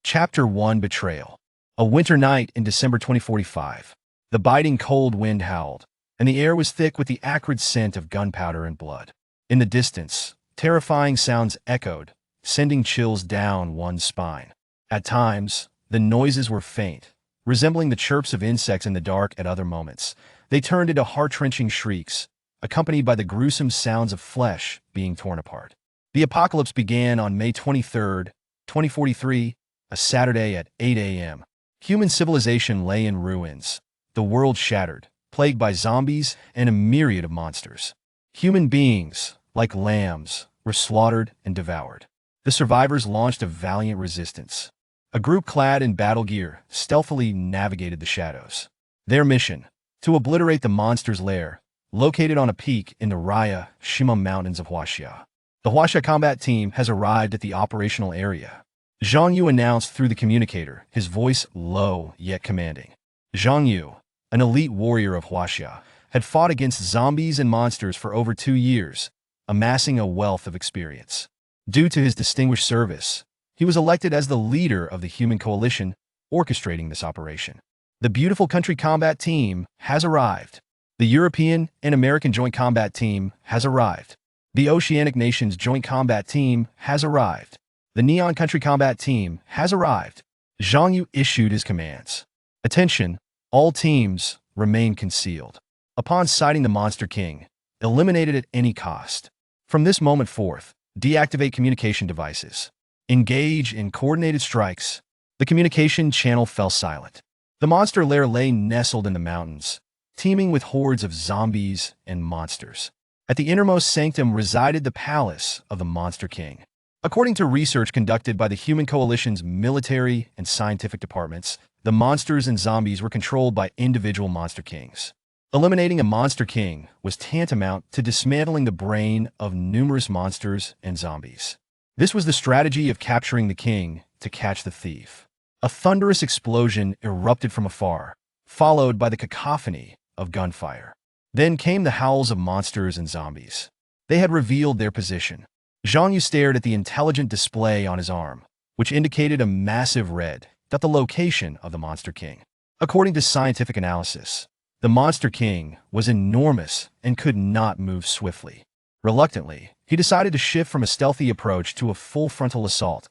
Chapter 1 Betrayal. A winter night in December 2045. The biting cold wind howled, and the air was thick with the acrid scent of gunpowder and blood. In the distance, terrifying sounds echoed, sending chills down one's spine. At times, the noises were faint, resembling the chirps of insects in the dark. At other moments, they turned into heart-wrenching shrieks, accompanied by the gruesome sounds of flesh being torn apart. The apocalypse began on May 23, 2043, a Saturday at 8 a.m. Human civilization lay in ruins, the world shattered, plagued by zombies and a myriad of monsters. Human beings, like lambs, were slaughtered and devoured. The survivors launched a valiant resistance. A group clad in battle gear stealthily navigated the shadows. Their mission: to obliterate the monster's lair, located on a peak in the Raya Shima Mountains of Huaxia. The Huaxia combat team has arrived at the operational area. Zhang Yu announced through the communicator, his voice low yet commanding. Zhang Yu, an elite warrior of Huaxia, had fought against zombies and monsters for over 2 years, amassing a wealth of experience. Due to his distinguished service, he was elected as the leader of the human coalition orchestrating this operation. The beautiful country combat team has arrived. The European and American Joint Combat Team has arrived. The Oceanic Nations Joint Combat Team has arrived. The Neon Country Combat Team has arrived. Zhang Yu issued his commands. Attention, all teams remain concealed. Upon sighting the Monster King, eliminated at any cost. From this moment forth, deactivate communication devices. Engage in coordinated strikes. The communication channel fell silent. The monster lair lay nestled in the mountains, teeming with hordes of zombies and monsters. At the innermost sanctum resided the palace of the Monster King. According to research conducted by the Human Coalition's military and scientific departments, the monsters and zombies were controlled by individual Monster Kings. Eliminating a Monster King was tantamount to dismantling the brain of numerous monsters and zombies. This was the strategy of capturing the king to catch the thief. A thunderous explosion erupted from afar, followed by the cacophony of gunfire. Then came the howls of monsters and zombies. They had revealed their position. Zhang Yu stared at the intelligent display on his arm, which indicated a massive red dot, the location of the Monster King. According to scientific analysis, the Monster King was enormous and could not move swiftly. Reluctantly, he decided to shift from a stealthy approach to a full frontal assault,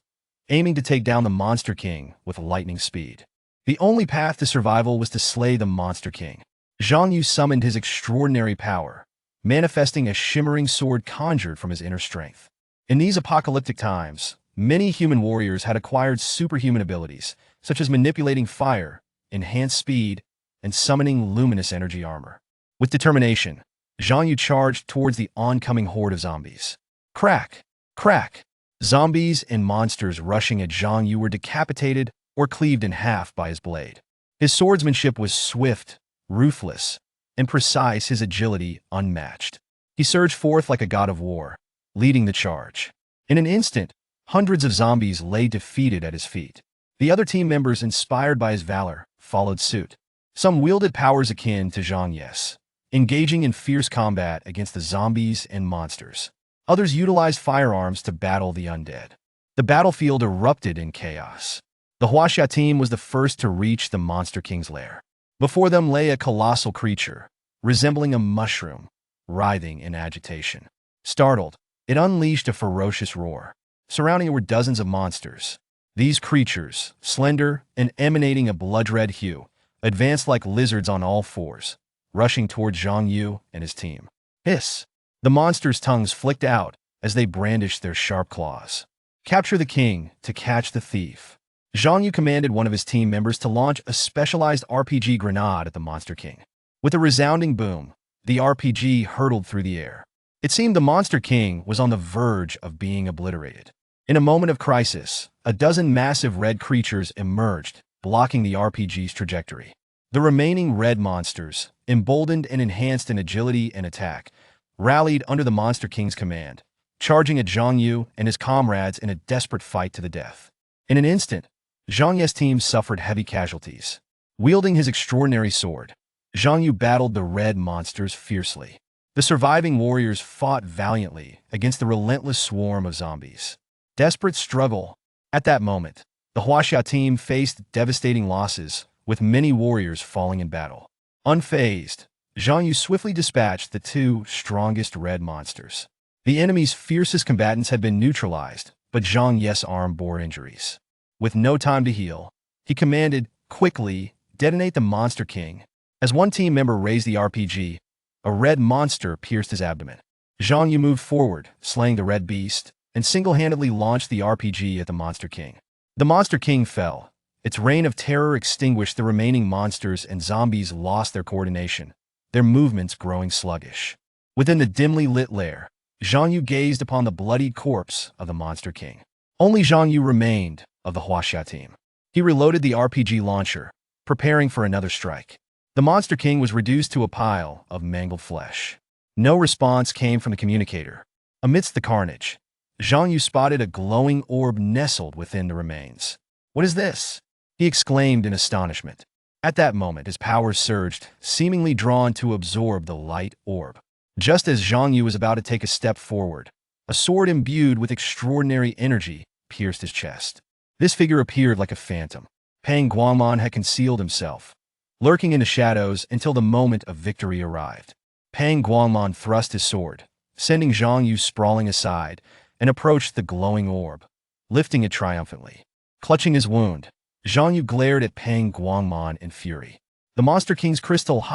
aiming to take down the Monster King with lightning speed. The only path to survival was to slay the Monster King. Zhang Yu summoned his extraordinary power, manifesting a shimmering sword conjured from his inner strength. In these apocalyptic times, many human warriors had acquired superhuman abilities, such as manipulating fire, enhanced speed, and summoning luminous energy armor. With determination, Zhang Yu charged towards the oncoming horde of zombies. Crack! Crack! Zombies and monsters rushing at Zhang Yu were decapitated or cleaved in half by his blade. His swordsmanship was swift, ruthless, and precise, his agility unmatched. He surged forth like a god of war, leading the charge. In an instant, hundreds of zombies lay defeated at his feet. The other team members, inspired by his valor, followed suit. Some wielded powers akin to Zhang Yu's, engaging in fierce combat against the zombies and monsters. Others utilized firearms to battle the undead. The battlefield erupted in chaos. The Huaxia team was the first to reach the Monster King's lair. Before them lay a colossal creature, resembling a mushroom, writhing in agitation. Startled, it unleashed a ferocious roar. Surrounding it were dozens of monsters. These creatures, slender and emanating a blood-red hue, advanced like lizards on all fours, rushing towards Zhang Yu and his team. Hiss! The monsters' tongues flicked out as they brandished their sharp claws. Capture the king to catch the thief. Zhang Yu commanded one of his team members to launch a specialized RPG grenade at the Monster King. With a resounding boom, the RPG hurtled through the air. It seemed the Monster King was on the verge of being obliterated. In a moment of crisis, a dozen massive red creatures emerged, blocking the RPG's trajectory. The remaining red monsters, emboldened and enhanced in agility and attack, rallied under the Monster King's command, charging at Zhang Yu and his comrades in a desperate fight to the death. In an instant, Zhang Yu's team suffered heavy casualties. Wielding his extraordinary sword, Zhang Yu battled the red monsters fiercely. The surviving warriors fought valiantly against the relentless swarm of zombies. Desperate struggle. At that moment, The Huaxia team faced devastating losses, with many warriors falling in battle. Unfazed, Zhang Yu swiftly dispatched the two strongest red monsters. The enemy's fiercest combatants had been neutralized, but Zhang Yu's arm bore injuries. With no time to heal, he commanded, quickly, detonate the Monster King. As one team member raised the RPG, a red monster pierced his abdomen. Zhang Yu moved forward, slaying the red beast, and single-handedly launched the RPG at the Monster King. The Monster King fell. Its reign of terror extinguished the remaining monsters, and zombies lost their coordination, their movements growing sluggish. Within the dimly lit lair, Zhang Yu gazed upon the bloodied corpse of the Monster King. Only Zhang Yu remained of the Huaxia team. He reloaded the RPG launcher, preparing for another strike. The Monster King was reduced to a pile of mangled flesh. No response came from the communicator. Amidst the carnage, Zhang Yu spotted a glowing orb nestled within the remains. "What is this?" he exclaimed in astonishment. At that moment, his powers surged, seemingly drawn to absorb the light orb. Just as Zhang Yu was about to take a step forward, a sword imbued with extraordinary energy pierced his chest. This figure appeared like a phantom. Pang Guangman had concealed himself, lurking in the shadows until the moment of victory arrived. Pang Guangman thrust his sword, sending Zhang Yu sprawling aside, and approached the glowing orb, lifting it triumphantly. Clutching his wound, Zhang Yu glared at Pang Guangman in fury. The Monster King's crystal,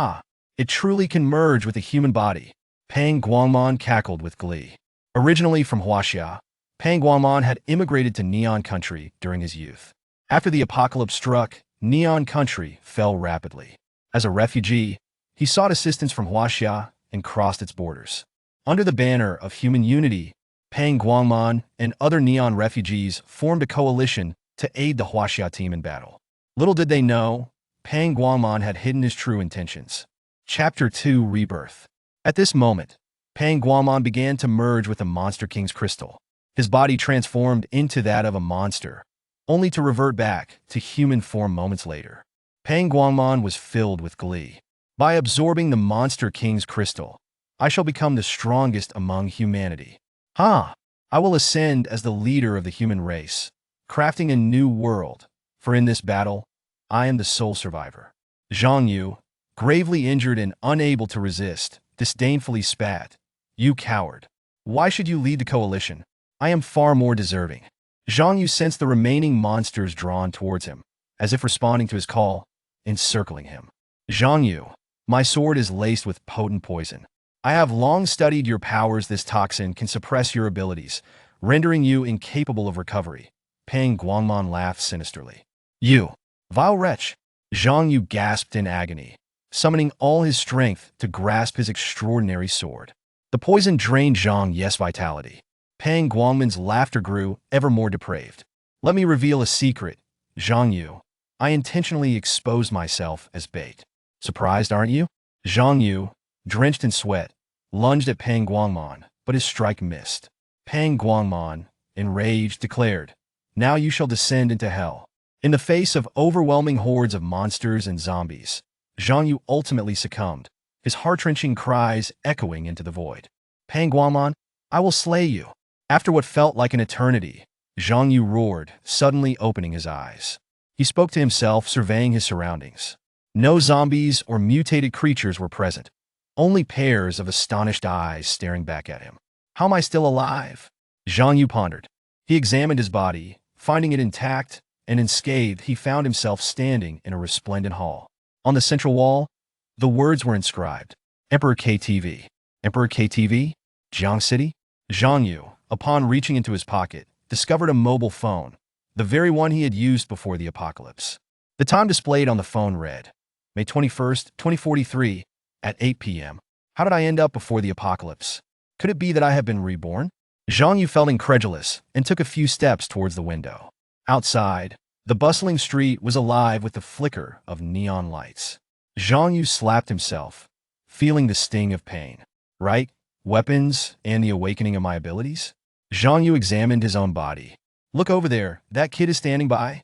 it truly can merge with a human body. Pang Guangman cackled with glee. Originally from Huaxia, Pang Guangman had immigrated to Neon Country during his youth. After the apocalypse struck, Neon Country fell rapidly. As a refugee, he sought assistance from Huaxia and crossed its borders. Under the banner of human unity, Pang Guangman and other Neon refugees formed a coalition to aid the Huaxia team in battle. Little did they know, Pang Guangman had hidden his true intentions. Chapter 2: Rebirth. At this moment, Pang Guangman began to merge with the Monster King's crystal. His body transformed into that of a monster, only to revert back to human form moments later. Pang Guangman was filled with glee. By absorbing the Monster King's crystal, I shall become the strongest among humanity. I will ascend as the leader of the human race, crafting a new world, for in this battle, I am the sole survivor. Zhang Yu, gravely injured and unable to resist, disdainfully spat, "You coward. Why should you lead the coalition? I am far more deserving." Zhang Yu sensed the remaining monsters drawn towards him, as if responding to his call, encircling him. "Zhang Yu, my sword is laced with potent poison. I have long studied your powers. This toxin can suppress your abilities, rendering you incapable of recovery." Pang Guangman laughed sinisterly. "You, vile wretch!" Zhang Yu gasped in agony, summoning all his strength to grasp his extraordinary sword. The poison drained Zhang Yu's vitality. Pang Guangman's laughter grew ever more depraved. "Let me reveal a secret, Zhang Yu. I intentionally exposed myself as bait. Surprised, aren't you?" Zhang Yu, drenched in sweat, lunged at Pang Guangman, but his strike missed. Pang Guangman, enraged, declared, "Now you shall descend into hell." In the face of overwhelming hordes of monsters and zombies, Zhang Yu ultimately succumbed, his heart-wrenching cries echoing into the void. "Pang Guangman, I will slay you." After what felt like an eternity, Zhang Yu roared, suddenly opening his eyes. He spoke to himself, surveying his surroundings. No zombies or mutated creatures were present, only pairs of astonished eyes staring back at him. "How am I still alive?" Zhang Yu pondered. He examined his body, finding it intact, and unscathed. He found himself standing in a resplendent hall. On the central wall, the words were inscribed, "Emperor KTV. Emperor KTV? Jiang City?" Zhang Yu, upon reaching into his pocket, discovered a mobile phone, the very one he had used before the apocalypse. The time displayed on the phone read, May 21st, 2043, at 8 p.m. How did I end up before the apocalypse? Could it be that I have been reborn? Zhang Yu felt incredulous and took a few steps towards the window. Outside, the bustling street was alive with the flicker of neon lights. Zhang Yu slapped himself, feeling the sting of pain. Right? Weapons and the awakening of my abilities? Zhang Yu examined his own body. "Look over there, that kid is standing by."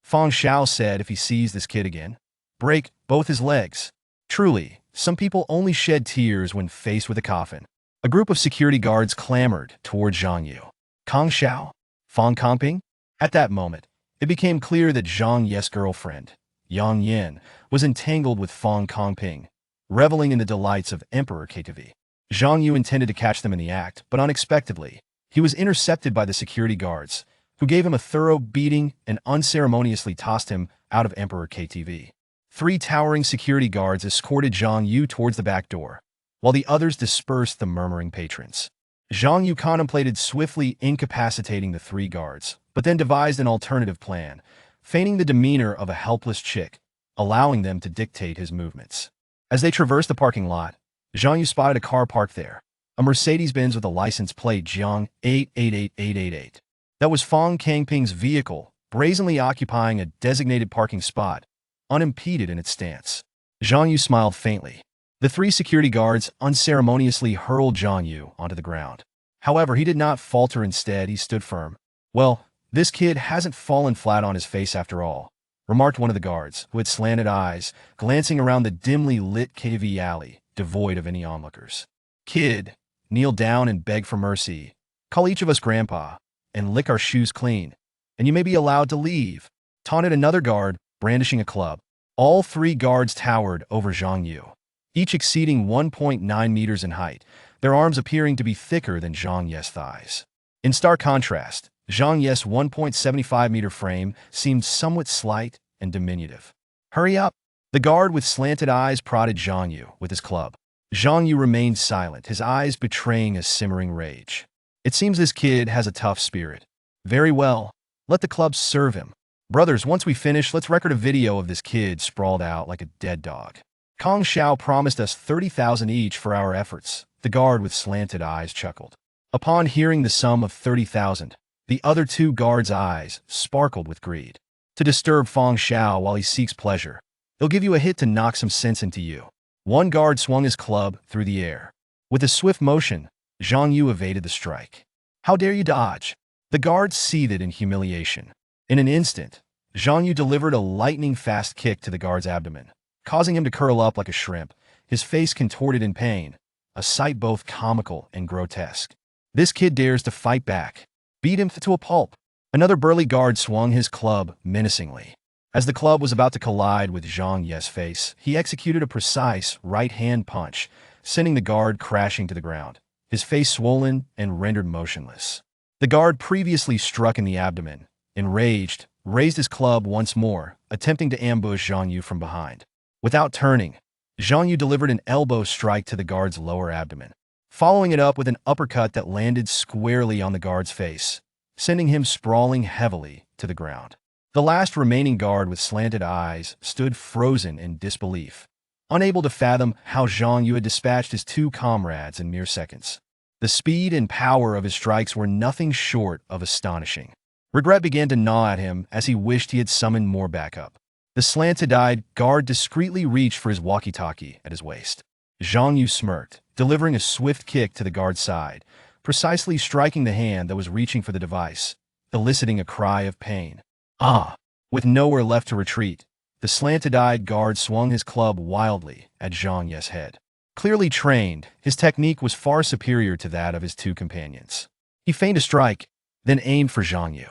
Fang Xiao said if he sees this kid again, break both his legs. Truly, some people only shed tears when faced with a coffin. A group of security guards clamored toward Zhang Yu. "Kang Xiao? Fang Kangping?" At that moment, It became clear that Zhang Yu's girlfriend, Yang Yin, was entangled with Fong Kongping, reveling in the delights of Emperor KTV. Zhang Yu intended to catch them in the act, but unexpectedly, he was intercepted by the security guards, who gave him a thorough beating and unceremoniously tossed him out of Emperor KTV. 3 towering security guards escorted Zhang Yu towards the back door, while the others dispersed the murmuring patrons. Zhang Yu contemplated swiftly incapacitating the 3 guards, but then devised an alternative plan, feigning the demeanor of a helpless chick, allowing them to dictate his movements. As they traversed the parking lot, Zhang Yu spotted a car parked there, a Mercedes-Benz with a license plate Jiang 888888. That was Fong Kangping's vehicle, brazenly occupying a designated parking spot, unimpeded in its stance. Zhang Yu smiled faintly. The 3 security guards unceremoniously hurled Zhang Yu onto the ground. However, he did not falter. Instead, he stood firm. "Well, this kid hasn't fallen flat on his face after all," remarked one of the guards, who had slanted eyes, glancing around the dimly lit KTV alley, devoid of any onlookers. "Kid, kneel down and beg for mercy. Call each of us grandpa, and lick our shoes clean, and you may be allowed to leave," taunted another guard, brandishing a club. All 3 guards towered over Zhang Yu, each exceeding 1.9 meters in height, their arms appearing to be thicker than Zhang Yu's thighs. In stark contrast, Zhang Yu's 1.75-meter frame seemed somewhat slight and diminutive. "Hurry up!" The guard with slanted eyes prodded Zhang Yu with his club. Zhang Yu remained silent, his eyes betraying a simmering rage. "It seems this kid has a tough spirit. Very well, let the club serve him. Brothers, once we finish, let's record a video of this kid sprawled out like a dead dog. Kong Xiao promised us 30,000 each for our efforts," the guard with slanted eyes chuckled. Upon hearing the sum of 30,000, the other 2 guards' eyes sparkled with greed. "To disturb Fong Xiao while he seeks pleasure, they'll give you a hit to knock some sense into you." One guard swung his club through the air. With a swift motion, Zhang Yu evaded the strike. "How dare you dodge?" The guard seethed in humiliation. In an instant, Zhang Yu delivered a lightning-fast kick to the guard's abdomen, causing him to curl up like a shrimp, his face contorted in pain, a sight both comical and grotesque. "This kid dares to fight back. Beat him to a pulp." Another burly guard swung his club menacingly. As the club was about to collide with Zhang Yu's face, he executed a precise right-hand punch, sending the guard crashing to the ground, his face swollen and rendered motionless. The guard previously struck in the abdomen, enraged, raised his club once more, attempting to ambush Zhang Yu from behind. Without turning, Zhang Yu delivered an elbow strike to the guard's lower abdomen, following it up with an uppercut that landed squarely on the guard's face, sending him sprawling heavily to the ground. The last remaining guard with slanted eyes stood frozen in disbelief, unable to fathom how Zhang Yu had dispatched his 2 comrades in mere seconds. The speed and power of his strikes were nothing short of astonishing. Regret began to gnaw at him as he wished he had summoned more backup. The slanted-eyed guard discreetly reached for his walkie-talkie at his waist. Zhang Yu smirked, delivering a swift kick to the guard's side, precisely striking the hand that was reaching for the device, eliciting a cry of pain. "Ah!" With nowhere left to retreat, the slanted-eyed guard swung his club wildly at Zhang Yu's head. Clearly trained, his technique was far superior to that of his 2 companions. He feigned a strike, then aimed for Zhang Yu.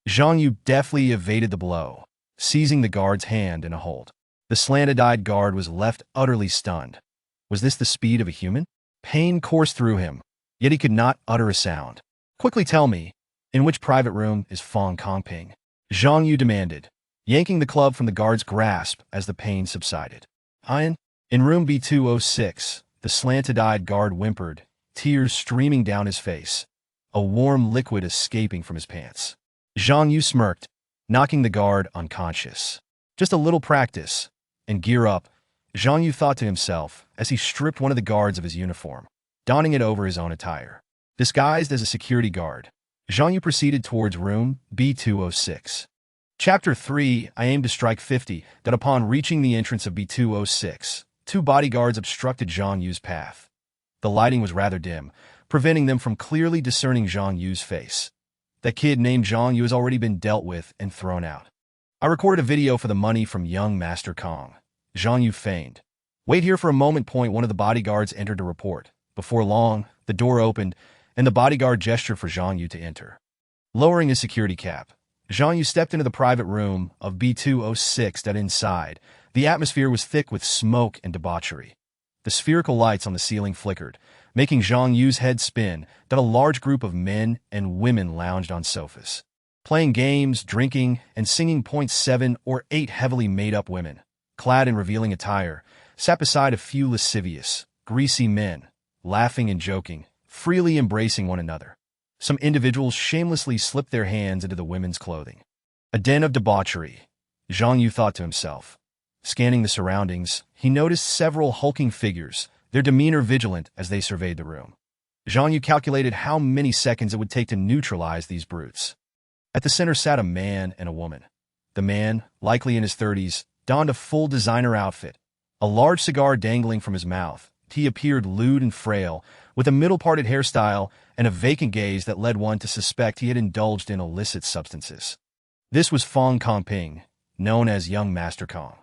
Zhang Yu deftly evaded the blow, seizing the guard's hand in a hold. The slanted-eyed guard was left utterly stunned. Was this the speed of a human? Pain coursed through him, yet he could not utter a sound. "Quickly tell me, in which private room is Fong Kongping?" Zhang Yu demanded, yanking the club from the guard's grasp as the pain subsided. In room B206, the slanted-eyed guard whimpered, tears streaming down his face, a warm liquid escaping from his pants. Zhang Yu smirked, knocking the guard unconscious. "Just a little practice, and gear up," Zhang Yu thought to himself as he stripped one of the guards of his uniform, donning it over his own attire. Disguised as a security guard, Zhang Yu proceeded towards room B206. Chapter 3, I aimed to strike 50, that upon reaching the entrance of B206, 2 bodyguards obstructed Zhang Yu's path. The lighting was rather dim, preventing them from clearly discerning Zhang Yu's face. That kid named Zhang Yu has already been dealt with and thrown out. "I recorded a video for the money from young Master Kong," Zhang Yu feigned. "Wait here for a moment." One of the bodyguards entered to report. Before long, the door opened, and the bodyguard gestured for Zhang Yu to enter. Lowering his security cap, Zhang Yu stepped into the private room of B206. Inside, the atmosphere was thick with smoke and debauchery. The spherical lights on the ceiling flickered, making Zhang Yu's head spin. A large group of men and women lounged on sofas, playing games, drinking, and singing. 7 or 8 heavily made-up women, clad in revealing attire, sat beside a few lascivious, greasy men, laughing and joking, freely embracing one another. Some individuals shamelessly slipped their hands into the women's clothing. A den of debauchery, Zhang Yu thought to himself. Scanning the surroundings, he noticed several hulking figures, their demeanor vigilant as they surveyed the room. Zhang Yu calculated how many seconds it would take to neutralize these brutes. At the center sat a man and a woman. The man, likely in his 30s, donned a full designer outfit, a large cigar dangling from his mouth. He appeared lewd and frail, with a middle-parted hairstyle and a vacant gaze that led one to suspect he had indulged in illicit substances. This was Fong Kongping, known as Young Master Kong.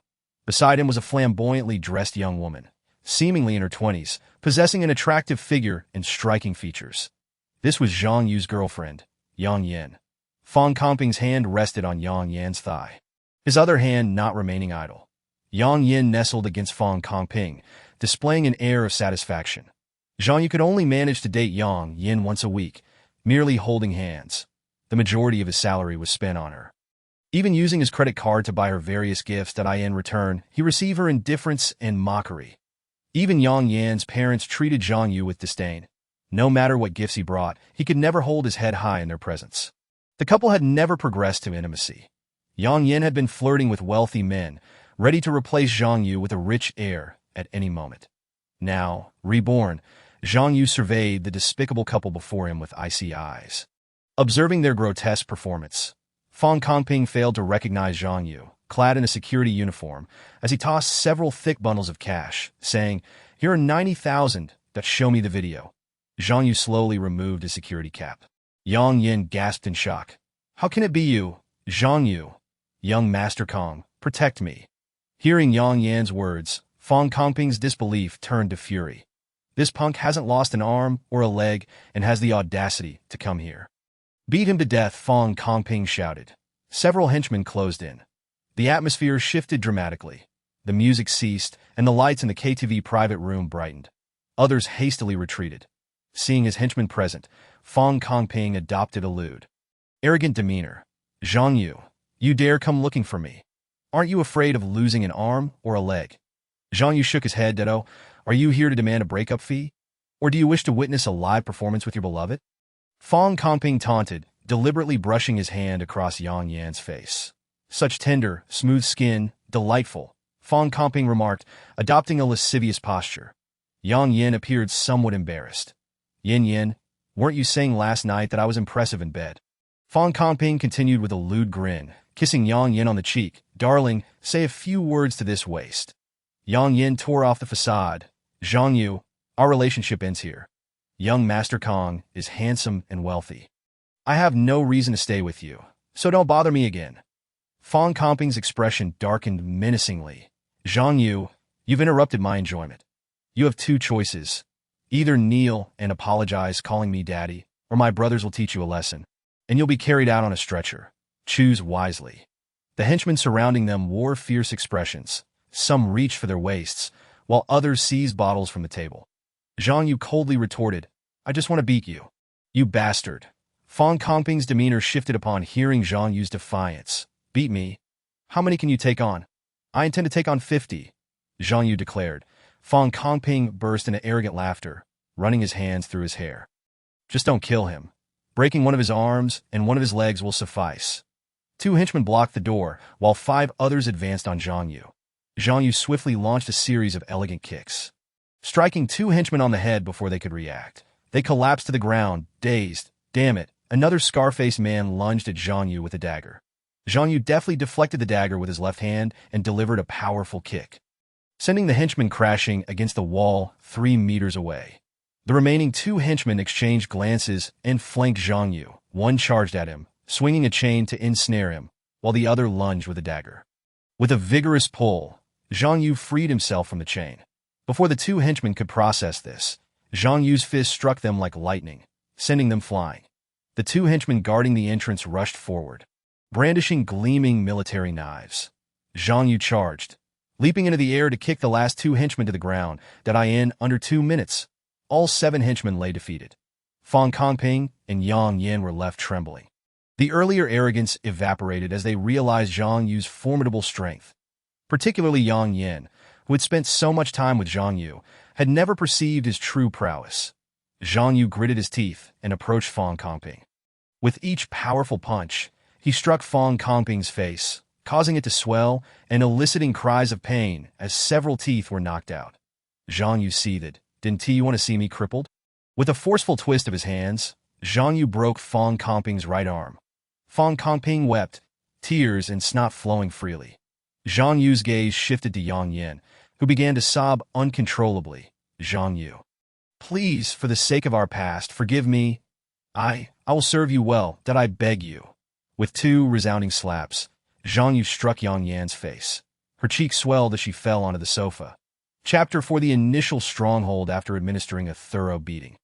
Beside him was a flamboyantly dressed young woman, seemingly in her 20s, possessing an attractive figure and striking features. This was Zhang Yu's girlfriend, Yang Yin. Fong Kongping's hand rested on Yang Yin's thigh, his other hand not remaining idle. Yang Yin nestled against Fong Kongping, displaying an air of satisfaction. Zhang Yu could only manage to date Yang Yin once a week, merely holding hands. The majority of his salary was spent on her. Even using his credit card to buy her various gifts that in return, he received her indifference and mockery. Even Yang Yan's parents treated Zhang Yu with disdain. No matter what gifts he brought, he could never hold his head high in their presence. The couple had never progressed to intimacy. Yang Yin had been flirting with wealthy men, ready to replace Zhang Yu with a rich heir at any moment. Now, reborn, Zhang Yu surveyed the despicable couple before him with icy eyes. Observing their grotesque performance, Fong Kongping failed to recognize Zhang Yu, clad in a security uniform, as he tossed several thick bundles of cash, saying, "Here are 90,000, that show me the video." Zhang Yu slowly removed his security cap. Yang Yin gasped in shock. "How can it be you, Zhang Yu? Young Master Kong, protect me." Hearing Yang Yan's words, Fong Kongping's disbelief turned to fury. This punk hasn't lost an arm or a leg and has the audacity to come here. "Beat him to death," Fong Kongping shouted. Several henchmen closed in. The atmosphere shifted dramatically. The music ceased, and the lights in the KTV private room brightened. Others hastily retreated. Seeing his henchmen present, Fong Kongping adopted a lewd, arrogant demeanor. "Zhang Yu, you dare come looking for me? Aren't you afraid of losing an arm or a leg?" Zhang Yu shook his head. "Ditto. Are you here to demand a breakup fee? Or do you wish to witness a live performance with your beloved?" Fong Kongping taunted, deliberately brushing his hand across Yang Yan's face. "Such tender, smooth skin, delightful," Fong Kongping remarked, adopting a lascivious posture. Yang Yin appeared somewhat embarrassed. Yin, weren't you saying last night that I was impressive in bed?" Fong Kongping continued with a lewd grin, kissing Yang Yin on the cheek. "Darling, say a few words to this waste." Yang Yin tore off the facade. "Zhang Yu, our relationship ends here. Young Master Kong is handsome and wealthy. I have no reason to stay with you, so don't bother me again." Fong Kongping's expression darkened menacingly. "Zhang Yu, you've interrupted my enjoyment. You have two choices. Either kneel and apologize, calling me daddy, or my brothers will teach you a lesson, and you'll be carried out on a stretcher. Choose wisely." The henchmen surrounding them wore fierce expressions. Some reached for their waists, while others seized bottles from the table. Zhang Yu coldly retorted, "I just want to beat you. You bastard." Fong Kongping's demeanor shifted upon hearing Zhang Yu's defiance. "Beat me? How many can you take on?" "I intend to take on 50, Zhang Yu declared. Fong Kongping burst into arrogant laughter, running his hands through his hair. "Just don't kill him. Breaking one of his arms and one of his legs will suffice." 2 henchmen blocked the door, while 5 others advanced on Zhang Yu. Zhang Yu swiftly launched a series of elegant kicks, striking 2 henchmen on the head before they could react. They collapsed to the ground, dazed. "Damn it." Another scar-faced man lunged at Zhang Yu with a dagger. Zhang Yu deftly deflected the dagger with his left hand and delivered a powerful kick, sending the henchman crashing against the wall 3 meters away. The remaining 2 henchmen exchanged glances and flanked Zhang Yu. One charged at him, swinging a chain to ensnare him, while the other lunged with a dagger. With a vigorous pull, Zhang Yu freed himself from the chain. Before the 2 henchmen could process this, Zhang Yu's fist struck them like lightning, sending them flying. The 2 henchmen guarding the entrance rushed forward. brandishing gleaming military knives. Zhang Yu charged, leaping into the air to kick the last 2 henchmen to the ground, that in under 2 minutes. All 7 henchmen lay defeated. Fan Kongping and Yang Yin were left trembling. The earlier arrogance evaporated as they realized Zhang Yu's formidable strength. Particularly Yang Yin, who had spent so much time with Zhang Yu, had never perceived his true prowess. Zhang Yu gritted his teeth and approached Fan Kongping. With each powerful punch, he struck Fan Kongping's face, causing it to swell and eliciting cries of pain as several teeth were knocked out. Zhang Yu seethed. "Didn't you want to see me crippled?" With a forceful twist of his hands, Zhang Yu broke Fan Kongping's right arm. Fan Kongping wept, tears and snot flowing freely. Zhang Yu's gaze shifted to Yang Yin, who began to sob uncontrollably. "Zhang Yu, please, for the sake of our past, forgive me. I will serve you well, that I beg you." With 2 resounding slaps, Zhang Yu struck Yang Yan's face. Her cheek swelled as she fell onto the sofa. Chapter 4: The initial stronghold after administering a thorough beating.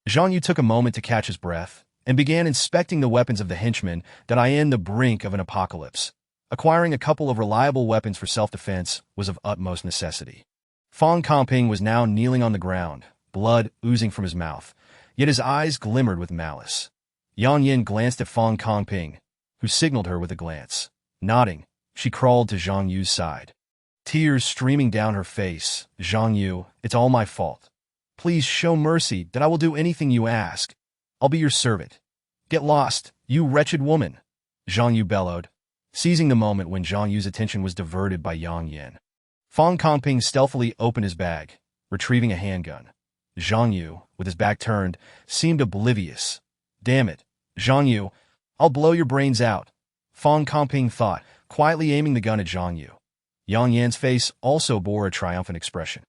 Zhang Yu took a moment to catch his breath and began inspecting the weapons of the henchmen that in the brink of an apocalypse. Acquiring a couple of reliable weapons for self-defense was of utmost necessity. Fan Kongping was now kneeling on the ground, blood oozing from his mouth, yet his eyes glimmered with malice. Yang Yin glanced at Fan Kongping, who signaled her with a glance. Nodding, she crawled to Zhang Yu's side. Tears streaming down her face. "Zhang Yu, it's all my fault. Please show mercy, that I will do anything you ask. I'll be your servant." "Get lost, you wretched woman," Zhang Yu bellowed, seizing the moment when Zhang Yu's attention was diverted by Yang Yin. Fan Kongping stealthily opened his bag, retrieving a handgun. Zhang Yu, with his back turned, seemed oblivious. "Damn it, Zhang Yu, I'll blow your brains out," Fan Kongping thought, quietly aiming the gun at Zhang Yu. Yang Yan's face also bore a triumphant expression.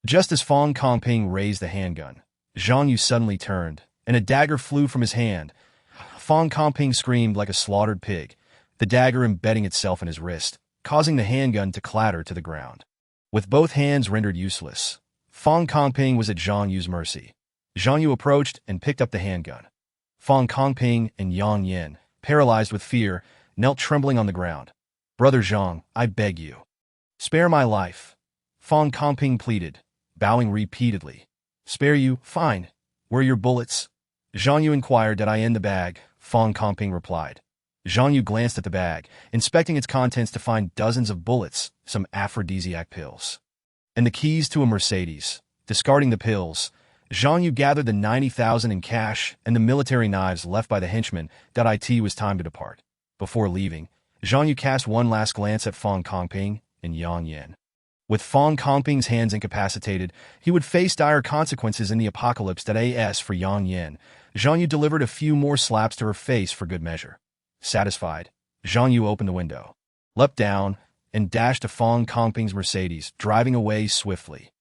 Just as Fan Kongping raised the handgun, Zhang Yu suddenly turned, and a dagger flew from his hand. Fan Kongping screamed like a slaughtered pig, the dagger embedding itself in his wrist, causing the handgun to clatter to the ground. With both hands rendered useless, Fan Kongping was at Zhang Yu's mercy. Zhang Yu approached and picked up the handgun. Fan Kongping and Yang Yin, paralyzed with fear, knelt trembling on the ground. "Brother Zhang, I beg you, spare my life," Fan Kongping pleaded, bowing repeatedly. "Spare you? Fine. Where are your bullets?" Zhang Yu inquired. "That in the bag," Fan Kongping replied. Zhang Yu glanced at the bag, inspecting its contents to find dozens of bullets, some aphrodisiac pills, and the keys to a Mercedes. Discarding the pills, Zhang Yu gathered the 90,000 in cash and the military knives left by the henchmen. It was time to depart. Before leaving, Zhang Yu cast one last glance at Fan Kongping and Yang Yin. With Fan Kongping's hands incapacitated, he would face dire consequences in the apocalypse. For Yang Yin, Zhang Yu delivered a few more slaps to her face for good measure. Satisfied, Zhang Yu opened the window, leapt down, and dashed to Fan Kongping's Mercedes, driving away swiftly.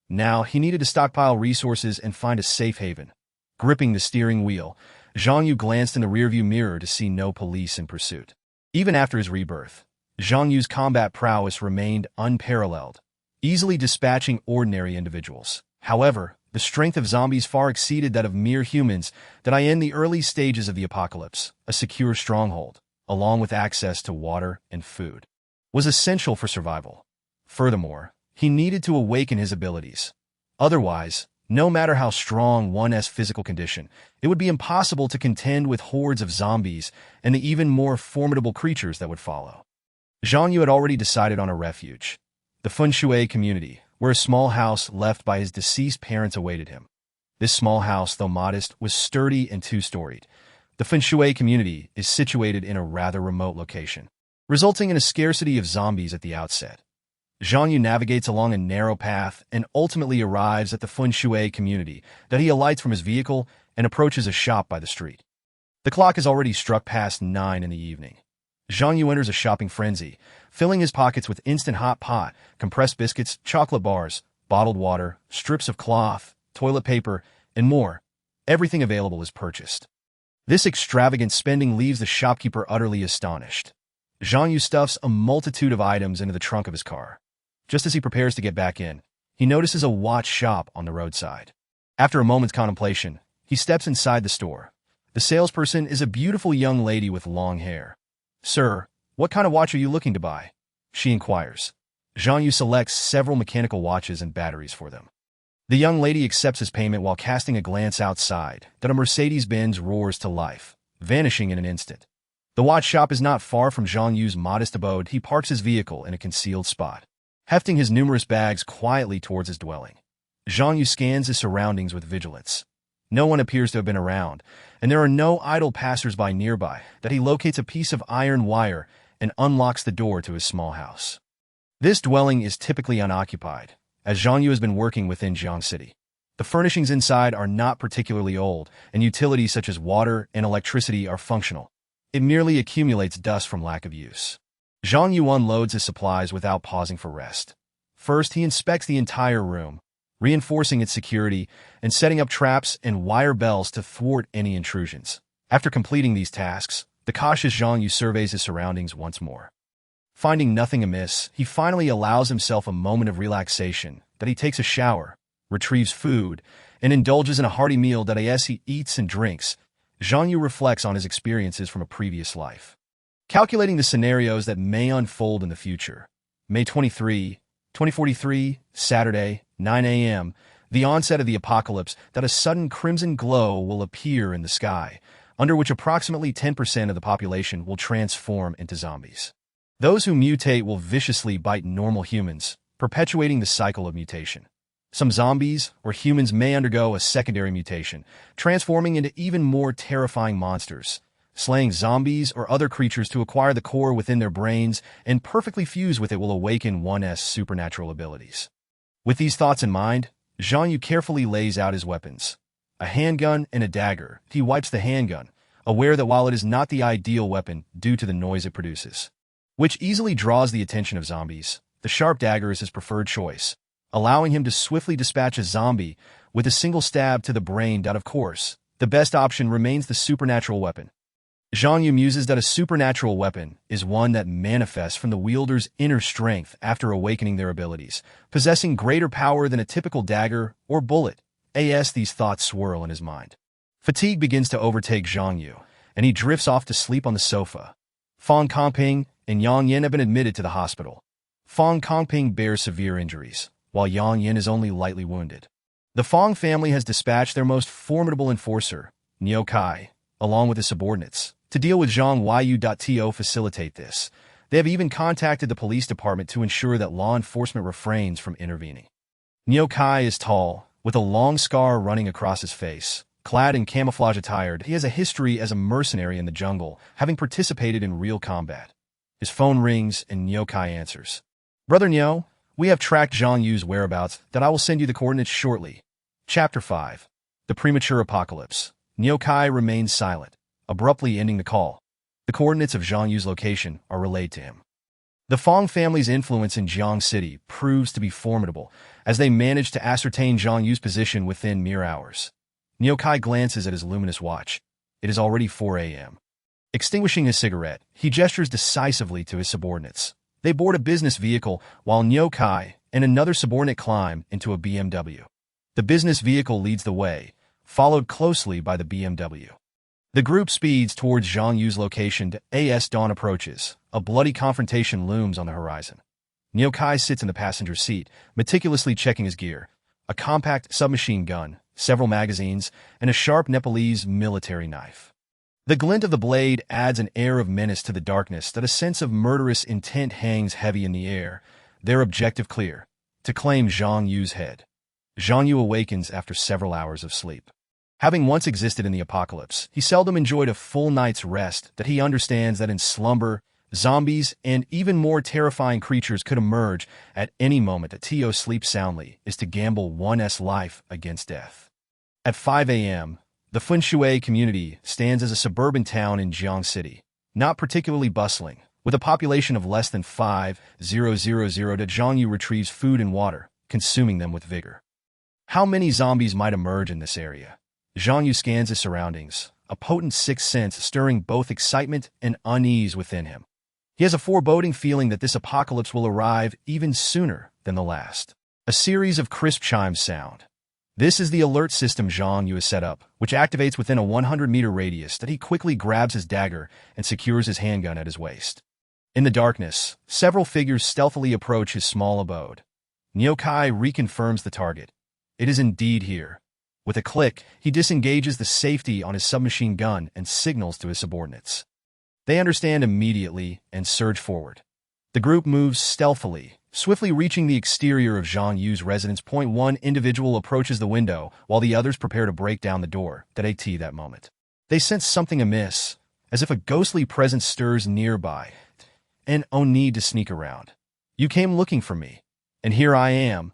Now he needed to stockpile resources and find a safe haven. Gripping the steering wheel, Zhang Yu glanced in the rearview mirror to see no police in pursuit. Even after his rebirth, Zhang Yu's combat prowess remained unparalleled, easily dispatching ordinary individuals. However, the strength of zombies far exceeded that of mere humans. In the early stages of the apocalypse, a secure stronghold, along with access to water and food, was essential for survival. Furthermore, he needed to awaken his abilities. Otherwise, no matter how strong one's physical condition, it would be impossible to contend with hordes of zombies and the even more formidable creatures that would follow. Zhang Yu had already decided on a refuge, the Feng community, where a small house left by his deceased parents awaited him. This small house, though modest, was sturdy and 2-storied. The Feng community is situated in a rather remote location, resulting in a scarcity of zombies at the outset. Zhang Yu navigates along a narrow path and ultimately arrives at the Feng community. He alights from his vehicle and approaches a shop by the street. The clock has already struck past 9 in the evening. Zhang Yu enters a shopping frenzy, filling his pockets with instant hot pot, compressed biscuits, chocolate bars, bottled water, strips of cloth, toilet paper, and more. Everything available is purchased. This extravagant spending leaves the shopkeeper utterly astonished. Zhang Yu stuffs a multitude of items into the trunk of his car. Just as he prepares to get back in, he notices a watch shop on the roadside. After a moment's contemplation, he steps inside the store. The salesperson is a beautiful young lady with long hair. "Sir, what kind of watch are you looking to buy?" she inquires. Zhang Yu selects several mechanical watches and batteries for them. The young lady accepts his payment while casting a glance outside that a Mercedes-Benz roars to life, vanishing in an instant. The watch shop is not far from Zhang Yu's modest abode. He parks his vehicle in a concealed spot, hefting his numerous bags quietly towards his dwelling. Zhang Yu scans his surroundings with vigilance. No one appears to have been around, and there are no idle passers-by nearby. That he locates a piece of iron wire and unlocks the door to his small house. This dwelling is typically unoccupied, as Zhang Yu has been working within Jiang City. The furnishings inside are not particularly old, and utilities such as water and electricity are functional. It merely accumulates dust from lack of use. Zhang Yu unloads his supplies without pausing for rest. First, he inspects the entire room, reinforcing its security and setting up traps and wire bells to thwart any intrusions. After completing these tasks, the cautious Zhang Yu surveys his surroundings once more. Finding nothing amiss, he finally allows himself a moment of relaxation. That he takes a shower, retrieves food, and indulges in a hearty meal. That as he eats and drinks, Zhang Yu reflects on his experiences from a previous life, calculating the scenarios that may unfold in the future. May 23, 2043, Saturday, 9 a.m., the onset of the apocalypse. That a sudden crimson glow will appear in the sky, under which approximately 10% of the population will transform into zombies. Those who mutate will viciously bite normal humans, perpetuating the cycle of mutation. Some zombies or humans may undergo a secondary mutation, transforming into even more terrifying monsters, slaying zombies or other creatures to acquire the core within their brains and perfectly fuse with it will awaken one's supernatural abilities. With these thoughts in mind, Zhang Yu carefully lays out his weapons. A handgun and a dagger. He wipes the handgun, aware that while it is not the ideal weapon due to the noise it produces, which easily draws the attention of zombies, the sharp dagger is his preferred choice, allowing him to swiftly dispatch a zombie with a single stab to the brain. Of course, the best option remains the supernatural weapon. Zhang Yu muses that a supernatural weapon is one that manifests from the wielder's inner strength after awakening their abilities, possessing greater power than a typical dagger or bullet. These thoughts swirl in his mind. Fatigue begins to overtake Zhang Yu, and he drifts off to sleep on the sofa. Fang Kongping and Yang Yin have been admitted to the hospital. Fang Kongping bears severe injuries, while Yang Yin is only lightly wounded. The Fang family has dispatched their most formidable enforcer, Niu Kai, along with his subordinates, to deal with Zhang Yu. To facilitate this, they have even contacted the police department to ensure that law enforcement refrains from intervening. Niu Kai is tall, with a long scar running across his face. Clad in camouflage attire, he has a history as a mercenary in the jungle, having participated in real combat. His phone rings and Niu Kai answers. "Brother Niu, we have tracked Zhang Yu's whereabouts. That I will send you the coordinates shortly." Chapter 5. The Premature Apocalypse. Niu Kai remains silent, abruptly ending the call. The coordinates of Zhang Yu's location are relayed to him. The Fang family's influence in Jiang City proves to be formidable, as they manage to ascertain Zhang Yu's position within mere hours. Niu Kai glances at his luminous watch. It is already 4 a.m. Extinguishing his cigarette, he gestures decisively to his subordinates. They board a business vehicle while Niu Kai and another subordinate climb into a BMW. The business vehicle leads the way, followed closely by the BMW. The group speeds towards Zhang Yu's location. As dawn approaches, a bloody confrontation looms on the horizon. Niu Kai sits in the passenger seat, meticulously checking his gear. A compact submachine gun, several magazines, and a sharp Nepalese military knife. The glint of the blade adds an air of menace to the darkness. That a sense of murderous intent hangs heavy in the air, their objective clear: to claim Zhang Yu's head. Zhang Yu awakens after several hours of sleep. Having once existed in the apocalypse, he seldom enjoyed a full night's rest. That he understands that in slumber, zombies and even more terrifying creatures could emerge at any moment. That to sleep soundly is to gamble one's life against death. At 5 a.m., the Funshui community stands as a suburban town in Jiang City, not particularly bustling, with a population of less than 5,000. Zhang Yu retrieves food and water, consuming them with vigor. How many zombies might emerge in this area? Zhang Yu scans his surroundings, a potent sixth sense stirring both excitement and unease within him. He has a foreboding feeling that this apocalypse will arrive even sooner than the last. A series of crisp chimes sound. This is the alert system Zhang Yu has set up, which activates within a 100-meter radius that he quickly grabs his dagger and secures his handgun at his waist. In the darkness, several figures stealthily approach his small abode. Nyokai reconfirms the target. It is indeed here. With a click, he disengages the safety on his submachine gun and signals to his subordinates. They understand immediately and surge forward. The group moves stealthily, swiftly reaching the exterior of Zhang Yu's residence. One individual approaches the window, while the others prepare to break down the door. That moment. They sense something amiss, as if a ghostly presence stirs nearby, and no need to sneak around. You came looking for me, and here I am.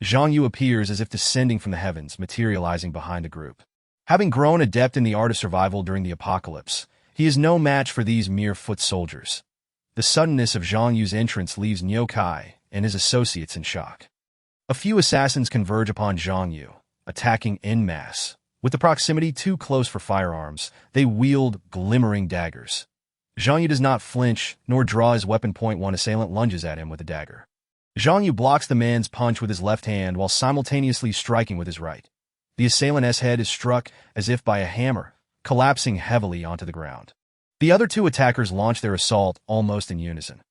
Zhang Yu appears as if descending from the heavens, materializing behind the group. Having grown adept in the art of survival during the apocalypse, he is no match for these mere foot soldiers. The suddenness of Zhang Yu's entrance leaves Nyokai and his associates in shock. A few assassins converge upon Zhang Yu, attacking en masse. With the proximity too close for firearms, they wield glimmering daggers. Zhang Yu does not flinch, nor draw his weapon. One assailant lunges at him with a dagger. Zhang Yu blocks the man's punch with his left hand while simultaneously striking with his right. The assailant's head is struck as if by a hammer, collapsing heavily onto the ground. The other two attackers launch their assault almost in unison.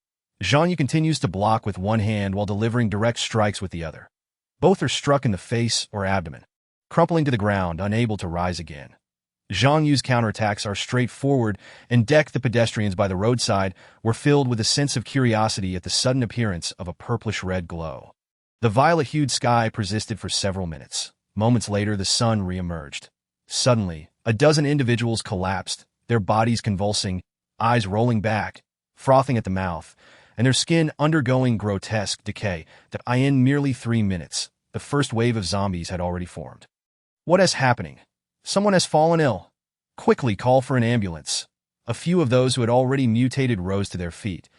Zhang Yu continues to block with one hand while delivering direct strikes with the other. Both are struck in the face or abdomen, crumpling to the ground, unable to rise again. Zhang Yu's counterattacks are straightforward and deck. The pedestrians by the roadside were filled with a sense of curiosity at the sudden appearance of a purplish-red glow. The violet-hued sky persisted for several minutes. Moments later, the sun re-emerged. Suddenly, a dozen individuals collapsed, their bodies convulsing, eyes rolling back, frothing at the mouth, and their skin undergoing grotesque decay. In merely 3 minutes, the first wave of zombies had already formed. What is happening? Someone has fallen ill. Quickly call for an ambulance. A few of those who had already mutated rose to their feet.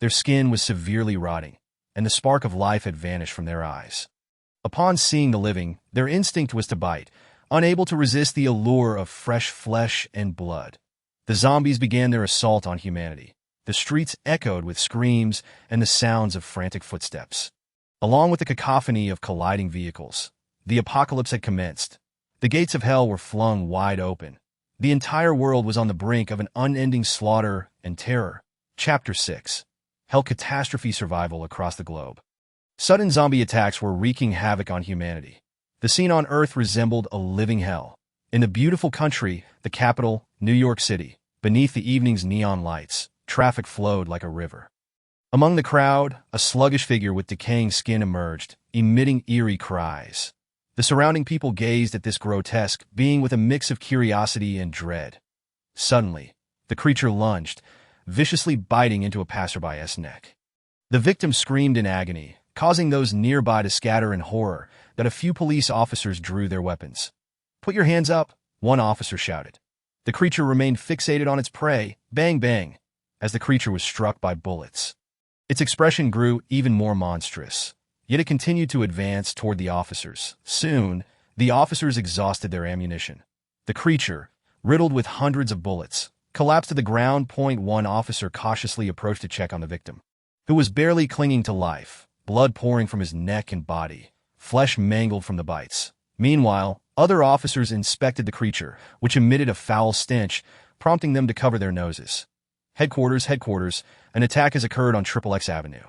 Their skin was severely rotting, and the spark of life had vanished from their eyes. Upon seeing the living, their instinct was to bite, unable to resist the allure of fresh flesh and blood. The zombies began their assault on humanity. The streets echoed with screams and the sounds of frantic footsteps. Along with the cacophony of colliding vehicles, the apocalypse had commenced. The gates of hell were flung wide open. The entire world was on the brink of an unending slaughter and terror. Chapter 6. Hell Catastrophe Survival Across the Globe. Sudden zombie attacks were wreaking havoc on humanity. The scene on Earth resembled a living hell. In the beautiful country, the capital, New York City, beneath the evening's neon lights, traffic flowed like a river. Among the crowd, a sluggish figure with decaying skin emerged, emitting eerie cries. The surrounding people gazed at this grotesque being with a mix of curiosity and dread. Suddenly, the creature lunged, viciously biting into a passerby's neck. The victim screamed in agony, causing those nearby to scatter in horror. That a few police officers drew their weapons. "Put your hands up," one officer shouted. The creature remained fixated on its prey, bang bang, as the creature was struck by bullets. Its expression grew even more monstrous. Yet it continued to advance toward the officers. Soon, the officers exhausted their ammunition. The creature, riddled with hundreds of bullets, collapsed to the ground. One officer cautiously approached to check on the victim, who was barely clinging to life, blood pouring from his neck and body, flesh mangled from the bites. Meanwhile, other officers inspected the creature, which emitted a foul stench, prompting them to cover their noses. Headquarters, an attack has occurred on XXX Avenue.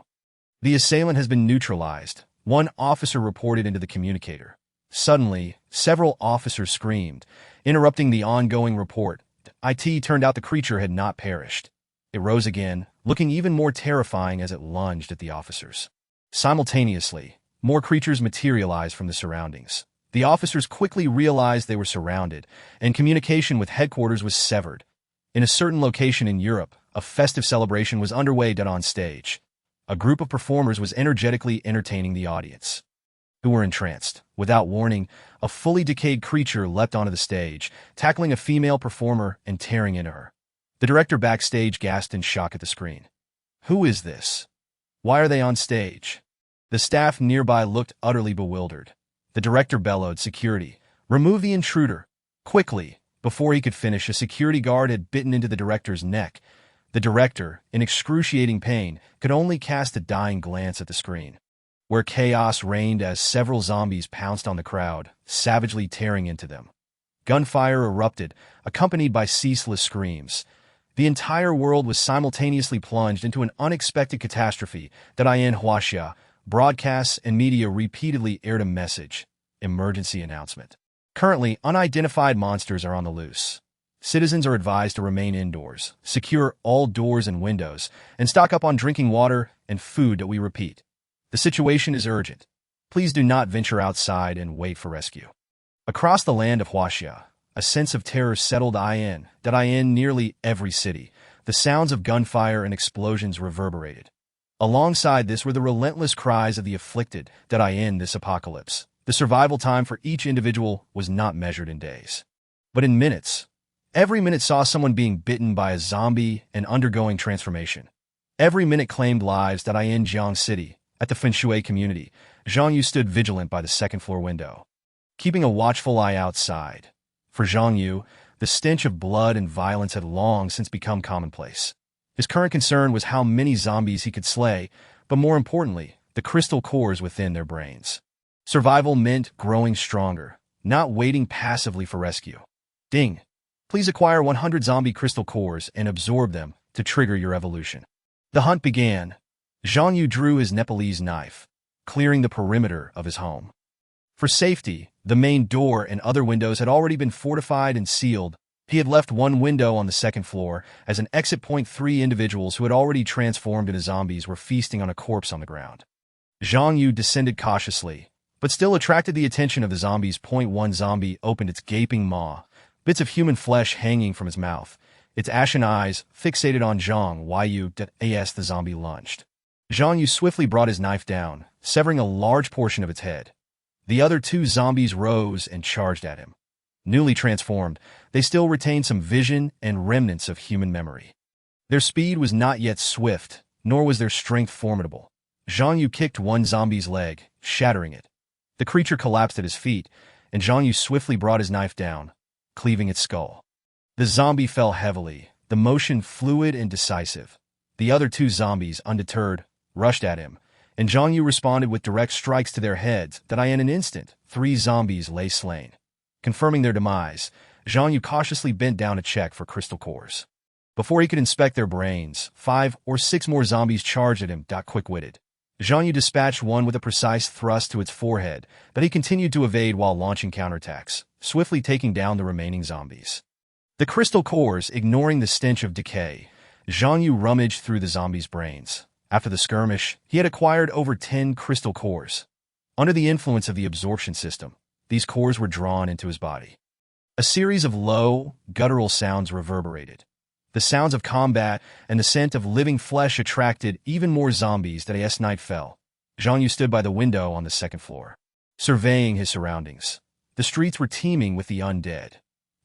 The assailant has been neutralized, one officer reported into the communicator. Suddenly, several officers screamed, interrupting the ongoing report. It turned out the creature had not perished. It rose again, looking even more terrifying as it lunged at the officers. Simultaneously, more creatures materialized from the surroundings. The officers quickly realized they were surrounded, and communication with headquarters was severed. In a certain location in Europe, a festive celebration was underway. On stage, a group of performers was energetically entertaining the audience, who were entranced. Without warning, a fully decayed creature leapt onto the stage, tackling a female performer and tearing into her. The director backstage gasped in shock at the screen. "Who is this? Why are they on stage?" The staff nearby looked utterly bewildered. The director bellowed, "Security, remove the intruder, quickly!" Before he could finish, a security guard had bitten into the director's neck. The director, in excruciating pain, could only cast a dying glance at the screen. where chaos reigned as several zombies pounced on the crowd, savagely tearing into them. Gunfire erupted, accompanied by ceaseless screams. The entire world was simultaneously plunged into an unexpected catastrophe that in Huaxia, broadcasts and media repeatedly aired a message: emergency announcement. Currently, unidentified monsters are on the loose. Citizens are advised to remain indoors, secure all doors and windows, and stock up on drinking water and food that we repeat. The situation is urgent. Please do not venture outside and wait for rescue. Across the land of Huaxia, a sense of terror settled in nearly every city. The sounds of gunfire and explosions reverberated. Alongside this were the relentless cries of the afflicted that in this apocalypse. The survival time for each individual was not measured in days, but in minutes. Every minute saw someone being bitten by a zombie and undergoing transformation. Every minute claimed lives that in Jiang City. At the Fenshui community, Zhang Yu stood vigilant by the second-floor window, keeping a watchful eye outside. For Zhang Yu, the stench of blood and violence had long since become commonplace. His current concern was how many zombies he could slay, but more importantly, the crystal cores within their brains. Survival meant growing stronger, not waiting passively for rescue. Ding! Please acquire 100 zombie crystal cores and absorb them to trigger your evolution. The hunt began. Zhang Yu drew his Nepalese knife, clearing the perimeter of his home. For safety, the main door and other windows had already been fortified and sealed. He had left one window on the second floor as an exit point. 3 individuals who had already transformed into zombies were feasting on a corpse on the ground. Zhang Yu descended cautiously, but still attracted the attention of the zombies. One zombie opened its gaping maw, bits of human flesh hanging from his mouth, its ashen eyes fixated on Zhang Yu. As the zombie lunged, Zhang Yu swiftly brought his knife down, severing a large portion of its head. The other 2 zombies rose and charged at him. Newly transformed, they still retained some vision and remnants of human memory. Their speed was not yet swift, nor was their strength formidable. Zhang Yu kicked one zombie's leg, shattering it. The creature collapsed at his feet, and Zhang Yu swiftly brought his knife down, cleaving its skull. The zombie fell heavily, the motion fluid and decisive. The other 2 zombies, undeterred, rushed at him, and Zhang Yu responded with direct strikes to their heads that in an instant, 3 zombies lay slain. Confirming their demise, Zhang Yu cautiously bent down to check for crystal cores. Before he could inspect their brains, 5 or 6 more zombies charged at him. Quick-witted, Zhang Yu dispatched one with a precise thrust to its forehead, but he continued to evade while launching counterattacks, swiftly taking down the remaining zombies. The crystal cores, ignoring the stench of decay, Zhang Yu rummaged through the zombies' brains. After the skirmish, he had acquired over 10 crystal cores. Under the influence of the absorption system, these cores were drawn into his body. A series of low, guttural sounds reverberated. The sounds of combat and the scent of living flesh attracted even more zombies. As night fell, Zhang Yu stood by the window on the second floor, surveying his surroundings. The streets were teeming with the undead.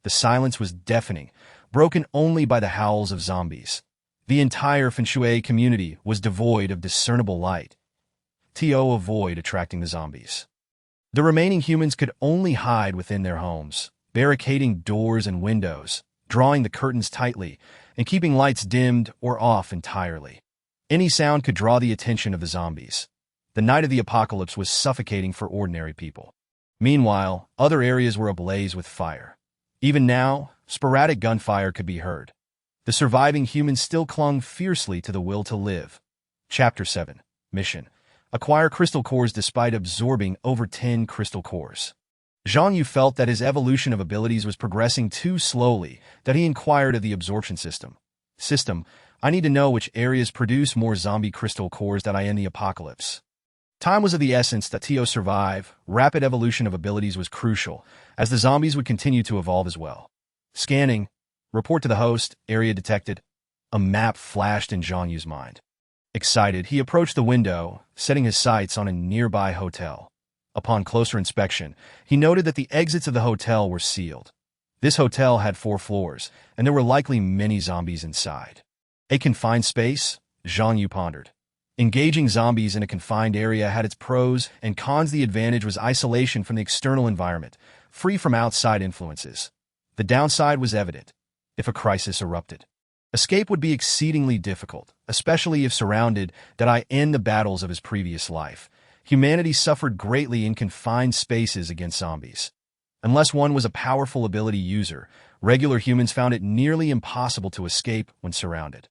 The silence was deafening, broken only by the howls of zombies. The entire Fenshui community was devoid of discernible light. Avoid attracting the zombies. The remaining humans could only hide within their homes, barricading doors and windows, drawing the curtains tightly, and keeping lights dimmed or off entirely. Any sound could draw the attention of the zombies. The night of the apocalypse was suffocating for ordinary people. Meanwhile, other areas were ablaze with fire. Even now, sporadic gunfire could be heard. The surviving humans still clung fiercely to the will to live. Chapter 7. Mission: acquire crystal cores despite absorbing over 10 crystal cores. Zhang Yu felt that his evolution of abilities was progressing too slowly, that he inquired of the absorption system. I need to know which areas produce more zombie crystal cores in the apocalypse. Time was of the essence to survive. Rapid evolution of abilities was crucial, as the zombies would continue to evolve as well. Scanning. Report to the host. Area detected. A map flashed in Zhang Yu's mind. Excited, he approached the window, setting his sights on a nearby hotel. Upon closer inspection, he noted that the exits of the hotel were sealed. This hotel had 4 floors, and there were likely many zombies inside. A confined space? Zhang Yu pondered. Engaging zombies in a confined area had its pros and cons. The advantage was isolation from the external environment, free from outside influences. The downside was evident. If a crisis erupted, escape would be exceedingly difficult, especially if surrounded in the battles of his previous life. humanity suffered greatly in confined spaces against zombies. Unless one was a powerful ability user, regular humans found it nearly impossible to escape when surrounded.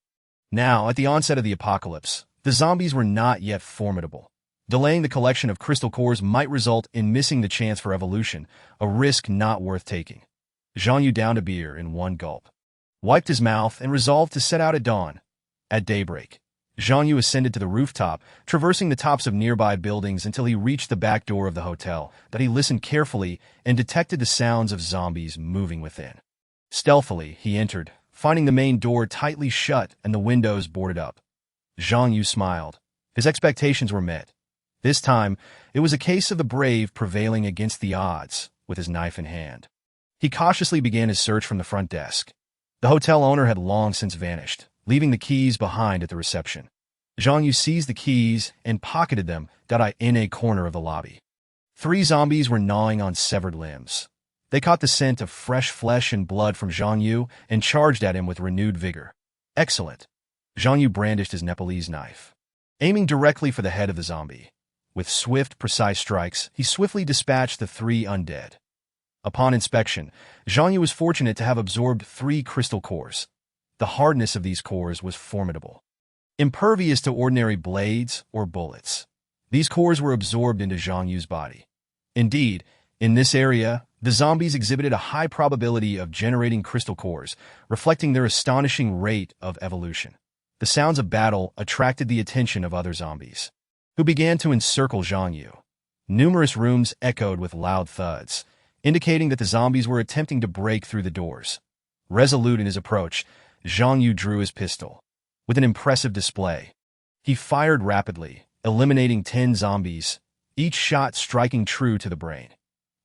Now, at the onset of the apocalypse, the zombies were not yet formidable. Delaying the collection of crystal cores might result in missing the chance for evolution, a risk not worth taking. Zhang Yu downed a beer in one gulp, wiped his mouth, and resolved to set out at dawn. At daybreak, Zhang Yu ascended to the rooftop, traversing the tops of nearby buildings until he reached the back door of the hotel. That he listened carefully and detected the sounds of zombies moving within. Stealthily, he entered, finding the main door tightly shut and the windows boarded up. Zhang Yu smiled. His expectations were met. This time, it was a case of the brave prevailing against the odds, with his knife in hand. He cautiously began his search from the front desk. The hotel owner had long since vanished, leaving the keys behind at the reception. Zhang Yu seized the keys and pocketed them in a corner of the lobby. 3 zombies were gnawing on severed limbs. They caught the scent of fresh flesh and blood from Zhang Yu and charged at him with renewed vigor. Excellent. Zhang Yu brandished his Nepalese knife, aiming directly for the head of the zombie. With swift, precise strikes, he swiftly dispatched the 3 undead. Upon inspection, Zhang Yu was fortunate to have absorbed 3 crystal cores. The hardness of these cores was formidable, impervious to ordinary blades or bullets. These cores were absorbed into Zhang Yu's body. Indeed, in this area, the zombies exhibited a high probability of generating crystal cores, reflecting their astonishing rate of evolution. The sounds of battle attracted the attention of other zombies, who began to encircle Zhang Yu. Numerous rooms echoed with loud thuds, indicating that the zombies were attempting to break through the doors. Resolute in his approach, Zhang Yu drew his pistol. With an impressive display, he fired rapidly, eliminating 10 zombies, each shot striking true to the brain.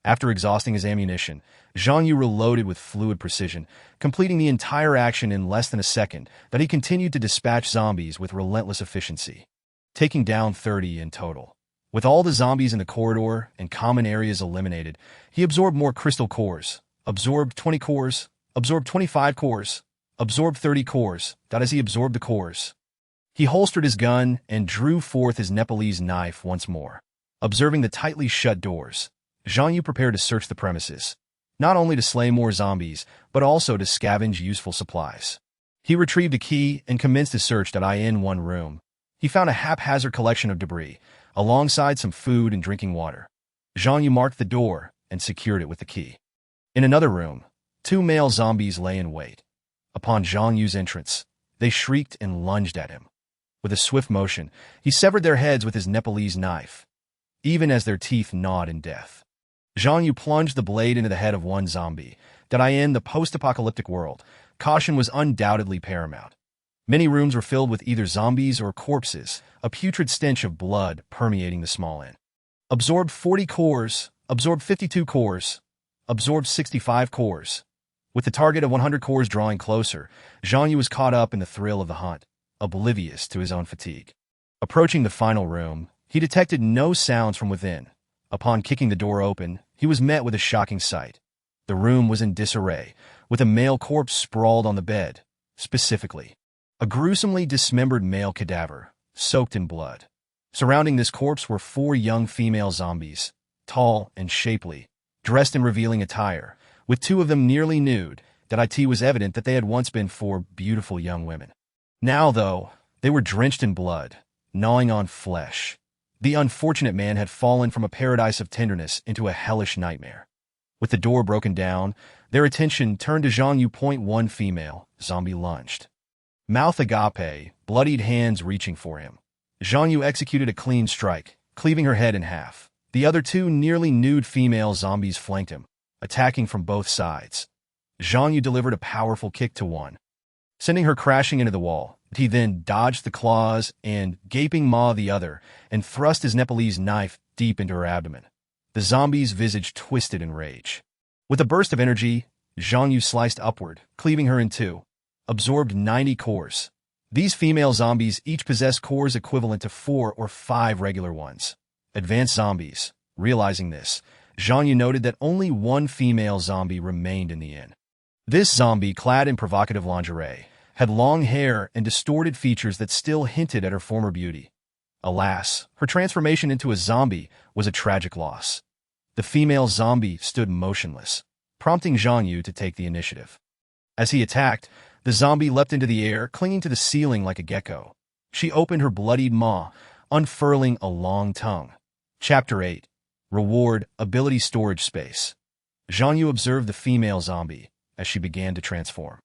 After exhausting his ammunition, Zhang Yu reloaded with fluid precision, completing the entire action in less than a second. That he continued to dispatch zombies with relentless efficiency, taking down 30 in total. With all the zombies in the corridor and common areas eliminated, he absorbed more crystal cores, absorbed 20 cores, absorbed 25 cores, absorbed 30 cores. As he absorbed the cores, he holstered his gun and drew forth his Nepalese knife once more. Observing the tightly shut doors, Zhang Yu prepared to search the premises, not only to slay more zombies, but also to scavenge useful supplies. He retrieved a key and commenced his search. In one room, he found a haphazard collection of debris, alongside some food and drinking water. Zhang Yu marked the door and secured it with the key. In another room, 2 male zombies lay in wait. Upon Zhang Yu's entrance, they shrieked and lunged at him. With a swift motion, he severed their heads with his Nepalese knife, even as their teeth gnawed in death. Zhang Yu plunged the blade into the head of one zombie. In the post-apocalyptic world, caution was undoubtedly paramount. Many rooms were filled with either zombies or corpses, a putrid stench of blood permeating the small inn. Absorbed 40 cores, absorbed 52 cores, absorbed 65 cores. With the target of 100 cores drawing closer, Zhang Yu was caught up in the thrill of the hunt, oblivious to his own fatigue. Approaching the final room, he detected no sounds from within. Upon kicking the door open, he was met with a shocking sight. The room was in disarray, with a male corpse sprawled on the bed. Specifically, a gruesomely dismembered male cadaver, soaked in blood. Surrounding this corpse were 4 young female zombies, tall and shapely, dressed in revealing attire, with 2 of them nearly nude. It was evident that they had once been 4 beautiful young women. Now, though, they were drenched in blood, gnawing on flesh. The unfortunate man had fallen from a paradise of tenderness into a hellish nightmare. With the door broken down, their attention turned to Zhang Yu. One female zombie lunged, mouth agape, bloodied hands reaching for him. Zhang Yu executed a clean strike, cleaving her head in half. The other 2 nearly nude female zombies flanked him, attacking from both sides. Zhang Yu delivered a powerful kick to one, sending her crashing into the wall. He then dodged the claws and gaping maw of the other and thrust his Nepalese knife deep into her abdomen. The zombie's visage twisted in rage. With a burst of energy, Zhang Yu sliced upward, cleaving her in 2, absorbed 90 cores. These female zombies each possessed cores equivalent to 4 or 5 regular ones. Advanced zombies. Realizing this, Zhang Yu noted that only 1 female zombie remained in the inn. This zombie, clad in provocative lingerie, had long hair and distorted features that still hinted at her former beauty. Alas, her transformation into a zombie was a tragic loss. The female zombie stood motionless, prompting Zhang Yu to take the initiative. As he attacked, the zombie leapt into the air, clinging to the ceiling like a gecko. She opened her bloodied maw, unfurling a long tongue. Chapter 8. Reward, Ability Storage Space. Zhang Yu observed the female zombie as she began to transform.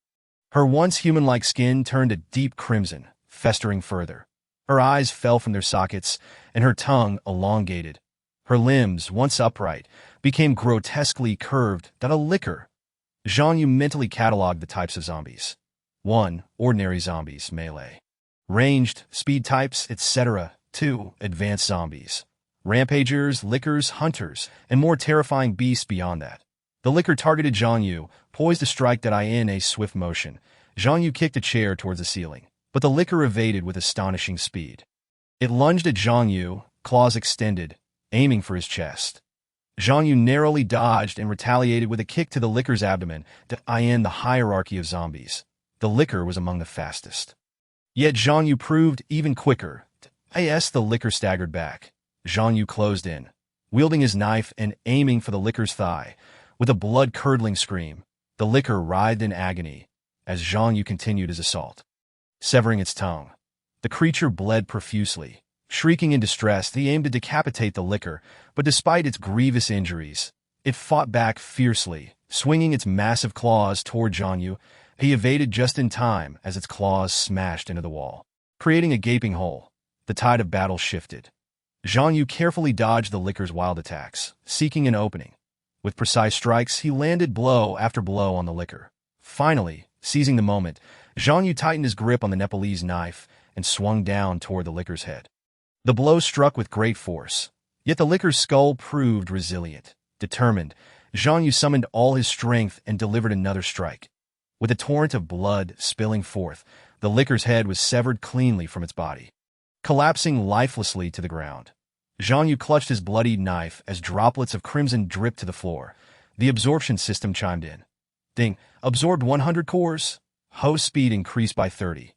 Her once human-like skin turned a deep crimson, festering further. Her eyes fell from their sockets, and her tongue elongated. Her limbs, once upright, became grotesquely curved like a liquor. Zhang Yu mentally cataloged the types of zombies. 1. Ordinary zombies, melee. Ranged, speed types, etc. 2. Advanced zombies. Rampagers, lickers, hunters, and more terrifying beasts beyond that. The licker targeted Zhang Yu, poised to strike in a swift motion. Zhang Yu kicked a chair towards the ceiling, but the licker evaded with astonishing speed. It lunged at Zhang Yu, claws extended, aiming for his chest. Zhang Yu narrowly dodged and retaliated with a kick to the licker's abdomen to end the hierarchy of zombies. The licker was among the fastest. Yet Zhang Yu proved even quicker. The licker staggered back. Zhang Yu closed in, wielding his knife and aiming for the licker's thigh. With a blood-curdling scream, the licker writhed in agony as Zhang Yu continued his assault. Severing its tongue, the creature bled profusely. Shrieking in distress, he aimed to decapitate the licker, but despite its grievous injuries, it fought back fiercely, swinging its massive claws toward Zhang Yu. He evaded just in time as its claws smashed into the wall, creating a gaping hole. The tide of battle shifted. Zhang Yu carefully dodged the licker's wild attacks, seeking an opening. With precise strikes, he landed blow after blow on the licker. Finally, seizing the moment, Zhang Yu tightened his grip on the Nepalese knife and swung down toward the licker's head. The blow struck with great force, yet the licker's skull proved resilient. Determined, Zhang Yu summoned all his strength and delivered another strike. With a torrent of blood spilling forth, the licker's head was severed cleanly from its body. Collapsing lifelessly to the ground, Zhang Yu clutched his bloodied knife as droplets of crimson dripped to the floor. The absorption system chimed in. Ding. Absorbed 100 cores. Host speed increased by 30.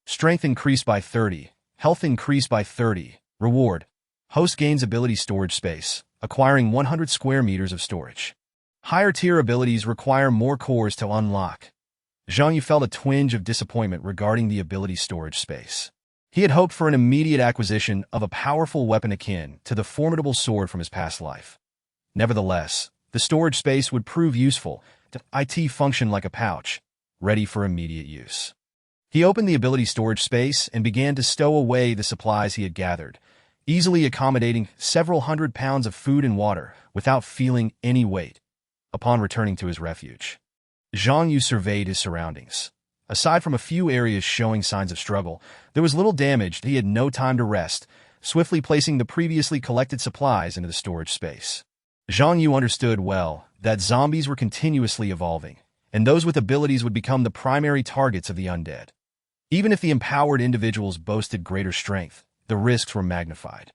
Strength increased by 30. Health increased by 30. Reward. Host gains ability storage space, acquiring 100 square meters of storage. Higher tier abilities require more cores to unlock. Zhang Yu felt a twinge of disappointment regarding the ability storage space. He had hoped for an immediate acquisition of a powerful weapon akin to the formidable sword from his past life. Nevertheless, the storage space would prove useful to function like a pouch, ready for immediate use. He opened the ability storage space and began to stow away the supplies he had gathered, easily accommodating several hundred pounds of food and water without feeling any weight. Upon returning to his refuge, Zhang Yu surveyed his surroundings. Aside from a few areas showing signs of struggle, there was little damage. He had no time to rest, swiftly placing the previously collected supplies into the storage space. Zhang Yu understood well that zombies were continuously evolving, and those with abilities would become the primary targets of the undead. Even if the empowered individuals boasted greater strength, the risks were magnified.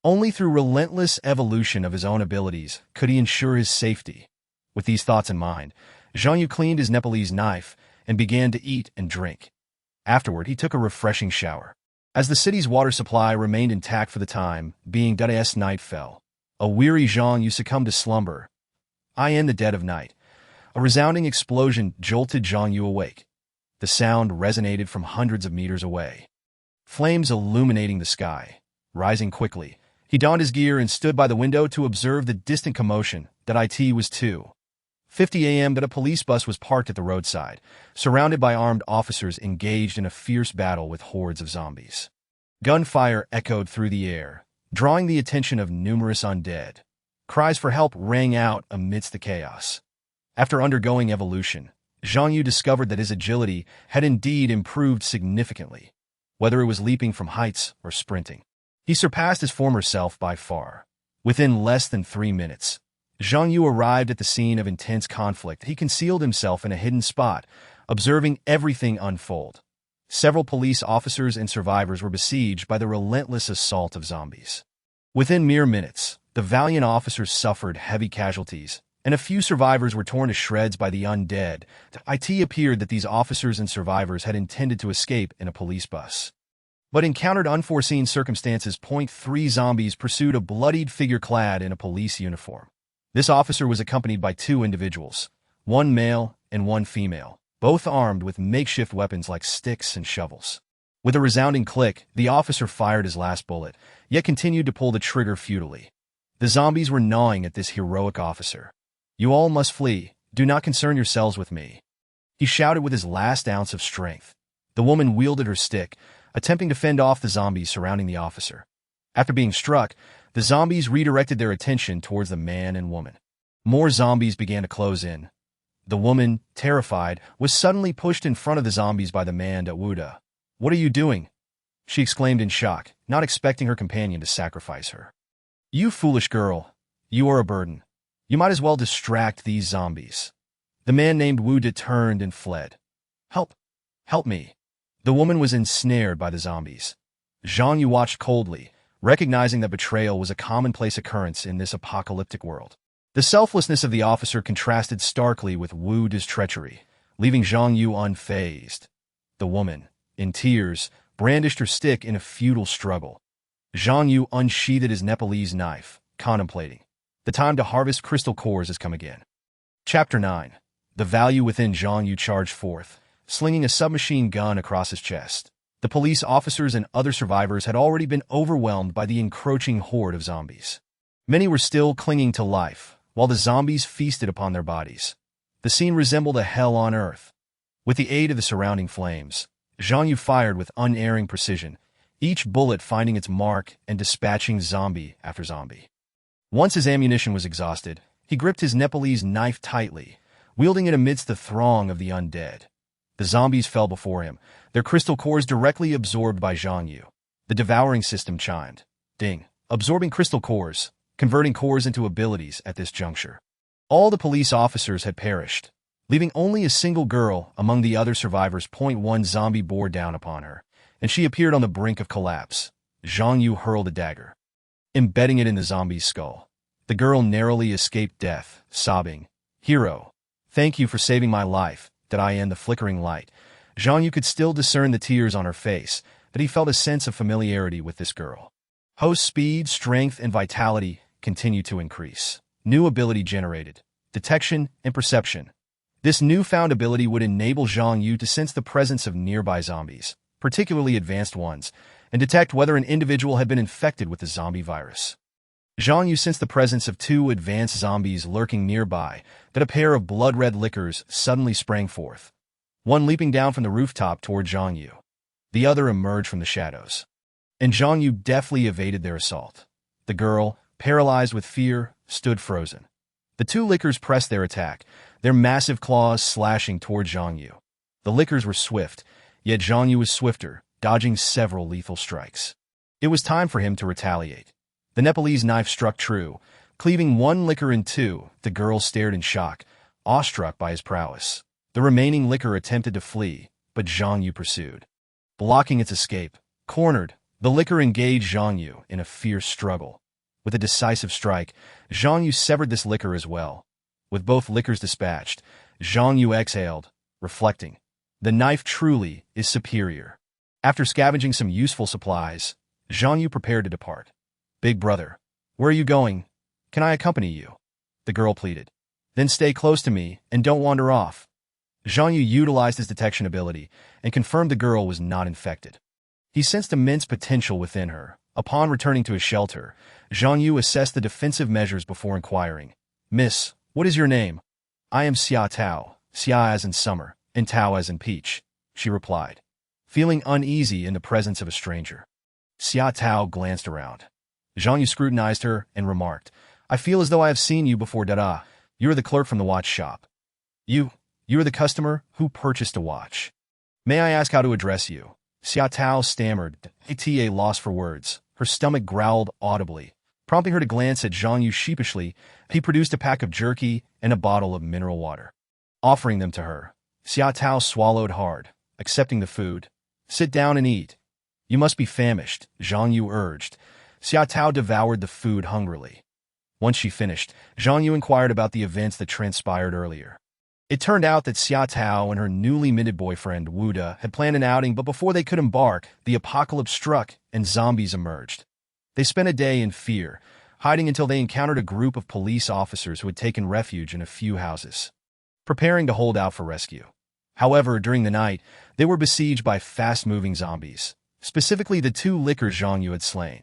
Only through relentless evolution of his own abilities could he ensure his safety. With these thoughts in mind, Zhang Yu cleaned his Nepalese knife and began to eat and drink. Afterward, he took a refreshing shower. As the city's water supply remained intact for the time being, night fell. A weary Zhang Yu succumbed to slumber. In the dead of night, a resounding explosion jolted Zhang Yu awake. The sound resonated from hundreds of meters away. Flames illuminating the sky. Rising quickly, he donned his gear and stood by the window to observe the distant commotion. It was 2:50 a.m. that a police bus was parked at the roadside, surrounded by armed officers engaged in a fierce battle with hordes of zombies. Gunfire echoed through the air, drawing the attention of numerous undead. Cries for help rang out amidst the chaos. After undergoing evolution, Zhang Yu discovered that his agility had indeed improved significantly. Whether it was leaping from heights or sprinting, he surpassed his former self by far. Within less than 3 minutes, Zhang Yu arrived at the scene of intense conflict. He concealed himself in a hidden spot, observing everything unfold. Several police officers and survivors were besieged by the relentless assault of zombies. Within mere minutes, the valiant officers suffered heavy casualties, and a few survivors were torn to shreds by the undead. It appeared that these officers and survivors had intended to escape in a police bus. but encountered unforeseen circumstances. Point 3 Zombies pursued a bloodied figure clad in a police uniform. This officer was accompanied by 2 individuals, one male and one female, both armed with makeshift weapons like sticks and shovels. With a resounding click, the officer fired his last bullet, yet continued to pull the trigger futilely. The zombies were gnawing at this heroic officer. "You all must flee. Do not concern yourselves with me," he shouted with his last ounce of strength. The woman wielded her stick, attempting to fend off the zombies surrounding the officer. After being struck, the zombies redirected their attention towards the man and woman. More zombies began to close in. The woman, terrified, was suddenly pushed in front of the zombies by the man. "Wuda, what are you doing?" she exclaimed in shock, not expecting her companion to sacrifice her. "You foolish girl, you are a burden. You might as well distract these zombies." The man named Wuda turned and fled. "Help! Help me!" The woman was ensnared by the zombies. Zhang Yu watched coldly, recognizing that betrayal was a commonplace occurrence in this apocalyptic world. The selflessness of the officer contrasted starkly with Wuda's treachery, leaving Zhang Yu unfazed. The woman, in tears, brandished her stick in a futile struggle. Zhang Yu unsheathed his Nepalese knife, contemplating. The time to harvest crystal cores has come again. Chapter 9. The value within. Zhang Yu charged forth, slinging a submachine gun across his chest. The police officers and other survivors had already been overwhelmed by the encroaching horde of zombies. Many were still clinging to life, while the zombies feasted upon their bodies. The scene resembled a hell on earth. With the aid of the surrounding flames, Zhang Yu fired with unerring precision, each bullet finding its mark and dispatching zombie after zombie. Once his ammunition was exhausted, he gripped his Nepalese knife tightly, wielding it amidst the throng of the undead. The zombies fell before him, their crystal cores directly absorbed by Zhang Yu. The devouring system chimed. Ding, absorbing crystal cores, converting cores into abilities at this juncture. All the police officers had perished, leaving only a single girl among the other survivors. One zombie bore down upon her, and she appeared on the brink of collapse. Zhang Yu hurled a dagger, embedding it in the zombie's skull. The girl narrowly escaped death, sobbing, "Hero, thank you for saving my life." That I am the flickering light. Zhang Yu could still discern the tears on her face, but he felt a sense of familiarity with this girl. Host speed, strength, and vitality continued to increase. New ability generated. Detection and perception. This newfound ability would enable Zhang Yu to sense the presence of nearby zombies, particularly advanced ones, and detect whether an individual had been infected with the zombie virus. Zhang Yu sensed the presence of 2 advanced zombies lurking nearby, that a pair of blood-red lickers suddenly sprang forth. One leaping down from the rooftop toward Zhang Yu. The other emerged from the shadows. And Zhang Yu deftly evaded their assault. The girl, paralyzed with fear, stood frozen. The 2 lickers pressed their attack, their massive claws slashing toward Zhang Yu. The lickers were swift, yet Zhang Yu was swifter, dodging several lethal strikes. It was time for him to retaliate. The Nepalese knife struck true, cleaving one licker in 2. The girl stared in shock, awestruck by his prowess. The remaining licker attempted to flee, but Zhang Yu pursued. Blocking its escape, cornered, the licker engaged Zhang Yu in a fierce struggle. With a decisive strike, Zhang Yu severed this licker as well. With both lickers dispatched, Zhang Yu exhaled, reflecting. The knife truly is superior. After scavenging some useful supplies, Zhang Yu prepared to depart. "Big brother, where are you going? Can I accompany you?" the girl pleaded. "Then stay close to me and don't wander off." Zhang Yu utilized his detection ability and confirmed the girl was not infected. He sensed immense potential within her. Upon returning to his shelter, Zhang Yu assessed the defensive measures before inquiring. "Miss, what is your name?" "I am Xia Tao, Xia as in summer, and Tao as in peach," she replied, feeling uneasy in the presence of a stranger. Xia Tao glanced around. Zhang Yu scrutinized her and remarked, "I feel as though I have seen you before. Dada, you are the clerk from the watch shop. You are the customer who purchased a watch. May I ask how to address you?" Xia Tao stammered, at a loss for words. Her stomach growled audibly, prompting her to glance at Zhang Yu sheepishly. He produced a pack of jerky and a bottle of mineral water. Offering them to her, Xia Tao swallowed hard, accepting the food. "Sit down and eat. You must be famished," Zhang Yu urged. Xia Tao devoured the food hungrily. Once she finished, Zhang Yu inquired about the events that transpired earlier. It turned out that Xia Tao and her newly minted boyfriend, Wu De, had planned an outing, but before they could embark, the apocalypse struck and zombies emerged. They spent a day in fear, hiding until they encountered a group of police officers who had taken refuge in a few houses, preparing to hold out for rescue. However, during the night, they were besieged by fast-moving zombies, specifically the two lickers Zhang Yu had slain.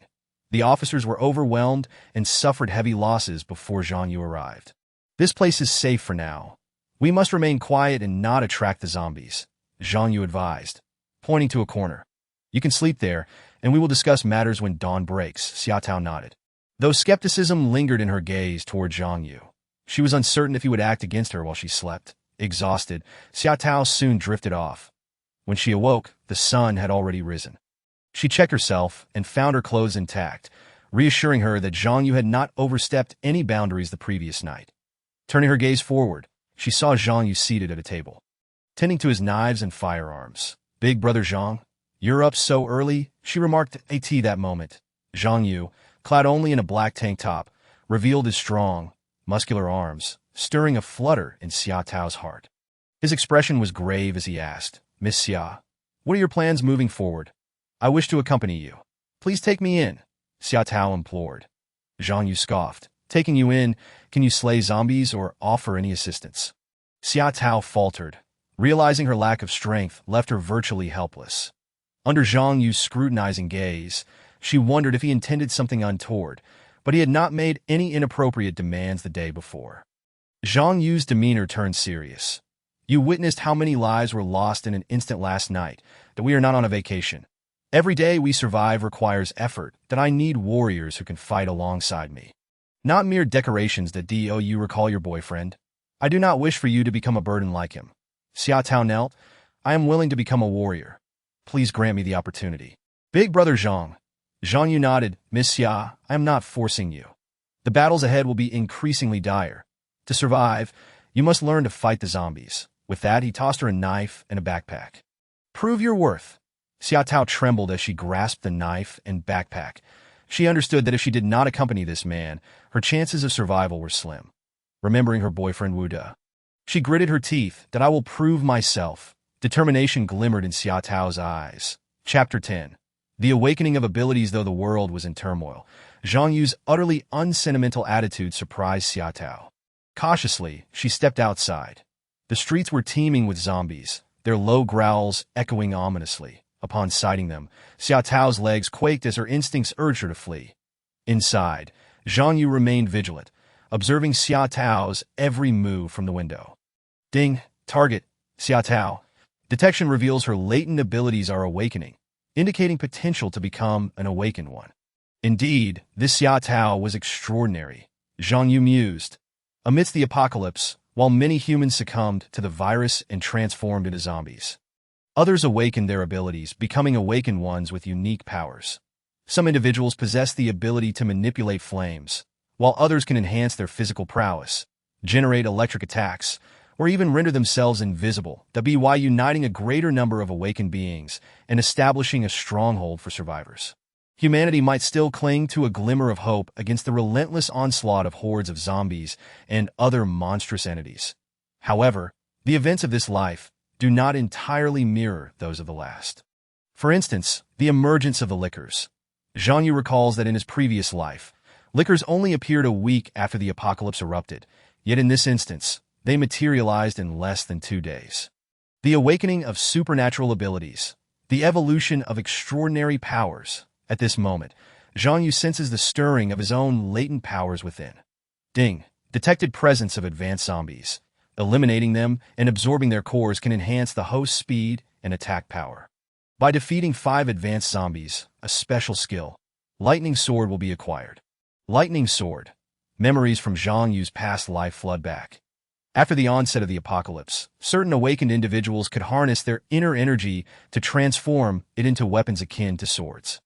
The officers were overwhelmed and suffered heavy losses before Zhang Yu arrived. "This place is safe for now. We must remain quiet and not attract the zombies," Zhang Yu advised, pointing to a corner. "You can sleep there, and we will discuss matters when dawn breaks," Xia Tao nodded. Though skepticism lingered in her gaze toward Zhang Yu, she was uncertain if he would act against her while she slept. Exhausted, Xia Tao soon drifted off. When she awoke, the sun had already risen. She checked herself and found her clothes intact, reassuring her that Zhang Yu had not overstepped any boundaries the previous night. Turning her gaze forward, she saw Zhang Yu seated at a table, tending to his knives and firearms. "Big brother Zhang, you're up so early," she remarked at that moment. Zhang Yu, clad only in a black tank top, revealed his strong, muscular arms, stirring a flutter in Xia Tao's heart. His expression was grave as he asked, "Miss Xia, what are your plans moving forward? I wish to accompany you." "Please take me in," Xia Tao implored. Zhang Yu scoffed. "Taking you in, can you slay zombies or offer any assistance?" Xia Tao faltered, realizing her lack of strength left her virtually helpless. Under Zhang Yu's scrutinizing gaze, she wondered if he intended something untoward, but he had not made any inappropriate demands the day before. Zhang Yu's demeanor turned serious. "You witnessed how many lives were lost in an instant last night, that we are not on a vacation. Every day we survive requires effort, that I need warriors who can fight alongside me. Not mere decorations that do you recall your boyfriend. I do not wish for you to become a burden like him." Xia Tao knelt. "I am willing to become a warrior. Please grant me the opportunity." "Big brother Zhang." Zhang Yu nodded. "Miss Xia, I am not forcing you. The battles ahead will be increasingly dire. To survive, you must learn to fight the zombies." With that, he tossed her a knife and a backpack. "Prove your worth." Xia Tao trembled as she grasped the knife and backpack. She understood that if she did not accompany this man, her chances of survival were slim. Remembering her boyfriend Wu De, she gritted her teeth. "That I will prove myself." Determination glimmered in Xia Tao's eyes. Chapter 10. The awakening of abilities. Though the world was in turmoil, Zhang Yu's utterly unsentimental attitude surprised Xia Tao. Cautiously, she stepped outside. The streets were teeming with zombies, their low growls echoing ominously. Upon sighting them, Xia Tao's legs quaked as her instincts urged her to flee. Inside, Zhang Yu remained vigilant, observing Xia Tao's every move from the window. "Ding, target, Xia Tao." Detection reveals her latent abilities are awakening, indicating potential to become an awakened one. Indeed, this Xia Tao was extraordinary, Zhang Yu mused. Amidst the apocalypse, while many humans succumbed to the virus and transformed into zombies, others awakened their abilities, becoming awakened ones with unique powers. Some individuals possess the ability to manipulate flames, while others can enhance their physical prowess, generate electric attacks, or even render themselves invisible, by uniting a greater number of awakened beings and establishing a stronghold for survivors. Humanity might still cling to a glimmer of hope against the relentless onslaught of hordes of zombies and other monstrous entities. However, the events of this life do not entirely mirror those of the last. For instance, the emergence of the lickers. Zhang Yu recalls that in his previous life, lickers only appeared a week after the apocalypse erupted, yet in this instance, they materialized in less than 2 days. The awakening of supernatural abilities, the evolution of extraordinary powers. At this moment, Zhang Yu senses the stirring of his own latent powers within. Ding, detected presence of advanced zombies. Eliminating them and absorbing their cores can enhance the host's speed and attack power. By defeating 5 advanced zombies, a special skill, Lightning Sword, will be acquired. Lightning Sword. Memories from Zhang Yu's past life flood back. After the onset of the apocalypse, certain awakened individuals could harness their inner energy to transform it into weapons akin to swords.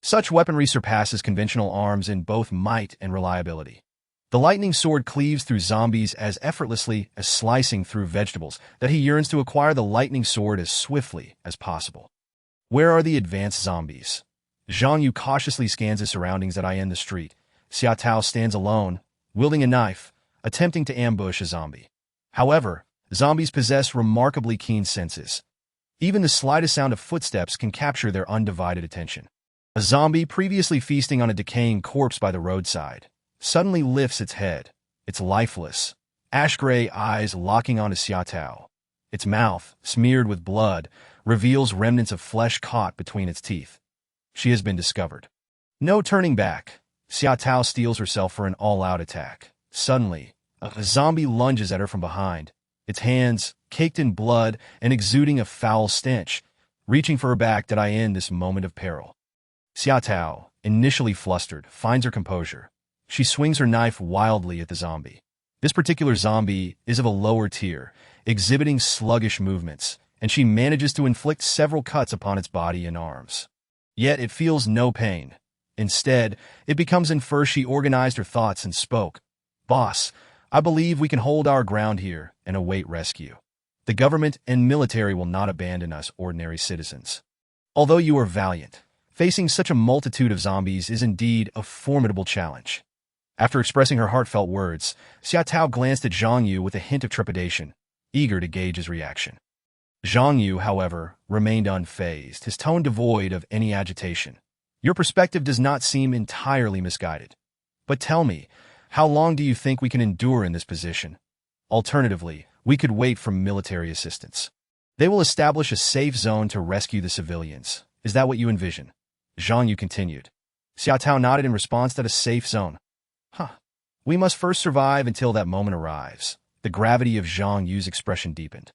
Such weaponry surpasses conventional arms in both might and reliability. The lightning sword cleaves through zombies as effortlessly as slicing through vegetables, that he yearns to acquire the lightning sword as swiftly as possible. Where are the advanced zombies? Zhang Yu cautiously scans his surroundings. In the street, Xia Tao stands alone, wielding a knife, attempting to ambush a zombie. However, Zombies possess remarkably keen senses. Even the slightest sound of footsteps can capture their undivided attention. A zombie previously feasting on a decaying corpse by the roadside suddenly lifts its head, its lifeless, ash-gray eyes locking onto Xiaotao. Its mouth, smeared with blood, reveals remnants of flesh caught between its teeth. She has been discovered. No turning back. Xiaotao steels herself for an all-out attack. Suddenly, a zombie lunges at her from behind, its hands caked in blood and exuding a foul stench. Reaching for her back, did I end this moment of peril? Xiaotao, initially flustered, finds her composure. She swings her knife wildly at the zombie. This particular zombie is of a lower tier, exhibiting sluggish movements, and she manages to inflict several cuts upon its body and arms. Yet it feels no pain. Instead, it becomes inferred she organized her thoughts and spoke. "Boss, I believe we can hold our ground here and await rescue. The government and military will not abandon us ordinary citizens. Although you are valiant, facing such a multitude of zombies is indeed a formidable challenge." After expressing her heartfelt words, Xiaotao glanced at Zhang Yu with a hint of trepidation, eager to gauge his reaction. Zhang Yu, however, remained unfazed, his tone devoid of any agitation. "Your perspective does not seem entirely misguided. But tell me, how long do you think we can endure in this position? Alternatively, we could wait for military assistance. They will establish a safe zone to rescue the civilians. Is that what you envision?" Zhang Yu continued. Xiaotao nodded in response to a safe zone. We must first survive until that moment arrives." The gravity of Zhang Yu's expression deepened.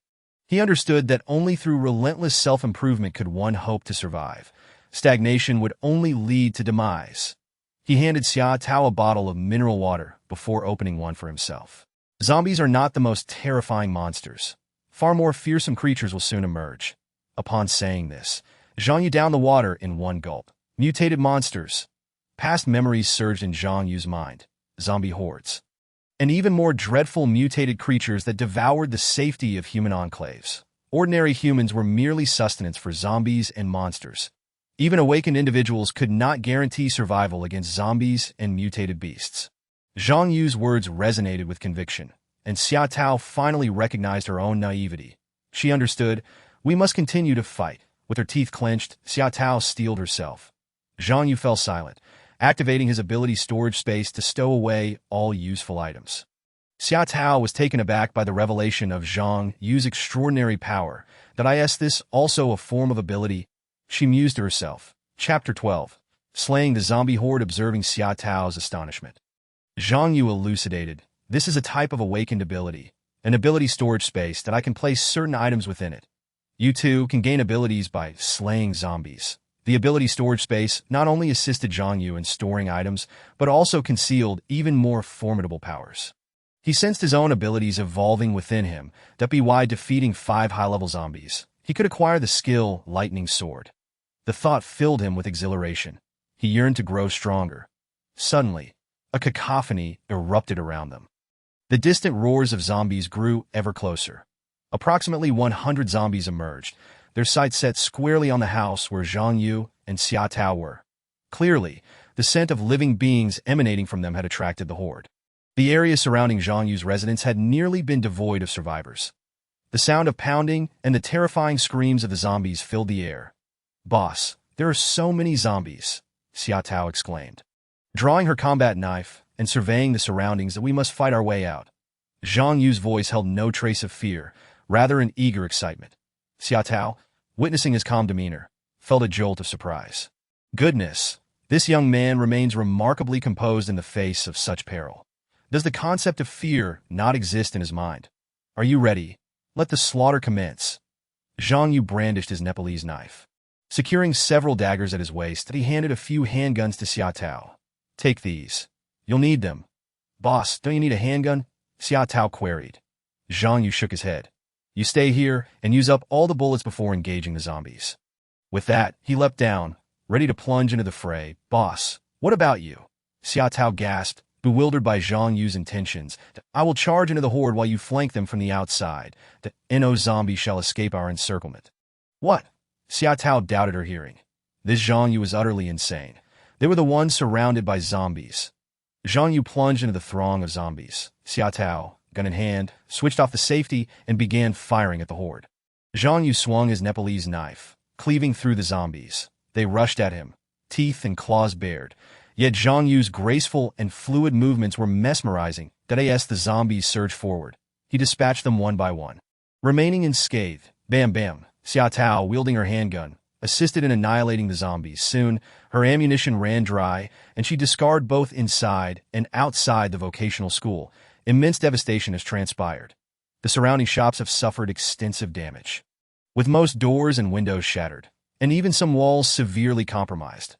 He understood that only through relentless self-improvement could one hope to survive. Stagnation would only lead to demise. He handed Xiaotao a bottle of mineral water before opening one for himself. Zombies are not the most terrifying monsters. Far more fearsome creatures will soon emerge. Upon saying this, Zhang Yu downed the water in one gulp. Mutated monsters. Past memories surged in Zhang Yu's mind. Zombie hordes. And even more dreadful mutated creatures that devoured the safety of human enclaves. Ordinary humans were merely sustenance for zombies and monsters. Even awakened individuals could not guarantee survival against zombies and mutated beasts. Zhang Yu's words resonated with conviction, and Xiaotao finally recognized her own naivety. She understood, we must continue to fight. With her teeth clenched, Xiaotao steeled herself. Zhang Yu fell silent, activating his ability storage space to stow away all useful items. Xiaotao was taken aback by the revelation of Zhang Yu's extraordinary power. Is this also a form of ability? She mused to herself. Chapter 12. Slaying the zombie horde. Observing Xiaotao's astonishment, Zhang Yu elucidated, "This is a type of awakened ability, an ability storage space that I can place certain items within it. You too can gain abilities by slaying zombies." The ability storage space not only assisted Zhang Yu in storing items, but also concealed even more formidable powers. He sensed his own abilities evolving within him, by defeating 5 high-level zombies. He could acquire the skill Lightning Sword. The thought filled him with exhilaration. He yearned to grow stronger. Suddenly, a cacophony erupted around them. The distant roars of zombies grew ever closer. Approximately 100 zombies emerged, their sights set squarely on the house where Zhang Yu and Xiaotao were. Clearly, the scent of living beings emanating from them had attracted the horde. The area surrounding Zhang Yu's residence had nearly been devoid of survivors. The sound of pounding and the terrifying screams of the zombies filled the air. "Boss, there are so many zombies," Xiaotao exclaimed. Drawing her combat knife and surveying the surroundings, that we must fight our way out. Zhang Yu's voice held no trace of fear, rather an eager excitement. Xiaotao, witnessing his calm demeanor, felt a jolt of surprise. Goodness, this young man remains remarkably composed in the face of such peril. Does the concept of fear not exist in his mind? Are you ready? Let the slaughter commence. Zhang Yu brandished his Nepalese knife. Securing several daggers at his waist, he handed a few handguns to Xiaotao. "Take these. You'll need them." "Boss, don't you need a handgun?" Xiaotao queried. Zhang Yu shook his head. "You stay here and use up all the bullets before engaging the zombies." With that, he leapt down, ready to plunge into the fray. "Boss, what about you?" Xiaotao gasped, bewildered by Zhang Yu's intentions. "I will charge into the horde while you flank them from the outside. No zombie shall escape our encirclement." "What?" Xiaotao doubted her hearing. This Zhang Yu was utterly insane. They were the ones surrounded by zombies. Zhang Yu plunged into the throng of zombies. Xiaotao, gun in hand, switched off the safety and began firing at the horde. Zhang Yu swung his Nepalese knife, cleaving through the zombies. They rushed at him, teeth and claws bared. Yet Zhang Yu's graceful and fluid movements were mesmerizing. As the zombies surged forward, he dispatched them one by one. Remaining unscathed, Bam Bam, Xiao Tao, wielding her handgun, assisted in annihilating the zombies. Soon, her ammunition ran dry, and she discarded both inside and outside the vocational school. Immense devastation has transpired. The surrounding shops have suffered extensive damage, with most doors and windows shattered, and even some walls severely compromised.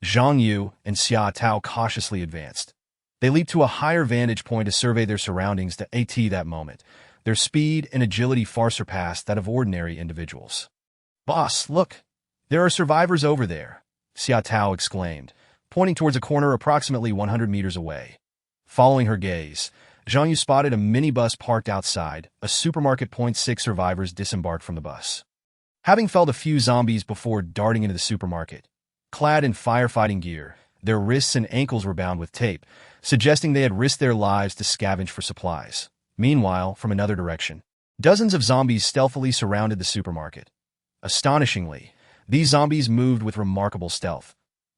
Zhang Yu and Xiao Tao cautiously advanced. They leaped to a higher vantage point to survey their surroundings. That moment, their speed and agility far surpassed that of ordinary individuals. "Boss, look! There are survivors over there," Xiao Tao exclaimed, pointing towards a corner approximately 100 meters away. Following her gaze, Zhang Yu spotted a minibus parked outside. A supermarket. 6 survivors disembarked from the bus, having felled a few zombies before darting into the supermarket. Clad in firefighting gear, their wrists and ankles were bound with tape, suggesting they had risked their lives to scavenge for supplies. Meanwhile, from another direction, dozens of zombies stealthily surrounded the supermarket. Astonishingly, these zombies moved with remarkable stealth.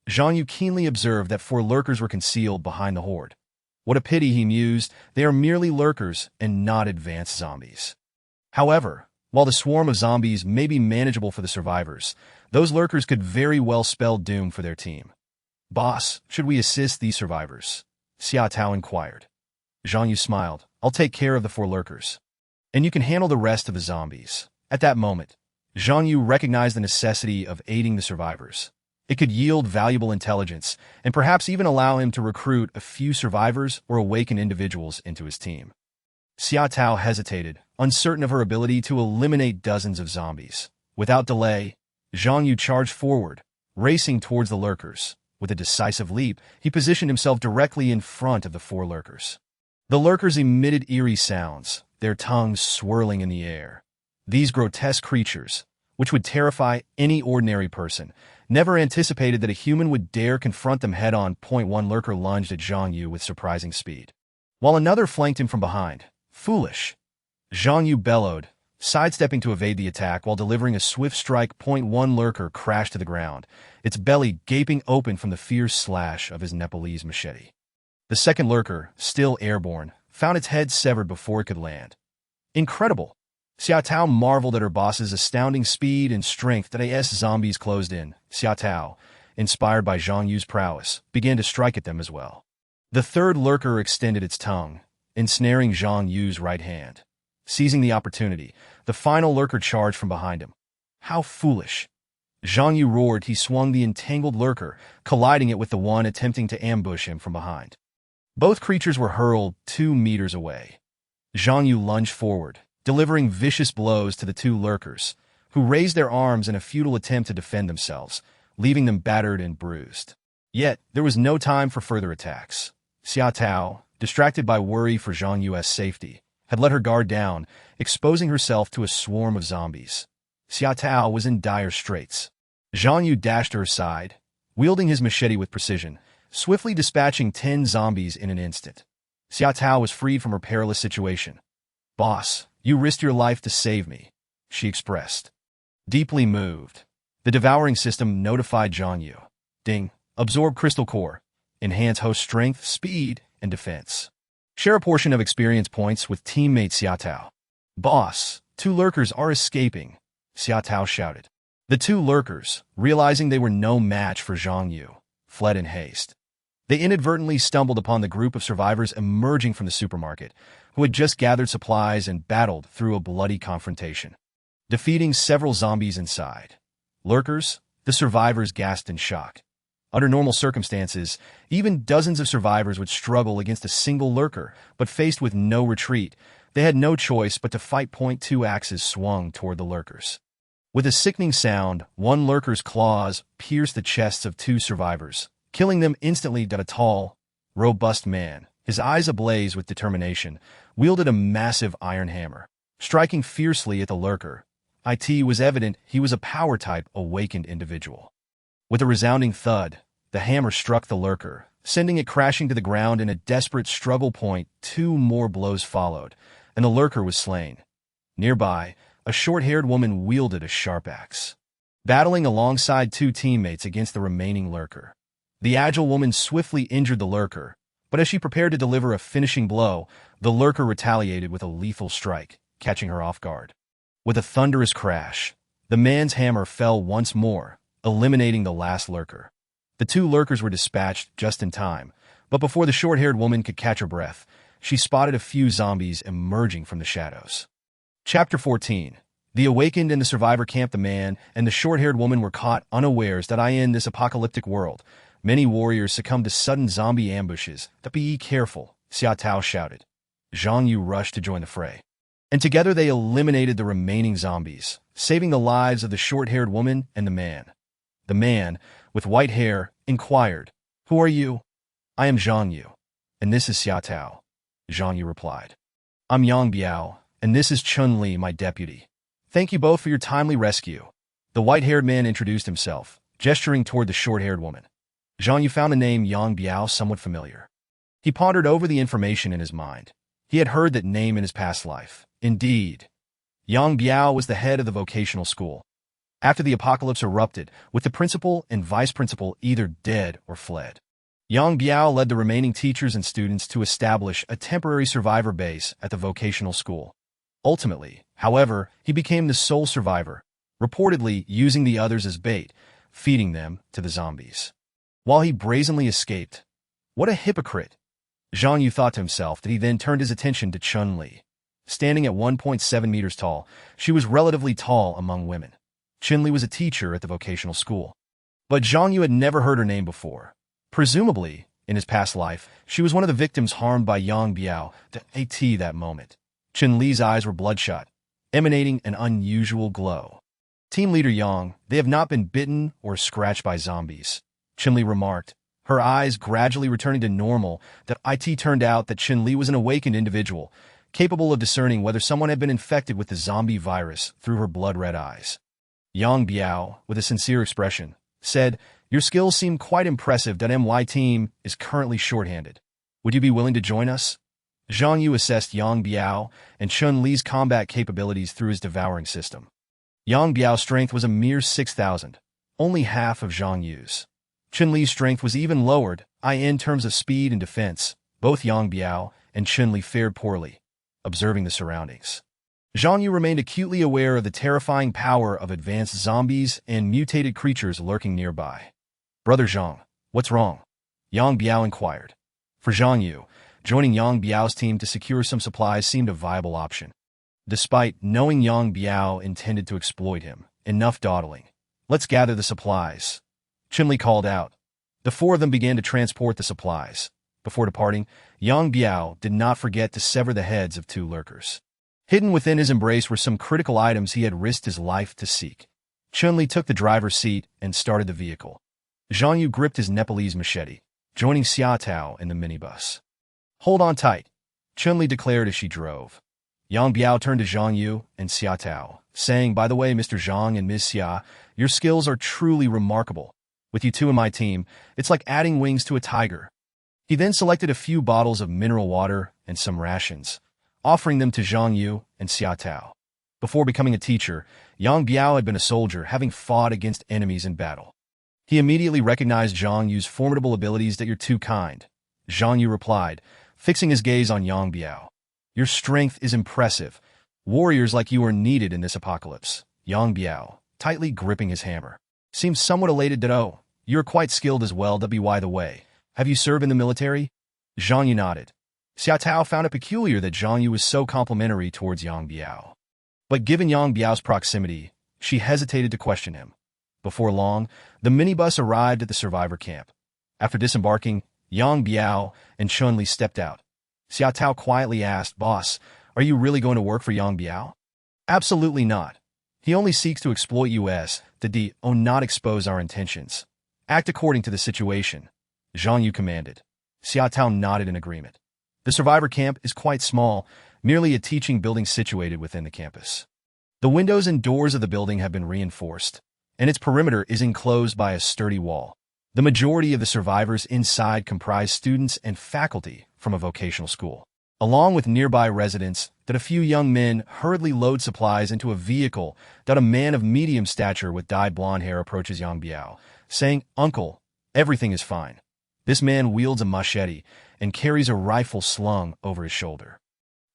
Zhang Yu keenly observed that 4 lurkers were concealed behind the horde. What a pity, he mused. They are merely lurkers and not advanced zombies. However, while the swarm of zombies may be manageable for the survivors, those lurkers could very well spell doom for their team. "Boss, should we assist these survivors?" Xiao Tao inquired. Zhang Yu smiled. "I'll take care of the 4 lurkers, and you can handle the rest of the zombies." At that moment, Zhang Yu recognized the necessity of aiding the survivors. It could yield valuable intelligence, and perhaps even allow him to recruit a few survivors or awaken individuals into his team. Xiao Tao hesitated, uncertain of her ability to eliminate dozens of zombies. Without delay, Zhang Yu charged forward, racing towards the lurkers. With a decisive leap, he positioned himself directly in front of the 4 lurkers. The lurkers emitted eerie sounds, their tongues swirling in the air. These grotesque creatures, which would terrify any ordinary person, never anticipated that a human would dare confront them head-on. 1 lurker lunged at Zhang Yu with surprising speed, while another flanked him from behind. "Foolish!" Zhang Yu bellowed, sidestepping to evade the attack while delivering a swift strike. 1 lurker crashed to the ground, its belly gaping open from the fierce slash of his Nepalese machete. The second lurker, still airborne, found its head severed before it could land. Incredible! Xiao Tao marveled at her boss's astounding speed and strength. As zombies closed in, Xiao Tao, inspired by Zhang Yu's prowess, began to strike at them as well. The third lurker extended its tongue, ensnaring Zhang Yu's right hand. Seizing the opportunity, the final lurker charged from behind him. "How foolish!" Zhang Yu roared. He swung the entangled lurker, colliding it with the one attempting to ambush him from behind. Both creatures were hurled 2 meters away. Zhang Yu lunged forward, delivering vicious blows to the 2 lurkers, who raised their arms in a futile attempt to defend themselves, leaving them battered and bruised. Yet, there was no time for further attacks. Xiao Tao, distracted by worry for Zhang Yu's safety, had let her guard down, exposing herself to a swarm of zombies. Xiao Tao was in dire straits. Zhang Yu dashed to her side, wielding his machete with precision, swiftly dispatching 10 zombies in an instant. Xiao Tao was freed from her perilous situation. "Boss, you risked your life to save me," she expressed. Deeply moved, the devouring system notified Zhang Yu. "Ding, absorb crystal core. Enhance host strength, speed, and defense. Share a portion of experience points with teammate Xiao Tao." "Boss, 2 lurkers are escaping," Xiao Tao shouted. The 2 lurkers, realizing they were no match for Zhang Yu, fled in haste. They inadvertently stumbled upon the group of survivors emerging from the supermarket, who had just gathered supplies and battled through a bloody confrontation, defeating several zombies inside. Lurkers, the survivors gasped in shock. Under normal circumstances, even dozens of survivors would struggle against a single lurker, but faced with no retreat, they had no choice but to fight. 2 axes swung toward the lurkers. With a sickening sound, 1 lurker's claws pierced the chests of 2 survivors, killing them instantly. A tall, robust man, his eyes ablaze with determination, wielded a massive iron hammer, striking fiercely at the lurker. It was evident he was a power-type awakened individual. With a resounding thud, the hammer struck the lurker, sending it crashing to the ground in a desperate struggle. Two more blows followed, and the lurker was slain. Nearby, a short-haired woman wielded a sharp axe, battling alongside two teammates against the remaining lurker. The agile woman swiftly injured the lurker, but as she prepared to deliver a finishing blow, the lurker retaliated with a lethal strike, catching her off guard. With a thunderous crash, the man's hammer fell once more, eliminating the last lurker. The two lurkers were dispatched just in time, but before the short-haired woman could catch her breath, she spotted a few zombies emerging from the shadows. Chapter 14. The Awakened in the Survivor Camp. The man and the short-haired woman were caught unawares that in this apocalyptic world, many warriors succumbed to sudden zombie ambushes. Be careful, Xia Tao shouted. Zhang Yu rushed to join the fray, and together they eliminated the remaining zombies, saving the lives of the short-haired woman and the man. The man, with white hair, inquired, "Who are you?" "I am Zhang Yu, and this is Xia Tao," Zhang Yu replied. "I'm Yang Biao, and this is Chun Li, my deputy. Thank you both for your timely rescue." The white-haired man introduced himself, gesturing toward the short-haired woman. Zhang Yu found the name Yang Biao somewhat familiar. He pondered over the information in his mind. He had heard that name in his past life. Indeed, Yang Biao was the head of the vocational school. After the apocalypse erupted, with the principal and vice principal either dead or fled, Yang Biao led the remaining teachers and students to establish a temporary survivor base at the vocational school. Ultimately, however, he became the sole survivor, reportedly using the others as bait, feeding them to the zombies, while he brazenly escaped. What a hypocrite! Zhang Yu thought to himself. That he then turned his attention to Chun Li. Standing at 1.7 meters tall, she was relatively tall among women. Chun Li was a teacher at the vocational school, but Zhang Yu had never heard her name before. Presumably, in his past life, she was one of the victims harmed by Yang Biao. That moment, Chun Li's eyes were bloodshot, emanating an unusual glow. "Team leader Yang, they have not been bitten or scratched by zombies," Chun Li remarked, her eyes gradually returning to normal. It turned out that Chun Li was an awakened individual, capable of discerning whether someone had been infected with the zombie virus through her blood-red eyes. Yang Biao, with a sincere expression, said, "Your skills seem quite impressive. My team is currently short-handed. Would you be willing to join us?" Zhang Yu assessed Yang Biao and Chun Li's combat capabilities through his devouring system. Yang Biao's strength was a mere 6,000, only half of Zhang Yu's. Chun Li's strength was even lowered, in terms of speed and defense. Both Yang Biao and Chun Li fared poorly, observing the surroundings. Zhang Yu remained acutely aware of the terrifying power of advanced zombies and mutated creatures lurking nearby. "Brother Zhang, what's wrong?" Yang Biao inquired. For Zhang Yu, joining Yang Biao's team to secure some supplies seemed a viable option. Despite knowing Yang Biao intended to exploit him, enough dawdling. "Let's gather the supplies," Chun Li called out. The four of them began to transport the supplies. Before departing, Yang Biao did not forget to sever the heads of two lurkers. Hidden within his embrace were some critical items he had risked his life to seek. Chun Li took the driver's seat and started the vehicle. Zhang Yu gripped his Nepalese machete, joining Xia Tao in the minibus. "Hold on tight," Chun Li declared as she drove. Yang Biao turned to Zhang Yu and Xia Tao, saying, "By the way, Mr. Zhang and Ms. Xia, your skills are truly remarkable. With you two in my team, it's like adding wings to a tiger." He then selected a few bottles of mineral water and some rations, offering them to Zhang Yu and Xia Tao. Before becoming a teacher, Yang Biao had been a soldier, having fought against enemies in battle. He immediately recognized Zhang Yu's formidable abilities. "You're too kind," Zhang Yu replied, fixing his gaze on Yang Biao. "Your strength is impressive. Warriors like you are needed in this apocalypse." Yang Biao, tightly gripping his hammer, seemed somewhat elated. "Oh, you're quite skilled as well. By the way, have you served in the military?" Zhang Yu nodded. Xia Tao found it peculiar that Zhang Yu was so complimentary towards Yang Biao. But given Yang Biao's proximity, she hesitated to question him. Before long, the minibus arrived at the survivor camp. After disembarking, Yang Biao and Chun Li stepped out. Xia Tao quietly asked, "Boss, are you really going to work for Yang Biao?" "Absolutely not. He only seeks to exploit us, not expose our intentions. Act according to the situation," Zhang Yu commanded. Xia Tao nodded in agreement. The survivor camp is quite small, merely a teaching building situated within the campus. The windows and doors of the building have been reinforced, and its perimeter is enclosed by a sturdy wall. The majority of the survivors inside comprise students and faculty from a vocational school, along with nearby residents. That a few young men hurriedly load supplies into a vehicle. That a man of medium stature with dyed blonde hair approaches Yang Biao, saying, "Uncle, everything is fine." This man wields a machete and carries a rifle slung over his shoulder.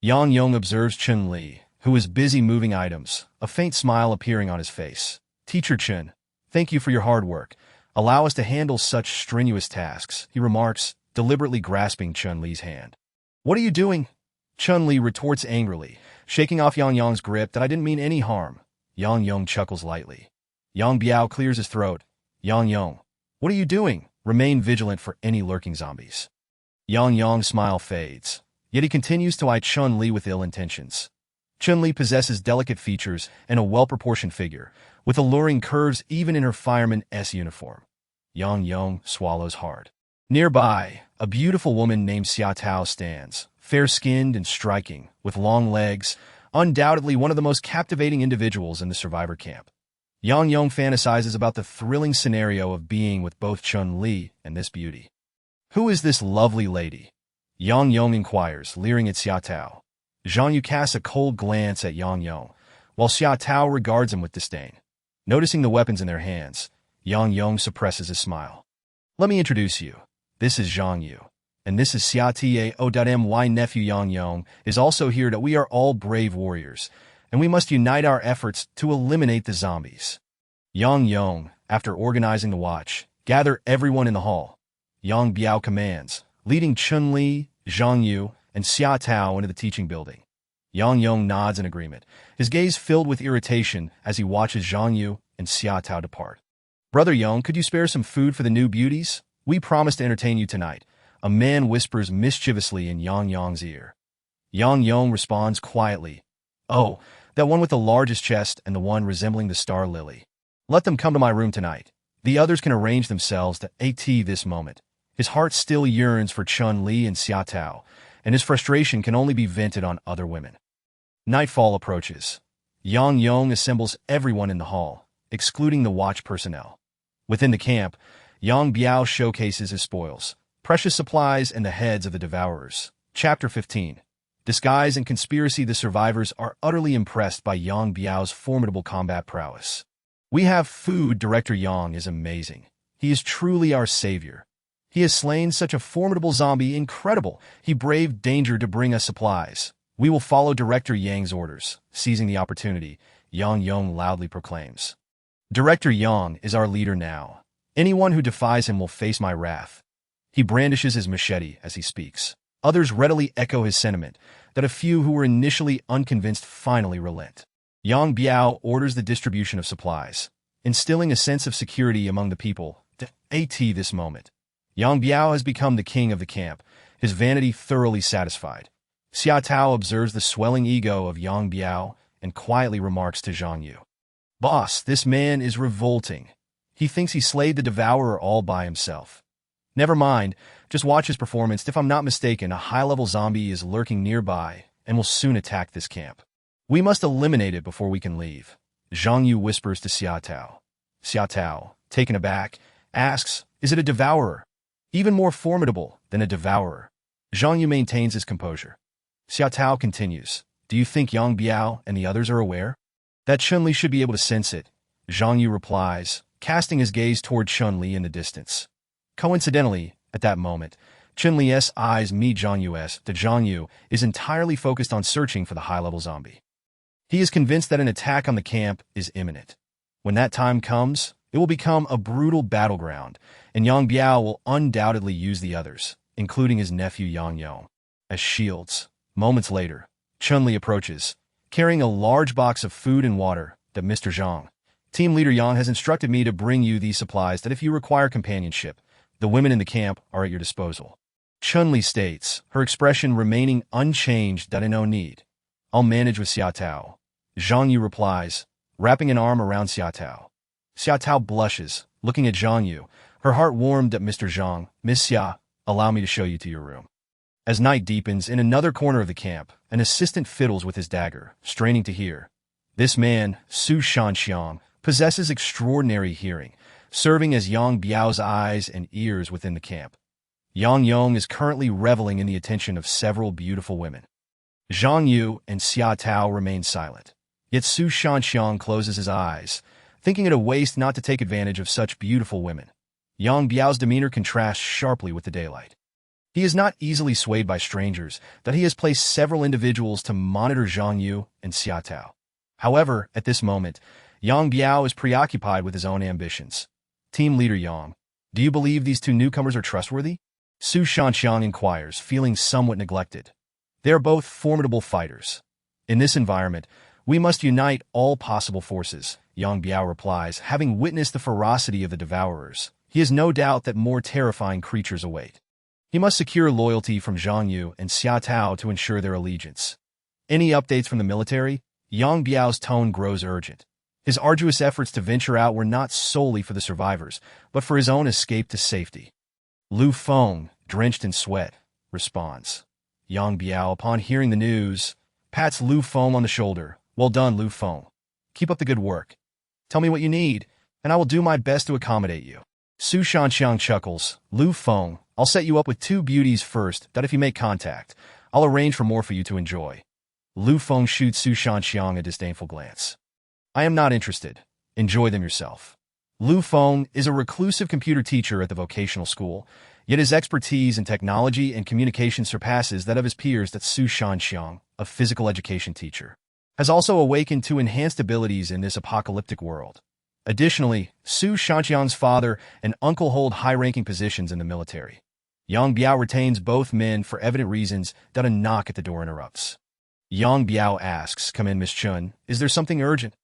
Yang Yong observes Chun Li, who is busy moving items, a faint smile appearing on his face. "Teacher Chun, thank you for your hard work. Allow us to handle such strenuous tasks," he remarks, deliberately grasping Chun Li's hand. "What are you doing?" Chun Li retorts angrily, shaking off Yang Yong's grip. "That I didn't mean any harm." Yang Yong chuckles lightly. Yang Biao clears his throat. "Yang Yong, what are you doing? Remain vigilant for any lurking zombies." Yang Yong's smile fades, yet he continues to eye Chun Li with ill intentions. Chun Li possesses delicate features and a well-proportioned figure, with alluring curves even in her fireman's uniform. Yang Yong swallows hard. Nearby, a beautiful woman named Xia Tao stands, fair-skinned and striking, with long legs, undoubtedly one of the most captivating individuals in the survivor camp. Yang Yong fantasizes about the thrilling scenario of being with both Chun Li and this beauty. "Who is this lovely lady?" Yang Yong inquires, leering at Xia Tao. Zhang Yu casts a cold glance at Yang Yong, while Xia Tao regards him with disdain. Noticing the weapons in their hands, Yang Yong suppresses his smile. "Let me introduce you. This is Zhang Yu, and this is Xia Tao. My nephew Yang Yong is also here. That we are all brave warriors, and we must unite our efforts to eliminate the zombies." Yang Yong, after organizing the watch, gather everyone in the hall. Yang Biao commands, leading Chun Li, Zhang Yu, and Xia Tao into the teaching building. Yang Yong nods in agreement, his gaze filled with irritation as he watches Zhang Yu and Xia Tao depart. "Brother Yong, could you spare some food for the new beauties? We promise to entertain you tonight," a man whispers mischievously in Yang Yong's ear. Yang Yong responds quietly, "Oh, that one with the largest chest and the one resembling the star lily. Let them come to my room tonight. The others can arrange themselves to AT this moment." His heart still yearns for Chun Li and Xia Tao, and his frustration can only be vented on other women. Nightfall approaches. Yang Yong assembles everyone in the hall, excluding the watch personnel. Within the camp, Yang Biao showcases his spoils, precious supplies, and the heads of the devourers. Chapter 15. Disguise and conspiracy. The survivors are utterly impressed by Yang Biao's formidable combat prowess. "We have food." Director Yang is amazing. "He is truly our savior. He has slain such a formidable zombie. Incredible. He braved danger to bring us supplies. We will follow Director Yang's orders." Seizing the opportunity, Yang Yong loudly proclaims, "Director Yang is our leader now. Anyone who defies him will face my wrath." He brandishes his machete as he speaks. Others readily echo his sentiment, that a few who were initially unconvinced finally relent. Yang Biao orders the distribution of supplies, instilling a sense of security among the people. At this moment, Yang Biao has become the king of the camp, his vanity thoroughly satisfied. Xia Tao observes the swelling ego of Yang Biao and quietly remarks to Zhang Yu, "Boss, this man is revolting. He thinks he slayed the devourer all by himself." "Never mind, just watch his performance. If I'm not mistaken, a high-level zombie is lurking nearby and will soon attack this camp. We must eliminate it before we can leave." Zhang Yu whispers to Xia Tao. Xia Tao, taken aback, asks, "Is it a devourer? Even more formidable than a devourer?" Zhang Yu maintains his composure. Xia Tao continues, "Do you think Yang Biao and the others are aware?" "That Chun Li should be able to sense it," Zhang Yu replies, casting his gaze toward Chun Li in the distance. Coincidentally, at that moment, Chun Li's eyes meet Zhang Yu's. Zhang Yu is entirely focused on searching for the high-level zombie. He is convinced that an attack on the camp is imminent. When that time comes, it will become a brutal battleground, and Yang Biao will undoubtedly use the others, including his nephew Yang Yong, as shields. Moments later, Chun Li approaches, carrying a large box of food and water. That "Mr. Zhang, Team Leader Yang has instructed me to bring you these supplies. That if you require companionship, the women in the camp are at your disposal." Chun Li states, her expression remaining unchanged. "No need. I'll manage with Xia Tao." Zhang Yu replies, wrapping an arm around Xia Tao. Xia Tao blushes, looking at Zhang Yu, her heart warmed. At "Mr. Zhang, Miss Xia, allow me to show you to your room." As night deepens, in another corner of the camp, an assistant fiddles with his dagger, straining to hear. This man, Su Shanxiang, possesses extraordinary hearing, serving as Yang Biao's eyes and ears within the camp. Yang Yong is currently reveling in the attention of several beautiful women. Zhang Yu and Xia Tao remain silent. Yet Su Shanxiang closes his eyes, thinking it a waste not to take advantage of such beautiful women. Yang Biao's demeanor contrasts sharply with the daylight. He is not easily swayed by strangers, that he has placed several individuals to monitor Zhang Yu and Xia Tao. However, at this moment, Yang Biao is preoccupied with his own ambitions. Team leader Yang, do you believe these two newcomers are trustworthy? Su Shanxiang inquires, feeling somewhat neglected. They are both formidable fighters. In this environment, we must unite all possible forces, Yang Biao replies, having witnessed the ferocity of the devourers. He has no doubt that more terrifying creatures await. He must secure loyalty from Zhang Yu and Xia Tao to ensure their allegiance. Any updates from the military? Yang Biao's tone grows urgent. His arduous efforts to venture out were not solely for the survivors, but for his own escape to safety. Lu Feng, drenched in sweat, responds. Yang Biao, upon hearing the news, pats Lu Feng on the shoulder. Well done, Lu Feng. Keep up the good work. Tell me what you need, and I will do my best to accommodate you. Su Shanxiang chuckles. Lu Feng, I'll set you up with two beauties first, that if you make contact, I'll arrange for more for you to enjoy. Lu Feng shoots Su Shanxiang a disdainful glance. I am not interested. Enjoy them yourself. Lu Feng is a reclusive computer teacher at the vocational school, yet his expertise in technology and communication surpasses that of his peers. At Su Shanxiang, a physical education teacher, has also awakened to enhanced abilities in this apocalyptic world. Additionally, Su Shanxiang's father and uncle hold high-ranking positions in the military. Yang Biao retains both men for evident reasons that a knock at the door interrupts. Yang Biao asks, "Come in, Miss Chun. Is there something urgent?"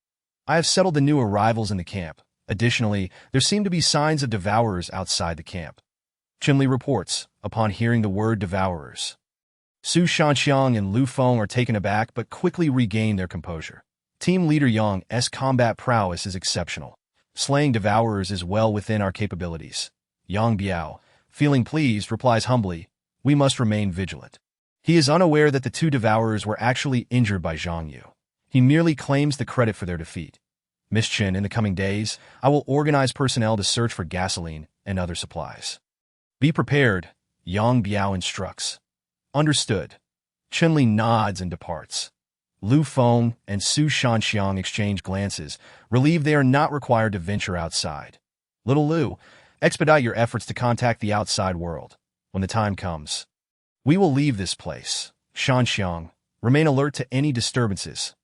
"I have settled the new arrivals in the camp. Additionally, there seem to be signs of devourers outside the camp." Chunli reports, upon hearing the word devourers. Su Shanxiang and Lu Feng are taken aback but quickly regain their composure. Team leader Yang's combat prowess is exceptional. Slaying devourers is well within our capabilities. Yang Biao, feeling pleased, replies humbly, "We must remain vigilant." He is unaware that the two devourers were actually injured by Zhang Yu. He merely claims the credit for their defeat. "Miss Chen, in the coming days, I will organize personnel to search for gasoline and other supplies. Be prepared," Yang Biao instructs. "Understood." Chunli nods and departs. Lu Feng and Su Shanxiang exchange glances, relieved they are not required to venture outside. "Little Lu, expedite your efforts to contact the outside world. When the time comes, we will leave this place. Shanxiang, remain alert to any disturbances."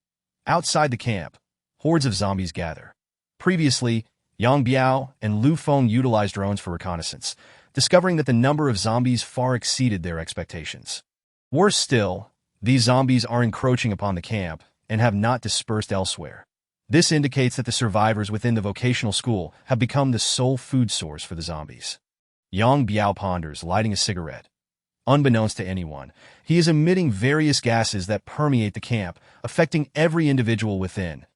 Outside the camp, hordes of zombies gather. Previously, Yang Biao and Lu Feng utilized drones for reconnaissance, discovering that the number of zombies far exceeded their expectations. Worse still, these zombies are encroaching upon the camp and have not dispersed elsewhere. This indicates that the survivors within the vocational school have become the sole food source for the zombies. Yang Biao ponders, lighting a cigarette. Unbeknownst to anyone, he is emitting various gases that permeate the camp, affecting every individual within.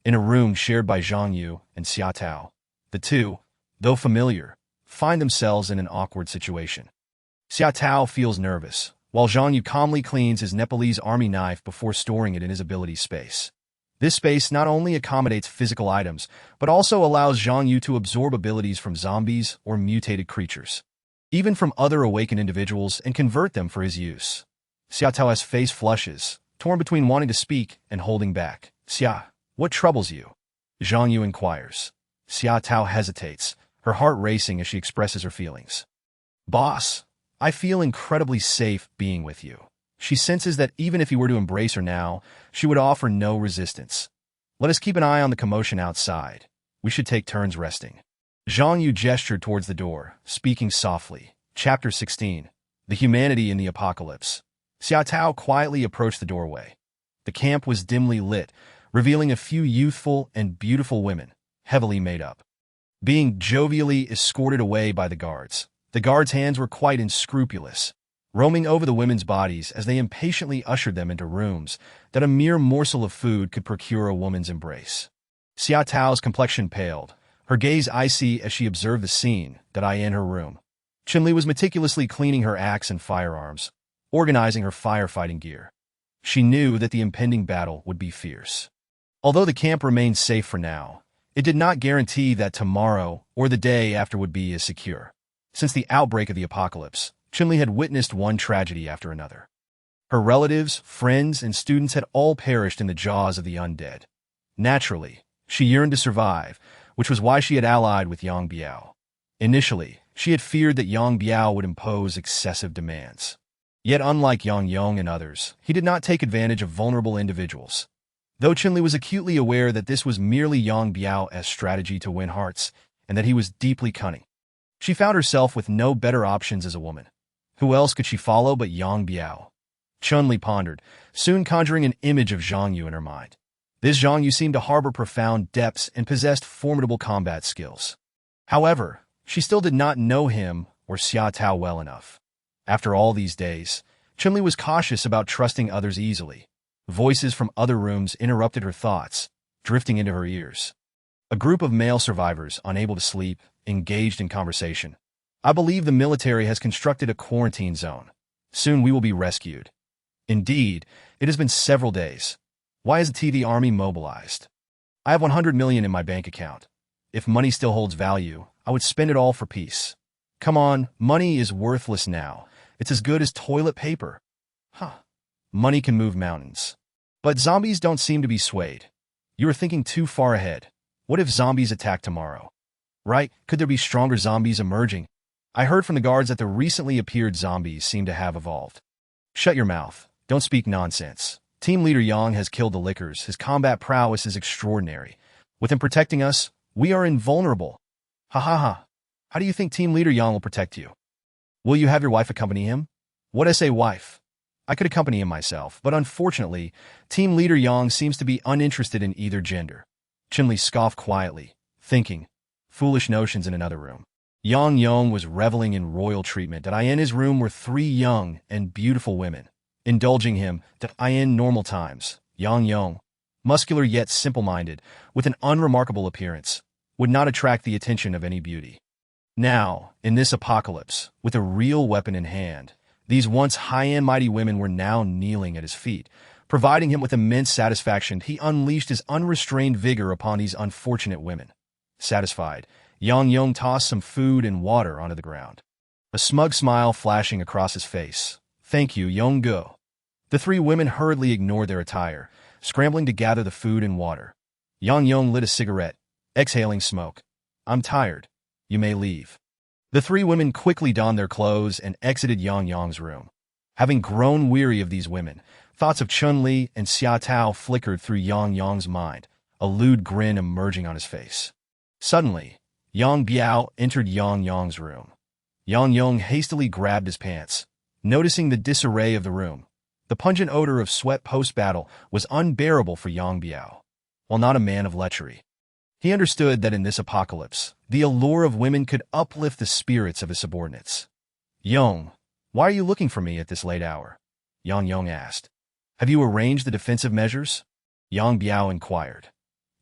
In a room shared by Zhang Yu and Xia Tao, the two, though familiar, find themselves in an awkward situation. Xia Tao feels nervous, while Zhang Yu calmly cleans his Nepalese army knife before storing it in his ability space. This space not only accommodates physical items, but also allows Zhang Yu to absorb abilities from zombies or mutated creatures, even from other awakened individuals, and convert them for his use. Xia Tao's face flushes, torn between wanting to speak and holding back. "Xia, what troubles you?" Zhang Yu inquires. Xia Tao hesitates, her heart racing as she expresses her feelings. "Boss, I feel incredibly safe being with you." She senses that even if he were to embrace her now, she would offer no resistance. "Let us keep an eye on the commotion outside. We should take turns resting." Zhang Yu gestured towards the door, speaking softly. Chapter 16. The Humanity in the Apocalypse. Xia Tao quietly approached the doorway. The camp was dimly lit, revealing a few youthful and beautiful women, heavily made up, being jovially escorted away by the guards. The guards' hands were quite unscrupulous, roaming over the women's bodies as they impatiently ushered them into rooms that a mere morsel of food could procure a woman's embrace. Xia Tao's complexion paled, her gaze icy as she observed the scene that in her room. Chunli was meticulously cleaning her axe and firearms, organizing her firefighting gear. She knew that the impending battle would be fierce. Although the camp remained safe for now, It did not guarantee that tomorrow or the day after would be as secure. Since the outbreak of the apocalypse, Chun-Li had witnessed one tragedy after another. Her relatives, friends, and students had all perished in the jaws of the undead. Naturally, she yearned to survive, which was why she had allied with Yang Biao. Initially, she had feared that Yang Biao would impose excessive demands. Yet unlike Yang Yong and others, he did not take advantage of vulnerable individuals. Though Chun-Li was acutely aware that this was merely Yang Biao's strategy to win hearts, and that he was deeply cunning, she found herself with no better options as a woman. Who else could she follow but Yang Biao? Chun-Li pondered, soon conjuring an image of Zhang Yu in her mind. This Zhang Yu seemed to harbor profound depths and possessed formidable combat skills. However, she still did not know him or Xia Tao well enough. After all these days, Chun-Li was cautious about trusting others easily. Voices from other rooms interrupted her thoughts, drifting into her ears. A group of male survivors, unable to sleep, engaged in conversation. I believe the military has constructed a quarantine zone. Soon we will be rescued. Indeed, it has been several days. Why isn't the army mobilized? I have 100 million in my bank account. If money still holds value, I would spend it all for peace. Come on, money is worthless now. It's as good as toilet paper. Money can move mountains. But zombies don't seem to be swayed. You are thinking too far ahead. What if zombies attack tomorrow? Right? Could there be stronger zombies emerging? I heard from the guards that the recently appeared zombies seem to have evolved. Shut your mouth. Don't speak nonsense. Team Leader Yang has killed the Lickers. His combat prowess is extraordinary. With him protecting us, we are invulnerable. Ha ha ha. How do you think Team Leader Yang will protect you? Will you have your wife accompany him? What I say wife? I could accompany him myself, but unfortunately, Team Leader Yang seems to be uninterested in either gender. Chun-Li scoffed quietly, thinking, foolish notions in another room. Yang Yong was reveling in royal treatment, and in his room were 3 young and beautiful women, indulging him in normal times. Yang Yong, muscular yet simple-minded, with an unremarkable appearance, would not attract the attention of any beauty. Now, in this apocalypse, with a real weapon in hand, these once high-end mighty women were now kneeling at his feet, providing him with immense satisfaction. He unleashed his unrestrained vigor upon these unfortunate women. Satisfied, Yang Yong tossed some food and water onto the ground, a smug smile flashing across his face. Thank you, Yong Go. The 3 women hurriedly ignored their attire, scrambling to gather the food and water. Yang Yong lit a cigarette, exhaling smoke. I'm tired. You may leave. The 3 women quickly donned their clothes and exited Yang Yong's room. Having grown weary of these women, thoughts of Chun-Li and Xia Tao flickered through Yang Yong's mind, a lewd grin emerging on his face. Suddenly, Yang Biao entered Yang Yong's room. Yang Yong hastily grabbed his pants, noticing the disarray of the room. The pungent odor of sweat post-battle was unbearable for Yang Biao. While not a man of lechery, he understood that in this apocalypse, the allure of women could uplift the spirits of his subordinates. Yong, why are you looking for me at this late hour? Yang Yong asked. Have you arranged the defensive measures? Yang Biao inquired.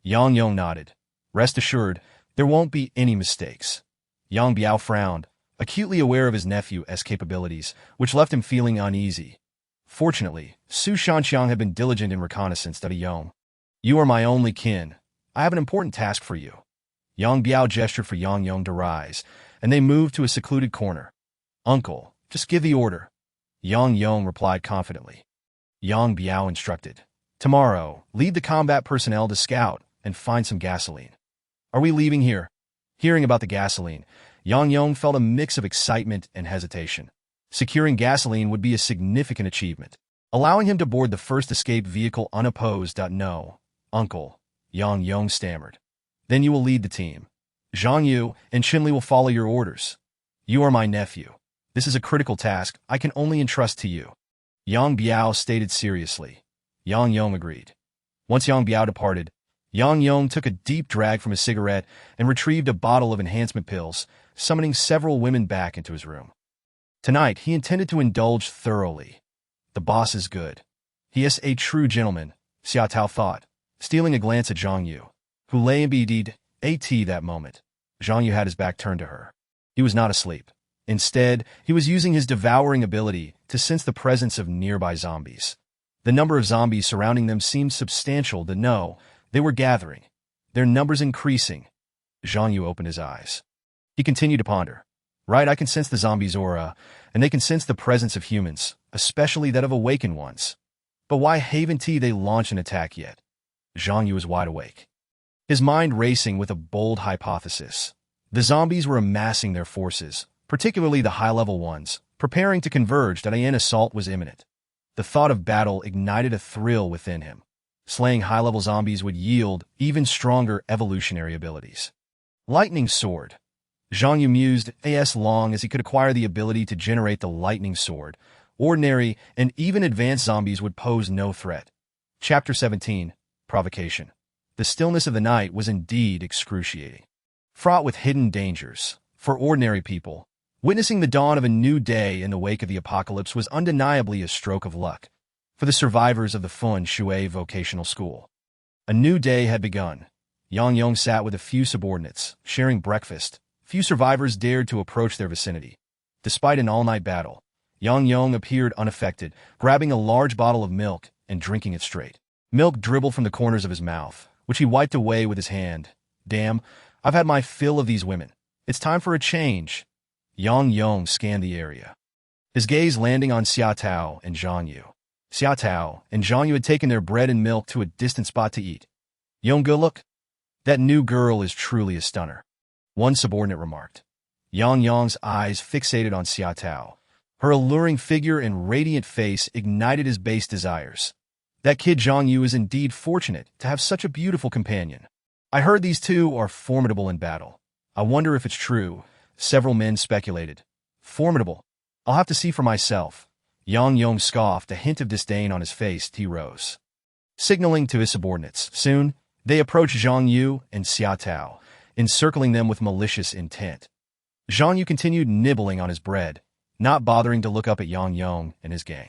Yang Yong nodded. Rest assured, there won't be any mistakes. Yang Biao frowned, acutely aware of his nephew's capabilities, which left him feeling uneasy. Fortunately, Su Shanxiang had been diligent in reconnaissance to Yong. You are my only kin. I have an important task for you. Yang Biao gestured for Yang Yong to rise, and they moved to a secluded corner. Uncle, just give the order. Yang Yong replied confidently. Yang Biao instructed. Tomorrow, lead the combat personnel to scout and find some gasoline. Are we leaving here? Hearing about the gasoline, Yang Yong felt a mix of excitement and hesitation. Securing gasoline would be a significant achievement, allowing him to board the first escape vehicle unopposed. No, Uncle, Yang Yong stammered. Then you will lead the team. Zhang Yu and Chun-Li will follow your orders. You are my nephew. This is a critical task I can only entrust to you. Yang Biao stated seriously. Yang Yong agreed. Once Yang Biao departed, Yang Yong took a deep drag from his cigarette and retrieved a bottle of enhancement pills, summoning several women back into his room. Tonight, he intended to indulge thoroughly. The boss is good. He is a true gentleman, Xia Tao thought, stealing a glance at Zhang Yu, who lay embedded at that moment. Zhang Yu had his back turned to her. He was not asleep. Instead, he was using his devouring ability to sense the presence of nearby zombies. The number of zombies surrounding them seemed substantial to know they were gathering. Their numbers increasing. Zhang Yu opened his eyes. He continued to ponder. Right, I can sense the zombies' aura, and they can sense the presence of humans, especially that of awakened ones. But why haven't they launched an attack yet? Zhang Yu was wide awake, his mind racing with a bold hypothesis. The zombies were amassing their forces, particularly the high-level ones, preparing to converge that an assault was imminent. The thought of battle ignited a thrill within him. Slaying high-level zombies would yield even stronger evolutionary abilities. Lightning Sword. Zhang Yu mused, as long as he could acquire the ability to generate the lightning sword, ordinary and even advanced zombies would pose no threat. Chapter 17. Provocation. The stillness of the night was indeed excruciating, fraught with hidden dangers. For ordinary people, witnessing the dawn of a new day in the wake of the apocalypse was undeniably a stroke of luck. For the survivors of the Fun Shui Vocational School, a new day had begun. Yang Yong sat with a few subordinates, sharing breakfast. Few survivors dared to approach their vicinity. Despite an all-night battle, Yang Yong appeared unaffected, grabbing a large bottle of milk and drinking it straight. Milk dribbled from the corners of his mouth, which he wiped away with his hand. Damn, I've had my fill of these women. It's time for a change. Yang Yong scanned the area, his gaze landing on Xia Tao and Zhang Yu. Xia Tao and Zhang Yu had taken their bread and milk to a distant spot to eat. Yong, good look. That new girl is truly a stunner, one subordinate remarked. Yang Yong's eyes fixated on Xia Tao. Her alluring figure and radiant face ignited his base desires. That kid Zhang Yu is indeed fortunate to have such a beautiful companion. I heard these two are formidable in battle. I wonder if it's true. Several men speculated. Formidable. I'll have to see for myself. Yang Yong scoffed, a hint of disdain on his face. He rose, signaling to his subordinates. Soon, they approached Zhang Yu and Xia Tao, encircling them with malicious intent. Zhang Yu continued nibbling on his bread, not bothering to look up at Yang Yong and his gang.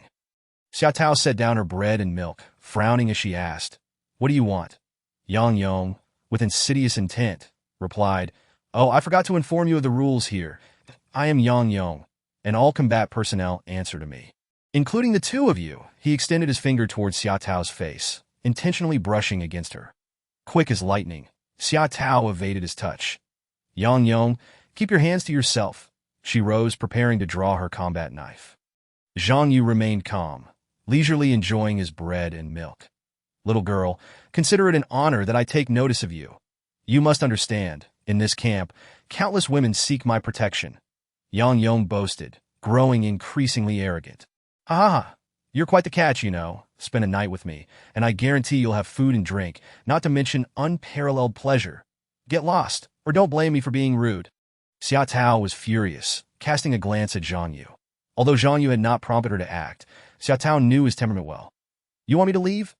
Xia Tao set down her bread and milk, frowning as she asked, What do you want? Yang Yong, with insidious intent, replied, Oh, I forgot to inform you of the rules here. I am Yang Yong, and all combat personnel answer to me, including the two of you. He extended his finger towards Xia Tao's face, intentionally brushing against her. Quick as lightning, Xia Tao evaded his touch. Yang Yong, keep your hands to yourself. She rose, preparing to draw her combat knife. Zhang Yu remained calm, leisurely enjoying his bread and milk. Little girl, consider it an honor that I take notice of you. You must understand, in this camp, countless women seek my protection. Yang Yong boasted, growing increasingly arrogant. Ha! You're quite the catch, you know. Spend a night with me, and I guarantee you'll have food and drink, not to mention unparalleled pleasure. Get lost, or don't blame me for being rude. Xia Tao was furious, casting a glance at Zhang Yu. Although Zhang Yu had not prompted her to act, Xia Tao knew his temperament well. You want me to leave?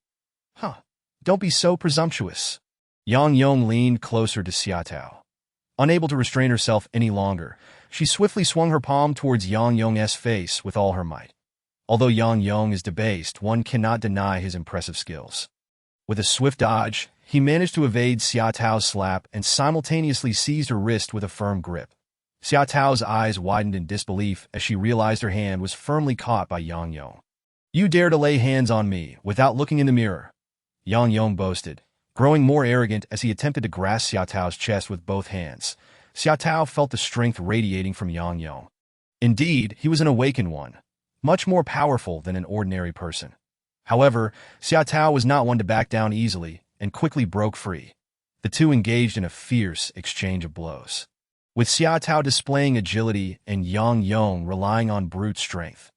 Huh. Don't be so presumptuous. Yang Yong leaned closer to Xia Tao. Unable to restrain herself any longer, she swiftly swung her palm towards Yang Yong's face with all her might. Although Yang Yong is debased, one cannot deny his impressive skills. With a swift dodge, he managed to evade Xia Tao's slap and simultaneously seized her wrist with a firm grip. Xia Tao's eyes widened in disbelief as she realized her hand was firmly caught by Yang Yong. You dare to lay hands on me without looking in the mirror? Yang Yong boasted, growing more arrogant as he attempted to grasp Xia Tao's chest with both hands. Xia Tao felt the strength radiating from Yang Yong. Indeed, he was an awakened one, much more powerful than an ordinary person. However, Xia Tao was not one to back down easily and quickly broke free. The two engaged in a fierce exchange of blows, with Xia Tao displaying agility and Yang Yong relying on brute strength.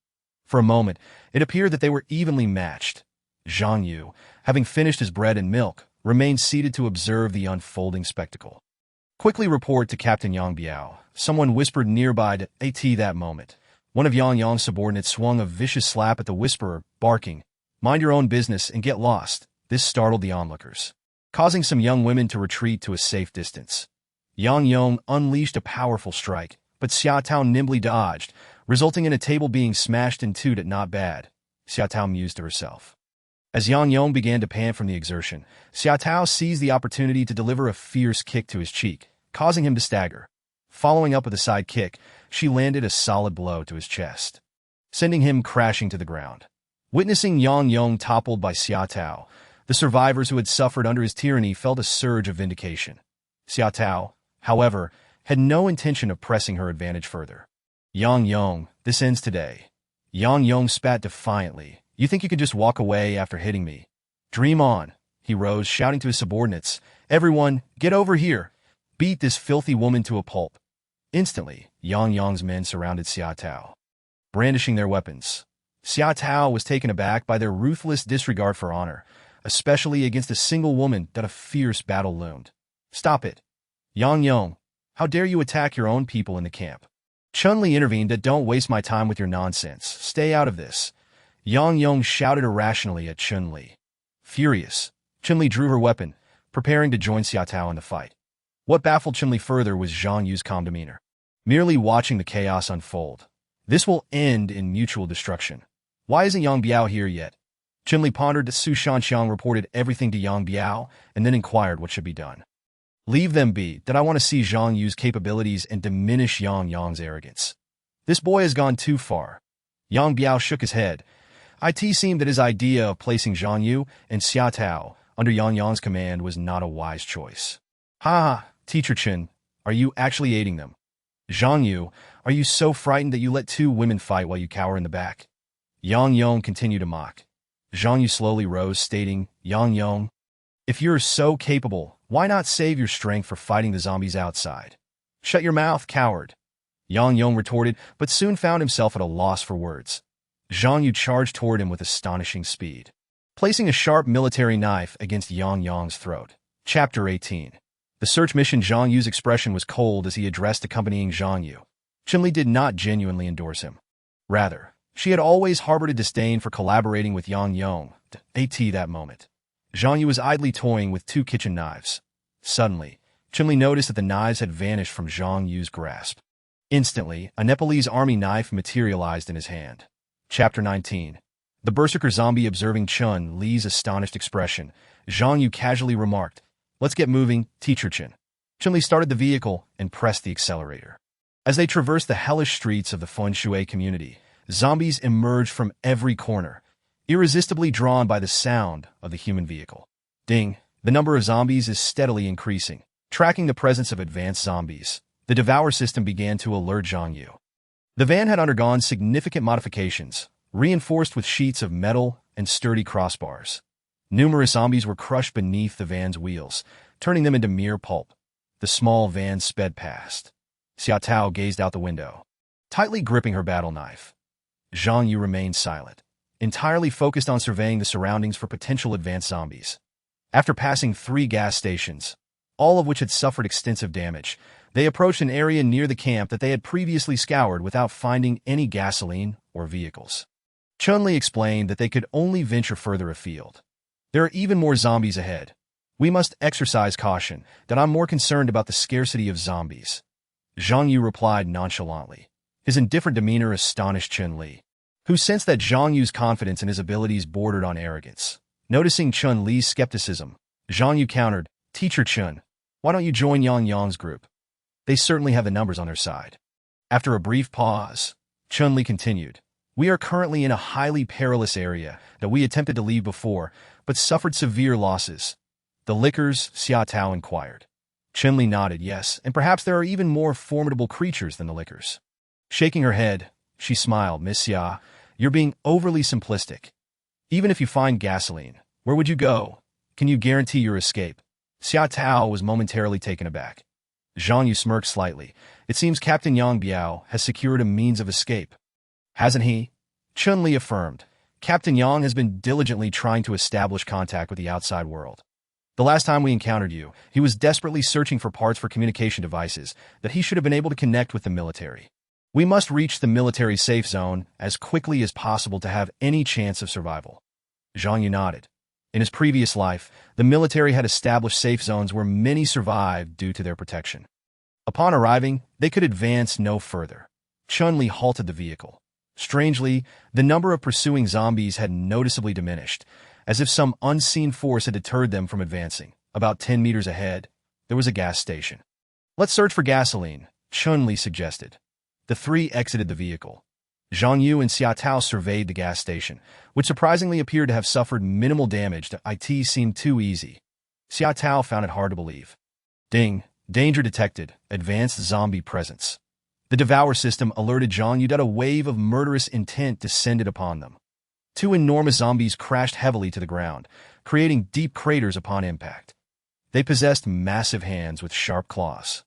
For a moment, it appeared that they were evenly matched. Zhang Yu, having finished his bread and milk, remained seated to observe the unfolding spectacle. Quickly report to Captain Yang Biao, someone whispered nearby to AT that moment. One of Yang Yong's subordinates swung a vicious slap at the whisperer, barking, Mind your own business and get lost. This startled the onlookers, causing some young women to retreat to a safe distance. Yang Yong unleashed a powerful strike, but Xia Tao nimbly dodged, resulting in a table being smashed in two. Not bad, Xia Tao mused to herself. As Yang Yong began to pant from the exertion, Xia Tao seized the opportunity to deliver a fierce kick to his cheek, causing him to stagger. Following up with a side kick, she landed a solid blow to his chest, sending him crashing to the ground. Witnessing Yang Yong toppled by Xia Tao, The survivors who had suffered under his tyranny felt a surge of vindication. Xia Tao, however, had no intention of pressing her advantage further. Yang Yong, this ends today. Yang Yong spat defiantly. You think you could just walk away after hitting me? Dream on. He rose, shouting to his subordinates. Everyone, get over here. Beat this filthy woman to a pulp. Instantly, Yang Yong's men surrounded Xia Tao, brandishing their weapons. Xia Tao was taken aback by their ruthless disregard for honor, especially against a single woman that a fierce battle loomed. Stop it. Yang Yong, how dare you attack your own people in the camp? Chun-Li intervened. Don't waste my time with your nonsense. Stay out of this. Yang Yong shouted irrationally at Chun-Li. Furious, Chun-Li drew her weapon, preparing to join Xia Tao in the fight. What baffled Chun-Li further was Zhang Yu's calm demeanor, merely watching the chaos unfold. This will end in mutual destruction. Why isn't Yang Biao here yet? Chun-Li pondered. Su Shanxiang reported everything to Yang Biao and then inquired what should be done. Leave them be, that I want to see Zhang Yu's capabilities and diminish Yang Yong's arrogance. This boy has gone too far. Yang Biao shook his head. It seemed that his idea of placing Zhang Yu and Xia Tao under Yang Yong's command was not a wise choice. Ha! Teacher Chen, are you actually aiding them? Zhang Yu, are you so frightened that you let two women fight while you cower in the back? Yang Yong continued to mock. Zhang Yu slowly rose, stating, Yang Yong, if you're so capable, why not save your strength for fighting the zombies outside? Shut your mouth, coward. Yang Yong retorted, but soon found himself at a loss for words. Zhang Yu charged toward him with astonishing speed, placing a sharp military knife against Yang Yong's throat. Chapter 18. The search mission. Zhang Yu's expression was cold as he addressed accompanying Zhang Yu. Chun-Li did not genuinely endorse him. Rather, she had always harbored a disdain for collaborating with Yang Yong. At that moment, Zhang Yu was idly toying with two kitchen knives. Suddenly, Chun-Li noticed that the knives had vanished from Zhang Yu's grasp. Instantly, a Nepalese army knife materialized in his hand. Chapter 19. The berserker zombie. Observing Chun-Li's astonished expression, Zhang Yu casually remarked, Let's get moving, Teacher Chen. Chun-Li started the vehicle and pressed the accelerator. As they traversed the hellish streets of the Feng Shui community, zombies emerged from every corner, irresistibly drawn by the sound of the human vehicle. Ding! The number of zombies is steadily increasing. Tracking the presence of advanced zombies, the Devour system began to alert Zhang Yu. The van had undergone significant modifications, reinforced with sheets of metal and sturdy crossbars. Numerous zombies were crushed beneath the van's wheels, turning them into mere pulp. The small van sped past. Xia Tao gazed out the window, tightly gripping her battle knife. Zhang Yu remained silent, entirely focused on surveying the surroundings for potential advanced zombies. After passing 3 gas stations, all of which had suffered extensive damage, they approached an area near the camp that they had previously scoured without finding any gasoline or vehicles. Chun-Li explained that they could only venture further afield. There are even more zombies ahead. We must exercise caution, that I'm more concerned about the scarcity of zombies. Zhang Yu replied nonchalantly. His indifferent demeanor astonished Chun-Li, who sensed that Zhang Yu's confidence in his abilities bordered on arrogance. Noticing Chun-Li's skepticism, Zhang Yu countered, Teacher Chun, why don't you join Yang Yong's group? They certainly have the numbers on their side. After a brief pause, Chun-Li continued, We are currently in a highly perilous area that we attempted to leave before, but suffered severe losses. The lickers? Xia Tao inquired. Chun-Li nodded yes, and perhaps there are even more formidable creatures than the lickers. Shaking her head, she smiled. Miss Xia, you're being overly simplistic. Even if you find gasoline, where would you go? Can you guarantee your escape? Xia Tao was momentarily taken aback. Zhang Yu smirked slightly. It seems Captain Yang Biao has secured a means of escape. Hasn't he? Chun-Li affirmed. Captain Yang has been diligently trying to establish contact with the outside world. The last time we encountered you, he was desperately searching for parts for communication devices that he should have been able to connect with the military. We must reach the military safe zone as quickly as possible to have any chance of survival. Zhang Yu nodded. In his previous life, the military had established safe zones where many survived due to their protection. Upon arriving, they could advance no further. Chun-Li halted the vehicle. Strangely, the number of pursuing zombies had noticeably diminished, as if some unseen force had deterred them from advancing. About 10 meters ahead, there was a gas station. Let's search for gasoline, Chun-Li suggested. The three exited the vehicle. Zhang Yu and Xiaotao surveyed the gas station, which surprisingly appeared to have suffered minimal damage. It seemed too easy. Xiaotao found it hard to believe. Ding! Danger detected. Advanced zombie presence. The Devour system alerted Zhang Yu that a wave of murderous intent descended upon them. Two enormous zombies crashed heavily to the ground, creating deep craters upon impact. They possessed massive hands with sharp claws,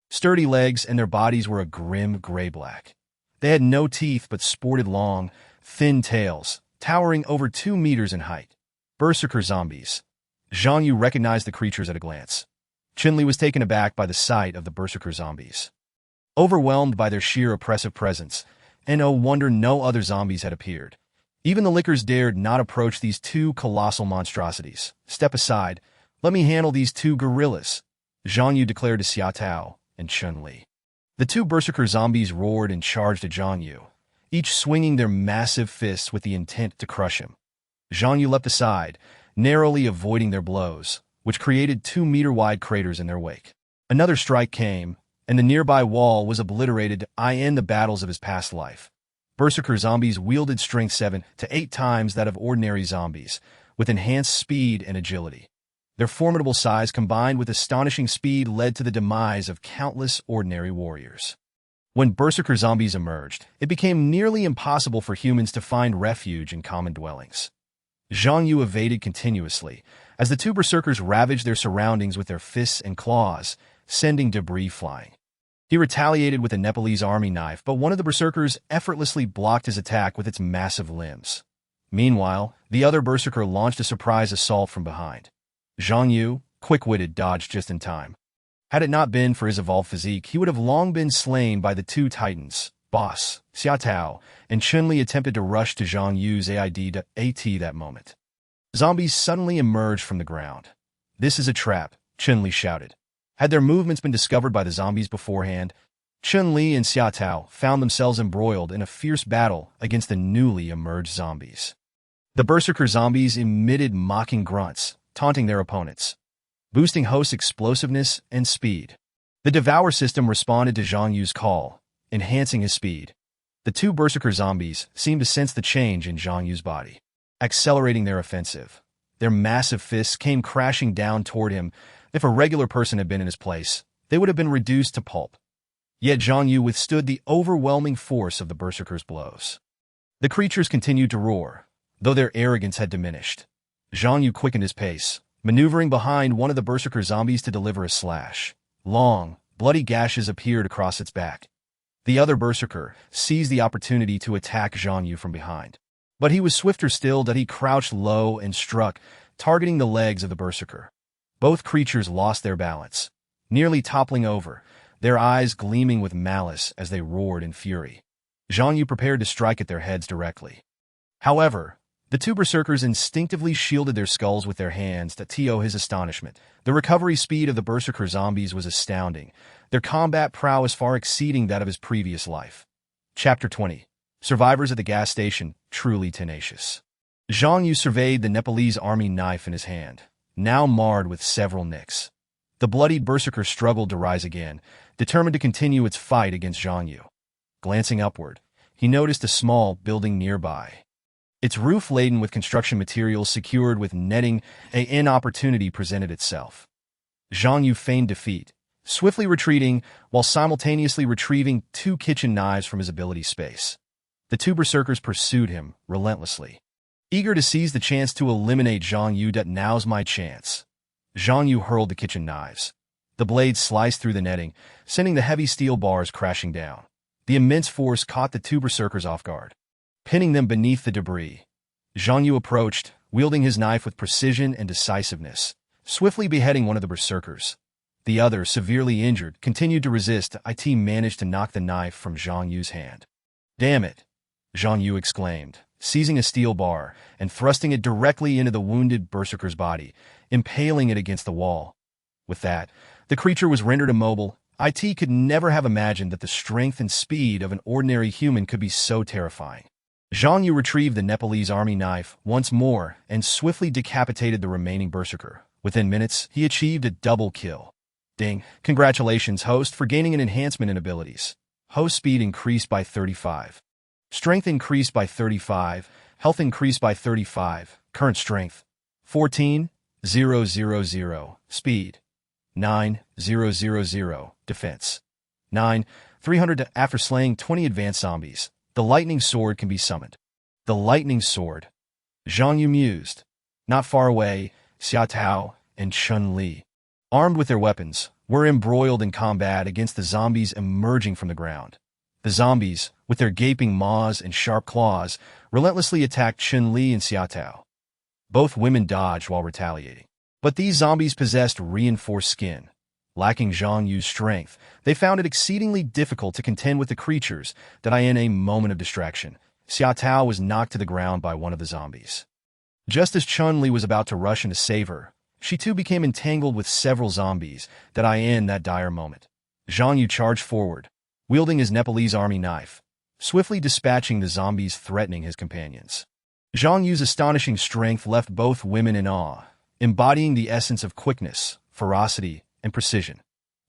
sturdy legs, and their bodies were a grim gray-black. They had no teeth but sported long, thin tails, towering over 2 meters in height. Berserker zombies. Zhang Yu recognized the creatures at a glance. Qinli was taken aback by the sight of the Berserker zombies. Overwhelmed by their sheer oppressive presence, and no wonder no other zombies had appeared. Even the Lickers dared not approach these two colossal monstrosities. Step aside. Let me handle these two gorillas, Zhang Yu declared to Xiaotao and Chun-Li. The two Berserker zombies roared and charged at Zhang Yu, each swinging their massive fists with the intent to crush him. Zhang Yu leapt aside, narrowly avoiding their blows, which created 2-meter-wide craters in their wake. Another strike came, and the nearby wall was obliterated to end the battles of his past life. Berserker zombies wielded strength 7 to 8 times that of ordinary zombies, with enhanced speed and agility. Their formidable size combined with astonishing speed led to the demise of countless ordinary warriors. When Berserker zombies emerged, it became nearly impossible for humans to find refuge in common dwellings. Zhang Yu evaded continuously, as the two Berserkers ravaged their surroundings with their fists and claws, sending debris flying. He retaliated with a Nepalese army knife, but one of the Berserkers effortlessly blocked his attack with its massive limbs. Meanwhile, the other Berserker launched a surprise assault from behind. Zhang Yu, quick-witted, dodged just in time. Had it not been for his evolved physique, he would have long been slain by the two titans. Boss, Xiaotao, and Chun-Li attempted to rush to Zhang Yu's AID-AT that moment. Zombies suddenly emerged from the ground. This is a trap, Chun-Li shouted. Had their movements been discovered by the zombies beforehand, Chun-Li and Xiaotao found themselves embroiled in a fierce battle against the newly emerged zombies. The Berserker zombies emitted mocking grunts, taunting their opponents, boosting hosts' explosiveness and speed. The Devour system responded to Zhang Yu's call, enhancing his speed. The two Berserker zombies seemed to sense the change in Zhang Yu's body, accelerating their offensive. Their massive fists came crashing down toward him. If a regular person had been in his place, they would have been reduced to pulp. Yet Zhang Yu withstood the overwhelming force of the Berserker's blows. The creatures continued to roar, though their arrogance had diminished. Zhang Yu quickened his pace, maneuvering behind one of the Berserker zombies to deliver a slash. Long, bloody gashes appeared across its back. The other Berserker seized the opportunity to attack Zhang Yu from behind. But he was swifter still that he crouched low and struck, targeting the legs of the Berserker. Both creatures lost their balance, nearly toppling over, their eyes gleaming with malice as they roared in fury. Zhang Yu prepared to strike at their heads directly. However, the two Berserkers instinctively shielded their skulls with their hands to his astonishment. The recovery speed of the Berserker zombies was astounding, their combat prowess far exceeding that of his previous life. Chapter 20. Survivors at the gas station, truly tenacious. Zhang Yu surveyed the Nepalese army knife in his hand, now marred with several nicks. The bloodied Berserker struggled to rise again, determined to continue its fight against Zhang Yu. Glancing upward, he noticed a small building nearby. Its roof laden with construction materials secured with netting, an opportunity presented itself. Zhang Yu feigned defeat, swiftly retreating while simultaneously retrieving 2 kitchen knives from his ability space. The two Berserkers pursued him relentlessly, eager to seize the chance to eliminate Zhang Yu. Now's my chance. Zhang Yu hurled the kitchen knives. The blades sliced through the netting, sending the heavy steel bars crashing down. The immense force caught the two Berserkers off guard, pinning them beneath the debris. Zhang Yu approached, wielding his knife with precision and decisiveness, swiftly beheading one of the Berserkers. The other, severely injured, continued to resist. It managed to knock the knife from Zhang Yu's hand. Damn it, Zhang Yu exclaimed, seizing a steel bar and thrusting it directly into the wounded Berserker's body, impaling it against the wall. With that, the creature was rendered immobile. It could never have imagined that the strength and speed of an ordinary human could be so terrifying. Zhang Yu retrieved the Nepalese army knife once more and swiftly decapitated the remaining Berserker. Within minutes, he achieved a double kill. Ding! Congratulations, host, for gaining an enhancement in abilities. Host speed increased by 35. Strength increased by 35, health increased by 35, current strength 14,000, speed 9,000, defense 9,300. After slaying 20 advanced zombies, the lightning sword can be summoned. The lightning sword. Zhang Yu mused. Not far away, Xia Tao and Chun Li, armed with their weapons, were embroiled in combat against the zombies emerging from the ground. The zombies, with their gaping maws and sharp claws, relentlessly attacked Chun Li and Xia Tao. Both women dodged while retaliating. But these zombies possessed reinforced skin. Lacking Zhang Yu's strength, they found it exceedingly difficult to contend with the creatures that in a moment of distraction, Xia Tao was knocked to the ground by one of the zombies. Just as Chun Li was about to rush in to save her, she too became entangled with several zombies that in that dire moment. Zhang Yu charged forward, wielding his Nepalese army knife, swiftly dispatching the zombies threatening his companions. Zhang Yu's astonishing strength left both women in awe, embodying the essence of quickness, ferocity, and precision.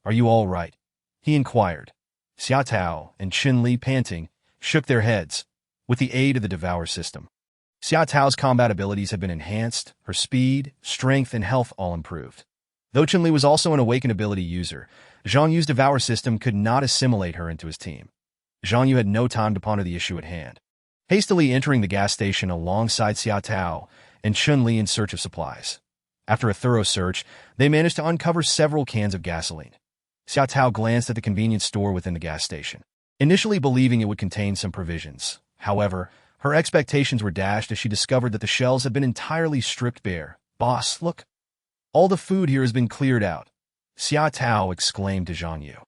"Are you all right?" he inquired. Xia Tao and Chun Li, panting, shook their heads. With the aid of the Devour system, Xia Tao's combat abilities had been enhanced, her speed, strength, and health all improved. Though Chun Li was also an awakened ability user, Zhang Yu's Devour system could not assimilate her into his team. Zhang Yu had no time to ponder the issue at hand. Hastily entering the gas station alongside Xia Tao and Chun Li in search of supplies. After a thorough search, they managed to uncover several cans of gasoline. Xia Tao glanced at the convenience store within the gas station, initially believing it would contain some provisions. However, her expectations were dashed as she discovered that the shelves had been entirely stripped bare. "Boss, look! All the food here has been cleared out," Xia Tao exclaimed to Zhang Yu.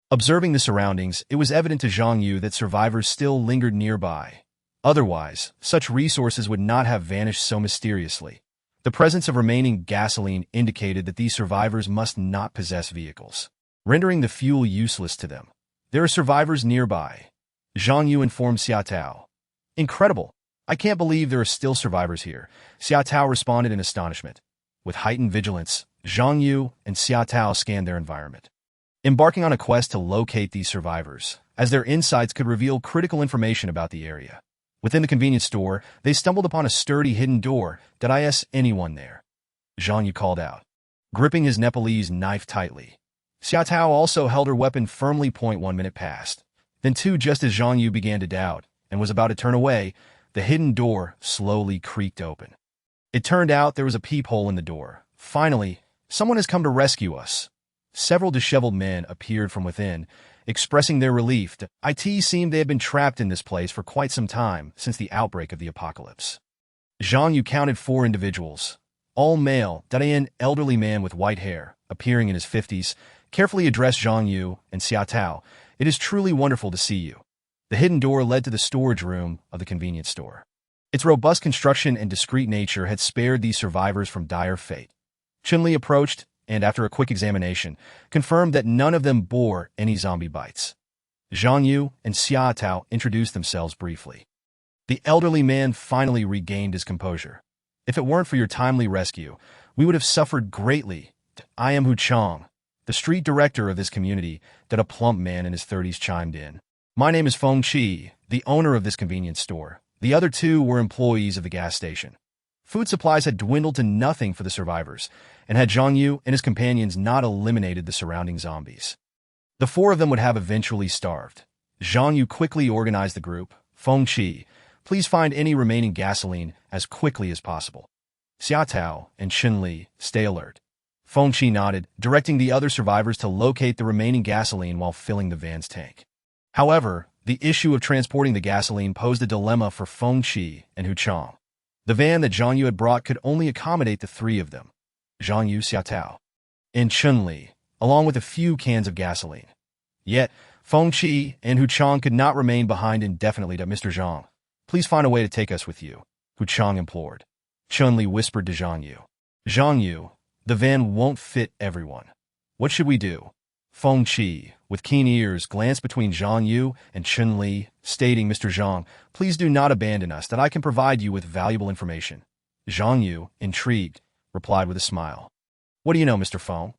Observing the surroundings, it was evident to Zhang Yu that survivors still lingered nearby. Otherwise, such resources would not have vanished so mysteriously. The presence of remaining gasoline indicated that these survivors must not possess vehicles, rendering the fuel useless to them. "There are survivors nearby," Zhang Yu informed Xia Tao. "Incredible! I can't believe there are still survivors here," Xia Tao responded in astonishment. With heightened vigilance, Zhang Yu and Xia Tao scanned their environment, embarking on a quest to locate these survivors, as their insights could reveal critical information about the area. Within the convenience store, they stumbled upon a sturdy hidden door. "Did I see anyone there?" Zhang Yu called out, gripping his Nepalese knife tightly. Xia Tao also held her weapon firmly. 1 minute passed. Then two, just as Zhang Yu began to doubt and was about to turn away, the hidden door slowly creaked open. It turned out there was a peephole in the door. "Finally, someone has come to rescue us." Several disheveled men appeared from within, expressing their relief. It seemed they had been trapped in this place for quite some time since the outbreak of the apocalypse. Zhang Yu counted 4 individuals, all male. An elderly man with white hair, appearing in his 50s, carefully addressed Zhang Yu and Xia Tao. "It is truly wonderful to see you." The hidden door led to the storage room of the convenience store. Its robust construction and discreet nature had spared these survivors from dire fate. Chun Li approached, and after a quick examination, confirmed that none of them bore any zombie bites. Zhang Yu and Xia Tao introduced themselves briefly. The elderly man finally regained his composure. "If it weren't for your timely rescue, we would have suffered greatly. I am Hu Chang, the street director of this community," a plump man in his 30s chimed in. "My name is Feng Qi, the owner of this convenience store." The other 2 were employees of the gas station. Food supplies had dwindled to nothing for the survivors, and had Zhang Yu and his companions not eliminated the surrounding zombies, the 4 of them would have eventually starved. Zhang Yu quickly organized the group. "Feng Qi, please find any remaining gasoline as quickly as possible. Xia Tao and Chun Li, stay alert." Feng Qi nodded, directing the other survivors to locate the remaining gasoline while filling the van's tank. However, the issue of transporting the gasoline posed a dilemma for Feng Qi and Hu Chang. The van that Zhang Yu had brought could only accommodate the 3 of them, Zhang Yu, Xia Tao, and Chun Li, along with a few cans of gasoline. Yet, Feng Qi and Hu Chang could not remain behind indefinitely. "Mr. Zhang, please find a way to take us with you," Hu Chang implored. Chun Li whispered to Zhang Yu. "Zhang Yu, the van won't fit everyone. What should we do?" Feng Qi, with keen ears, glanced between Zhang Yu and Chun Li, stating, "Mr. Zhang, please do not abandon us, that I can provide you with valuable information." Zhang Yu, intrigued, replied with a smile. "What do you know, Mr. Feng?"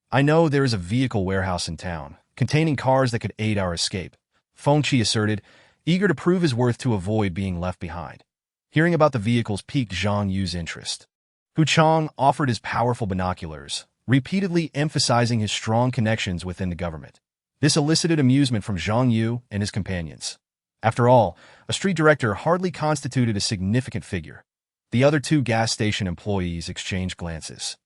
"I know there is a vehicle warehouse in town, containing cars that could aid our escape," Feng Qi asserted, eager to prove his worth to avoid being left behind. Hearing about the vehicles piqued Zhang Yu's interest. Hu Chang offered his powerful binoculars, repeatedly emphasizing his strong connections within the government. This elicited amusement from Zhang Yu and his companions. After all, a street director hardly constituted a significant figure. The other two gas station employees exchanged glances.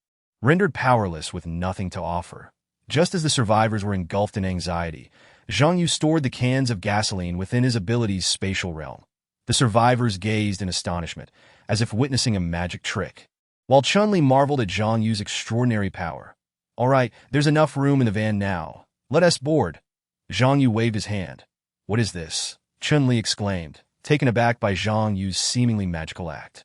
Rendered powerless with nothing to offer. Just as the survivors were engulfed in anxiety, Zhang Yu stored the cans of gasoline within his ability's spatial realm. The survivors gazed in astonishment, as if witnessing a magic trick. While Chun-Li marveled at Zhang Yu's extraordinary power. "All right, there's enough room in the van now. Let us board." Zhang Yu waved his hand. "What is this?" Chun-Li exclaimed, taken aback by Zhang Yu's seemingly magical act.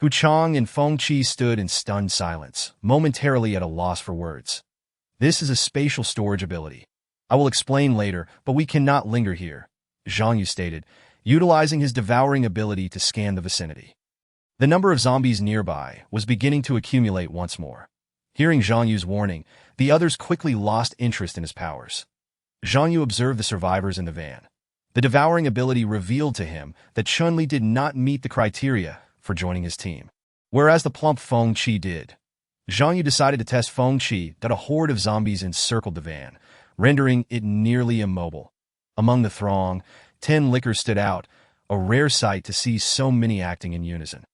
Hu Chang and Feng Qi stood in stunned silence, momentarily at a loss for words. "This is a spatial storage ability. I will explain later, but we cannot linger here," Zhang Yu stated, utilizing his devouring ability to scan the vicinity. The number of zombies nearby was beginning to accumulate once more. Hearing Zhang Yu's warning, the others quickly lost interest in his powers. Zhang Yu observed the survivors in the van. The devouring ability revealed to him that Chun-Li did not meet the criteria for joining his team, whereas the plump Feng Qi did. Zhang Yu decided to test Feng Qi that a horde of zombies encircled the van, rendering it nearly immobile. Among the throng, 10 lickers stood out, a rare sight to see so many acting in unison.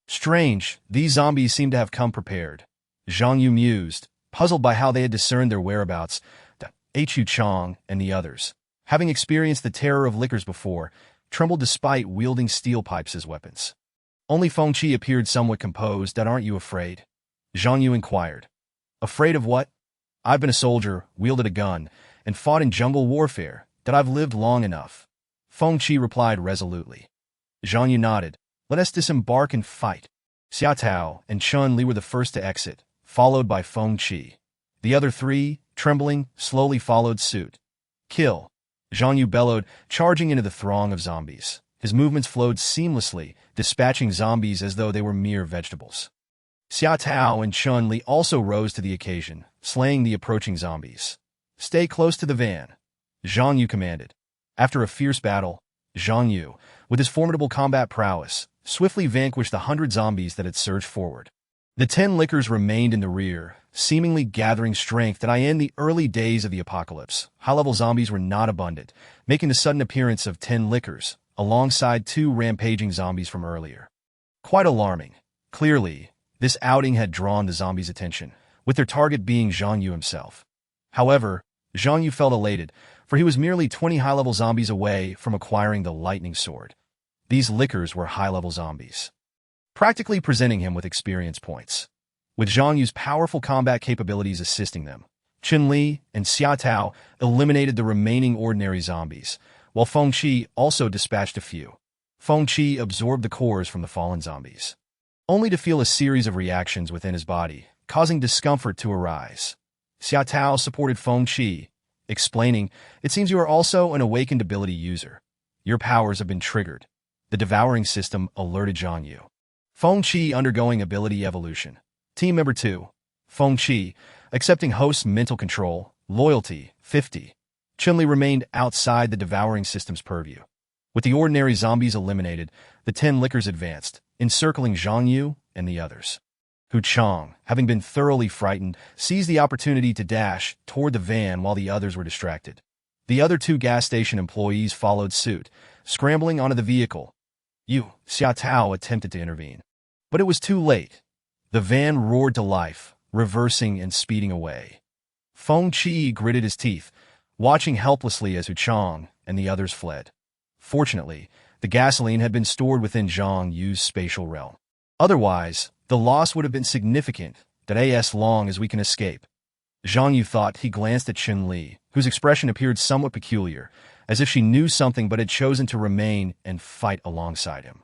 Strange, these zombies seemed to have come prepared. Zhang Yu mused, puzzled by how they had discerned their whereabouts. Hu Chang and the others, having experienced the terror of lickers before, trembled despite wielding steel pipes as weapons. Only Feng Qi appeared somewhat composed. "Aren't you afraid?" Zhang Yu inquired. "Afraid of what?" "I've been a soldier, wielded a gun, and fought in jungle warfare. I've lived long enough," Feng Qi replied resolutely. Zhang Yu nodded. "Let us disembark and fight." Xia Tao and Chun-Li were the first to exit, followed by Feng Qi. The other three, trembling, slowly followed suit. "Kill!" Zhang Yu bellowed, charging into the throng of zombies. His movements flowed seamlessly, dispatching zombies as though they were mere vegetables. Xia Tao and Chun-Li also rose to the occasion, slaying the approaching zombies. "Stay close to the van," Zhang Yu commanded. After a fierce battle, Zhang Yu, with his formidable combat prowess, swiftly vanquished the 100 zombies that had surged forward. The 10 lickers remained in the rear, seemingly gathering strength that in the early days of the apocalypse, high-level zombies were not abundant, making the sudden appearance of 10 lickers, alongside 2 rampaging zombies from earlier. Quite alarming. Clearly, this outing had drawn the zombies' attention, with their target being Zhang Yu himself. However, Zhang Yu felt elated, for he was merely 20 high-level zombies away from acquiring the lightning sword. These lickers were high-level zombies, practically presenting him with experience points. With Zhang Yu's powerful combat capabilities assisting them, Chun-Li and Xia Tao eliminated the remaining ordinary zombies, while Feng Qi also dispatched a few. Feng Qi absorbed the cores from the fallen zombies, only to feel a series of reactions within his body, causing discomfort to arise. Xia Tao supported Feng Qi, explaining, "It seems you are also an awakened ability user. Your powers have been triggered." The devouring system alerted Zhang Yu. Feng Qi undergoing ability evolution. Team Member 2. Feng Qi, accepting host's mental control, loyalty, 50. Chun-Li remained outside the devouring system's purview. With the ordinary zombies eliminated, the 10 lickers advanced, encircling Zhang Yu and the others. Hu Chang, having been thoroughly frightened, seized the opportunity to dash toward the van while the others were distracted. The other 2 gas station employees followed suit, scrambling onto the vehicle. Xia Tao attempted to intervene, but it was too late. The van roared to life, reversing and speeding away. Feng Qi gritted his teeth, watching helplessly as Hu Chang and the others fled. Fortunately, the gasoline had been stored within Zhang Yu's spatial realm. Otherwise, the loss would have been significant, as long as we can escape. Zhang Yu thought. He glanced at Chun-Li, whose expression appeared somewhat peculiar, as if she knew something but had chosen to remain and fight alongside him.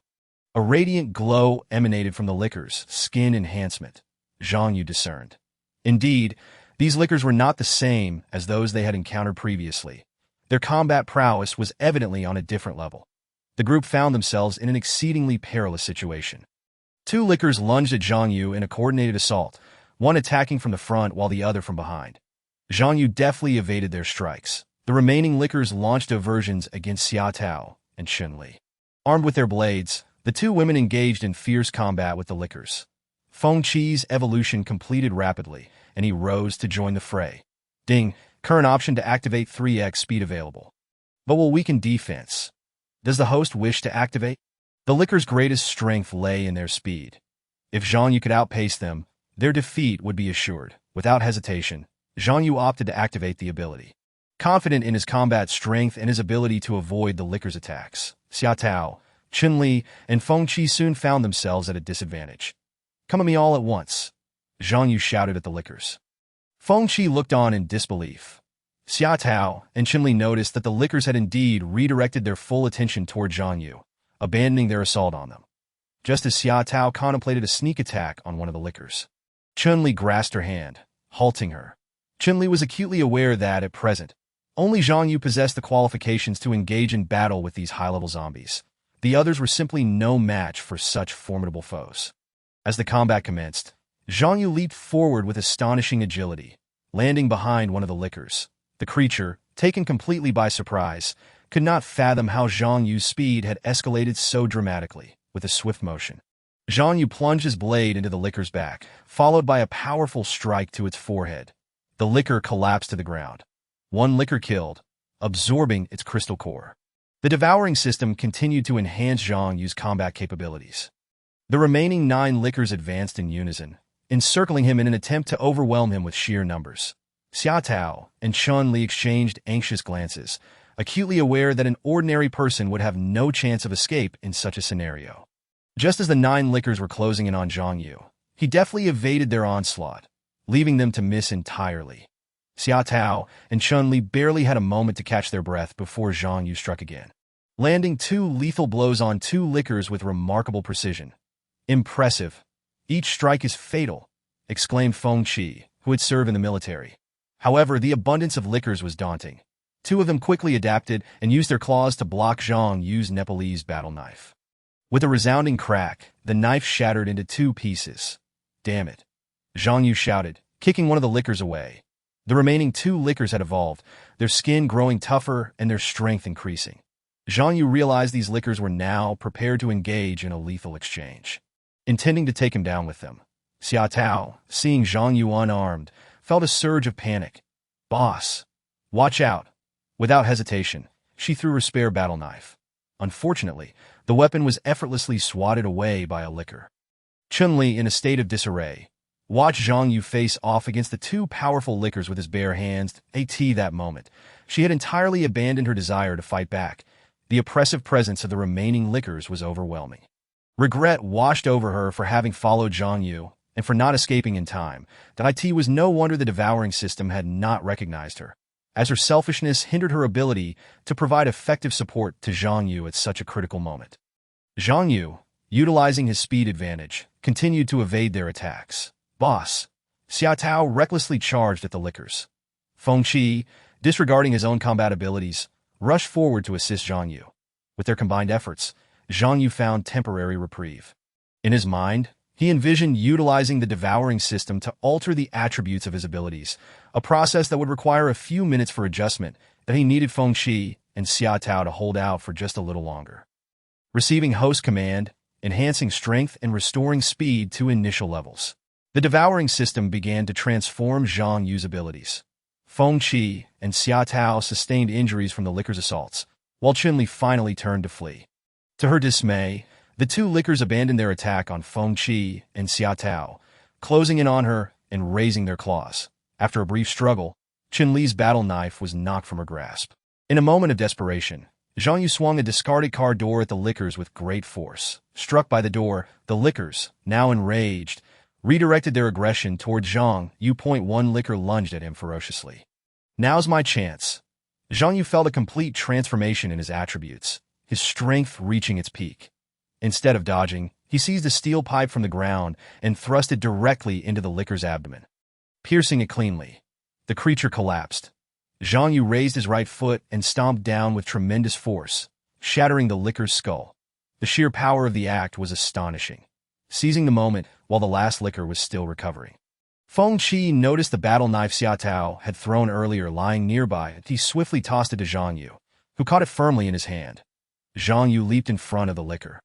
A radiant glow emanated from the lickers' skin enhancement, Zhang Yu discerned. Indeed, these lickers were not the same as those they had encountered previously. Their combat prowess was evidently on a different level. The group found themselves in an exceedingly perilous situation. 2 lickers lunged at Zhang Yu in a coordinated assault, one attacking from the front while the other from behind. Zhang Yu deftly evaded their strikes. The remaining lickers launched diversions against Xia Tao and Chun-Li. Armed with their blades, the two women engaged in fierce combat with the liquors. Feng Qi's evolution completed rapidly, and he rose to join the fray. Ding, current option to activate 3x speed available. But will weaken defense. Does the host wish to activate? The liquor's greatest strength lay in their speed. If Zhang Yu could outpace them, their defeat would be assured. Without hesitation, Zhang Yu opted to activate the ability. Confident in his combat strength and his ability to avoid the liquor's attacks, Xia Tao, Chun-Li, and Feng Qi soon found themselves at a disadvantage. Come at me all at once, Zhang Yu shouted at the liquors. Feng Qi looked on in disbelief. Xia Tao and Chun-Li noticed that the liquors had indeed redirected their full attention toward Zhang Yu, abandoning their assault on them. Just as Xia Tao contemplated a sneak attack on one of the liquors, Chun-Li grasped her hand, halting her. Chun-Li was acutely aware that, at present, only Zhang Yu possessed the qualifications to engage in battle with these high-level zombies. The others were simply no match for such formidable foes. As the combat commenced, Zhang Yu leaped forward with astonishing agility, landing behind one of the liquors. The creature, taken completely by surprise, could not fathom how Zhang Yu's speed had escalated so dramatically. With a swift motion, Zhang Yu plunged his blade into the liquor's back, followed by a powerful strike to its forehead. The liquor collapsed to the ground. One liquor killed, absorbing its crystal core. The devouring system continued to enhance Zhang Yu's combat capabilities. The remaining 9 liquors advanced in unison, encircling him in an attempt to overwhelm him with sheer numbers. Xia Tao and Chun-Li exchanged anxious glances, acutely aware that an ordinary person would have no chance of escape in such a scenario. Just as the 9 liquors were closing in on Zhang Yu, he deftly evaded their onslaught, leaving them to miss entirely. Xia Tao and Chun-Li barely had a moment to catch their breath before Zhang Yu struck again, landing 2 lethal blows on 2 liquors with remarkable precision. Impressive. Each strike is fatal, exclaimed Feng Qi, who had served in the military. However, the abundance of liquors was daunting. 2 of them quickly adapted and used their claws to block Zhang Yu's Nepalese battle knife. With a resounding crack, the knife shattered into 2 pieces. Damn it, Zhang Yu shouted, kicking one of the liquors away. The remaining 2 liquors had evolved, their skin growing tougher and their strength increasing. Zhang Yu realized these liquors were now prepared to engage in a lethal exchange, intending to take him down with them. Xia Tao, seeing Zhang Yu unarmed, felt a surge of panic. Boss, watch out. Without hesitation, she threw her spare battle knife. Unfortunately, the weapon was effortlessly swatted away by a liquor. Chun-Li, in a state of disarray, watched Zhang Yu face off against the 2 powerful liquors with his bare hands. That moment, she had entirely abandoned her desire to fight back. The oppressive presence of the remaining liquors was overwhelming. Regret washed over her for having followed Zhang Yu and for not escaping in time. It was no wonder the devouring system had not recognized her, as her selfishness hindered her ability to provide effective support to Zhang Yu at such a critical moment. Zhang Yu, utilizing his speed advantage, continued to evade their attacks. Boss, Xia Tao recklessly charged at the liquors. Feng Qi, disregarding his own combat abilities, rushed forward to assist Zhang Yu. With their combined efforts, Zhang Yu found temporary reprieve. In his mind, he envisioned utilizing the devouring system to alter the attributes of his abilities, a process that would require a few minutes for adjustment, that he needed Feng Qi and Xia Tao to hold out for just a little longer. Receiving host command, enhancing strength and restoring speed to initial levels, the devouring system began to transform Zhang Yu's abilities. Feng Qi and Xia Tao sustained injuries from the liquor's assaults, while Chun-Li finally turned to flee. To her dismay, the 2 liquors abandoned their attack on Feng Qi and Xia Tao, closing in on her and raising their claws. After a brief struggle, Chun-Li's battle knife was knocked from her grasp. In a moment of desperation, Zhang Yu swung a discarded car door at the liquors with great force. Struck by the door, the liquors, now enraged, redirected their aggression toward Zhang Yu. One liquor lunged at him ferociously. Now's my chance. Zhang Yu felt a complete transformation in his attributes, his strength reaching its peak. Instead of dodging, he seized a steel pipe from the ground and thrust it directly into the liquor's abdomen, piercing it cleanly. The creature collapsed. Zhang Yu raised his right foot and stomped down with tremendous force, shattering the liquor's skull. The sheer power of the act was astonishing. Seizing the moment while the last liquor was still recovering, Feng Qi noticed the battle knife Xia Tao had thrown earlier lying nearby. He swiftly tossed it to Zhang Yu, who caught it firmly in his hand. Zhang Yu leaped in front of the liquor.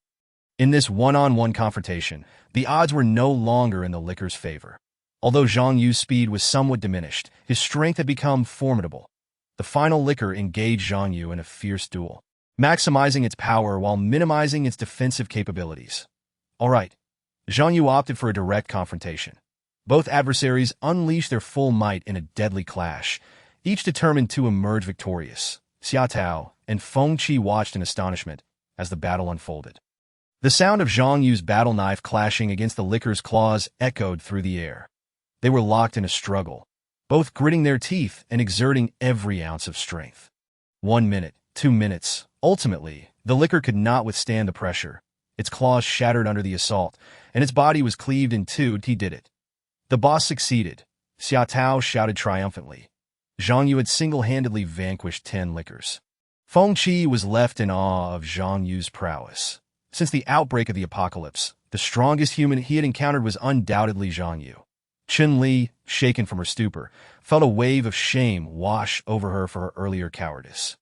In this one-on-one confrontation, the odds were no longer in the liquor's favor. Although Zhang Yu's speed was somewhat diminished, his strength had become formidable. The final liquor engaged Zhang Yu in a fierce duel, maximizing its power while minimizing its defensive capabilities. All right, Zhang Yu opted for a direct confrontation. Both adversaries unleashed their full might in a deadly clash, each determined to emerge victorious. Xia Tao and Feng Qi watched in astonishment as the battle unfolded. The sound of Zhang Yu's battle knife clashing against the liquor's claws echoed through the air. They were locked in a struggle, both gritting their teeth and exerting every ounce of strength. 1 minute, 2 minutes. Ultimately, the liquor could not withstand the pressure. Its claws shattered under the assault, and its body was cleaved in two. He did it. The boss succeeded. Xia Tao shouted triumphantly. Zhang Yu had single-handedly vanquished 10 liquors. Feng Qi was left in awe of Zhang Yu's prowess. Since the outbreak of the apocalypse, the strongest human he had encountered was undoubtedly Zhang Yu. Qin Li, shaken from her stupor, felt a wave of shame wash over her for her earlier cowardice.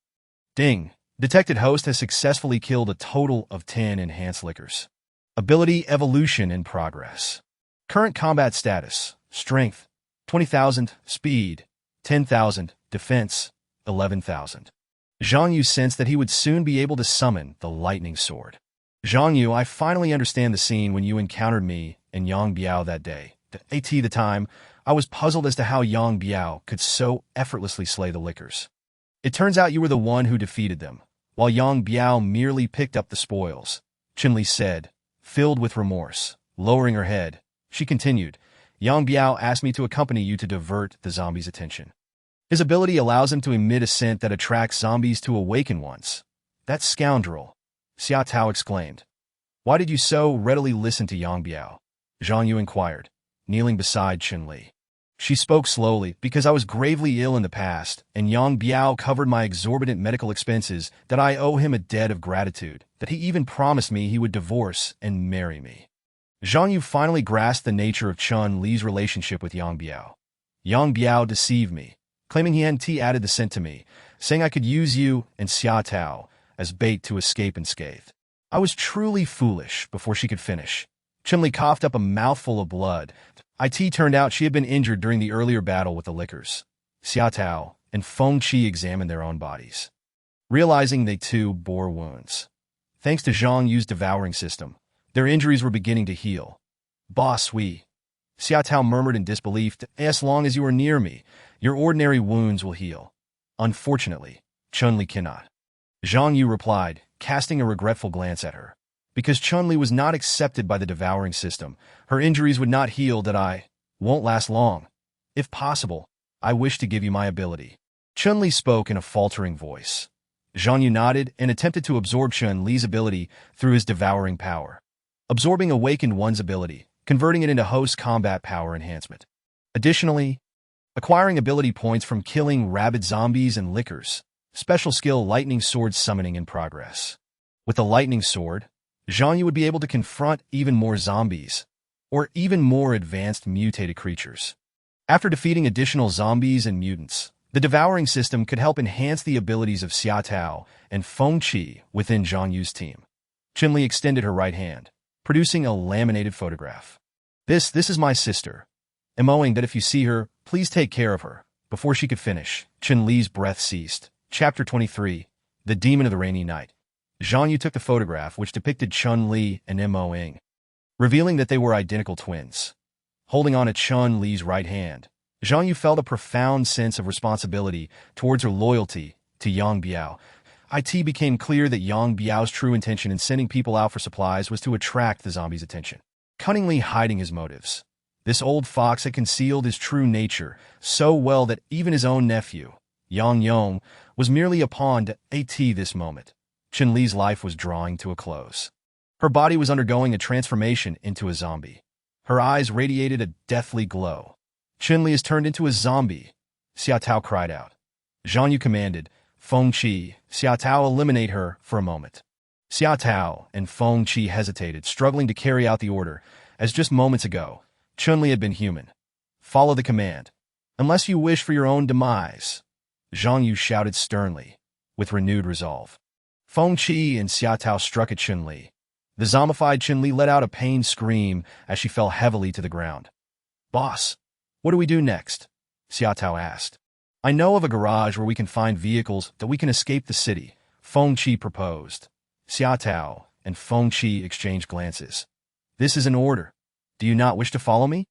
Ding! Detected host has successfully killed a total of 10 enhanced liquors. Ability evolution in progress. Current combat status: Strength, 20,000, Speed, 10,000, Defense, 11,000. Zhang Yu sensed that he would soon be able to summon the lightning sword. Zhang Yu, I finally understand the scene when you encountered me and Yang Biao that day. At the time, I was puzzled as to how Yang Biao could so effortlessly slay the liquors. It turns out you were the one who defeated them, while Yang Biao merely picked up the spoils, Qin Li said, filled with remorse. Lowering her head, she continued, Yang Biao asked me to accompany you to divert the zombies' attention. His ability allows him to emit a scent that attracts zombies to awaken ones. That scoundrel, Xia Tao exclaimed. Why did you so readily listen to Yang Biao? Zhang Yu inquired, kneeling beside Qin Li. She spoke slowly, because I was gravely ill in the past, and Yang Biao covered my exorbitant medical expenses, that I owe him a debt of gratitude, that he even promised me he would divorce and marry me. Zhang Yu finally grasped the nature of Qin Li's relationship with Yang Biao. Yang Biao deceived me, claiming he hadn't added the scent to me, saying I could use you and Xia Tao as bait to escape unscathed. I was truly foolish. Before she could finish, Qin Li coughed up a mouthful of blood. It turned out she had been injured during the earlier battle with the liquors. Xia Tao and Feng Qi examined their own bodies, realizing they too bore wounds. Thanks to Zhang Yu's devouring system, their injuries were beginning to heal. Boss, Xia Tao murmured in disbelief, as long as you are near me, your ordinary wounds will heal. Unfortunately, Qin Li cannot. Zhang Yu replied, casting a regretful glance at her. Because Qin Li was not accepted by the devouring system, her injuries would not heal. That I won't last long. If possible, I wish to give you my ability. Qin Li spoke in a faltering voice. Zhang Yu nodded and attempted to absorb Qin Li's ability through his devouring power. Absorbing awakened one's ability, converting it into host combat power enhancement. Additionally, acquiring ability points from killing rabid zombies and liquors. Special skill lightning sword summoning in progress. With the lightning sword, Zhang Yu would be able to confront even more zombies, or even more advanced mutated creatures. After defeating additional zombies and mutants, the devouring system could help enhance the abilities of Xia Tao and Feng Qi within Zhang Yu's team. Qin Li extended her right hand, producing a laminated photograph. This is my sister. Emoing that if you see her, please take care of her. Before she could finish, Qin Li's breath ceased. Chapter 23, The Demon of the Rainy Night. Zhang Yu took the photograph, which depicted Qin Li and Mo Ying, revealing that they were identical twins. Holding on to Qin Li's right hand, Zhang Yu felt a profound sense of responsibility towards her loyalty to Yang Biao. It became clear that Yang Biao's true intention in sending people out for supplies was to attract the zombies' attention, cunningly hiding his motives. This old fox had concealed his true nature so well that even his own nephew, Yang Yong, was merely a pawn to this moment. Qin Li's life was drawing to a close. Her body was undergoing a transformation into a zombie. Her eyes radiated a deathly glow. Qin Li has turned into a zombie, Xia Tao cried out. Zhang Yu commanded, Feng Qi, Xia Tao eliminate her for a moment. Xia Tao and Feng Qi hesitated, struggling to carry out the order, as just moments ago, Qin Li had been human. Follow the command, unless you wish for your own demise, Zhang Yu shouted sternly, with renewed resolve. Feng Qi and Xia Tao struck at Chun-Li. The zombified Chun-Li let out a pained scream as she fell heavily to the ground. "Boss, what do we do next?" Xia Tao asked. "I know of a garage where we can find vehicles that we can escape the city," Feng Qi proposed. Xia Tao and Feng Qi exchanged glances. "This is an order. Do you not wish to follow me?"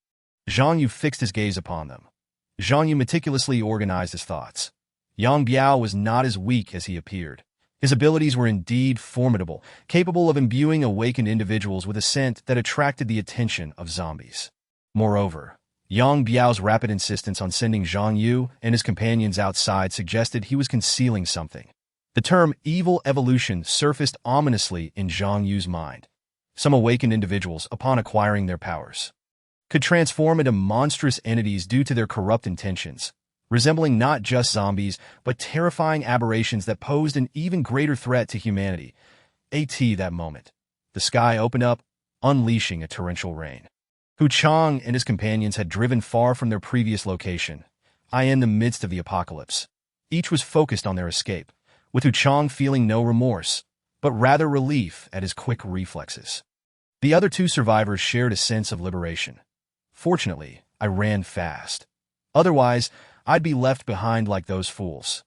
Zhang Yu fixed his gaze upon them. Zhang Yu meticulously organized his thoughts. Yang Biao was not as weak as he appeared. His abilities were indeed formidable, capable of imbuing awakened individuals with a scent that attracted the attention of zombies. Moreover, Yang Biao's rapid insistence on sending Zhang Yu and his companions outside suggested he was concealing something. The term evil evolution surfaced ominously in Zhang Yu's mind. Some awakened individuals, upon acquiring their powers, could transform into monstrous entities due to their corrupt intentions, resembling not just zombies, but terrifying aberrations that posed an even greater threat to humanity. That moment, the sky opened up, unleashing a torrential rain. Hu Chang and his companions had driven far from their previous location, in the midst of the apocalypse. Each was focused on their escape, with Hu Chang feeling no remorse, but rather relief at his quick reflexes. The other two survivors shared a sense of liberation. "Fortunately, I ran fast. Otherwise, I'd be left behind like those fools."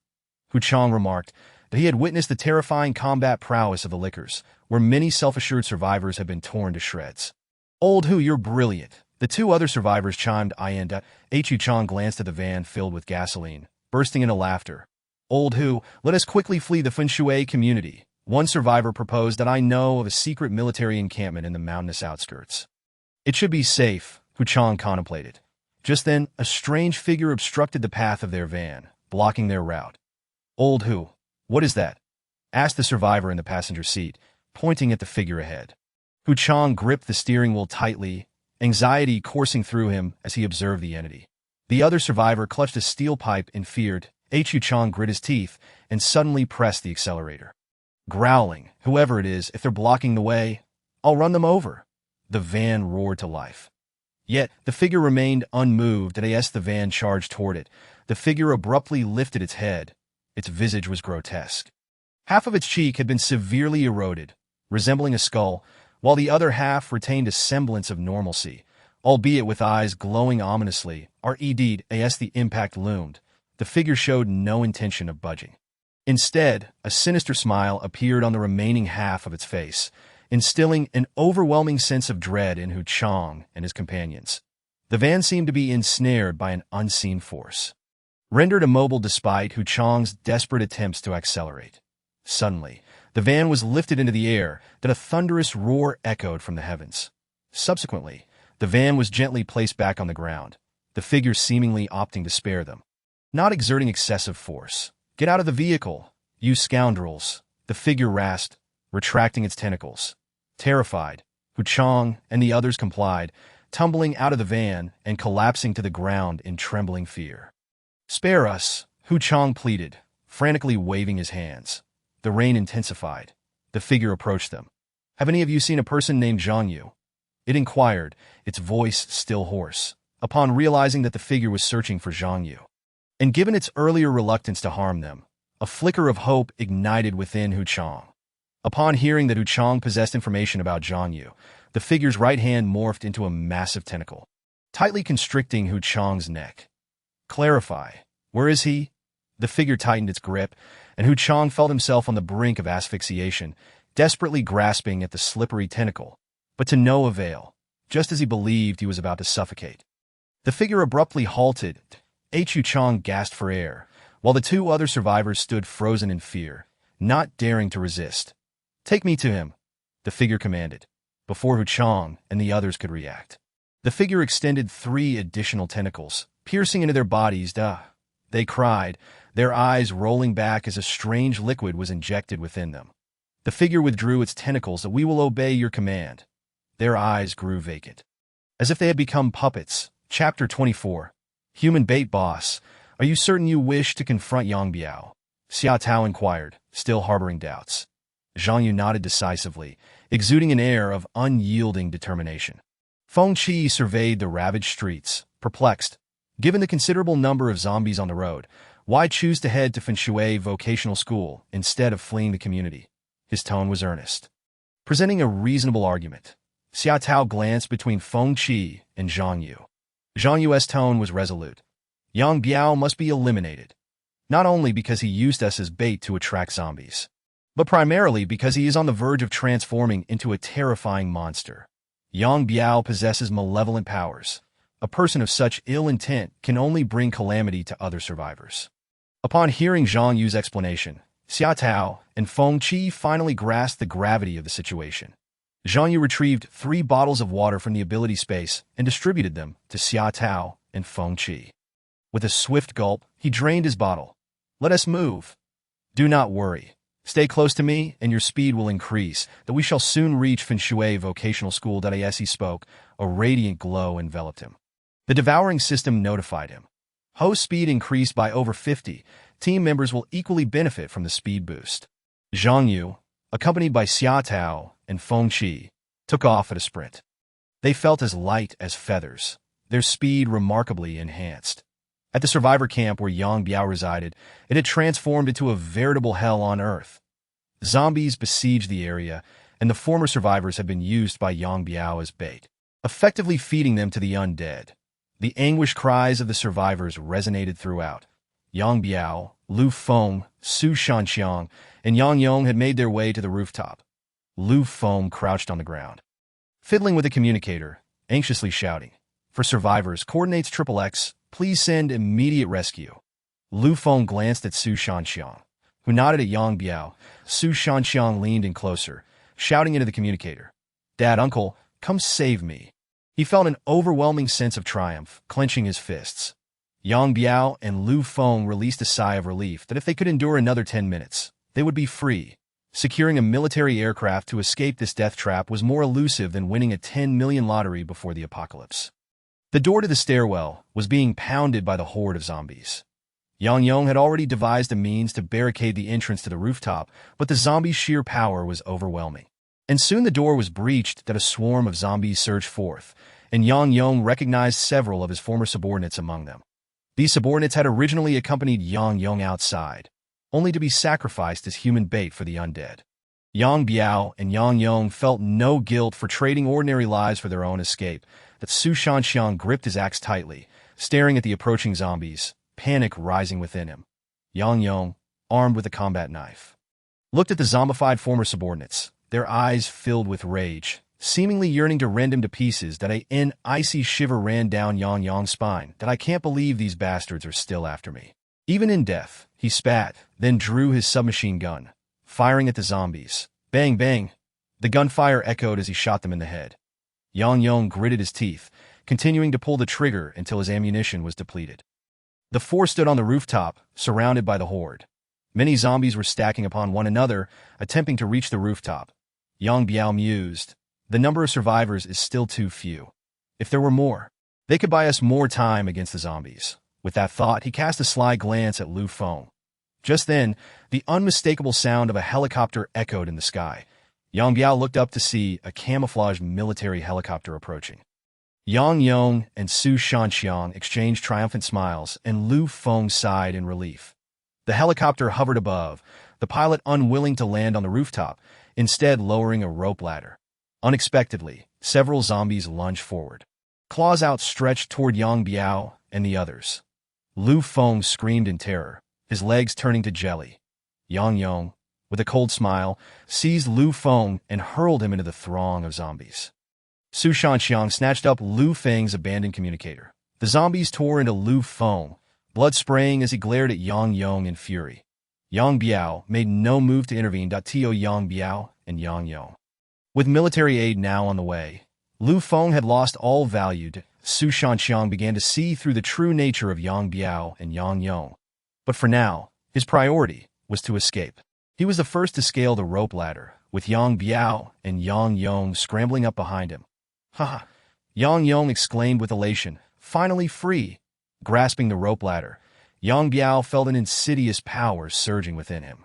Hu Chang remarked that he had witnessed the terrifying combat prowess of the Lickers, where many self-assured survivors had been torn to shreds. "Old Hu, you're brilliant," the two other survivors chimed in. Hu Chang glanced at the van filled with gasoline, bursting into laughter. "Old Hu, let us quickly flee the Fenshui community." One survivor proposed that I know of a secret military encampment in the mountainous outskirts. "It should be safe," Hu Chang contemplated. Just then, a strange figure obstructed the path of their van, blocking their route. "Old Hu, what is that?" asked the survivor in the passenger seat, pointing at the figure ahead. Hu Chang gripped the steering wheel tightly, anxiety coursing through him as he observed the entity. The other survivor clutched a steel pipe in fear. Hu Chang grit his teeth and suddenly pressed the accelerator. Growling, "Whoever it is, if they're blocking the way, I'll run them over." The van roared to life. Yet, the figure remained unmoved as the van charged toward it. The figure abruptly lifted its head. Its visage was grotesque. Half of its cheek had been severely eroded, resembling a skull, while the other half retained a semblance of normalcy, albeit with eyes glowing ominously. As the impact loomed, the figure showed no intention of budging. Instead, a sinister smile appeared on the remaining half of its face, instilling an overwhelming sense of dread in Hu Chang and his companions. The van seemed to be ensnared by an unseen force, rendered immobile despite Hu Chang's desperate attempts to accelerate. Suddenly, the van was lifted into the air, that a thunderous roar echoed from the heavens. Subsequently, the van was gently placed back on the ground, the figure seemingly opting to spare them, not exerting excessive force. "Get out of the vehicle, you scoundrels," the figure rasped, retracting its tentacles. Terrified, Hu Chang and the others complied, tumbling out of the van and collapsing to the ground in trembling fear. "Spare us," Hu Chang pleaded, frantically waving his hands. The rain intensified. The figure approached them. "Have any of you seen a person named Zhang Yu?" it inquired, its voice still hoarse, upon realizing that the figure was searching for Zhang Yu. And given its earlier reluctance to harm them, a flicker of hope ignited within Hu Chang. Upon hearing that Hu Chang possessed information about Zhang Yu, the figure's right hand morphed into a massive tentacle, tightly constricting Hu Chang's neck. "Clarify, where is he?" The figure tightened its grip, and Hu Chang felt himself on the brink of asphyxiation, desperately grasping at the slippery tentacle, but to no avail, just as he believed he was about to suffocate. The figure abruptly halted. Hu Chang gasped for air, while the two other survivors stood frozen in fear, not daring to resist. "Take me to him," the figure commanded, before Hu Chang and the others could react. The figure extended 3 additional tentacles, piercing into their bodies. They cried, their eyes rolling back as a strange liquid was injected within them. The figure withdrew its tentacles. "We will obey your command." Their eyes grew vacant, as if they had become puppets. Chapter 24. Human bait. "Boss, are you certain you wish to confront Yang Biao?" Xia Tao inquired, still harboring doubts. Zhang Yu nodded decisively, exuding an air of unyielding determination. Feng Qi surveyed the ravaged streets, perplexed. Given the considerable number of zombies on the road, why choose to head to Fenshui Vocational School instead of fleeing the community? His tone was earnest. Presenting a reasonable argument, Xia Tao glanced between Feng Qi and Zhang Yu. Zhang Yu's tone was resolute. Yang Biao must be eliminated, not only because he used us as bait to attract zombies, but primarily because he is on the verge of transforming into a terrifying monster. Yang Biao possesses malevolent powers. A person of such ill intent can only bring calamity to other survivors. Upon hearing Zhang Yu's explanation, Xia Tao and Feng Qi finally grasped the gravity of the situation. Zhang Yu retrieved 3 bottles of water from the ability space and distributed them to Xia Tao and Feng Qi. With a swift gulp, he drained his bottle. "Let us move. Do not worry. Stay close to me, and your speed will increase, that we shall soon reach Fenshui Vocational School." As he spoke, a radiant glow enveloped him. The devouring system notified him. Host speed increased by over 50. Team members will equally benefit from the speed boost. Zhang Yu, accompanied by Xia Tao and Feng Qi, took off at a sprint. They felt as light as feathers, their speed remarkably enhanced. At the survivor camp where Yang Biao resided, it had transformed into a veritable hell on Earth. Zombies besieged the area, and the former survivors had been used by Yang Biao as bait, effectively feeding them to the undead. The anguished cries of the survivors resonated throughout. Yang Biao, Lu Feng, Su Shanxiang, and Yang Yong had made their way to the rooftop. Lu Feng crouched on the ground, fiddling with a communicator, anxiously shouting, "For survivors, coordinates XXX, please send immediate rescue." Lu Feng glanced at Su Shanxiang, who nodded at Yang Biao. Su Shanxiang leaned in closer, shouting into the communicator, "Dad, Uncle, come save me." He felt an overwhelming sense of triumph, clenching his fists. Yang Biao and Lu Feng released a sigh of relief that if they could endure another 10 minutes, they would be free. Securing a military aircraft to escape this death trap was more elusive than winning a 10 million lottery before the apocalypse. The door to the stairwell was being pounded by the horde of zombies. Yang Yong had already devised a means to barricade the entrance to the rooftop, but the zombies' sheer power was overwhelming. And soon the door was breached that a swarm of zombies surged forth, and Yang Yong recognized several of his former subordinates among them. These subordinates had originally accompanied Yang Yong outside, only to be sacrificed as human bait for the undead. Yang Biao and Yang Yong felt no guilt for trading ordinary lives for their own escape. That Su Shanxiang gripped his axe tightly, staring at the approaching zombies, panic rising within him. Yang Yong, armed with a combat knife, looked at the zombified former subordinates, their eyes filled with rage, seemingly yearning to rend him to pieces. An icy shiver ran down Yang Yong's spine. "I can't believe these bastards are still after me." Even in death, he spat, then drew his submachine gun, firing at the zombies. Bang, bang! The gunfire echoed as he shot them in the head. Yang Yong gritted his teeth, continuing to pull the trigger until his ammunition was depleted. The 4 stood on the rooftop, surrounded by the horde. Many zombies were stacking upon one another, attempting to reach the rooftop. Yang Biao mused, "The number of survivors is still too few. If there were more, they could buy us more time against the zombies." With that thought, he cast a sly glance at Lu Feng. Just then, the unmistakable sound of a helicopter echoed in the sky. Yang Biao looked up to see a camouflaged military helicopter approaching. Yang Yong and Su Shanxiang exchanged triumphant smiles, and Lu Feng sighed in relief. The helicopter hovered above, the pilot unwilling to land on the rooftop, instead lowering a rope ladder. Unexpectedly, several zombies lunged forward, claws outstretched toward Yang Biao and the others. Lu Feng screamed in terror, his legs turning to jelly. Yang Yong, with a cold smile, seized Lu Feng and hurled him into the throng of zombies. Su Shanxiang snatched up Lu Feng's abandoned communicator. The zombies tore into Lu Feng, blood spraying as he glared at Yang Yong in fury. Yang Biao made no move to intervene. Yang Biao and Yang Yong. With military aid now on the way, Lu Feng had lost all value. Su Shanxiang began to see through the true nature of Yang Biao and Yang Yong. But for now, his priority was to escape. He was the first to scale the rope ladder, with Yang Biao and Yang Yong scrambling up behind him. "Ha!" Yang Yong exclaimed with elation, finally free. Grasping the rope ladder, Yang Biao felt an insidious power surging within him.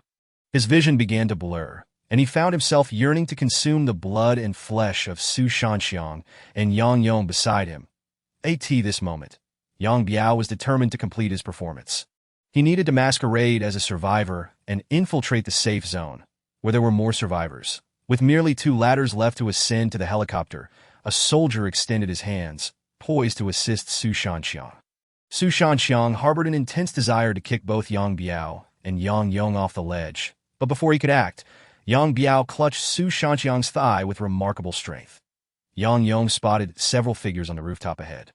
His vision began to blur, and he found himself yearning to consume the blood and flesh of Su Shanxiang and Yang Yong beside him. This moment, Yang Biao was determined to complete his performance. He needed to masquerade as a survivor and infiltrate the safe zone, where there were more survivors. With merely 2 ladders left to ascend to the helicopter, a soldier extended his hands, poised to assist Su Shanxiang. Su Shanxiang harbored an intense desire to kick both Yang Biao and Yang Yong off the ledge, but before he could act, Yang Biao clutched Su Shanxiang's thigh with remarkable strength. Yang Yong spotted several figures on the rooftop ahead.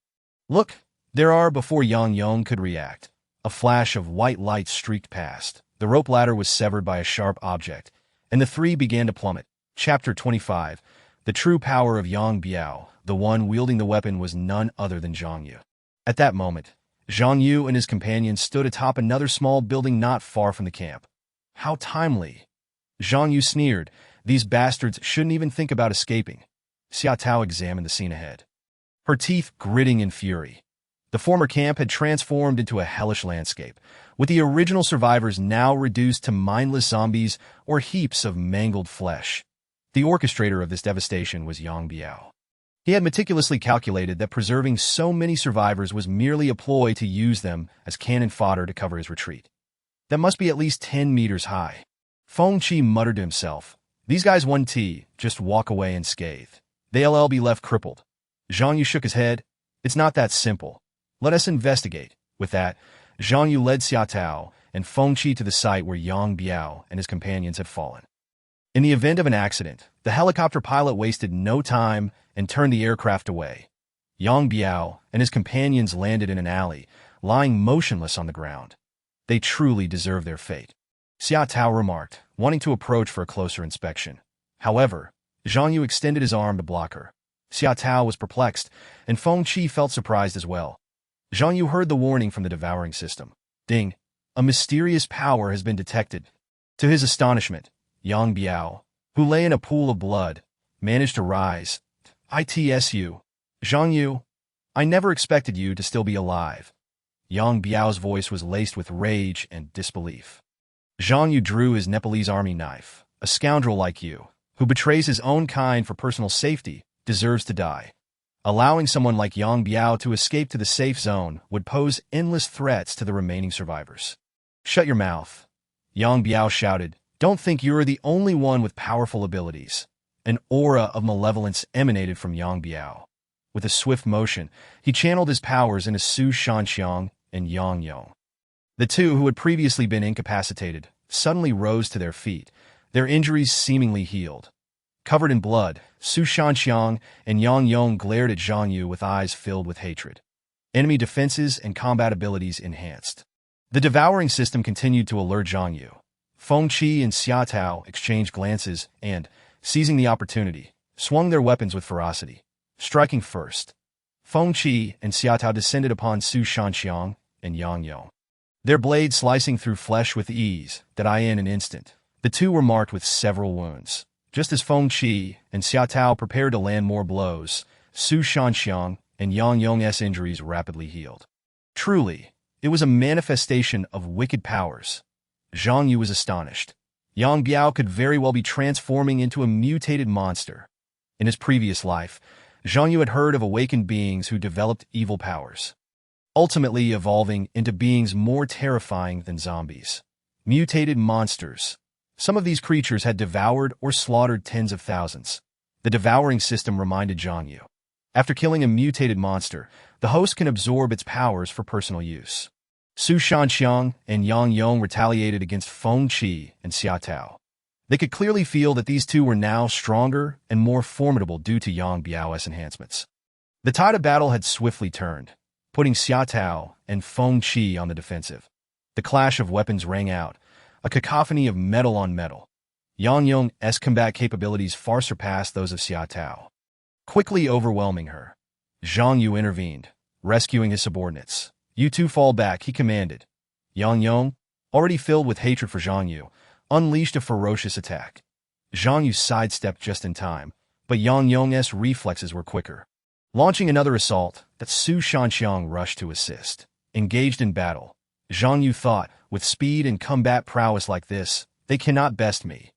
"Look, there are," before Yang Yong could react. A flash of white light streaked past. The rope ladder was severed by a sharp object, and the 3 began to plummet. Chapter 25. The true power of Yang Biao. The one wielding the weapon was none other than Zhang Yu. At that moment, Zhang Yu and his companions stood atop another small building not far from the camp. "How timely!" Zhang Yu sneered. "These bastards shouldn't even think about escaping." Xia Tao examined the scene ahead, her teeth gritting in fury. The former camp had transformed into a hellish landscape, with the original survivors now reduced to mindless zombies or heaps of mangled flesh. The orchestrator of this devastation was Yang Biao. He had meticulously calculated that preserving so many survivors was merely a ploy to use them as cannon fodder to cover his retreat. That must be at least 10 meters high. Feng Qi muttered to himself, "These guys wouldn't just walk away unscathed. They'll be left crippled." Zhang Yu shook his head. "It's not that simple. Let us investigate." With that, Zhang Yu led Xia Tao and Feng Qi to the site where Yang Biao and his companions had fallen. In the event of an accident, the helicopter pilot wasted no time and turned the aircraft away. Yang Biao and his companions landed in an alley, lying motionless on the ground. They truly deserve their fate, Xia Tao remarked, wanting to approach for a closer inspection. However, Zhang Yu extended his arm to block her. Xia Tao was perplexed, and Feng Qi felt surprised as well. Zhang Yu heard the warning from the devouring system. Ding! A mysterious power has been detected. To his astonishment, Yang Biao, who lay in a pool of blood, managed to rise. "ITSU. Zhang Yu, I never expected you to still be alive." Yang Biao's voice was laced with rage and disbelief. Zhang Yu drew his Nepalese army knife. "A scoundrel like you, who betrays his own kind for personal safety, deserves to die. Allowing someone like Yang Biao to escape to the safe zone would pose endless threats to the remaining survivors." "Shut your mouth," Yang Biao shouted. "Don't think you are the only one with powerful abilities." An aura of malevolence emanated from Yang Biao. With a swift motion, he channeled his powers into Su Shanxiang and Yang Yong. The 2 who had previously been incapacitated suddenly rose to their feet, their injuries seemingly healed. Covered in blood, Su Shanxiang and Yang Yong glared at Zhang Yu with eyes filled with hatred. Enemy defenses and combat abilities enhanced. The devouring system continued to alert Zhang Yu. Feng Qi and Xia Tao exchanged glances and, seizing the opportunity, swung their weapons with ferocity. Striking first, Feng Qi and Xia Tao descended upon Su Shanxiang and Yang Yong, their blades slicing through flesh with ease that in an instant. The 2 were marked with several wounds. Just as Feng Qi and Xia Tao prepared to land more blows, Su Shanxiang and Yang Yong's injuries rapidly healed. Truly, it was a manifestation of wicked powers. Zhang Yu was astonished. Yang Biao could very well be transforming into a mutated monster. In his previous life, Zhang Yu had heard of awakened beings who developed evil powers, ultimately evolving into beings more terrifying than zombies. Mutated monsters. Some of these creatures had devoured or slaughtered tens of thousands. The devouring system reminded Zhang Yu. After killing a mutated monster, the host can absorb its powers for personal use. Su Shanxiang and Yang Yong retaliated against Feng Qi and Xia Tao. They could clearly feel that these 2 were now stronger and more formidable due to Yang Biao's enhancements. The tide of battle had swiftly turned, putting Xia Tao and Feng Qi on the defensive. The clash of weapons rang out, a cacophony of metal on metal. Yang Yong's combat capabilities far surpassed those of Xia Tao. Quickly overwhelming her, Zhang Yu intervened, rescuing his subordinates. "You 2 fall back," he commanded. Yang Yong, already filled with hatred for Zhang Yu, unleashed a ferocious attack. Zhang Yu sidestepped just in time, but Yang Yong's reflexes were quicker. Launching another assault, that Su Shanxiang rushed to assist. Engaged in battle, Zhang Yu thought, with speed and combat prowess like this, they cannot best me.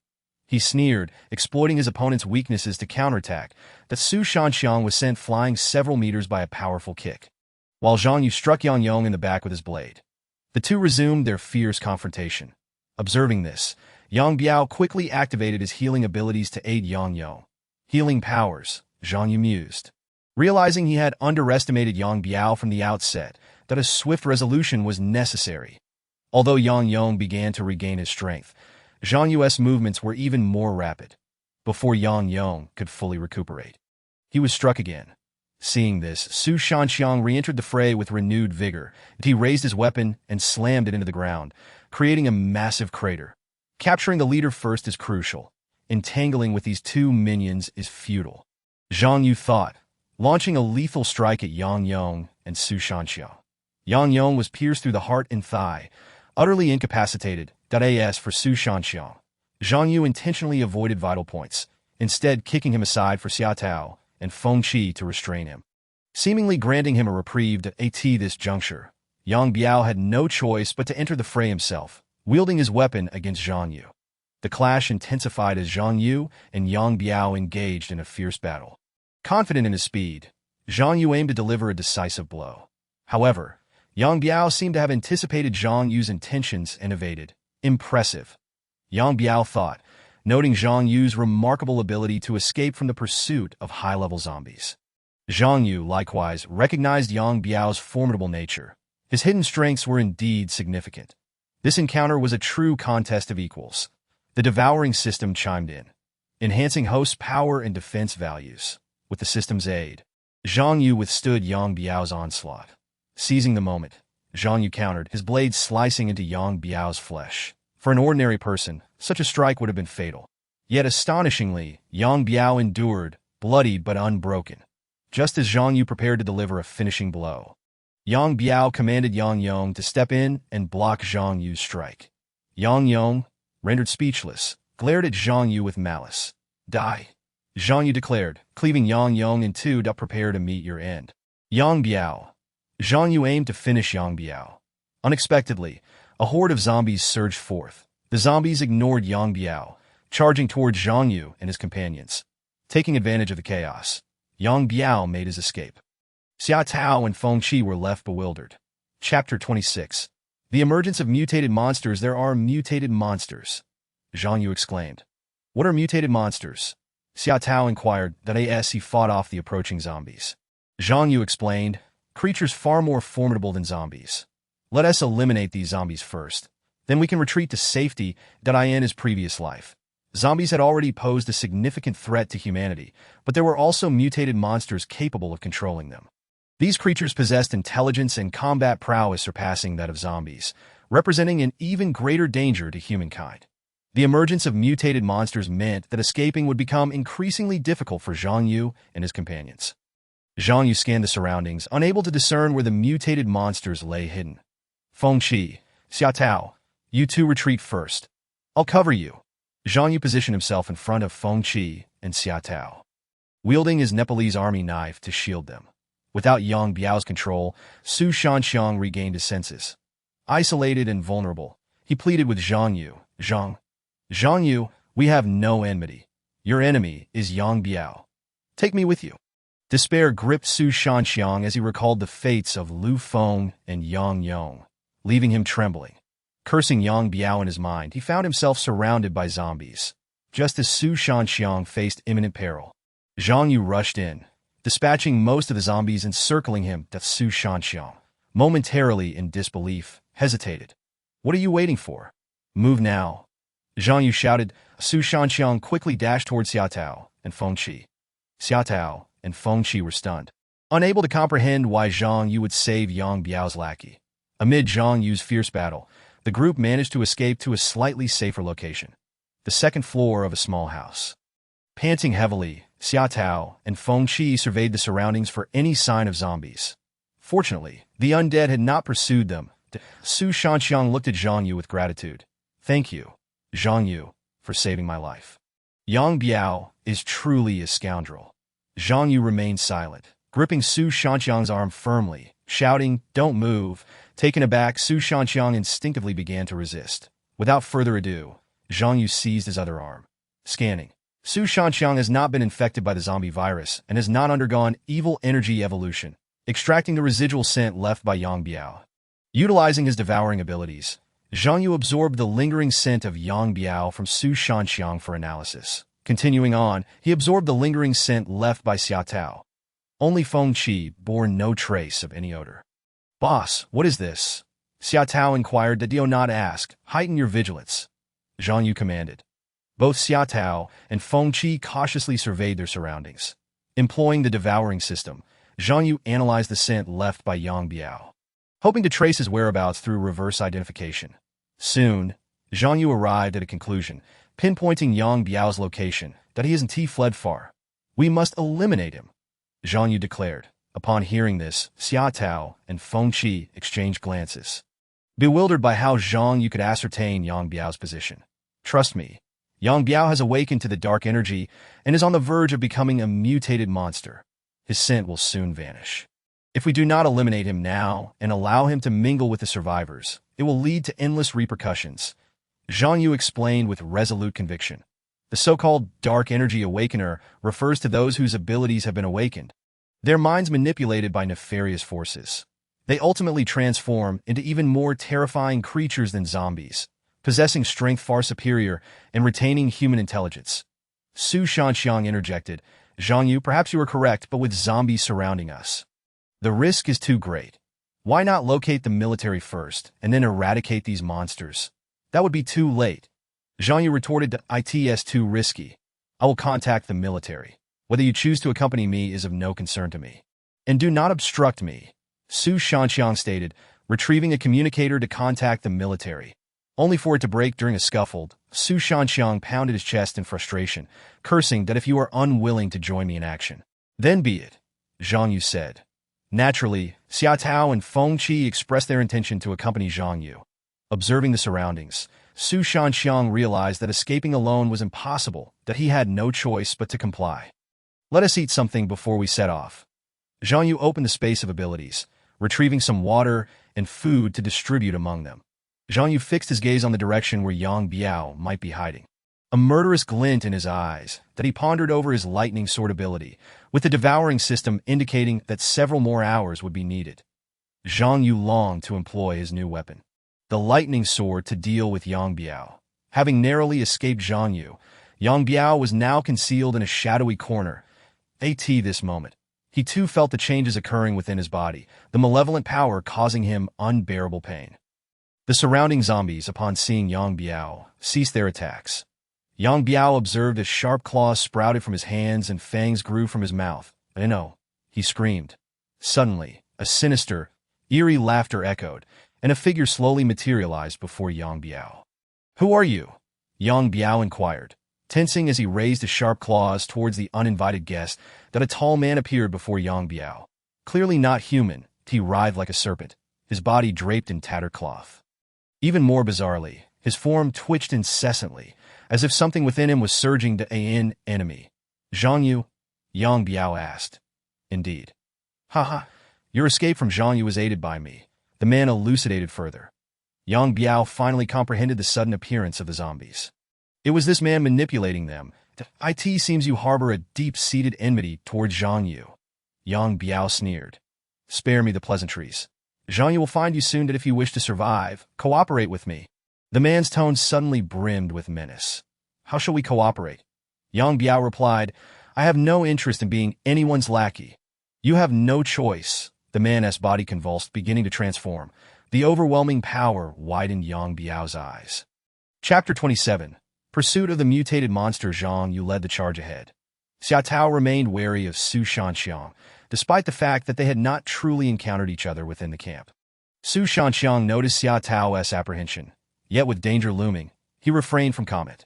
He sneered, exploiting his opponent's weaknesses to counterattack, that Su Shanxiang was sent flying several meters by a powerful kick, while Zhang Yu struck Yang Yong in the back with his blade. The 2 resumed their fierce confrontation. Observing this, Yang Biao quickly activated his healing abilities to aid Yang Yong. Healing powers, Zhang Yu mused. Realizing he had underestimated Yang Biao from the outset, that a swift resolution was necessary. Although Yang Yong began to regain his strength, Zhang Yu's movements were even more rapid. Before Yang Yong could fully recuperate, he was struck again. Seeing this, Su Shanxiang re-entered the fray with renewed vigor. He raised his weapon and slammed it into the ground, creating a massive crater. Capturing the leader first is crucial. Entangling with these two minions is futile. Zhang Yu thought, launching a lethal strike at Yang Yong and Su Shanxiang. Yang Yong was pierced through the heart and thigh, utterly incapacitated. As for Su Shanxiang, Zhang Yu intentionally avoided vital points, instead kicking him aside for Xia Tao and Feng Qi to restrain him, seemingly granting him a reprieve at this juncture. Yang Biao had no choice but to enter the fray himself, wielding his weapon against Zhang Yu. The clash intensified as Zhang Yu and Yang Biao engaged in a fierce battle. Confident in his speed, Zhang Yu aimed to deliver a decisive blow. However, Yang Biao seemed to have anticipated Zhang Yu's intentions and evaded. Impressive, Yang Biao thought, noting Zhang Yu's remarkable ability to escape from the pursuit of high-level zombies. Zhang Yu likewise recognized Yang Biao's formidable nature. His hidden strengths were indeed significant. This encounter was a true contest of equals. The devouring system chimed in, enhancing hosts' power and defense values. With the system's aid, Zhang Yu withstood Yang Biao's onslaught. Seizing the moment, Zhang Yu countered, his blade slicing into Yang Biao's flesh. For an ordinary person, such a strike would have been fatal. Yet astonishingly, Yang Biao endured, bloodied but unbroken. Just as Zhang Yu prepared to deliver a finishing blow, Yang Biao commanded Yang Yong to step in and block Zhang Yu's strike. Yang Yong, rendered speechless, glared at Zhang Yu with malice. Die, Zhang Yu declared, cleaving Yang Yong in two. Prepare to meet your end. Yang Biao. Zhang Yu aimed to finish Yang Biao. Unexpectedly, a horde of zombies surged forth. The zombies ignored Yang Biao, charging towards Zhang Yu and his companions. Taking advantage of the chaos, Yang Biao made his escape. Xia Tao and Feng Qi were left bewildered. Chapter 26. The emergence of mutated monsters. There are mutated monsters, Zhang Yu exclaimed. What are mutated monsters? Xia Tao inquired. As he fought off the approaching zombies. Zhang Yu explained, creatures far more formidable than zombies. Let us eliminate these zombies first. Then we can retreat to safety. In his previous life, zombies had already posed a significant threat to humanity, but there were also mutated monsters capable of controlling them. These creatures possessed intelligence and combat prowess surpassing that of zombies, representing an even greater danger to humankind. The emergence of mutated monsters meant that escaping would become increasingly difficult for Zhang Yu and his companions. Zhang Yu scanned the surroundings, unable to discern where the mutated monsters lay hidden. Feng Qi, Xia Tao, you two retreat first. I'll cover you. Zhang Yu positioned himself in front of Feng Qi and Xia Tao, wielding his Nepalese army knife to shield them. Without Yang Biao's control, Su Shanxiang regained his senses. Isolated and vulnerable, he pleaded with Zhang Yu. Zhang Yu, we have no enmity. Your enemy is Yang Biao. Take me with you. Despair gripped Su Shanxiang as he recalled the fates of Lu Feng and Yang Yong, leaving him trembling. Cursing Yang Biao in his mind, he found himself surrounded by zombies. Just as Su Shanxiang faced imminent peril, Zhang Yu rushed in, dispatching most of the zombies encircling him. Su Shanxiang, momentarily in disbelief, hesitated. What are you waiting for? Move now. Zhang Yu shouted. Su Shanxiang quickly dashed towards Xia Tao and Feng Qi. Xia Tao and Feng Qi were stunned, unable to comprehend why Zhang Yu would save Yang Biao's lackey. Amid Zhang Yu's fierce battle, the group managed to escape to a slightly safer location, the second floor of a small house. Panting heavily, Xia Tao and Feng Qi surveyed the surroundings for any sign of zombies. Fortunately, the undead had not pursued them. Su Shanxiang looked at Zhang Yu with gratitude. Thank you, Zhang Yu, for saving my life. Yang Biao is truly a scoundrel. Zhang Yu remained silent, gripping Su Shanxiang's arm firmly, shouting, don't move. Taken aback, Su Shanxiang instinctively began to resist. Without further ado, Zhang Yu seized his other arm. Scanning. Su Shanxiang has not been infected by the zombie virus and has not undergone evil energy evolution, extracting the residual scent left by Yang Biao. Utilizing his devouring abilities, Zhang Yu absorbed the lingering scent of Yang Biao from Su Shanxiang for analysis. Continuing on, he absorbed the lingering scent left by Xia Tao. Only Feng Qi bore no trace of any odor. "Boss, what is this?" Xia Tao inquired. "Did you not ask? Heighten your vigilance," Zhang Yu commanded. Both Xia Tao and Feng Qi cautiously surveyed their surroundings. Employing the devouring system, Zhang Yu analyzed the scent left by Yang Biao, hoping to trace his whereabouts through reverse identification. Soon, Zhang Yu arrived at a conclusion, pinpointing Yang Biao's location, that he isn't fled far. "We must eliminate him," Zhang Yu declared. Upon hearing this, Xia Tao and Feng Qi exchanged glances, bewildered by how Zhang Yu could ascertain Yang Biao's position. "Trust me, Yang Biao has awakened to the dark energy and is on the verge of becoming a mutated monster. His scent will soon vanish. If we do not eliminate him now and allow him to mingle with the survivors, it will lead to endless repercussions," Zhang Yu explained with resolute conviction. The so-called dark energy awakener refers to those whose abilities have been awakened, their minds manipulated by nefarious forces. They ultimately transform into even more terrifying creatures than zombies, possessing strength far superior and retaining human intelligence. Su Shanxiang interjected, "Zhang Yu, perhaps you are correct, but with zombies surrounding us, the risk is too great. Why not locate the military first and then eradicate these monsters? That would be too late." Zhang Yu retorted, "It's too risky. I will contact the military. Whether you choose to accompany me is of no concern to me. And do not obstruct me," Su Shanxiang stated, retrieving a communicator to contact the military. Only for it to break during a scuffle, Su Shanxiang pounded his chest in frustration, cursing that "If you are unwilling to join me in action, then be it," Zhang Yu said. Naturally, Xia Tao and Feng Qi expressed their intention to accompany Zhang Yu. Observing the surroundings, Su Shanxiang realized that escaping alone was impossible, that he had no choice but to comply. "Let us eat something before we set off." Zhang Yu opened the space of abilities, retrieving some water and food to distribute among them. Zhang Yu fixed his gaze on the direction where Yang Biao might be hiding, a murderous glint in his eyes that he pondered over his lightning sword ability, with the devouring system indicating that several more hours would be needed. Zhang Yu longed to employ his new weapon, the lightning sword, to deal with Yang Biao. Having narrowly escaped Zhang Yu, Yang Biao was now concealed in a shadowy corner. This moment, he too felt the changes occurring within his body, the malevolent power causing him unbearable pain. The surrounding zombies, upon seeing Yang Biao, ceased their attacks. Yang Biao observed as sharp claws sprouted from his hands and fangs grew from his mouth. "No!" he screamed. Suddenly, a sinister, eerie laughter echoed, and a figure slowly materialized before Yang Biao. "Who are you?" Yang Biao inquired, tensing as he raised his sharp claws towards the uninvited guest. That a tall man appeared before Yang Biao. Clearly not human, he writhed like a serpent, his body draped in tattered cloth. Even more bizarrely, his form twitched incessantly, as if something within him was surging to an enemy. "Zhang Yu?" Yang Biao asked. "Indeed." "Haha, your escape from Zhang Yu was aided by me," the man elucidated further. Yang Biao finally comprehended the sudden appearance of the zombies. It was this man manipulating them. "It seems you harbor a deep-seated enmity towards Zhang Yu." Yang Biao sneered. "Spare me the pleasantries. Zhang Yu will find you soon, that if you wish to survive, cooperate with me." The man's tone suddenly brimmed with menace. "How shall we cooperate?" Yang Biao replied, "I have no interest in being anyone's lackey." "You have no choice," the man's body convulsed, beginning to transform. The overwhelming power widened Yang Biao's eyes. Chapter 27. Pursuit of the mutated monster. Zhang Yu led the charge ahead. Xia Tao remained wary of Su Shanxiang, despite the fact that they had not truly encountered each other within the camp. Su Shanxiang noticed Xia Tao's apprehension, yet with danger looming, he refrained from comment.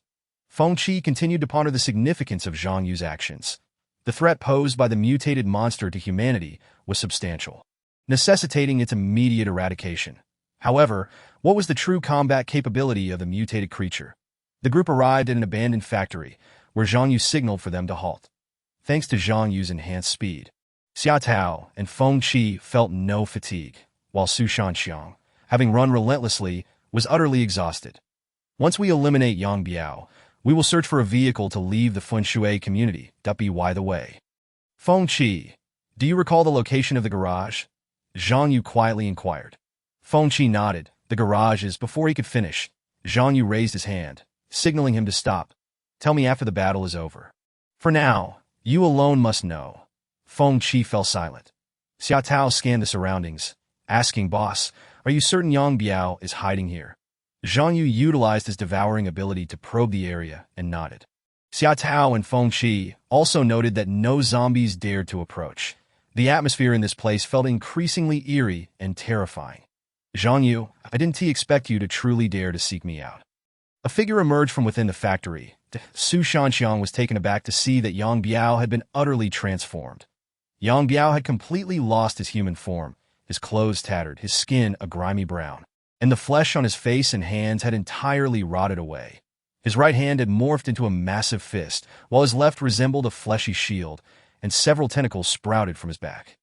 Feng Qi continued to ponder the significance of Zhang Yu's actions. The threat posed by the mutated monster to humanity was substantial, necessitating its immediate eradication. However, what was the true combat capability of the mutated creature? The group arrived at an abandoned factory, where Zhang Yu signaled for them to halt. Thanks to Zhang Yu's enhanced speed, Xia Tao and Feng Qi felt no fatigue, while Su Shanxiang, having run relentlessly, was utterly exhausted. "Once we eliminate Yang Biao, we will search for a vehicle to leave the Funshui community. By the way, Feng Qi, do you recall the location of the garage?" Zhang Yu quietly inquired. Feng Qi nodded, the garages. Before he could finish, Zhang Yu raised his hand, signaling him to stop. Tell me after the battle is over. For now, you alone must know. Feng Qi fell silent. Xia Tao scanned the surroundings, asking, Boss, are you certain Yang Biao is hiding here? Zhang Yu utilized his devouring ability to probe the area and nodded. Xia Tao and Feng Qi also noted that no zombies dared to approach. The atmosphere in this place felt increasingly eerie and terrifying. Zhang Yu, I didn't expect you to truly dare to seek me out. A figure emerged from within the factory. Su Shanxiang was taken aback to see that Yang Biao had been utterly transformed. Yang Biao had completely lost his human form, his clothes tattered, his skin a grimy brown, and the flesh on his face and hands had entirely rotted away. His right hand had morphed into a massive fist, while his left resembled a fleshy shield, and several tentacles sprouted from his back.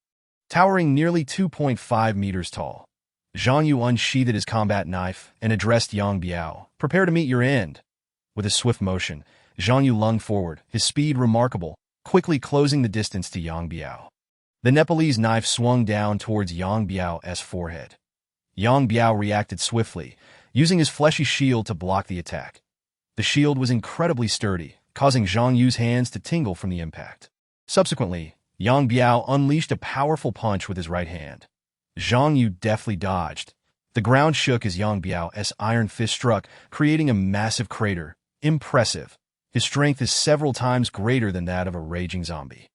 Towering nearly 2.5 meters tall, Zhang Yu unsheathed his combat knife and addressed Yang Biao. Prepare to meet your end. With a swift motion, Zhang Yu lunged forward, his speed remarkable, quickly closing the distance to Yang Biao. The Nepalese knife swung down towards Yang Biao's forehead. Yang Biao reacted swiftly, using his fleshy shield to block the attack. The shield was incredibly sturdy, causing Zhang Yu's hands to tingle from the impact. Subsequently, Yang Biao unleashed a powerful punch with his right hand. Zhang Yu deftly dodged. The ground shook as Yang Biao's iron fist struck, creating a massive crater. Impressive. His strength is several times greater than that of a raging zombie.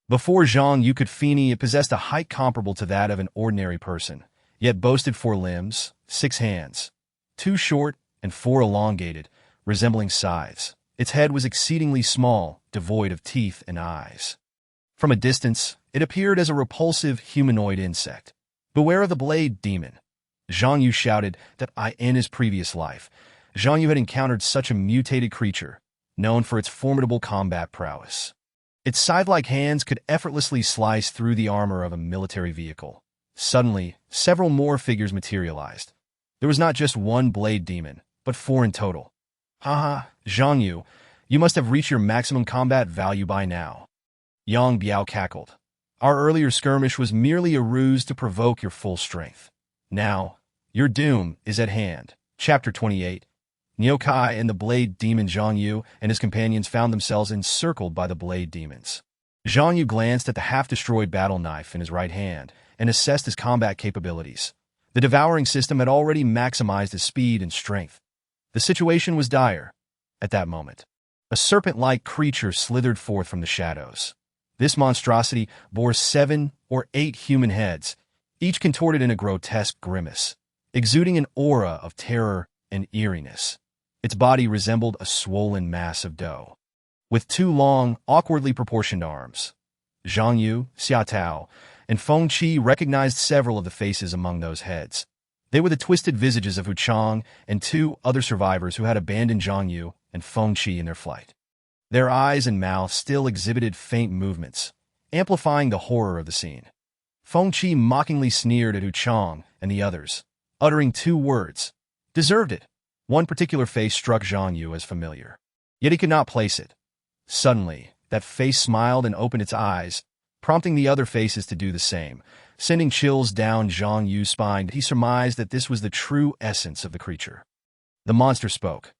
Before Zhang Yu could feign, it possessed a height comparable to that of an ordinary person, yet boasted 4 limbs, 6 hands, 2 short and 4 elongated, resembling scythes. Its head was exceedingly small, devoid of teeth and eyes. From a distance, it appeared as a repulsive humanoid insect. Beware of the blade demon. Zhang Yu shouted that in his previous life, Zhang Yu had encountered such a mutated creature, known for its formidable combat prowess. Its scythe-like hands could effortlessly slice through the armor of a military vehicle. Suddenly, several more figures materialized. There was not just one blade demon, but 4 in total. Haha, Zhang Yu, you must have reached your maximum combat value by now. Yang Biao cackled. Our earlier skirmish was merely a ruse to provoke your full strength. Now, your doom is at hand. Chapter 28. Niu Kai and the Blade Demon. Zhang Yu and his companions found themselves encircled by the Blade Demons. Zhang Yu glanced at the half-destroyed battle knife in his right hand and assessed his combat capabilities. The devouring system had already maximized his speed and strength. The situation was dire. At that moment, a serpent-like creature slithered forth from the shadows. This monstrosity bore 7 or 8 human heads, each contorted in a grotesque grimace, exuding an aura of terror and eeriness. Its body resembled a swollen mass of dough, with 2 long, awkwardly proportioned arms. Zhang Yu, Xia Tao, and Feng Qi recognized several of the faces among those heads. They were the twisted visages of Hu Chang and 2 other survivors who had abandoned Zhang Yu and Feng Qi in their flight. Their eyes and mouths still exhibited faint movements, amplifying the horror of the scene. Feng Qi mockingly sneered at Hu Chang and the others, uttering 2 words. Deserved it. One particular face struck Zhang Yu as familiar, yet he could not place it. Suddenly, that face smiled and opened its eyes, prompting the other faces to do the same, sending chills down Zhang Yu's spine. He surmised that this was the true essence of the creature. The monster spoke.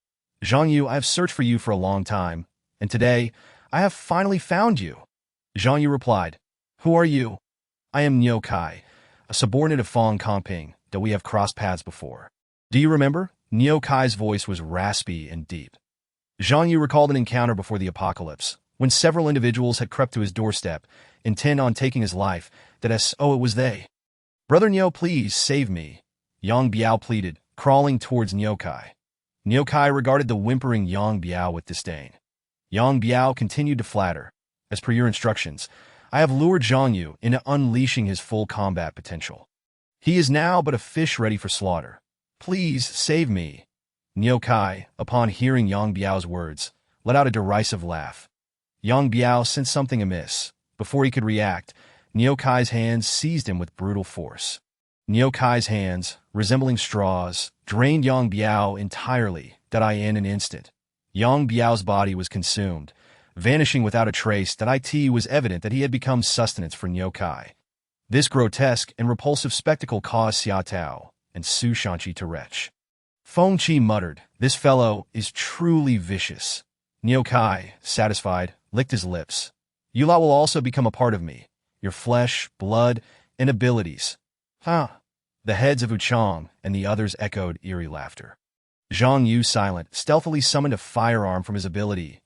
Zhang Yu, I have searched for you for a long time, and today, I have finally found you. Zhang Yu replied, Who are you? I am Niu Kai, a subordinate of Fong Kongping, though we have crossed paths before. Do you remember? Niu Kai's voice was raspy and deep. Zhang Yu recalled an encounter before the apocalypse, when several individuals had crept to his doorstep, intent on taking his life, it was they. Brother Niu, please save me, Yang Biao pleaded, crawling towards Niu Kai. Niu Kai regarded the whimpering Yang Biao with disdain. Yang Biao continued to flatter. As per your instructions, I have lured Zhang Yu into unleashing his full combat potential. He is now but a fish ready for slaughter. Please save me. Niu Kai, upon hearing Yang Biao's words, let out a derisive laugh. Yang Biao sensed something amiss. Before he could react, Niu Kai's hands seized him with brutal force. Niu Kai's hands, resembling straws, drained Yang Biao entirely, in an instant. Yang Biao's body was consumed, vanishing without a trace. It was evident that he had become sustenance for Niu Kai. This grotesque and repulsive spectacle caused Xia Tao, and Su Shanqi to retch. Feng Qi muttered, "This fellow is truly vicious." Niu Kai, satisfied, licked his lips. "You lot will also become a part of me. Your flesh, blood, and abilities." Huh. The heads of Wuchang and the others echoed eerie laughter. Zhang Yu, silent, stealthily summoned a firearm from his ability.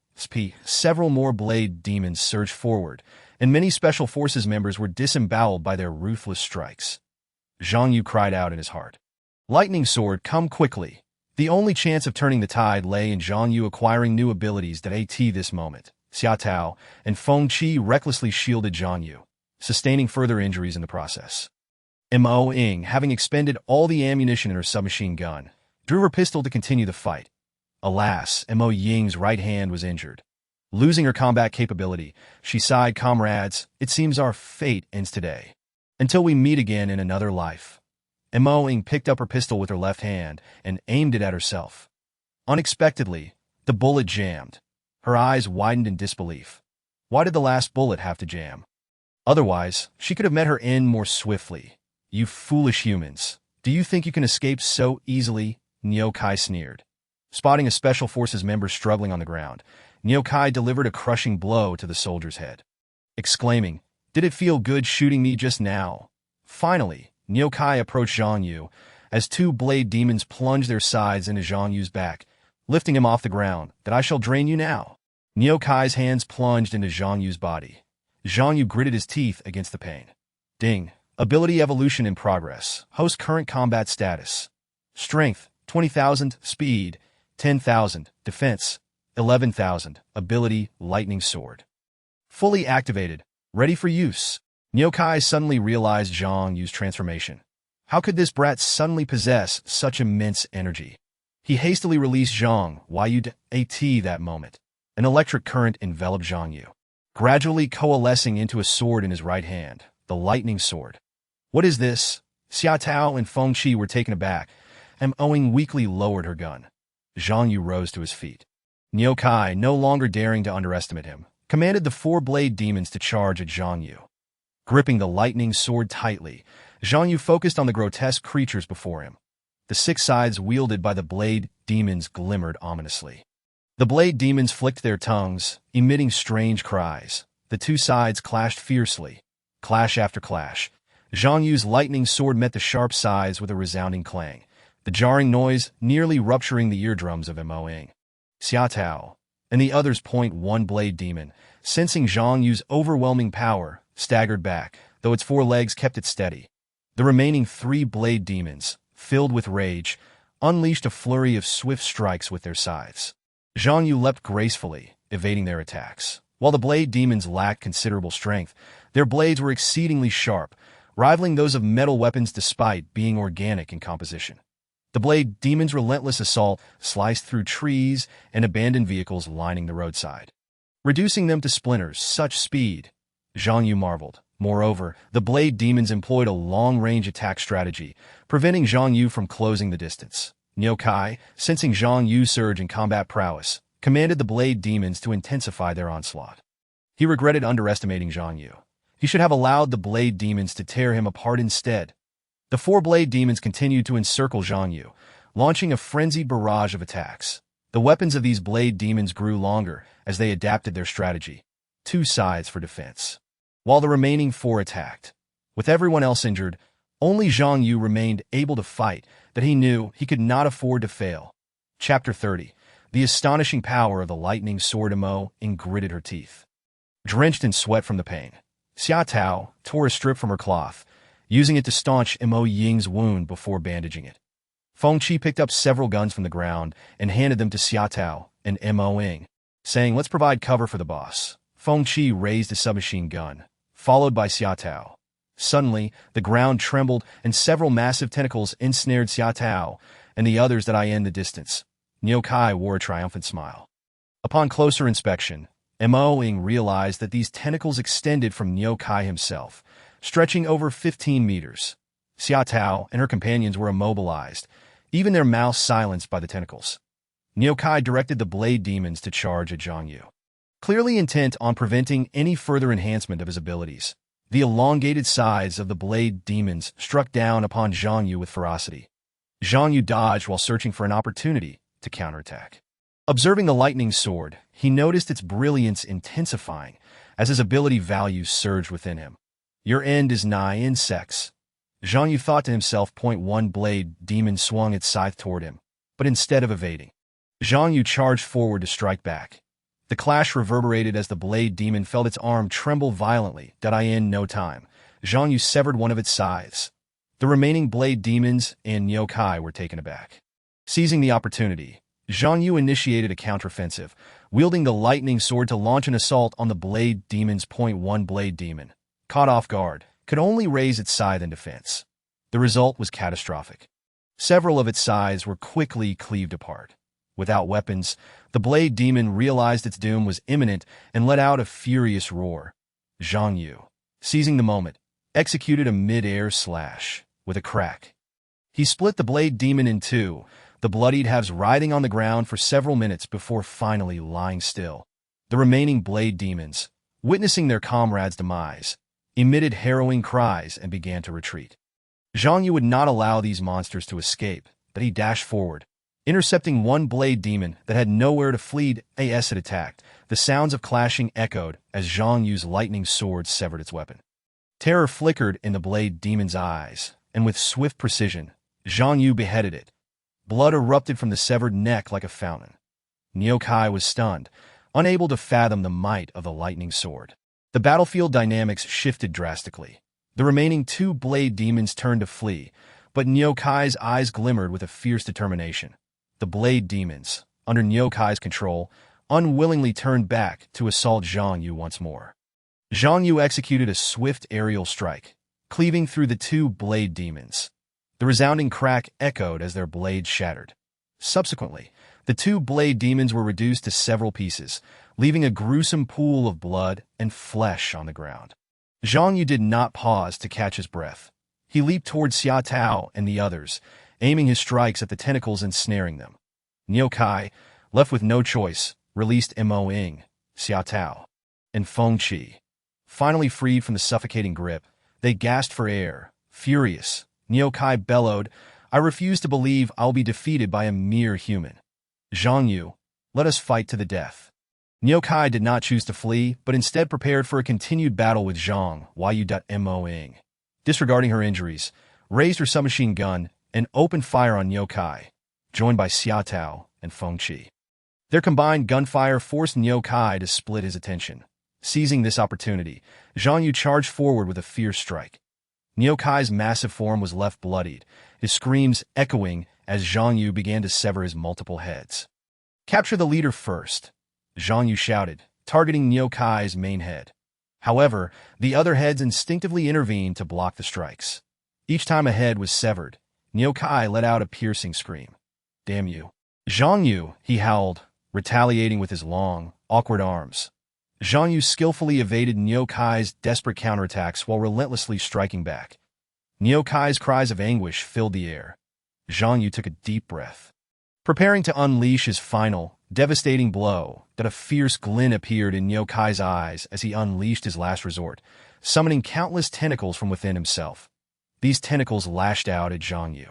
Several more blade demons surged forward, and many special forces members were disemboweled by their ruthless strikes. Zhang Yu cried out in his heart, "Lightning sword, come quickly!" The only chance of turning the tide lay in Zhang Yu acquiring new abilities that at this moment. Xia Tao and Feng Qi recklessly shielded Zhang Yu, sustaining further injuries in the process. Mo Ying, having expended all the ammunition in her submachine gun, drew her pistol to continue the fight. Alas, Mo Ying's right hand was injured. Losing her combat capability, she sighed, "Comrades, it seems our fate ends today. Until we meet again in another life." Mo Ying picked up her pistol with her left hand and aimed it at herself. Unexpectedly, the bullet jammed. Her eyes widened in disbelief. Why did the last bullet have to jam? Otherwise, she could have met her end more swiftly. "You foolish humans. Do you think you can escape so easily?" Niu Kai sneered. Spotting a Special Forces member struggling on the ground, Niu Kai delivered a crushing blow to the soldier's head. Exclaiming, "Did it feel good shooting me just now?" Finally, Niu Kai approached Zhang Yu as two blade demons plunged their sides into Zhang Yu's back, lifting him off the ground. "That I shall drain you now." Niu Kai's hands plunged into Zhang Yu's body. Zhang Yu gritted his teeth against the pain. Ding. Ability evolution in progress. Host current combat status. Strength, 20,000. Speed, 10,000. Defense, 11,000. Ability, lightning sword. Fully activated. Ready for use. Niu Kai suddenly realized Zhang Yu's transformation. How could this brat suddenly possess such immense energy? He hastily released Zhang Yu at that moment. An electric current enveloped Zhang Yu, gradually coalescing into a sword in his right hand, the lightning sword. "What is this?" Xia Tao and Feng Qi were taken aback, and Mo Ying weakly lowered her gun. Zhang Yu rose to his feet. Niu Kai, no longer daring to underestimate him, commanded the four blade demons to charge at Zhang Yu. Gripping the lightning sword tightly, Zhang Yu focused on the grotesque creatures before him. The six sides wielded by the blade demons glimmered ominously. The blade demons flicked their tongues, emitting strange cries. The two sides clashed fiercely. Clash after clash. Zhang Yu's lightning sword met the sharp sides with a resounding clang, the jarring noise nearly rupturing the eardrums of Mo Ying. Xia Tao and the others one blade demon, sensing Zhang Yu's overwhelming power, staggered back, though its four legs kept it steady. The remaining three blade demons, filled with rage, unleashed a flurry of swift strikes with their scythes. Zhang Yu leapt gracefully, evading their attacks. While the blade demons lacked considerable strength, their blades were exceedingly sharp, rivaling those of metal weapons despite being organic in composition. The blade demons' relentless assault sliced through trees and abandoned vehicles lining the roadside, reducing them to splinters. Such speed, Zhang Yu marveled. Moreover, the blade demons employed a long-range attack strategy, preventing Zhang Yu from closing the distance. Niu Kai, sensing Zhang Yu's surge in combat prowess, commanded the blade demons to intensify their onslaught. He regretted underestimating Zhang Yu. He should have allowed the blade demons to tear him apart instead. The four blade demons continued to encircle Zhang Yu, launching a frenzied barrage of attacks. The weapons of these blade demons grew longer as they adapted their strategy. Two sides for defense, while the remaining four attacked. With everyone else injured, only Zhang Yu remained able to fight that he knew he could not afford to fail. Chapter 30. The astonishing power of the lightning sword. Mo Ying gritted her teeth. Drenched in sweat from the pain, Xia Tao tore a strip from her cloth, using it to staunch Mo Ying's wound before bandaging it. Feng Qi picked up several guns from the ground and handed them to Xia Tao and Mo Ying, saying, "Let's provide cover for the boss." Feng Qi raised a submachine gun, followed by Xia Tao. Suddenly, the ground trembled and several massive tentacles ensnared Xia Tao and the others that in the distance. Niu Kai wore a triumphant smile. Upon closer inspection, Mo Ying realized that these tentacles extended from Niu Kai himself, stretching over 15 meters. Xia Tao and her companions were immobilized, even their mouths silenced by the tentacles. Niu Kai directed the blade demons to charge at Zhang Yu, clearly intent on preventing any further enhancement of his abilities. The elongated sides of the blade demons struck down upon Zhang Yu with ferocity, Zhang Yu dodged while searching for an opportunity to counterattack. Observing the lightning sword, he noticed its brilliance intensifying as his ability value surged within him. Your end is nigh, insects. Zhang Yu thought to himself. One blade demon swung its scythe toward him, but instead of evading, Zhang Yu charged forward to strike back. The clash reverberated as the blade demon felt its arm tremble violently. In no time, Zhang Yu severed one of its scythes. The remaining blade demons and yokai were taken aback. Seizing the opportunity, Zhang Yu initiated a counteroffensive, wielding the lightning sword to launch an assault on the blade demons. One blade demon, caught off guard, could only raise its scythe in defense. The result was catastrophic. Several of its scythes were quickly cleaved apart. Without weapons, the blade demon realized its doom was imminent and let out a furious roar. Zhang Yu, seizing the moment, executed a mid-air slash. With a crack, he split the blade demon in two, the bloodied halves writhing on the ground for several minutes before finally lying still. The remaining blade demons, witnessing their comrades' demise, emitted harrowing cries and began to retreat. Zhang Yu would not allow these monsters to escape, but he dashed forward, intercepting one blade demon that had nowhere to flee. As it attacked, the sounds of clashing echoed as Zhang Yu's lightning sword severed its weapon. Terror flickered in the blade demon's eyes, and with swift precision, Zhang Yu beheaded it. Blood erupted from the severed neck like a fountain. Nyokai was stunned, unable to fathom the might of the lightning sword. The battlefield dynamics shifted drastically. The remaining two blade demons turned to flee, but Nyokai's eyes glimmered with a fierce determination. The blade demons, under Nyokai's control, unwillingly turned back to assault Zhang Yu once more. Zhang Yu executed a swift aerial strike, cleaving through the two blade demons. The resounding crack echoed as their blades shattered. Subsequently, the two blade demons were reduced to several pieces, leaving a gruesome pool of blood and flesh on the ground. Zhang Yu did not pause to catch his breath. He leaped toward Xia Tao and the others, aiming his strikes at the tentacles and snaring them. Nyokai, left with no choice, released Mo Ying, Xia Tao, and Feng Qi. Finally freed from the suffocating grip, they gasped for air. Furious, Nyokai bellowed, I refuse to believe I'll be defeated by a mere human. Zhang Yu, let us fight to the death. Nyokai did not choose to flee, but instead prepared for a continued battle with Zhang Yu. Mo Ying, disregarding her injuries, raised her submachine gun and opened fire on Nyokai, joined by Xia Tao and Feng Qi. Their combined gunfire forced Nyokai to split his attention. Seizing this opportunity, Zhang Yu charged forward with a fierce strike. Nyokai's massive form was left bloodied, his screams echoing as Zhang Yu began to sever his multiple heads. Capture the leader first, Zhang Yu shouted, targeting Nyokai's main head. However, the other heads instinctively intervened to block the strikes. Each time a head was severed, Nyokai let out a piercing scream. Damn you. Zhang Yu, he howled, retaliating with his long, awkward arms. Zhang Yu skillfully evaded Nyokai's desperate counterattacks while relentlessly striking back. Nyokai's cries of anguish filled the air. Zhang Yu took a deep breath, preparing to unleash his final, devastating blow. That a fierce glint appeared in Nyokai's eyes as he unleashed his last resort, summoning countless tentacles from within himself. These tentacles lashed out at Zhang Yu.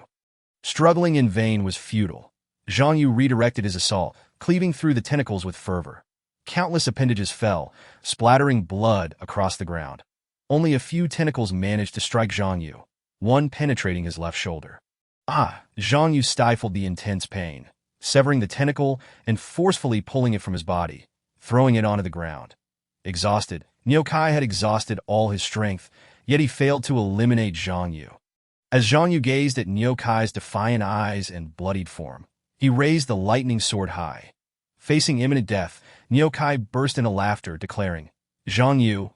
Struggling in vain was futile. Zhang Yu redirected his assault, cleaving through the tentacles with fervor. Countless appendages fell, splattering blood across the ground. Only a few tentacles managed to strike Zhang Yu, one penetrating his left shoulder. Zhang Yu stifled the intense pain, severing the tentacle and forcefully pulling it from his body, throwing it onto the ground. Exhausted, Nyokai had exhausted all his strength, yet he failed to eliminate Zhang Yu. As Zhang Yu gazed at Nyokai's defiant eyes and bloodied form, he raised the lightning sword high. Facing imminent death, Nyokai burst into laughter, declaring, Zhang Yu,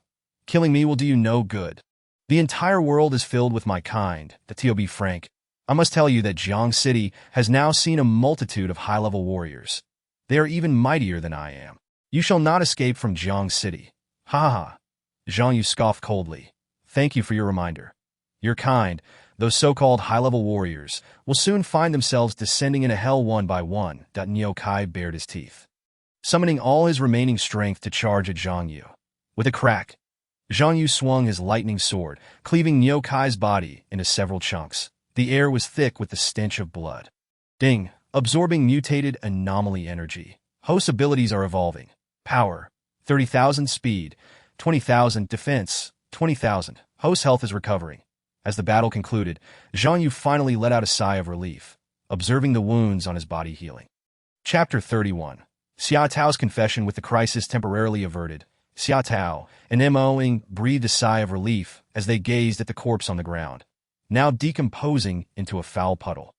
killing me will do you no good. The entire world is filled with my kind. To be frank, I must tell you that Jiang City has now seen a multitude of high-level warriors. They are even mightier than I am. You shall not escape from Jiang City. Ha ha ha. Zhang Yu scoffed coldly. Thank you for your reminder. Your kind, those so-called high-level warriors, will soon find themselves descending into hell one by one. Nyokai bared his teeth, summoning all his remaining strength to charge at Zhang Yu. With a crack, Zhang Yu swung his lightning sword, cleaving Nyokai's body into several chunks. The air was thick with the stench of blood. Ding. Absorbing mutated anomaly energy. Host's abilities are evolving. Power, 30,000 speed, 20,000 defense, 20,000. Host's health is recovering. As the battle concluded, Zhang Yu finally let out a sigh of relief, observing the wounds on his body healing. Chapter 31. Xia Tao's confession. With the crisis temporarily averted, Xia Tao and Mo Ying breathed a sigh of relief as they gazed at the corpse on the ground, now decomposing into a foul puddle.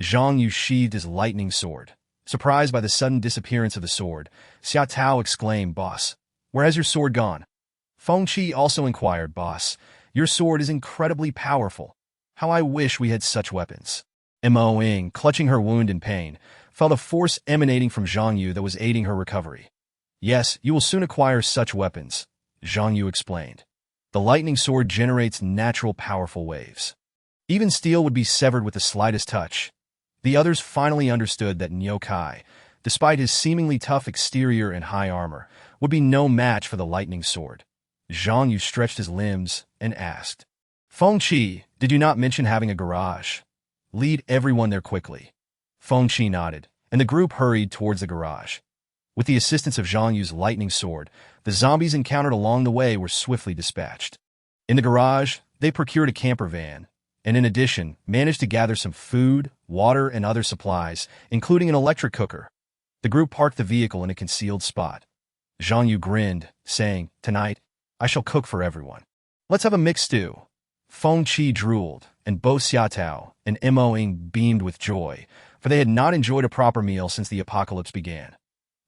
Zhang Yu sheathed his lightning sword. Surprised by the sudden disappearance of the sword, Xia Tao exclaimed, "Boss, where has your sword gone?" Feng Qi also inquired, "Boss, your sword is incredibly powerful. How I wish we had such weapons." Mo Ying, clutching her wound in pain, felt a force emanating from Zhang Yu that was aiding her recovery. "Yes, you will soon acquire such weapons," Zhang Yu explained. "The lightning sword generates natural powerful waves. Even steel would be severed with the slightest touch." The others finally understood that Niu Kai, despite his seemingly tough exterior and high armor, would be no match for the lightning sword. Zhang Yu stretched his limbs and asked, "Feng Qi, did you not mention having a garage? Lead everyone there quickly." Feng Qi nodded, and the group hurried towards the garage. With the assistance of Zhang Yu's lightning sword, the zombies encountered along the way were swiftly dispatched. In the garage, they procured a camper van, and in addition, managed to gather some food, water, and other supplies, including an electric cooker. The group parked the vehicle in a concealed spot. Zhang Yu grinned, saying, "Tonight, I shall cook for everyone. Let's have a mixed stew." Feng Qi drooled, and both Xia Tao and Mo Ying beamed with joy, for they had not enjoyed a proper meal since the apocalypse began.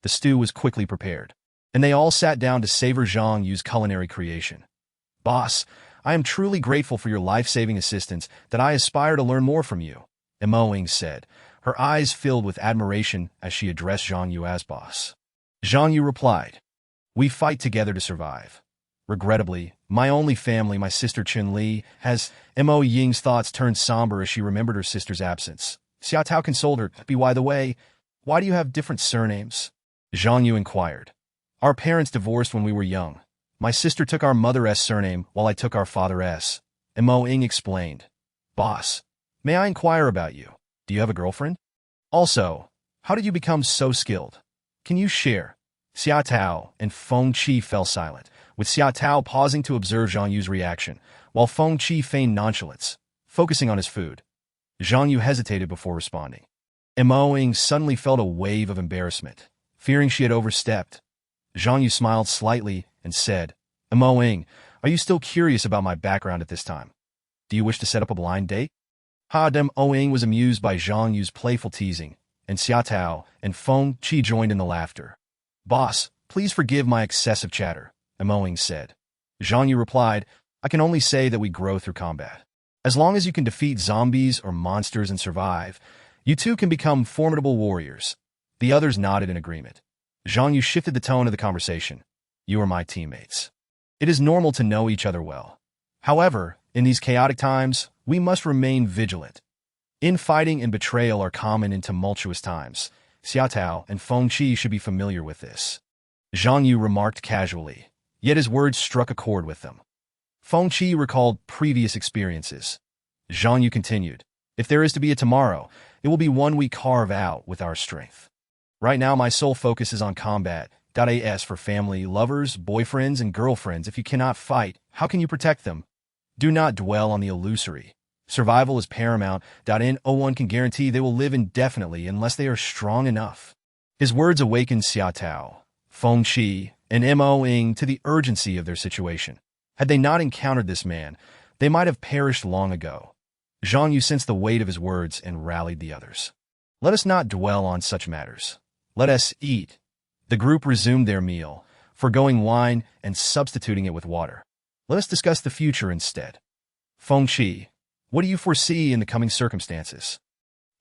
The stew was quickly prepared, and they all sat down to savor Zhang Yu's culinary creation. "Boss, I am truly grateful for your life-saving assistance that I aspire to learn more from you," Mo Ying said, her eyes filled with admiration as she addressed Zhang Yu as boss. Zhang Yu replied, "We fight together to survive. Regrettably, my only family, my sister Chen Li, has..." Mo Ying's thoughts turned somber as she remembered her sister's absence. Xia Tao consoled her, "By the way, why do you have different surnames?" Zhang Yu inquired. "Our parents divorced when we were young. My sister took our mother's surname while I took our father's," Mo Ying explained. "Boss, may I inquire about you? Do you have a girlfriend? Also, how did you become so skilled? Can you share?" Xia Tao and Feng Qi fell silent, with Xia Tao pausing to observe Zhang Yu's reaction, while Feng Qi feigned nonchalance, focusing on his food. Zhang Yu hesitated before responding. Mo Ying suddenly felt a wave of embarrassment, fearing she had overstepped. Zhang Yu smiled slightly and said, "Mo Ying, are you still curious about my background at this time? Do you wish to set up a blind date?" Mo Ying was amused by Zhang Yu's playful teasing, and Xia Tao and Feng Qi joined in the laughter. "Boss, please forgive my excessive chatter," Mo Ying said. Zhang Yu replied, "I can only say that we grow through combat. As long as you can defeat zombies or monsters and survive, you too can become formidable warriors." The others nodded in agreement. Zhang Yu shifted the tone of the conversation. "You are my teammates. It is normal to know each other well. However, in these chaotic times, we must remain vigilant. Infighting and betrayal are common in tumultuous times. Xia Tao and Feng Qi should be familiar with this." Zhang Yu remarked casually, yet his words struck a chord with them. Feng Qi recalled previous experiences. Zhang Yu continued, "If there is to be a tomorrow, it will be one we carve out with our strength. Right now, my sole focus is on combat. As for family, lovers, boyfriends, and girlfriends, if you cannot fight, how can you protect them? Do not dwell on the illusory. Survival is paramount. No one can guarantee they will live indefinitely unless they are strong enough." His words awakened Xia Tao, Feng Qi, and Mo Ying to the urgency of their situation. Had they not encountered this man, they might have perished long ago. Zhang Yu sensed the weight of his words and rallied the others. "Let us not dwell on such matters. Let us eat." The group resumed their meal, forgoing wine and substituting it with water. "Let us discuss the future instead. Feng Qi, what do you foresee in the coming circumstances?"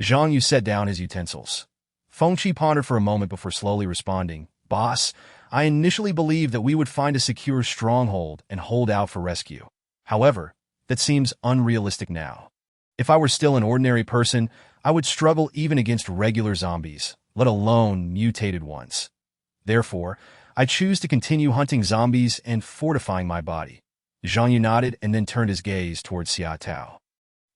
Zhang Yu set down his utensils. Feng Qi pondered for a moment before slowly responding, "Boss, I initially believed that we would find a secure stronghold and hold out for rescue. However, that seems unrealistic now. If I were still an ordinary person, I would struggle even against regular zombies, let alone mutated ones. Therefore, I choose to continue hunting zombies and fortifying my body." Zhang Yu nodded and then turned his gaze towards Xia Tao.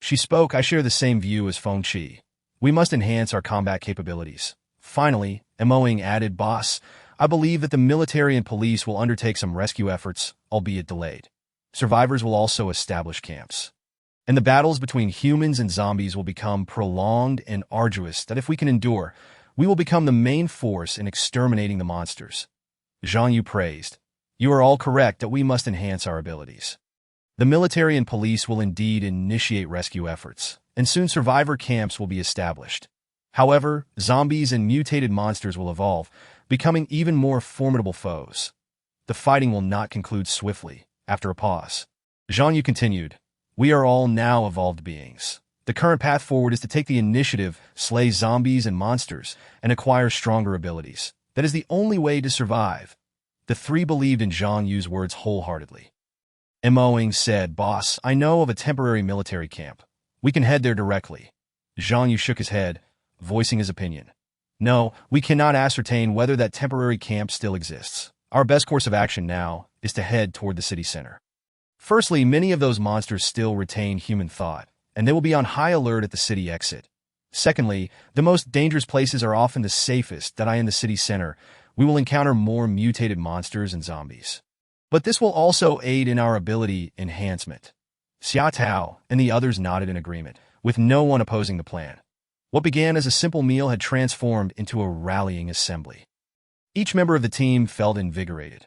She spoke, I share the same view as Feng Qi. We must enhance our combat capabilities. Finally, Moing added, Boss, I believe that the military and police will undertake some rescue efforts, albeit delayed. Survivors will also establish camps. And the battles between humans and zombies will become prolonged and arduous that if we can endure, we will become the main force in exterminating the monsters. Zhang Yu praised. You are all correct that we must enhance our abilities. The military and police will indeed initiate rescue efforts, and soon survivor camps will be established. However, zombies and mutated monsters will evolve, becoming even more formidable foes. The fighting will not conclude swiftly. After a pause, Zhang Yu continued, We are all now evolved beings. The current path forward is to take the initiative, slay zombies and monsters, and acquire stronger abilities. That is the only way to survive. The three believed in Zhang Yu's words wholeheartedly. Moing said, Boss, I know of a temporary military camp. We can head there directly. Zhang Yu shook his head, voicing his opinion. No, we cannot ascertain whether that temporary camp still exists. Our best course of action now is to head toward the city center. Firstly, many of those monsters still retain human thought, and they will be on high alert at the city exit. Secondly, the most dangerous places are often the safest, that in the city center, we will encounter more mutated monsters and zombies. But this will also aid in our ability enhancement. Xia Tao and the others nodded in agreement, with no one opposing the plan. What began as a simple meal had transformed into a rallying assembly. Each member of the team felt invigorated.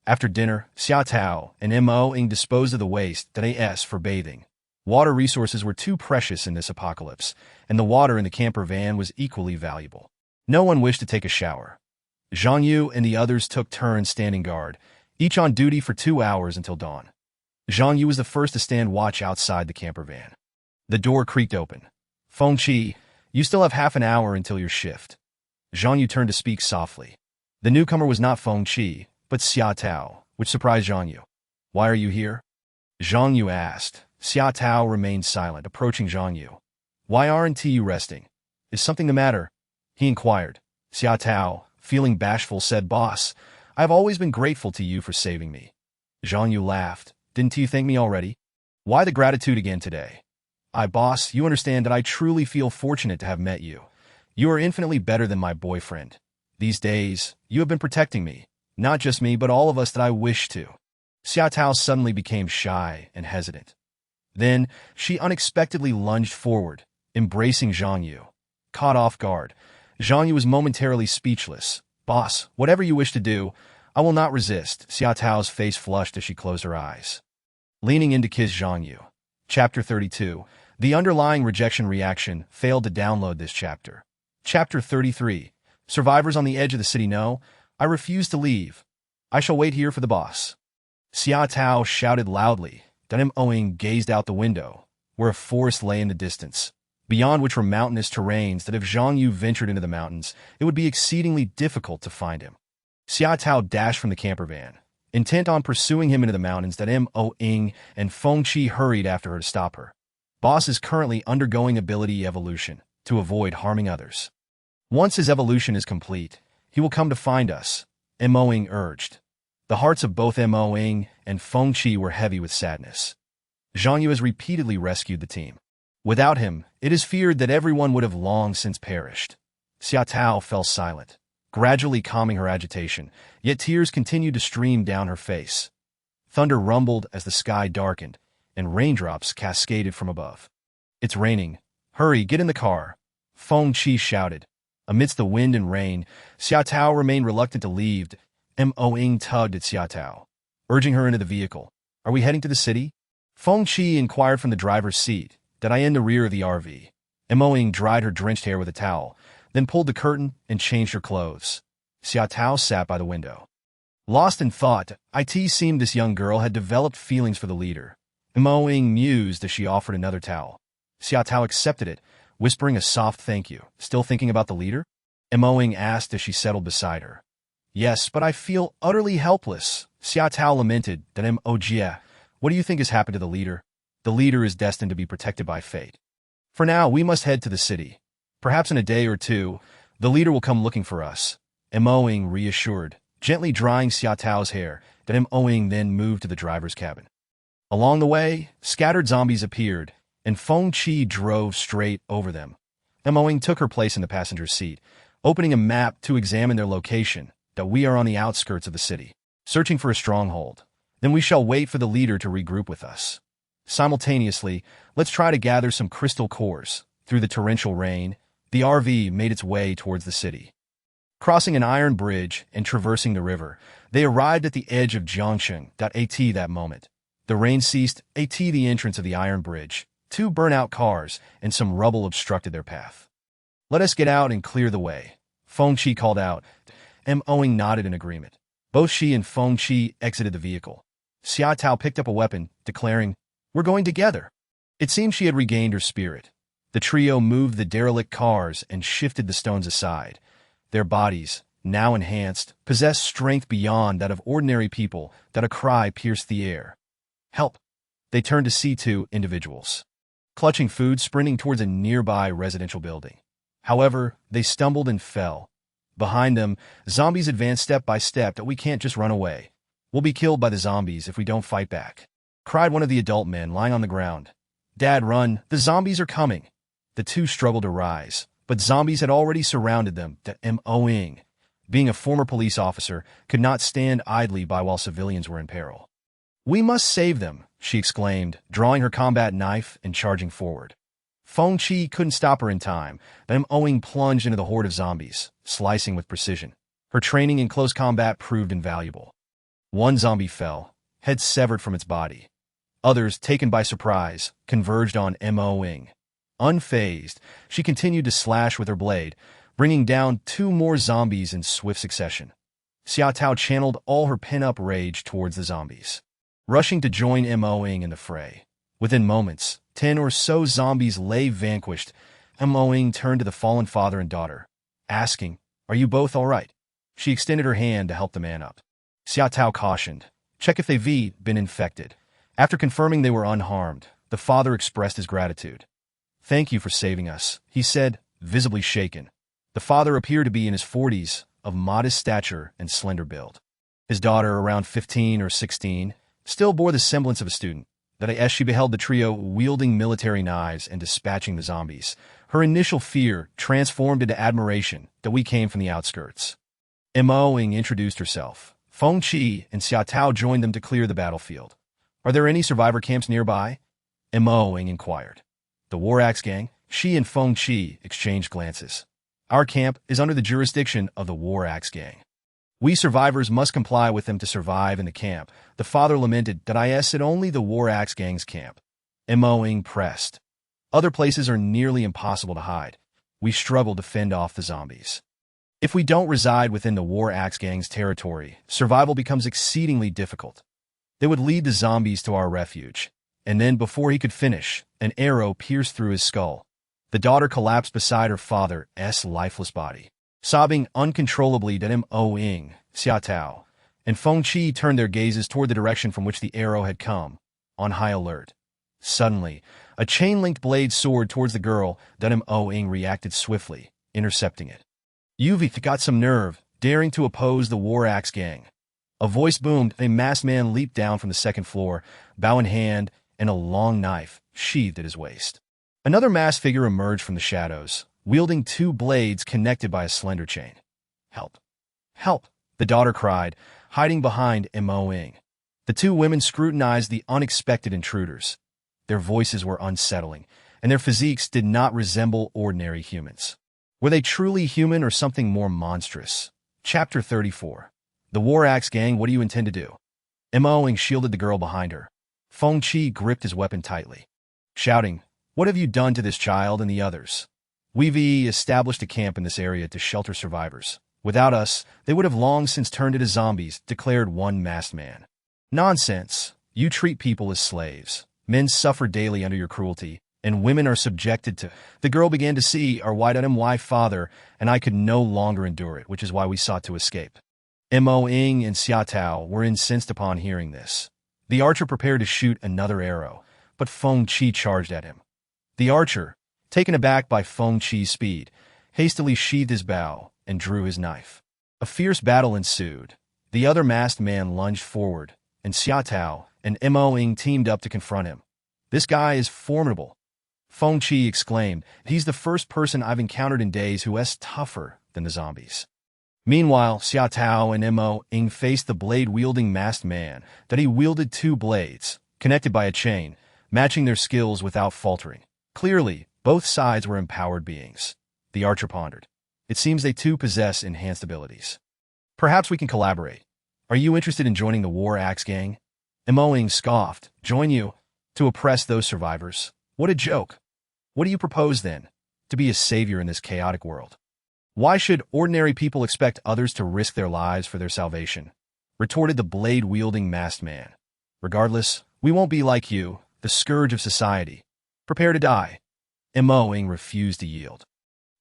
After dinner, Xia Tao and Moing disposed of the waste that is for bathing. Water resources were too precious in this apocalypse, and the water in the camper van was equally valuable. No one wished to take a shower. Zhang Yu and the others took turns standing guard, each on duty for 2 hours until dawn. Zhang Yu was the first to stand watch outside the camper van. The door creaked open. Feng Qi, you still have half an hour until your shift. Zhang Yu turned to speak softly. The newcomer was not Feng Qi, but Xia Tao, which surprised Zhang Yu. Why are you here? Zhang Yu asked. Xia Tao remained silent, approaching Zhang Yu. Why aren't you resting? Is something the matter? He inquired. Xia Tao, feeling bashful, said, Boss, I've always been grateful to you for saving me. Zhang Yu laughed. Didn't you thank me already? Why the gratitude again today? Boss, you understand that I truly feel fortunate to have met you. You are infinitely better than my boyfriend. These days, you have been protecting me. Not just me, but all of us that I wish to. Xia Tao suddenly became shy and hesitant. Then, she unexpectedly lunged forward, embracing Zhang Yu. Caught off guard, Zhang Yu was momentarily speechless. Boss, whatever you wish to do, I will not resist. Xia Tao's face flushed as she closed her eyes. Leaning in to kiss Zhang Yu. Chapter 32. The underlying rejection reaction failed to download this chapter. Chapter 33. Survivors on the edge of the city know, I refuse to leave. I shall wait here for the boss. Xia Tao shouted loudly. Moing gazed out the window, where a forest lay in the distance, beyond which were mountainous terrains that if Zhang Yu ventured into the mountains, it would be exceedingly difficult to find him. Xia Tao dashed from the camper van, intent on pursuing him into the mountains. That Moing and Feng Qi hurried after her to stop her. Boss is currently undergoing ability evolution to avoid harming others. Once his evolution is complete, he will come to find us, Moing urged. The hearts of both Moing and Feng Qi were heavy with sadness. Zhang Yu has repeatedly rescued the team. Without him, it is feared that everyone would have long since perished. Xia Tao fell silent, gradually calming her agitation, yet tears continued to stream down her face. Thunder rumbled as the sky darkened, and raindrops cascaded from above. It's raining. Hurry, get in the car. Feng Qi shouted. Amidst the wind and rain, Xia Tao remained reluctant to leave. Moing tugged at Xia Tao, urging her into the vehicle. Are we heading to the city? Feng Qi inquired from the driver's seat. That in the rear of the RV. Moing dried her drenched hair with a towel, then pulled the curtain and changed her clothes. Xia Tao sat by the window. Lost in thought, it seemed this young girl had developed feelings for the leader. Moing mused as she offered another towel. Xia Tao accepted it, whispering a soft thank you. Still thinking about the leader? Moing asked as she settled beside her. Yes, but I feel utterly helpless. Xia Tao lamented. Jia, what do you think has happened to the leader? The leader is destined to be protected by fate. For now, we must head to the city. Perhaps in a day or two, the leader will come looking for us. Moing reassured, gently drying Xia Tao's hair. Moing then moved to the driver's cabin. Along the way, scattered zombies appeared, and Feng Chi drove straight over them. Moing took her place in the passenger seat, opening a map to examine their location, that we are on the outskirts of the city, searching for a stronghold. Then we shall wait for the leader to regroup with us. Simultaneously, let's try to gather some crystal cores. Through the torrential rain, the RV made its way towards the city. Crossing an iron bridge and traversing the river, they arrived at the edge of Jiangsheng.at that moment. The rain ceased, the entrance of the iron bridge. 2 burnt-out cars and some rubble obstructed their path. Let us get out and clear the way, Feng Chi called out. Moing nodded in agreement. Both she and Feng Chi exited the vehicle. Xia Tao picked up a weapon, declaring, "We're going together." It seemed she had regained her spirit. The trio moved the derelict cars and shifted the stones aside. Their bodies, now enhanced, possessed strength beyond that of ordinary people. That a cry pierced the air. "Help!" They turned to see 2 individuals, clutching food, sprinting towards a nearby residential building. However, they stumbled and fell. Behind them, zombies advanced step by step. "That we can't just run away. We'll be killed by the zombies if we don't fight back," cried one of the adult men lying on the ground. "Dad, run! The zombies are coming!" The 2 struggled to rise, but zombies had already surrounded them. Moing, being a former police officer, could not stand idly by while civilians were in peril. "We must save them," she exclaimed, drawing her combat knife and charging forward. Feng Chi couldn't stop her in time. Moing plunged into the horde of zombies, slicing with precision. Her training in close combat proved invaluable. One zombie fell, head severed from its body. Others, taken by surprise, converged on Moing. Unfazed, she continued to slash with her blade, bringing down 2 more zombies in swift succession. Xia Tao channeled all her pent-up rage towards the zombies, rushing to join Moing in the fray. Within moments, 10 or so zombies lay vanquished. Moing turned to the fallen father and daughter, asking, "Are you both all right?" She extended her hand to help the man up. Xia Tao cautioned, "Check if they've been infected." After confirming they were unharmed, the father expressed his gratitude. "Thank you for saving us," he said, visibly shaken. The father appeared to be in his 40s, of modest stature and slender build. His daughter, around 15 or 16, still bore the semblance of a student. That as she beheld the trio wielding military knives and dispatching the zombies, her initial fear transformed into admiration. That we came from the outskirts. Moing introduced herself. Feng Chi and Xia Tao joined them to clear the battlefield. "Are there any survivor camps nearby?" Moing inquired. "The War Axe Gang?" She and Feng Chi exchanged glances. "Our camp is under the jurisdiction of the War Axe Gang. We survivors must comply with them to survive in the camp." The father lamented. "That I said only the War Axe Gang's camp." Moing pressed. "Other places are nearly impossible to hide. We struggle to fend off the zombies. If we don't reside within the War Axe Gang's territory, survival becomes exceedingly difficult. They would lead the zombies to our refuge." And then, before he could finish, an arrow pierced through his skull. The daughter collapsed beside her father's lifeless body, sobbing uncontrollably. Moing, Xia Tao, and Feng Chi turned their gazes toward the direction from which the arrow had come, on high alert. Suddenly, a chain-linked blade soared towards the girl. Moing reacted swiftly, intercepting it. "You've got some nerve, daring to oppose the War Axe Gang." A voice boomed. A masked man leaped down from the second floor, bow in hand, and a long knife sheathed at his waist. Another masked figure emerged from the shadows, wielding 2 blades connected by a slender chain. "Help! Help!" the daughter cried, hiding behind Moing. The 2 women scrutinized the unexpected intruders. Their voices were unsettling, and their physiques did not resemble ordinary humans. Were they truly human or something more monstrous? Chapter 34. The War Axe Gang, what do you intend to do? Moing shielded the girl behind her. Feng Chi gripped his weapon tightly, shouting, "What have you done to this child and the others? We've established a camp in this area to shelter survivors. Without us, they would have long since turned into zombies," declared one masked man. "Nonsense. You treat people as slaves. Men suffer daily under your cruelty, and women are subjected to—" The girl began to see our white father, and I could no longer endure it, which is why we sought to escape. Moing and Xia Tao were incensed upon hearing this. The archer prepared to shoot another arrow, but Feng Chi charged at him. The archer, taken aback by Feng Chi's speed, hastily sheathed his bow and drew his knife. A fierce battle ensued. The other masked man lunged forward, and Xia Tao and Moing teamed up to confront him. "This guy is formidable," Feng Qi exclaimed. He's the first person I've encountered in days who is tougher than the zombies. Meanwhile, Xia Tao and Mo Ying faced the blade-wielding masked man that he wielded two blades, connected by a chain, matching their skills without faltering. Clearly, both sides were empowered beings. The archer pondered. It seems they too possess enhanced abilities. Perhaps we can collaborate. Are you interested in joining the War Axe Gang? Mo Ying scoffed. Join you? To oppress those survivors? What a joke. What do you propose then? To be a savior in this chaotic world? Why should ordinary people expect others to risk their lives for their salvation? Retorted the blade-wielding masked man. Regardless, we won't be like you, the scourge of society. Prepare to die. Mo Ying refused to yield.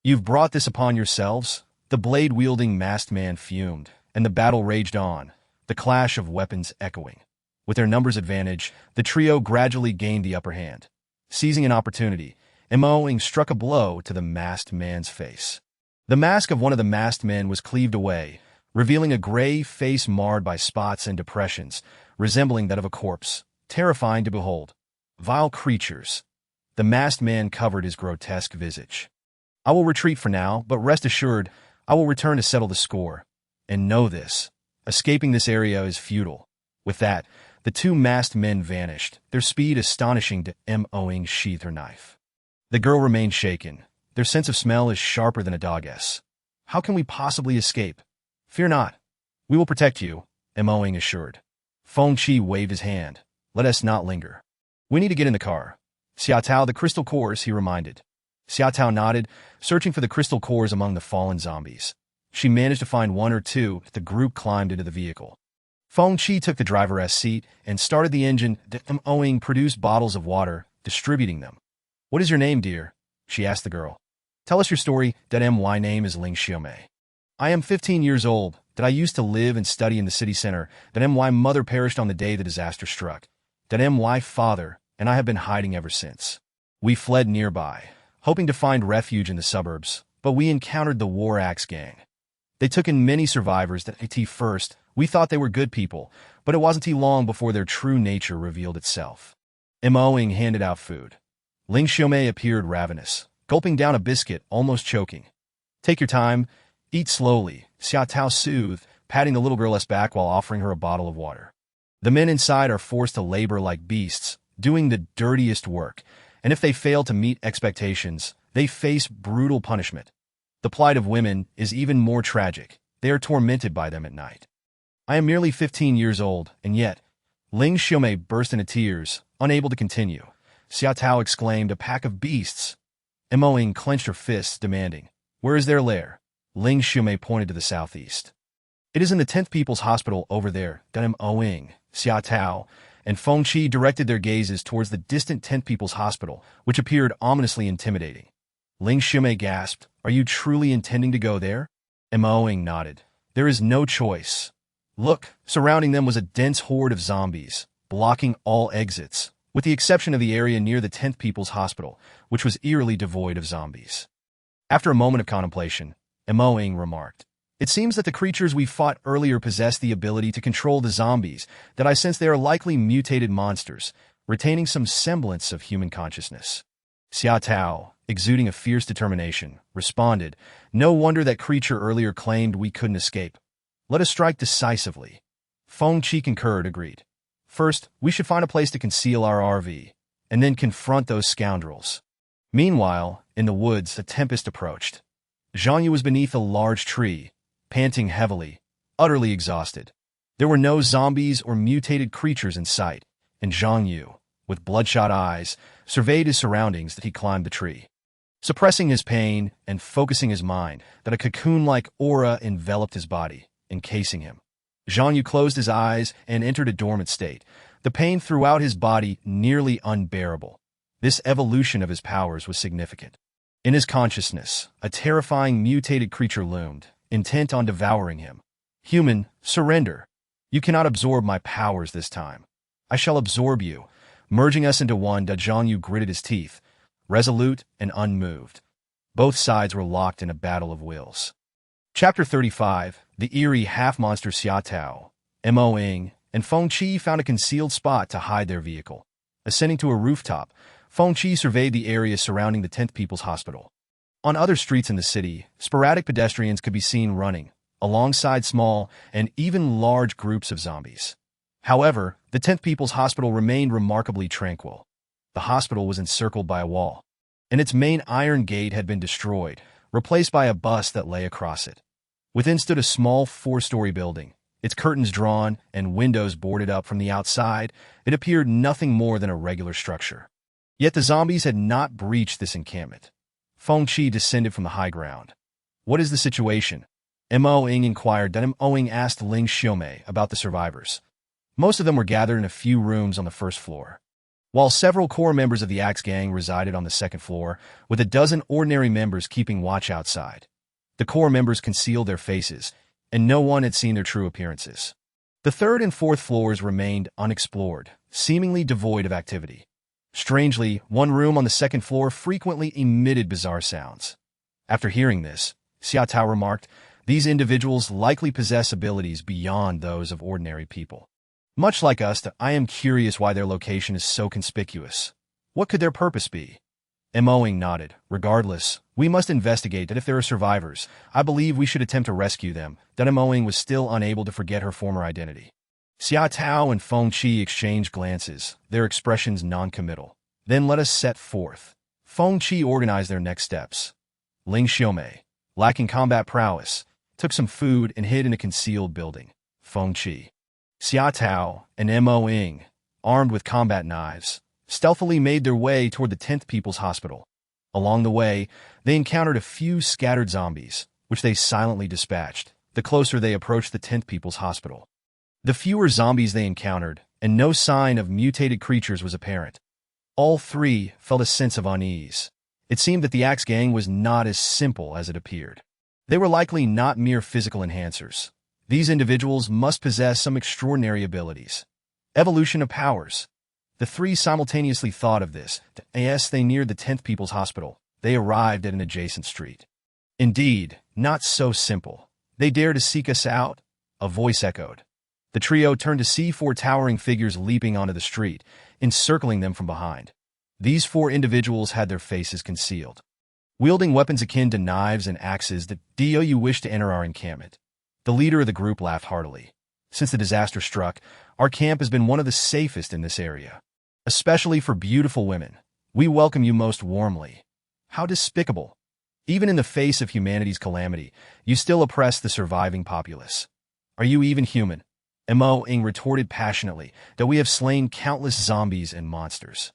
You've brought this upon yourselves? The blade-wielding masked man fumed, and the battle raged on, the clash of weapons echoing. With their numbers advantage, the trio gradually gained the upper hand. Seizing an opportunity, Mo Ying struck a blow to the masked man's face. The mask of one of the masked men was cleaved away, revealing a gray face marred by spots and depressions, resembling that of a corpse, terrifying to behold. Vile creatures. The masked man covered his grotesque visage. I will retreat for now, but rest assured, I will return to settle the score. And know this, escaping this area is futile. With that, the two masked men vanished, their speed astonishing to Mo Ying sheathed her knife. The girl remained shaken. Their sense of smell is sharper than a dog's. How can we possibly escape? Fear not. We will protect you, Mo Ying assured. Feng Qi waved his hand. Let us not linger. We need to get in the car. Xia Tao, the crystal cores, he reminded. Xia Tao nodded, searching for the crystal cores among the fallen zombies. She managed to find one or two as the group climbed into the vehicle. Feng Qi took the driver's seat and started the engine. Mo Ying produced bottles of water, distributing them. What is your name, dear? She asked the girl. Tell us your story. My name is Ling Xiaomei. I am 15 years old. I used to live and study in the city center. My mother perished on the day the disaster struck. My father and I have been hiding ever since. We fled nearby, hoping to find refuge in the suburbs, but we encountered the War Axe Gang. They took in many survivors. At first, we thought they were good people, but it wasn't too long before their true nature revealed itself. Mo Ying handed out food. Ling Xiaomei appeared ravenous, gulping down a biscuit, almost choking. Take your time, eat slowly, Xia Tao soothed, patting the little girl's back while offering her a bottle of water. The men inside are forced to labor like beasts, doing the dirtiest work, and if they fail to meet expectations, they face brutal punishment. The plight of women is even more tragic. They are tormented by them at night. I am merely 15 years old, and yet, Ling Xiaomei burst into tears, unable to continue. Xia Tao exclaimed, a pack of beasts. Mo Ying clenched her fists, demanding, where is their lair? Ling Xiaomei pointed to the southeast. It is in the 10th People's Hospital over there. Mo Ying, Xia Tao, and Feng Qi directed their gazes towards the distant 10th People's Hospital, which appeared ominously intimidating. Ling Xiaomei gasped, are you truly intending to go there? Mo Ying nodded. There is no choice. Look, surrounding them was a dense horde of zombies, blocking all exits, with the exception of the area near the 10th People's Hospital, which was eerily devoid of zombies. After a moment of contemplation, Mo Ying remarked, it seems that the creatures we fought earlier possess the ability to control the zombies, that I sense they are likely mutated monsters, retaining some semblance of human consciousness. Xia Tao, exuding a fierce determination, responded, no wonder that creature earlier claimed we couldn't escape. Let us strike decisively. Feng Qi concurred, agreed. First, we should find a place to conceal our RV, and then confront those scoundrels. Meanwhile, in the woods, a tempest approached. Zhang Yu was beneath a large tree, panting heavily, utterly exhausted. There were no zombies or mutated creatures in sight, and Zhang Yu, with bloodshot eyes, surveyed his surroundings as he climbed the tree. Suppressing his pain and focusing his mind, that a cocoon-like aura enveloped his body, encasing him. Zhang Yu closed his eyes and entered a dormant state, the pain throughout his body nearly unbearable. This evolution of his powers was significant. In his consciousness, a terrifying mutated creature loomed, intent on devouring him. Human, surrender. You cannot absorb my powers this time. I shall absorb you, merging us into one. Zhang Yu gritted his teeth, resolute and unmoved. Both sides were locked in a battle of wills. Chapter 35, the eerie half-monster Xia Tao, Mo Ying, and Feng Qi found a concealed spot to hide their vehicle. Ascending to a rooftop, Feng Qi surveyed the area surrounding the 10th People's Hospital. On other streets in the city, sporadic pedestrians could be seen running, alongside small and even large groups of zombies. However, the 10th People's Hospital remained remarkably tranquil. The hospital was encircled by a wall, and its main iron gate had been destroyed, replaced by a bust that lay across it. Within stood a small 4-story building, its curtains drawn and windows boarded up from the outside. It appeared nothing more than a regular structure. Yet the zombies had not breached this encampment. Feng Qi descended from the high ground. "What is the situation?" Mo Ying inquired. Mo Ying asked Ling Xiaomei about the survivors. Most of them were gathered in a few rooms on the first floor, while several core members of the Axe Gang resided on the second floor, with a dozen ordinary members keeping watch outside. The core members concealed their faces, and no one had seen their true appearances. The third and fourth floors remained unexplored, seemingly devoid of activity. Strangely, one room on the second floor frequently emitted bizarre sounds. After hearing this, Xia Tao remarked, "These individuals likely possess abilities beyond those of ordinary people. Much like us, I am curious why their location is so conspicuous. What could their purpose be?" Mo Ying nodded. "Regardless, we must investigate that. If there are survivors, I believe we should attempt to rescue them." Mo Ying was still unable to forget her former identity. Xia Tao and Feng Qi exchanged glances, their expressions non-committal. "Then let us set forth." Feng Qi organized their next steps. Ling Xiaomei, lacking combat prowess, took some food and hid in a concealed building. Feng Qi, Xia Tao, and Mo Ying, armed with combat knives, stealthily made their way toward the 10th People's Hospital. Along the way, they encountered a few scattered zombies, which they silently dispatched the closer they approached the 10th People's Hospital. The fewer zombies they encountered, and no sign of mutated creatures was apparent. All three felt a sense of unease. It seemed that the Axe Gang was not as simple as it appeared. They were likely not mere physical enhancers. These individuals must possess some extraordinary abilities. Evolution of powers. The three simultaneously thought of this. As they neared the 10th People's Hospital, they arrived at an adjacent street. "Indeed, not so simple. They dare to seek us out?" a voice echoed. The trio turned to see 4 towering figures leaping onto the street, encircling them from behind. These 4 individuals had their faces concealed, wielding weapons akin to knives and axes. "Do you wish to enter our encampment?" The leader of the group laughed heartily. "Since the disaster struck, our camp has been one of the safest in this area. Especially for beautiful women. We welcome you most warmly." "How despicable. Even in the face of humanity's calamity, you still oppress the surviving populace. Are you even human?" Mo Ying retorted passionately, "That we have slain countless zombies and monsters.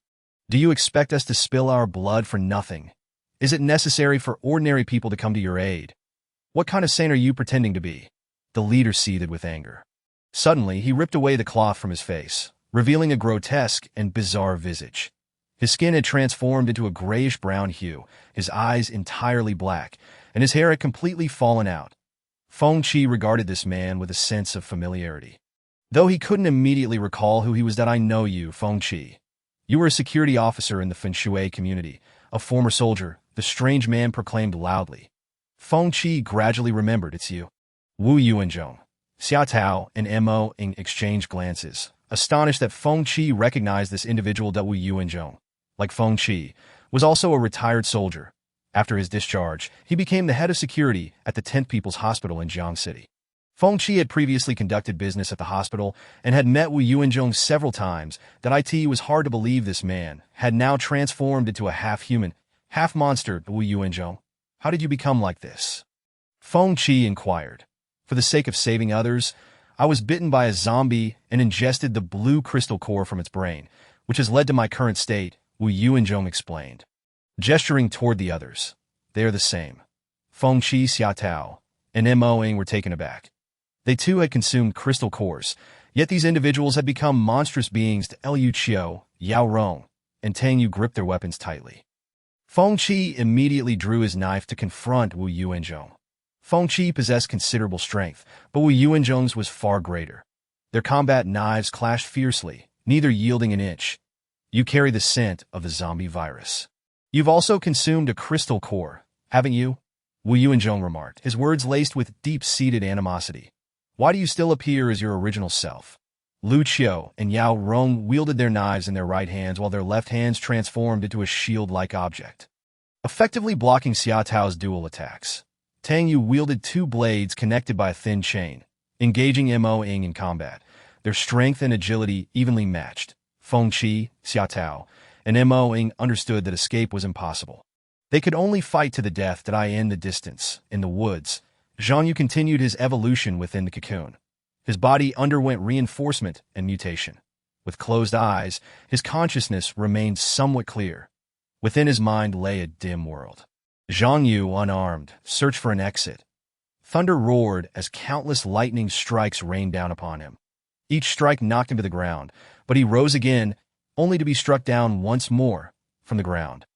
Do you expect us to spill our blood for nothing? Is it necessary for ordinary people to come to your aid? What kind of saint are you pretending to be?" The leader seethed with anger. Suddenly, he ripped away the cloth from his face, revealing a grotesque and bizarre visage. His skin had transformed into a grayish-brown hue, his eyes entirely black, and his hair had completely fallen out. Feng Qi regarded this man with a sense of familiarity. Though he couldn't immediately recall who he was. "I know you, Feng Qi. You were a security officer in the Feng Shui community, a former soldier," the strange man proclaimed loudly. Feng Qi gradually remembered. "It's you." Wu Yuanzhong. Xia Tao and Mo Ying exchanged glances, astonished that Feng Qi recognized this individual. Wu Yuanzhong, like Feng Qi, was also a retired soldier. After his discharge, he became the head of security at the 10th People's Hospital in Jiang City. Feng Qi had previously conducted business at the hospital and had met Wu Yuanzhong several times. It was hard to believe this man had now transformed into a half-human, half-monster. "Wu Yuanzhong, how did you become like this?" Feng Qi inquired. "For the sake of saving others, I was bitten by a zombie and ingested the blue crystal core from its brain, which has led to my current state," Wu Yuanzhong explained, gesturing toward the others. "They are the same." Feng Qi, Xia Tao, and Mo Ying were taken aback. They too had consumed crystal cores, yet these individuals had become monstrous beings. Liu Qiu, Yao Rong, and Tang Yu gripped their weapons tightly. Feng Qi immediately drew his knife to confront Wu Yuanzhong. Feng Qi possessed considerable strength, but Wu Yuanzhong's was far greater. Their combat knives clashed fiercely, neither yielding an inch. "You carry the scent of the zombie virus. You've also consumed a crystal core, haven't you?" Wu Yuanzhong remarked, his words laced with deep-seated animosity. "Why do you still appear as your original self?" Lu Qiu and Yao Rong wielded their knives in their right hands while their left hands transformed into a shield-like object, effectively blocking Xia Tao's dual attacks. Tang Yu wielded two blades connected by a thin chain, engaging Mo Ying in combat, their strength and agility evenly matched. Feng Qi, Xia Tao, and Mo Ying understood that escape was impossible. They could only fight to the death that in the distance, in the woods. Zhang Yu continued his evolution within the cocoon. His body underwent reinforcement and mutation. With closed eyes, his consciousness remained somewhat clear. Within his mind lay a dim world. Zhang Yu, unarmed, searched for an exit. Thunder roared as countless lightning strikes rained down upon him. Each strike knocked him to the ground, but he rose again, only to be struck down once more from the ground.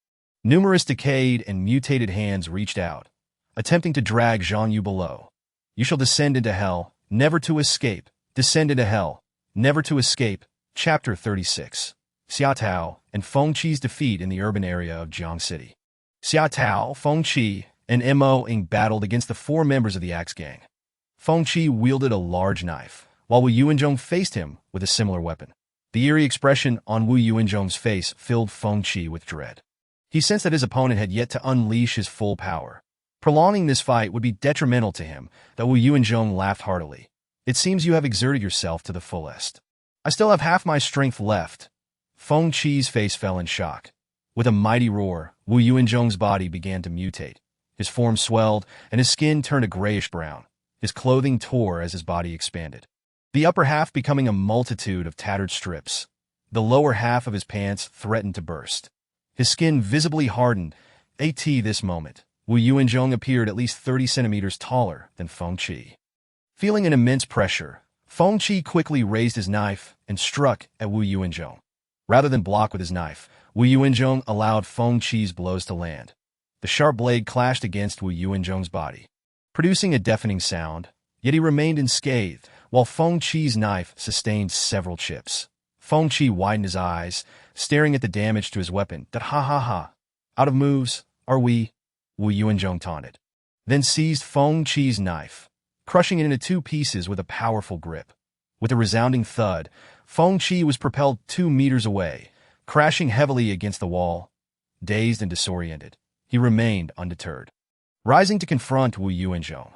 Numerous decayed and mutated hands reached out, attempting to drag Zhang Yu below. You shall descend into hell, never to escape. Descend into hell, never to escape. Chapter 36. Xia Tao and Feng Qi's defeat in the urban area of Jiang City. Xia Tao, Feng Qi, and Mo Ying battled against the four members of the Axe Gang. Feng Qi wielded a large knife, while Wu Yuanzhong faced him with a similar weapon. The eerie expression on Wu Yuanzhong's face filled Feng Qi with dread. He sensed that his opponent had yet to unleash his full power. Prolonging this fight would be detrimental to him, that Wu Yuanzhong laughed heartily. It seems you have exerted yourself to the fullest. I still have half my strength left. Feng Qi's face fell in shock. With a mighty roar, Wu Yuanzhong's body began to mutate. His form swelled, and his skin turned a grayish-brown. His clothing tore as his body expanded, the upper half becoming a multitude of tattered strips. The lower half of his pants threatened to burst. His skin visibly hardened. At this moment, Wu Yuanzhong appeared at least 30 centimeters taller than Feng Qi. Feeling an immense pressure, Feng Qi quickly raised his knife and struck at Wu Yuanzhong. Rather than block with his knife, Wu Yuanzhong allowed Feng Qi's blows to land. The sharp blade clashed against Wu Yuanzhong's body, producing a deafening sound, yet he remained unscathed, while Feng Qi's knife sustained several chips. Feng Qi widened his eyes, staring at the damage to his weapon. Ha ha ha. Out of moves, are we? Wu Yuanzhong taunted, then seized Feng Qi's knife, crushing it into two pieces with a powerful grip. With a resounding thud, Feng Qi was propelled 2 meters away, crashing heavily against the wall. Dazed and disoriented, he remained undeterred. Rising to confront Wu Yuanzhong,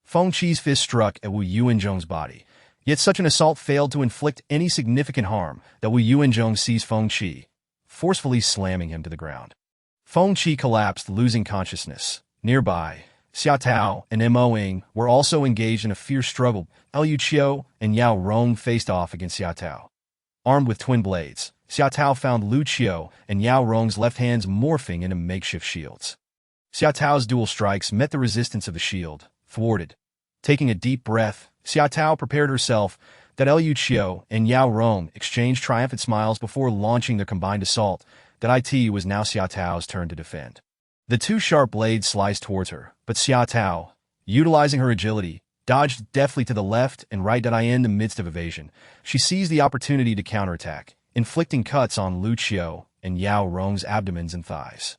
Feng Qi's fist struck at Wu Yuanzhong's body, yet such an assault failed to inflict any significant harm that Wu Yuanzhong seized Feng Qi, forcefully slamming him to the ground. Feng Qi collapsed, losing consciousness. Nearby, Xia Tao and Mo Ying were also engaged in a fierce struggle. Lu Qiu and Yao Rong faced off against Xia Tao. Armed with twin blades, Xia Tao found Lu Qiu and Yao Rong's left hands morphing into makeshift shields. Xia Tao's dual strikes met the resistance of the shield, thwarted. Taking a deep breath, Xia Tao prepared herself. That Lu Qiu and Yao Rong exchanged triumphant smiles before launching their combined assault. That it was now Xia Tao's turn to defend. The two sharp blades sliced towards her, but Xia Tao, utilizing her agility, dodged deftly to the left and right. In the midst of evasion, she seized the opportunity to counterattack, inflicting cuts on Lu Qiu and Yao Rong's abdomens and thighs.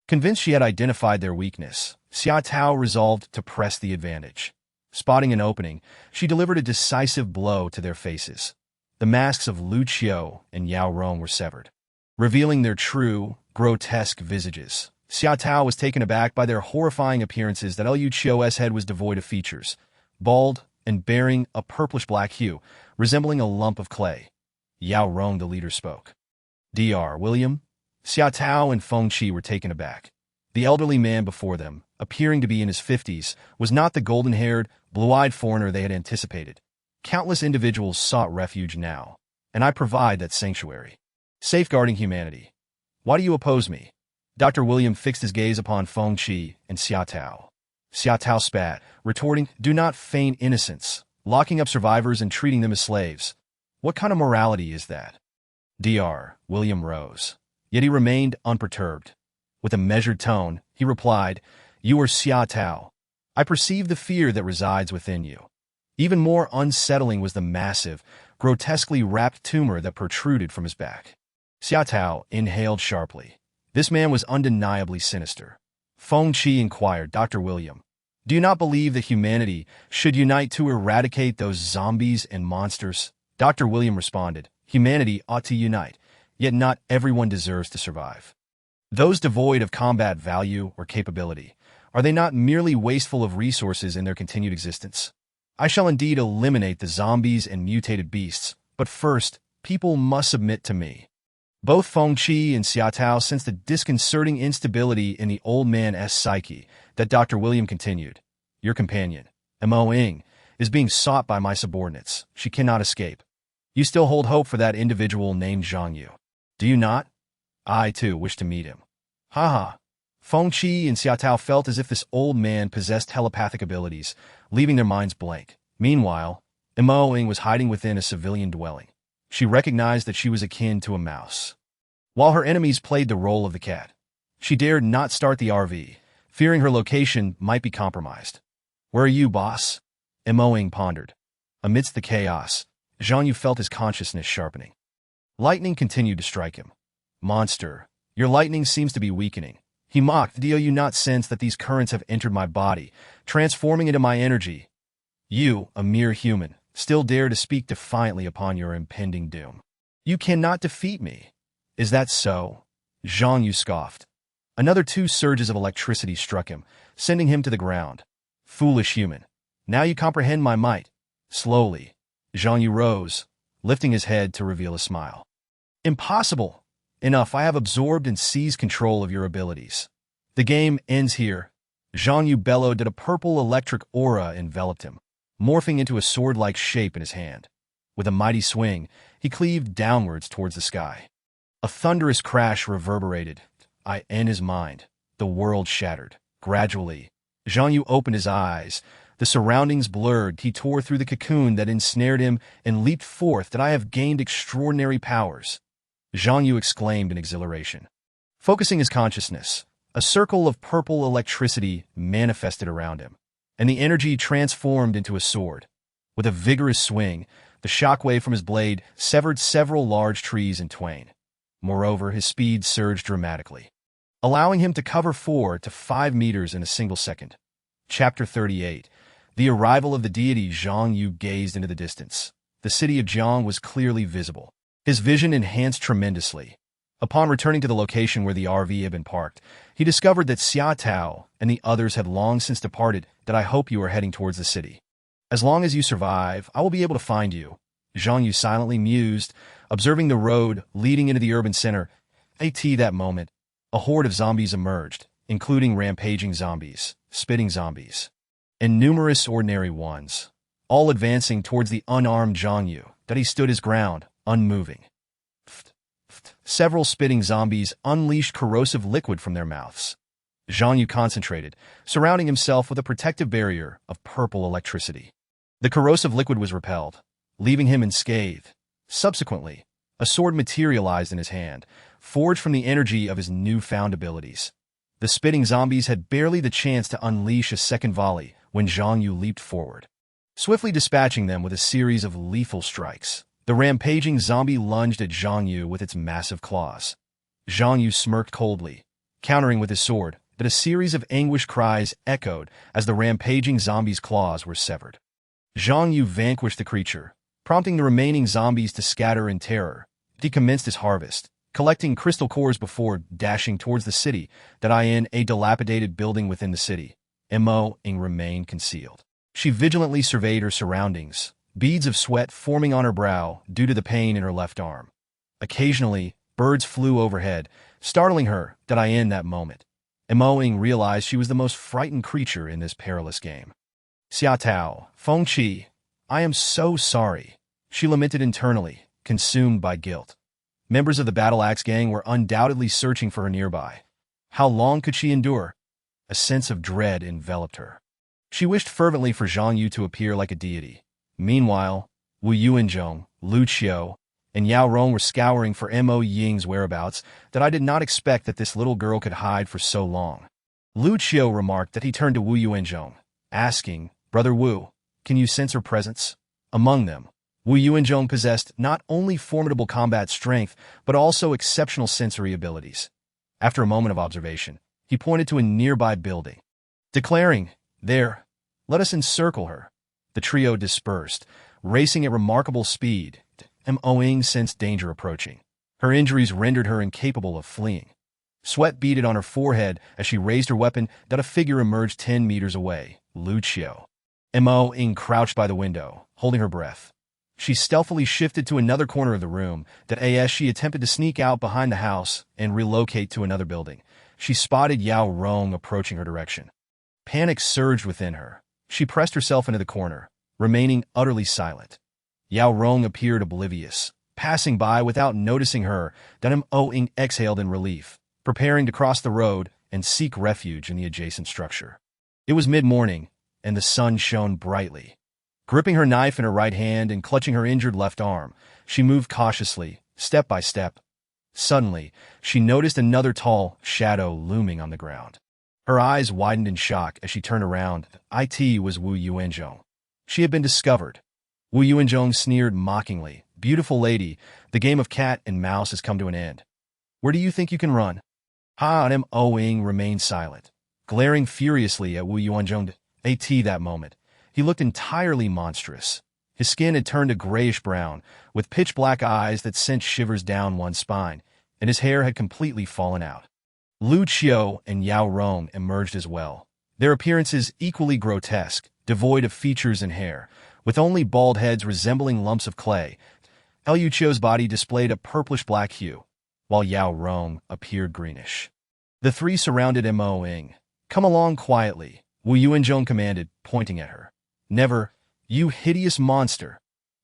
Convinced she had identified their weakness, Xia Tao resolved to press the advantage. Spotting an opening, she delivered a decisive blow to their faces. The masks of Lu Qiu and Yao Rong were severed, revealing their true, grotesque visages. Xia Tao was taken aback by their horrifying appearances. That Lu Qiu's head was devoid of features, bald and bearing a purplish-black hue, resembling a lump of clay. Yao Rong, the leader, spoke. Dr. William? Xia Tao and Feng Qi were taken aback. The elderly man before them, appearing to be in his 50s, was not the golden-haired, blue-eyed foreigner they had anticipated. Countless individuals sought refuge now, and I provide that sanctuary. Safeguarding humanity. Why do you oppose me? Dr. William fixed his gaze upon Feng Qi and Xia Tao. Xia Tao spat, retorting, do not feign innocence, locking up survivors and treating them as slaves. What kind of morality is that? Dr. William rose, yet he remained unperturbed. With a measured tone, he replied, you are Xia Tao. I perceive the fear that resides within you. Even more unsettling was the massive, grotesquely wrapped tumor that protruded from his back. Xia Tao inhaled sharply. This man was undeniably sinister. Feng Qi inquired, Dr. William, do you not believe that humanity should unite to eradicate those zombies and monsters? Dr. William responded, humanity ought to unite, yet not everyone deserves to survive. Those devoid of combat value or capability, are they not merely wasteful of resources in their continued existence? I shall indeed eliminate the zombies and mutated beasts, but first, people must submit to me. Both Feng Qi and Xia Tao sensed the disconcerting instability in the old man's psyche that Dr. William continued. Your companion, Mo Ying, is being sought by my subordinates. She cannot escape. You still hold hope for that individual named Zhang Yu. Do you not? I, too, wish to meet him. Ha. Feng Qi and Xia Tao felt as if this old man possessed telepathic abilities, leaving their minds blank. Meanwhile, Mo Ying was hiding within a civilian dwelling. She recognized that she was akin to a mouse. While her enemies played the role of the cat, she dared not start the RV, fearing her location might be compromised. Where are you, boss? Mo Ying pondered. Amidst the chaos, Zhang Yu felt his consciousness sharpening. Lightning continued to strike him. Monster, your lightning seems to be weakening. He mocked. Do you not sense that these currents have entered my body, transforming into my energy? You, a mere human, still dare to speak defiantly upon your impending doom. You cannot defeat me. Is that so? Zhang Yu scoffed. Another 2 surges of electricity struck him, sending him to the ground. Foolish human. Now you comprehend my might. Slowly, Zhang Yu rose, lifting his head to reveal a smile. Impossible. Enough, I have absorbed and seized control of your abilities. The game ends here. Zhang Yu bellowed that a purple electric aura enveloped him, morphing into a sword-like shape in his hand. With a mighty swing, he cleaved downwards towards the sky. A thunderous crash reverberated. In his mind, the world shattered. Gradually, Zhang Yu opened his eyes. The surroundings blurred. He tore through the cocoon that ensnared him and leaped forth. That I have gained extraordinary powers. Zhang Yu exclaimed in exhilaration. Focusing his consciousness, a circle of purple electricity manifested around him, and the energy transformed into a sword. With a vigorous swing, the shockwave from his blade severed several large trees in twain. Moreover, his speed surged dramatically, allowing him to cover 4 to 5 meters in a single second. Chapter 38. The arrival of the deity. Zhang Yu gazed into the distance. The city of Jiang was clearly visible. His vision enhanced tremendously. Upon returning to the location where the RV had been parked, he discovered that Xia Tao and the others had long since departed. That I hope you are heading towards the city. As long as you survive, I will be able to find you. Zhang Yu silently mused, observing the road leading into the urban center. At that moment, a horde of zombies emerged, including rampaging zombies, spitting zombies, and numerous ordinary ones, all advancing towards the unarmed Zhang Yu. That he stood his ground, unmoving. Several spitting zombies unleashed corrosive liquid from their mouths. Zhang Yu concentrated, surrounding himself with a protective barrier of purple electricity. The corrosive liquid was repelled, leaving him unscathed. Subsequently, a sword materialized in his hand, forged from the energy of his newfound abilities. The spitting zombies had barely the chance to unleash a second volley when Zhang Yu leaped forward, swiftly dispatching them with a series of lethal strikes. The rampaging zombie lunged at Zhang Yu with its massive claws. Zhang Yu smirked coldly, countering with his sword. That a series of anguished cries echoed as the rampaging zombie's claws were severed. Zhang Yu vanquished the creature, prompting the remaining zombies to scatter in terror. He commenced his harvest, collecting crystal cores before dashing towards the city. That in a dilapidated building within the city, Mo Ying remained concealed. She vigilantly surveyed her surroundings, beads of sweat forming on her brow due to the pain in her left arm. Occasionally, birds flew overhead, startling her. That in that moment, Mo Ying realized she was the most frightened creature in this perilous game. Xia Tao, Feng Qi, I am so sorry, she lamented internally, consumed by guilt. Members of the Battle Axe gang were undoubtedly searching for her nearby. How long could she endure? A sense of dread enveloped her. She wished fervently for Zhang Yu to appear like a deity. Meanwhile, Wu Yuanzhong, Lu Qiu, and Yao Rong were scouring for Mo Ying's whereabouts. That I did not expect that this little girl could hide for so long. Lu Qiu remarked. That he turned to Wu Yuanzhong, asking, Brother Wu, can you sense her presence? Among them, Wu Yuanzhong possessed not only formidable combat strength, but also exceptional sensory abilities. After a moment of observation, he pointed to a nearby building, declaring, There, let us encircle her. The trio dispersed, racing at remarkable speed. Mo Ying sensed danger approaching. Her injuries rendered her incapable of fleeing. Sweat beaded on her forehead as she raised her weapon that a figure emerged 10 meters away, Lu Qiu. Mo Ying crouched by the window, holding her breath. She stealthily shifted to another corner of the room that as she attempted to sneak out behind the house and relocate to another building. She spotted Yao Rong approaching her direction. Panic surged within her. She pressed herself into the corner, remaining utterly silent. Yao Rong appeared oblivious, passing by without noticing her. Then Mo Ying exhaled in relief, preparing to cross the road and seek refuge in the adjacent structure. It was mid-morning, and the sun shone brightly. Gripping her knife in her right hand and clutching her injured left arm, she moved cautiously, step by step. Suddenly, she noticed another tall shadow looming on the ground. Her eyes widened in shock as she turned around. It was Wu Yuanzhong. She had been discovered. Wu Yuanzhong sneered mockingly. "Beautiful lady, the game of cat and mouse has come to an end. Where do you think you can run?" Mo Ying remained silent, glaring furiously at Wu Yuanzhong. That moment, he looked entirely monstrous. His skin had turned a grayish-brown, with pitch-black eyes that sent shivers down one's spine, and his hair had completely fallen out. Lu Qiu and Yao Rong emerged as well, their appearances equally grotesque, devoid of features and hair, with only bald heads resembling lumps of clay. Lu Qiu's body displayed a purplish-black hue, while Yao Rong appeared greenish. The three surrounded Mo Ying. "Come along quietly," Wu Yuanzhong commanded, pointing at her. "Never, you hideous monster."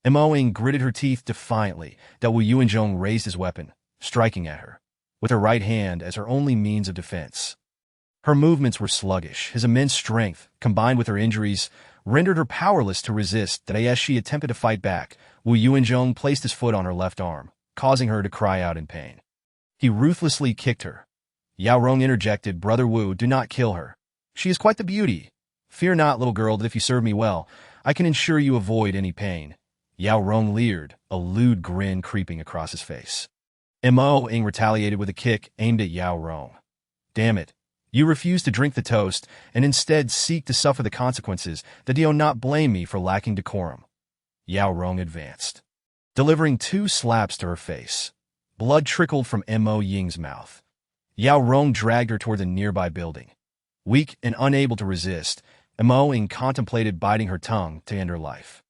Mo Ying gritted her teeth defiantly. Wu Yuanzhong raised his weapon, striking at her, with her right hand as her only means of defense. Her movements were sluggish. His immense strength, combined with her injuries, rendered her powerless to resist. As she attempted to fight back, Wu Yuanzhong placed his foot on her left arm, causing her to cry out in pain. He ruthlessly kicked her. Yao Rong interjected, "Brother Wu, do not kill her. She is quite the beauty. Fear not, little girl, that if you serve me well, I can ensure you avoid any pain." Yao Rong leered, a lewd grin creeping across his face. Mo Ying retaliated with a kick aimed at Yao Rong. "Damn it. You refuse to drink the toast and instead seek to suffer the consequences. That do not blame me for lacking decorum." Yao Rong advanced, delivering 2 slaps to her face. Blood trickled from Mo Ying's mouth. Yao Rong dragged her toward the nearby building. Weak and unable to resist, Mo Ying contemplated biting her tongue to end her life,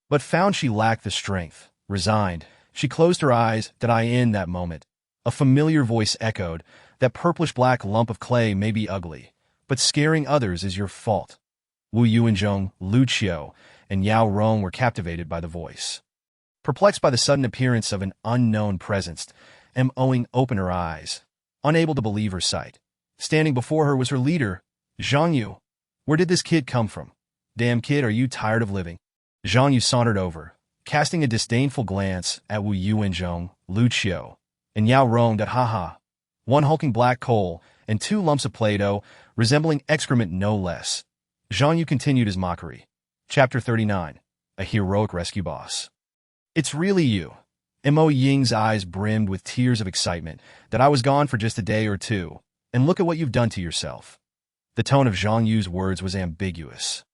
but found she lacked the strength. Resigned, she closed her eyes. In that moment, a familiar voice echoed, "That purplish-black lump of clay may be ugly, but scaring others is your fault." Wu Yuanzhong, Lu Qiu, and Yao Rong were captivated by the voice. Perplexed by the sudden appearance of an unknown presence, Mo Ying opened her eyes, unable to believe her sight. Standing before her was her leader, Zhang Yu. "Where did this kid come from? Damn kid, are you tired of living?" Zhang Yu sauntered over, casting a disdainful glance at Wu Yuanzhong, Lu Qiu, and Yao Rong. "Ha. One hulking black coal and 2 lumps of Play-Doh, resembling excrement no less." Zhang Yu continued his mockery. Chapter 39. A Heroic Rescue Boss. "It's really you." Mo Ying's eyes brimmed with tears of excitement. "I was gone for just a day or two, and look at what you've done to yourself." The tone of Zhang Yu's words was ambiguous,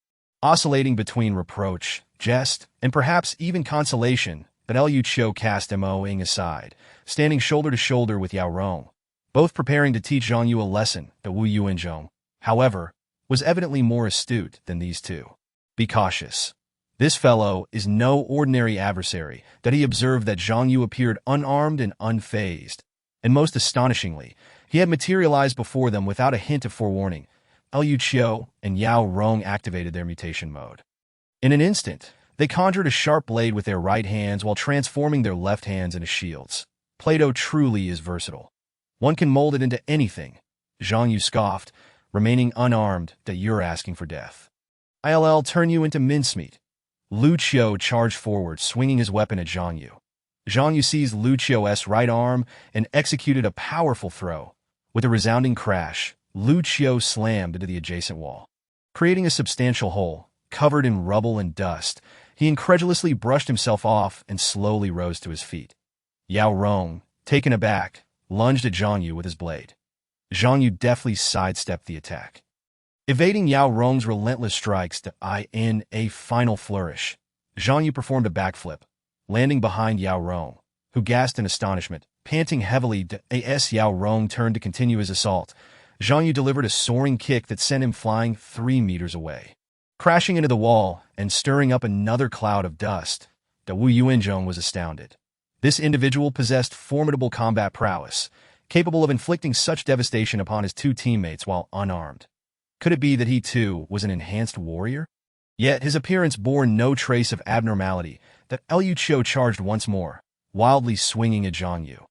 oscillating between reproach, jest, and perhaps even consolation. Lu Qiu cast Mo Ying aside, standing shoulder to shoulder with Yao Rong, both preparing to teach Zhang Yu a lesson. Wu Yuanzhong, however, was evidently more astute than these two. "Be cautious. This fellow is no ordinary adversary." He observed that Zhang Yu appeared unarmed and unfazed, and most astonishingly, he had materialized before them without a hint of forewarning. Lu Qiu and Yao Rong activated their mutation mode. In an instant, they conjured a sharp blade with their right hands while transforming their left hands into shields. Play-Doh truly is versatile. One can mold it into anything. Zhang Yu scoffed, remaining unarmed. "You're asking for death. I'll turn you into mincemeat." Lu Qiu charged forward, swinging his weapon at Zhang Yu. Zhang Yu seized Lu Qiu's right arm and executed a powerful throw. With a resounding crash, Lu Qiu slammed into the adjacent wall, creating a substantial hole. Covered in rubble and dust, he incredulously brushed himself off and slowly rose to his feet. Yao Rong, taken aback, lunged at Zhang Yu with his blade. Zhang Yu deftly sidestepped the attack, evading Yao Rong's relentless strikes. In a final flourish, Zhang Yu performed a backflip, landing behind Yao Rong, who gasped in astonishment. Panting heavily, Yao Rong turned to continue his assault. Zhang Yu delivered a soaring kick that sent him flying 3 meters away. Crashing into the wall and stirring up another cloud of dust, Wu Yuanzhong was astounded. This individual possessed formidable combat prowess, capable of inflicting such devastation upon his two teammates while unarmed. Could it be that he, too, was an enhanced warrior? Yet his appearance bore no trace of abnormality. That Liu Qiu charged once more, wildly swinging at Zhang Yu.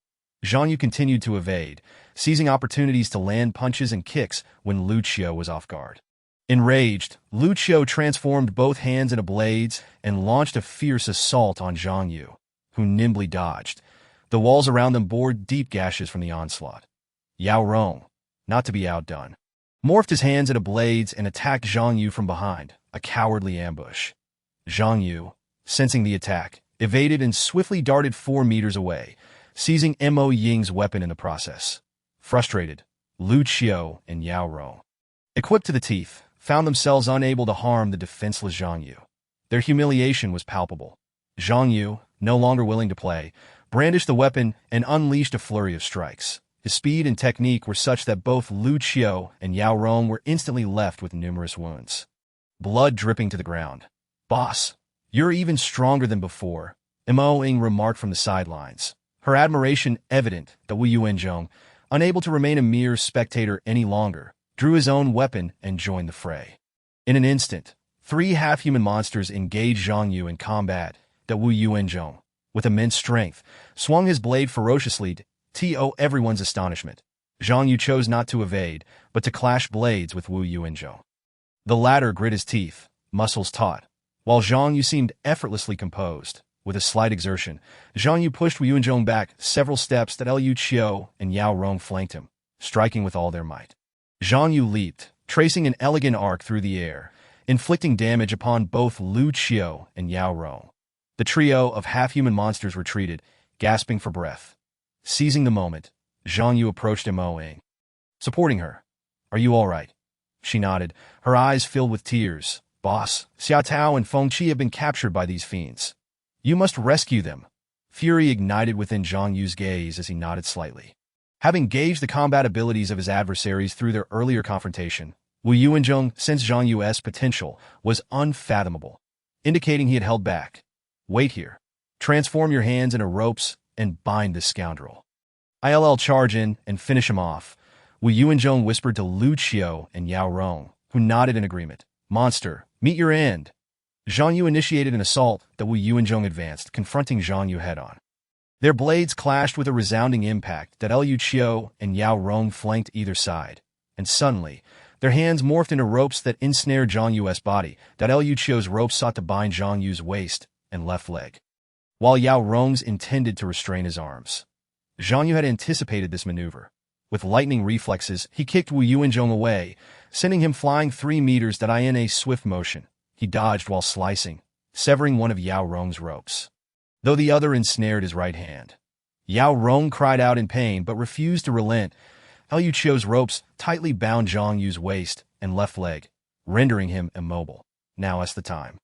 Zhang Yu continued to evade, seizing opportunities to land punches and kicks when Liu Qiu was off guard. Enraged, Liu Qiu transformed both hands into blades and launched a fierce assault on Zhang Yu, who nimbly dodged. The walls around them bore deep gashes from the onslaught. Yao Rong, not to be outdone, morphed his hands into blades and attacked Zhang Yu from behind, a cowardly ambush. Zhang Yu, sensing the attack, evaded and swiftly darted 4 meters away, seizing Mo Ying's weapon in the process. Frustrated, Liu Qiu and Yao Rong, equipped to the teeth, found themselves unable to harm the defenseless Zhang Yu. Their humiliation was palpable. Zhang Yu, no longer willing to play, brandished the weapon and unleashed a flurry of strikes. His speed and technique were such that both Liu Qiu and Yao Rong were instantly left with numerous wounds. Blood dripping to the ground. "Boss, you're even stronger than before," Mo Ying remarked from the sidelines, her admiration evident. Wu Yuanzhong, unable to remain a mere spectator any longer, drew his own weapon and joined the fray. In an instant, 3 half-human monsters engaged Zhang Yu in combat. Wu Yuanzhong, with immense strength, swung his blade ferociously to everyone's astonishment. Zhang Yu chose not to evade, but to clash blades with Wu Yuanzhong. The latter grit his teeth, muscles taut, while Zhang Yu seemed effortlessly composed. With a slight exertion, Zhang Yu pushed Wu Yuanzhong back several steps that Liu Qiu and Yao Rong flanked him, striking with all their might. Zhang Yu leaped, tracing an elegant arc through the air, inflicting damage upon both Liu Qiu and Yao Rong. The trio of half-human monsters retreated, gasping for breath. Seizing the moment, Zhang Yu approached Mo Ying, supporting her. "Are you all right?" She nodded, her eyes filled with tears. "Boss, Xia Tao and Feng Qi have been captured by these fiends. You must rescue them." Fury ignited within Zhang Yu's gaze as he nodded slightly. Having gauged the combat abilities of his adversaries through their earlier confrontation, Wu Yuanzhong sensed Zhang Yu's potential was unfathomable, indicating he had held back. "Wait here. Transform your hands into ropes and bind this scoundrel. I'll charge in and finish him off," Wu Yuanzhong whispered to Liu Qiu and Yao Rong, who nodded in agreement. "Monster, meet your end." Zhang Yu initiated an assault that Wu Yuanzhong advanced, confronting Zhang Yu head-on. Their blades clashed with a resounding impact that Liu Qiu and Yao Rong flanked either side, and suddenly, their hands morphed into ropes that ensnared Zhang Yu's body. Liu Qiu's ropes sought to bind Zhang Yu's waist and left leg, while Yao Rong's intended to restrain his arms. Zhang Yu had anticipated this maneuver. With lightning reflexes, he kicked Wu Yuanzhong away, sending him flying 3 meters in a swift motion. He dodged while slicing, severing one of Yao Rong's ropes, though the other ensnared his right hand. Yao Rong cried out in pain but refused to relent. Liu Qiu's ropes tightly bound Zhang Yu's waist and left leg, rendering him immobile. "Now's the time.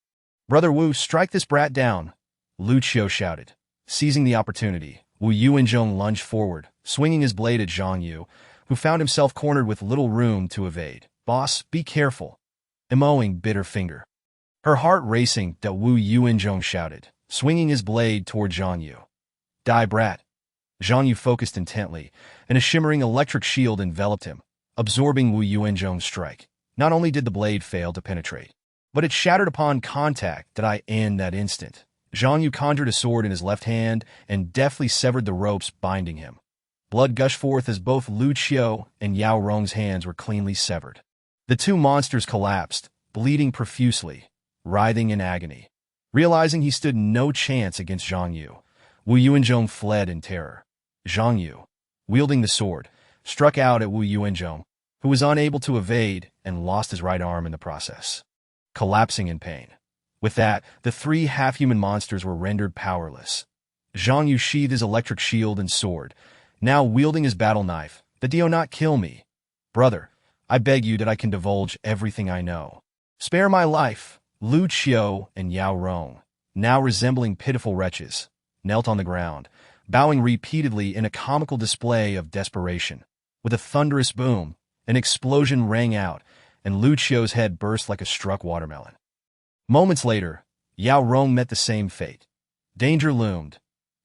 Brother Wu, strike this brat down," Liu Qiu shouted. Seizing the opportunity, Wu Yuanzhong lunged forward, swinging his blade at Zhang Yu, who found himself cornered with little room to evade. "Boss, be careful." Mo Ying bit her finger, her heart racing. Wu Yuanzhong shouted, swinging his blade toward Zhang Yu. "Die, brat." Zhang Yu focused intently, and a shimmering electric shield enveloped him, absorbing Wu Yuanzhong's strike. Not only did the blade fail to penetrate, but it shattered upon contact. In that instant, Zhang Yu conjured a sword in his left hand and deftly severed the ropes binding him. Blood gushed forth as both Liu Qiu and Yao Rong's hands were cleanly severed. The two monsters collapsed, bleeding profusely, writhing in agony. Realizing he stood no chance against Zhang Yu, Wu Yuanzhong fled in terror. Zhang Yu, wielding the sword, struck out at Wu Yuanzhong, who was unable to evade and lost his right arm in the process, collapsing in pain. With that, the 3 half-human monsters were rendered powerless. Zhang Yu sheathed his electric shield and sword, now wielding his battle knife. "Do not kill me. Brother, I beg you that I can divulge everything I know. Spare my life." Liu Qiu and Yao Rong, now resembling pitiful wretches, knelt on the ground, bowing repeatedly in a comical display of desperation. With a thunderous boom, an explosion rang out, and Lucio's head burst like a struck watermelon. Moments later, Yao Rong met the same fate. Danger loomed.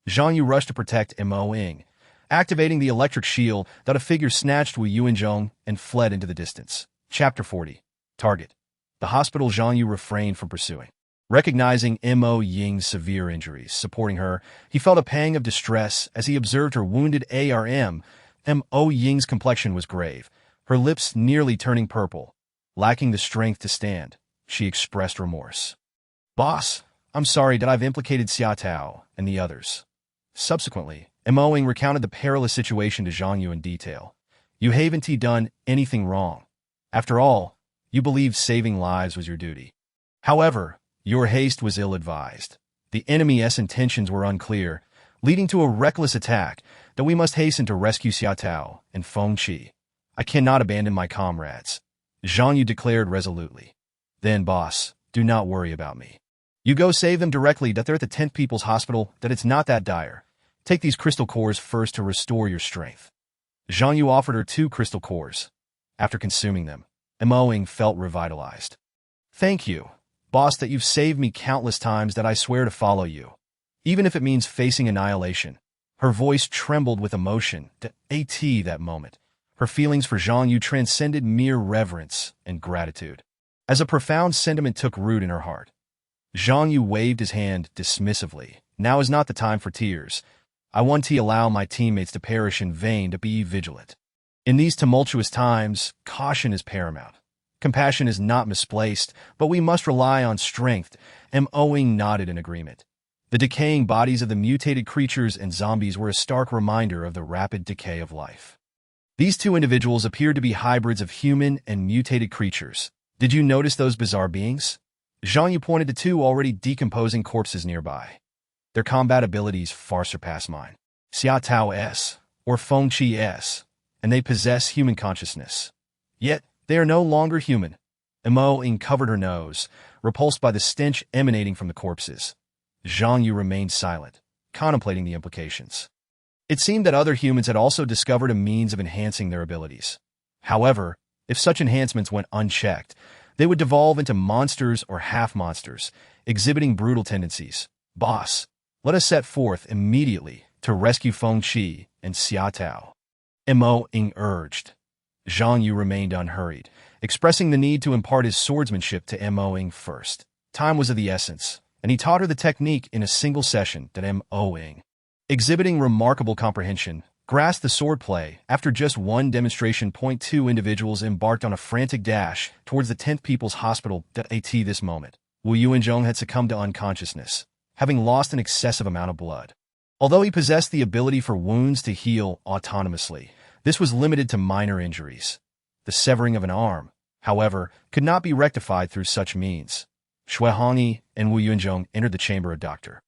Zhang Yu rushed to protect Mo Ying, activating the electric shield that a figure snatched Wu Yuanzhong and fled into the distance. Chapter 40. Target. The hospital Zhang Yu refrained from pursuing. Recognizing Mo Ying's severe injuries supporting her, he felt a pang of distress as he observed her wounded arm. Mo Ying's complexion was grave, her lips nearly turning purple. Lacking the strength to stand, she expressed remorse. "Boss, I'm sorry that I've implicated Xia Tao and the others." Subsequently, Mo Ying recounted the perilous situation to Zhang Yu in detail. "You haven't done anything wrong. After all, you believed saving lives was your duty. However, your haste was ill-advised. The enemy's intentions were unclear, leading to a reckless attack that we must hasten to rescue Xia Tao and Feng Qi. I cannot abandon my comrades," Zhang Yu declared resolutely. "Then, boss, do not worry about me. You go save them directly that they're at the 10th People's Hospital, that it's not that dire. Take these crystal cores first to restore your strength." Zhang Yu offered her 2 crystal cores. After consuming them, Mo Ying felt revitalized. "Thank you, boss, that you've saved me countless times, that I swear to follow you, even if it means facing annihilation." Her voice trembled with emotion. That moment, her feelings for Zhang Yu transcended mere reverence and gratitude. As a profound sentiment took root in her heart, Zhang Yu waved his hand dismissively. "Now is not the time for tears. I want to allow my teammates to perish in vain, to be vigilant. In these tumultuous times, caution is paramount. Compassion is not misplaced, but we must rely on strength." Mo Ying nodded in agreement. The decaying bodies of the mutated creatures and zombies were a stark reminder of the rapid decay of life. These 2 individuals appeared to be hybrids of human and mutated creatures. "Did you notice those bizarre beings?" Zhang Yu pointed to 2 already decomposing corpses nearby. "Their combat abilities far surpass mine. Xia Tao S, or Feng Qi S, and they possess human consciousness. Yet, they are no longer human." Mo Ying covered her nose, repulsed by the stench emanating from the corpses. Zhang Yu remained silent, contemplating the implications. It seemed that other humans had also discovered a means of enhancing their abilities. However, if such enhancements went unchecked, they would devolve into monsters or half-monsters, exhibiting brutal tendencies. "Boss, let us set forth immediately to rescue Feng Qi and Xia Tao," Mo Ying urged. Zhang Yu remained unhurried, expressing the need to impart his swordsmanship to Mo Ying first. Time was of the essence, and he taught her the technique in a single session. That Mo Ying, exhibiting remarkable comprehension, grasped the swordplay. After just one demonstration, 2 individuals embarked on a frantic dash towards the 10th People's Hospital. At this moment, Wu Yuanzhong had succumbed to unconsciousness, having lost an excessive amount of blood. Although he possessed the ability for wounds to heal autonomously, this was limited to minor injuries. The severing of an arm, however, could not be rectified through such means. Shui Hongyi and Wu Yuanzhong entered the chamber of Dr.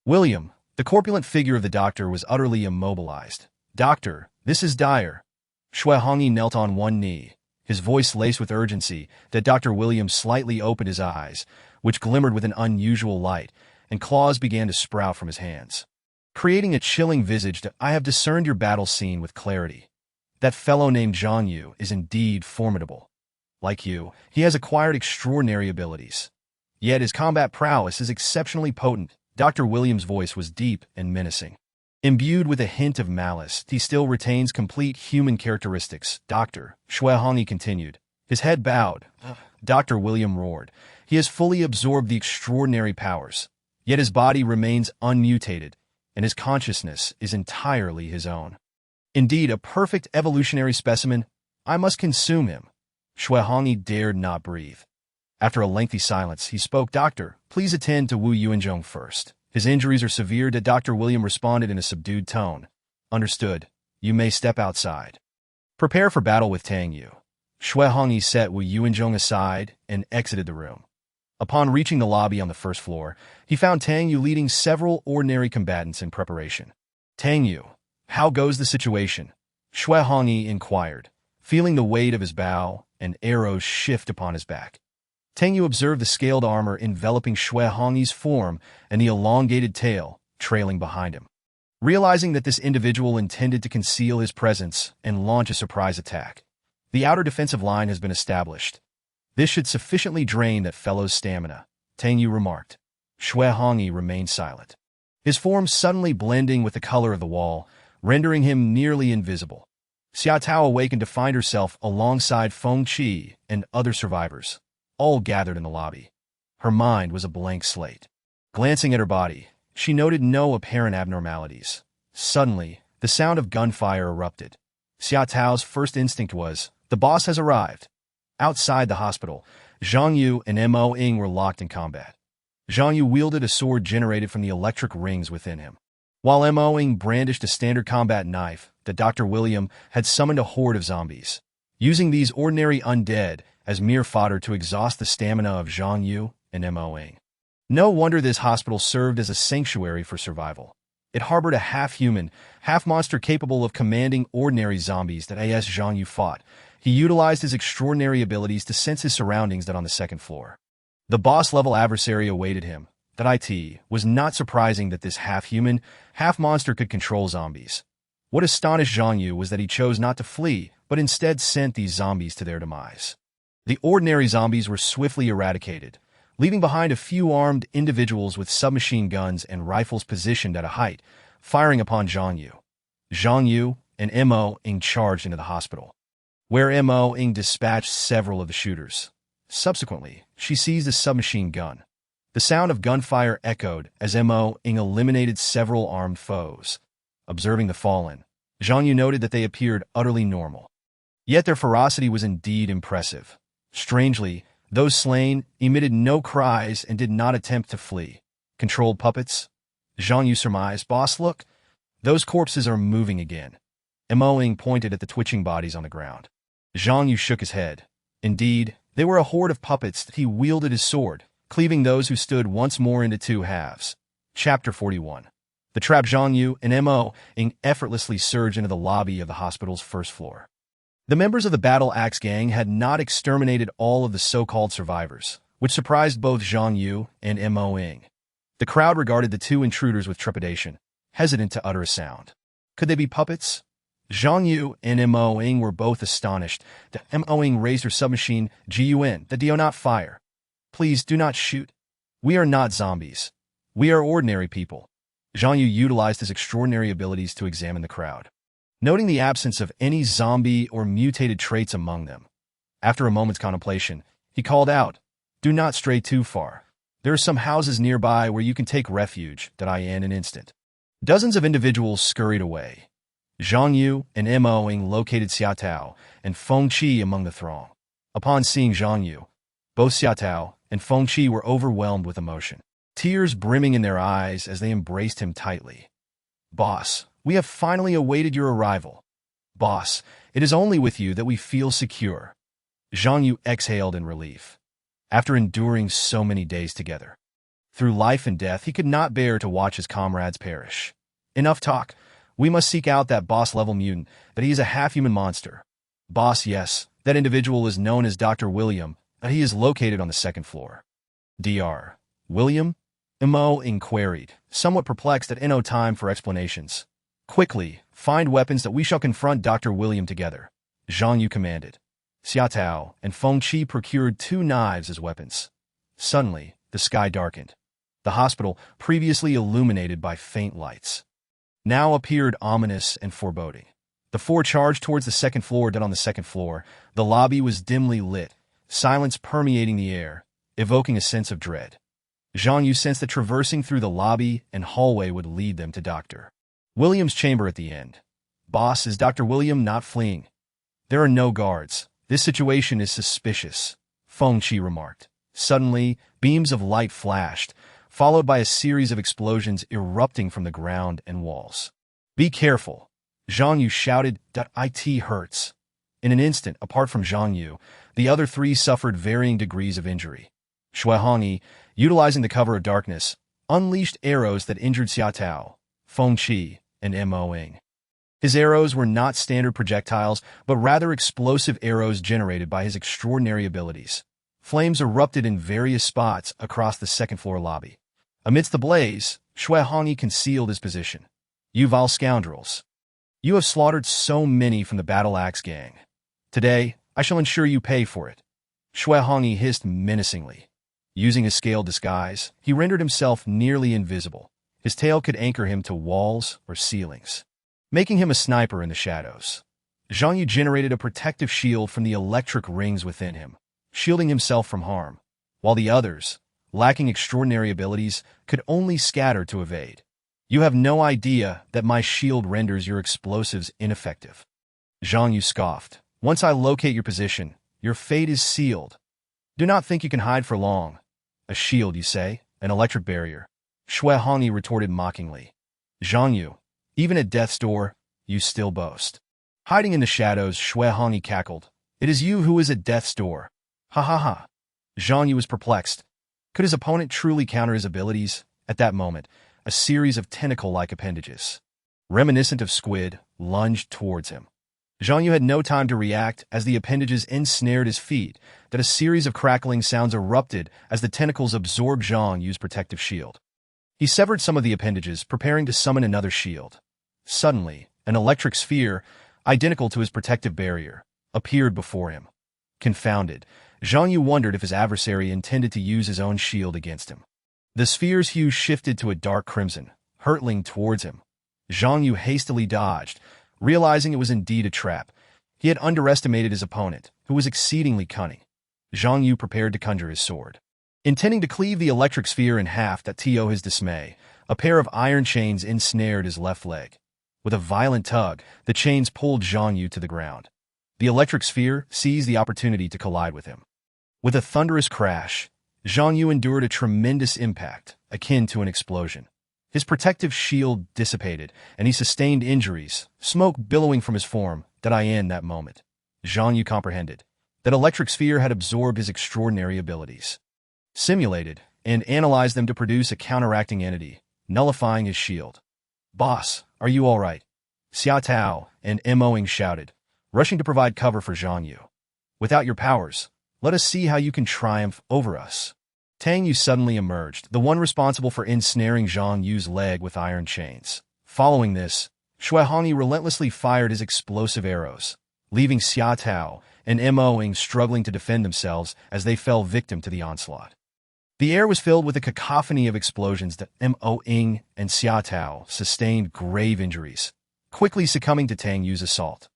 William. The corpulent figure of the doctor was utterly immobilized. "Doctor, this is dire." Shui Hongyi knelt on one knee, his voice laced with urgency. That Dr. William slightly opened his eyes, which glimmered with an unusual light, and claws began to sprout from his hands, creating a chilling visage. "I have discerned your battle scene with clarity. That fellow named Zhang Yu is indeed formidable. Like you, he has acquired extraordinary abilities. Yet his combat prowess is exceptionally potent." Dr. William's voice was deep and menacing. Imbued with a hint of malice, he still retains complete human characteristics. "Doctor," Shui Hongyi continued, his head bowed. Dr. William roared. "He has fully absorbed the extraordinary powers, yet his body remains unmutated, and his consciousness is entirely his own. Indeed, a perfect evolutionary specimen. I must consume him." Shui Hongyi dared not breathe. After a lengthy silence, he spoke. "Doctor, please attend to Wu Yuanzhong first. His injuries are severe." Dr. William responded in a subdued tone. "Understood. You may step outside. Prepare for battle with Tang Yu." Shui Hongyi set Wu Yuanzhong aside and exited the room. Upon reaching the lobby on the first floor, he found Tang Yu leading several ordinary combatants in preparation. "Tang Yu, how goes the situation?" Shui Hongyi inquired, feeling the weight of his bow and arrows shift upon his back. Zhang Yu observed the scaled armor enveloping Shui Hongyi's form and the elongated tail trailing behind him. Realizing that this individual intended to conceal his presence and launch a surprise attack, the outer defensive line has been established. This should sufficiently drain that fellow's stamina, Zhang Yu remarked. Shui Hongyi remained silent, his form suddenly blending with the color of the wall, rendering him nearly invisible. Xia Tao awakened to find herself alongside Feng Qi and other survivors, all gathered in the lobby. Her mind was a blank slate. Glancing at her body, she noted no apparent abnormalities. Suddenly, the sound of gunfire erupted. Xia Tao's first instinct was, the boss has arrived. Outside the hospital, Zhang Yu and Mo Ying were locked in combat. Zhang Yu wielded a sword generated from the electric rings within him, while Mo Ying brandished a standard combat knife that Dr. William had summoned a horde of zombies, using these ordinary undead as mere fodder to exhaust the stamina of Zhang Yu and Mo Ying. No wonder this hospital served as a sanctuary for survival. It harbored a half-human, half-monster capable of commanding ordinary zombies that as Zhang Yu fought. He utilized his extraordinary abilities to sense his surroundings on the second floor. The boss-level adversary awaited him. That it was not surprising that this half-human, half-monster could control zombies. What astonished Zhang Yu was that he chose not to flee, but instead sent these zombies to their demise. The ordinary zombies were swiftly eradicated, leaving behind a few armed individuals with submachine guns and rifles positioned at a height, firing upon Zhang Yu. Zhang Yu and Mo Ying charged into the hospital, where Mo Ying dispatched several of the shooters. Subsequently, she seized a submachine gun. The sound of gunfire echoed as Mo Ying eliminated several armed foes. Observing the fallen, Zhang Yu noted that they appeared utterly normal. Yet their ferocity was indeed impressive. Strangely, those slain emitted no cries and did not attempt to flee. Controlled puppets? Zhang Yu surmised. Boss, look. Those corpses are moving again. Mo Ying pointed at the twitching bodies on the ground. Zhang Yu shook his head. Indeed, they were a horde of puppets. He wielded his sword, cleaving those who stood once more into two halves. Chapter 41. The trap. Zhang Yu and Mo Ying effortlessly surged into the lobby of the hospital's first floor. The members of the Battle Axe gang had not exterminated all of the so-called survivors, which surprised both Zhang Yu and Mo Ying. The crowd regarded the two intruders with trepidation, hesitant to utter a sound. Could they be puppets? Zhang Yu and Mo Ying were both astonished. Mo Ying raised her submachine gun. Do not fire. Please do not shoot. We are not zombies. We are ordinary people. Zhang Yu utilized his extraordinary abilities to examine the crowd, noting the absence of any zombie or mutated traits among them. After a moment's contemplation, he called out, do not stray too far. There are some houses nearby where you can take refuge. In an instant, dozens of individuals scurried away. Zhang Yu and Mo Ying located Xia Tao and Feng Qi among the throng. Upon seeing Zhang Yu, both Xia Tao and Feng Qi were overwhelmed with emotion, tears brimming in their eyes as they embraced him tightly. Boss, we have finally awaited your arrival. Boss, it is only with you that we feel secure. Zhang Yu exhaled in relief. After enduring so many days together, through life and death, he could not bear to watch his comrades perish. Enough talk. We must seek out that boss-level mutant, that he is a half-human monster. Boss, yes, that individual is known as Dr. William, that he is located on the second floor. Dr. William? Mo Ying queried, somewhat perplexed at no time for explanations. Quickly, find weapons that we shall confront Dr. William together, Zhang Yu commanded. Xia Tao and Feng Qi procured 2 knives as weapons. Suddenly, the sky darkened. The hospital, previously illuminated by faint lights, now appeared ominous and foreboding. The 4 charged towards the second floor. On the second floor, the lobby was dimly lit, silence permeating the air, evoking a sense of dread. Zhang Yu sensed that traversing through the lobby and hallway would lead them to Dr. William's chamber at the end. Boss, is Dr. William not fleeing? There are no guards. This situation is suspicious, Feng Qi remarked. Suddenly, beams of light flashed, followed by a series of explosions erupting from the ground and walls. Be careful, Zhang Yu shouted. It hurts. In an instant, apart from Zhang Yu, the other 3 suffered varying degrees of injury. Shui Hongyi, utilizing the cover of darkness, unleashed arrows that injured Xia Tao, Feng Qi, and Mo Ying. His arrows were not standard projectiles, but rather explosive arrows generated by his extraordinary abilities. Flames erupted in various spots across the second-floor lobby. Amidst the blaze, Shui Hongyi concealed his position. "You vile scoundrels. You have slaughtered so many from the Battle Axe gang. Today, I shall ensure you pay for it." Shui Hongyi hissed menacingly. Using his scaled disguise, he rendered himself nearly invisible. His tail could anchor him to walls or ceilings, making him a sniper in the shadows. Zhang Yu generated a protective shield from the electric rings within him, shielding himself from harm, while the others, lacking extraordinary abilities, could only scatter to evade. "You have no idea that my shield renders your explosives ineffective." Zhang Yu scoffed. "Once I locate your position, your fate is sealed. Do not think you can hide for long." "A shield, you say? An electric barrier?" Shui Hongyi retorted mockingly. "Zhang Yu, even at death's door, you still boast." Hiding in the shadows, Shui Hongyi cackled. "It is you who is at death's door." "Ha ha ha." Zhang Yu was perplexed. Could his opponent truly counter his abilities? At that moment, a series of tentacle-like appendages, reminiscent of squid, lunged towards him. Zhang Yu had no time to react as the appendages ensnared his feet, that a series of crackling sounds erupted as the tentacles absorbed Zhang Yu's protective shield. He severed some of the appendages, preparing to summon another shield. Suddenly, an electric sphere, identical to his protective barrier, appeared before him. Confounded, Zhang Yu wondered if his adversary intended to use his own shield against him. The sphere's hue shifted to a dark crimson, hurtling towards him. Zhang Yu hastily dodged, realizing it was indeed a trap. He had underestimated his opponent, who was exceedingly cunning. Zhang Yu prepared to conjure his sword, intending to cleave the electric sphere in half. To his dismay, a pair of iron chains ensnared his left leg. With a violent tug, the chains pulled Zhang Yu to the ground. The electric sphere seized the opportunity to collide with him. With a thunderous crash, Zhang Yu endured a tremendous impact, akin to an explosion. His protective shield dissipated, and he sustained injuries, smoke billowing from his form. In that moment, Zhang Yu comprehended that electric sphere had absorbed his extraordinary abilities, simulated, and analyzed them to produce a counteracting entity, nullifying his shield. "Boss, are you all right?" Xia Tao and Moing shouted, rushing to provide cover for Zhang Yu. "Without your powers, let us see how you can triumph over us." Tang Yu suddenly emerged, the one responsible for ensnaring Zhang Yu's leg with iron chains. Following this, Shui Hongyi relentlessly fired his explosive arrows, leaving Xia Tao and Moing struggling to defend themselves as they fell victim to the onslaught. The air was filled with a cacophony of explosions that Moing and Xia Tao sustained grave injuries, quickly succumbing to Tang Yu's assault.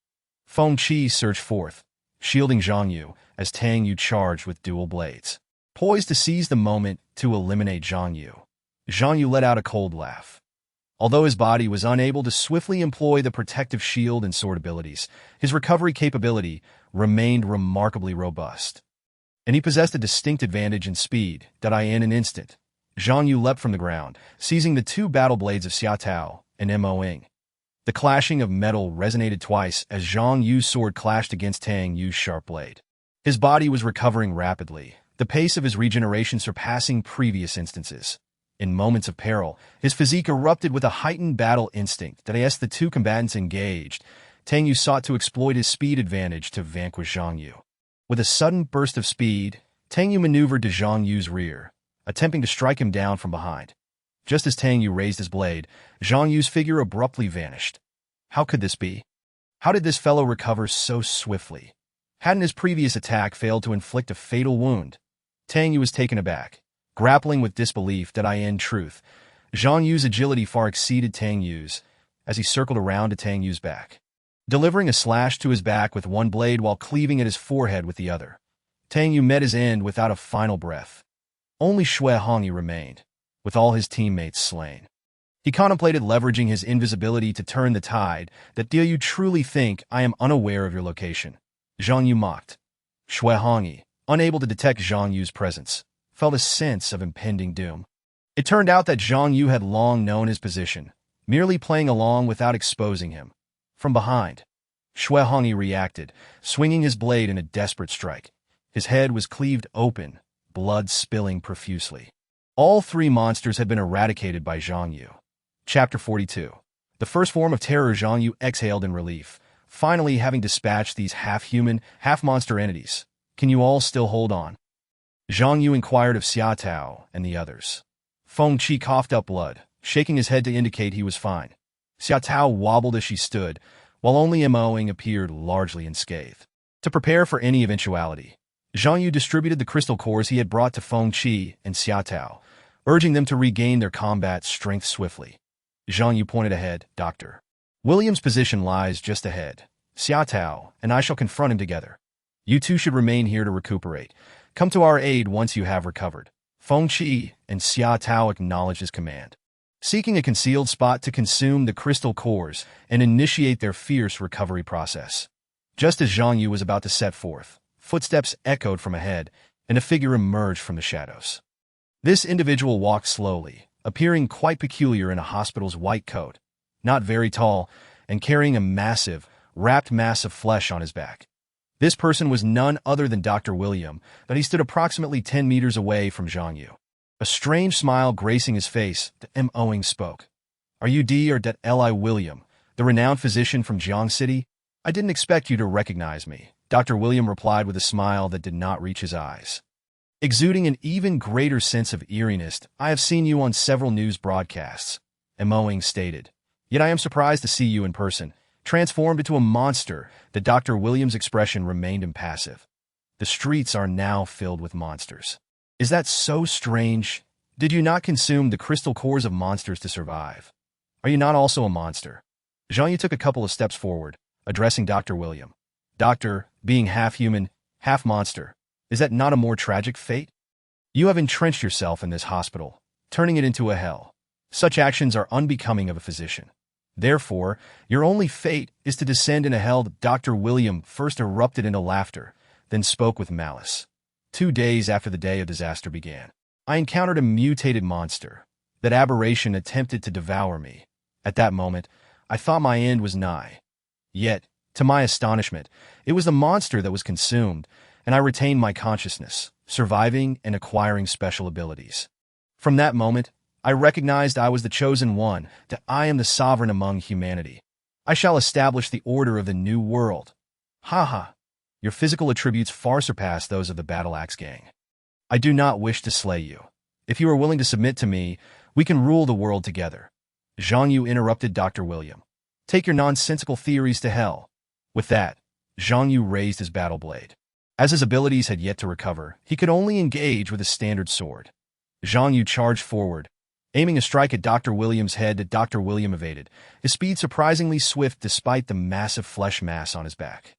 Feng Qi surged forth, shielding Zhang Yu as Tang Yu charged with dual blades, poised to seize the moment to eliminate Zhang Yu. Zhang Yu let out a cold laugh. Although his body was unable to swiftly employ the protective shield and sword abilities, his recovery capability remained remarkably robust. And he possessed a distinct advantage in speed. In an instant, Zhang Yu leapt from the ground, seizing the two battle blades of Xia Tao and Moing. The clashing of metal resonated twice as Zhang Yu's sword clashed against Tang Yu's sharp blade. His body was recovering rapidly, the pace of his regeneration surpassing previous instances. In moments of peril, his physique erupted with a heightened battle instinct. As the two combatants engaged, Tang Yu sought to exploit his speed advantage to vanquish Zhang Yu. With a sudden burst of speed, Tang Yu maneuvered to Zhang Yu's rear, attempting to strike him down from behind. Just as Tang Yu raised his blade, Zhang Yu's figure abruptly vanished. How could this be? How did this fellow recover so swiftly? Hadn't his previous attack failed to inflict a fatal wound? Tang Yu was taken aback, grappling with disbelief. In truth, Zhang Yu's agility far exceeded Tang Yu's as he circled around to Tang Yu's back, delivering a slash to his back with one blade while cleaving at his forehead with the other. Tang Yu met his end without a final breath. Only Shui Hongyi remained, with all his teammates slain. He contemplated leveraging his invisibility to turn the tide. Do you truly think I am unaware of your location? Zhang Yu mocked. Shui Hongyi, unable to detect Zhang Yu's presence, felt a sense of impending doom. It turned out that Zhang Yu had long known his position, merely playing along without exposing him. From behind, Shui Hongyi reacted, swinging his blade in a desperate strike. His head was cleaved open, blood spilling profusely. All three monsters had been eradicated by Zhang Yu. Chapter 42. The first form of terror. Zhang Yu exhaled in relief, finally having dispatched these half-human, half-monster entities. Can you all still hold on? Zhang Yu inquired of Xia Tao and the others. Feng Qi coughed up blood, shaking his head to indicate he was fine. Xia Tao wobbled as she stood, while only Mo appeared largely unscathed. To prepare for any eventuality, Zhang Yu distributed the crystal cores he had brought to Feng Qi and Xia Tao, urging them to regain their combat strength swiftly. Zhang Yu pointed ahead. Dr. William's position lies just ahead. Xia Tao and I shall confront him together. You two should remain here to recuperate. Come to our aid once you have recovered. Feng Qi and Xia Tao acknowledged his command, seeking a concealed spot to consume the crystal cores and initiate their fierce recovery process. Just as Zhang Yu was about to set forth, footsteps echoed from ahead, and a figure emerged from the shadows. This individual walked slowly, appearing quite peculiar in a hospital's white coat, not very tall, and carrying a massive, wrapped mass of flesh on his back. This person was none other than Dr. William, but he stood approximately 10 meters away from Zhang Yu. A strange smile gracing his face, Mo spoke. Are you Dr. William, the renowned physician from Jiang City? I didn't expect you to recognize me, Dr. William replied with a smile that did not reach his eyes. Exuding an even greater sense of eeriness, I have seen you on several news broadcasts, Mo stated. Yet I am surprised to see you in person, transformed into a monster. That Dr. William's expression remained impassive. The streets are now filled with monsters. Is that so strange? Did you not consume the crystal cores of monsters to survive? Are you not also a monster? Zhang Yu took a couple of steps forward, addressing Dr. William. Doctor, being half human, half monster, is that not a more tragic fate? You have entrenched yourself in this hospital, turning it into a hell. Such actions are unbecoming of a physician. Therefore, your only fate is to descend in a hell. Dr. William first erupted into laughter, then spoke with malice. 2 days after the day of disaster began, I encountered a mutated monster. That aberration attempted to devour me. At that moment, I thought my end was nigh. Yet, to my astonishment, it was the monster that was consumed, and I retained my consciousness, surviving and acquiring special abilities. From that moment, I recognized I was the chosen one, that I am the sovereign among humanity. I shall establish the order of the new world. Ha ha! Your physical attributes far surpass those of the Battle Axe gang. I do not wish to slay you. If you are willing to submit to me, we can rule the world together. Zhang Yu interrupted Dr. William. Take your nonsensical theories to hell. With that, Zhang Yu raised his battle blade. As his abilities had yet to recover, he could only engage with a standard sword. Zhang Yu charged forward, aiming a strike at Dr. William's head that Dr. William evaded, his speed surprisingly swift despite the massive flesh mass on his back.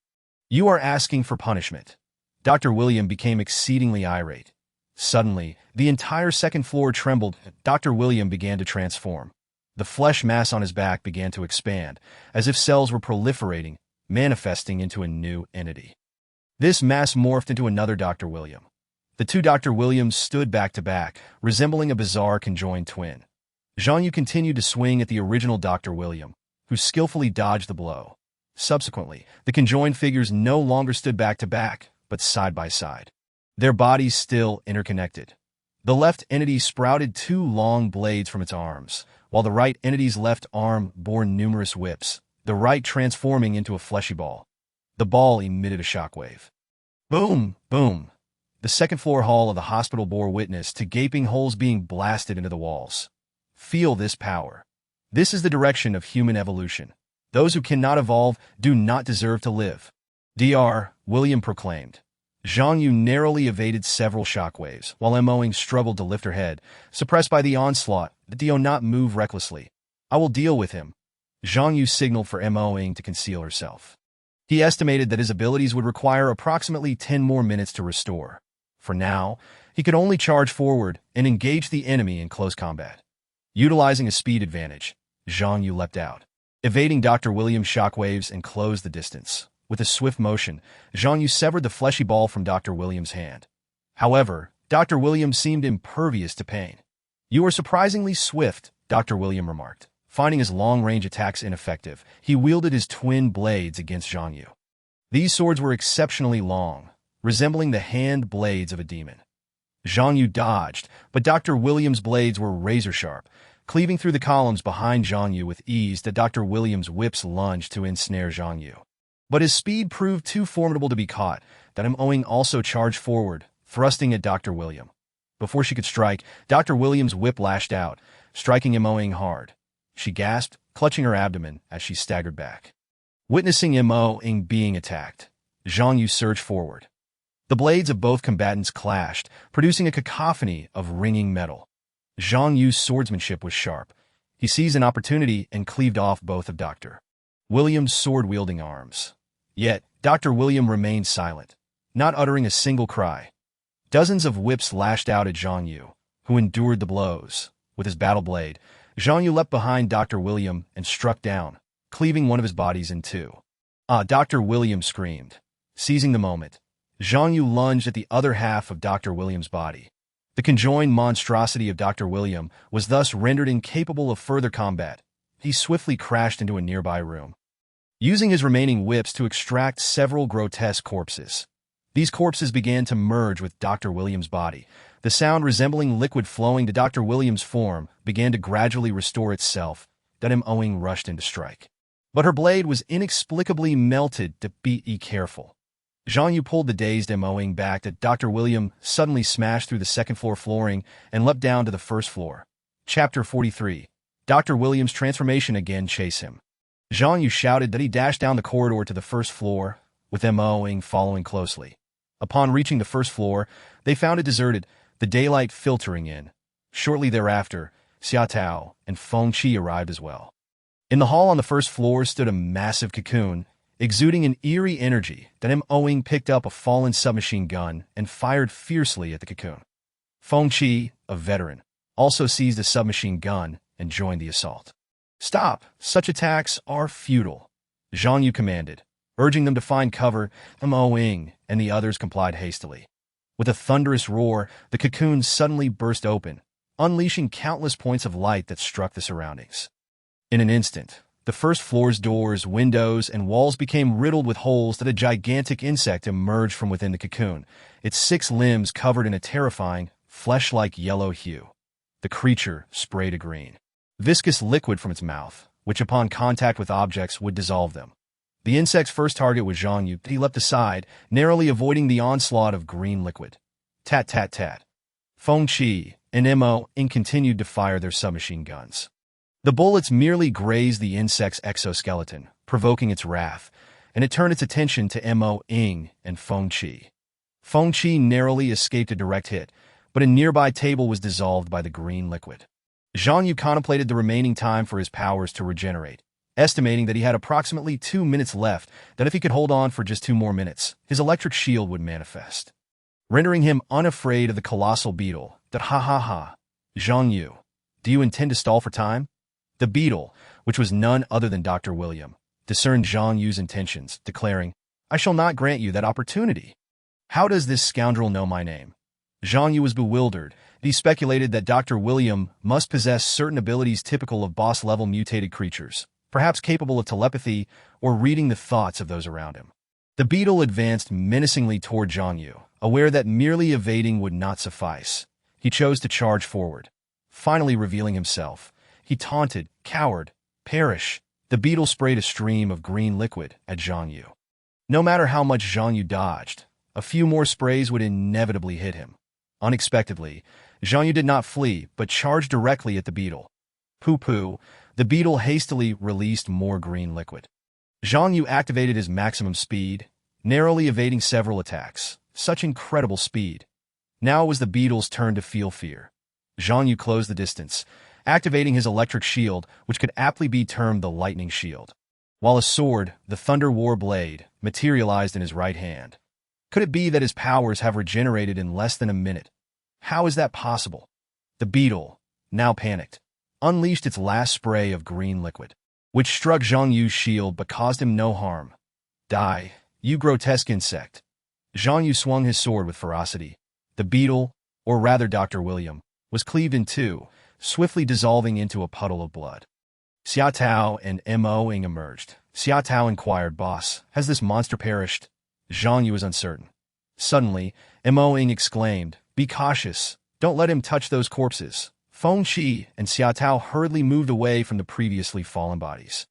You are asking for punishment. Dr. William became exceedingly irate. Suddenly, the entire second floor trembled. Dr. William began to transform. The flesh mass on his back began to expand, as if cells were proliferating, manifesting into a new entity. This mass morphed into another Dr. William. The two Dr. Williams stood back to back, resembling a bizarre conjoined twin. Zhang Yu continued to swing at the original Dr. William, who skillfully dodged the blow. Subsequently, the conjoined figures no longer stood back to back, but side by side. Their bodies still interconnected. The left entity sprouted 2 long blades from its arms, while the right entity's left arm bore numerous whips, the right transforming into a fleshy ball. The ball emitted a shockwave. Boom! Boom! The second-floor hall of the hospital bore witness to gaping holes being blasted into the walls. Feel this power. This is the direction of human evolution. Those who cannot evolve do not deserve to live. Dr. William proclaimed. Zhang Yu narrowly evaded several shockwaves, while Mo struggled to lift her head, suppressed by the onslaught. Do not move recklessly. I will deal with him. Zhang Yu signaled for Mo to conceal herself. He estimated that his abilities would require approximately 10 more minutes to restore. For now, he could only charge forward and engage the enemy in close combat. Utilizing a speed advantage, Zhang Yu leapt out, evading Dr. William's shockwaves and closed the distance. With a swift motion, Zhang Yu severed the fleshy ball from Dr. William's hand. However, Dr. William seemed impervious to pain. You are surprisingly swift, Dr. William remarked. Finding his long-range attacks ineffective, he wielded his twin blades against Zhang Yu. These swords were exceptionally long, resembling the hand blades of a demon. Zhang Yu dodged, but Dr. William's blades were razor-sharp, cleaving through the columns behind Zhang Yu with ease. That Dr. William's whips lunged to ensnare Zhang Yu. But his speed proved too formidable to be caught. That Mo also charged forward, thrusting at Dr. William. Before she could strike, Dr. William's whip lashed out, striking Mo-ing hard. She gasped, clutching her abdomen as she staggered back. Witnessing Mo-ing being attacked, Zhang Yu surged forward. The blades of both combatants clashed, producing a cacophony of ringing metal. Zhang Yu's swordsmanship was sharp. He seized an opportunity and cleaved off both of Dr. William's sword-wielding arms. Yet, Dr. William remained silent, not uttering a single cry. Dozens of whips lashed out at Zhang Yu, who endured the blows. With his battle blade, Zhang Yu leapt behind Dr. William and struck down, cleaving one of his bodies in two. Dr. William screamed. Seizing the moment, Zhang Yu lunged at the other half of Dr. William's body. The conjoined monstrosity of Dr. William was thus rendered incapable of further combat. He swiftly crashed into a nearby room, using his remaining whips to extract several grotesque corpses. These corpses began to merge with Dr. William's body. The sound resembling liquid flowing to Dr. William's form began to gradually restore itself. Mo-ing rushed in to strike. But her blade was inexplicably melted. To be careful. Zhang Yu pulled the dazed Mo-ing back. Dr. William suddenly smashed through the second-floor flooring and leapt down to the first floor. Chapter 43. Dr. William's transformation again chased him. Zhang Yu shouted that he dashed down the corridor to the first floor, with Mo-ing following closely. Upon reaching the first floor, they found it deserted, the daylight filtering in. Shortly thereafter, Xia Tao and Feng Qi arrived as well. In the hall on the first floor stood a massive cocoon, exuding an eerie energy. Mo-ing picked up a fallen submachine gun and fired fiercely at the cocoon. Feng Qi, a veteran, also seized a submachine gun and joined the assault. "Stop! Such attacks are futile," Zhang Yu commanded, urging them to find cover. Mo-ing and the others complied hastily. With a thunderous roar, the cocoon suddenly burst open, unleashing countless points of light that struck the surroundings. In an instant, the first floor's doors, windows, and walls became riddled with holes. A gigantic insect emerged from within the cocoon, its 6 limbs covered in a terrifying, flesh-like yellow hue. The creature sprayed a green, viscous liquid from its mouth, which upon contact with objects would dissolve them. The insect's first target was Zhang Yu. He leapt aside, narrowly avoiding the onslaught of green liquid. Tat tat tat. Feng Qi and Mo-ing continued to fire their submachine guns. The bullets merely grazed the insect's exoskeleton, provoking its wrath, and it turned its attention to Mo-ing and Feng Qi. Feng Qi narrowly escaped a direct hit, but a nearby table was dissolved by the green liquid. Zhang Yu contemplated the remaining time for his powers to regenerate, estimating that he had approximately 2 minutes left, that if he could hold on for just 2 more minutes, his electric shield would manifest, rendering him unafraid of the colossal beetle. Ha ha ha. Zhang Yu, do you intend to stall for time? The beetle, which was none other than Dr. William, discerned Zhang Yu's intentions, declaring, "I shall not grant you that opportunity. How does this scoundrel know my name?" Zhang Yu was bewildered. He speculated that Dr. William must possess certain abilities typical of boss-level mutated creatures, perhaps capable of telepathy or reading the thoughts of those around him. The beetle advanced menacingly toward Zhang Yu, aware that merely evading would not suffice. He chose to charge forward. Finally revealing himself, he taunted, "Coward, perish!" The beetle sprayed a stream of green liquid at Zhang Yu. No matter how much Zhang Yu dodged, a few more sprays would inevitably hit him. Unexpectedly, Zhang Yu did not flee, but charged directly at the beetle. Pooh-pooh, the beetle hastily released more green liquid. Zhang Yu activated his maximum speed, narrowly evading several attacks. Such incredible speed. Now it was the beetle's turn to feel fear. Zhang Yu closed the distance, activating his electric shield, which could aptly be termed the lightning shield, while a sword, the Thunder War blade, materialized in his right hand. Could it be that his powers have regenerated in less than a minute? How is that possible? The beetle, now panicked, unleashed its last spray of green liquid, which struck Zhang Yu's shield but caused him no harm. Die, you grotesque insect. Zhang Yu swung his sword with ferocity. The beetle, or rather Dr. William, was cleaved in two, swiftly dissolving into a puddle of blood. Xia Tao and Mo-ing emerged. Xia Tao inquired, "Boss, has this monster perished?" Zhang Yu was uncertain. Suddenly, Mo-ing exclaimed, "Be cautious. Don't let him touch those corpses." Feng Qi and Xia Tao hurriedly moved away from the previously fallen bodies.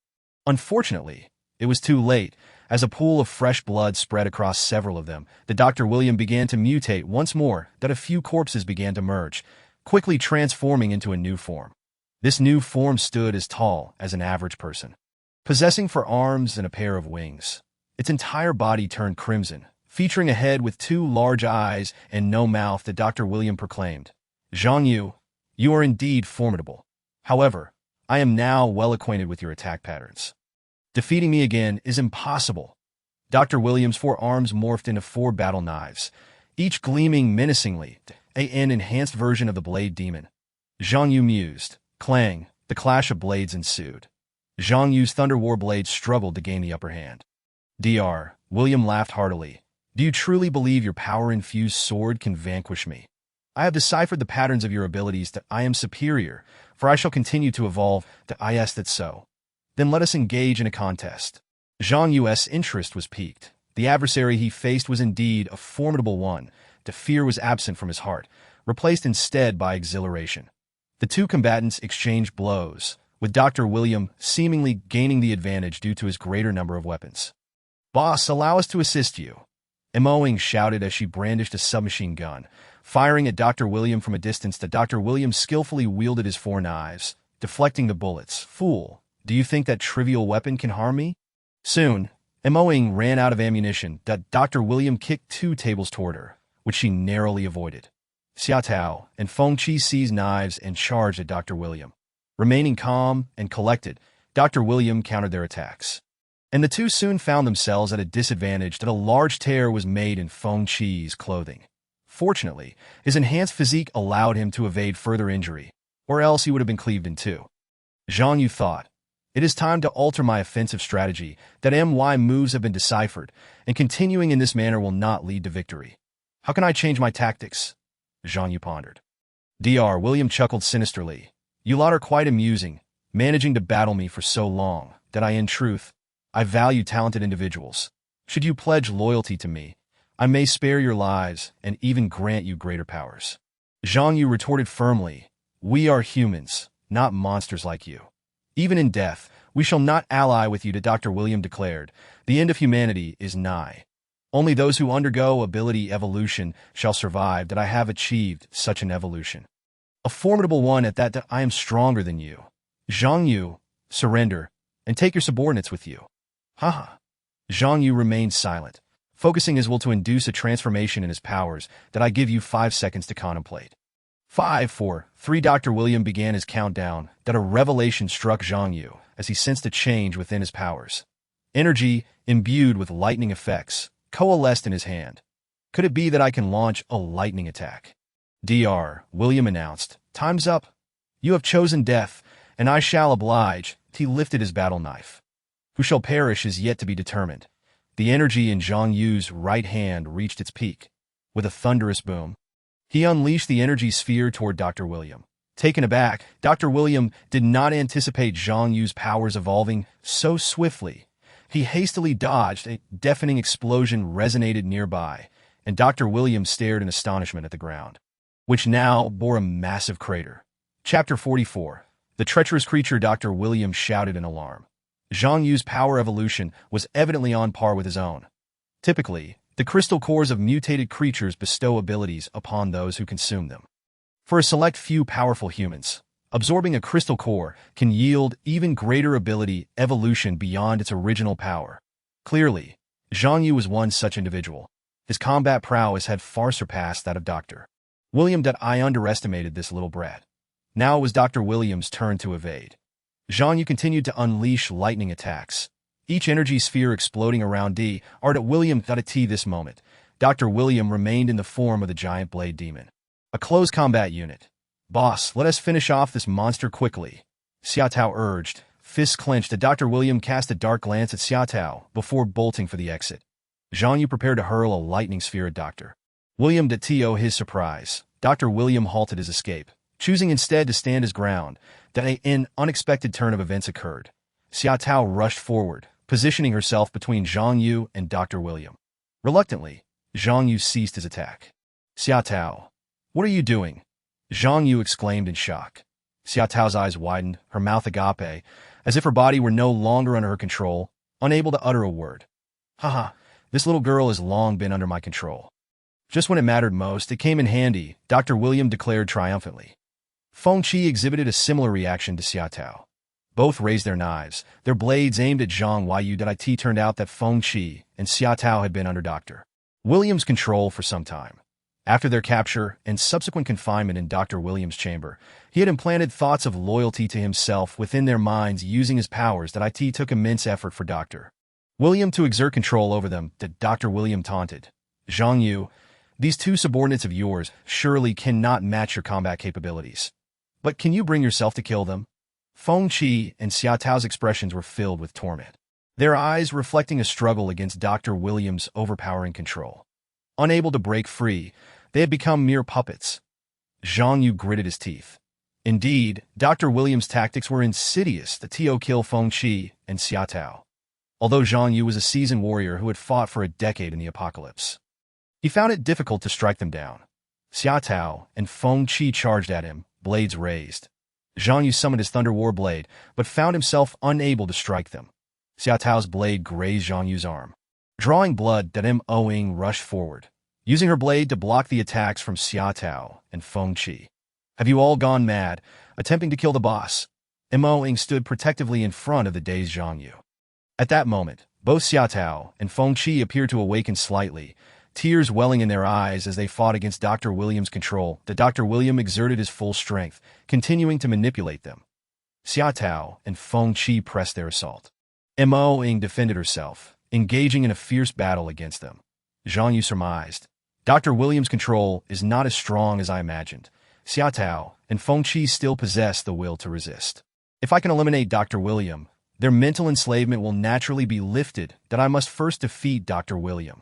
Unfortunately, it was too late. As a pool of fresh blood spread across several of them, the Dr. William began to mutate once more, that a few corpses began to merge, quickly transforming into a new form. This new form stood as tall as an average person, possessing 4 arms and a pair of wings. Its entire body turned crimson, featuring a head with 2 large eyes and no mouth. The Dr. William proclaimed, "Zhang Yu, you are indeed formidable. However, I am now well acquainted with your attack patterns. Defeating me again is impossible." Dr. William's 4 arms morphed into 4 battle knives, each gleaming menacingly, an enhanced version of the blade demon. Zhang Yu mused. Clang, the clash of blades ensued. Zhang Yu's Thunder War blades struggled to gain the upper hand. Dr. William laughed heartily. "Do you truly believe your power-infused sword can vanquish me? I have deciphered the patterns of your abilities that I am superior, for I shall continue to evolve. That's so. Then let us engage in a contest." Zhang Yu's interest was piqued. The adversary he faced was indeed a formidable one. The fear was absent from his heart, replaced instead by exhilaration. The 2 combatants exchanged blows, with Dr. William seemingly gaining the advantage due to his greater number of weapons. "Boss, allow us to assist you," Emoing shouted as she brandished a submachine gun, firing at Dr. William from a distance. That Dr. William skillfully wielded his 4 knives, deflecting the bullets. "Fool, do you think that trivial weapon can harm me?" Soon, Emoing ran out of ammunition. Dr. William kicked 2 tables toward her, which she narrowly avoided. Xiaotao and Feng Qi seized knives and charged at Dr. William. Remaining calm and collected, Dr. William countered their attacks. And the 2 soon found themselves at a disadvantage. That a large tear was made in Feng Qi's clothing. Fortunately, his enhanced physique allowed him to evade further injury, or else he would have been cleaved in 2. Zhang Yu thought, "It is time to alter my offensive strategy. That my moves have been deciphered, and continuing in this manner will not lead to victory. How can I change my tactics?" Zhang Yu pondered. Dr. William chuckled sinisterly. "You lot are quite amusing, managing to battle me for so long. That in truth, I value talented individuals. Should you pledge loyalty to me, I may spare your lives and even grant you greater powers." Zhang Yu retorted firmly, "We are humans, not monsters like you. Even in death, we shall not ally with you." Dr. William declared, "The end of humanity is nigh. Only those who undergo ability evolution shall survive. That I have achieved such an evolution. A formidable one at that. That I am stronger than you. Zhang Yu, surrender, and take your subordinates with you." Haha. Zhang Yu remained silent, focusing his will to induce a transformation in his powers. "That I give you 5 seconds to contemplate." 5, 4, 3. Dr. William began his countdown. That a revelation struck Zhang Yu as he sensed a change within his powers. Energy, imbued with lightning effects, coalesced in his hand. "Could it be that I can launch a lightning attack?" Dr. William announced, "Time's up. You have chosen death, and I shall oblige." He lifted his battle knife. Who shall perish is yet to be determined. The energy in Zhang Yu's right hand reached its peak. With a thunderous boom, he unleashed the energy sphere toward Dr. William. Taken aback, Dr. William did not anticipate Zhang Yu's powers evolving so swiftly. He hastily dodged. A deafening explosion resonated nearby, and Dr. William stared in astonishment at the ground, which now bore a massive crater. Chapter 44. The treacherous creature. Dr. William shouted in alarm. Zhang Yu's power evolution was evidently on par with his own. Typically, the crystal cores of mutated creatures bestow abilities upon those who consume them. For a select few powerful humans, absorbing a crystal core can yield even greater ability evolution beyond its original power. Clearly, Zhang Yu was one such individual. His combat prowess had far surpassed that of Dr. William. I underestimated this little brat. Now it was Dr. William's turn to evade. Zhang Yu continued to unleash lightning attacks, each energy sphere exploding around Dr. William. At this moment, Dr. William remained in the form of the giant blade demon. A close combat unit. "Boss, let us finish off this monster quickly," Xiaotao urged. Fists clenched. Dr. William cast a dark glance at Xiaotao before bolting for the exit. Zhang Yu prepared to hurl a lightning sphere at Dr. William. To his surprise, Dr. William halted his escape, choosing instead to stand his ground. An unexpected turn of events occurred. Xiaotao rushed forward, positioning herself between Zhang Yu and Dr. William. Reluctantly, Zhang Yu ceased his attack. "Xiaotao, what are you doing?" Zhang Yu exclaimed in shock. Xiaotao's eyes widened, her mouth agape, as if her body were no longer under her control, unable to utter a word. Haha, this little girl has long been under my control. Just when it mattered most, it came in handy, Dr. William declared triumphantly. Feng Qi exhibited a similar reaction to Xiaotao. Both raised their knives, their blades aimed at Zhang Yu. It turned out that Feng Qi and Xiaotao had been under Dr. William's control for some time. After their capture and subsequent confinement in Dr. William's chamber, he had implanted thoughts of loyalty to himself within their minds using his powers. It took immense effort for Dr. William to exert control over them. Dr. William taunted. Zhang Yu, these two subordinates of yours surely cannot match your combat capabilities. But can you bring yourself to kill them? Feng Qi and Xiaotao's expressions were filled with torment, their eyes reflecting a struggle against Dr. William's overpowering control. Unable to break free, they had become mere puppets. Zhang Yu gritted his teeth. Indeed, Dr. William's tactics were insidious to kill Feng Qi and Xiaotao. Although Zhang Yu was a seasoned warrior who had fought for a decade in the apocalypse, he found it difficult to strike them down. Xiaotao and Feng Qi charged at him, blades raised. Zhang Yu summoned his Thunder War blade, but found himself unable to strike them. Xiaotao's blade grazed Zhang Yu's arm. Drawing blood, Mo Ying rushed forward, using her blade to block the attacks from Xiaotao and Feng Qi. Have you all gone mad, attempting to kill the boss? Mo Ying stood protectively in front of the dazed Zhang Yu. At that moment, both Xiaotao and Feng Qi appeared to awaken slightly, tears welling in their eyes as they fought against Dr. William's control. Dr. William exerted his full strength, continuing to manipulate them. Xiaotao and Feng Qi pressed their assault. Mo Ying defended herself, engaging in a fierce battle against them. Zhang Yu surmised, Dr. William's control is not as strong as I imagined. Xiaotao and Feng Qi still possess the will to resist. If I can eliminate Dr. William, their mental enslavement will naturally be lifted. I must first defeat Dr. William.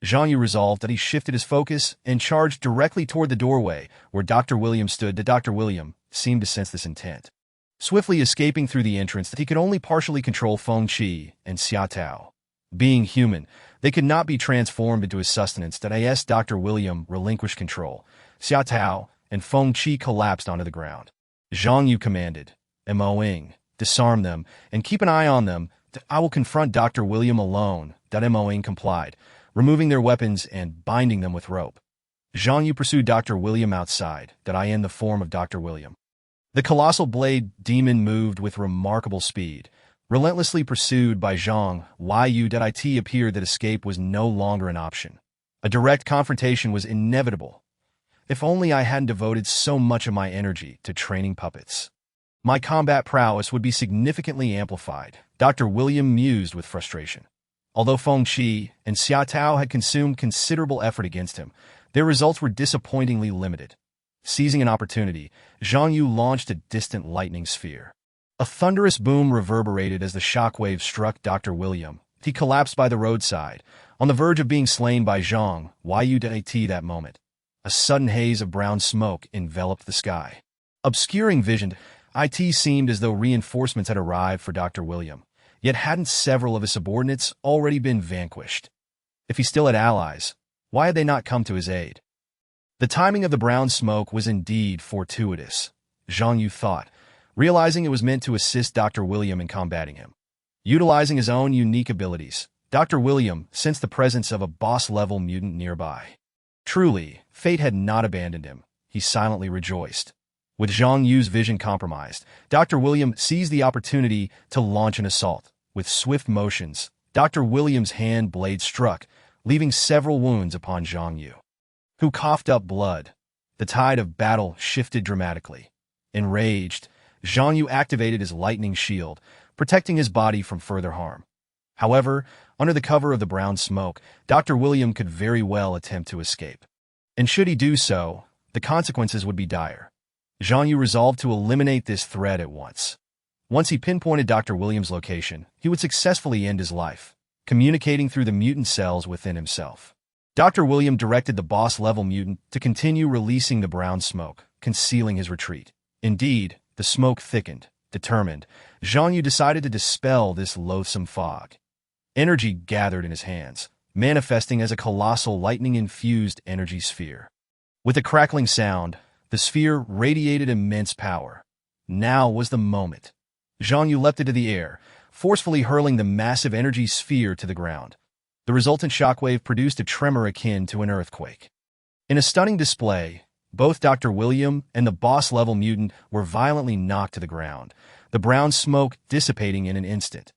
Zhang Yu resolved that he shifted his focus and charged directly toward the doorway where Dr. William stood. Dr. William seemed to sense this intent. Swiftly escaping through the entrance, he could only partially control Feng Qi and Xiaotao. Being human, they could not be transformed into his sustenance. As Dr. William relinquished control, Xiaotao and Feng Qi collapsed onto the ground. Zhang Yu commanded, Mo Ying, disarm them and keep an eye on them. I will confront Dr. William alone. Mo Ying complied, removing their weapons and binding them with rope. Zhang Yu pursued Dr. William outside, in the form of Dr. William. The colossal blade demon moved with remarkable speed, relentlessly pursued by Zhang Yu. It appeared that escape was no longer an option. A direct confrontation was inevitable. If only I hadn't devoted so much of my energy to training puppets, my combat prowess would be significantly amplified. Dr. William mused with frustration. Although Feng Qi and Xiaotao had consumed considerable effort against him, their results were disappointingly limited. Seizing an opportunity, Zhang Yu launched a distant lightning sphere. A thunderous boom reverberated as the shockwave struck Dr. William. He collapsed by the roadside, on the verge of being slain by Zhang Yu. That moment, a sudden haze of brown smoke enveloped the sky. Obscuring vision, it seemed as though reinforcements had arrived for Dr. William. Yet hadn't several of his subordinates already been vanquished? If he still had allies, why had they not come to his aid? The timing of the brown smoke was indeed fortuitous, Zhang Yu thought, realizing it was meant to assist Dr. William in combating him. Utilizing his own unique abilities, Dr. William sensed the presence of a boss-level mutant nearby. Truly, fate had not abandoned him, he silently rejoiced. With Zhang Yu's vision compromised, Dr. William seized the opportunity to launch an assault. With swift motions, Dr. William's hand blade struck, leaving several wounds upon Zhang Yu, who coughed up blood. The tide of battle shifted dramatically. Enraged, Zhang Yu activated his lightning shield, protecting his body from further harm. However, under the cover of the brown smoke, Dr. William could very well attempt to escape. And should he do so, the consequences would be dire. Zhang Yu resolved to eliminate this threat at once. Once he pinpointed Dr. William's location, he would successfully end his life, communicating through the mutant cells within himself. Dr. William directed the boss-level mutant to continue releasing the brown smoke, concealing his retreat. Indeed, the smoke thickened. Determined, Zhang Yu decided to dispel this loathsome fog. Energy gathered in his hands, manifesting as a colossal lightning-infused energy sphere. With a crackling sound, the sphere radiated immense power. Now was the moment. Zhang Yu leapt into the air, forcefully hurling the massive energy sphere to the ground. The resultant shockwave produced a tremor akin to an earthquake. In a stunning display, both Dr. William and the boss-level mutant were violently knocked to the ground, the brown smoke dissipating in an instant.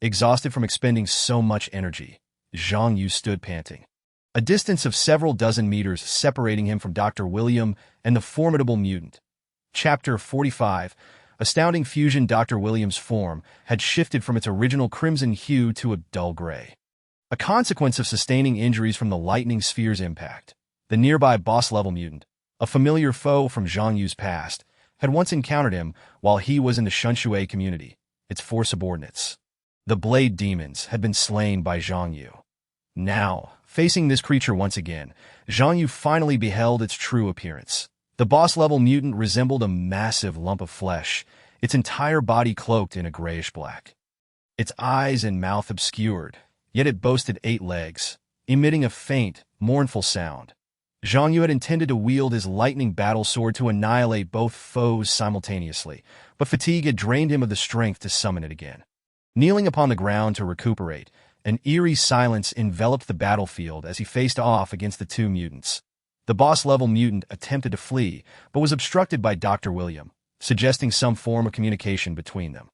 Exhausted from expending so much energy, Zhang Yu stood panting. A distance of several dozen meters separating him from Dr. William and the formidable mutant. Chapter 45. Astounding fusion. Dr. William's form had shifted from its original crimson hue to a dull gray. A consequence of sustaining injuries from the lightning sphere's impact. The nearby boss-level mutant, a familiar foe from Zhang Yu's past, had once encountered him while he was in the Shunshui community, its four subordinates. The Blade Demons had been slain by Zhang Yu. Now, facing this creature once again, Zhang Yu finally beheld its true appearance. The boss-level mutant resembled a massive lump of flesh, its entire body cloaked in a grayish black. Its eyes and mouth obscured, yet it boasted 8 legs, emitting a faint, mournful sound. Zhang Yu had intended to wield his lightning battle sword to annihilate both foes simultaneously, but fatigue had drained him of the strength to summon it again. Kneeling upon the ground to recuperate, an eerie silence enveloped the battlefield as he faced off against the 2 mutants. The boss-level mutant attempted to flee, but was obstructed by Dr. William, suggesting some form of communication between them.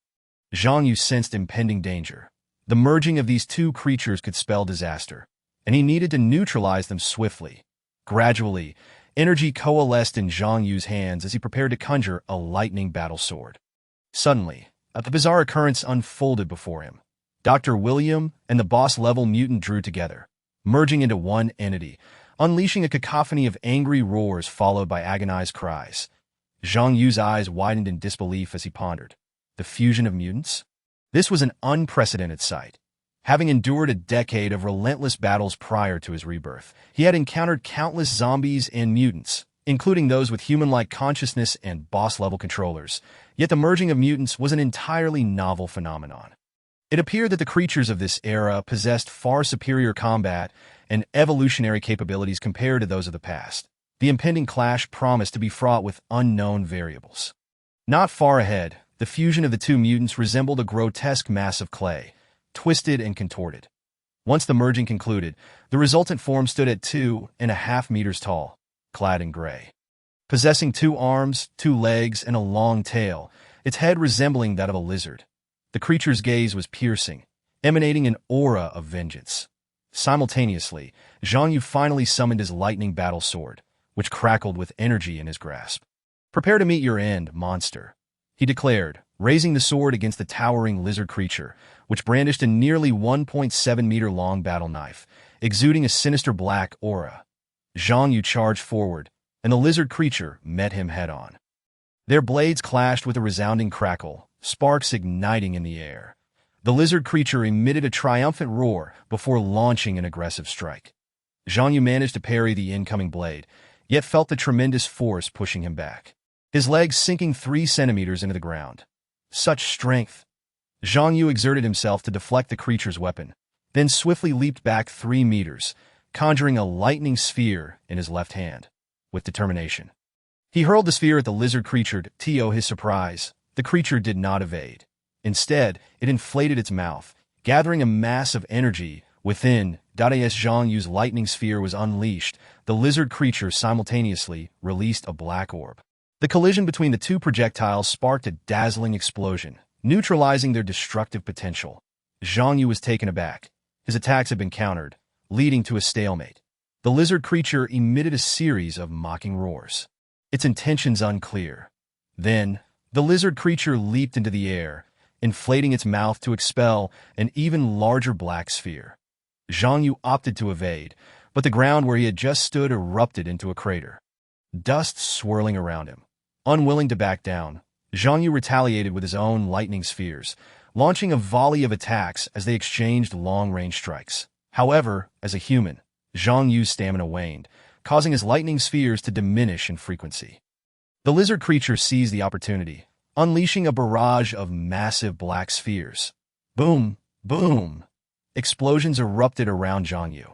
Zhang Yu sensed impending danger. The merging of these 2 creatures could spell disaster, and he needed to neutralize them swiftly. Gradually, energy coalesced in Zhang Yu's hands as he prepared to conjure a lightning battle sword. Suddenly, a bizarre occurrence unfolded before him. Dr. William and the boss-level mutant drew together, merging into one entity, unleashing a cacophony of angry roars followed by agonized cries. Zhang Yu's eyes widened in disbelief as he pondered. The fusion of mutants? This was an unprecedented sight. Having endured a decade of relentless battles prior to his rebirth, he had encountered countless zombies and mutants, including those with human-like consciousness and boss-level controllers. Yet the merging of mutants was an entirely novel phenomenon. It appeared that the creatures of this era possessed far superior combat and evolutionary capabilities compared to those of the past. The impending clash promised to be fraught with unknown variables. Not far ahead, the fusion of the 2 mutants resembled a grotesque mass of clay, twisted and contorted. Once the merging concluded, the resultant form stood at 2.5 meters tall, clad in gray. Possessing 2 arms, 2 legs, and a long tail, its head resembling that of a lizard. The creature's gaze was piercing, emanating an aura of vengeance. Simultaneously, Zhang Yu finally summoned his lightning battle sword, which crackled with energy in his grasp. "Prepare to meet your end, monster," he declared, raising the sword against the towering lizard creature, which brandished a nearly 1.7-meter-long battle knife, exuding a sinister black aura. Zhang Yu charged forward, and the lizard creature met him head-on. Their blades clashed with a resounding crackle, sparks igniting in the air. The lizard creature emitted a triumphant roar before launching an aggressive strike. Zhang Yu managed to parry the incoming blade, yet felt the tremendous force pushing him back, his legs sinking 3 centimeters into the ground. Such strength! Zhang Yu exerted himself to deflect the creature's weapon, then swiftly leaped back 3 meters, conjuring a lightning sphere in his left hand. With determination, he hurled the sphere at the lizard creature. To his surprise, the creature did not evade. Instead, it inflated its mouth, gathering a mass of energy within. As Zhang Yu's lightning sphere was unleashed, the lizard creature simultaneously released a black orb. The collision between the 2 projectiles sparked a dazzling explosion, neutralizing their destructive potential. Zhang Yu was taken aback. His attacks had been countered, leading to a stalemate. The lizard creature emitted a series of mocking roars, its intentions unclear. Then, the lizard creature leaped into the air, inflating its mouth to expel an even larger black sphere. Zhang Yu opted to evade, but the ground where he had just stood erupted into a crater, dust swirling around him. Unwilling to back down, Zhang Yu retaliated with his own lightning spheres, launching a volley of attacks as they exchanged long-range strikes. However, as a human, Zhang Yu's stamina waned, causing his lightning spheres to diminish in frequency. The lizard creature seized the opportunity, unleashing a barrage of massive black spheres. Boom! Boom! Explosions erupted around Zhang Yu.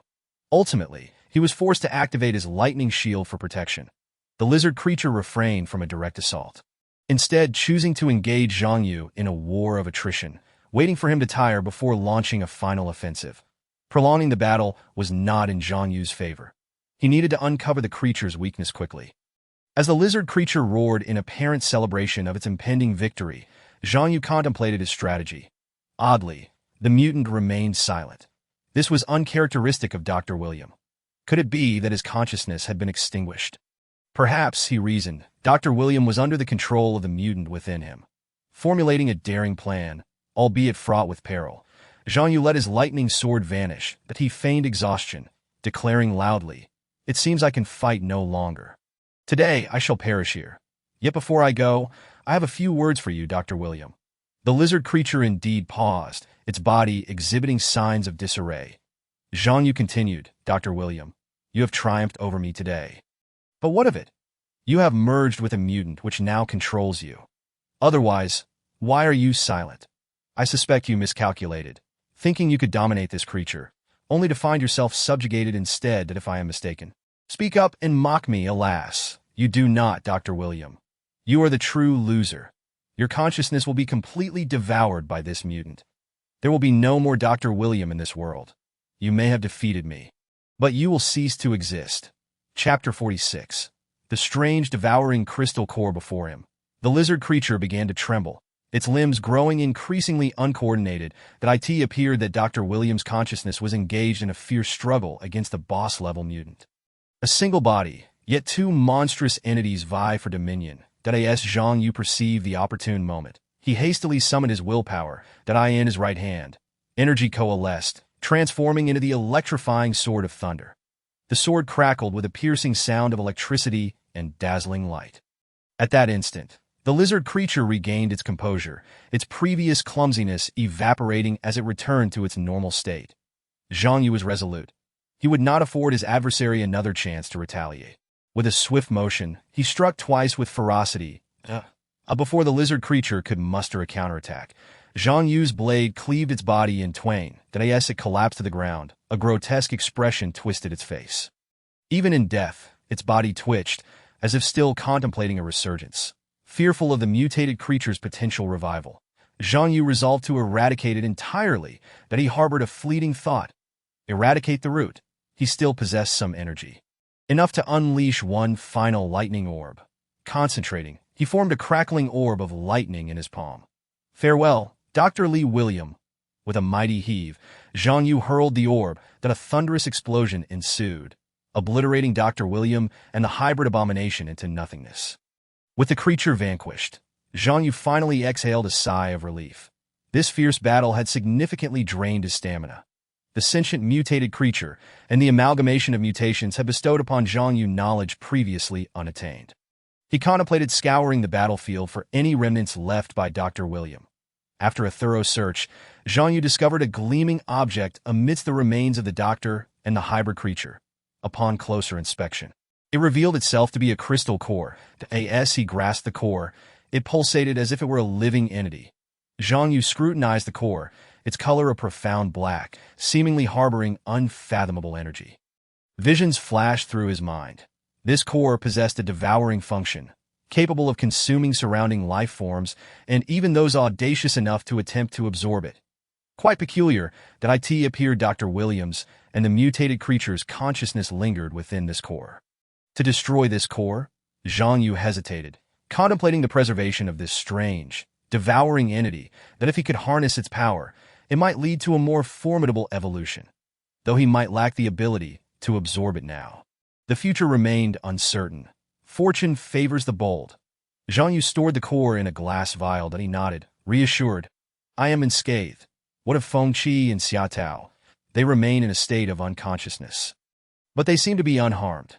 Ultimately, he was forced to activate his lightning shield for protection. The lizard creature refrained from a direct assault, instead choosing to engage Zhang Yu in a war of attrition, waiting for him to tire before launching a final offensive. Prolonging the battle was not in Zhang Yu's favor. He needed to uncover the creature's weakness quickly. As the lizard creature roared in apparent celebration of its impending victory, Zhang Yu contemplated his strategy. Oddly, the mutant remained silent. This was uncharacteristic of Dr. William. Could it be that his consciousness had been extinguished? Perhaps, he reasoned, Dr. William was under the control of the mutant within him. Formulating a daring plan, albeit fraught with peril, Zhang Yu let his lightning sword vanish, but he feigned exhaustion, declaring loudly, "It seems I can fight no longer. Today I shall perish here. Yet before I go, I have a few words for you, Dr. William." The lizard creature indeed paused, its body exhibiting signs of disarray. Zhang Yu continued, "Dr. William, you have triumphed over me today. But what of it? You have merged with a mutant which now controls you. Otherwise, why are you silent? I suspect you miscalculated, thinking you could dominate this creature, only to find yourself subjugated instead, if I am mistaken. Speak up and mock me, alas. You do not, Dr. William. You are the true loser. Your consciousness will be completely devoured by this mutant. There will be no more Dr. William in this world. You may have defeated me, but you will cease to exist." Chapter 46. The strange devouring crystal core before him. The lizard creature began to tremble, its limbs growing increasingly uncoordinated. It appeared that Dr. William's consciousness was engaged in a fierce struggle against the boss-level mutant. A single body, yet two monstrous entities vie for dominion. Zhang Yu perceived the opportune moment. He hastily summoned his willpower, in his right hand. Energy coalesced, transforming into the electrifying sword of thunder. The sword crackled with a piercing sound of electricity and dazzling light. At that instant, the lizard creature regained its composure, its previous clumsiness evaporating as it returned to its normal state. Zhang Yu was resolute. He would not afford his adversary another chance to retaliate. With a swift motion, he struck twice with ferocity. Before the lizard creature could muster a counterattack, Zhang Yu's blade cleaved its body in twain. As it collapsed to the ground, a grotesque expression twisted its face. Even in death, its body twitched, as if still contemplating a resurgence. Fearful of the mutated creature's potential revival, Zhang Yu resolved to eradicate it entirely. He harbored a fleeting thought. Eradicate the root. He still possessed some energy. Enough to unleash one final lightning orb. Concentrating, he formed a crackling orb of lightning in his palm. "Farewell, Dr. Lee William." With a mighty heave, Zhang Yu hurled the orb. A thunderous explosion ensued, obliterating Dr. William and the hybrid abomination into nothingness. With the creature vanquished, Zhang Yu finally exhaled a sigh of relief. This fierce battle had significantly drained his stamina. The sentient mutated creature and the amalgamation of mutations had bestowed upon Zhang Yu knowledge previously unattained. He contemplated scouring the battlefield for any remnants left by Dr. William. After a thorough search, Zhang Yu discovered a gleaming object amidst the remains of the doctor and the hybrid creature. Upon closer inspection, it revealed itself to be a crystal core. As he grasped the core, it pulsated as if it were a living entity. Zhang Yu scrutinized the core, its color a profound black, seemingly harboring unfathomable energy. Visions flashed through his mind. This core possessed a devouring function, capable of consuming surrounding life forms and even those audacious enough to attempt to absorb it. Quite peculiar that it appeared Dr. Williams and the mutated creature's consciousness lingered within this core. To destroy this core, Zhang Yu hesitated, contemplating the preservation of this strange, devouring entity that if he could harness its power, it might lead to a more formidable evolution, though he might lack the ability to absorb it now. The future remained uncertain. Fortune favors the bold. Zhang Yu stored the core in a glass vial. He nodded, reassured. "I am unscathed. What of Feng Qi and Xia Tao? They remain in a state of unconsciousness, but they seem to be unharmed."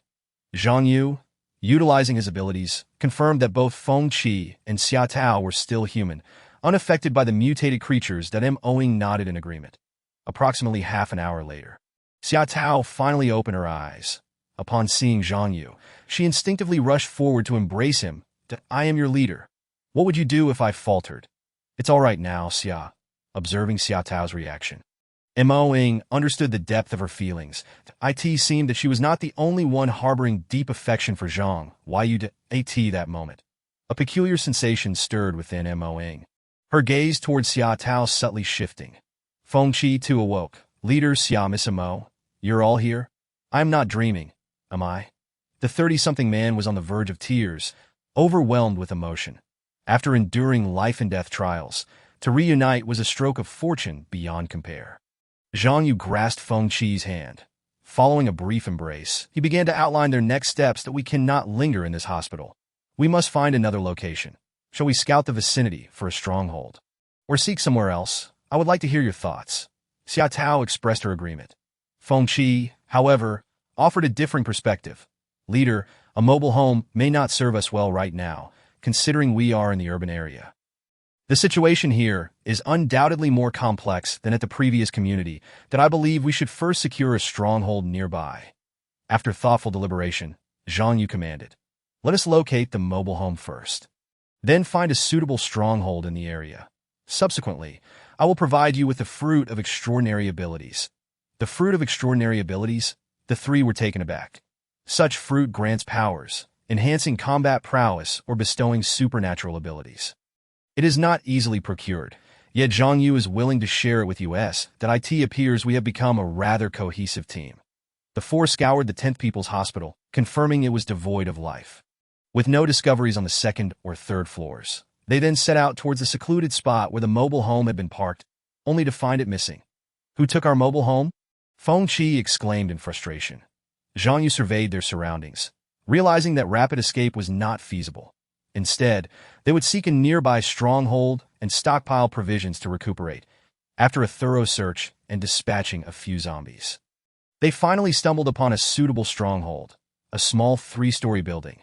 Zhang Yu, utilizing his abilities, confirmed that both Feng Qi and Xia Tao were still human, unaffected by the mutated creatures. Oing nodded in agreement. Approximately half an hour later, Xia Tao finally opened her eyes. Upon seeing Zhang Yu, she instinctively rushed forward to embrace him. "I am your leader. What would you do if I faltered?" "It's all right now, Xia." Observing Xia Tao's reaction, Oing understood the depth of her feelings. It seemed that she was not the only one harboring deep affection for Zhang Yu. That moment, a peculiar sensation stirred within Oing. Her gaze toward Xia Tao subtly shifting. Feng Qi too awoke, Leader Siamisimo, you're all here? I'm not dreaming, am I? The 30-something man was on the verge of tears, overwhelmed with emotion. After enduring life-and-death trials, to reunite was a stroke of fortune beyond compare. Zhang Yu grasped Feng Qi's hand. Following a brief embrace, he began to outline their next steps. That we cannot linger in this hospital. We must find another location. Shall we scout the vicinity for a stronghold? Or seek somewhere else? I would like to hear your thoughts. Xia Tao expressed her agreement. Feng Qi, however, offered a differing perspective. Leader, a mobile home may not serve us well right now, considering we are in the urban area. The situation here is undoubtedly more complex than at the previous community, that I believe we should first secure a stronghold nearby. After thoughtful deliberation, Zhang Yu commanded, let us locate the mobile home first. Then find a suitable stronghold in the area. Subsequently, I will provide you with the fruit of extraordinary abilities. The fruit of extraordinary abilities? The three were taken aback. Such fruit grants powers, enhancing combat prowess or bestowing supernatural abilities. It is not easily procured, yet Zhang Yu is willing to share it with us. That it appears we have become a rather cohesive team. The four scoured the 10th People's Hospital, confirming it was devoid of life. With no discoveries on the second or third floors, they then set out towards the secluded spot where the mobile home had been parked, only to find it missing. Who took our mobile home? Feng Qi exclaimed in frustration. Zhang Yu surveyed their surroundings, realizing that rapid escape was not feasible. Instead, they would seek a nearby stronghold and stockpile provisions to recuperate, after a thorough search and dispatching a few zombies. They finally stumbled upon a suitable stronghold, a small 3-story building.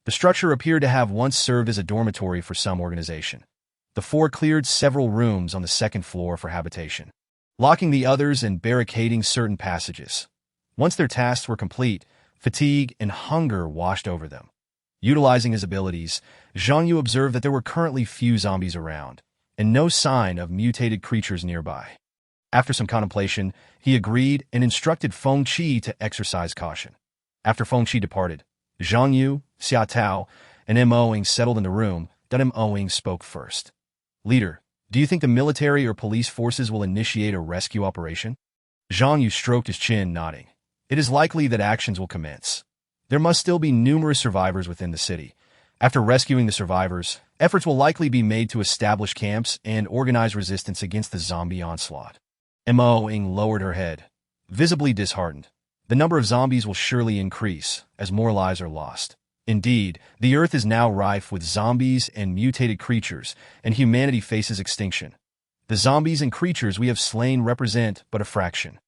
The structure appeared to have once served as a dormitory for some organization. The four cleared several rooms on the second floor for habitation, locking the others and barricading certain passages. Once their tasks were complete, fatigue and hunger washed over them. Utilizing his abilities, Zhang Yu observed that there were currently few zombies around, and no sign of mutated creatures nearby. After some contemplation, he agreed and instructed Feng Qi to exercise caution. After Feng Qi departed, Zhang Yu, Xia Tao, and Mo settled in the room. Mo spoke first. Leader, do you think the military or police forces will initiate a rescue operation? Zhang Yu stroked his chin, nodding. It is likely that actions will commence. There must still be numerous survivors within the city. After rescuing the survivors, efforts will likely be made to establish camps and organize resistance against the zombie onslaught. Mo lowered her head, visibly disheartened. The number of zombies will surely increase as more lives are lost. Indeed, the earth is now rife with zombies and mutated creatures, and humanity faces extinction. The zombies and creatures we have slain represent but a fraction.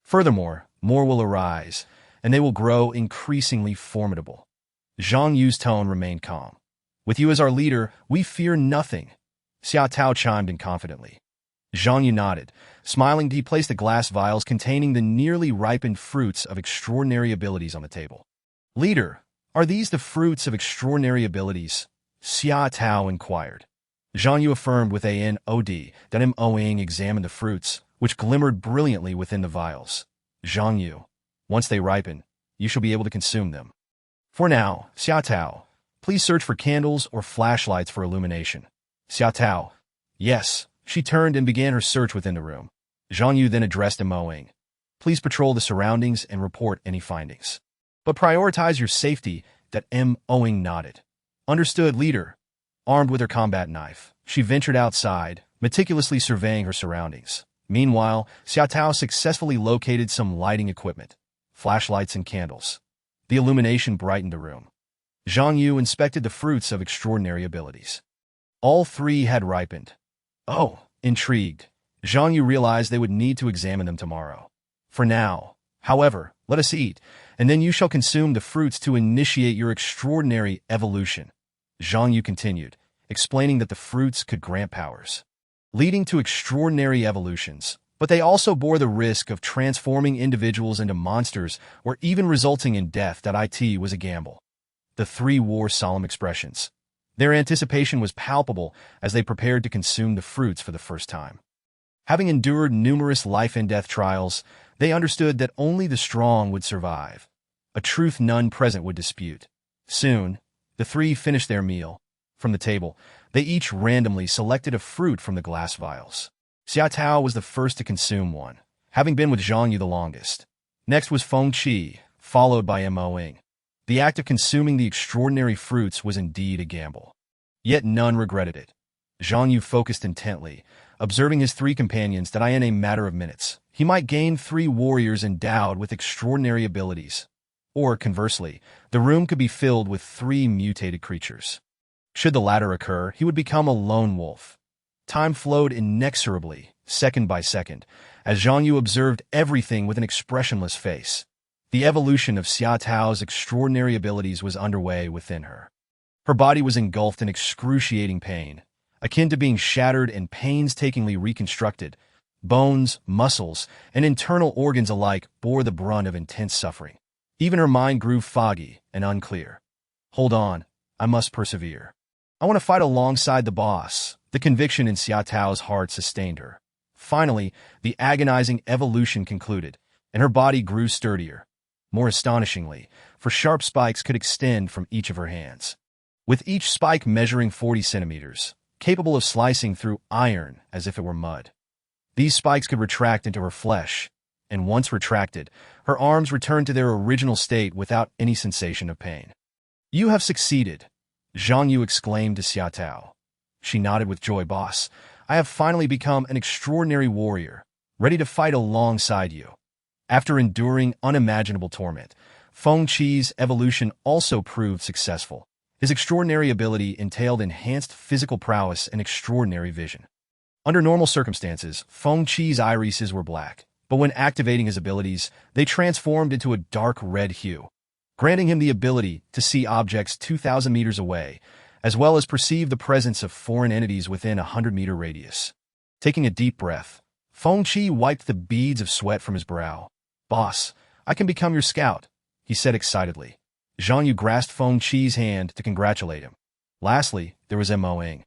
Furthermore, more will arise, and they will grow increasingly formidable. Zhang Yu's tone remained calm. With you as our leader, we fear nothing. Xia Tao chimed in confidently. Zhang Yu nodded. Smiling, he placed the glass vials containing the nearly ripened fruits of extraordinary abilities on the table. Leader, are these the fruits of extraordinary abilities? Xia Tao inquired. Zhang Yu affirmed with a nod. Then Mo examined the fruits, which glimmered brilliantly within the vials. Zhang Yu, once they ripen, you shall be able to consume them. For now, Xia Tao, please search for candles or flashlights for illumination. Xia Tao, yes. She turned and began her search within the room. Zhang Yu then addressed Mo. Please patrol the surroundings and report any findings. But prioritize your safety. Mo nodded. Understood, leader. Armed with her combat knife, she ventured outside, meticulously surveying her surroundings. Meanwhile, Xia Tao successfully located some lighting equipment, flashlights and candles. The illumination brightened the room. Zhang Yu inspected the fruits of extraordinary abilities. All three had ripened. Oh, intrigued, Zhang Yu realized they would need to examine them tomorrow. For now, however, let us eat, and then you shall consume the fruits to initiate your extraordinary evolution. Zhang Yu continued, explaining that the fruits could grant powers, leading to extraordinary evolutions, but they also bore the risk of transforming individuals into monsters or even resulting in death. It was a gamble. The three wore solemn expressions. Their anticipation was palpable as they prepared to consume the fruits for the first time. Having endured numerous life-and-death trials, they understood that only the strong would survive, a truth none present would dispute. Soon, the three finished their meal. From the table, they each randomly selected a fruit from the glass vials. Xia Tao was the first to consume one. having been with Zhang Yu the longest. Next was Feng Qi, followed by Mo Ying. The act of consuming the extraordinary fruits was indeed a gamble. Yet none regretted it. Zhang Yu focused intently, observing his three companions that in a matter of minutes, he might gain 3 warriors endowed with extraordinary abilities. Or, conversely, the room could be filled with 3 mutated creatures. Should the latter occur, he would become a lone wolf. Time flowed inexorably, second by second, as Zhang Yu observed everything with an expressionless face. The evolution of Xia Tao's extraordinary abilities was underway within her. Her body was engulfed in excruciating pain, akin to being shattered and painstakingly reconstructed. Bones, muscles, and internal organs alike bore the brunt of intense suffering. Even her mind grew foggy and unclear. Hold on, I must persevere. I want to fight alongside the boss. The conviction in Xia Tao's heart sustained her. Finally, the agonizing evolution concluded, and her body grew sturdier. More astonishingly, for sharp spikes could extend from each of her hands, with each spike measuring 40 centimeters, capable of slicing through iron as if it were mud. These spikes could retract into her flesh, and once retracted, her arms returned to their original state without any sensation of pain. "You have succeeded," Zhang Yu exclaimed to Xia Tao. She nodded with joy. "Boss, I have finally become an extraordinary warrior, ready to fight alongside you." After enduring unimaginable torment, Feng Qi's evolution also proved successful. His extraordinary ability entailed enhanced physical prowess and extraordinary vision. Under normal circumstances, Feng Qi's irises were black, but when activating his abilities, they transformed into a dark red hue, granting him the ability to see objects 2,000 meters away, as well as perceive the presence of foreign entities within a 100-meter radius. Taking a deep breath, Feng Qi wiped the beads of sweat from his brow. "Boss, I can become your scout," he said excitedly. Zhang Yu grasped Feng Qi's hand to congratulate him. Lastly, there was Mo Ying,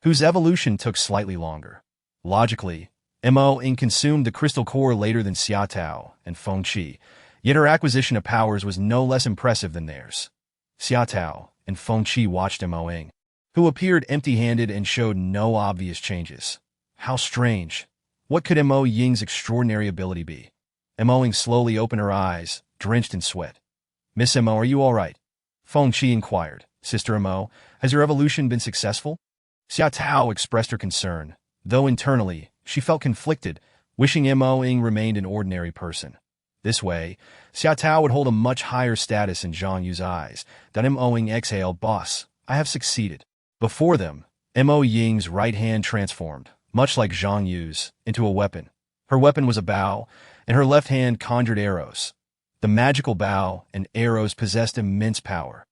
whose evolution took slightly longer. Logically, Mo Ying consumed the crystal core later than Xia Tao and Feng Qi, yet her acquisition of powers was no less impressive than theirs. Xia Tao and Feng Qi watched Mo Ying, who appeared empty-handed and showed no obvious changes. How strange! What could Mo Ying's extraordinary ability be? Mo Ying slowly opened her eyes, drenched in sweat. "Miss Mo, are you all right?" Feng Qi inquired. "Sister Mo, has your evolution been successful?" Xia Tao expressed her concern, though internally, she felt conflicted, wishing Mo Ying remained an ordinary person. This way, Xia Tao would hold a much higher status in Zhang Yu's eyes. That Mo Ying exhaled, "Boss, I have succeeded." Before them, Mo Ying's right hand transformed, much like Zhang Yu's, into a weapon. Her weapon was a bow, and her left hand conjured arrows. The magical bow and arrows possessed immense power.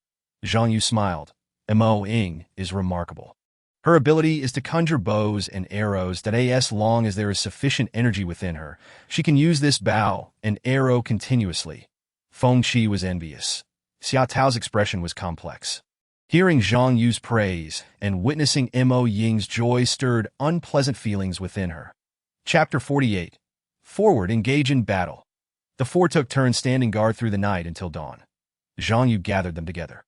Zhang Yu smiled. Mo Ying is remarkable. Her ability is to conjure bows and arrows that as long as there is sufficient energy within her, she can use this bow and arrow continuously. Feng Qi was envious. Xia Tao's expression was complex. Hearing Zhang Yu's praise and witnessing Mo Ying's joy stirred unpleasant feelings within her. Chapter 48. Forward, engage in battle. The four took turns standing guard through the night until dawn. Zhang Yu gathered them together.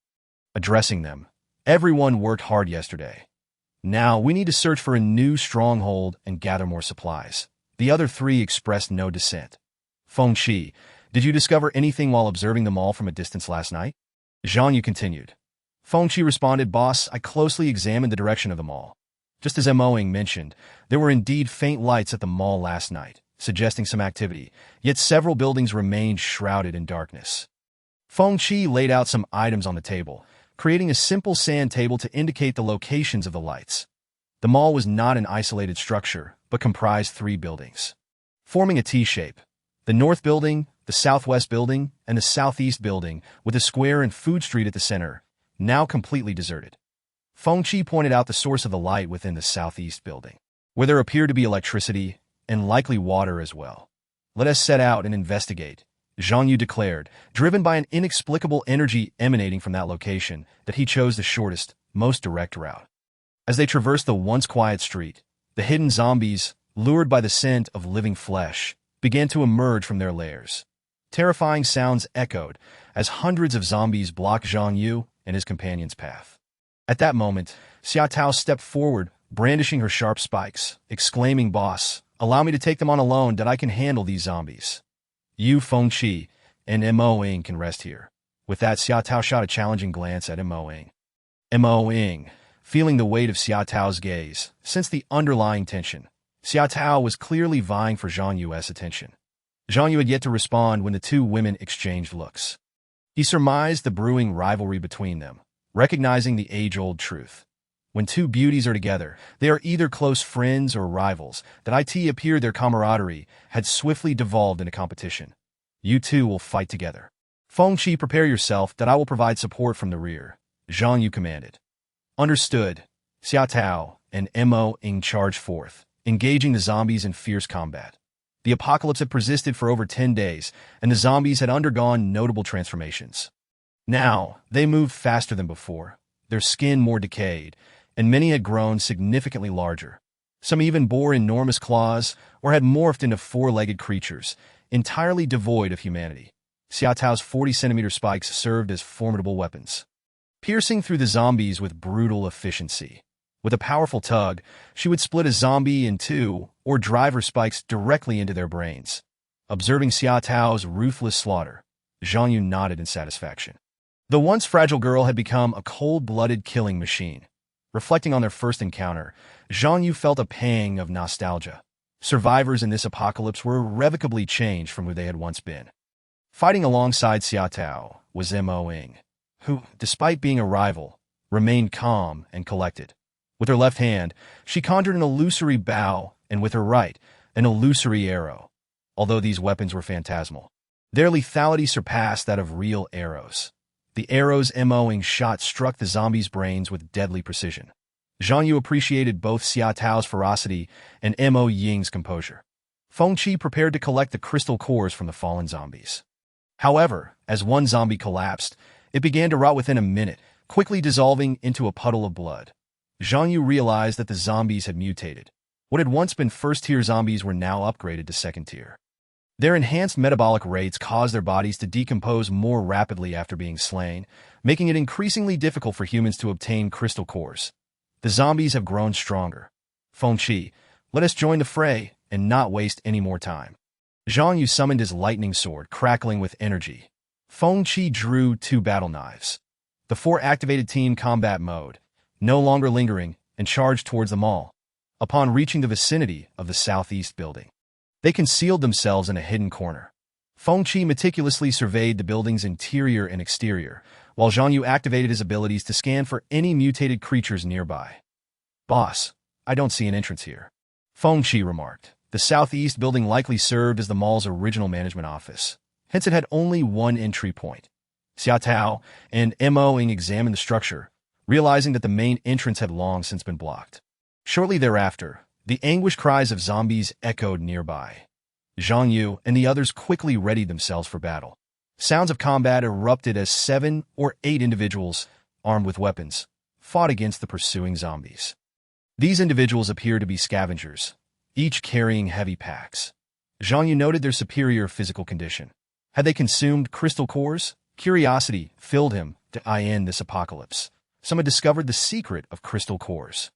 Addressing them, "Everyone worked hard yesterday. Now we need to search for a new stronghold and gather more supplies." The other 3 expressed no dissent. "Feng Qi, did you discover anything while observing them all from a distance last night?" Zhang Yu continued. Feng Qi responded, "Boss, I closely examined the direction of them all. Just as Mo Ying mentioned, there were indeed faint lights at the mall last night, suggesting some activity, yet several buildings remained shrouded in darkness." Feng Qi laid out some items on the table, creating a simple sand table to indicate the locations of the lights. The mall was not an isolated structure, but comprised 3 buildings, forming a T-shape. The north building, the southwest building, and the southeast building, with a square and food street at the center, now completely deserted. Feng Qi pointed out the source of the light within the southeast building, where there appeared to be electricity and likely water as well. "Let us set out and investigate," Zhang Yu declared, driven by an inexplicable energy emanating from that location, that he chose the shortest, most direct route. As they traversed the once quiet street, the hidden zombies, lured by the scent of living flesh, began to emerge from their lairs. Terrifying sounds echoed as hundreds of zombies blocked Zhang Yu and his companion's path. At that moment, Xia Tao stepped forward, brandishing her sharp spikes, exclaiming, "Boss, Allow me to take them on alone that I can handle these zombies. You, Feng Qi, and Mo Ying can rest here. With that, Xia Tao shot a challenging glance at Mo Ying. Mo Ying, feeling the weight of Xia Tao's gaze, sensed the underlying tension. Xia Tao was clearly vying for Zhang Yu's attention. Zhang Yu had yet to respond when the two women exchanged looks. He surmised the brewing rivalry between them, recognizing the age-old truth. When two beauties are together, they are either close friends or rivals. That it appeared their camaraderie had swiftly devolved into competition. You two will fight together. Feng Qi, prepare yourself that I will provide support from the rear, Zhang Yu commanded. Understood. Xia Tao and Mo Ying charged forth, engaging the zombies in fierce combat. The apocalypse had persisted for over 10 days, and the zombies had undergone notable transformations. Now, they moved faster than before, their skin more decayed, and many had grown significantly larger. Some even bore enormous claws or had morphed into four-legged creatures, entirely devoid of humanity. Xia Tao's 40-centimeter spikes served as formidable weapons, piercing through the zombies with brutal efficiency. With a powerful tug, she would split a zombie in two or drive her spikes directly into their brains. Observing Xia Tao's ruthless slaughter, Zhang Yu nodded in satisfaction. The once fragile girl had become a cold-blooded killing machine. Reflecting on their first encounter, Zhang Yu felt a pang of nostalgia. Survivors in this apocalypse were irrevocably changed from who they had once been. Fighting alongside Xia Tao was Mo Ying, who, despite being a rival, remained calm and collected. With her left hand, she conjured an illusory bow, and with her right, an illusory arrow. Although these weapons were phantasmal, their lethality surpassed that of real arrows. The arrows Mo Ying shot struck the zombies' brains with deadly precision. Zhang Yu appreciated both Xia Tao's ferocity and Mo Ying's composure. Feng Qi prepared to collect the crystal cores from the fallen zombies. However, as one zombie collapsed, it began to rot within a minute, quickly dissolving into a puddle of blood. Zhang Yu realized that the zombies had mutated. What had once been first-tier zombies were now upgraded to second-tier. Their enhanced metabolic rates caused their bodies to decompose more rapidly after being slain, making it increasingly difficult for humans to obtain crystal cores. The zombies have grown stronger. Feng Qi, let us join the fray and not waste any more time. Zhang Yu summoned his lightning sword, crackling with energy. Feng Qi drew two battle knives. The four activated team combat mode, no longer lingering, and charged towards them all. Upon reaching the vicinity of the southeast building, they concealed themselves in a hidden corner. Feng Qi meticulously surveyed the building's interior and exterior, while Zhang Yu activated his abilities to scan for any mutated creatures nearby. Boss, I don't see an entrance here, Feng Qi remarked. The southeast building likely served as the mall's original management office. Hence it had only one entry point. Xia Tao and Mo Ying examined the structure, realizing that the main entrance had long since been blocked. Shortly thereafter, the anguished cries of zombies echoed nearby. Zhang Yu and the others quickly readied themselves for battle. Sounds of combat erupted as 7 or 8 individuals, armed with weapons, fought against the pursuing zombies. These individuals appeared to be scavengers, each carrying heavy packs. Zhang Yu noted their superior physical condition. Had they consumed crystal cores? Curiosity filled him to end this apocalypse. Some had discovered the secret of crystal cores.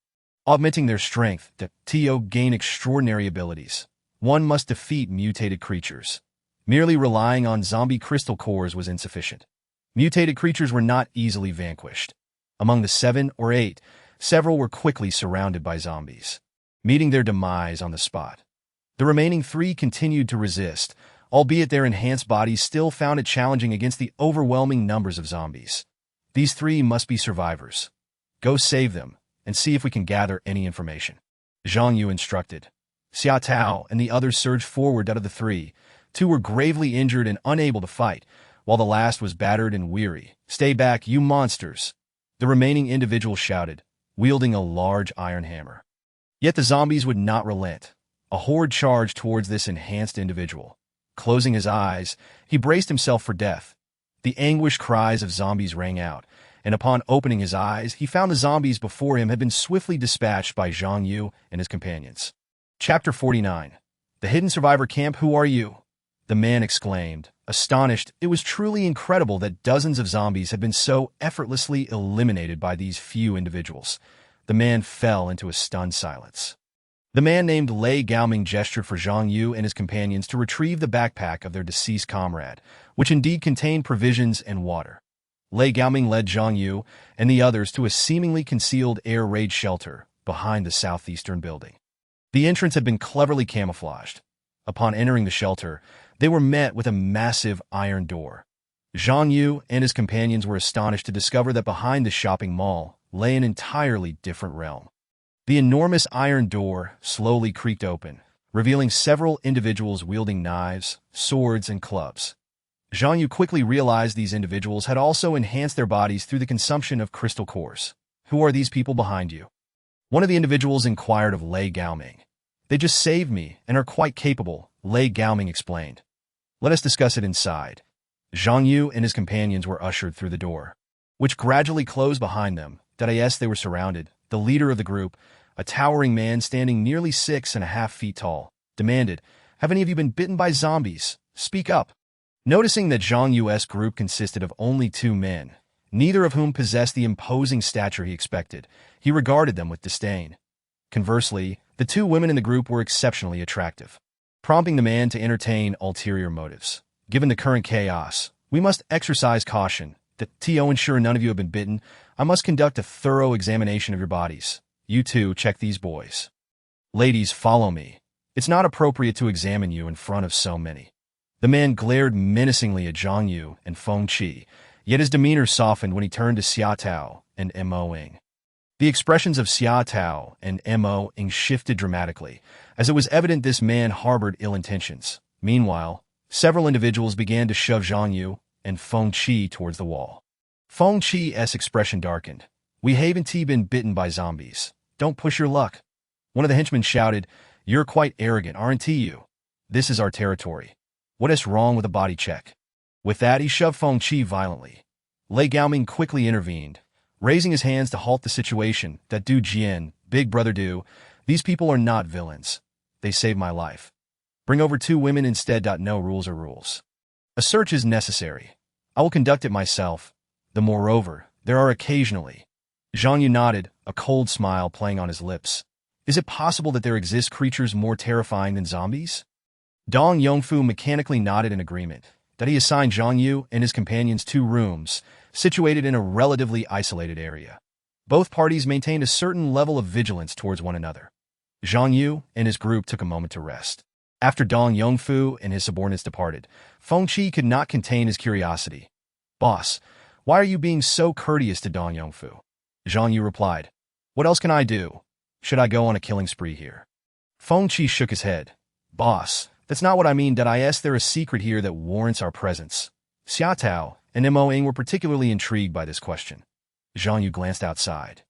Augmenting their strength to gain extraordinary abilities, one must defeat mutated creatures. Merely relying on zombie crystal cores was insufficient. Mutated creatures were not easily vanquished. Among the 7 or 8, several were quickly surrounded by zombies, meeting their demise on the spot. The remaining 3 continued to resist, albeit their enhanced bodies still found it challenging against the overwhelming numbers of zombies. These 3 must be survivors. Go save them, and see if we can gather any information, Zhang Yu instructed. Xia Tao and the others surged forward. Out of the 3, 2 were gravely injured and unable to fight, while the last was battered and weary. Stay back, you monsters, the remaining individual shouted, wielding a large iron hammer. Yet the zombies would not relent. A horde charged towards this enhanced individual. Closing his eyes, he braced himself for death. The anguished cries of zombies rang out, and upon opening his eyes, he found the zombies before him had been swiftly dispatched by Zhang Yu and his companions. Chapter 49. The Hidden Survivor Camp. Who are you? The man exclaimed, astonished. It was truly incredible that dozens of zombies had been so effortlessly eliminated by these few individuals. The man fell into a stunned silence. The man named Lei Gaoming gestured for Zhang Yu and his companions to retrieve the backpack of their deceased comrade, which indeed contained provisions and water. Lei Gaoming led Zhang Yu and the others to a seemingly concealed air raid shelter behind the southeastern building. The entrance had been cleverly camouflaged. Upon entering the shelter, they were met with a massive iron door. Zhang Yu and his companions were astonished to discover that behind the shopping mall lay an entirely different realm. The enormous iron door slowly creaked open, revealing several individuals wielding knives, swords, and clubs. Zhang Yu quickly realized these individuals had also enhanced their bodies through the consumption of crystal cores. "Who are these people behind you?" One of the individuals inquired of Lei Gaoming. "They just saved me and are quite capable," Lei Gaoming explained. "Let us discuss it inside." Zhang Yu and his companions were ushered through the door, which gradually closed behind them. Yes, they were surrounded. The leader of the group, a towering man standing nearly 6.5 feet tall, demanded, "Have any of you been bitten by zombies? Speak up." Noticing that Zhang Yu's group consisted of only 2 men, neither of whom possessed the imposing stature he expected, he regarded them with disdain. Conversely, the 2 women in the group were exceptionally attractive, prompting the man to entertain ulterior motives. "Given the current chaos, we must exercise caution. To ensure none of you have been bitten, I must conduct a thorough examination of your bodies. You two, check these boys. Ladies, follow me. It's not appropriate to examine you in front of so many." The man glared menacingly at Zhang Yu and Feng Qi, yet his demeanor softened when he turned to Xia Tao and Mo Ying. The expressions of Xia Tao and Mo Ying shifted dramatically, as it was evident this man harbored ill intentions. Meanwhile, several individuals began to shove Zhang Yu and Feng Qi towards the wall. Feng Qi's expression darkened. "We haven't been bitten by zombies. Don't push your luck." One of the henchmen shouted, "You're quite arrogant, aren't you? This is our territory. What is wrong with a body check?" With that, he shoved Feng Qi violently. Lei Gaoming quickly intervened, raising his hands to halt the situation. "Du Jian, Big Brother Du, these people are not villains. They saved my life. Bring over 2 women instead. No rules are rules. A search is necessary. I will conduct it myself. Moreover, there are occasionally—" Zhang Yu nodded, a cold smile playing on his lips. "Is it possible that there exist creatures more terrifying than zombies?" Dong Yongfu mechanically nodded in agreement. He assigned Zhang Yu and his companions 2 rooms, situated in a relatively isolated area. Both parties maintained a certain level of vigilance towards one another. Zhang Yu and his group took a moment to rest. After Dong Yongfu and his subordinates departed, Feng Qi could not contain his curiosity. "Boss, why are you being so courteous to Dong Yongfu?" Zhang Yu replied, "What else can I do? Should I go on a killing spree here?" Feng Qi shook his head. "Boss, that's not what I mean. Is there a secret here that warrants our presence?" Xia Tao and Mo Ying were particularly intrigued by this question. Zhang Yu glanced outside,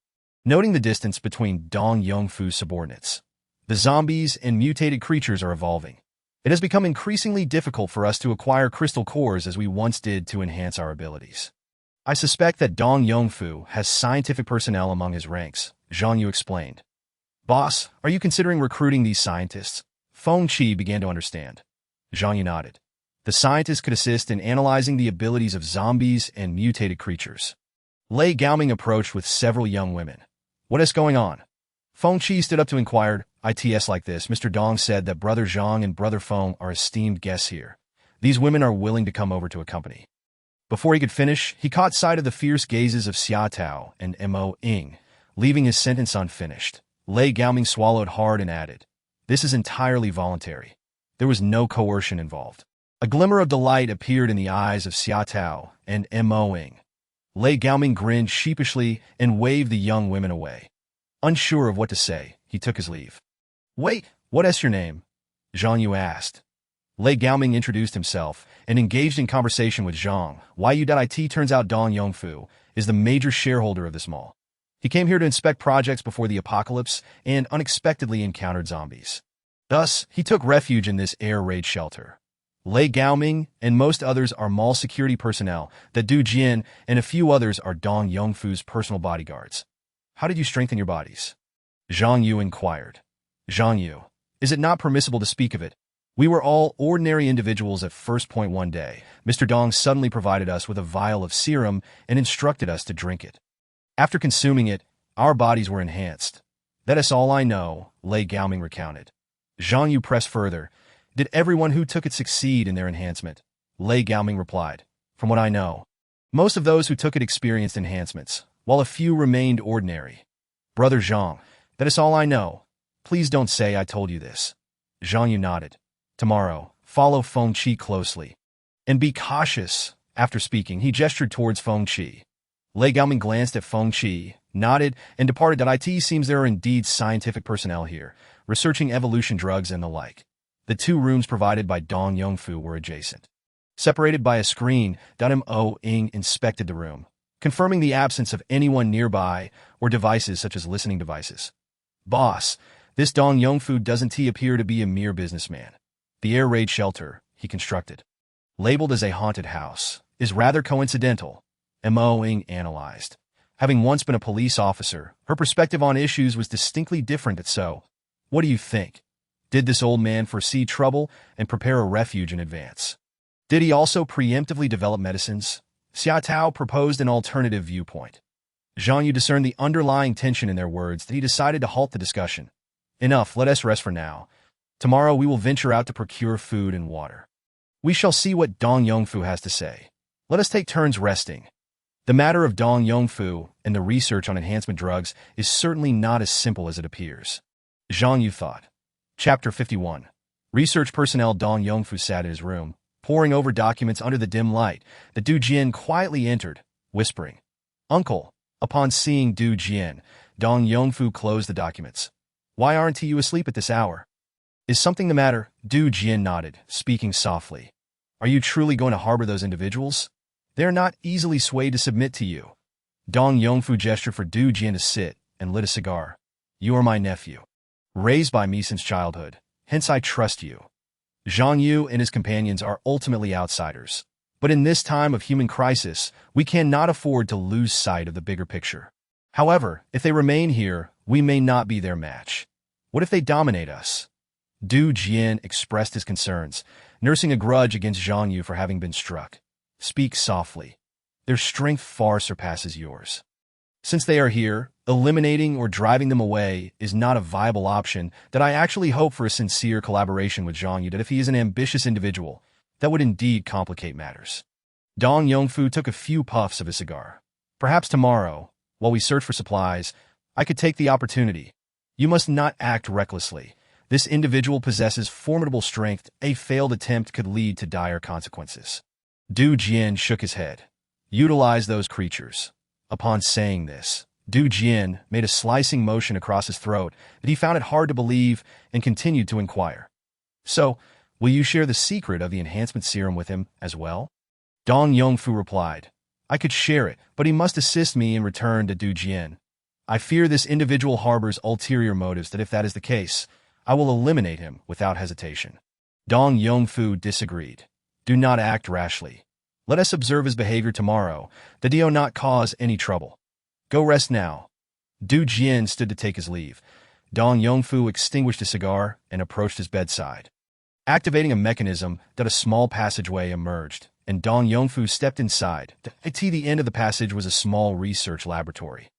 noting the distance between Dong Yongfu's subordinates. "The zombies and mutated creatures are evolving. It has become increasingly difficult for us to acquire crystal cores as we once did to enhance our abilities. I suspect that Dong Yongfu has scientific personnel among his ranks," Zhang Yu explained. "Boss, are you considering recruiting these scientists?" Feng Qi began to understand. Zhang Yu nodded. The scientists could assist in analyzing the abilities of zombies and mutated creatures. Lei Gaoming approached with several young women. "What is going on?" Feng Qi stood up to inquire. "It's like this. Mr. Dong said that Brother Zhang and Brother Feng are esteemed guests here. These women are willing to come over to accompany." Before he could finish, he caught sight of the fierce gazes of Xia Tao and Mo Ying, leaving his sentence unfinished. Lei Gaoming swallowed hard and added, "This is entirely voluntary. There was no coercion involved." A glimmer of delight appeared in the eyes of Xia Tao and Mo Ying. Lei Gaoming grinned sheepishly and waved the young women away. Unsure of what to say, he took his leave. "Wait, what is your name?" Zhang Yu asked. Lei Gaoming introduced himself and engaged in conversation with Zhang Yu. Turns out Dong Yongfu is the major shareholder of this mall. He came here to inspect projects before the apocalypse and unexpectedly encountered zombies. Thus, he took refuge in this air raid shelter. Lei Gaoming and most others are mall security personnel. Du Jian and a few others are Dong Yongfu's personal bodyguards. "How did you strengthen your bodies?" Zhang Yu inquired. "Zhang Yu, is it not permissible to speak of it? We were all ordinary individuals at first. One day, Mr. Dong suddenly provided us with a vial of serum and instructed us to drink it. After consuming it, our bodies were enhanced. That is all I know, Lei Gaoming recounted. Zhang Yu pressed further. Did everyone who took it succeed in their enhancement? Lei Gaoming replied. From what I know, most of those who took it experienced enhancements, while a few remained ordinary. Brother Zhang, that is all I know. Please don't say I told you this. Zhang Yu nodded. Tomorrow, follow Feng Qi closely. And be cautious. After speaking, he gestured towards Feng Qi. Lei Gaoming glanced at Feng Qi, nodded, and departed. It seems there are indeed scientific personnel here, researching evolution drugs and the like. The two rooms provided by Dong Yongfu were adjacent. Separated by a screen, Mo Ying inspected the room, confirming the absence of anyone nearby or devices such as listening devices. Boss, this Dong Yongfu doesn't appear to be a mere businessman. The air raid shelter he constructed, labeled as a haunted house, is rather coincidental, Mo Ying analyzed. Having once been a police officer, her perspective on issues was distinctly different. So, what do you think? Did this old man foresee trouble and prepare a refuge in advance? Did he also preemptively develop medicines? Xia Tao proposed an alternative viewpoint. Zhang Yu discerned the underlying tension in their words that he decided to halt the discussion. Enough, let us rest for now. Tomorrow we will venture out to procure food and water. We shall see what Dong Yongfu has to say. Let us take turns resting. The matter of Dong Yongfu and the research on enhancement drugs is certainly not as simple as it appears. Zhang Yu thought. Chapter 51. Research personnel. Dong Yongfu sat in his room, poring over documents under the dim light. The Du Jian quietly entered, whispering, Uncle. Upon seeing Du Jian, Dong Yongfu closed the documents. Why aren't you asleep at this hour? Is something the matter? Du Jian nodded, speaking softly. Are you truly going to harbor those individuals? They are not easily swayed to submit to you. Dong Yongfu gestured for Du Jian to sit and lit a cigar. You are my nephew, raised by me since childhood, hence I trust you. Zhang Yu and his companions are ultimately outsiders, but in this time of human crisis, we cannot afford to lose sight of the bigger picture. However, if they remain here, we may not be their match. What if they dominate us? Du Jian expressed his concerns, nursing a grudge against Zhang Yu for having been struck. Speak softly. Their strength far surpasses yours. Since they are here, eliminating or driving them away is not a viable option. That I actually hope for a sincere collaboration with Zhang Yu. That if he is an ambitious individual, that would indeed complicate matters. Dong Yongfu took a few puffs of his cigar. Perhaps tomorrow, while we search for supplies, I could take the opportunity. You must not act recklessly. This individual possesses formidable strength. A failed attempt could lead to dire consequences. Du Jian shook his head. Utilize those creatures. Upon saying this, Du Jian made a slicing motion across his throat that he found it hard to believe and continued to inquire. So, will you share the secret of the enhancement serum with him as well? Dong Yongfu replied. I could share it, but he must assist me in return. To Du Jian. I fear this individual harbors ulterior motives. That if that is the case, I will eliminate him without hesitation. Dong Yongfu disagreed. Do not act rashly. Let us observe his behavior tomorrow, that he not cause any trouble. Go rest now. Du Jian stood to take his leave. Dong Yongfu extinguished a cigar and approached his bedside. Activating a mechanism, that a small passageway emerged, and Dong Yongfu stepped inside. At the end of the passage was a small research laboratory.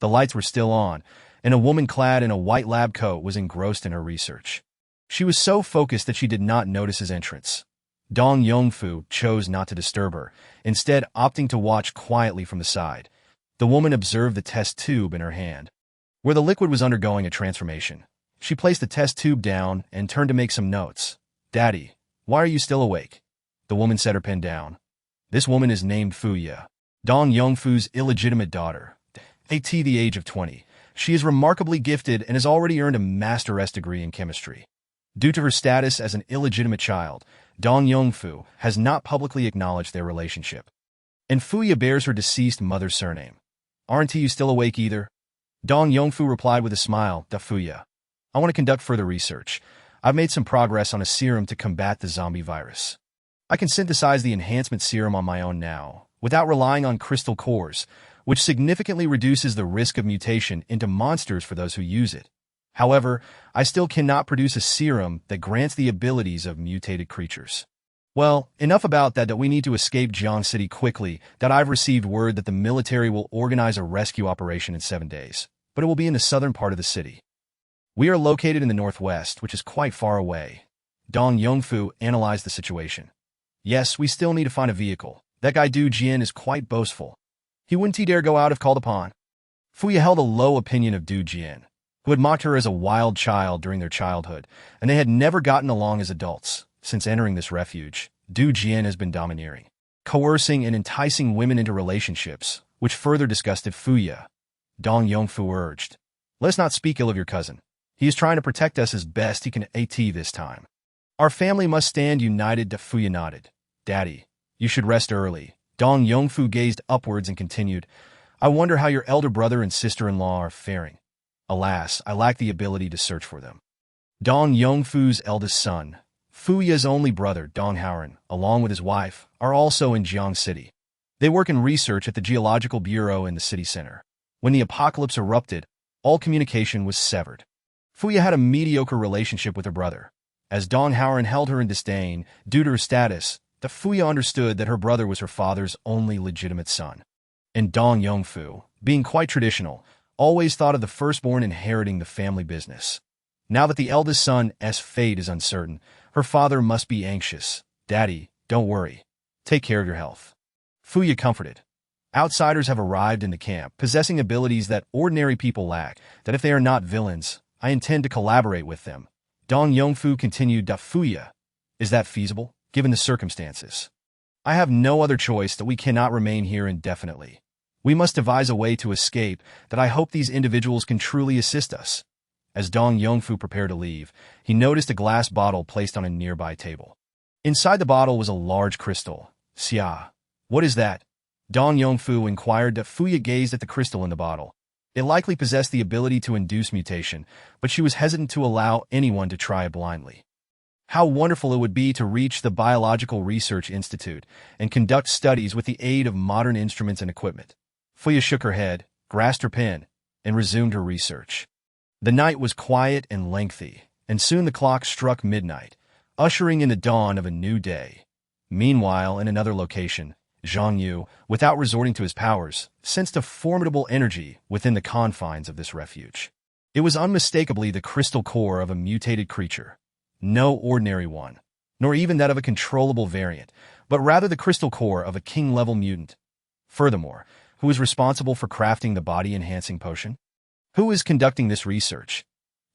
The lights were still on, and a woman clad in a white lab coat was engrossed in her research. She was so focused that she did not notice his entrance. Dong Yongfu chose not to disturb her, instead opting to watch quietly from the side. The woman observed the test tube in her hand, where the liquid was undergoing a transformation. She placed the test tube down and turned to make some notes. Daddy, why are you still awake? The woman set her pen down. This woman is named Fuya, Dong Yongfu's illegitimate daughter. At the age of 20, she is remarkably gifted and has already earned a Master's degree in chemistry. Due to her status as an illegitimate child, Dong Yongfu has not publicly acknowledged their relationship. And Fuya bears her deceased mother's surname. Aren't you still awake either? Dong Yongfu replied with a smile. Fuya, I want to conduct further research. I've made some progress on a serum to combat the zombie virus. I can synthesize the enhancement serum on my own now, without relying on crystal cores, which significantly reduces the risk of mutation into monsters for those who use it. However, I still cannot produce a serum that grants the abilities of mutated creatures. Well, enough about that we need to escape Jiang City quickly. I've received word that the military will organize a rescue operation in 7 days, but it will be in the southern part of the city. We are located in the northwest, which is quite far away. Dong Yongfu analyzed the situation. Yes, we still need to find a vehicle. That guy Du Jian is quite boastful. He wouldn't dare go out if called upon. Fuya held a low opinion of Du Jian, who had mocked her as a wild child during their childhood, and they had never gotten along as adults. Since entering this refuge, Du Jian has been domineering, coercing and enticing women into relationships, which further disgusted Fuya. Dong Yongfu urged, "Let's not speak ill of your cousin. He is trying to protect us as best he can this time. Our family must stand united." Fuya nodded. "Daddy, you should rest early." Dong Yongfu gazed upwards and continued, "I wonder how your elder brother and sister-in-law are faring. Alas, I lack the ability to search for them." Dong Yongfu's eldest son, Fuya's only brother, Dong Haoran, along with his wife, are also in Jiang City. They work in research at the Geological Bureau in the city center. When the apocalypse erupted, all communication was severed. Fuya had a mediocre relationship with her brother. As Dong Haoran held her in disdain due to her status, Fuya understood that her brother was her father's only legitimate son. And Dong Yongfu, being quite traditional, always thought of the firstborn inheriting the family business. Now that the eldest son's fate is uncertain, her father must be anxious. "Daddy, don't worry. Take care of your health." Fuya comforted. "Outsiders have arrived in the camp, possessing abilities that ordinary people lack, that if they are not villains, I intend to collaborate with them." Dong Yongfu continued, "Fuya, is that feasible, given the circumstances? I have no other choice that we cannot remain here indefinitely. We must devise a way to escape that I hope these individuals can truly assist us." As Dong Yongfu prepared to leave, he noticed a glass bottle placed on a nearby table. Inside the bottle was a large crystal. "Xia, what is that?" Dong Yongfu inquired. Fuya gazed at the crystal in the bottle. It likely possessed the ability to induce mutation, but she was hesitant to allow anyone to try it blindly. How wonderful it would be to reach the Biological Research Institute and conduct studies with the aid of modern instruments and equipment. Fuya shook her head, grasped her pen, and resumed her research. The night was quiet and lengthy, and soon the clock struck midnight, ushering in the dawn of a new day. Meanwhile, in another location, Zhang Yu, without resorting to his powers, sensed a formidable energy within the confines of this refuge. It was unmistakably the crystal core of a mutated creature. No ordinary one, nor even that of a controllable variant, but rather the crystal core of a king-level mutant. Furthermore, who is responsible for crafting the body-enhancing potion? Who is conducting this research?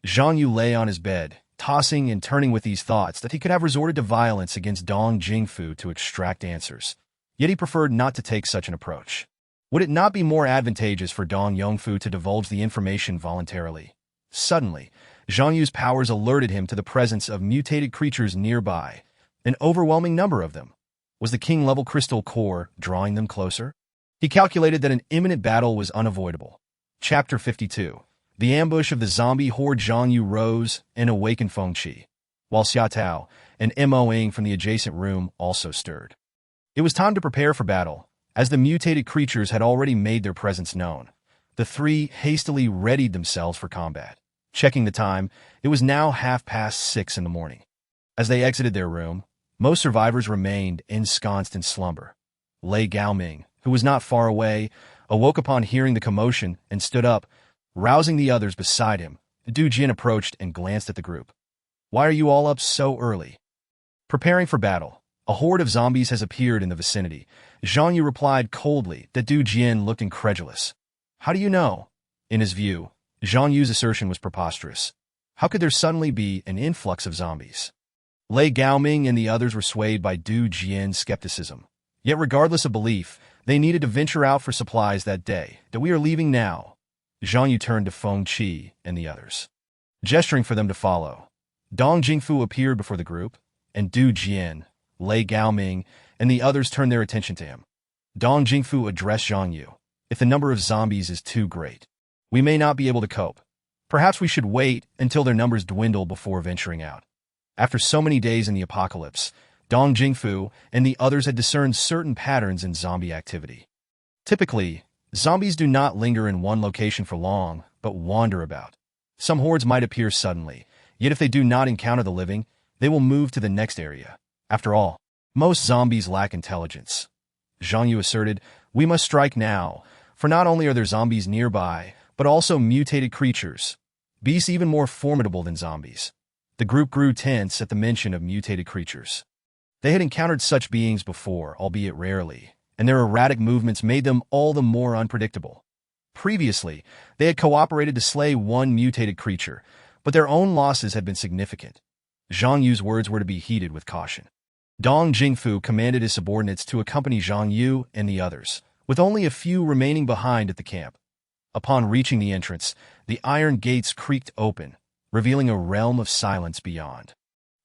Zhang Yu lay on his bed, tossing and turning with these thoughts that he could have resorted to violence against Dong Jingfu to extract answers. Yet he preferred not to take such an approach. Would it not be more advantageous for Dong Yongfu to divulge the information voluntarily? Suddenly, Zhang Yu's powers alerted him to the presence of mutated creatures nearby, an overwhelming number of them. Was the king-level crystal core drawing them closer? He calculated that an imminent battle was unavoidable. Chapter 52. The ambush of the zombie horde. Zhang Yu rose and awakened Feng Qi, while Xia Tao and Mo Ying from the adjacent room also stirred. It was time to prepare for battle, as the mutated creatures had already made their presence known. The three hastily readied themselves for combat. Checking the time, it was now 6:30 in the morning. As they exited their room, most survivors remained ensconced in slumber. Lei Gaoming, who was not far away, awoke upon hearing the commotion and stood up, rousing the others beside him. Du Jian approached and glanced at the group. "Why are you all up so early?" "Preparing for battle. A horde of zombies has appeared in the vicinity." Zhang Yu replied coldly. Du Jian looked incredulous. "How do you know?" In his view, Zhang Yu's assertion was preposterous. How could there suddenly be an influx of zombies? Lei Gaoming and the others were swayed by Du Jian's skepticism. Yet regardless of belief, they needed to venture out for supplies that day. "We are leaving now." Zhang Yu turned to Feng Qi and the others, gesturing for them to follow. Dong Jingfu appeared before the group, and Du Jian, Lei Gaoming, and the others turned their attention to him. Dong Jingfu addressed Zhang Yu. "If the number of zombies is too great, we may not be able to cope. Perhaps we should wait until their numbers dwindle before venturing out." After so many days in the apocalypse, Dong Jingfu and the others had discerned certain patterns in zombie activity. Typically, zombies do not linger in one location for long, but wander about. Some hordes might appear suddenly, yet if they do not encounter the living, they will move to the next area. After all, most zombies lack intelligence. Zhang Yu asserted, "We must strike now, for not only are there zombies nearby, but also mutated creatures." beasts even more formidable than zombies. The group grew tense at the mention of mutated creatures. They had encountered such beings before, albeit rarely, and their erratic movements made them all the more unpredictable. Previously, they had cooperated to slay one mutated creature, but their own losses had been significant. Zhang Yu's words were to be heeded with caution. Dong Jingfu commanded his subordinates to accompany Zhang Yu and the others, with only a few remaining behind at the camp. Upon reaching the entrance, the iron gates creaked open, revealing a realm of silence beyond.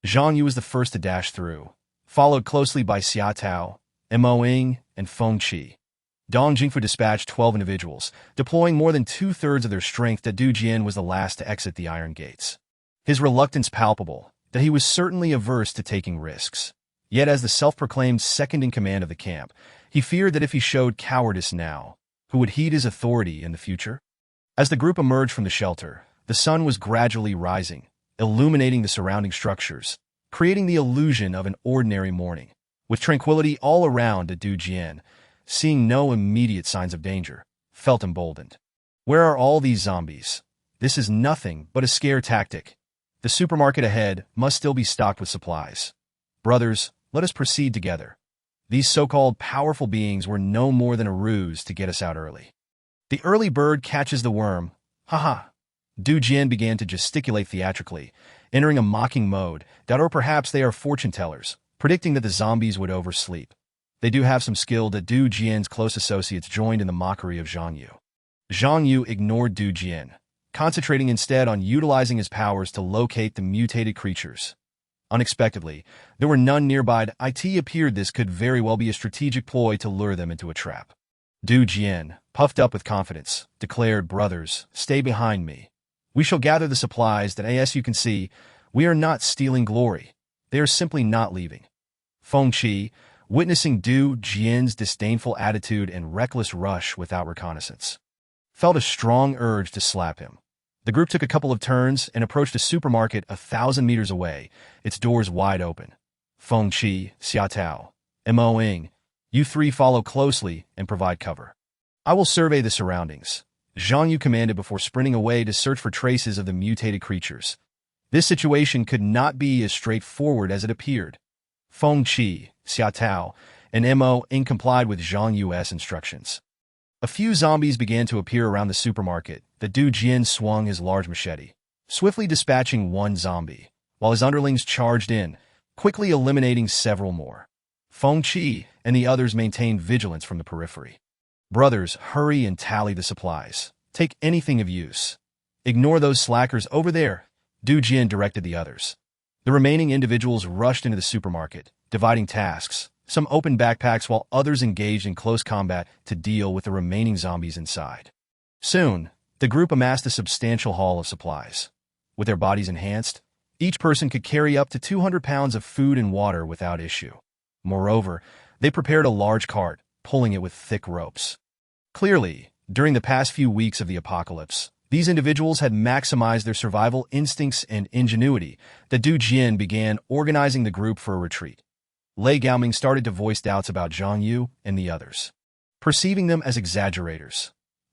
Zhang Yu was the first to dash through, followed closely by Xia Tao, Mo Ying, and Feng Qi. Dong Jingfu dispatched 12 individuals, deploying more than two-thirds of their strength. Du Jian was the last to exit the iron gates. His reluctance palpable, that he was certainly averse to taking risks. Yet as the self-proclaimed second-in-command of the camp, he feared that if he showed cowardice now, who would heed his authority in the future? As the group emerged from the shelter, the sun was gradually rising, illuminating the surrounding structures, creating the illusion of an ordinary morning. With tranquility all around, Du Jian, seeing no immediate signs of danger, felt emboldened. Where are all these zombies? This is nothing but a scare tactic. The supermarket ahead must still be stocked with supplies. Brothers, let us proceed together. These so-called powerful beings were no more than a ruse to get us out early. The early bird catches the worm. Haha. Du Jian began to gesticulate theatrically, entering a mocking mode, or perhaps they are fortune-tellers, predicting that the zombies would oversleep. They do have some skill. That Du Jian's close associates joined in the mockery of Zhang Yu. Zhang Yu ignored Du Jian, concentrating instead on utilizing his powers to locate the mutated creatures. Unexpectedly, there were none nearby. It appeared this could very well be a strategic ploy to lure them into a trap. Du Jian, puffed up with confidence, declared, "Brothers, stay behind me. We shall gather the supplies that, as you can see, we are not stealing glory. They are simply not leaving." Feng Qi, witnessing Du Jian's disdainful attitude and reckless rush without reconnaissance, felt a strong urge to slap him. The group took a couple of turns and approached a supermarket 1,000 meters away, its doors wide open. Feng Qi, Xia Tao, Mo Ying, you three follow closely and provide cover. I will survey the surroundings, Zhang Yu commanded before sprinting away to search for traces of the mutated creatures. This situation could not be as straightforward as it appeared. Feng Qi, Xia Tao, and Mo Ying complied with Zhang Yu's instructions. A few zombies began to appear around the supermarket. The Du Jian swung his large machete, swiftly dispatching one zombie, while his underlings charged in, quickly eliminating several more. Feng Qi and the others maintained vigilance from the periphery. Brothers, hurry and tally the supplies. Take anything of use. Ignore those slackers over there, Du Jian directed the others. The remaining individuals rushed into the supermarket, dividing tasks. Some opened backpacks while others engaged in close combat to deal with the remaining zombies inside. Soon, the group amassed a substantial haul of supplies. With their bodies enhanced, each person could carry up to 200 pounds of food and water without issue. Moreover, they prepared a large cart, pulling it with thick ropes. Clearly, during the past few weeks of the apocalypse, these individuals had maximized their survival instincts and ingenuity. The Du Jian began organizing the group for a retreat. Lei Gaoming started to voice doubts about Zhang Yu and the others, perceiving them as exaggerators.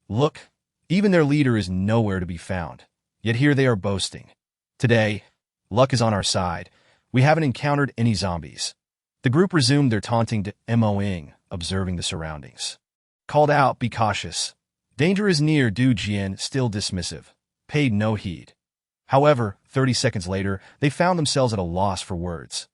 Look, even their leader is nowhere to be found, yet here they are boasting. Today, luck is on our side. We haven't encountered any zombies. The group resumed their taunting to Mo Ying, observing the surroundings. Called out, "Be cautious. Danger is near." Du Jian, still dismissive, paid no heed. However, 30 seconds later, they found themselves at a loss for words.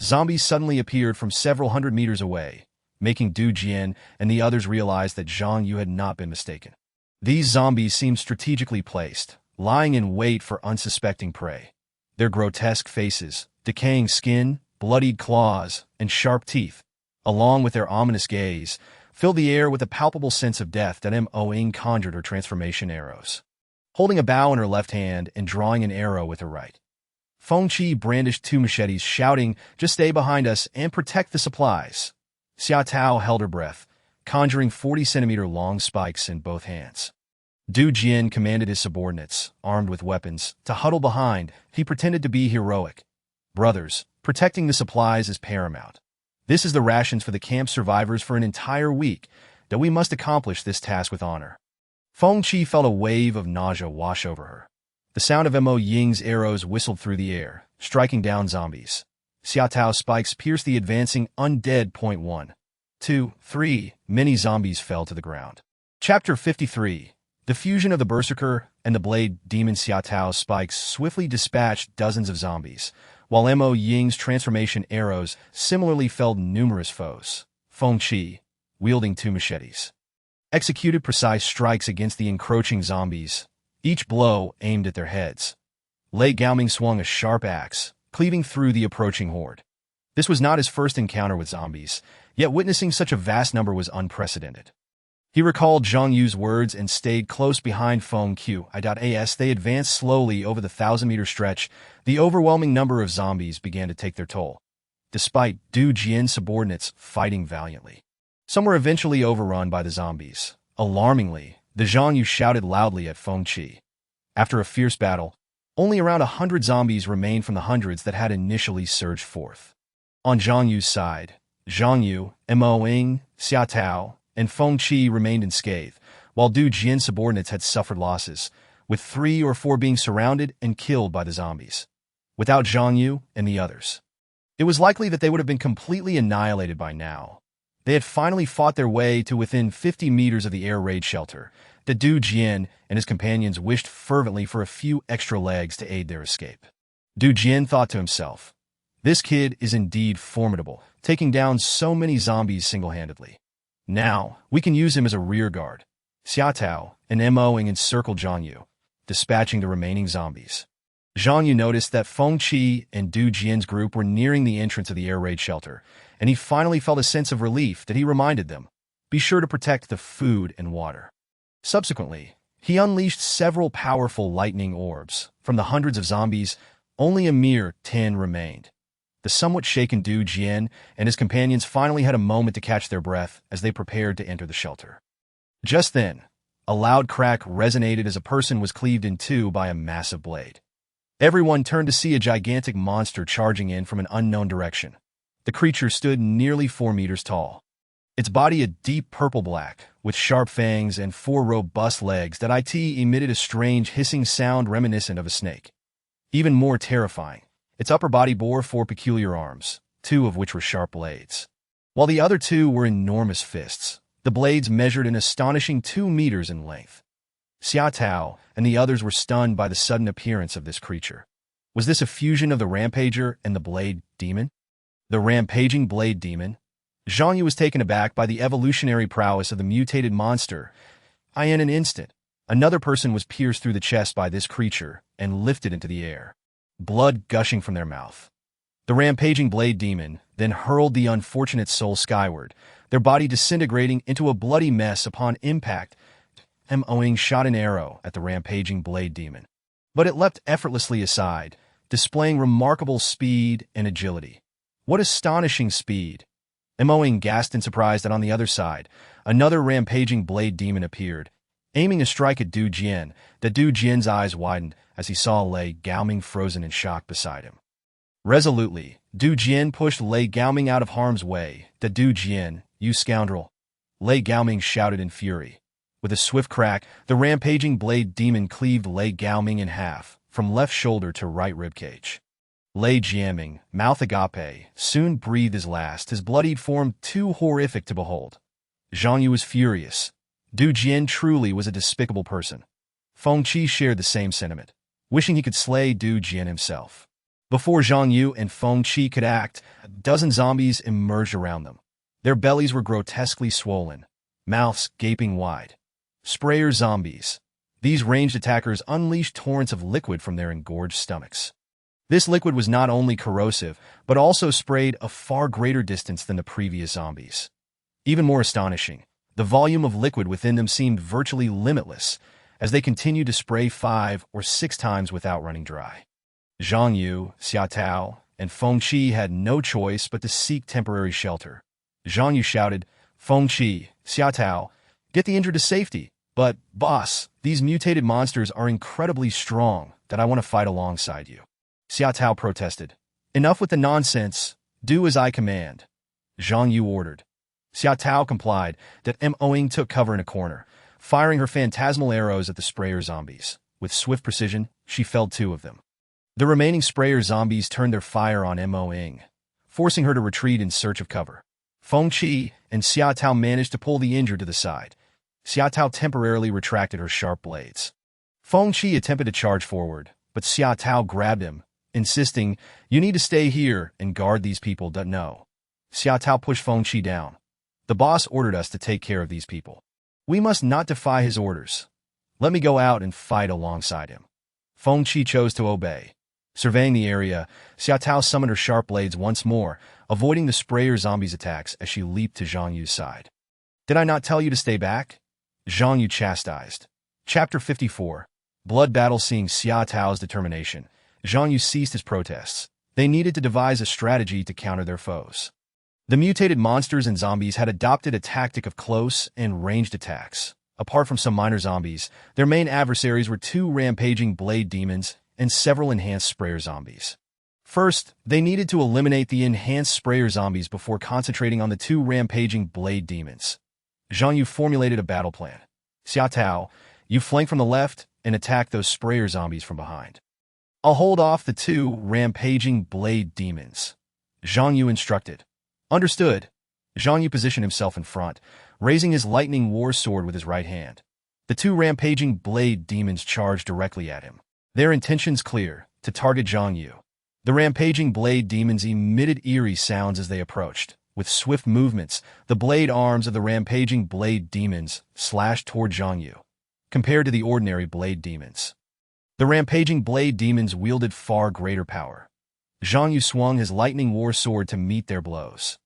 Zombies suddenly appeared from several hundred meters away, making Du Jian and the others realize that Zhang Yu had not been mistaken. These zombies seemed strategically placed, lying in wait for unsuspecting prey. Their grotesque faces, decaying skin, bloodied claws, and sharp teeth, along with their ominous gaze, filled the air with a palpable sense of death. Mo Ying conjured her transformation arrows, holding a bow in her left hand and drawing an arrow with her right. Feng Qi brandished 2 machetes, shouting, "Just stay behind us and protect the supplies." Xia Tao held her breath, conjuring 40-centimeter-long spikes in both hands. Du Jian commanded his subordinates, armed with weapons, to huddle behind. He pretended to be heroic. "Brothers, protecting the supplies is paramount. This is the rations for the camp survivors for an entire week, that we must accomplish this task with honor." Feng Qi felt a wave of nausea wash over her. The The sound of Mo Ying's arrows whistled through the air, striking down zombies. Xiaotao's spikes pierced the advancing undead. 1, 2, 3. Many zombies fell to the ground. Chapter 53. The fusion of the Berserker and the Blade Demon. Xiaotao's spikes swiftly dispatched dozens of zombies, while Mo Ying's transformation arrows similarly felled numerous foes. Feng Qi, wielding 2 machetes, executed precise strikes against the encroaching zombies, each blow aimed at their heads. Lei Gaoming swung a sharp axe, cleaving through the approaching horde. This was not his first encounter with zombies, yet witnessing such a vast number was unprecedented. He recalled Zhang Yu's words and stayed close behind Feng Qi. As they advanced slowly over the 1,000-meter stretch, the overwhelming number of zombies began to take their toll. Despite Du Jian's subordinates fighting valiantly, some were eventually overrun by the zombies. Alarmingly, the Zhang Yu shouted loudly at Feng Qi. After a fierce battle, only around 100 zombies remained from the hundreds that had initially surged forth. On Zhang Yu's side, Zhang Yu, Mo Ying, Xiaotao, and Feng Qi remained unscathed, while Du Jian's subordinates had suffered losses, with 3 or 4 being surrounded and killed by the zombies. Without Zhang Yu and the others, it was likely that they would have been completely annihilated by now. They had finally fought their way to within 50 meters of the air raid shelter, that Du Jian and his companions wished fervently for a few extra legs to aid their escape. Du Jian thought to himself, "This kid is indeed formidable, taking down so many zombies single-handedly. Now, we can use him as a rear guard." Xiaotao and Mo Ying encircled Zhang Yu, dispatching the remaining zombies. Zhang Yu noticed that Feng Qi and Du Jian's group were nearing the entrance of the air raid shelter, and he finally felt a sense of relief that he reminded them, be sure to protect the food and water. Subsequently, he unleashed several powerful lightning orbs. From the hundreds of zombies, only a mere 10 remained. The somewhat shaken Du Jian and his companions finally had a moment to catch their breath as they prepared to enter the shelter. Just then, a loud crack resonated as a person was cleaved in 2 by a massive blade. Everyone turned to see a gigantic monster charging in from an unknown direction. The creature stood nearly 4 meters tall. Its body a deep purple-black, with sharp fangs and 4 robust legs that emitted a strange hissing sound reminiscent of a snake. Even more terrifying, its upper body bore 4 peculiar arms, 2 of which were sharp blades, while the other 2 were enormous fists. The blades measured an astonishing 2 meters in length. Xiaotao and the others were stunned by the sudden appearance of this creature. Was this a fusion of the Rampager and the Blade Demon? The Rampaging Blade Demon? Zhang Yu was taken aback by the evolutionary prowess of the mutated monster. In an instant, another person was pierced through the chest by this creature and lifted into the air, blood gushing from their mouth. The Rampaging Blade Demon then hurled the unfortunate soul skyward, their body disintegrating into a bloody mess upon impact. Mo Ying shot an arrow at the Rampaging Blade Demon, but it leapt effortlessly aside, displaying remarkable speed and agility. What astonishing speed! Mo Ying gasped in surprise that on the other side, another Rampaging Blade Demon appeared, aiming a strike at Du Jian. That Du Jian's eyes widened as he saw Lei Gaoming frozen in shock beside him. Resolutely, Du Jian pushed Lei Gaoming out of harm's way. That Du Jian, you scoundrel! Lei Gaoming shouted in fury. With a swift crack, the Rampaging Blade Demon cleaved Lei Gaoming in half, from left shoulder to right ribcage. Lei Jiaming, mouth agape, soon breathed his last, his bloodied form too horrific to behold. Zhang Yu was furious. Du Jian truly was a despicable person. Feng Qi shared the same sentiment, wishing he could slay Du Jian himself. Before Zhang Yu and Feng Qi could act, a dozen zombies emerged around them. Their bellies were grotesquely swollen, mouths gaping wide. Sprayer zombies. These ranged attackers unleashed torrents of liquid from their engorged stomachs. This liquid was not only corrosive, but also sprayed a far greater distance than the previous zombies. Even more astonishing, the volume of liquid within them seemed virtually limitless, as they continued to spray 5 or 6 times without running dry. Zhang Yu, Xiaotao, and Feng Qi had no choice but to seek temporary shelter. Zhang Yu shouted, "Feng Qi, Xiaotao, get the injured to safety. But, boss, these mutated monsters are incredibly strong that I want to fight alongside you." Xiaotao protested. "Enough with the nonsense. Do as I command," Zhang Yu ordered. Xiaotao complied. That Mo Ying took cover in a corner, firing her phantasmal arrows at the sprayer zombies. With swift precision, she felled 2 of them. The remaining sprayer zombies turned their fire on Mo Ying, forcing her to retreat in search of cover. Feng Qi and Xia Tao managed to pull the injured to the side. Xia Tao temporarily retracted her sharp blades. Feng Qi attempted to charge forward, but Xia Tao grabbed him, insisting, "You need to stay here and guard these people." No. Xia Tao pushed Feng Qi down. "The boss ordered us to take care of these people. We must not defy his orders. Let me go out and fight alongside him." Feng Qi chose to obey. Surveying the area, Xia Tao summoned her sharp blades once more, avoiding the sprayer zombies' attacks as she leaped to Zhang Yu's side. "Did I not tell you to stay back?" Zhang Yu chastised. Chapter 54. Blood Battle. Seeing Xia Tao's determination, Zhang Yu ceased his protests. They needed to devise a strategy to counter their foes. The mutated monsters and zombies had adopted a tactic of close and ranged attacks. Apart from some minor zombies, their main adversaries were 2 rampaging blade demons and several enhanced sprayer zombies. First, they needed to eliminate the enhanced sprayer zombies before concentrating on the 2 rampaging blade demons. Zhang Yu formulated a battle plan. "Xia Tao, you flank from the left and attack those sprayer zombies from behind. I'll hold off the 2 rampaging blade demons," Zhang Yu instructed. "Understood." Zhang Yu positioned himself in front, raising his lightning war sword with his right hand. The 2 rampaging blade demons charged directly at him. Their intentions clear, to target Zhang Yu. The rampaging blade demons emitted eerie sounds as they approached. With swift movements, the blade arms of the rampaging blade demons slashed toward Zhang Yu. Compared to the ordinary blade demons, the rampaging blade demons wielded far greater power. Zhang Yu swung his lightning war sword to meet their blows.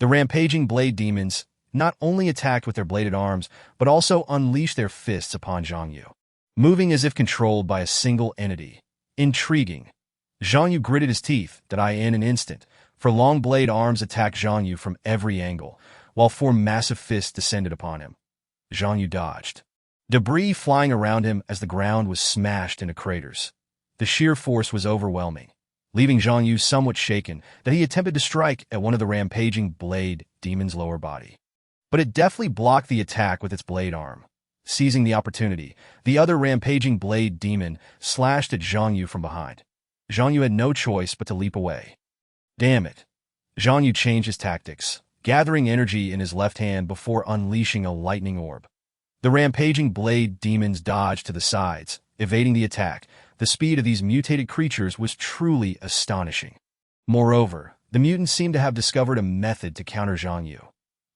The rampaging blade demons not only attacked with their bladed arms, but also unleashed their fists upon Zhang Yu, moving as if controlled by a single entity. Intriguing. Zhang Yu gritted his teeth, in an instant, for long blade arms attacked Zhang Yu from every angle, while 4 massive fists descended upon him. Zhang Yu dodged, debris flying around him as the ground was smashed into craters. The sheer force was overwhelming, leaving Zhang Yu somewhat shaken that he attempted to strike at one of the rampaging blade demon's lower body. But it deftly blocked the attack with its blade arm. Seizing the opportunity, the other rampaging blade demon slashed at Zhang Yu from behind. Zhang Yu had no choice but to leap away. Damn it. Zhang Yu changed his tactics, gathering energy in his left hand before unleashing a lightning orb. The rampaging blade demons dodged to the sides, evading the attack. The speed of these mutated creatures was truly astonishing. Moreover, the mutants seemed to have discovered a method to counter Zhang Yu.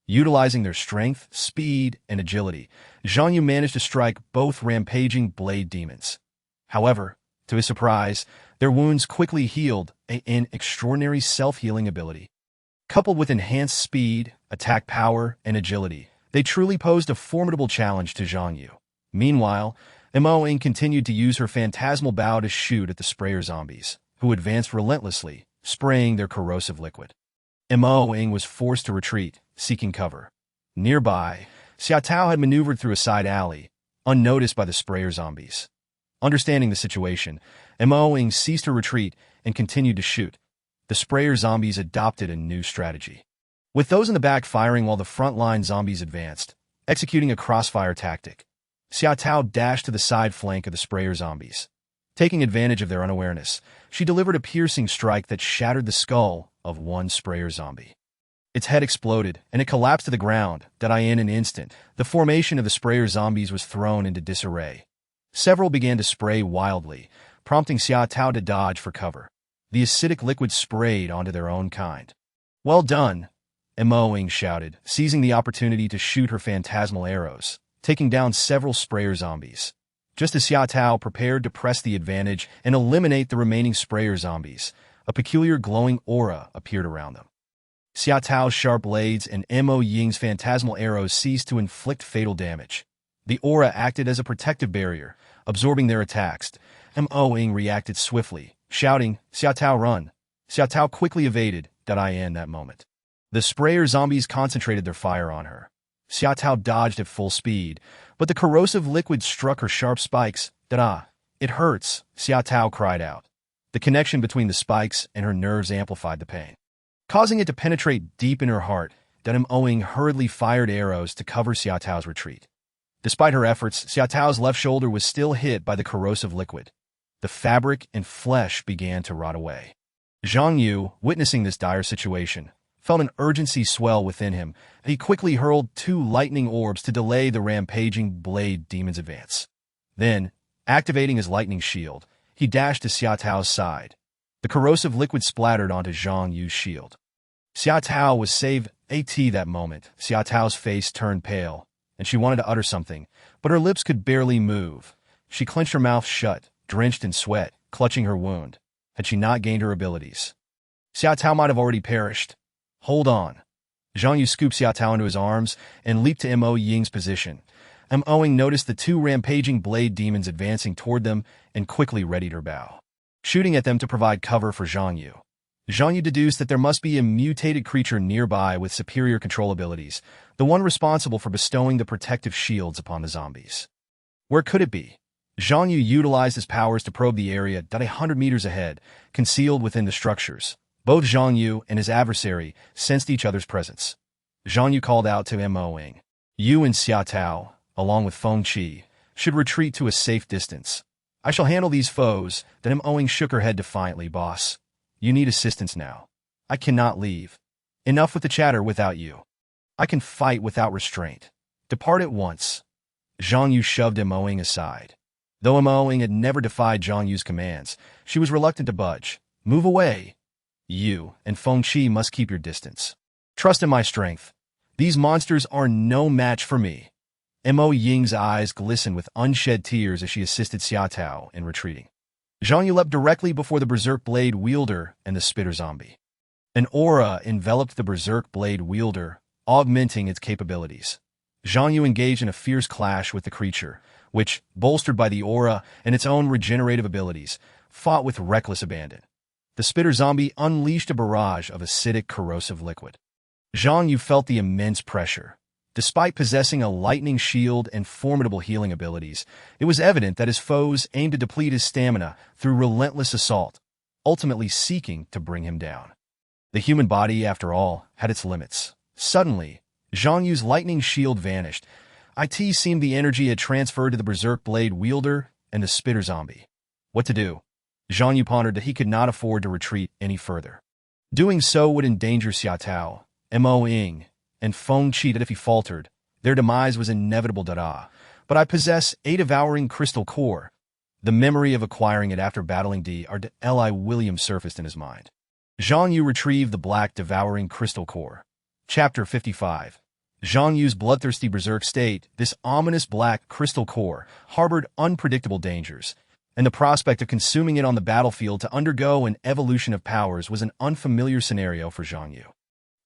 Utilizing their strength, speed, and agility, Zhang Yu managed to strike both rampaging blade demons. However, to his surprise, their wounds quickly healed, an extraordinary self-healing ability. Coupled with enhanced speed, attack power, and agility, they truly posed a formidable challenge to Zhang Yu. Meanwhile, Mo Ying continued to use her phantasmal bow to shoot at the sprayer zombies, who advanced relentlessly, spraying their corrosive liquid. Mo Ying was forced to retreat, seeking cover. Nearby, Xia Tao had maneuvered through a side alley, unnoticed by the sprayer zombies. Understanding the situation, Mo Ying ceased her retreat and continued to shoot. The sprayer zombies adopted a new strategy, with those in the back firing while the front-line zombies advanced, executing a crossfire tactic. Xia Tao dashed to the side flank of the sprayer zombies. Taking advantage of their unawareness, she delivered a piercing strike that shattered the skull of one sprayer zombie. Its head exploded, and it collapsed to the ground. In an instant, the formation of the sprayer zombies was thrown into disarray. Several began to spray wildly, prompting Xia Tao to dodge for cover. The acidic liquid sprayed onto their own kind. "Well done," Mo Ying shouted, seizing the opportunity to shoot her phantasmal arrows, taking down several sprayer zombies. Just as Xia Tao prepared to press the advantage and eliminate the remaining sprayer zombies, a peculiar glowing aura appeared around them. Xia Tao's sharp blades and Mo Ying's phantasmal arrows ceased to inflict fatal damage. The aura acted as a protective barrier, absorbing their attacks. Mo Ying reacted swiftly, shouting, "Xia Tao, run!" Xia Tao quickly evaded. In that moment, the sprayer zombies concentrated their fire on her. Xia Tao dodged at full speed, but the corrosive liquid struck her sharp spikes. It hurts, Xia Tao cried out. The connection between the spikes and her nerves amplified the pain, causing it to penetrate deep in her heart. Mo Ying hurriedly fired arrows to cover Xia Tao's retreat. Despite her efforts, Xiao Tao's left shoulder was still hit by the corrosive liquid. The fabric and flesh began to rot away. Zhang Yu, witnessing this dire situation, felt an urgency swell within him, and he quickly hurled 2 lightning orbs to delay the rampaging blade demon's advance. Then, activating his lightning shield, he dashed to Xiao Tao's side. The corrosive liquid splattered onto Zhang Yu's shield. Xiao Tao was saved that moment. Xiao Tao's face turned pale, and she wanted to utter something, but her lips could barely move. She clenched her mouth shut, drenched in sweat, clutching her wound. Had she not gained her abilities, Xiao Tao might have already perished. Hold on. Zhang Yu scooped Xiao Tao into his arms and leaped to Mo Ying's position. Mo Ying noticed the 2 rampaging blade demons advancing toward them and quickly readied her bow, shooting at them to provide cover for Zhang Yu. Zhang Yu deduced that there must be a mutated creature nearby with superior control abilities, the one responsible for bestowing the protective shields upon the zombies. Where could it be? Zhang Yu utilized his powers to probe the area 100 meters ahead, concealed within the structures. Both Zhang Yu and his adversary sensed each other's presence. Zhang Yu called out to Mo Ying. You and Xiao Tao, along with Feng Qi, should retreat to a safe distance. I shall handle these foes. Then Mo Ying shook her head defiantly. Boss, you need assistance now. I cannot leave. Enough with the chatter without you. I can fight without restraint. Depart at once. Zhang Yu shoved Mo Ying aside. Though Mo Ying had never defied Zhang Yu's commands, she was reluctant to budge. Move away. You and Feng Qi must keep your distance. Trust in my strength. These monsters are no match for me. Mo Ying's eyes glistened with unshed tears as she assisted Xiao Tao in retreating. Zhang Yu leapt directly before the berserk blade wielder and the spitter zombie. An aura enveloped the berserk blade wielder, augmenting its capabilities. Zhang Yu engaged in a fierce clash with the creature, which, bolstered by the aura and its own regenerative abilities, fought with reckless abandon. The spitter zombie unleashed a barrage of acidic corrosive liquid. Zhang Yu felt the immense pressure. Despite possessing a lightning shield and formidable healing abilities, it was evident that his foes aimed to deplete his stamina through relentless assault, ultimately seeking to bring him down. The human body, after all, had its limits. Suddenly, Zhang Yu's lightning shield vanished. It seemed the energy had transferred to the berserk blade wielder and the spitter zombie. What to do? Zhang Yu pondered that he could not afford to retreat any further. Doing so would endanger Xiao Tao, Mo Ying, and Feng Qi. That if he faltered, their demise was inevitable. But I possess a devouring crystal core. The memory of acquiring it after battling Li William surfaced in his mind. Zhang Yu retrieved the black devouring crystal core. Chapter 55. Zhang Yu's bloodthirsty berserk state. This ominous black crystal core harbored unpredictable dangers, and the prospect of consuming it on the battlefield to undergo an evolution of powers was an unfamiliar scenario for Zhang Yu.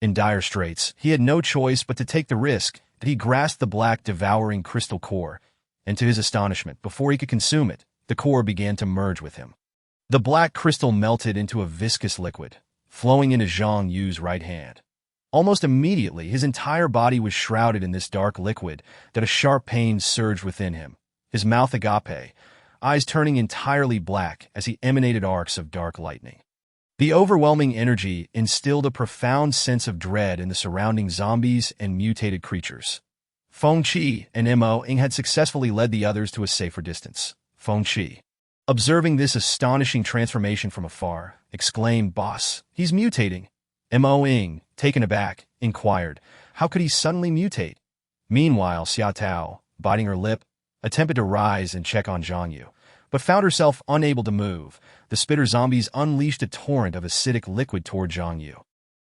In dire straits, he had no choice but to take the risk. That he grasped the black devouring crystal core, and to his astonishment, before he could consume it, the core began to merge with him. The black crystal melted into a viscous liquid, flowing into Zhang Yu's right hand. Almost immediately, his entire body was shrouded in this dark liquid. That a sharp pain surged within him, his mouth agape, eyes turning entirely black as he emanated arcs of dark lightning. The overwhelming energy instilled a profound sense of dread in the surrounding zombies and mutated creatures. Feng Qi and Mo Ying had successfully led the others to a safer distance. Feng Qi, observing this astonishing transformation from afar, exclaimed, "Boss, he's mutating." Mo Ying, taken aback, inquired, "How could he suddenly mutate?" Meanwhile, Xiao Tao, biting her lip, attempted to rise and check on Zhang Yu, but found herself unable to move. The spitter zombies unleashed a torrent of acidic liquid toward Zhang Yu,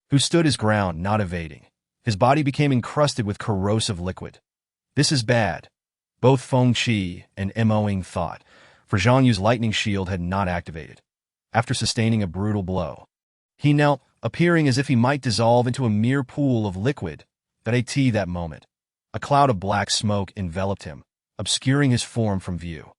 who stood his ground, not evading. His body became encrusted with corrosive liquid. This is bad, both Feng Qi and Mo Ying thought, for Zhang Yu's lightning shield had not activated. After sustaining a brutal blow, he knelt, appearing as if he might dissolve into a mere pool of liquid. That moment, a cloud of black smoke enveloped him, obscuring his form from view.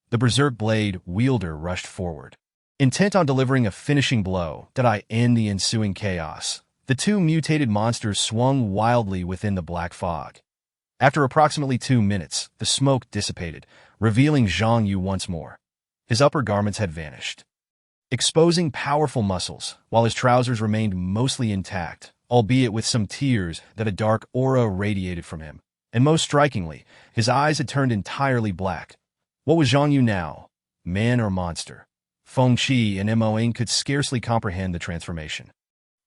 The berserk blade wielder rushed forward, intent on delivering a finishing blow that end the ensuing chaos. The 2 mutated monsters swung wildly within the black fog. After approximately 2 minutes, the smoke dissipated, revealing Zhang Yu once more. His upper garments had vanished, exposing powerful muscles, while his trousers remained mostly intact, albeit with some tears. That a dark aura radiated from him, and most strikingly, his eyes had turned entirely black. What was Zhang Yu now? Man or monster? Feng Qi and Mo Ying could scarcely comprehend the transformation.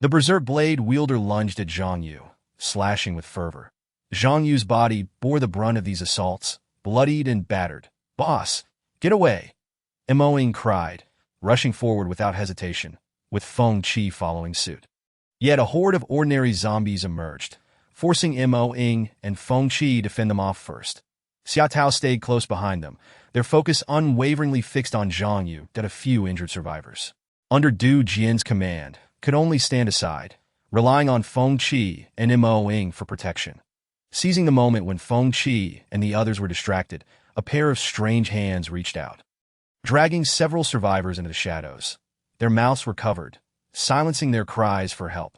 The berserk blade wielder lunged at Zhang Yu, slashing with fervor. Zhang Yu's body bore the brunt of these assaults, bloodied and battered. "Boss, get away!" Mo Ying cried, rushing forward without hesitation, with Feng Qi following suit. Yet a horde of ordinary zombies emerged, forcing Mo Ying and Feng Qi to fend them off first. Xia Tao stayed close behind them, their focus unwaveringly fixed on Zhang Yu and a few injured survivors. Under Du Jian's command, could only stand aside, relying on Feng Qi and Mo Ying for protection. Seizing the moment when Feng Qi and the others were distracted, a pair of strange hands reached out, dragging several survivors into the shadows. Their mouths were covered, silencing their cries for help.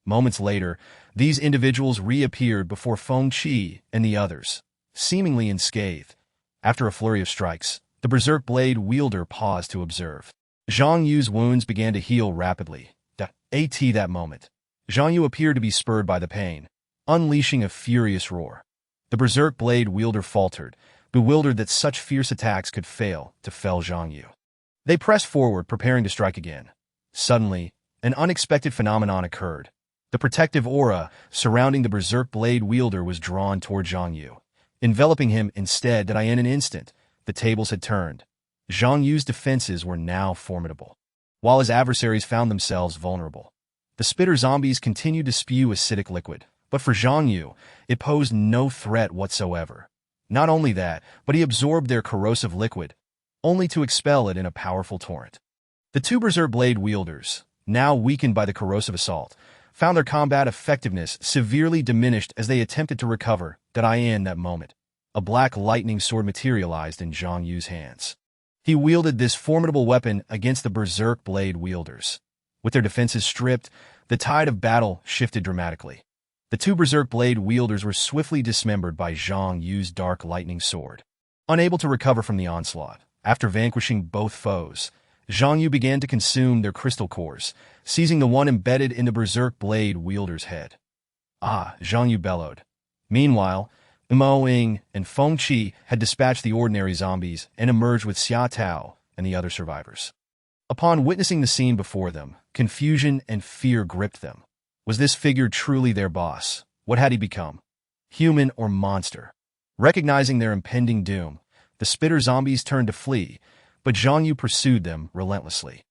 Moments later, these individuals reappeared before Feng Qi and the others, seemingly unscathed. After a flurry of strikes, the berserk blade wielder paused to observe. Zhang Yu's wounds began to heal rapidly. At that moment, Zhang Yu appeared to be spurred by the pain, unleashing a furious roar. The berserk blade wielder faltered, bewildered that such fierce attacks could fail to fell Zhang Yu. They pressed forward, preparing to strike again. Suddenly, an unexpected phenomenon occurred. The protective aura surrounding the berserk blade wielder was drawn toward Zhang Yu, enveloping him instead. In an instant, the tables had turned. Zhang Yu's defenses were now formidable, while his adversaries found themselves vulnerable. The spitter zombies continued to spew acidic liquid, but for Zhang Yu, it posed no threat whatsoever. Not only that, but he absorbed their corrosive liquid, only to expel it in a powerful torrent. The two berserk blade wielders, now weakened by the corrosive assault, found their combat effectiveness severely diminished as they attempted to recover. In that moment, a black lightning sword materialized in Zhang Yu's hands. He wielded this formidable weapon against the berserk blade wielders. With their defenses stripped, the tide of battle shifted dramatically. The two berserk blade wielders were swiftly dismembered by Zhang Yu's dark lightning sword. Unable to recover from the onslaught, after vanquishing both foes, Zhang Yu began to consume their crystal cores, seizing the one embedded in the berserk blade wielder's head. "Ah!" Zhang Yu bellowed. Meanwhile, Mo Ying and Feng Qi had dispatched the ordinary zombies and emerged with Xia Tao and the other survivors. Upon witnessing the scene before them, confusion and fear gripped them. Was this figure truly their boss? What had he become? Human or monster? Recognizing their impending doom, the spitter zombies turned to flee, but Zhang Yu pursued them relentlessly,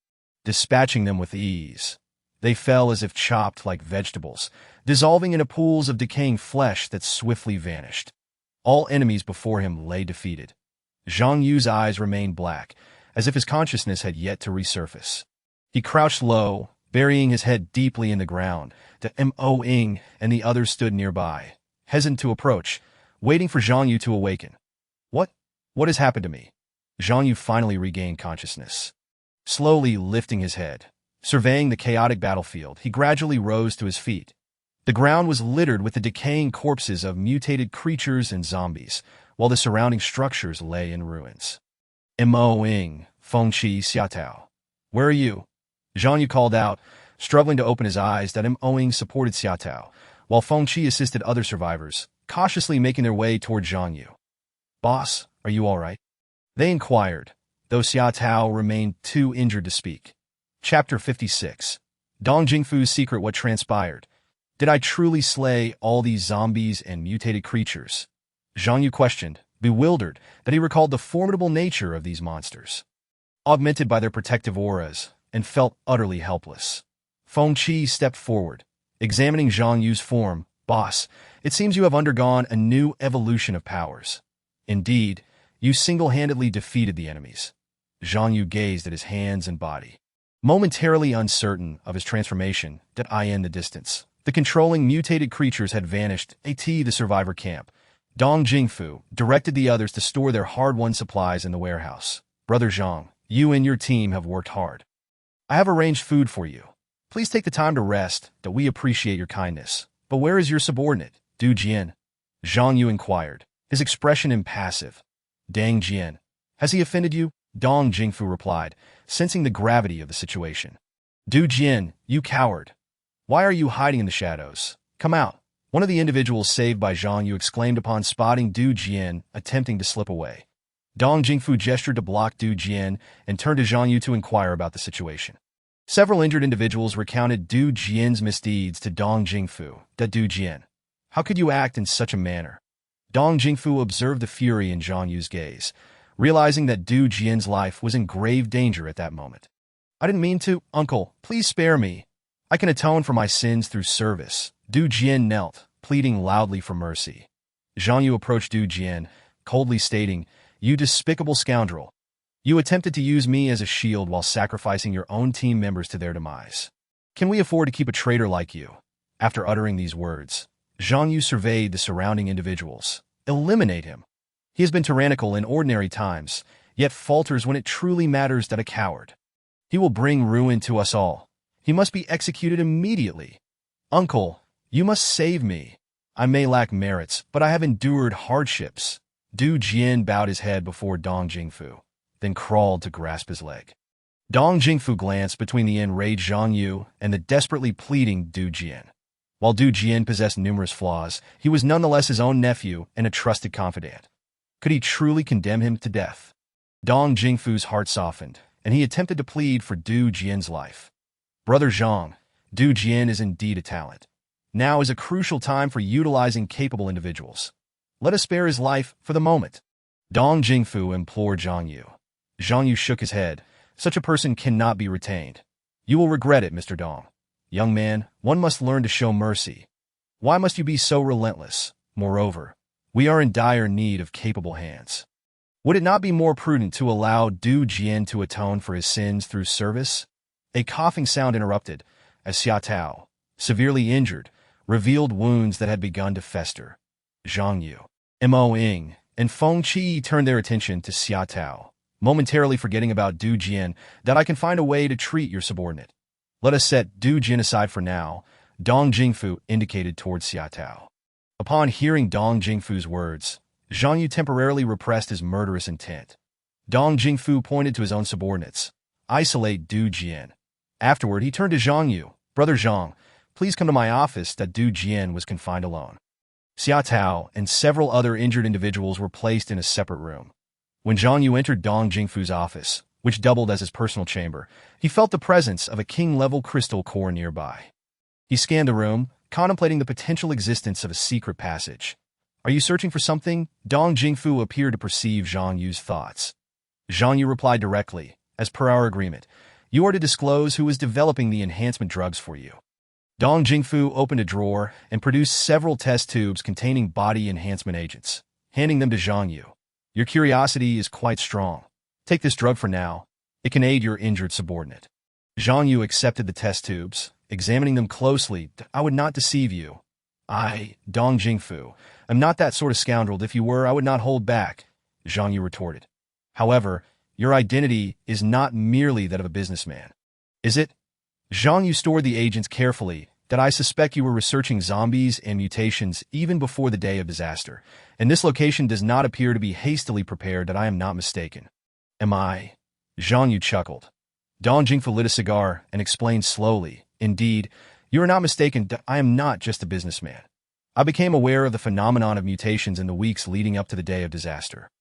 dispatching them with ease. They fell as if chopped like vegetables, dissolving into pools of decaying flesh that swiftly vanished. All enemies before him lay defeated. Zhang Yu's eyes remained black, as if his consciousness had yet to resurface. He crouched low, burying his head deeply in the ground. Mo Ying and the others stood nearby, hesitant to approach, waiting for Zhang Yu to awaken. What has happened to me?" Zhang Yu finally regained consciousness. Slowly lifting his head, surveying the chaotic battlefield, he gradually rose to his feet. The ground was littered with the decaying corpses of mutated creatures and zombies, while the surrounding structures lay in ruins. Mo Ying, Feng Qi, Xia Tao. "Where are you?" Zhang Yu called out, struggling to open his eyes. Mo Ying supported Xia Tao, while Feng Qi assisted other survivors, cautiously making their way toward Zhang Yu. "Boss, are you all right?" they inquired, though Xia Tao remained too injured to speak. Chapter 56. Dong Jingfu's Secret. What transpired? Did I truly slay all these zombies and mutated creatures? Zhang Yu questioned, bewildered that he recalled the formidable nature of these monsters, augmented by their protective auras, and felt utterly helpless. Feng Qi stepped forward, examining Zhang Yu's form. "Boss, it seems you have undergone a new evolution of powers. Indeed, you single-handedly defeated the enemies." Zhang Yu gazed at his hands and body, momentarily uncertain of his transformation. In the distance, the controlling mutated creatures had vanished. The survivor camp. Dong Jingfu directed the others to store their hard-won supplies in the warehouse. "Brother Zhang, you and your team have worked hard. I have arranged food for you. Please take the time to rest. We appreciate your kindness. But where is your subordinate, Du Jian?" Zhang Yu inquired, his expression impassive. "Dang Jian. Has he offended you?" Dong Jingfu replied, sensing the gravity of the situation. "Du Jian, you coward. Why are you hiding in the shadows? Come out. One of the individuals saved by Zhang Yu exclaimed upon spotting Du Jian attempting to slip away. Dong Jingfu gestured to block Du Jian and turned to Zhang Yu to inquire about the situation. Several injured individuals recounted Du Jian's misdeeds to Dong Jingfu. Du Jian, how could you act in such a manner? Dong Jingfu observed the fury in Zhang Yu's gaze, realizing that Du Jian's life was in grave danger at that moment. I didn't mean to, uncle. Please spare me. I can atone for my sins through service. Du Jian knelt, pleading loudly for mercy. Zhang Yu approached Du Jian, coldly stating, "You despicable scoundrel. You attempted to use me as a shield while sacrificing your own team members to their demise. Can we afford to keep a traitor like you?" After uttering these words, Zhang Yu surveyed the surrounding individuals. Eliminate him. He has been tyrannical in ordinary times, yet falters when it truly matters. That a coward. He will bring ruin to us all. He must be executed immediately. Uncle, you must save me. I may lack merits, but I have endured hardships. Du Jian bowed his head before Dong Jingfu, then crawled to grasp his leg. Dong Jingfu glanced between the enraged Zhang Yu and the desperately pleading Du Jian. While Du Jian possessed numerous flaws, he was nonetheless his own nephew and a trusted confidant. Could he truly condemn him to death? Dong Jingfu's heart softened, and he attempted to plead for Du Jian's life. Brother Zhang, Du Jian is indeed a talent. Now is a crucial time for utilizing capable individuals. Let us spare his life for the moment. Dong Jingfu implored Zhang Yu. Zhang Yu shook his head. Such a person cannot be retained. You will regret it, Mr. Dong. Young man, one must learn to show mercy. Why must you be so relentless? Moreover, we are in dire need of capable hands. Would it not be more prudent to allow Du Jian to atone for his sins through service? A coughing sound interrupted, as Xia Tao, severely injured, revealed wounds that had begun to fester. Zhang Yu, Mo Ying, and Feng Qi turned their attention to Xia Tao, momentarily forgetting about Du Jian. That I can find a way to treat your subordinate. Let us set Du Jian aside for now, Dong Jingfu indicated towards Xia Tao. Upon hearing Dong Jingfu's words, Zhang Yu temporarily repressed his murderous intent. Dong Jingfu pointed to his own subordinates. Isolate Du Jian. Afterward, he turned to Zhang Yu. Brother Zhang, please come to my office. That Du Jian was confined alone. Xia Tao and several other injured individuals were placed in a separate room. When Zhang Yu entered Dong Jingfu's office, which doubled as his personal chamber, he felt the presence of a king-level crystal core nearby. He scanned the room, contemplating the potential existence of a secret passage. Are you searching for something? Dong Jingfu appeared to perceive Zhang Yu's thoughts. Zhang Yu replied directly, as per our agreement, you are to disclose who is developing the enhancement drugs for you. Dong Jingfu opened a drawer and produced several test tubes containing body enhancement agents, handing them to Zhang Yu. Your curiosity is quite strong. Take this drug for now. It can aid your injured subordinate. Zhang Yu accepted the test tubes, examining them closely. I would not deceive you. I, Dong Jingfu, am not that sort of scoundrel. If you were, I would not hold back, Zhang Yu retorted. However, your identity is not merely that of a businessman. Is it? Zhang Yu stored the agents carefully. That I suspect you were researching zombies and mutations even before the day of disaster, and this location does not appear to be hastily prepared. That I am not mistaken. Am I? Zhang Yu chuckled. Dong Jingfu lit a cigar and explained slowly, Indeed, you are not mistaken. I am not just a businessman. I became aware of the phenomenon of mutations in the weeks leading up to the day of disaster.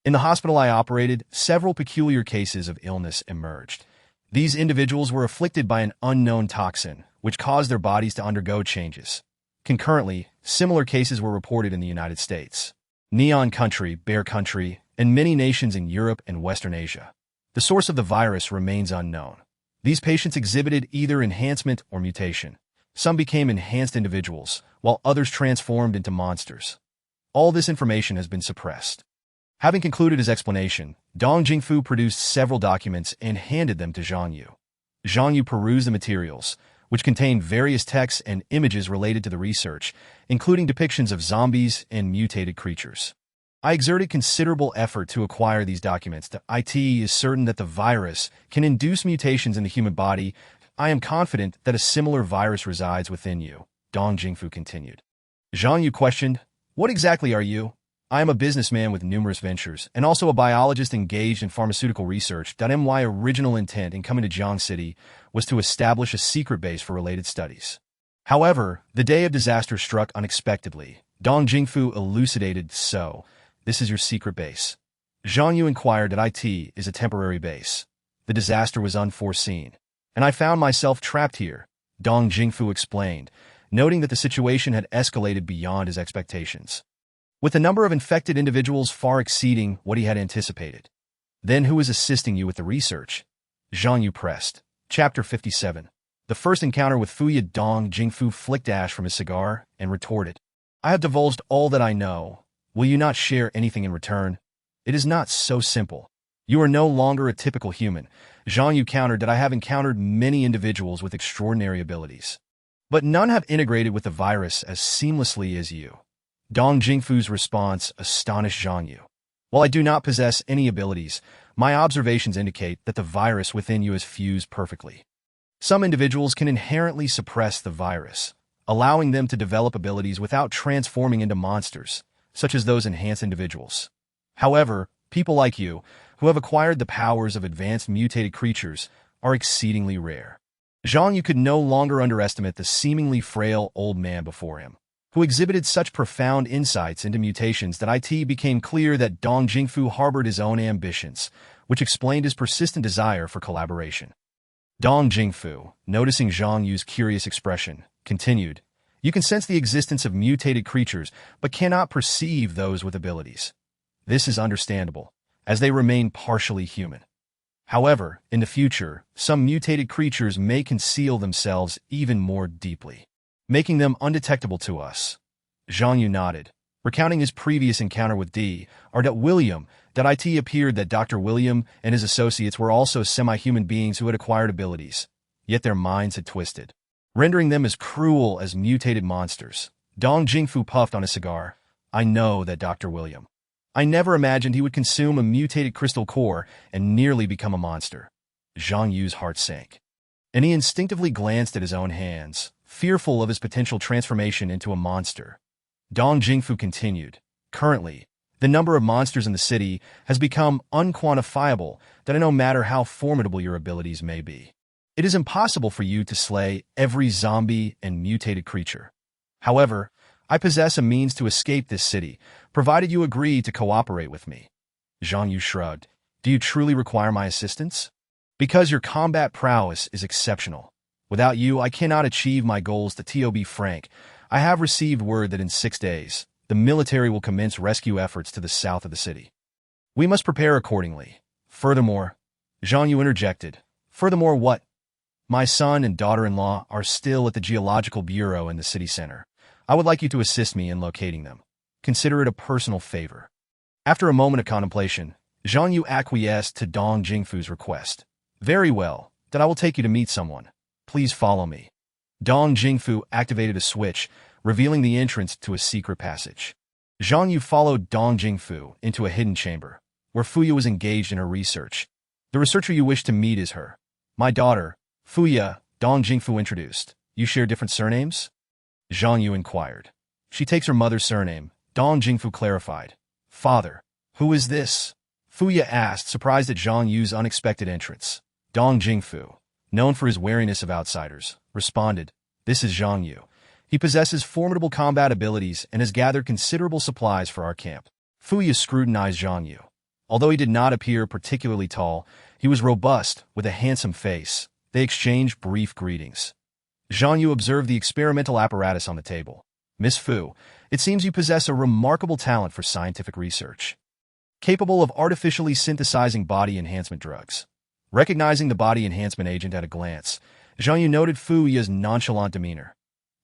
In the hospital I operated, several peculiar cases of illness emerged. These individuals were afflicted by an unknown toxin, which caused their bodies to undergo changes. Concurrently, similar cases were reported in the United States, Neon Country, Bear Country, and many nations in Europe and Western Asia. The source of the virus remains unknown. These patients exhibited either enhancement or mutation. Some became enhanced individuals, while others transformed into monsters. All this information has been suppressed. Having concluded his explanation, Dong Jingfu produced several documents and handed them to Zhang Yu. Zhang Yu perused the materials, which contained various texts and images related to the research, including depictions of zombies and mutated creatures. I exerted considerable effort to acquire these documents. The IT is certain that the virus can induce mutations in the human body. I am confident that a similar virus resides within you, Dong Jingfu continued. Zhang Yu questioned, What exactly are you? I am a businessman with numerous ventures, and also a biologist engaged in pharmaceutical research. My original intent in coming to Jiang City was to establish a secret base for related studies. However, the day of disaster struck unexpectedly. Dong Jingfu elucidated, "So, this is your secret base." Zhang Yu inquired that IT is a temporary base. The disaster was unforeseen, and I found myself trapped here, Dong Jingfu explained, noting that the situation had escalated beyond his expectations, with the number of infected individuals far exceeding what he had anticipated. "Then who is assisting you with the research?" Zhang Yu pressed. Chapter 57. The first encounter with Fuya. Dong Jingfu flicked ash from his cigar and retorted, "I have divulged all that I know. Will you not share anything in return?" "It is not so simple. You are no longer a typical human." Zhang Yu countered that I have encountered many individuals with extraordinary abilities, but none have integrated with the virus as seamlessly as you. Dong Jingfu's response astonished Zhang Yu. "While I do not possess any abilities, my observations indicate that the virus within you is fused perfectly. Some individuals can inherently suppress the virus, allowing them to develop abilities without transforming into monsters, such as those enhanced individuals. However, people like you, who have acquired the powers of advanced mutated creatures, are exceedingly rare." Zhang Yu could no longer underestimate the seemingly frail old man before him, who exhibited such profound insights into mutations that it became clear that Dong Jingfu harbored his own ambitions, which explained his persistent desire for collaboration. Dong Jingfu, noticing Zhang Yu's curious expression, continued, "You can sense the existence of mutated creatures, but cannot perceive those with abilities. This is understandable, as they remain partially human. However, in the future, some mutated creatures may conceal themselves even more deeply, making them undetectable to us." Zhang Yu nodded, recounting his previous encounter with William. It appeared that Dr. William and his associates were also semi-human beings who had acquired abilities, yet their minds had twisted, rendering them as cruel as mutated monsters. Dong Jingfu puffed on his cigar. "I know that Dr. William. I never imagined he would consume a mutated crystal core and nearly become a monster." Zhang Yu's heart sank, and he instinctively glanced at his own hands, fearful of his potential transformation into a monster. Dong Jingfu continued, "Currently, the number of monsters in the city has become unquantifiable, that no matter how formidable your abilities may be, it is impossible for you to slay every zombie and mutated creature. However, I possess a means to escape this city, provided you agree to cooperate with me." Zhang Yu shrugged. "Do you truly require my assistance?" "Because your combat prowess is exceptional. Without you, I cannot achieve my goals. To be frank, I have received word that in 6 days, the military will commence rescue efforts to the south of the city. We must prepare accordingly. Furthermore," Zhang Yu interjected, "Furthermore what?" "My son and daughter-in-law are still at the Geological Bureau in the city center. I would like you to assist me in locating them. Consider it a personal favor." After a moment of contemplation, Zhang Yu acquiesced to Dong Jingfu's request. "Very well, then I will take you to meet someone. Please follow me." Dong Jingfu activated a switch, revealing the entrance to a secret passage. Zhang Yu followed Dong Jingfu into a hidden chamber, where Fuya was engaged in her research. "The researcher you wish to meet is her. My daughter, Fuya," Dong Jingfu introduced. "You share different surnames?" Zhang Yu inquired. "She takes her mother's surname," Dong Jingfu clarified. "Father, who is this?" Fuya asked, surprised at Zhang Yu's unexpected entrance. Dong Jingfu, known for his wariness of outsiders, responded, "This is Zhang Yu. He possesses formidable combat abilities and has gathered considerable supplies for our camp." Fuya scrutinized Zhang Yu. Although he did not appear particularly tall, he was robust, with a handsome face. They exchanged brief greetings. Zhang Yu observed the experimental apparatus on the table. "Miss Fu, it seems you possess a remarkable talent for scientific research, capable of artificially synthesizing body enhancement drugs." Recognizing the body enhancement agent at a glance, Zhang Yu noted Fuya's nonchalant demeanor.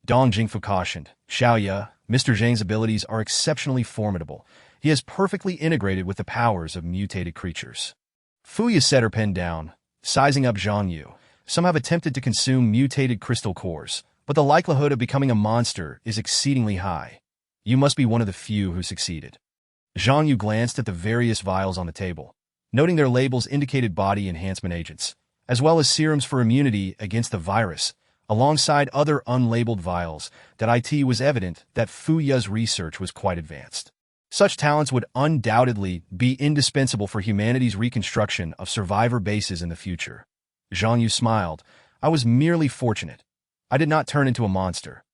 Dong Jingfu cautioned, "Xiaoya, Mr. Zhang's abilities are exceptionally formidable. He has perfectly integrated with the powers of mutated creatures." Fuya set her pen down, sizing up Zhang Yu. "Some have attempted to consume mutated crystal cores, but the likelihood of becoming a monster is exceedingly high. You must be one of the few who succeeded." Zhang Yu glanced at the various vials on the table, noting their labels indicated body enhancement agents, as well as serums for immunity against the virus, alongside other unlabeled vials. It was evident that Fuya's research was quite advanced. Such talents would undoubtedly be indispensable for humanity's reconstruction of survivor bases in the future. Zhang Yu smiled. "I was merely fortunate. I did not turn into a monster.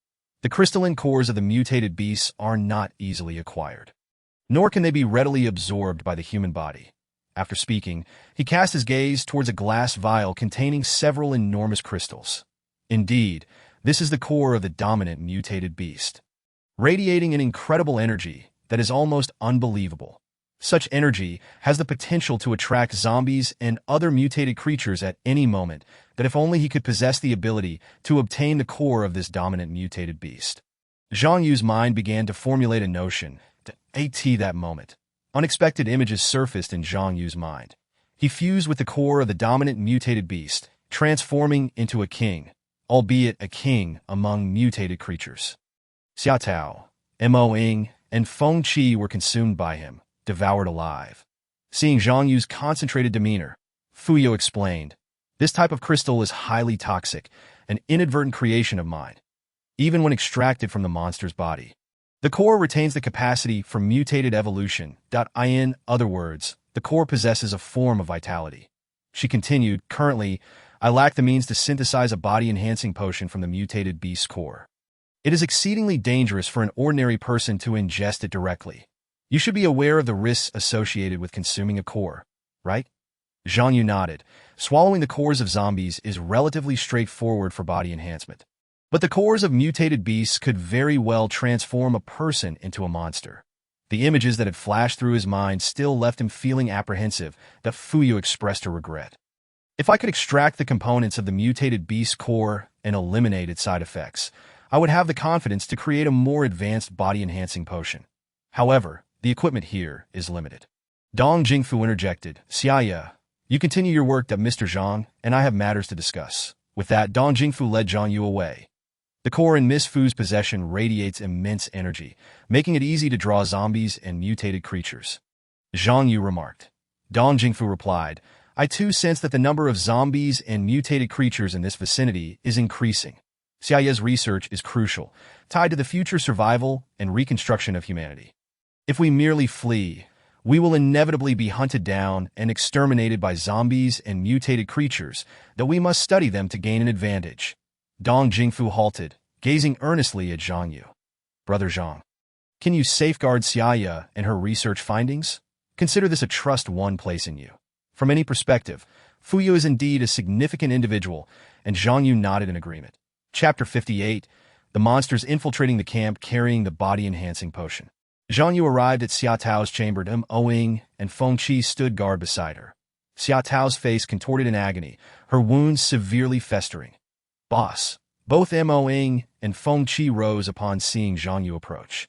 The crystalline cores of the mutated beasts are not easily acquired, nor can they be readily absorbed by the human body. After speaking, he cast his gaze towards a glass vial containing several enormous crystals. Indeed, this is the core of the dominant mutated beast, radiating an incredible energy that is almost unbelievable. Such energy has the potential to attract zombies and other mutated creatures at any moment, that if only he could possess the ability to obtain the core of this dominant mutated beast. Zhang Yu's mind began to formulate a notion. That moment, unexpected images surfaced in Zhang Yu's mind. He fused with the core of the dominant mutated beast, transforming into a king, albeit a king among mutated creatures. Xia Tao, Mo Ying, and Feng Qi were consumed by him, devoured alive. Seeing Zhang Yu's concentrated demeanor, Fuyo explained, "This type of crystal is highly toxic, an inadvertent creation of mine. Even when extracted from the monster's body, the core retains the capacity for mutated evolution. In other words, the core possesses a form of vitality." She continued, "Currently, I lack the means to synthesize a body-enhancing potion from the mutated beast's core. It is exceedingly dangerous for an ordinary person to ingest it directly. You should be aware of the risks associated with consuming a core, right?" Zhang Yu nodded. Swallowing the cores of zombies is relatively straightforward for body enhancement, but the cores of mutated beasts could very well transform a person into a monster. The images that had flashed through his mind still left him feeling apprehensive. That Fuyo expressed her regret. "If I could extract the components of the mutated beast's core and eliminate its side effects, I would have the confidence to create a more advanced body-enhancing potion. However, the equipment here is limited." Dong Jingfu interjected, "Xia, you continue your work, Mr. Zhang, and I have matters to discuss." With that, Dong Jingfu led Zhang Yu away. The core in Miss Fu's possession radiates immense energy, making it easy to draw zombies and mutated creatures. Zhang Yu remarked. Dong Jingfu replied, "I too sense that the number of zombies and mutated creatures in this vicinity is increasing. Xiaoya's research is crucial, tied to the future survival and reconstruction of humanity. If we merely flee, we will inevitably be hunted down and exterminated by zombies and mutated creatures, that we must study them to gain an advantage." Dong Jingfu halted, gazing earnestly at Zhang Yu. "Brother Zhang, can you safeguard Xiaya and her research findings? Consider this a trust one place in you." From any perspective, Fuyo is indeed a significant individual, and Zhang Yu nodded in agreement. Chapter 58, The Monsters Infiltrating the Camp Carrying the Body-Enhancing Potion. Zhang Yu arrived at Xia Tao's chamber. Mo Ying and Feng Qi stood guard beside her. Xia Tao's face contorted in agony, her wounds severely festering. "Boss." Both Mo Ying and Feng Qi rose upon seeing Zhang Yu approach.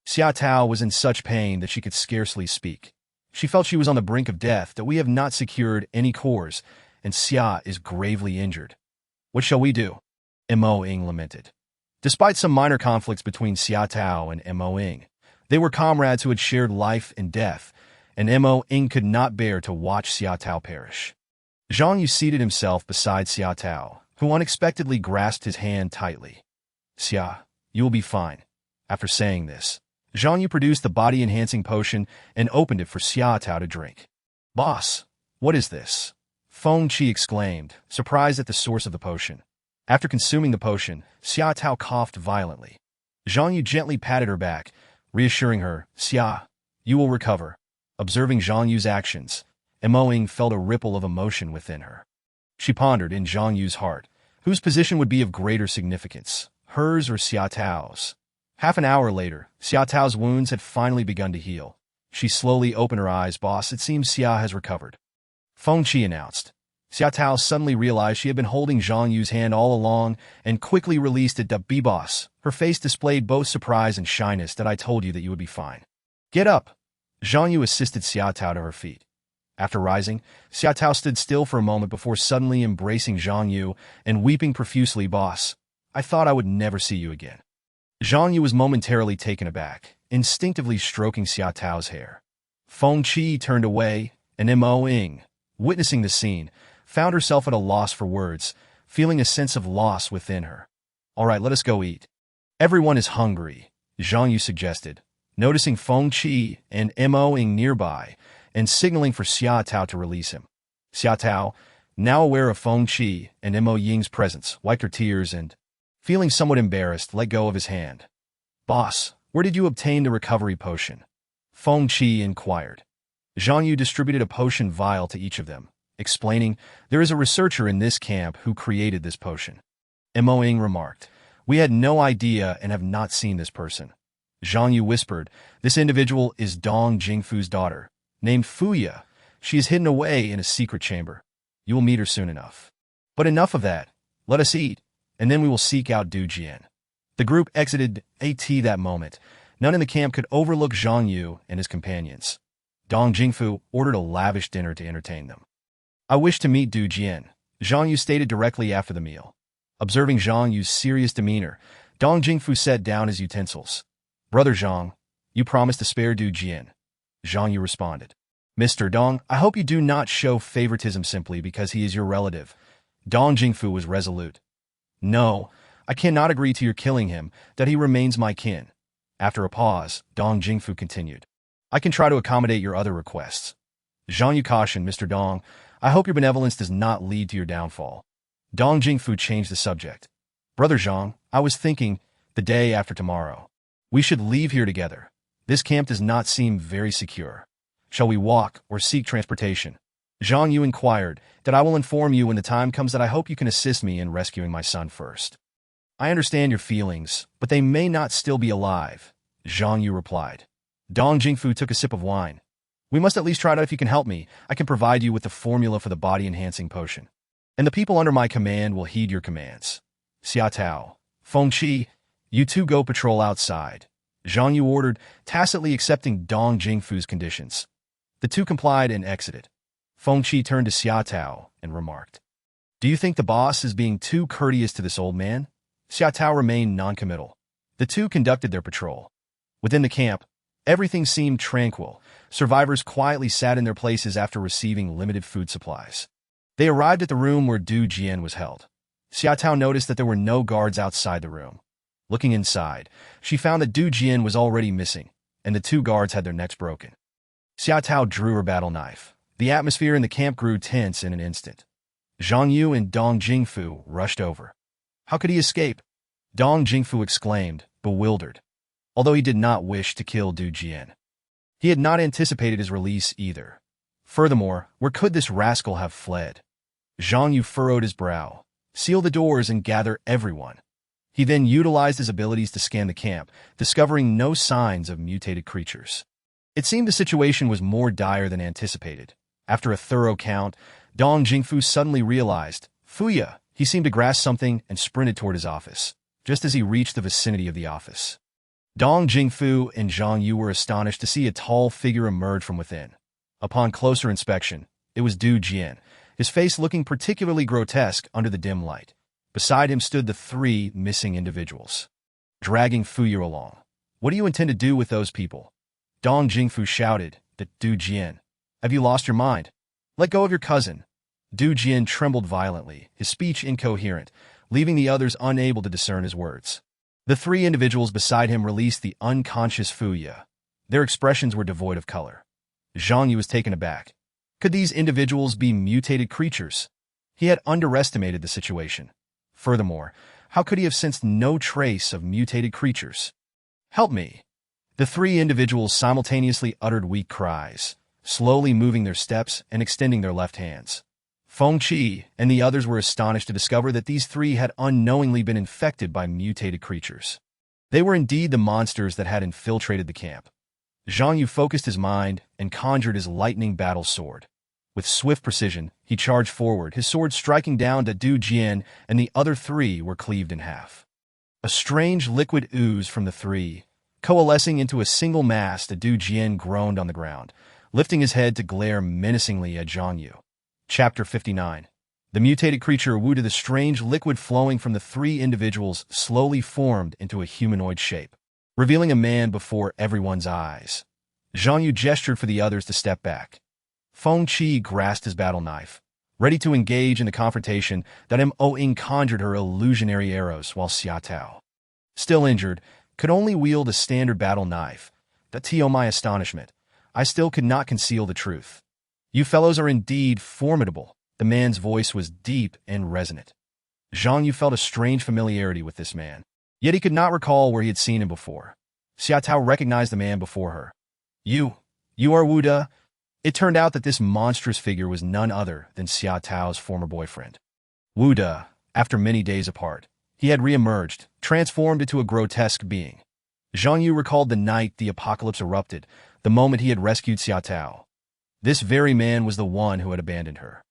Xia Tao was in such pain that she could scarcely speak. She felt she was on the brink of death. "That we have not secured any cores, and Xia is gravely injured. What shall we do?" Mo Ying lamented. Despite some minor conflicts between Xia Tao and Mo Ying, they were comrades who had shared life and death, and Mo Ying could not bear to watch Xia Tao perish. Zhang Yu seated himself beside Xia Tao, who unexpectedly grasped his hand tightly. "Xia, you will be fine." After saying this, Zhang Yu produced the body-enhancing potion and opened it for Xia Tao to drink. "Boss, what is this?" Feng Qi exclaimed, surprised at the source of the potion. After consuming the potion, Xia Tao coughed violently. Zhang Yu gently patted her back, reassuring her, "Xia, you will recover." Observing Zhang Yu's actions, Mo Ying felt a ripple of emotion within her. She pondered in Zhang Yu's heart, whose position would be of greater significance, hers or Xia Tao's. Half an hour later, Xia Tao's wounds had finally begun to heal. She slowly opened her eyes. "Boss, it seems Xia has recovered," Feng Qi announced. Xia Tao suddenly realized she had been holding Zhang Yu's hand all along and quickly released it. "Be boss." Her face displayed both surprise and shyness. "That I told you that you would be fine. Get up." Zhang Yu assisted Xia Tao to her feet. After rising, Xia Tao stood still for a moment before suddenly embracing Zhang Yu and weeping profusely. "Boss, I thought I would never see you again." Zhang Yu was momentarily taken aback, instinctively stroking Xia Tao's hair. Feng Qi turned away, and Mo Ying, witnessing the scene, found herself at a loss for words, feeling a sense of loss within her. "All right, let us go eat." "Everyone is hungry," Zhang Yu suggested, noticing Feng Qi and Mo Ying nearby, and signaling for Xia Tao to release him. Xia Tao, now aware of Feng Qi and Mo Ying's presence, wiped her tears and, Feeling somewhat embarrassed, let go of his hand. "Boss, where did you obtain the recovery potion?" Feng Qi inquired. Zhang Yu distributed a potion vial to each of them, explaining, "There is a researcher in this camp who created this potion." Mo Ying remarked, "We had no idea and have not seen this person." Zhang Yu whispered, "This individual is Dong Jingfu's daughter, named Fuya. She is hidden away in a secret chamber. You will meet her soon enough. But enough of that. Let us eat, and then we will seek out Du Jian." The group exited AT that moment. None in the camp could overlook Zhang Yu and his companions. Dong Jingfu ordered a lavish dinner to entertain them. "I wish to meet Du Jian," Zhang Yu stated directly after the meal. Observing Zhang Yu's serious demeanor, Dong Jingfu set down his utensils. "Brother Zhang, you promised to spare Du Jian." Zhang Yu responded. "Mr. Dong, I hope you do not show favoritism simply because he is your relative." Dong Jingfu was resolute. "No, I cannot agree to your killing him, that he remains my kin." After a pause, Dong Jingfu continued. "I can try to accommodate your other requests." Zhang Yu cautioned, "Mr. Dong, I hope your benevolence does not lead to your downfall." Dong Jingfu changed the subject. "Brother Zhang, I was thinking, the day after tomorrow. We should leave here together. This camp does not seem very secure. Shall we walk or seek transportation?" Zhang Yu inquired, "That I will inform you when the time comes that I hope you can assist me in rescuing my son first." "I understand your feelings, but they may not still be alive," Zhang Yu replied. Dong Jingfu took a sip of wine. "We must at least try it out. If you can help me, I can provide you with the formula for the body-enhancing potion. And the people under my command will heed your commands. Xia Tao, Feng Qi, you two go patrol outside," Zhang Yu ordered, tacitly accepting Dong Jingfu's conditions. The two complied and exited. Feng Qi turned to Xia Tao and remarked, "Do you think the boss is being too courteous to this old man?" Xia Tao remained noncommittal. The two conducted their patrol. Within the camp, everything seemed tranquil. Survivors quietly sat in their places after receiving limited food supplies. They arrived at the room where Du Jian was held. Xia Tao noticed that there were no guards outside the room. Looking inside, she found that Du Jian was already missing, and the two guards had their necks broken. Xia Tao drew her battle knife. The atmosphere in the camp grew tense in an instant. Zhang Yu and Dong Jingfu rushed over. "How could he escape?" Dong Jingfu exclaimed, bewildered. Although he did not wish to kill Du Jian, he had not anticipated his release either. Furthermore, where could this rascal have fled? Zhang Yu furrowed his brow. "Seal the doors and gather everyone." He then utilized his abilities to scan the camp, discovering no signs of mutated creatures. It seemed the situation was more dire than anticipated. After a thorough count, Dong Jingfu suddenly realized, "Fuya!" He seemed to grasp something and sprinted toward his office, just as he reached the vicinity of the office. Dong Jingfu and Zhang Yu were astonished to see a tall figure emerge from within. Upon closer inspection, it was Du Jian, his face looking particularly grotesque under the dim light. Beside him stood the three missing individuals, dragging Fuya along. "What do you intend to do with those people?" Dong Jingfu shouted to Du Jian. "Have you lost your mind? Let go of your cousin." Du Jian trembled violently, his speech incoherent, leaving the others unable to discern his words. The three individuals beside him released the unconscious Fuya. Their expressions were devoid of color. Zhang Yu was taken aback. Could these individuals be mutated creatures? He had underestimated the situation. Furthermore, how could he have sensed no trace of mutated creatures? "Help me!" The three individuals simultaneously uttered weak cries, slowly moving their steps and extending their left hands. Feng Qi and the others were astonished to discover that these three had unknowingly been infected by mutated creatures. They were indeed the monsters that had infiltrated the camp. Zhang Yu focused his mind and conjured his lightning battle sword. With swift precision, he charged forward, his sword striking down to Du Jian, and the other three were cleaved in half. A strange liquid oozed from the three, coalescing into a single mass. The Du Jian groaned on the ground, lifting his head to glare menacingly at Zhang Yu. Chapter 59. The mutated creature Wu to the strange liquid flowing from the three individuals slowly formed into a humanoid shape, revealing a man before everyone's eyes. Zhang Yu gestured for the others to step back. Feng Qi grasped his battle knife, ready to engage in the confrontation that Mo Ying conjured her illusionary arrows while Xia Tao, still injured, could only wield a standard battle knife. To my astonishment, I still could not conceal the truth. "You fellows are indeed formidable." The man's voice was deep and resonant. Zhang Yu felt a strange familiarity with this man, yet he could not recall where he had seen him before. Xiaotao recognized the man before her. You are Wu De. It turned out that this monstrous figure was none other than Xiaotao's former boyfriend. Wu De, after many days apart, he had re-emerged, transformed into a grotesque being. Zhang Yu recalled the night the apocalypse erupted, the moment he had rescued Xiaotao. This very man was the one who had abandoned her.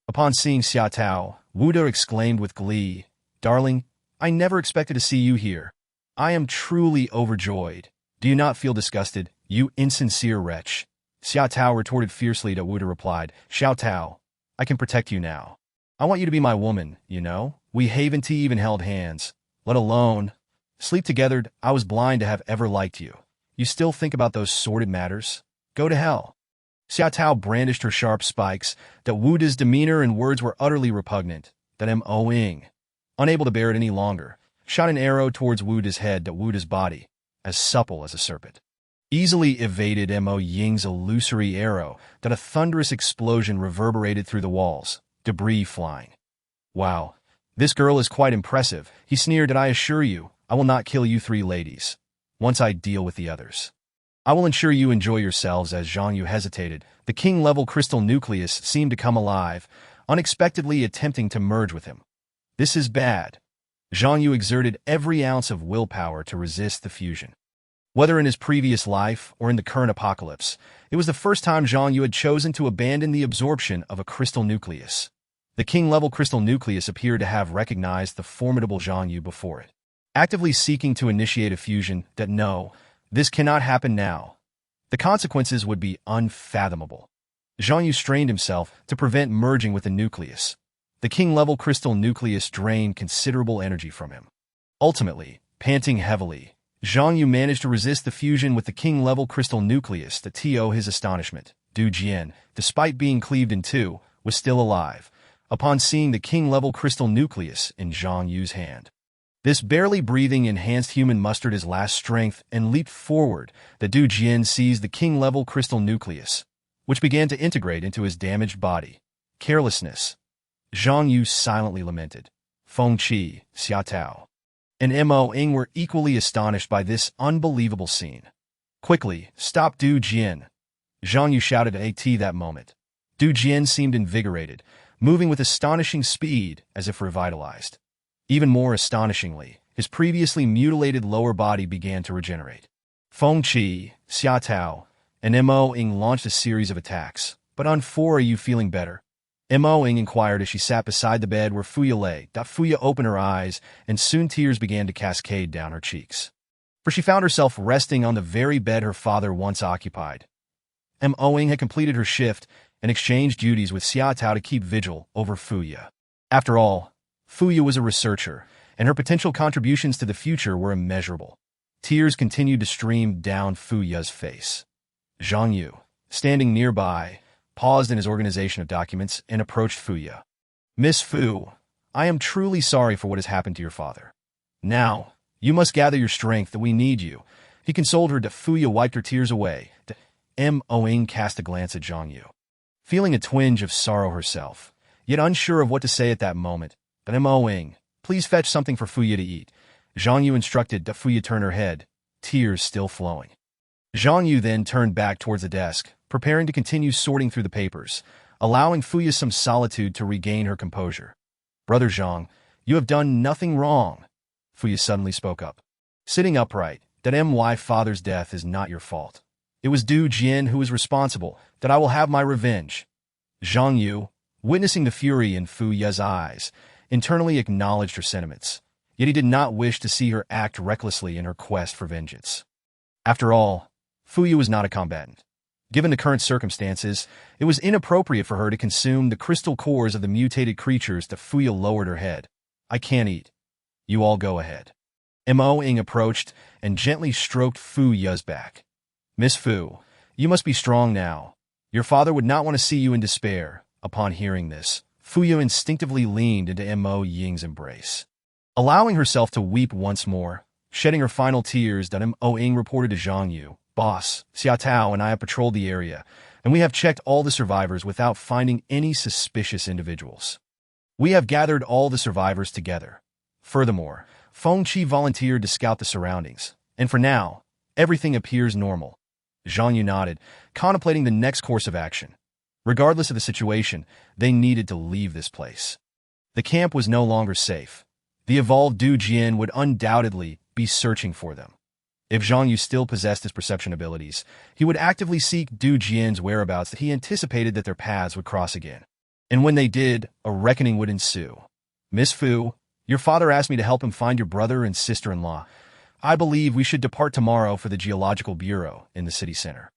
Upon seeing Xiaotao, Wu De exclaimed with glee, "Darling, I never expected to see you here. I am truly overjoyed. Do you not feel disgusted, you insincere wretch?" Xiaotao retorted fiercely to Wu De replied, "Xiaotao, I can protect you now. I want you to be my woman, you know? We haven't even held hands, let alone sleep together. I was blind to have ever liked you. You still think about those sordid matters? Go to hell." Xiaotao brandished her sharp spikes, that Wu De's demeanor and words were utterly repugnant, that Mo Ying, unable to bear it any longer, shot an arrow towards Wu De's head, that Wu De's body, as supple as a serpent, easily evaded Mo Ying's illusory arrow, that a thunderous explosion reverberated through the walls, debris flying. "Wow, this girl is quite impressive," he sneered, "and I assure you, I will not kill you three ladies. Once I deal with the others, I will ensure you enjoy yourselves." As Zhang Yu hesitated, the king-level crystal nucleus seemed to come alive, unexpectedly attempting to merge with him. "This is bad." Zhang Yu exerted every ounce of willpower to resist the fusion. Whether in his previous life or in the current apocalypse, it was the first time Zhang Yu had chosen to abandon the absorption of a crystal nucleus. The king-level crystal nucleus appeared to have recognized the formidable Zhang Yu before it, actively seeking to initiate a fusion. That no, this cannot happen now. The consequences would be unfathomable. Zhang Yu strained himself to prevent merging with the nucleus. The king-level crystal nucleus drained considerable energy from him. Ultimately, panting heavily, Zhang Yu managed to resist the fusion with the king-level crystal nucleus. To his astonishment, Du Jian, despite being cleaved in two, was still alive, upon seeing the king-level crystal nucleus in Zhang Yu's hand. This barely breathing enhanced human mustered his last strength and leaped forward. The Du Jian seized the king-level crystal nucleus, which began to integrate into his damaged body. Carelessness. Zhang Yu silently lamented. Feng Qi, Xiaotao, and Mo Ying were equally astonished by this unbelievable scene. "Quickly, stop Du Jian!" Zhang Yu shouted at that moment. Du Jian seemed invigorated, moving with astonishing speed as if revitalized. Even more astonishingly, his previously mutilated lower body began to regenerate. Feng Qi, Xiaotao, and Mo Ying launched a series of attacks. "But on four, are you feeling better?" Mo Ying inquired as she sat beside the bed where Fuya lay. Fuya opened her eyes, and soon tears began to cascade down her cheeks, for she found herself resting on the very bed her father once occupied. Mo Ying had completed her shift and exchanged duties with Xiaotao to keep vigil over Fuya. After all, Fuya was a researcher, and her potential contributions to the future were immeasurable. Tears continued to stream down Fuya's face. Zhang Yu, standing nearby, paused in his organization of documents and approached Fuya. "Miss Fu, I am truly sorry for what has happened to your father. Now, you must gather your strength, that we need you." He consoled her. Fuya wiped her tears away. Mo Ying cast a glance at Zhang Yu, feeling a twinge of sorrow herself, yet unsure of what to say at that moment. Mo Ying, please fetch something for Fuya to eat." Zhang Yu instructed. Fuya turned her head, tears still flowing. Zhang Yu then turned back towards the desk, preparing to continue sorting through the papers, allowing Fuya some solitude to regain her composure. "Brother Zhang, you have done nothing wrong," Fuya suddenly spoke up. Sitting upright, "My father's death is not your fault. It was Du Jian who was responsible. That I will have my revenge." Zhang Yu, witnessing the fury in Fuya's eyes, internally acknowledged her sentiments, yet he did not wish to see her act recklessly in her quest for vengeance. After all, Fuya was not a combatant. Given the current circumstances, it was inappropriate for her to consume the crystal cores of the mutated creatures. Fuya lowered her head. "I can't eat. You all go ahead." Mo Ying approached and gently stroked Fuya's back. "Miss Fu, you must be strong now. Your father would not want to see you in despair." Upon hearing this, Fuya instinctively leaned into Mo Ying's embrace, allowing herself to weep once more. Shedding her final tears, Mo Ying reported to Zhang Yu, "Boss, Xiaotao and I have patrolled the area, and we have checked all the survivors without finding any suspicious individuals. We have gathered all the survivors together. Furthermore, Feng Qi volunteered to scout the surroundings, and for now, everything appears normal. Zhang Yu nodded, contemplating the next course of action. Regardless of the situation, they needed to leave this place. The camp was no longer safe. The evolved Du Jian would undoubtedly be searching for them. If Zhang Yu still possessed his perception abilities, he would actively seek Du Jian's whereabouts that he anticipated that their paths would cross again. And when they did, a reckoning would ensue. Miss Fu, your father asked me to help him find your brother and sister-in-law. I believe we should depart tomorrow for the Geological Bureau in the city center.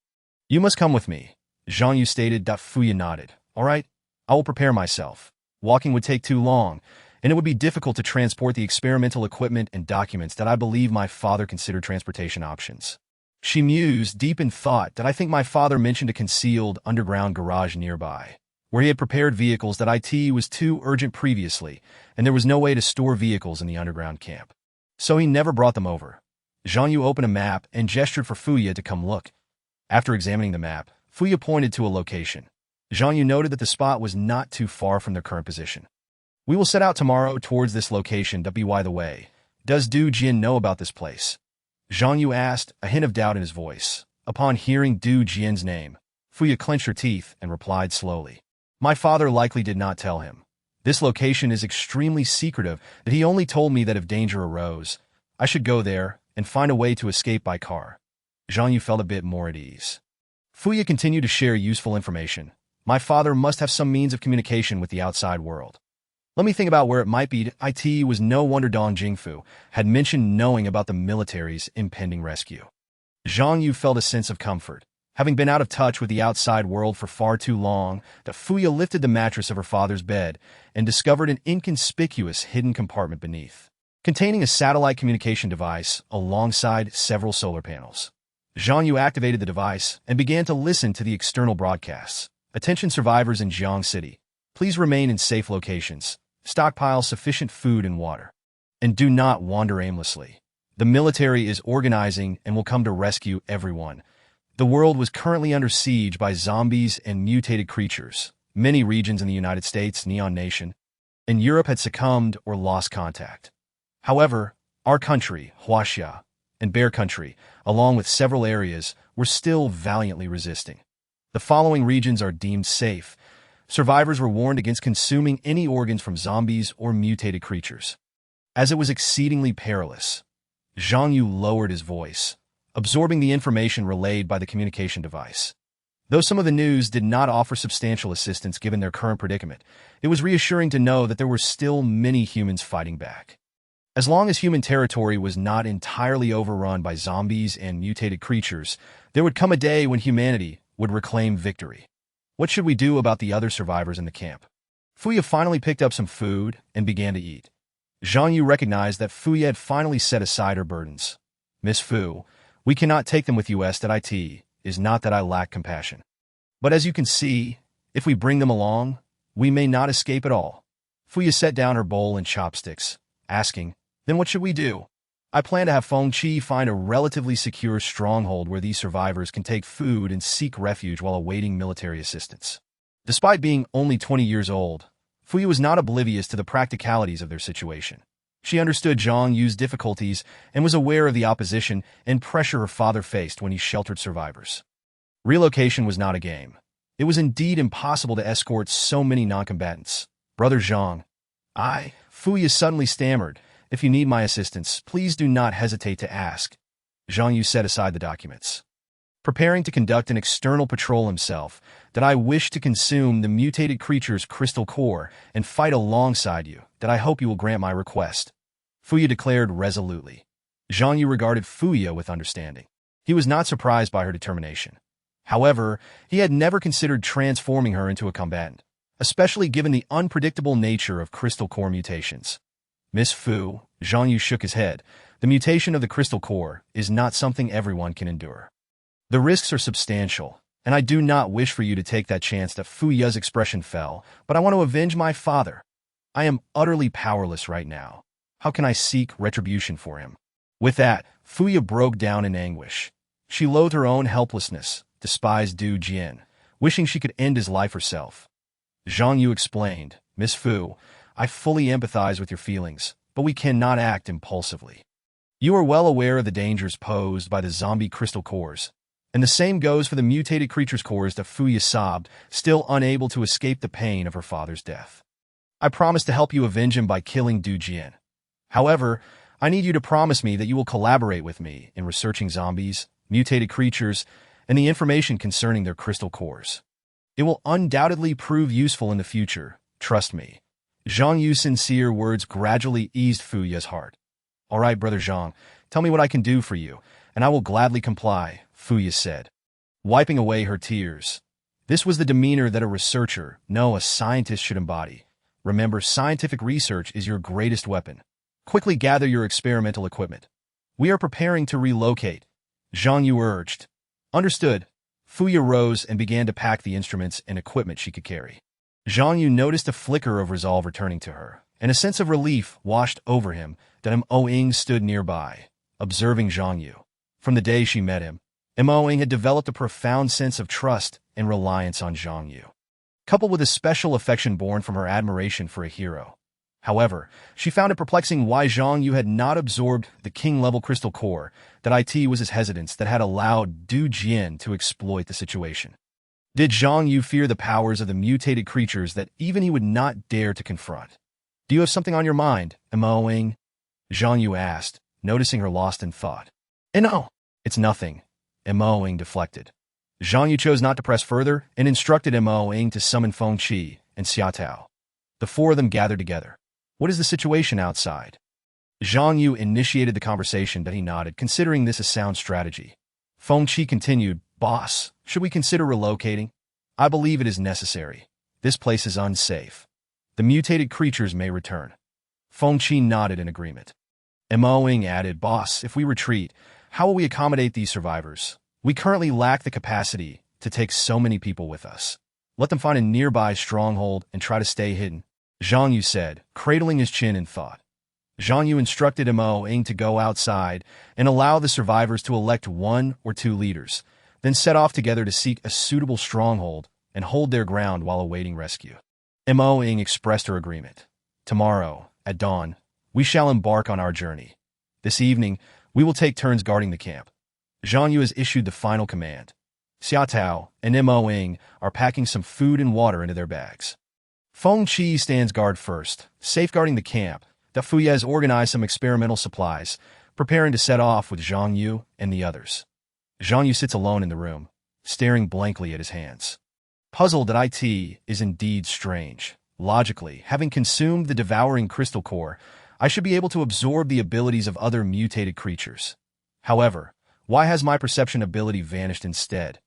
You must come with me, Zhang Yu stated. Fuya nodded. All right, I will prepare myself. Walking would take too long, and it would be difficult to transport the experimental equipment and documents that I believe my father considered transportation options. She mused, deep in thought, that I think my father mentioned a concealed underground garage nearby, where he had prepared vehicles that IT was too urgent previously, and there was no way to store vehicles in the underground camp. So he never brought them over. Zhang Yu opened a map and gestured for Fuya to come look. After examining the map, Fuya pointed to a location. Zhang Yu noted that the spot was not too far from their current position. We will set out tomorrow towards this location. By the way, does Du Jian know about this place? Zhang Yu asked, a hint of doubt in his voice. Upon hearing Du Jian's name, Fuya clenched her teeth and replied slowly. My father likely did not tell him. This location is extremely secretive that he only told me that if danger arose, I should go there and find a way to escape by car. Zhang Yu felt a bit more at ease. Fuya continued to share useful information. My father must have some means of communication with the outside world. Let me think about where it might be. It was no wonder Dong Jingfu had mentioned knowing about the military's impending rescue. Zhang Yu felt a sense of comfort. Having been out of touch with the outside world for far too long, Fuya lifted the mattress of her father's bed and discovered an inconspicuous hidden compartment beneath, containing a satellite communication device alongside several solar panels. Zhang Yu activated the device and began to listen to the external broadcasts. Attention survivors in Jiang City. Please remain in safe locations. Stockpile sufficient food and water. And do not wander aimlessly. The military is organizing and will come to rescue everyone. The world was currently under siege by zombies and mutated creatures. Many regions in the United States, Neon Nation, and Europe had succumbed or lost contact. However, our country, Huaxia, and Bear Country, along with several areas, were still valiantly resisting. The following regions are deemed safe. Survivors were warned against consuming any organs from zombies or mutated creatures. As it was exceedingly perilous, Zhang Yu lowered his voice, absorbing the information relayed by the communication device. Though some of the news did not offer substantial assistance given their current predicament, it was reassuring to know that there were still many humans fighting back. As long as human territory was not entirely overrun by zombies and mutated creatures, there would come a day when humanity would reclaim victory. What should we do about the other survivors in the camp? Fuya finally picked up some food and began to eat. Zhang Yu recognized that Fuya had finally set aside her burdens. Miss Fu, we cannot take them with us. That is not that I lack compassion. But as you can see, if we bring them along, we may not escape at all. Fuya set down her bowl and chopsticks, asking, then what should we do? I plan to have Feng Qi find a relatively secure stronghold where these survivors can take food and seek refuge while awaiting military assistance. Despite being only 20 years old, Fuya was not oblivious to the practicalities of their situation. She understood Zhang Yu's difficulties and was aware of the opposition and pressure her father faced when he sheltered survivors. Relocation was not a game. It was indeed impossible to escort so many non-combatants. Brother Zhang, Fuya suddenly stammered. If you need my assistance, please do not hesitate to ask. Zhang Yu set aside the documents. Preparing to conduct an external patrol himself, that I wish to consume the mutated creature's crystal core and fight alongside you, that I hope you will grant my request. Fuya declared resolutely. Zhang Yu regarded Fuya with understanding. He was not surprised by her determination. However, he had never considered transforming her into a combatant, especially given the unpredictable nature of crystal core mutations. Miss Fu, Zhang Yu shook his head. The mutation of the crystal core is not something everyone can endure. The risks are substantial, and I do not wish for you to take that chance. That Fuya's expression fell, but I want to avenge my father. I am utterly powerless right now. How can I seek retribution for him? With that, Fuya broke down in anguish. She loathed her own helplessness, despised Du Jian, wishing she could end his life herself. Zhang Yu explained, Miss Fu, I fully empathize with your feelings, but we cannot act impulsively. You are well aware of the dangers posed by the zombie crystal cores, and the same goes for the mutated creatures cores that Fuya sobbed, still unable to escape the pain of her father's death. I promise to help you avenge him by killing Du Jian. However, I need you to promise me that you will collaborate with me in researching zombies, mutated creatures, and the information concerning their crystal cores. It will undoubtedly prove useful in the future, trust me. Zhang Yu's sincere words gradually eased Fuya's heart. All right, Brother Zhang, tell me what I can do for you, and I will gladly comply, Fuya said, wiping away her tears. This was the demeanor that a researcher, no, a scientist should embody. Remember, scientific research is your greatest weapon. Quickly gather your experimental equipment. We are preparing to relocate, Zhang Yu urged. Understood. Fuya rose and began to pack the instruments and equipment she could carry. Zhang Yu noticed a flicker of resolve returning to her, and a sense of relief washed over him that Mo-Ying stood nearby, observing Zhang Yu. From the day she met him, Mo-Ying had developed a profound sense of trust and reliance on Zhang Yu, coupled with a special affection born from her admiration for a hero. However, she found it perplexing why Zhang Yu had not absorbed the king-level crystal core, that it was his hesitance that had allowed Du Jian to exploit the situation. Did Zhang Yu fear the powers of the mutated creatures that even he would not dare to confront? Do you have something on your mind, Mo-Ying? Zhang Yu asked, noticing her lost in thought. No, it's nothing, Mo-Ying deflected. Zhang Yu chose not to press further and instructed Mo-Ying to summon Feng Qi and Xia Tao. The four of them gathered together. What is the situation outside? Zhang Yu initiated the conversation, but he nodded, considering this a sound strategy. Feng Qi continued, Boss, should we consider relocating? I believe it is necessary. This place is unsafe. The mutated creatures may return. Feng Qi nodded in agreement. Mo-Ying added, Boss, if we retreat, how will we accommodate these survivors? We currently lack the capacity to take so many people with us. Let them find a nearby stronghold and try to stay hidden, Zhang Yu said, cradling his chin in thought. Zhang Yu instructed Mo-Ying to go outside and allow the survivors to elect 1 or 2 leaders, then set off together to seek a suitable stronghold and hold their ground while awaiting rescue. Mo-Ying expressed her agreement. Tomorrow, at dawn, we shall embark on our journey. This evening, we will take turns guarding the camp. Zhang Yu has issued the final command. Xia Tao and Mo-Ying are packing some food and water into their bags. Feng Qi stands guard first, safeguarding the camp. Fuya has organized some experimental supplies, preparing to set off with Zhang Yu and the others. Zhang Yu sits alone in the room, staring blankly at his hands. Puzzled that it is indeed strange. Logically, having consumed the devouring crystal core, I should be able to absorb the abilities of other mutated creatures. However, why has my perception ability vanished instead?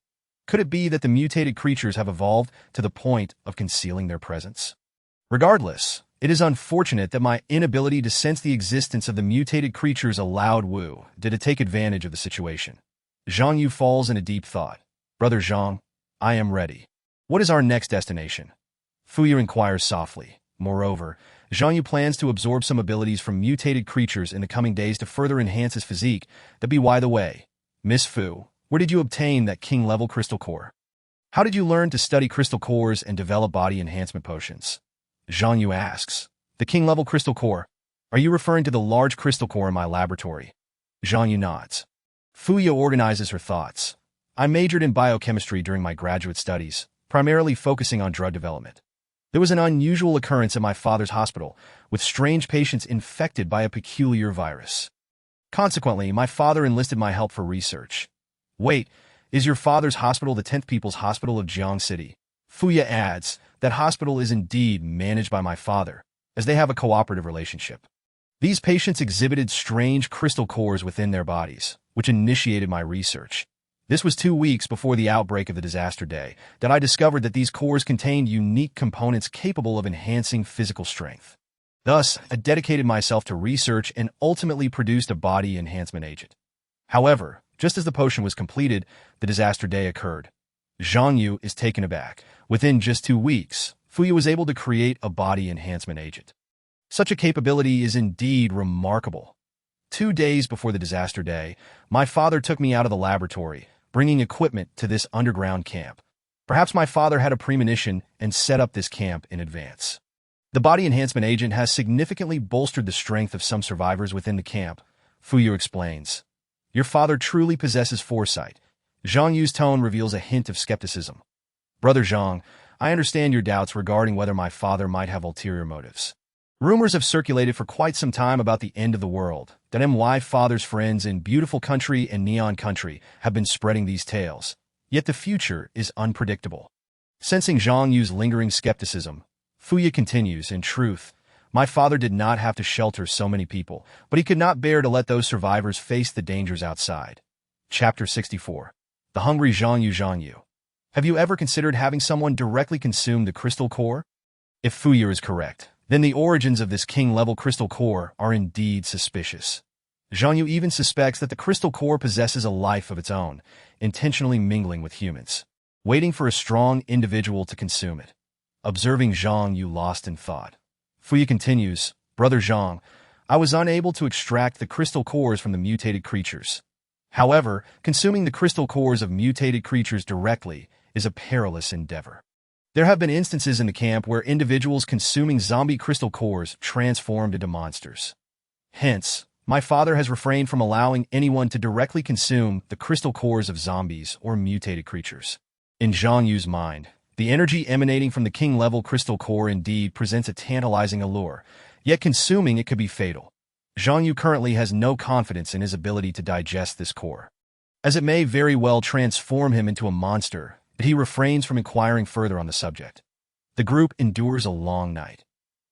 Could it be that the mutated creatures have evolved to the point of concealing their presence? Regardless, it is unfortunate that my inability to sense the existence of the mutated creatures allowed Wu to take advantage of the situation. Zhang Yu falls into deep thought. Brother Zhang, I am ready. What is our next destination? Fuya inquires softly. Moreover, Zhang Yu plans to absorb some abilities from mutated creatures in the coming days to further enhance his physique. By the way, Miss Fu, where did you obtain that king-level crystal core? How did you learn to study crystal cores and develop body enhancement potions? Zhang Yu asks. The king-level crystal core. Are you referring to the large crystal core in my laboratory? Zhang Yu nods. Fuya organizes her thoughts. I majored in biochemistry during my graduate studies, primarily focusing on drug development. There was an unusual occurrence at my father's hospital, with strange patients infected by a peculiar virus. Consequently, my father enlisted my help for research. Wait, is your father's hospital the 10th People's Hospital of Jiang City? Fuya adds, that hospital is indeed managed by my father, as they have a cooperative relationship. These patients exhibited strange crystal cores within their bodies, which initiated my research. This was 2 weeks before the outbreak of the disaster day that I discovered that these cores contained unique components capable of enhancing physical strength. Thus, I dedicated myself to research and ultimately produced a body enhancement agent. However, just as the potion was completed, the disaster day occurred. Zhang Yu is taken aback. Within just 2 weeks, Fuya was able to create a body enhancement agent. Such a capability is indeed remarkable. 2 days before the disaster day, my father took me out of the laboratory, bringing equipment to this underground camp. Perhaps my father had a premonition and set up this camp in advance. The body enhancement agent has significantly bolstered the strength of some survivors within the camp, Fu Yu explains. Your father truly possesses foresight. Zhang Yu's tone reveals a hint of skepticism. Brother Zhang, I understand your doubts regarding whether my father might have ulterior motives. Rumors have circulated for quite some time about the end of the world, that my father's friends in Beautiful Country and Neon Country have been spreading these tales. Yet the future is unpredictable. Sensing Zhang Yu's lingering skepticism, Fu Yu continues, in truth, my father did not have to shelter so many people, but he could not bear to let those survivors face the dangers outside. Chapter 64. The Hungry Zhang Yu. Have you ever considered having someone directly consume the crystal core? If Fu Yu is correct, then the origins of this king-level crystal core are indeed suspicious. Zhang Yu even suspects that the crystal core possesses a life of its own, intentionally mingling with humans, waiting for a strong individual to consume it. Observing Zhang Yu lost in thought, Fu Yu continues, Brother Zhang, I was unable to extract the crystal cores from the mutated creatures. However, consuming the crystal cores of mutated creatures directly is a perilous endeavor. There have been instances in the camp where individuals consuming zombie crystal cores transformed into monsters. Hence, my father has refrained from allowing anyone to directly consume the crystal cores of zombies or mutated creatures. In Zhang Yu's mind, the energy emanating from the king-level crystal core indeed presents a tantalizing allure, yet consuming it could be fatal. Zhang Yu currently has no confidence in his ability to digest this core, as it may very well transform him into a monster, but he refrains from inquiring further on the subject. The group endures a long night.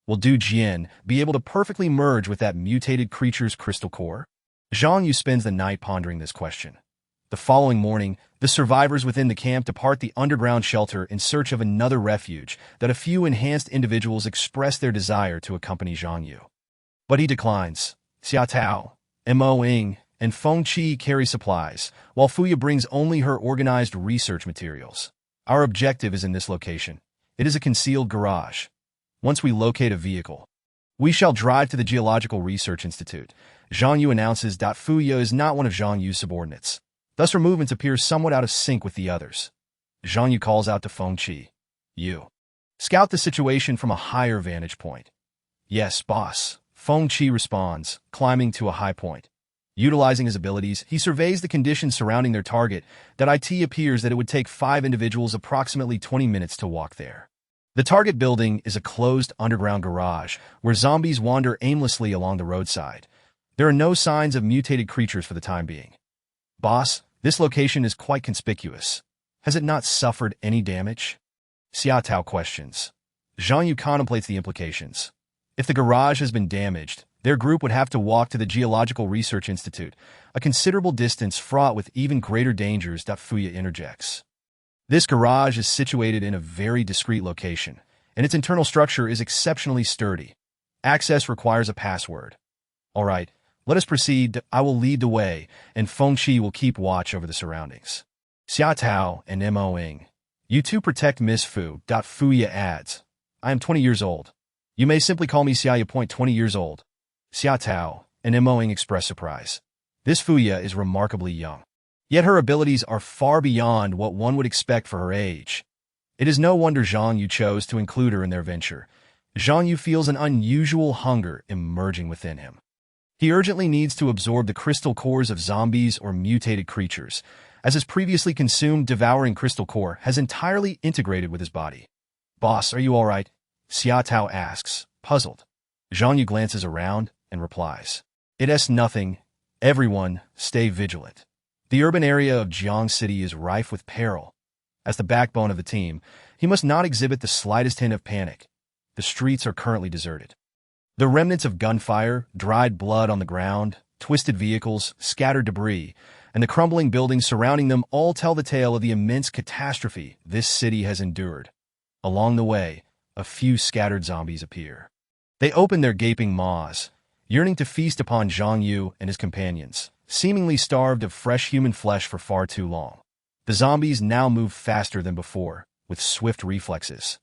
Will Du Jian be able to perfectly merge with that mutated creature's crystal core? Zhang Yu spends the night pondering this question. The following morning, the survivors within the camp depart the underground shelter in search of another refuge that a few enhanced individuals express their desire to accompany Zhang Yu. But he declines. Xia Tao, Mo Ying, and Feng Qi carry supplies, while Fu Yu brings only her organized research materials. Our objective is in this location. It is a concealed garage. Once we locate a vehicle, we shall drive to the Geological Research Institute. Zhang Yu announces that Fu Yu is not one of Zhang Yu's subordinates. Thus her movements appear somewhat out of sync with the others. Zhang Yu calls out to Feng Qi. You. Scout the situation from a higher vantage point. Yes, boss. Feng Qi responds, climbing to a high point. Utilizing his abilities, he surveys the conditions surrounding their target. It appears that it would take 5 individuals approximately 20 minutes to walk there. The target building is a closed underground garage where zombies wander aimlessly along the roadside. There are no signs of mutated creatures for the time being. Boss, this location is quite conspicuous. Has it not suffered any damage? Xia Tao questions. Zhang Yu contemplates the implications. If the garage has been damaged, their group would have to walk to the Geological Research Institute, a considerable distance fraught with even greater dangers. Fu Yu interjects. This garage is situated in a very discreet location, and its internal structure is exceptionally sturdy. Access requires a password. All right, let us proceed. I will lead the way, and Feng Qi will keep watch over the surroundings. Xia Tao and Mo Ying. You two protect Miss Fu. Fu Yu adds. I am 20 years old. You may simply call me Xia Yu. 20 years old. Xia Tao and Mo Ying express surprise. This Fu Yu is remarkably young. Yet her abilities are far beyond what one would expect for her age. It is no wonder Zhang Yu chose to include her in their venture. Zhang Yu feels an unusual hunger emerging within him. He urgently needs to absorb the crystal cores of zombies or mutated creatures, as his previously consumed devouring crystal core has entirely integrated with his body. Boss, are you all right? Xia Tao asks, puzzled. Zhang Yu glances around and replies. It's nothing. Everyone, stay vigilant. The urban area of Jiang City is rife with peril. As the backbone of the team, he must not exhibit the slightest hint of panic. The streets are currently deserted. The remnants of gunfire, dried blood on the ground, twisted vehicles, scattered debris, and the crumbling buildings surrounding them all tell the tale of the immense catastrophe this city has endured. Along the way, a few scattered zombies appear. They open their gaping maws, yearning to feast upon Zhang Yu and his companions, seemingly starved of fresh human flesh for far too long. The zombies now move faster than before, with swift reflexes.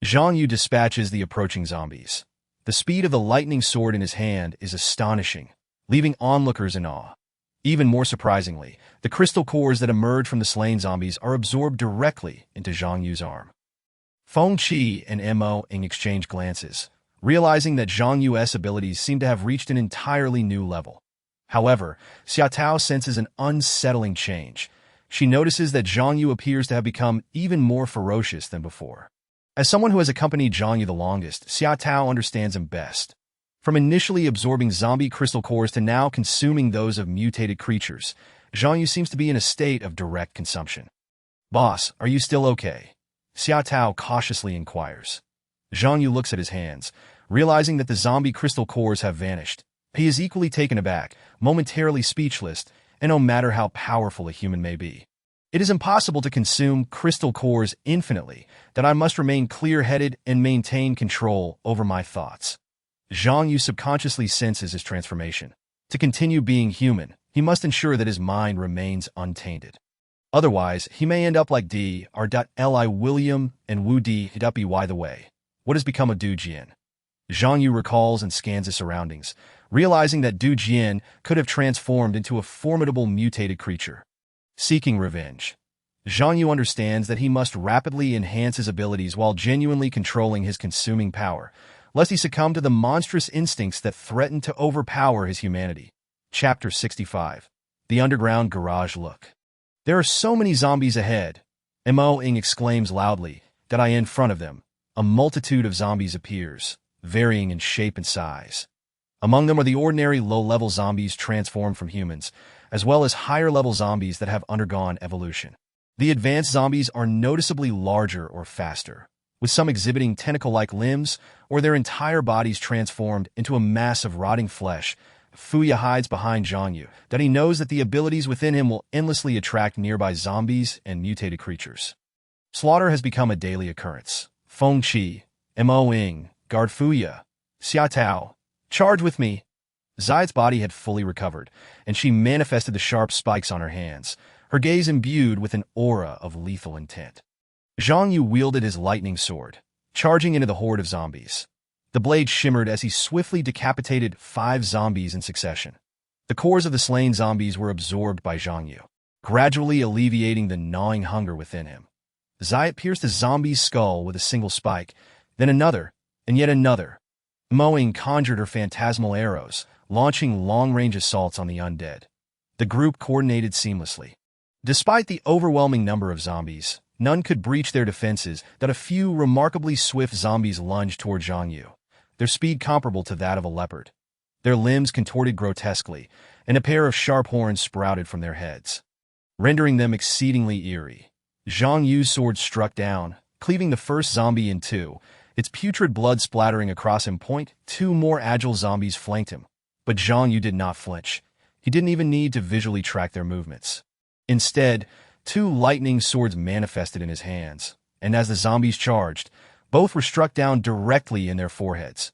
Zhang Yu dispatches the approaching zombies. The speed of the lightning sword in his hand is astonishing, leaving onlookers in awe. Even more surprisingly, the crystal cores that emerge from the slain zombies are absorbed directly into Zhang Yu's arm. Feng Qi and Mo Ying exchange glances, realizing that Zhang Yu's abilities seem to have reached an entirely new level. However, Xiaotao senses an unsettling change. She notices that Zhang Yu appears to have become even more ferocious than before. As someone who has accompanied Zhang Yu the longest, Xiaotao understands him best. From initially absorbing zombie crystal cores to now consuming those of mutated creatures, Zhang Yu seems to be in a state of direct consumption. "Boss, are you still okay?" Xiaotao cautiously inquires. Zhang Yu looks at his hands, realizing that the zombie crystal cores have vanished. He is equally taken aback, momentarily speechless, and no matter how powerful a human may be. "It is impossible to consume crystal cores infinitely, that I must remain clear-headed and maintain control over my thoughts." Zhang Yu subconsciously senses his transformation. To continue being human, he must ensure that his mind remains untainted. Otherwise, he may end up like Dr. William and Wu Di. By the way, what has become of Du Jian? Zhang Yu recalls and scans his surroundings, realizing that Du Jian could have transformed into a formidable mutated creature. Seeking revenge. Zhang Yu understands that he must rapidly enhance his abilities while genuinely controlling his consuming power, lest he succumb to the monstrous instincts that threaten to overpower his humanity. Chapter 65. The Underground Garage Look. "There are so many zombies ahead," Mo Ing exclaims loudly, that in front of them, a multitude of zombies appears, varying in shape and size. Among them are the ordinary low-level zombies transformed from humans, as well as higher-level zombies that have undergone evolution. The advanced zombies are noticeably larger or faster, with some exhibiting tentacle-like limbs or their entire bodies transformed into a mass of rotting flesh. Fuya hides behind Zhang Yu, that he knows that the abilities within him will endlessly attract nearby zombies and mutated creatures. Slaughter has become a daily occurrence. Feng Qi, Mo Ing, guard Fuya, Xiaotao, charge with me. Zai's body had fully recovered, and she manifested the sharp spikes on her hands, her gaze imbued with an aura of lethal intent. Zhang Yu wielded his lightning sword, charging into the horde of zombies. The blade shimmered as he swiftly decapitated 5 zombies in succession. The cores of the slain zombies were absorbed by Zhang Yu, gradually alleviating the gnawing hunger within him. Zai pierced a zombie's skull with a single spike, then another, and yet another. Mo Ing conjured her phantasmal arrows, launching long-range assaults on the undead. The group coordinated seamlessly. Despite the overwhelming number of zombies, none could breach their defenses that a few remarkably swift zombies lunged toward Zhang Yu, their speed comparable to that of a leopard. Their limbs contorted grotesquely, and a pair of sharp horns sprouted from their heads, rendering them exceedingly eerie. Zhang Yu's sword struck down, cleaving the first zombie in two, its putrid blood splattering across him. 2 more agile zombies flanked him, but Zhang Yu did not flinch. He didn't even need to visually track their movements. Instead, 2 lightning swords manifested in his hands, and as the zombies charged, both were struck down directly in their foreheads.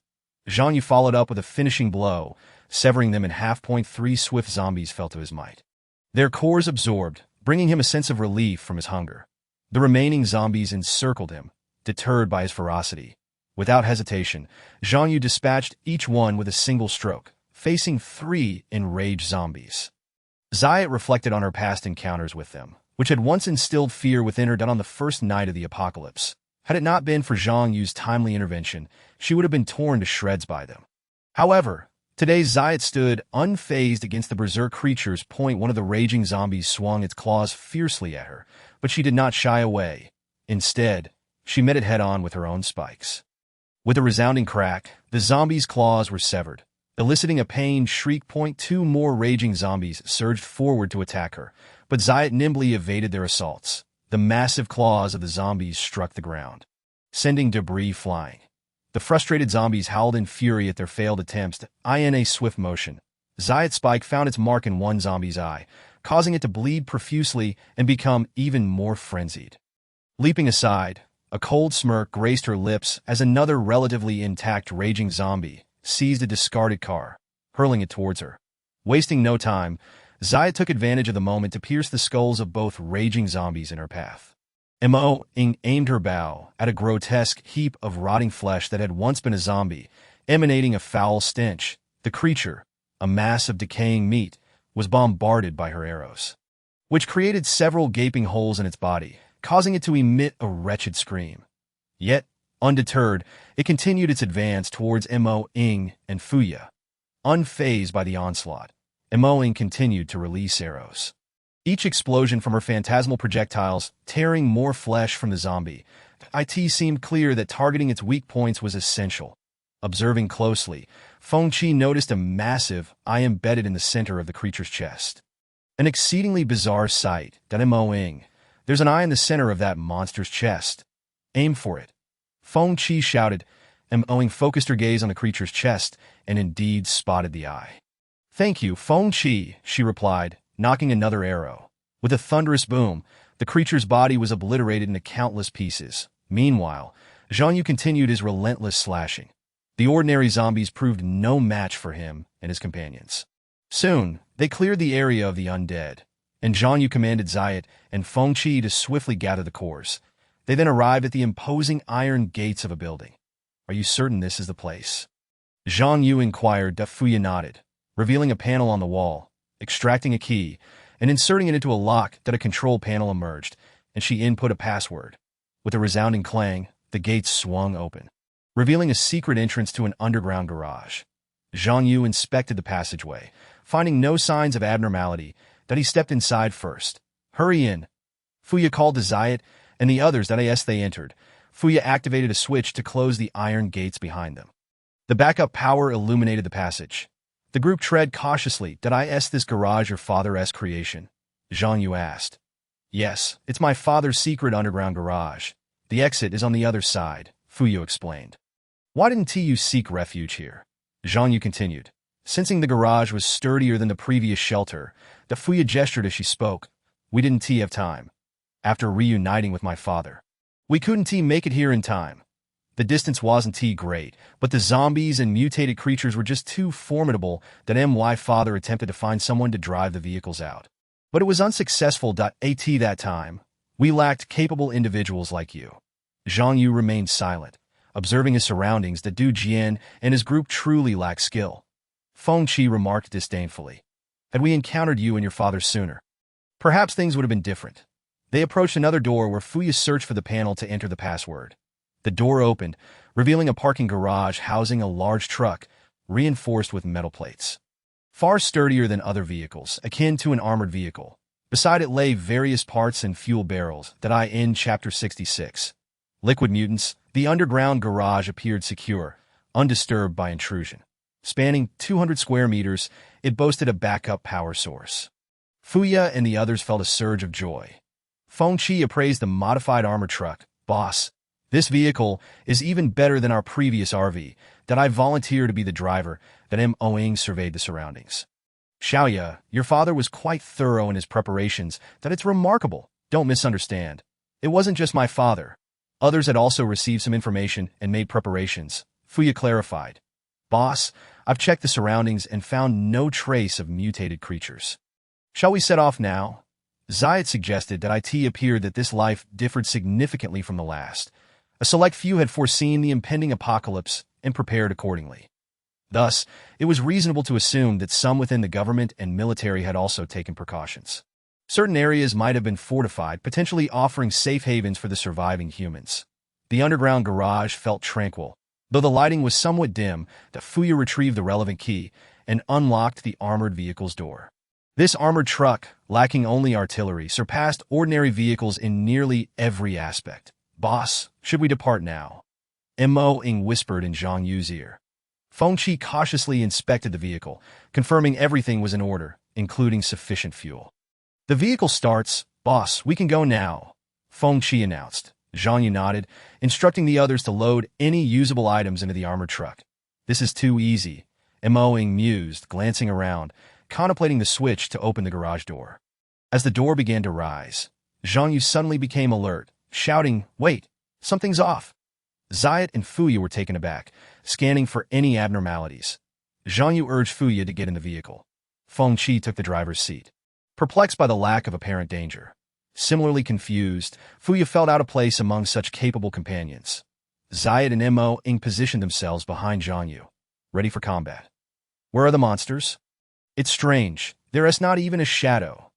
Zhang Yu followed up with a finishing blow, severing them in half. 3 swift zombies fell to his might, their cores absorbed, bringing him a sense of relief from his hunger. The remaining zombies encircled him, deterred by his ferocity. Without hesitation, Zhang Yu dispatched each one with a single stroke, facing 3 enraged zombies. Zai reflected on her past encounters with them, which had once instilled fear within her on the first night of the apocalypse. Had it not been for Zhang Yu's timely intervention, she would have been torn to shreds by them. However, today Zai stood unfazed against the berserk creatures. One of the raging zombies swung its claws fiercely at her, but she did not shy away. Instead, she met it head-on with her own spikes. With a resounding crack, the zombie's claws were severed, eliciting a pained shriek. 2 more raging zombies surged forward to attack her, but Zayat nimbly evaded their assaults. The massive claws of the zombies struck the ground, sending debris flying. The frustrated zombies howled in fury at their failed attempts. In a swift motion, Zayat's spike found its mark in one zombie's eye, causing it to bleed profusely and become even more frenzied. Leaping aside, a cold smirk graced her lips as another relatively intact raging zombie seized a discarded car, hurling it towards her. Wasting no time, Zaya took advantage of the moment to pierce the skulls of both raging zombies in her path. Mo Ing aimed her bow at a grotesque heap of rotting flesh that had once been a zombie, emanating a foul stench. The creature, a mass of decaying meat, was bombarded by her arrows, which created several gaping holes in its body, causing it to emit a wretched scream. Yet, Undeterred, it continued its advance towards Mo Ing and Fuya. Unfazed by the onslaught, Mo Ing continued to release arrows. Each explosion from her phantasmal projectiles tearing more flesh from the zombie. It seemed clear that targeting its weak points was essential. Observing closely, Fengqi noticed a massive eye embedded in the center of the creature's chest. An exceedingly bizarre sight. Mo Ing, there's an eye in the center of that monster's chest. Aim for it. Fengqi shouted. Mo Ing focused her gaze on the creature's chest and indeed spotted the eye. Thank you, Fengqi, she replied, knocking another arrow. With a thunderous boom, the creature's body was obliterated into countless pieces. Meanwhile, Zhang Yu continued his relentless slashing. The ordinary zombies proved no match for him and his companions. Soon, they cleared the area of the undead, and Zhang Yu commanded Zayat and Fengqi to swiftly gather the cores. They then arrived at the imposing iron gates of a building. Are you certain this is the place? Zhang Yu inquired. Fuya nodded, revealing a panel on the wall, extracting a key, and inserting it into a lock. A control panel emerged, and she input a password. With a resounding clang, the gates swung open, revealing a secret entrance to an underground garage. Zhang Yu inspected the passageway, finding no signs of abnormality. He stepped inside first. Hurry in. Fuya called to Zayat and the others. As they entered, Fuya activated a switch to close the iron gates behind them. The backup power illuminated the passage. The group tread cautiously. Is this garage your father's creation? Zhang Yu asked. Yes, it's my father's secret underground garage. The exit is on the other side, Fuya explained. Why didn't you seek refuge here? Zhang Yu continued. Sensing the garage was sturdier than the previous shelter, Fuya gestured as she spoke. We didn't have time. After reuniting with my father, we couldn't make it here in time. The distance wasn't great, but the zombies and mutated creatures were just too formidable that my father attempted to find someone to drive the vehicles out. But it was unsuccessful. At that time, we lacked capable individuals like you. Zhang Yu remained silent, observing his surroundings. Du Jian and his group truly lacked skill. Fengqi remarked disdainfully. Had we encountered you and your father sooner, perhaps things would have been different. They approached another door where Fuya searched for the panel to enter the password. The door opened, revealing a parking garage housing a large truck, reinforced with metal plates. Far sturdier than other vehicles, akin to an armored vehicle. Beside it lay various parts and fuel barrels. In Chapter 66. Liquid mutants, the underground garage appeared secure, undisturbed by intrusion. Spanning 200 square meters, it boasted a backup power source. Fuya and the others felt a surge of joy. Fengqi appraised the modified armored truck. Boss, this vehicle is even better than our previous RV. I volunteer to be the driver. Mo Ing surveyed the surroundings. Xiaoya, your father was quite thorough in his preparations. It's remarkable. Don't misunderstand. It wasn't just my father. Others had also received some information and made preparations. Fuya clarified. Boss, I've checked the surroundings and found no trace of mutated creatures. Shall we set off now? Zayat suggested. It appeared that this life differed significantly from the last. A select few had foreseen the impending apocalypse and prepared accordingly. Thus, it was reasonable to assume that some within the government and military had also taken precautions. Certain areas might have been fortified, potentially offering safe havens for the surviving humans. The underground garage felt tranquil. Though the lighting was somewhat dim, Fuya retrieved the relevant key and unlocked the armored vehicle's door. This armored truck, lacking only artillery, surpassed ordinary vehicles in nearly every aspect. Boss, should we depart now? Mo Ing whispered in Zhang Yu's ear. Fengqi cautiously inspected the vehicle, confirming everything was in order, including sufficient fuel. The vehicle starts. Boss, we can go now, Fengqi announced. Zhang Yu nodded, instructing the others to load any usable items into the armored truck. This is too easy, Mo Ing mused, glancing around, contemplating the switch to open the garage door. As the door began to rise, Zhang Yu suddenly became alert, shouting, Wait, something's off. Zayat and Fuya were taken aback, scanning for any abnormalities. Zhang Yu urged Fuya to get in the vehicle. Fengqi took the driver's seat, perplexed by the lack of apparent danger. Similarly confused, Fuya felt out of place among such capable companions. Zayat and Mo Ing positioned themselves behind Zhang Yu, ready for combat. Where are the monsters? It's strange, there is not even a shadow,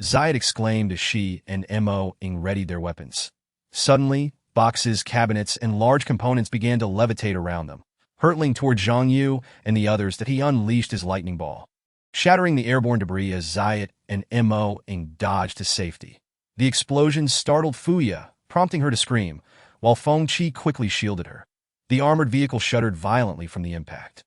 Zayat exclaimed as she and Mo Ing readied their weapons. Suddenly, Boxes, cabinets, and large components began to levitate around them, hurtling toward Zhang Yu and the others that he unleashed his lightning ball, shattering the airborne debris as Zayat and Mo dodged to safety. The explosions startled Fuya, prompting her to scream, while Feng Qi quickly shielded her. The armored vehicle shuddered violently from the impact.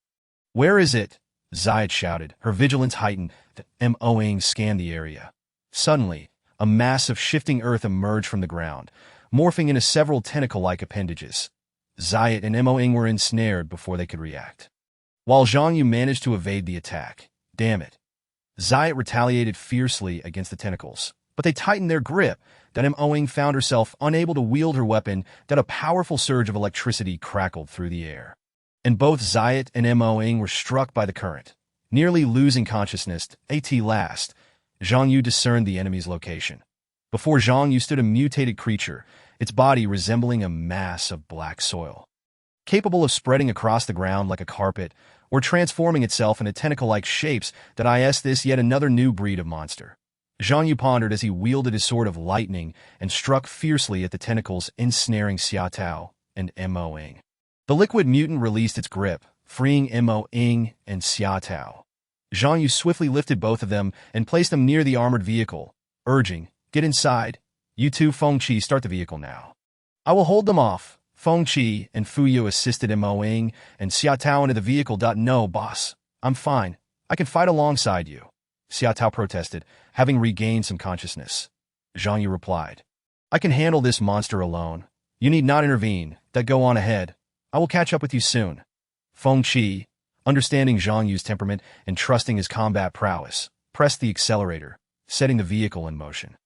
"Where is it?" Zayat shouted, her vigilance heightened. Mo scanned the area. Suddenly, a mass of shifting earth emerged from the ground, morphing into several tentacle-like appendages. Zayat and Mo were ensnared before they could react. While Zhang Yu managed to evade the attack. Damn it. Zayat retaliated fiercely against the tentacles, but they tightened their grip. Mo found herself unable to wield her weapon. A powerful surge of electricity crackled through the air, and both Zayat and Mo were struck by the current. Nearly losing consciousness, at last, Zhang Yu discerned the enemy's location. Before Zhang Yu stood a mutated creature, its body resembling a mass of black soil, capable of spreading across the ground like a carpet or transforming itself into tentacle-like shapes. This yet another new breed of monster. Zhang Yu pondered as he wielded his sword of lightning and struck fiercely at the tentacles, ensnaring Xia Tao and Mo. The liquid mutant released its grip, freeing Mo and Xia Tao. Zhang Yu swiftly lifted both of them and placed them near the armored vehicle, urging, "Get inside. You two, Feng Qi, start the vehicle now. I will hold them off." Feng Qi and Fuyu assisted Mo and Xia Tao into the vehicle. "No, boss. I'm fine. I can fight alongside you," Xia Tao protested, having regained some consciousness. Zhang Yu replied, "I can handle this monster alone. You need not intervene. Go on ahead. I will catch up with you soon." Feng Qi, understanding Zhang Yu's temperament and trusting his combat prowess, pressed the accelerator, setting the vehicle in motion.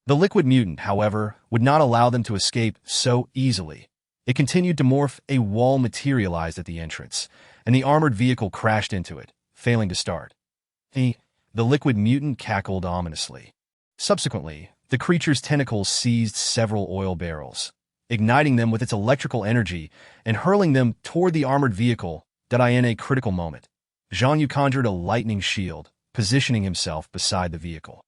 The liquid mutant, however, would not allow them to escape so easily. It continued to morph. A wall materialized at the entrance, and the armored vehicle crashed into it, failing to start. The liquid mutant cackled ominously. Subsequently, the creature's tentacles seized several oil barrels, igniting them with its electrical energy and hurling them toward the armored vehicle. In a critical moment, Zhang Yu conjured a lightning shield, positioning himself beside the vehicle,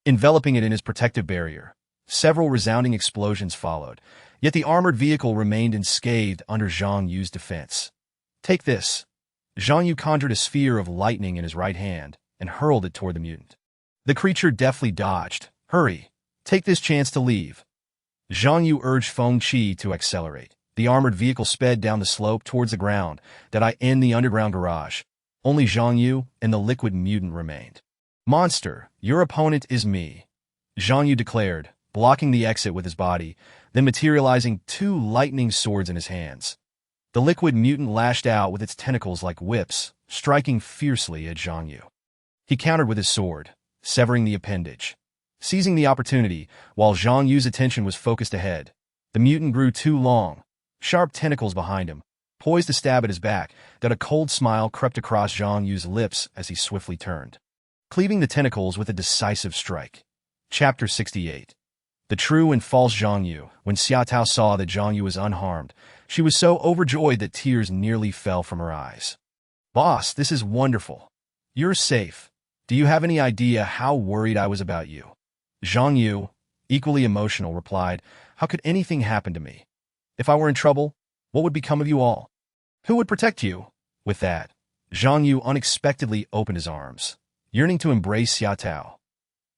enveloping it in his protective barrier. Several resounding explosions followed, yet the armored vehicle remained unscathed under Zhang Yu's defense. "Take this." Zhang Yu conjured a sphere of lightning in his right hand and hurled it toward the mutant. The creature deftly dodged. "Hurry. Take this chance to leave." Zhang Yu urged Feng Qi to accelerate. The armored vehicle sped down the slope towards the ground. In the underground garage, only Zhang Yu and the liquid mutant remained. "Monster, your opponent is me," Zhang Yu declared, blocking the exit with his body, then materializing two lightning swords in his hands. The liquid mutant lashed out with its tentacles like whips, striking fiercely at Zhang Yu. He countered with his sword, severing the appendage. Seizing the opportunity, while Zhang Yu's attention was focused ahead, the mutant grew too long, sharp tentacles behind him, poised to stab at his back. A cold smile crept across Zhang Yu's lips as he swiftly turned, cleaving the tentacles with a decisive strike. Chapter 68. The true and false Zhang Yu. When Xia Tao saw that Zhang Yu was unharmed, she was so overjoyed that tears nearly fell from her eyes. "Boss, this is wonderful. You're safe. Do you have any idea how worried I was about you?" Zhang Yu, equally emotional, replied, "How could anything happen to me? If I were in trouble, what would become of you all? Who would protect you?" With that, Zhang Yu unexpectedly opened his arms, yearning to embrace Xia Tao.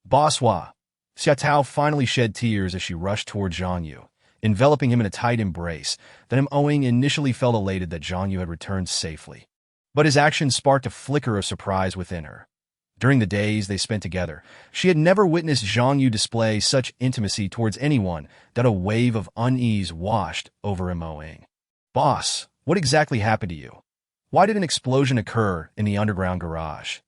"Boss Hua." Xia Tao finally shed tears as she rushed toward Zhang Yu, enveloping him in a tight embrace. Mo initially felt elated that Zhang Yu had returned safely, but his actions sparked a flicker of surprise within her. During the days they spent together, she had never witnessed Zhang Yu display such intimacy towards anyone. A wave of unease washed over Mo. "Boss, what exactly happened to you? Why did an explosion occur in the underground garage?"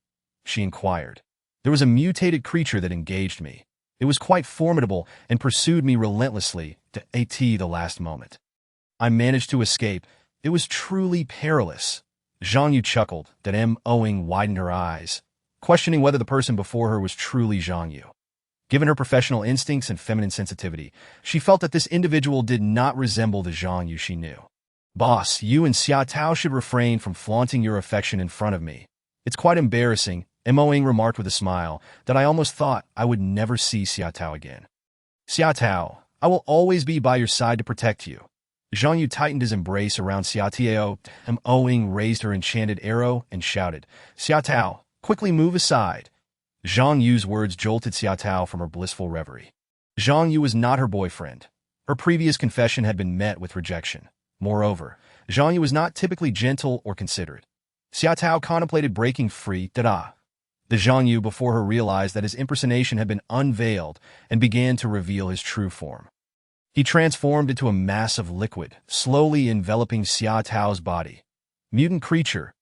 she inquired. "There was a mutated creature that engaged me. It was quite formidable and pursued me relentlessly at the last moment. I managed to escape. It was truly perilous." Zhang Yu chuckled. Mo widened her eyes, questioning whether the person before her was truly Zhang Yu. Given her professional instincts and feminine sensitivity, she felt that this individual did not resemble the Zhang Yu she knew. "Boss, you and Xia Tao should refrain from flaunting your affection in front of me. It's quite embarrassing," Mo remarked with a smile. "I almost thought I would never see Xia Tao again." "Xia Tao, I will always be by your side to protect you. Zhang Yu tightened his embrace around Xiao. Mo-ing raised her enchanted arrow and shouted, Xiao, quickly move aside. Zhang Yu's words jolted Xiao from her blissful reverie. Zhang Yu was not her boyfriend. Her previous confession had been met with rejection. Moreover, Zhang Yu was not typically gentle or considerate. Xiao contemplated breaking free. The Zhang Yu before her realized that his impersonation had been unveiled and began to reveal his true form. He transformed into a mass of liquid, slowly enveloping Xiao's body. Mutant creature.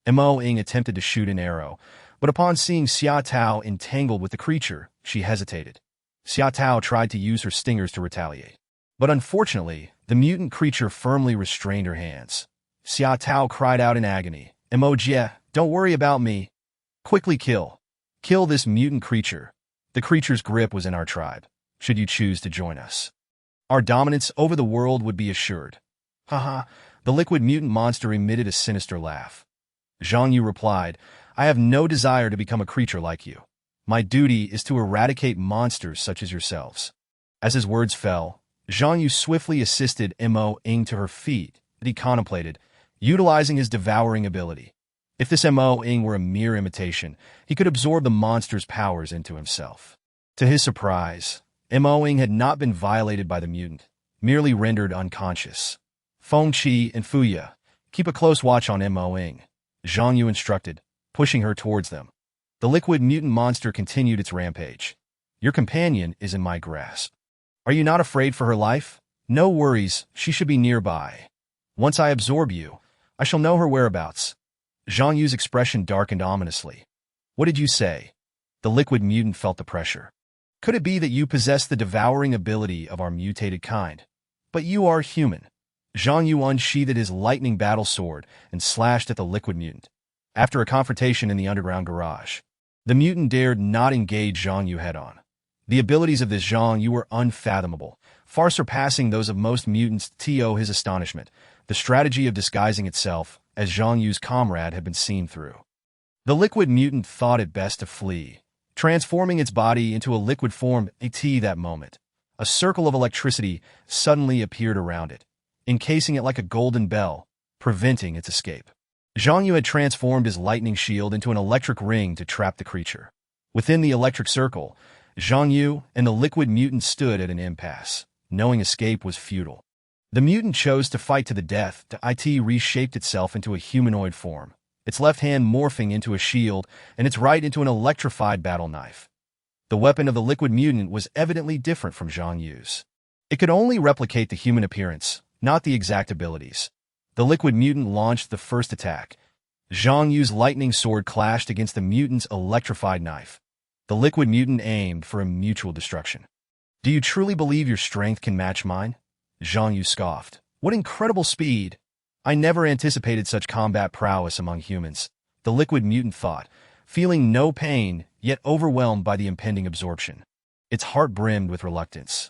Mo-ing attempted to shoot an arrow, but upon seeing Xiao entangled with the creature, she hesitated. Xiao tried to use her stingers to retaliate. But unfortunately, the mutant creature firmly restrained her hands. Xiao cried out in agony, Mo-jie, don't worry about me. Quickly kill. Kill this mutant creature. The creature's grip was in our tribe, should you choose to join us. Our dominance over the world would be assured. Haha, the liquid mutant monster emitted a sinister laugh. Zhang Yu replied, I have no desire to become a creature like you. My duty is to eradicate monsters such as yourselves. As his words fell, Zhang Yu swiftly assisted Mo-ing to her feet that he contemplated, utilizing his devouring ability. If this Mo-ing were a mere imitation, he could absorb the monster's powers into himself. To his surprise, Mo-ing had not been violated by the mutant, merely rendered unconscious. Fengqi and Fuya, keep a close watch on Mo-ing, Zhang Yu instructed, pushing her towards them. The liquid mutant monster continued its rampage. Your companion is in my grasp. Are you not afraid for her life? No worries, she should be nearby. Once I absorb you, I shall know her whereabouts. Zhang Yu's expression darkened ominously. What did you say? The liquid mutant felt the pressure. Could it be that you possess the devouring ability of our mutated kind? But you are human. Zhang Yu unsheathed his lightning battle sword and slashed at the liquid mutant. After a confrontation in the underground garage, the mutant dared not engage Zhang Yu head-on. The abilities of this Zhang Yu were unfathomable, far surpassing those of most mutants. To his astonishment, the strategy of disguising itself as Zhang Yu's comrade had been seen through. The liquid mutant thought it best to flee, transforming its body into a liquid form. At that moment, a circle of electricity suddenly appeared around it, encasing it like a golden bell, preventing its escape. Zhang Yu had transformed his lightning shield into an electric ring to trap the creature. Within the electric circle, Zhang Yu and the liquid mutant stood at an impasse, knowing escape was futile. The mutant chose to fight to the death. It reshaped itself into a humanoid form, its left hand morphing into a shield and its right into an electrified battle knife. The weapon of the liquid mutant was evidently different from Zhang Yu's. It could only replicate the human appearance, not the exact abilities. The liquid mutant launched the first attack. Zhang Yu's lightning sword clashed against the mutant's electrified knife. The liquid mutant aimed for a mutual destruction. Do you truly believe your strength can match mine? Zhang Yu scoffed. What incredible speed! I never anticipated such combat prowess among humans, the liquid mutant thought, feeling no pain, yet overwhelmed by the impending absorption. Its heart brimmed with reluctance.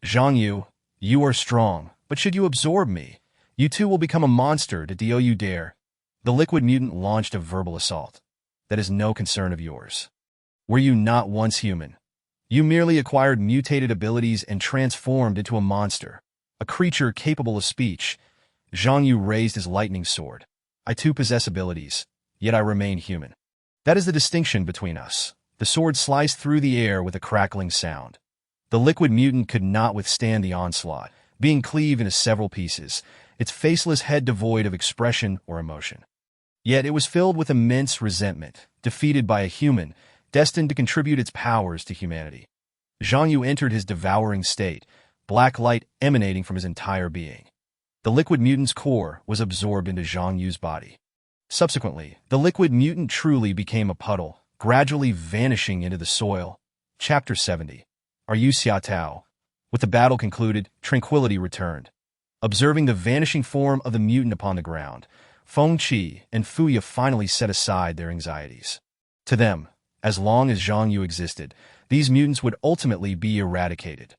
Zhang Yu, you are strong, but should you absorb me, you too will become a monster. Do you dare? The liquid mutant launched a verbal assault. That is no concern of yours. Were you not once human? You merely acquired mutated abilities and transformed into a monster, a creature capable of speech. Zhang Yu raised his lightning sword. I too possess abilities, yet I remain human. That is the distinction between us. The sword sliced through the air with a crackling sound. The liquid mutant could not withstand the onslaught, being cleaved into several pieces, its faceless head devoid of expression or emotion. Yet it was filled with immense resentment, defeated by a human, destined to contribute its powers to humanity. Zhang Yu entered his devouring state, black light emanating from his entire being. The liquid mutant's core was absorbed into Zhang Yu's body. Subsequently, the liquid mutant truly became a puddle, gradually vanishing into the soil. Chapter 70. Are you Xiao? With the battle concluded, tranquility returned. Observing the vanishing form of the mutant upon the ground, Fengqi and Fuya finally set aside their anxieties. To them, as long as Zhang Yu existed, these mutants would ultimately be eradicated.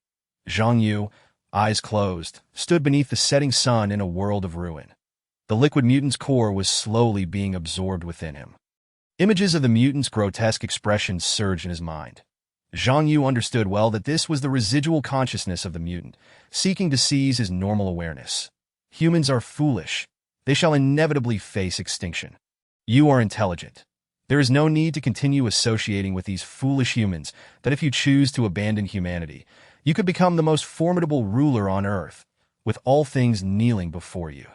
Zhang Yu, eyes closed, stood beneath the setting sun in a world of ruin. The liquid mutant's core was slowly being absorbed within him. Images of the mutant's grotesque expression surged in his mind. Zhang Yu understood well that this was the residual consciousness of the mutant, seeking to seize his normal awareness. Humans are foolish. They shall inevitably face extinction. You are intelligent. There is no need to continue associating with these foolish humans that if you choose to abandon humanity, you could become the most formidable ruler on Earth, with all things kneeling before you.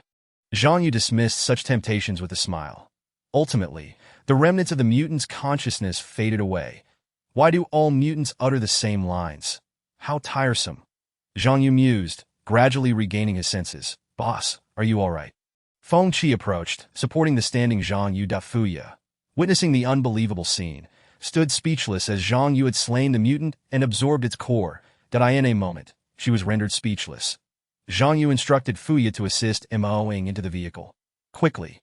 Zhang Yu dismissed such temptations with a smile. Ultimately, the remnants of the mutant's consciousness faded away. Why do all mutants utter the same lines? How tiresome. Zhang Yu mused, gradually regaining his senses. Boss, are you all right? Feng Qi approached, supporting the standing Zhang Yu. Fuya, witnessing the unbelievable scene, stood speechless as Zhang Yu had slain the mutant and absorbed its core. In a moment, she was rendered speechless. Zhang Yu instructed Fuya to assist Mo-ing into the vehicle. Quickly.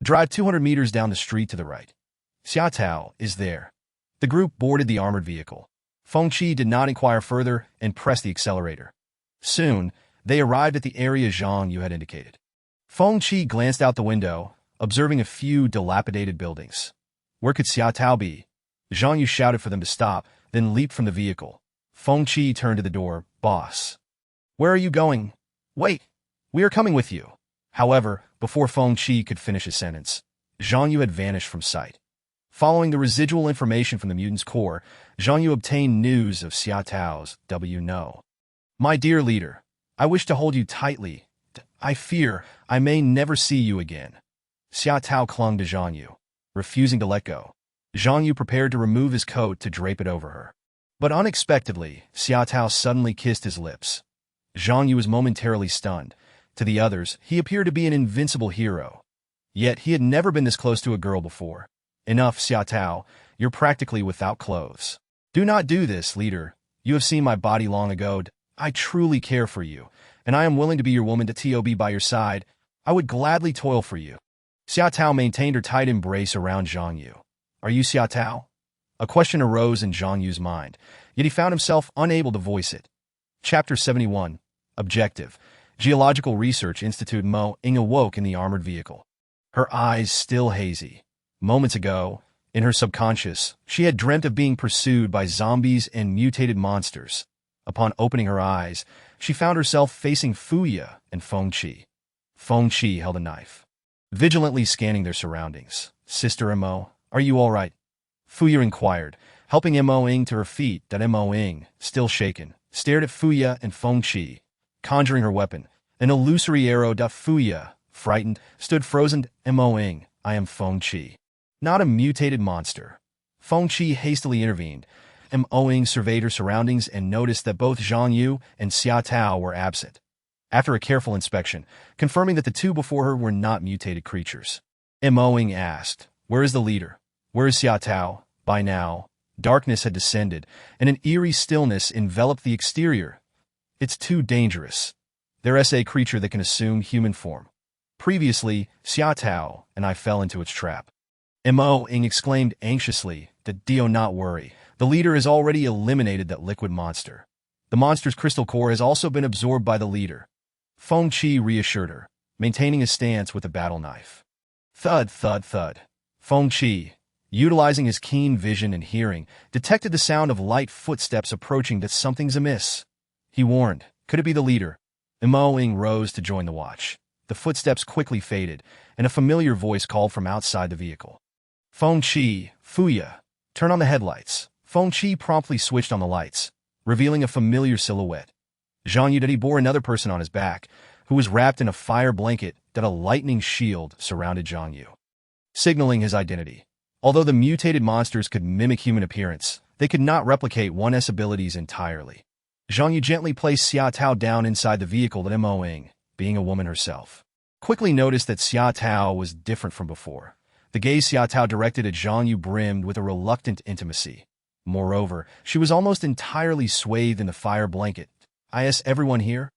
Drive 200 meters down the street to the right. Xia Tao is there. The group boarded the armored vehicle. Feng Qi did not inquire further and pressed the accelerator. Soon, they arrived at the area Zhang Yu had indicated. Feng Qi glanced out the window, observing a few dilapidated buildings. Where could Xia Tao be? Zhang Yu shouted for them to stop, then leaped from the vehicle. Feng Qi turned to the door. Boss. Where are you going? Wait. We are coming with you. However, before Feng Qi could finish his sentence, Zhang Yu had vanished from sight. Following the residual information from the mutant's core, Zhang Yu obtained news of Xia Tao's No. My dear leader, I wish to hold you tightly. I fear I may never see you again. Xia Tao clung to Zhang Yu, refusing to let go. Zhang Yu prepared to remove his coat to drape it over her. But unexpectedly, Xia Tao suddenly kissed his lips. Zhang Yu was momentarily stunned. To the others, he appeared to be an invincible hero. Yet he had never been this close to a girl before. Enough, Xia Tao. You're practically without clothes. Do not do this, leader. You have seen my body long ago. I truly care for you, and I am willing to be your woman to be by your side. I would gladly toil for you. Xia Tao maintained her tight embrace around Zhang Yu. Are you Xia Tao? A question arose in Zhang Yu's mind, yet he found himself unable to voice it. Chapter 71. Objective. Geological Research Institute. Mo-ing awoke in the armored vehicle. Her eyes still hazy. Moments ago, in her subconscious, she had dreamt of being pursued by zombies and mutated monsters. Upon opening her eyes, she found herself facing Fuya and Feng Qi. Feng Qi held a knife, vigilantly scanning their surroundings. Sister Mo, are you all right? Fuya inquired, helping Mo-ing to her feet. Mo-ing, still shaken, stared at Fuya and Feng Qi, conjuring her weapon, an illusory arrow. Fuya, frightened, stood frozen. Mo-ing, I am Feng Qi, not a mutated monster. Feng Qi hastily intervened. Mo-ing surveyed her surroundings and noticed that both Zhang Yu and Xia Tao were absent. After a careful inspection, confirming that the two before her were not mutated creatures, Mo-ing asked, Where is the leader? Where is Xia Tao? By now, darkness had descended, and an eerie stillness enveloped the exterior. It's too dangerous. There's a creature that can assume human form. Previously, Xia Tao and I fell into its trap. Mo-ing exclaimed anxiously. Do not worry. The leader has already eliminated that liquid monster. The monster's crystal core has also been absorbed by the leader. Feng Qi reassured her, maintaining his stance with the battle knife. Thud, thud, thud. Feng Qi, utilizing his keen vision and hearing, detected the sound of light footsteps approaching. That something's amiss. He warned. Could it be the leader? Mo-ing rose to join the watch. The footsteps quickly faded, and a familiar voice called from outside the vehicle. Feng Qi, Fuya, turn on the headlights. Feng Qi promptly switched on the lights, revealing a familiar silhouette. Zhang Yu bore another person on his back, who was wrapped in a fire blanket. A lightning shield surrounded Zhang Yu, signaling his identity. Although the mutated monsters could mimic human appearance, they could not replicate one's abilities entirely. Zhang Yu gently placed Xia Tao down inside the vehicle. Mo-ing, being a woman herself, quickly noticed that Xia Tao was different from before. The gaze Xia Tao directed at Zhang Yu brimmed with a reluctant intimacy. Moreover, she was almost entirely swathed in the fire blanket. Is everyone here?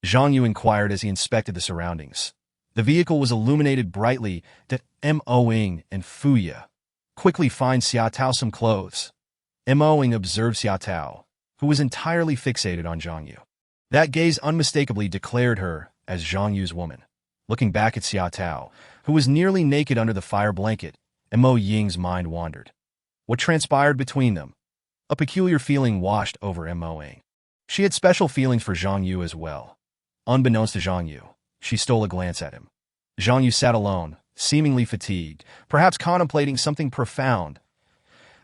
Zhang Yu inquired as he inspected the surroundings. The vehicle was illuminated brightly. Mo-ing and Fuya quickly find Xia Tao some clothes. Mo-ing observed Xia Tao, who was entirely fixated on Zhang Yu. That gaze unmistakably declared her as Zhang Yu's woman. Looking back at Xia Tao, who was nearly naked under the fire blanket, Mo-ing's mind wandered. What transpired between them? A peculiar feeling washed over Mo Ying. She had special feelings for Zhang Yu as well. Unbeknownst to Zhang Yu, she stole a glance at him. Zhang Yu sat alone, seemingly fatigued, perhaps contemplating something profound.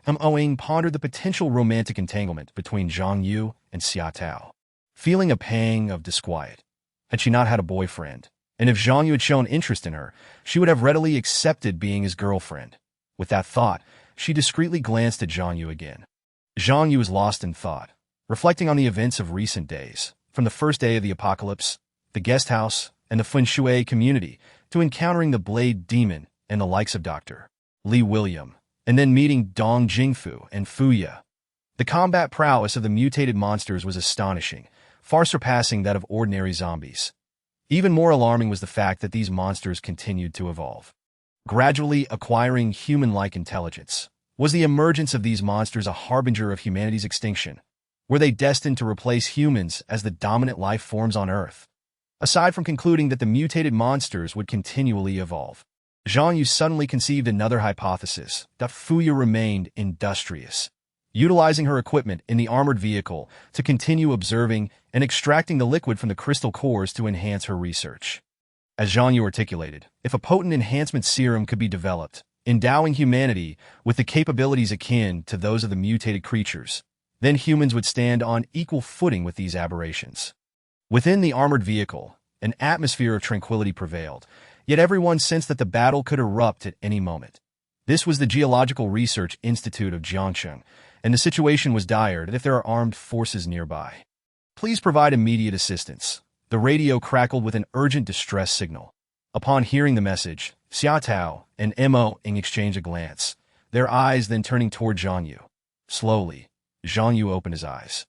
Mo Ying pondered the potential romantic entanglement between Zhang Yu and Xia Tao, feeling a pang of disquiet. Had she not had a boyfriend, and if Zhang Yu had shown interest in her, she would have readily accepted being his girlfriend. With that thought, she discreetly glanced at Zhang Yu again. Zhang Yu was lost in thought, reflecting on the events of recent days, from the first day of the apocalypse, the guest house, and the Feng Shui community, to encountering the Blade Demon and the likes of Dr. Li William, and then meeting Dong Jingfu and Fu Ye. The combat prowess of the mutated monsters was astonishing, far surpassing that of ordinary zombies. Even more alarming was the fact that these monsters continued to evolve, gradually acquiring human-like intelligence. Was the emergence of these monsters a harbinger of humanity's extinction? Were they destined to replace humans as the dominant life forms on Earth? Aside from concluding that the mutated monsters would continually evolve, Zhang Yu suddenly conceived another hypothesis, that Fu Ye remained industrious, utilizing her equipment in the armored vehicle to continue observing and extracting the liquid from the crystal cores to enhance her research. As Zhang Yu articulated, if a potent enhancement serum could be developed, endowing humanity with the capabilities akin to those of the mutated creatures, then humans would stand on equal footing with these aberrations. Within the armored vehicle, an atmosphere of tranquility prevailed, yet everyone sensed that the battle could erupt at any moment. This was the Geological Research Institute of Jiangcheng, and the situation was dire if there are armed forces nearby. Please provide immediate assistance. The radio crackled with an urgent distress signal. Upon hearing the message, Xia Tao and Mo Ying exchanged a glance, their eyes then turning toward Zhang Yu. Slowly, Zhang Yu opened his eyes.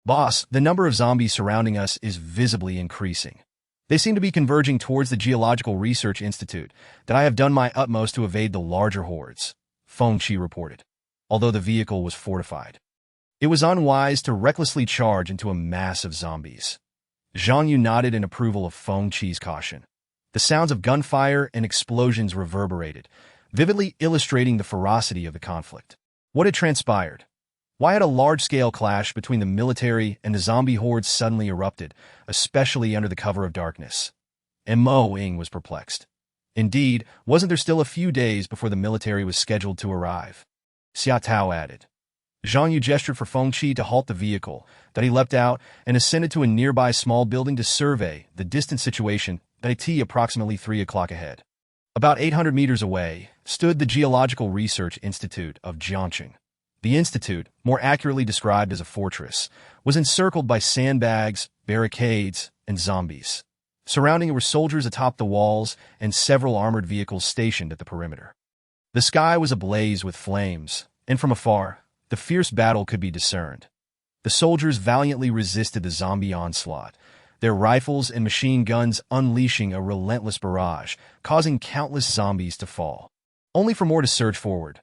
Boss, the number of zombies surrounding us is visibly increasing. They seem to be converging towards the Geological Research Institute, that I have done my utmost to evade the larger hordes, Feng Qi reported, although the vehicle was fortified. It was unwise to recklessly charge into a mass of zombies. Zhang Yu nodded in approval of Feng Qi's caution. The sounds of gunfire and explosions reverberated, vividly illustrating the ferocity of the conflict. What had transpired? Why had a large-scale clash between the military and the zombie hordes suddenly erupted, especially under the cover of darkness? Mo Ying was perplexed. Indeed, wasn't there still a few days before the military was scheduled to arrive? Xia Tao added. Zhang Yu gestured for Feng Qi to halt the vehicle, that he leapt out and ascended to a nearby small building to survey the distant situation at approximately 3 o'clock ahead. About 800 meters away stood the Geological Research Institute of Jiangcheng. The institute, more accurately described as a fortress, was encircled by sandbags, barricades, and zombies. Surrounding it were soldiers atop the walls and several armored vehicles stationed at the perimeter. The sky was ablaze with flames, and from afar, the fierce battle could be discerned. The soldiers valiantly resisted the zombie onslaught, their rifles and machine guns unleashing a relentless barrage, causing countless zombies to fall. Only for more to surge forward.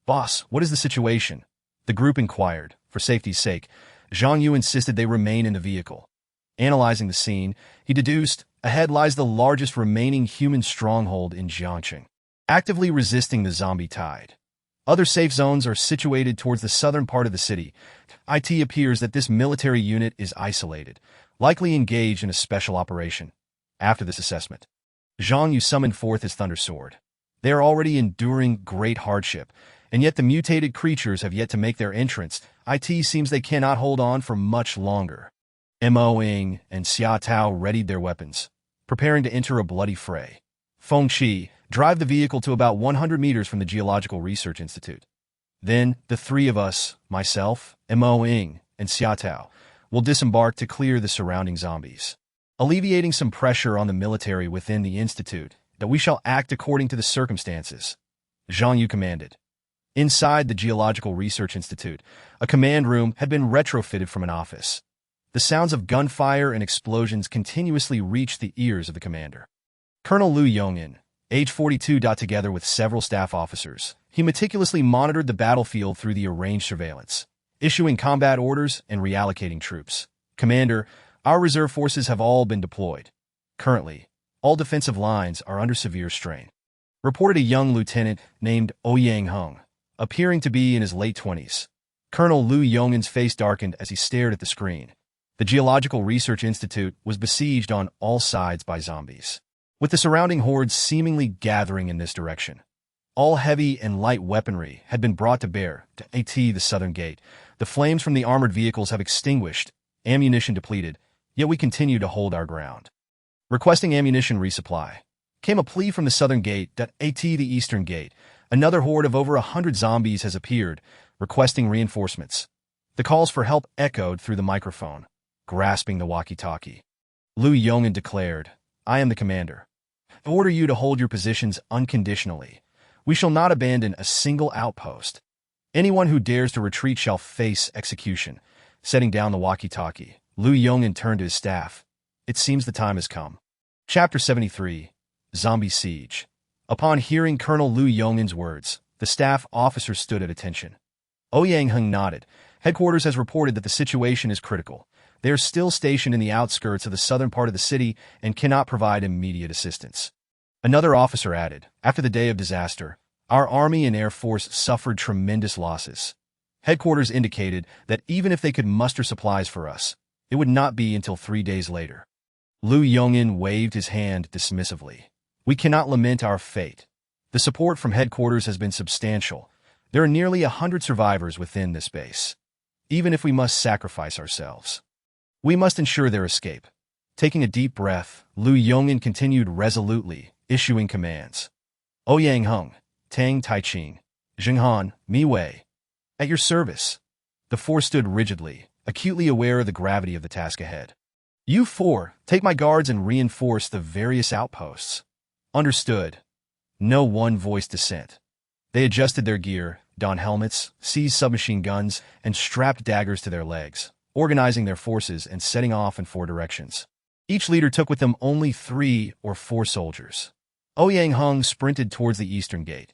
Boss, what is the situation? The group inquired. For safety's sake, Zhang Yu insisted they remain in the vehicle. Analyzing the scene, he deduced, ahead lies the largest remaining human stronghold in Jiangcheng, actively resisting the zombie tide. Other safe zones are situated towards the southern part of the city. It appears that this military unit is isolated, likely engaged in a special operation. After this assessment, Zhang Yu summoned forth his thunder sword. They are already enduring great hardship, and yet the mutated creatures have yet to make their entrance. It seems they cannot hold on for much longer. Mo Ying and Xia Tao readied their weapons, preparing to enter a bloody fray. Feng Qi, drive the vehicle to about 100 meters from the Geological Research Institute. Then, the three of us, myself, Mo Ying, and Xia Tao, will disembark to clear the surrounding zombies, alleviating some pressure on the military within the institute, that we shall act according to the circumstances. Zhang Yu commanded. Inside the Geological Research Institute, a command room had been retrofitted from an office. The sounds of gunfire and explosions continuously reached the ears of the commander. Colonel Liu Yongin, age 42, together with several staff officers, he meticulously monitored the battlefield through the arranged surveillance, issuing combat orders and reallocating troops. Commander, our reserve forces have all been deployed. Currently, all defensive lines are under severe strain, reported a young lieutenant named Ouyang Heng, appearing to be in his late 20s. Colonel Liu Yong'an's face darkened as he stared at the screen. The Geological Research Institute was besieged on all sides by zombies, with the surrounding hordes seemingly gathering in this direction. All heavy and light weaponry had been brought to bear to AT the southern gate. The flames from the armored vehicles have extinguished, ammunition depleted, yet we continue to hold our ground. Requesting ammunition resupply. Came a plea from the southern gate at the eastern gate. Another horde of over 100 zombies has appeared, requesting reinforcements. The calls for help echoed through the microphone, grasping the walkie-talkie. Liu Yong'an declared, "I am the commander. I order you to hold your positions unconditionally. We shall not abandon a single outpost. Anyone who dares to retreat shall face execution." Setting down the walkie-talkie, Liu Yong'an turned to his staff. "It seems the time has come." Chapter 73. Zombie Siege. Upon hearing Colonel Liu Yong'an's words, the staff officer stood at attention. Yang Heng nodded. Headquarters has reported that the situation is critical. They are still stationed in the outskirts of the southern part of the city and cannot provide immediate assistance. Another officer added, "After the day of disaster, our Army and Air Force suffered tremendous losses. Headquarters indicated that even if they could muster supplies for us, it would not be until 3 days later." Liu Yong'an waved his hand dismissively. "We cannot lament our fate. The support from headquarters has been substantial. There are nearly 100 survivors within this base. Even if we must sacrifice ourselves, we must ensure their escape." Taking a deep breath, Liu Yong'an continued resolutely, issuing commands. Yang Heng, Tang Taiqing, Zhenghan, Mi Wei. At your service." The four stood rigidly, acutely aware of the gravity of the task ahead. "You four, take my guards and reinforce the various outposts." "Understood." No one voiced dissent. They adjusted their gear, donned helmets, seized submachine guns, and strapped daggers to their legs, organizing their forces and setting off in 4 directions. Each leader took with them only 3 or 4 soldiers. Yang Heng sprinted towards the eastern gate.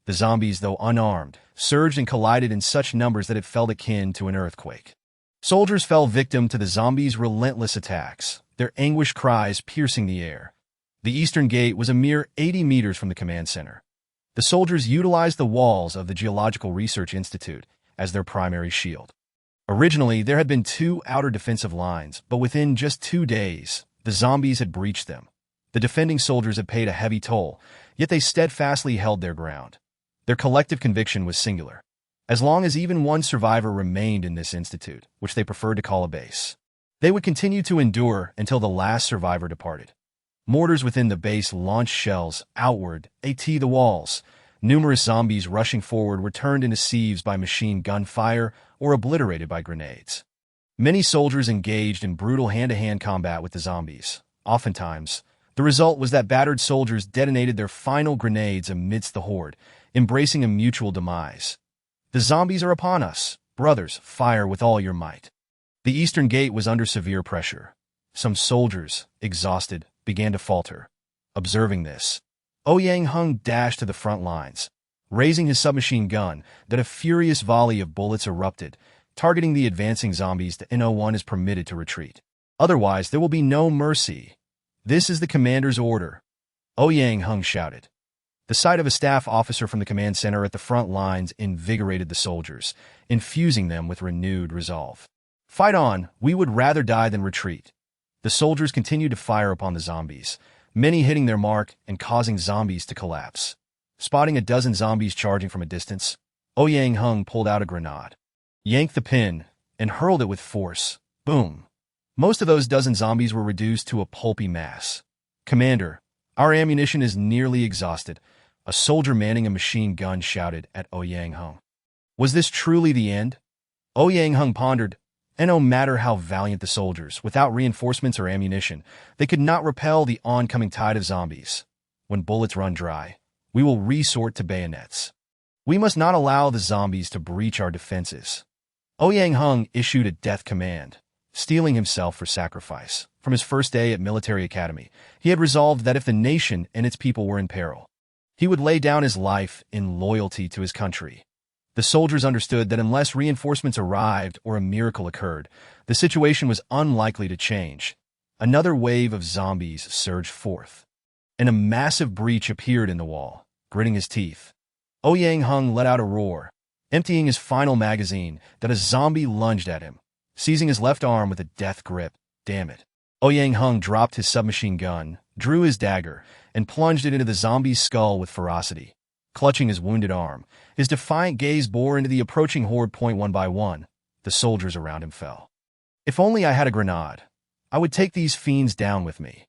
The zombies, though unarmed, surged and collided in such numbers that it felt akin to an earthquake. Soldiers fell victim to the zombies' relentless attacks, their anguished cries piercing the air. The eastern gate was a mere 80 meters from the command center. The soldiers utilized the walls of the Geological Research Institute as their primary shield. Originally, there had been 2 outer defensive lines, but within just 2 days, the zombies had breached them. The defending soldiers had paid a heavy toll, yet they steadfastly held their ground. Their collective conviction was singular. As long as even one survivor remained in this institute, which they preferred to call a base, they would continue to endure until the last survivor departed. Mortars within the base launched shells outward, the walls. Numerous zombies rushing forward were turned into sieves by machine gun fire or obliterated by grenades. Many soldiers engaged in brutal hand-to-hand combat with the zombies. Oftentimes, the result was that battered soldiers detonated their final grenades amidst the horde, embracing a mutual demise. "The zombies are upon us. Brothers, fire with all your might." The eastern gate was under severe pressure. Some soldiers, exhausted, began to falter. Observing this, Yang Heng dashed to the front lines. Raising his submachine gun, that a furious volley of bullets erupted, targeting the advancing zombies. The N-01 is permitted to retreat. Otherwise, there will be no mercy. "This is the commander's order," Yang Heng shouted. The sight of a staff officer from the command center at the front lines invigorated the soldiers, infusing them with renewed resolve. "Fight on, we would rather die than retreat." The soldiers continued to fire upon the zombies, many hitting their mark and causing zombies to collapse. Spotting a dozen zombies charging from a distance, Yang Heng pulled out a grenade, yanked the pin, and hurled it with force. Boom! Most of those dozen zombies were reduced to a pulpy mass. "Commander, our ammunition is nearly exhausted," a soldier manning a machine gun shouted at Yang Heng. Was this truly the end? Yang Heng pondered, and no matter how valiant the soldiers, without reinforcements or ammunition, they could not repel the oncoming tide of zombies. When bullets run dry, we will resort to bayonets. We must not allow the zombies to breach our defenses. Yang Heng issued a death command, steeling himself for sacrifice. From his first day at military academy, he had resolved that if the nation and its people were in peril, he would lay down his life in loyalty to his country. The soldiers understood that unless reinforcements arrived or a miracle occurred, the situation was unlikely to change. Another wave of zombies surged forth, and a massive breach appeared in the wall. Gritting his teeth, Yang Heng let out a roar. Emptying his final magazine, that a zombie lunged at him, seizing his left arm with a death grip. Damn it. Ouyang Hung dropped his submachine gun, drew his dagger, and plunged it into the zombie's skull with ferocity. Clutching his wounded arm, his defiant gaze bore into the approaching horde. One by one, the soldiers around him fell. If only I had a grenade, I would take these fiends down with me.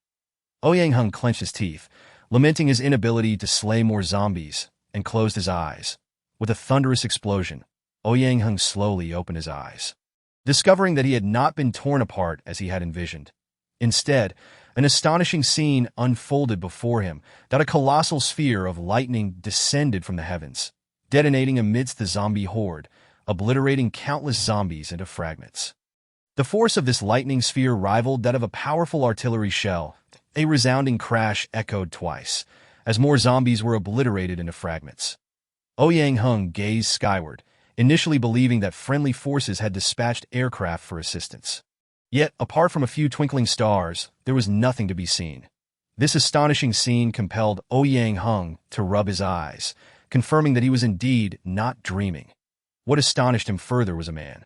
Ouyang Hung clenched his teeth, lamenting his inability to slay more zombies, and closed his eyes. With a thunderous explosion, Ouyang Hung slowly opened his eyes, discovering that he had not been torn apart as he had envisioned. Instead, an astonishing scene unfolded before him, that a colossal sphere of lightning descended from the heavens, detonating amidst the zombie horde, obliterating countless zombies into fragments. The force of this lightning sphere rivaled that of a powerful artillery shell. A resounding crash echoed twice, as more zombies were obliterated into fragments. Ouyang Hung gazed skyward, initially believing that friendly forces had dispatched aircraft for assistance. Yet, apart from a few twinkling stars, there was nothing to be seen. This astonishing scene compelled Ouyang Hung to rub his eyes, confirming that he was indeed not dreaming. What astonished him further was a man,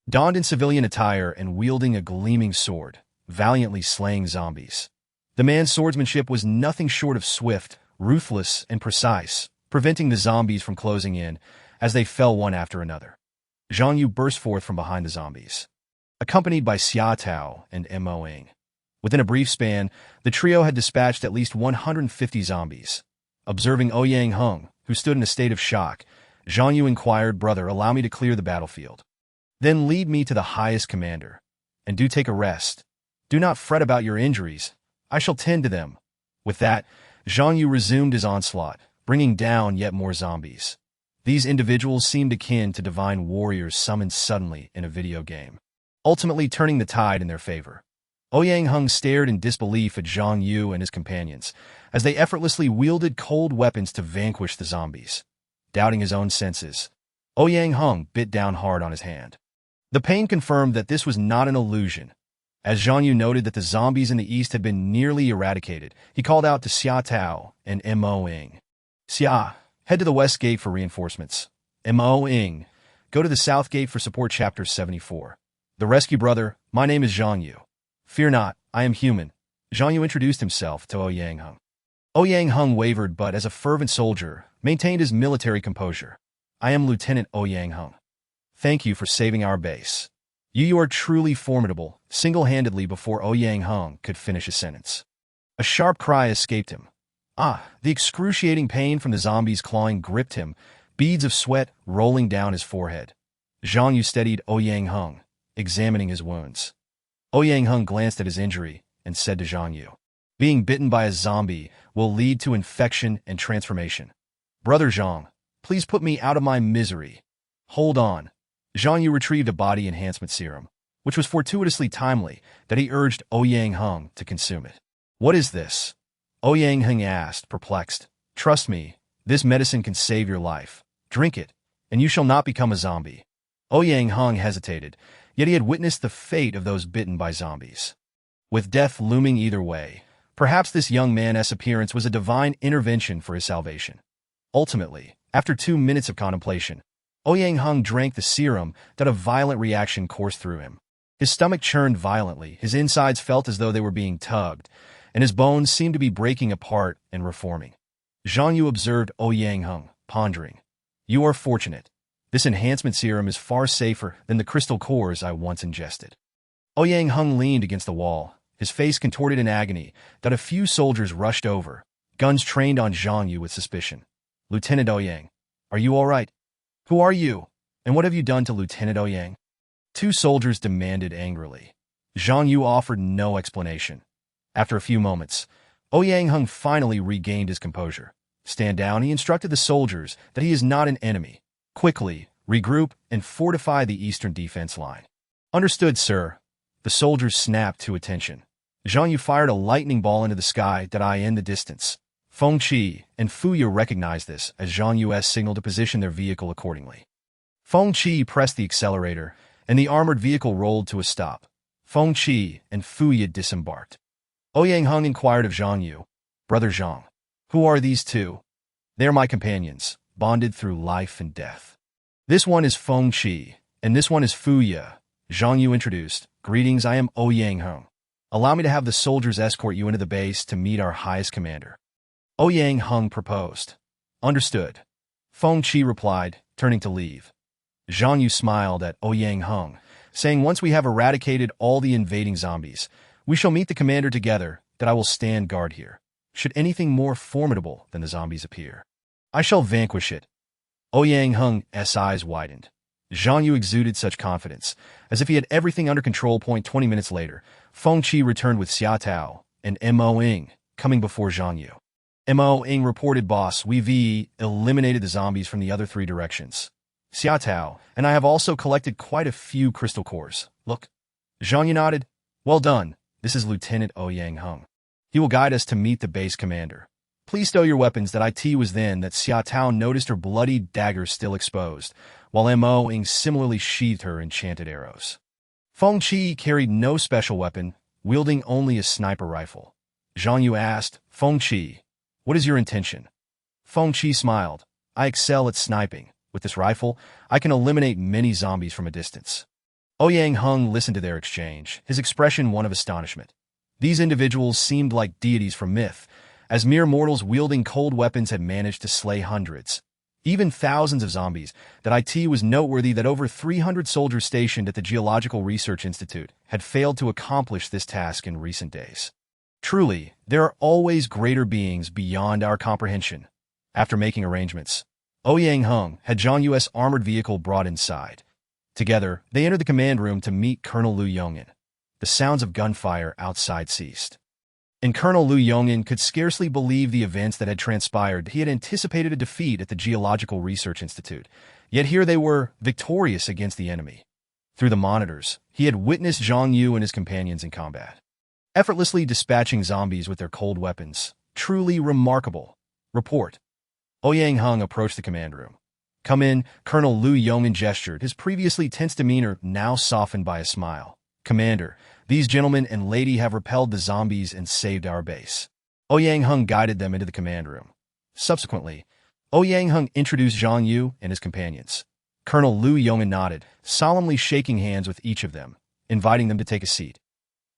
donned in civilian attire and wielding a gleaming sword, valiantly slaying zombies. The man's swordsmanship was nothing short of swift, ruthless, and precise, preventing the zombies from closing in as they fell one after another. Zhang Yu burst forth from behind the zombies, accompanied by Xia Tao and Mo Ying. Within a brief span, the trio had dispatched at least 150 zombies. Observing Ouyang Hung, who stood in a state of shock, Zhang Yu inquired, "Brother, allow me to clear the battlefield. Then lead me to the highest commander. And do take a rest. Do not fret about your injuries. I shall tend to them." With that, Zhang Yu resumed his onslaught, bringing down yet more zombies. These individuals seemed akin to divine warriors summoned suddenly in a video game, ultimately turning the tide in their favor. Ouyang Hung stared in disbelief at Zhang Yu and his companions, as they effortlessly wielded cold weapons to vanquish the zombies. Doubting his own senses, Ouyang Hung bit down hard on his hand. The pain confirmed that this was not an illusion. As Zhang Yu noted that the zombies in the east had been nearly eradicated, he called out to Xia Tao and Mo Ying. "Xia, head to the west gate for reinforcements. Mo Ying, go to the south gate for support." Chapter 74. The Rescue Brother, my name is Zhang Yu. Fear not, I am human. Zhang Yu introduced himself to Ouyang Hung. Ouyang Hung wavered, but as a fervent soldier, maintained his military composure. "I am Lieutenant Ouyang Hung. Thank you for saving our base. You are truly formidable." Single-handedly, before Ouyang Hung could finish his sentence, a sharp cry escaped him. The excruciating pain from the zombies' clawing gripped him, beads of sweat rolling down his forehead. Zhang Yu steadied Ouyang Hung, examining his wounds. Ouyang Hung glanced at his injury and said to Zhang Yu, "Being bitten by a zombie will lead to infection and transformation. Brother Zhang, please put me out of my misery." "Hold on." Zhang Yu retrieved a body enhancement serum, which was fortuitously timely that he urged Ouyang Hung to consume it. "What is this?" Ouyang Hung asked, perplexed. "Trust me, this medicine can save your life. Drink it, and you shall not become a zombie." Ouyang Hung hesitated, yet he had witnessed the fate of those bitten by zombies. With death looming either way, perhaps this young man's appearance was a divine intervention for his salvation. Ultimately, after 2 minutes of contemplation, Ouyang Hung drank the serum that a violent reaction coursed through him. His stomach churned violently, his insides felt as though they were being tugged, and his bones seemed to be breaking apart and reforming. Zhang Yu observed Ouyang Hung, pondering. "You are fortunate. This enhancement serum is far safer than the crystal cores I once ingested." Ouyang Hung leaned against the wall, his face contorted in agony, that a few soldiers rushed over, guns trained on Zhang Yu with suspicion. "Lieutenant Ouyang, are you all right? Who are you, and what have you done to Lieutenant Ouyang?" 2 soldiers demanded angrily. Zhang Yu offered no explanation. After a few moments, Ouyang Hung finally regained his composure. "Stand down," he instructed the soldiers that he is not an enemy. "Quickly, regroup and fortify the eastern defense line." "Understood, sir." The soldiers snapped to attention. Zhang Yu fired a lightning ball into the sky that in the distance. Feng Qi and Fuya recognized this as Zhang Yu's signal to position their vehicle accordingly. Feng Qi pressed the accelerator, and the armored vehicle rolled to a stop. Feng Qi and Fuya disembarked. Ouyang Hung inquired of Zhang Yu, "Brother Zhang, who are these 2? "They are my companions, bonded through life and death." This one is Feng Qi, and this one is Fu Ye, Zhang Yu introduced. Greetings, I am Yang Heng. Allow me to have the soldiers escort you into the base to meet our highest commander. Yang Heng proposed. Understood. Feng Qi replied, turning to leave. Zhang Yu smiled at Yang Heng, saying once we have eradicated all the invading zombies, we shall meet the commander together, that I will stand guard here. Should anything more formidable than the zombies appear, I shall vanquish it. Yang Heng's eyes widened. Zhang Yu exuded such confidence, as if he had everything under control. 20 minutes later, Feng Qi returned with Xia Tao and Mo Ying, coming before Zhang Yu. Mo Ying reported, Boss, we've eliminated the zombies from the other 3 directions. Xia Tao and I have also collected quite a few crystal cores. Look. Zhang Yu nodded. Well done. This is Lieutenant Yang Heng. He will guide us to meet the base commander. Please stow your weapons. That it was then that Xia Tao noticed her bloody dagger still exposed, while Mo Ying similarly sheathed her enchanted arrows. Feng Qi carried no special weapon, wielding only a sniper rifle. Zhang Yu asked, Feng Qi, what is your intention? Feng Qi smiled. I excel at sniping. With this rifle, I can eliminate many zombies from a distance. Yang Heng listened to their exchange, his expression one of astonishment. These individuals seemed like deities from myth, as mere mortals wielding cold weapons had managed to slay hundreds, even thousands of zombies. That it was noteworthy that over 300 soldiers stationed at the Geological Research Institute had failed to accomplish this task in recent days. Truly, there are always greater beings beyond our comprehension. After making arrangements, Yang Heng had Zhang Yu's armored vehicle brought inside. Together, they entered the command room to meet Colonel Liu Yongin. The sounds of gunfire outside ceased, and Colonel Liu Yongin could scarcely believe the events that had transpired. He had anticipated a defeat at the Geological Research Institute, yet here they were, victorious against the enemy. Through the monitors, he had witnessed Zhang Yu and his companions in combat, effortlessly dispatching zombies with their cold weapons. Truly remarkable. Report. Yang Heng approached the command room. Come in, Colonel Liu Yongin gestured, his previously tense demeanor now softened by a smile. Commander, these gentlemen and lady have repelled the zombies and saved our base. Yang Heng guided them into the command room. Subsequently, Yang Heng introduced Zhang Yu and his companions. Colonel Liu Yongin nodded, solemnly shaking hands with each of them, inviting them to take a seat.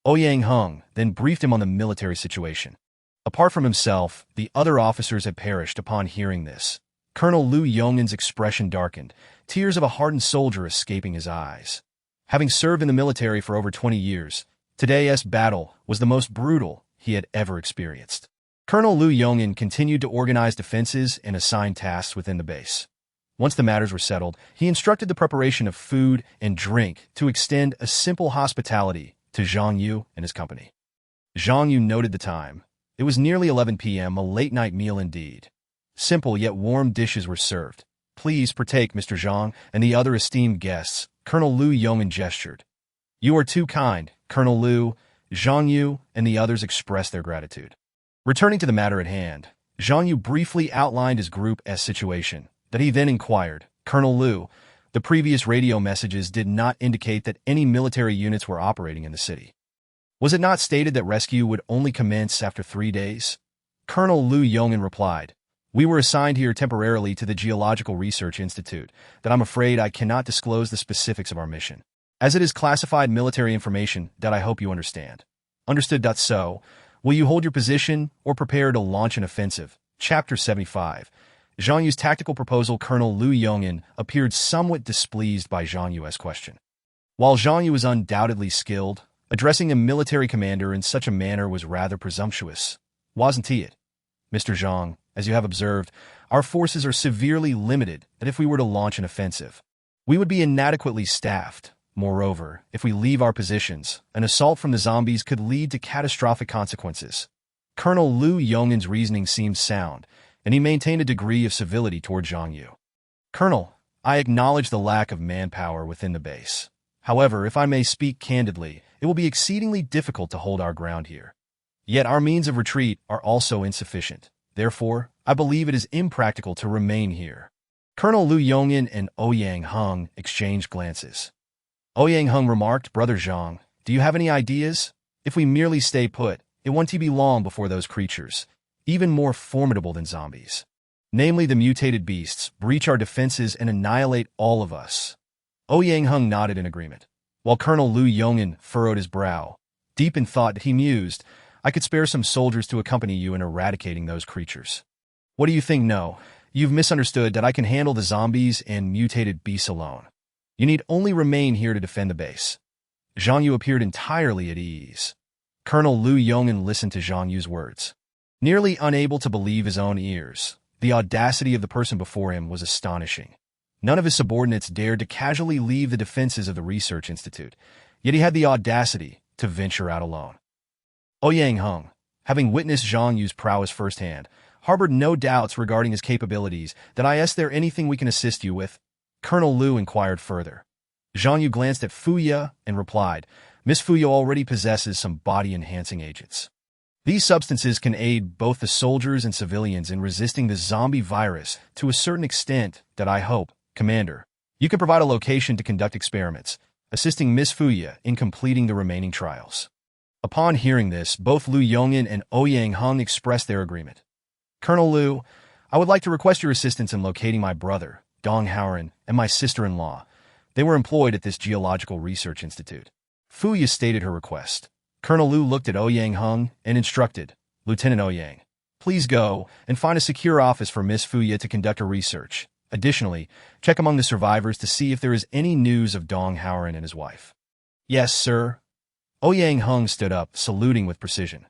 Yang Heng then briefed him on the military situation. Apart from himself, the other officers had perished upon hearing this. Colonel Liu Yong'in's expression darkened, tears of a hardened soldier escaping his eyes. Having served in the military for over 20 years, today's battle was the most brutal he had ever experienced. Colonel Liu Yong'in continued to organize defenses and assign tasks within the base. Once the matters were settled, he instructed the preparation of food and drink to extend a simple hospitality to Zhang Yu and his company. Zhang Yu noted the time. It was nearly 11 p.m., a late-night meal indeed. Simple yet warm dishes were served. Please partake, Mr. Zhang and the other esteemed guests, Colonel Liu Yong'in gestured. You are too kind, Colonel Liu. Zhang Yu and the others expressed their gratitude. Returning to the matter at hand, Zhang Yu briefly outlined his group's situation. That he then inquired, Colonel Liu, the previous radio messages did not indicate that any military units were operating in the city. Was it not stated that rescue would only commence after 3 days? Colonel Liu Yong'in replied, We were assigned here temporarily to the Geological Research Institute, that I'm afraid I cannot disclose the specifics of our mission, as it is classified military information that I hope you understand. Understood. So, will you hold your position or prepare to launch an offensive? Chapter 75. Zhang Yu's tactical proposal. Colonel Liu Yong'in appeared somewhat displeased by Zhang Yu's question. While Zhang Yu was undoubtedly skilled, addressing a military commander in such a manner was rather presumptuous. Wasn't he it? Mr. Zhang, as you have observed, our forces are severely limited that if we were to launch an offensive, we would be inadequately staffed. Moreover, if we leave our positions, an assault from the zombies could lead to catastrophic consequences. Colonel Liu Yong'in's reasoning seemed sound, and he maintained a degree of civility toward Zhang Yu. Colonel, I acknowledge the lack of manpower within the base. However, if I may speak candidly, it will be exceedingly difficult to hold our ground here. Yet our means of retreat are also insufficient. Therefore, I believe it is impractical to remain here. Colonel Liu Yong'in and Yang Heng exchanged glances. Yang Heng remarked, Brother Zhang, do you have any ideas? If we merely stay put, it won't be long before those creatures, even more formidable than zombies, namely the mutated beasts, breach our defenses and annihilate all of us. Ouyang Hung nodded in agreement, while Colonel Lu Yong'an furrowed his brow. Deep in thought, he mused, I could spare some soldiers to accompany you in eradicating those creatures. What do you think? No, you've misunderstood that I can handle the zombies and mutated beasts alone. You need only remain here to defend the base. Zhang Yu appeared entirely at ease. Colonel Lu Yong'an listened to Zhang Yu's words, nearly unable to believe his own ears. The audacity of the person before him was astonishing. None of his subordinates dared to casually leave the defenses of the research institute, yet he had the audacity to venture out alone. Ouyang Hung, having witnessed Zhang Yu's prowess firsthand, harbored no doubts regarding his capabilities. Did I ask there anything we can assist you with? Colonel Lu inquired further. Zhang Yu glanced at Fuya and replied, Miss Fuya already possesses some body-enhancing agents. These substances can aid both the soldiers and civilians in resisting the zombie virus to a certain extent that I hope, Commander, you can provide a location to conduct experiments, assisting Miss Fuya in completing the remaining trials. Upon hearing this, both Lu Yong'an and Ouyang Hung expressed their agreement. Colonel Lu, I would like to request your assistance in locating my brother, Dong Haoran, and my sister-in-law. They were employed at this geological research institute. Fuya stated her request. Colonel Lu looked at Ouyang Hung and instructed, Lieutenant Ouyang, please go and find a secure office for Miss Fuya to conduct her research. Additionally, check among the survivors to see if there is any news of Dong Haoran and his wife. Yes, sir. Ouyang Hung stood up, saluting with precision.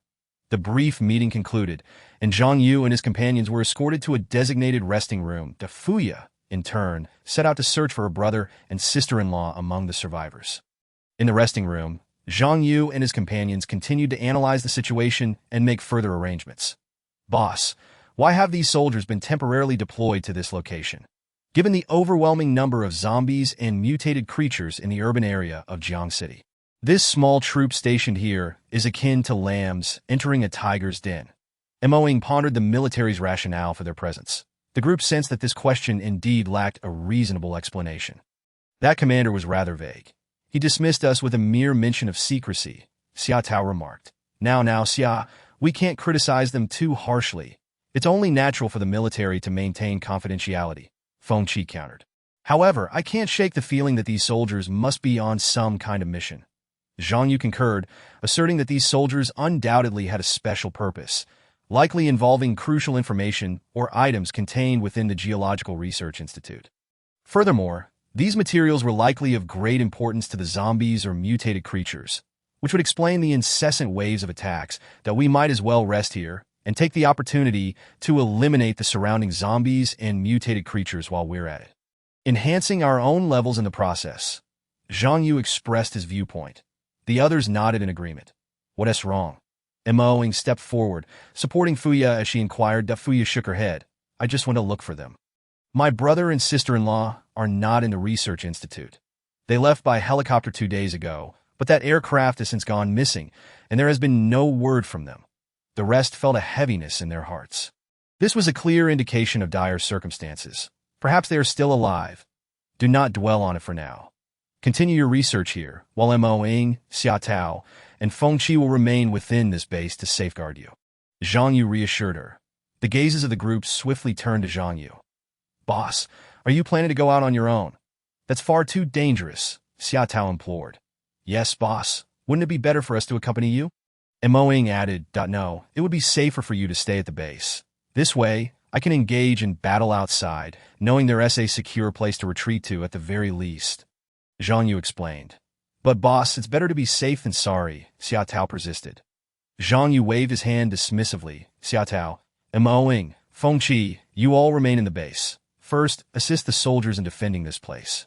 The brief meeting concluded, and Zhang Yu and his companions were escorted to a designated resting room. Fuya, in turn, set out to search for her brother and sister-in-law among the survivors. In the resting room, Zhang Yu and his companions continued to analyze the situation and make further arrangements. Boss, why have these soldiers been temporarily deployed to this location? Given the overwhelming number of zombies and mutated creatures in the urban area of Jiang City, this small troop stationed here is akin to lambs entering a tiger's den. Moing pondered the military's rationale for their presence. The group sensed that this question indeed lacked a reasonable explanation. That commander was rather vague. He dismissed us with a mere mention of secrecy, Xia Tao remarked. Now, Xia, we can't criticize them too harshly. It's only natural for the military to maintain confidentiality, Feng Qi countered. However, I can't shake the feeling that these soldiers must be on some kind of mission. Zhang Yu concurred, asserting that these soldiers undoubtedly had a special purpose, likely involving crucial information or items contained within the Geological Research Institute. Furthermore, these materials were likely of great importance to the zombies or mutated creatures, which would explain the incessant waves of attacks that we might as well rest here and take the opportunity to eliminate the surrounding zombies and mutated creatures while we're at it, enhancing our own levels in the process. Zhang Yu expressed his viewpoint. The others nodded in agreement. What's wrong? Moing stepped forward, supporting Fuya as she inquired. Fuya shook her head. I just want to look for them. My brother and sister-in-law are not in the research institute. They left by helicopter 2 days ago, but that aircraft has since gone missing, and there has been no word from them. The rest felt a heaviness in their hearts. This was a clear indication of dire circumstances. Perhaps they are still alive. Do not dwell on it for now. Continue your research here, while Mo Ying, Xia Tao, and Feng Qi will remain within this base to safeguard you. Zhang Yu reassured her. The gazes of the group swiftly turned to Zhang Yu. Boss, are you planning to go out on your own? That's far too dangerous, Xia Tao implored. Yes, boss. Wouldn't it be better for us to accompany you? Mo Ying added, No, it would be safer for you to stay at the base. This way, I can engage in battle outside, knowing there is a secure place to retreat to at the very least. Zhang Yu explained. But boss, it's better to be safe than sorry, Xia Tao persisted. Zhang Yu waved his hand dismissively. Xia Tao, Mo Ying, Feng Qi, you all remain in the base. First, assist the soldiers in defending this place.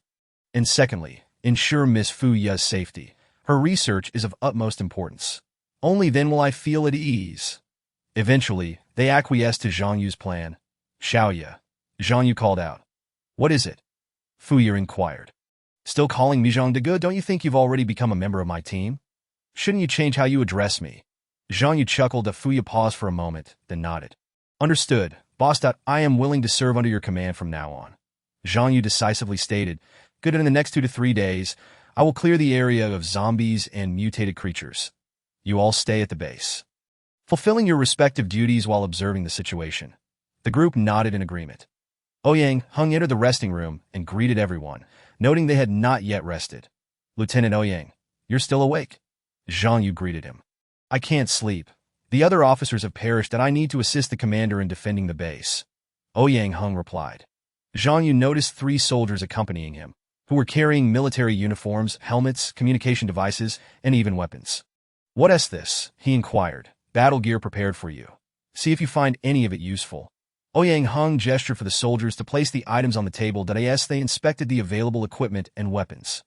And secondly, ensure Miss Fuya's safety. Her research is of utmost importance. Only then will I feel at ease. Eventually, they acquiesced to Zhang Yu's plan. Xiaoya, Zhang Yu called out. What is it? Fuya inquired. Still calling me Zhang De? Don't you think you've already become a member of my team? Shouldn't you change how you address me? Zhang Yu chuckled. Fuya paused for a moment, then nodded. Understood, boss. I am willing to serve under your command from now on. Zhang Yu decisively stated. Good, in the next 2 to 3 days, I will clear the area of zombies and mutated creatures. You all stay at the base, fulfilling your respective duties while observing the situation. The group nodded in agreement. Ouyang Hung entered the resting room and greeted everyone, noting they had not yet rested. Lieutenant Ouyang, you're still awake? Zhang Yu greeted him. I can't sleep. The other officers have perished and I need to assist the commander in defending the base. Ouyang Hung replied. Zhang Yu noticed 3 soldiers accompanying him, who were carrying military uniforms, helmets, communication devices, and even weapons. What is this? He inquired. Battle gear prepared for you. See if you find any of it useful. Ouyang Hung gestured for the soldiers to place the items on the table as they inspected the available equipment and weapons.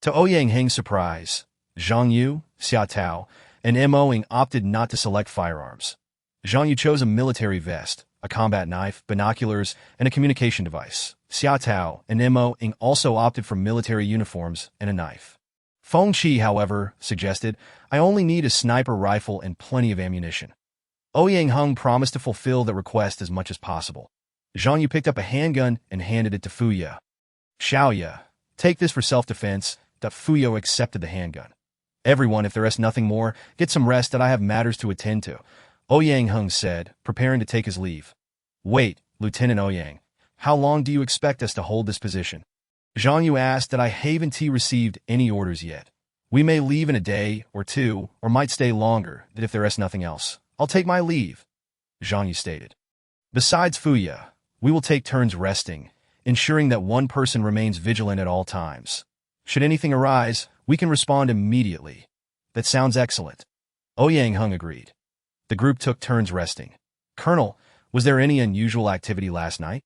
To Ouyang Hung's surprise, Zhang Yu, Xia Tao, and Mo Ying opted not to select firearms. Zhang Yu chose a military vest, a combat knife, binoculars, and a communication device. Xia Tao and Mo Ying also opted for military uniforms and a knife. Feng Qi, however, suggested, I only need a sniper rifle and plenty of ammunition. Ouyang Hung promised to fulfill the request as much as possible. Zhang Yu picked up a handgun and handed it to Fuya. Xiaoya, take this for self-defense. Fuya accepted the handgun. Everyone, if there is nothing more, get some rest that I have matters to attend to, Ouyang Hung said, preparing to take his leave. Wait, Lieutenant Ouyang, how long do you expect us to hold this position? Zhang Yu asked that I haven't received any orders yet. We may leave in a day or 2, or might stay longer, that if there is nothing else. I'll take my leave, Zhang Yu stated. Besides Fuya, we will take turns resting, ensuring that one person remains vigilant at all times. Should anything arise, we can respond immediately. That sounds excellent. Ouyang Hung agreed. The group took turns resting. Colonel, was there any unusual activity last night?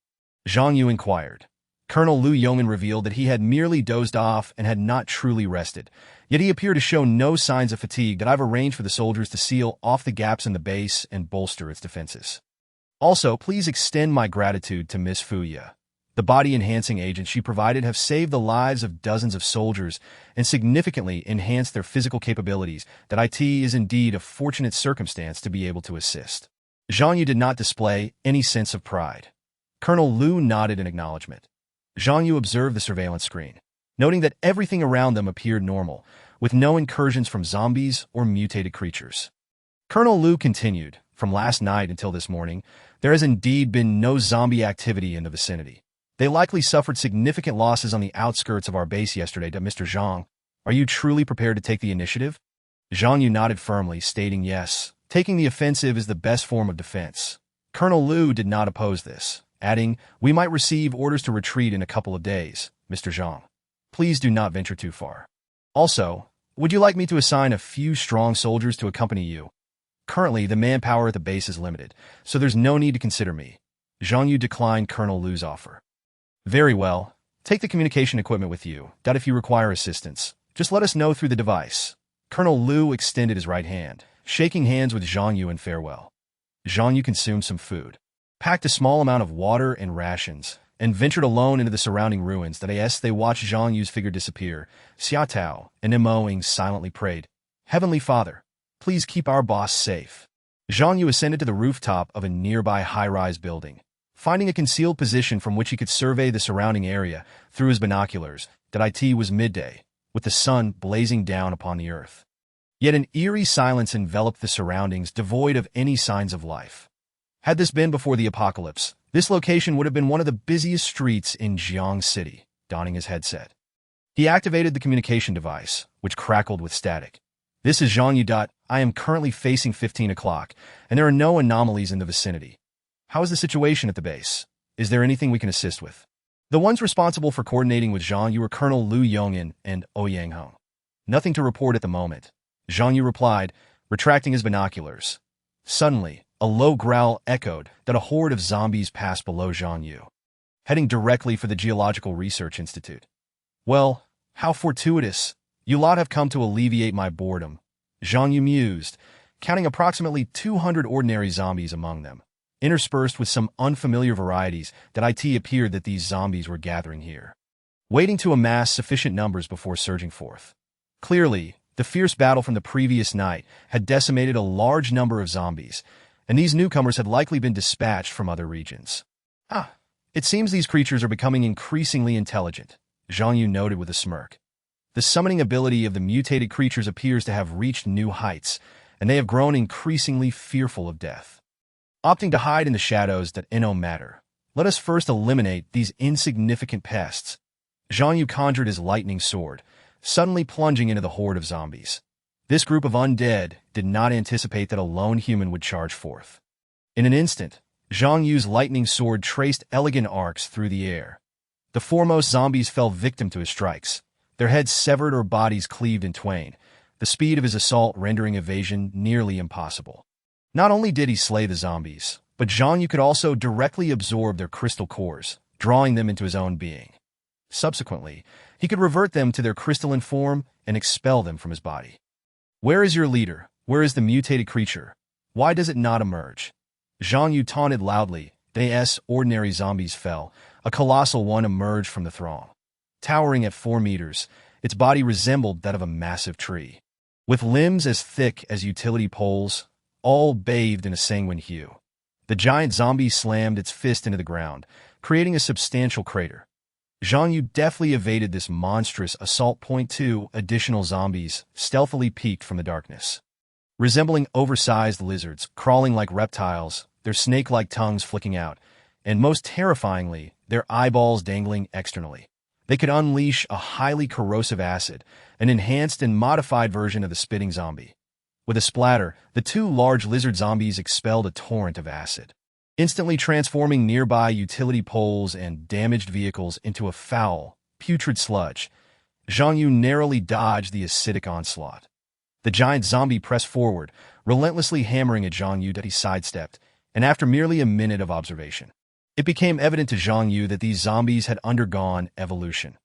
Zhang Yu inquired. Colonel Liu Yong'an revealed that he had merely dozed off and had not truly rested, yet he appeared to show no signs of fatigue that I've arranged for the soldiers to seal off the gaps in the base and bolster its defenses. Also, please extend my gratitude to Miss Fuya. The body-enhancing agents she provided have saved the lives of dozens of soldiers and significantly enhanced their physical capabilities. That IT is indeed a fortunate circumstance to be able to assist. Zhang Yu did not display any sense of pride. Colonel Liu nodded in acknowledgement. Zhang Yu observed the surveillance screen, noting that everything around them appeared normal, with no incursions from zombies or mutated creatures. Colonel Liu continued, from last night until this morning, there has indeed been no zombie activity in the vicinity. They likely suffered significant losses on the outskirts of our base yesterday. Mr. Zhang, are you truly prepared to take the initiative? Zhang Yu nodded firmly, stating yes, taking the offensive is the best form of defense. Colonel Liu did not oppose this, adding, we might receive orders to retreat in a couple of days, Mr. Zhang. Please do not venture too far. Also, would you like me to assign a few strong soldiers to accompany you? Currently, the manpower at the base is limited, so there's no need to consider me. Zhang Yu declined Colonel Liu's offer. Very well. Take the communication equipment with you. If you require assistance, just let us know through the device. Colonel Liu extended his right hand, shaking hands with Zhang Yu in farewell. Zhang Yu consumed some food, packed a small amount of water and rations, and ventured alone into the surrounding ruins. As they watched Zhang Yu's figure disappear, Xia Tao and Mo Ying silently prayed, Heavenly Father, please keep our boss safe. Zhang Yu ascended to the rooftop of a nearby high-rise building, finding a concealed position from which he could survey the surrounding area through his binoculars. It was midday, with the sun blazing down upon the earth. Yet an eerie silence enveloped the surroundings, devoid of any signs of life. Had this been before the apocalypse, this location would have been one of the busiest streets in Jiang City. Donning his headset, he activated the communication device, which crackled with static. This is Zhang Yu. I am currently facing 15 o'clock, and there are no anomalies in the vicinity. How is the situation at the base? Is there anything we can assist with? The ones responsible for coordinating with Zhang Yu were Colonel Liu Yong'an and Ouyang Hung. Nothing to report at the moment, Zhang Yu replied, retracting his binoculars. Suddenly, a low growl echoed that a horde of zombies passed below Zhang Yu, heading directly for the Geological Research Institute. Well, how fortuitous. You lot have come to alleviate my boredom, Zhang Yu mused, counting approximately 200 ordinary zombies among them, interspersed with some unfamiliar varieties. It appeared that these zombies were gathering here, waiting to amass sufficient numbers before surging forth. Clearly, the fierce battle from the previous night had decimated a large number of zombies, and these newcomers had likely been dispatched from other regions. It seems these creatures are becoming increasingly intelligent, Zhang Yu noted with a smirk. The summoning ability of the mutated creatures appears to have reached new heights, and they have grown increasingly fearful of death. Opting to hide in the shadows that no matter. Let us first eliminate these insignificant pests. Zhang Yu conjured his lightning sword, suddenly plunging into the horde of zombies. This group of undead did not anticipate that a lone human would charge forth. In an instant, Zhang Yu's lightning sword traced elegant arcs through the air. The foremost zombies fell victim to his strikes, their heads severed or bodies cleaved in twain, the speed of his assault rendering evasion nearly impossible. Not only did he slay the zombies, but Zhang Yu could also directly absorb their crystal cores, drawing them into his own being. Subsequently, he could revert them to their crystalline form and expel them from his body. Where is your leader? Where is the mutated creature? Why does it not emerge? Zhang Yu taunted loudly. As ordinary zombies fell, a colossal one emerged from the throng. Towering at 4 meters, its body resembled that of a massive tree, with limbs as thick as utility poles, all bathed in a sanguine hue. The giant zombie slammed its fist into the ground, creating a substantial crater. Zhang Yu deftly evaded this monstrous assault. 2 additional zombies stealthily peeked from the darkness. Resembling oversized lizards, crawling like reptiles, their snake-like tongues flicking out, and most terrifyingly, their eyeballs dangling externally. They could unleash a highly corrosive acid, an enhanced and modified version of the spitting zombie. With a splatter, the 2 large lizard zombies expelled a torrent of acid, instantly transforming nearby utility poles and damaged vehicles into a foul, putrid sludge. Zhang Yu narrowly dodged the acidic onslaught. The giant zombie pressed forward, relentlessly hammering at Zhang Yu that he sidestepped, and after merely a minute of observation, it became evident to Zhang Yu that these zombies had undergone evolution.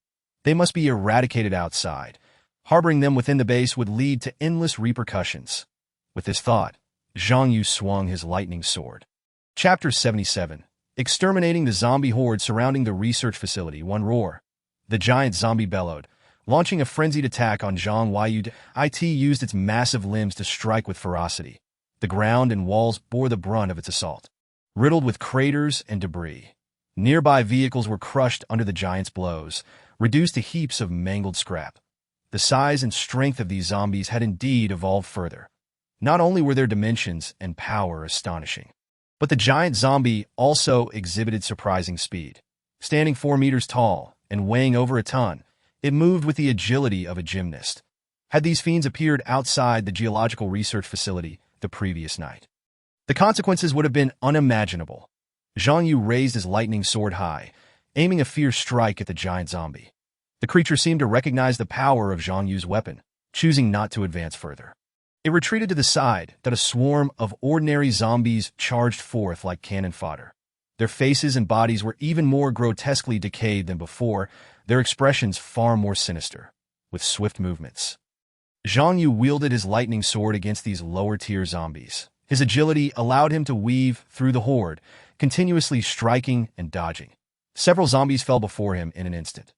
They must be eradicated outside. Harboring them within the base would lead to endless repercussions. With this thought, Zhang Yu swung his lightning sword. Chapter 77. Exterminating the zombie horde surrounding the research facility. One roar. The giant zombie bellowed, launching a frenzied attack on Zhang Yu. It used its massive limbs to strike with ferocity. The ground and walls bore the brunt of its assault, riddled with craters and debris. Nearby vehicles were crushed under the giant's blows, reduced to heaps of mangled scrap. The size and strength of these zombies had indeed evolved further. Not only were their dimensions and power astonishing, but the giant zombie also exhibited surprising speed. Standing 4 meters tall and weighing over a ton, it moved with the agility of a gymnast. Had these fiends appeared outside the geological research facility the previous night, the consequences would have been unimaginable. Zhang Yu raised his lightning sword high, aiming a fierce strike at the giant zombie. The creature seemed to recognize the power of Zhang Yu's weapon, choosing not to advance further. It retreated to the side that a swarm of ordinary zombies charged forth like cannon fodder. Their faces and bodies were even more grotesquely decayed than before, their expressions far more sinister, with swift movements. Zhang Yu wielded his lightning sword against these lower-tier zombies. His agility allowed him to weave through the horde, continuously striking and dodging. Several zombies fell before him in an instant.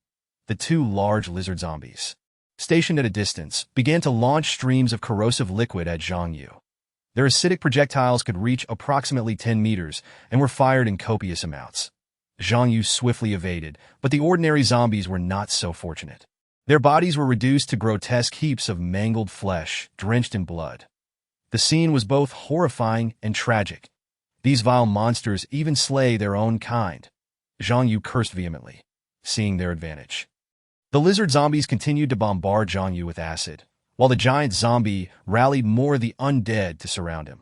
The 2 large lizard zombies, stationed at a distance, began to launch streams of corrosive liquid at Zhang Yu. Their acidic projectiles could reach approximately 10 meters and were fired in copious amounts. Zhang Yu swiftly evaded, but the ordinary zombies were not so fortunate. Their bodies were reduced to grotesque heaps of mangled flesh, drenched in blood. The scene was both horrifying and tragic. These vile monsters even slay their own kind. Zhang Yu cursed vehemently, seeing their advantage. The lizard zombies continued to bombard Zhang Yu with acid, while the giant zombie rallied more of the undead to surround him.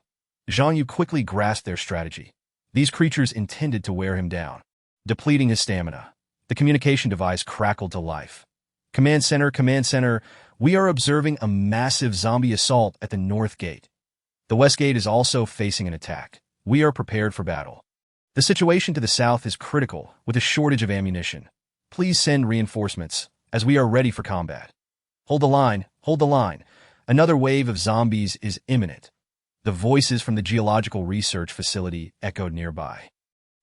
Zhang Yu quickly grasped their strategy. These creatures intended to wear him down, depleting his stamina. The communication device crackled to life. Command Center, we are observing a massive zombie assault at the north gate. The west gate is also facing an attack. We are prepared for battle. The situation to the south is critical, with a shortage of ammunition. Please send reinforcements, as we are ready for combat. Hold the line, hold the line. Another wave of zombies is imminent. The voices from the geological research facility echoed nearby.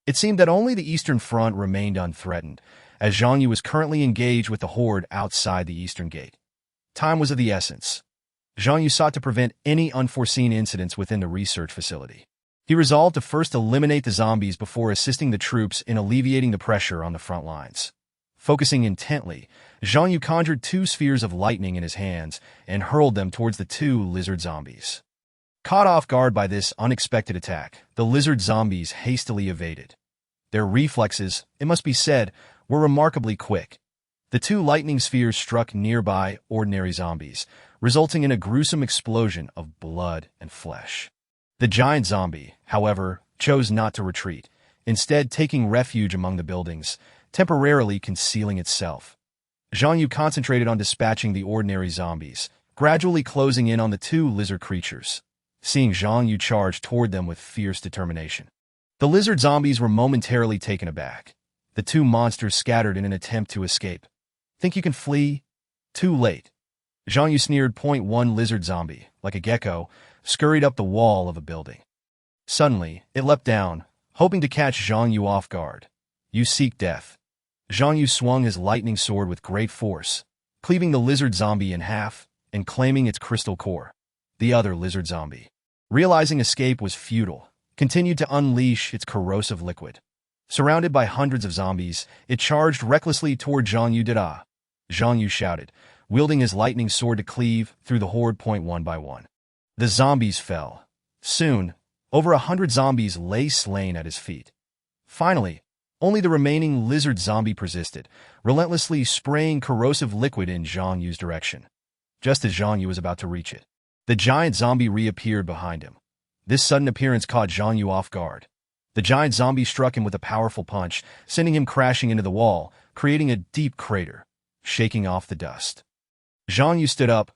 It seemed that only the eastern front remained unthreatened, as Zhang Yu was currently engaged with the horde outside the eastern gate. Time was of the essence. Zhang Yu sought to prevent any unforeseen incidents within the research facility. He resolved to first eliminate the zombies before assisting the troops in alleviating the pressure on the front lines. Focusing intently, Zhang Yu conjured 2 spheres of lightning in his hands and hurled them towards the 2 lizard zombies. Caught off guard by this unexpected attack, the lizard zombies hastily evaded. Their reflexes, it must be said, were remarkably quick. The two lightning spheres struck nearby ordinary zombies, resulting in a gruesome explosion of blood and flesh. The giant zombie, however, chose not to retreat, instead taking refuge among the buildings, temporarily concealing itself. Zhang Yu concentrated on dispatching the ordinary zombies, gradually closing in on the two lizard creatures. Seeing Zhang Yu charge toward them with fierce determination, the lizard zombies were momentarily taken aback. The two monsters scattered in an attempt to escape. Think you can flee? Too late. Zhang Yu sneered. One lizard zombie, like a gecko, scurried up the wall of a building. Suddenly, it leapt down, hoping to catch Zhang Yu off guard. You seek death. Zhang Yu swung his lightning sword with great force, cleaving the lizard zombie in half and claiming its crystal core. The other lizard zombie, realizing escape was futile, continued to unleash its corrosive liquid. Surrounded by hundreds of zombies, it charged recklessly toward Zhang Yu. Da! Zhang Yu shouted, wielding his lightning sword to cleave through the horde. One by one, the zombies fell. Soon, over 100 zombies lay slain at his feet. Finally, only the remaining lizard zombie persisted, relentlessly spraying corrosive liquid in Zhang Yu's direction. Just as Zhang Yu was about to reach it, the giant zombie reappeared behind him. This sudden appearance caught Zhang Yu off guard. The giant zombie struck him with a powerful punch, sending him crashing into the wall, creating a deep crater, shaking off the dust. Zhang Yu stood up,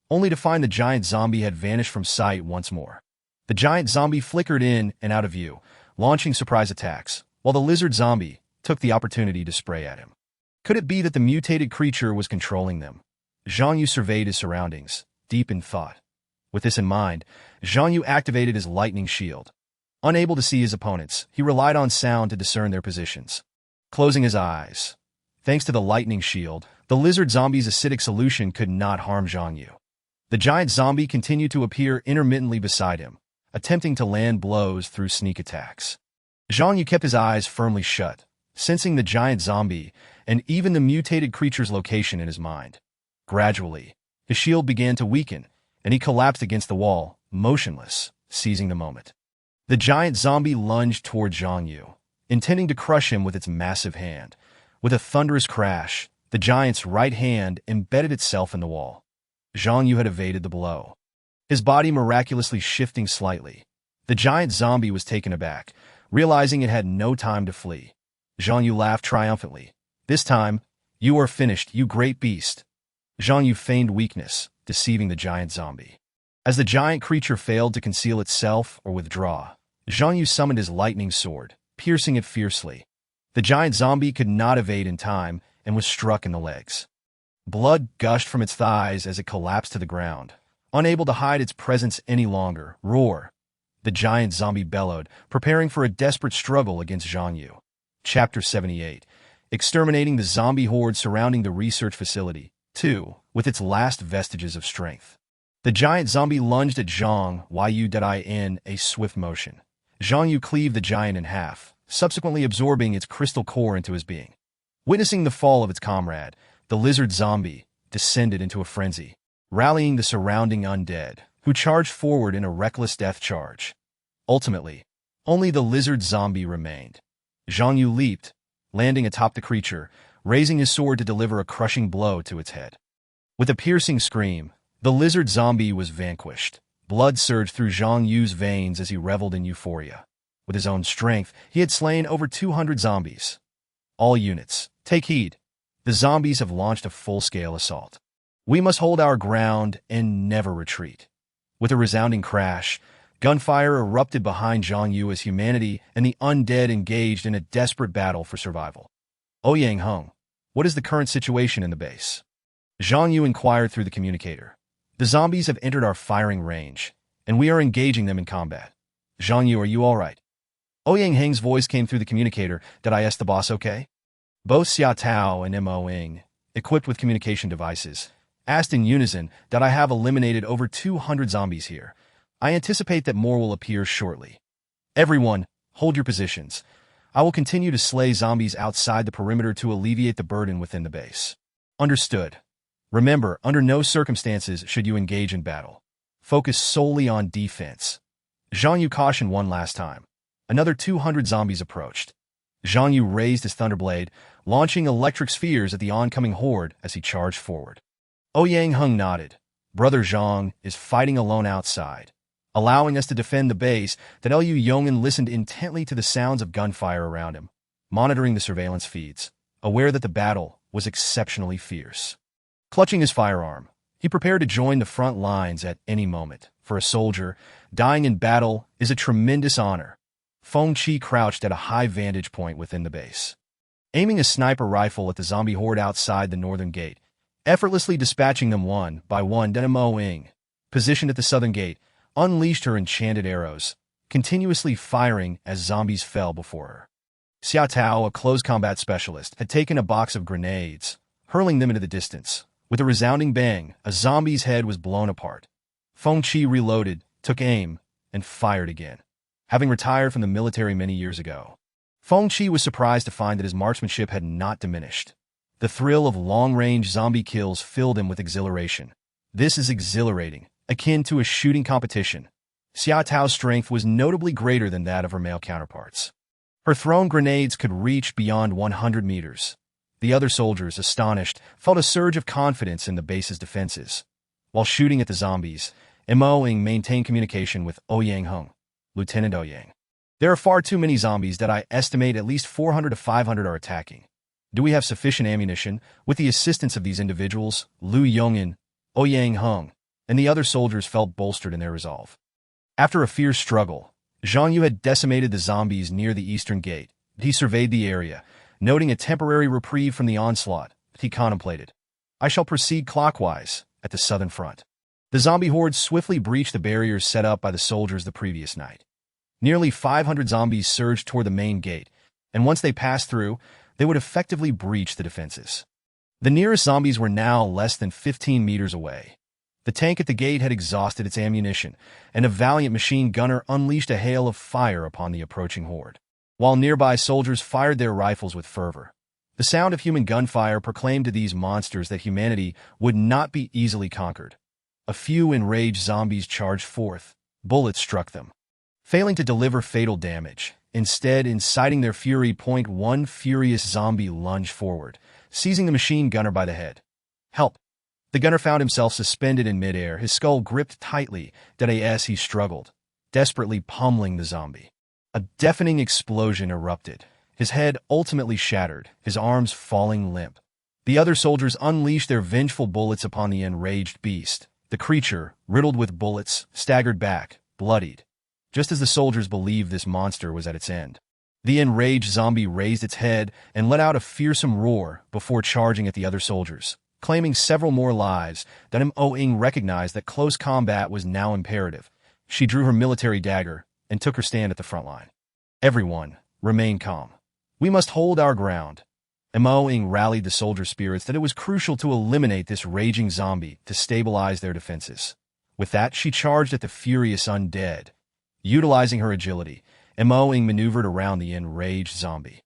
only to find the giant zombie had vanished from sight once more. The giant zombie flickered in and out of view, launching surprise attacks, while the lizard zombie took the opportunity to spray at him. Could it be that the mutated creature was controlling them? Zhang Yu surveyed his surroundings, deep in thought. With this in mind, Zhang Yu activated his lightning shield. Unable to see his opponents, he relied on sound to discern their positions. Closing his eyes, thanks to the lightning shield, the lizard zombie's acidic solution could not harm Zhang Yu. The giant zombie continued to appear intermittently beside him, attempting to land blows through sneak attacks. Zhang Yu kept his eyes firmly shut, sensing the giant zombie and even the mutated creature's location in his mind. Gradually, his shield began to weaken, and he collapsed against the wall, motionless, seizing the moment. The giant zombie lunged toward Zhang Yu, intending to crush him with its massive hand. With a thunderous crash, the giant's right hand embedded itself in the wall. Zhang Yu had evaded the blow, his body miraculously shifting slightly. The giant zombie was taken aback, realizing it had no time to flee. Zhang Yu laughed triumphantly. This time, you are finished, you great beast. Zhang Yu feigned weakness, deceiving the giant zombie. As the giant creature failed to conceal itself or withdraw, Zhang Yu summoned his lightning sword, piercing it fiercely. The giant zombie could not evade in time and was struck in the legs. Blood gushed from its thighs as it collapsed to the ground. Unable to hide its presence any longer, roar! The giant zombie bellowed, preparing for a desperate struggle against Zhang Yu. Chapter 78. Exterminating the zombie horde surrounding the research facility. 2. With its last vestiges of strength. The giant zombie lunged at Zhang Yu in a swift motion. Zhang Yu cleaved the giant in half, subsequently absorbing its crystal core into his being. Witnessing the fall of its comrade, the lizard zombie descended into a frenzy, rallying the surrounding undead, who charged forward in a reckless death charge. Ultimately, only the lizard zombie remained. Zhang Yu leaped, landing atop the creature, raising his sword to deliver a crushing blow to its head. With a piercing scream, the lizard zombie was vanquished. Blood surged through Zhang Yu's veins as he reveled in euphoria. With his own strength, he had slain over 200 zombies. All units, take heed. The zombies have launched a full-scale assault. We must hold our ground and never retreat. With a resounding crash, gunfire erupted behind Zhang Yu as humanity and the undead engaged in a desperate battle for survival. Ouyang Heng, what is the current situation in the base? Zhang Yu inquired through the communicator. The zombies have entered our firing range, and we are engaging them in combat. Zhang Yu, are you all right? Ouyang Heng's voice came through the communicator. Did I ask the boss okay? Both Xia Tao and Mo Ying, equipped with communication devices, asked in unison that I have eliminated over 200 zombies here. I anticipate that more will appear shortly. Everyone, hold your positions. I will continue to slay zombies outside the perimeter to alleviate the burden within the base. Understood. Remember, under no circumstances should you engage in battle. focused solely on defense. Zhang Yu cautioned one last time. Another 200 zombies approached. Zhang Yu raised his thunderblade, launching electric spheres at the oncoming horde as he charged forward. Ouyang Heng nodded. Brother Zhang is fighting alone outside, allowing us to defend the base. That Liu Yong'an listened intently to the sounds of gunfire around him, monitoring the surveillance feeds, aware that the battle was exceptionally fierce. Clutching his firearm, he prepared to join the front lines at any moment. For a soldier, dying in battle is a tremendous honor. Feng Qi crouched at a high vantage point within the base, aiming a sniper rifle at the zombie horde outside the northern gate, effortlessly dispatching them one by one. Then Mo Ying, positioned at the southern gate, unleashed her enchanted arrows, continuously firing as zombies fell before her. Xia Tao, a close combat specialist, had taken a box of grenades, hurling them into the distance. With a resounding bang, a zombie's head was blown apart. Feng Qi reloaded, took aim, and fired again. Having retired from the military many years ago, Feng Qi was surprised to find that his marksmanship had not diminished. The thrill of long-range zombie kills filled him with exhilaration. This is exhilarating, akin to a shooting competition. Xia Tao's strength was notably greater than that of her male counterparts. Her thrown grenades could reach beyond 100 meters. The other soldiers, astonished, felt a surge of confidence in the base's defenses. While shooting at the zombies, Mo Ying maintained communication with Ouyang Heng, Lieutenant Ouyang. There are far too many zombies that I estimate at least 400 to 500 are attacking. Do we have sufficient ammunition? With the assistance of these individuals, Liu Yong'an, Ouyang Heng, and the other soldiers felt bolstered in their resolve. After a fierce struggle, Zhang Yu had decimated the zombies near the eastern gate. He surveyed the area, noting a temporary reprieve from the onslaught. He contemplated. I shall proceed clockwise at the southern front. The zombie horde swiftly breached the barriers set up by the soldiers the previous night. Nearly 500 zombies surged toward the main gate, and once they passed through, they would effectively breach the defenses. The nearest zombies were now less than 15 meters away. The tank at the gate had exhausted its ammunition, and a valiant machine gunner unleashed a hail of fire upon the approaching horde, while nearby soldiers fired their rifles with fervor. The sound of human gunfire proclaimed to these monsters that humanity would not be easily conquered. A few enraged zombies charged forth. Bullets struck them, failing to deliver fatal damage. Instead, inciting their fury, one furious zombie lunged forward, seizing the machine gunner by the head. Help! The gunner found himself suspended in midair, his skull gripped tightly. As he struggled, desperately pummeling the zombie. A deafening explosion erupted, his head ultimately shattered, his arms falling limp. The other soldiers unleashed their vengeful bullets upon the enraged beast. The creature, riddled with bullets, staggered back, bloodied, just as the soldiers believed this monster was at its end. The enraged zombie raised its head and let out a fearsome roar before charging at the other soldiers, claiming several more lives. Then Mo Ying recognized that close combat was now imperative. She drew her military dagger and took her stand at the front line. Everyone, remain calm. We must hold our ground. Mo Ying rallied the soldier spirits that it was crucial to eliminate this raging zombie to stabilize their defenses. With that, she charged at the furious undead. Utilizing her agility, Mo Ying maneuvered around the enraged zombie.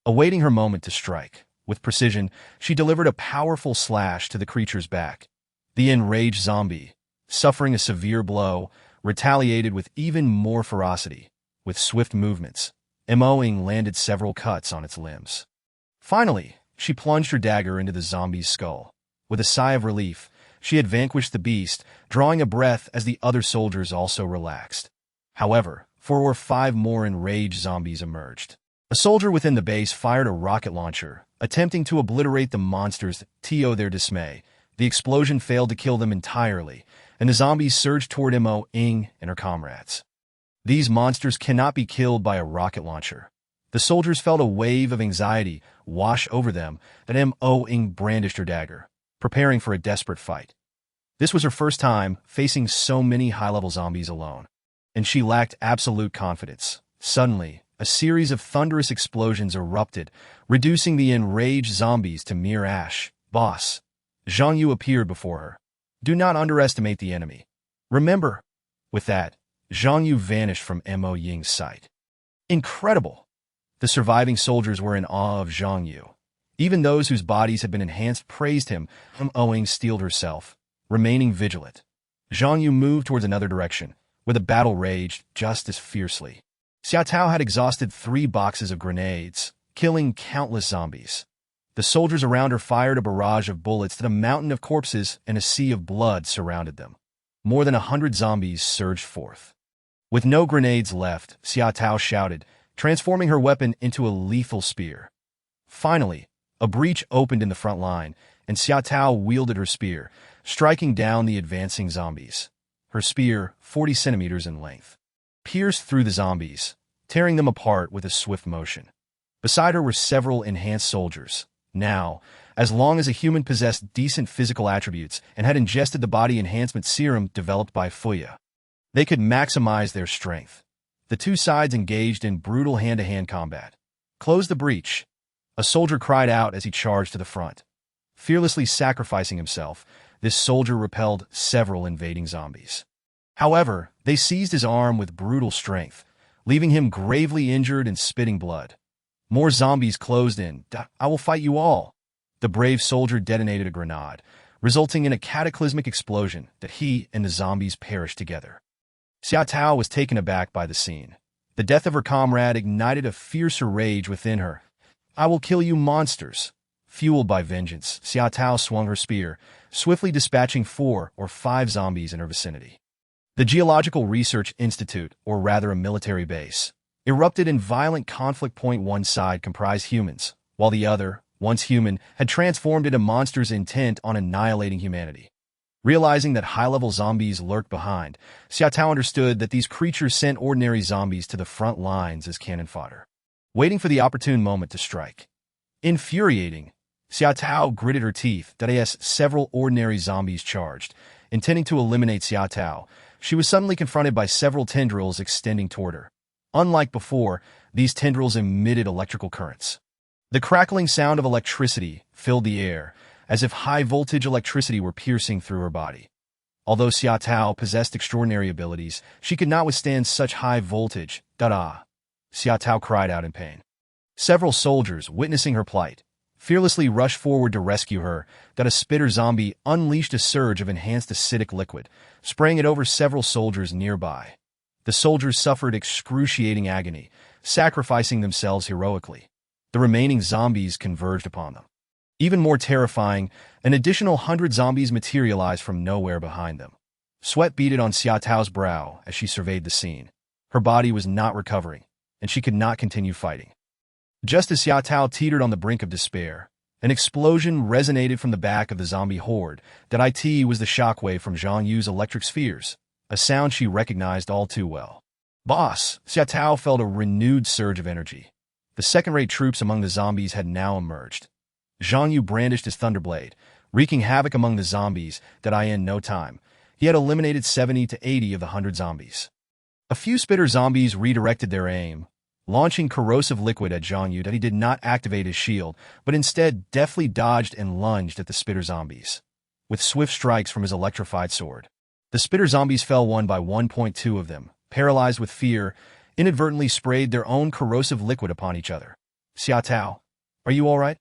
Awaiting her moment to strike, with precision, she delivered a powerful slash to the creature's back. The enraged zombie, suffering a severe blow, retaliated with even more ferocity. With swift movements, Mo Ying landed several cuts on its limbs. Finally, she plunged her dagger into the zombie's skull. With a sigh of relief, she had vanquished the beast, drawing a breath as the other soldiers also relaxed. However, 4 or 5 more enraged zombies emerged. A soldier within the base fired a rocket launcher, attempting to obliterate the monsters. To their dismay, the explosion failed to kill them entirely, and the zombies surged toward Mo Ying and her comrades. These monsters cannot be killed by a rocket launcher. The soldiers felt a wave of anxiety wash over them. Then Mo Ying brandished her dagger, preparing for a desperate fight. This was her first time facing so many high-level zombies alone, and she lacked absolute confidence. Suddenly, a series of thunderous explosions erupted, reducing the enraged zombies to mere ash. Boss, Zhang Yu appeared before her. Do not underestimate the enemy. Remember. With that, Zhang Yu vanished from Mo Ying's sight. Incredible! The surviving soldiers were in awe of Zhang Yu. Even those whose bodies had been enhanced praised him. Mo Ying steeled herself, remaining vigilant. Zhang Yu moved towards another direction, where the battle raged just as fiercely. Xiao Tao had exhausted 3 boxes of grenades, killing countless zombies. The soldiers around her fired a barrage of bullets that a mountain of corpses and a sea of blood surrounded them. More than 100 zombies surged forth. With no grenades left, Xiao Tao shouted, transforming her weapon into a lethal spear. Finally, a breach opened in the front line, and Xiao Tao wielded her spear, striking down the advancing zombies. Her spear, 40 centimeters in length, pierced through the zombies, tearing them apart with a swift motion. Beside her were several enhanced soldiers. Now, as long as a human possessed decent physical attributes and had ingested the body enhancement serum developed by Fuya, they could maximize their strength. The two sides engaged in brutal hand-to-hand combat. "Close the breach," a soldier cried out as he charged to the front. Fearlessly sacrificing himself, this soldier repelled several invading zombies. However, they seized his arm with brutal strength, leaving him gravely injured and spitting blood. More zombies closed in. "I will fight you all." The brave soldier detonated a grenade, resulting in a cataclysmic explosion that he and the zombies perished together. Xiao Tao was taken aback by the scene. The death of her comrade ignited a fiercer rage within her. "I will kill you monsters." Fueled by vengeance, Xiao Tao swung her spear, swiftly dispatching 4 or 5 zombies in her vicinity. The Geological Research Institute, or rather a military base, erupted in violent conflict. One side comprised humans, while the other, once human, had transformed into monsters intent on annihilating humanity. Realizing that high-level zombies lurked behind, Xiao Tao understood that these creatures sent ordinary zombies to the front lines as cannon fodder, waiting for the opportune moment to strike. Infuriating, Xiao Tao gritted her teeth as several ordinary zombies charged. Intending to eliminate Xiao Tao, she was suddenly confronted by several tendrils extending toward her. Unlike before, these tendrils emitted electrical currents. The crackling sound of electricity filled the air, as if high-voltage electricity were piercing through her body. Although Xiao Tao possessed extraordinary abilities, she could not withstand such high voltage. Xiao Tao cried out in pain. Several soldiers, witnessing her plight, fearlessly rushed forward to rescue her. A spitter zombie unleashed a surge of enhanced acidic liquid, spraying it over several soldiers nearby. The soldiers suffered excruciating agony, sacrificing themselves heroically. The remaining zombies converged upon them. Even more terrifying, an additional 100 zombies materialized from nowhere behind them. Sweat beaded on Xiao Tao's brow as she surveyed the scene. Her body was not recovering, and she could not continue fighting. Just as Xiao Tao teetered on the brink of despair, an explosion resonated from the back of the zombie horde. It was the shockwave from Zhang Yu's electric spheres, a sound she recognized all too well. "Boss!" Xiao Tao felt a renewed surge of energy. The second-rate troops among the zombies had now emerged. Zhang Yu brandished his thunderblade, wreaking havoc among the zombies. In no time, he had eliminated 70 to 80 of the 100 zombies. A few spitter zombies redirected their aim, launching corrosive liquid at Zhang Yu. He did not activate his shield, but instead deftly dodged and lunged at the spitter zombies. With swift strikes from his electrified sword, the spitter zombies fell one by one. 2 of them, paralyzed with fear, inadvertently sprayed their own corrosive liquid upon each other. "Xiao Tao, are you all right?"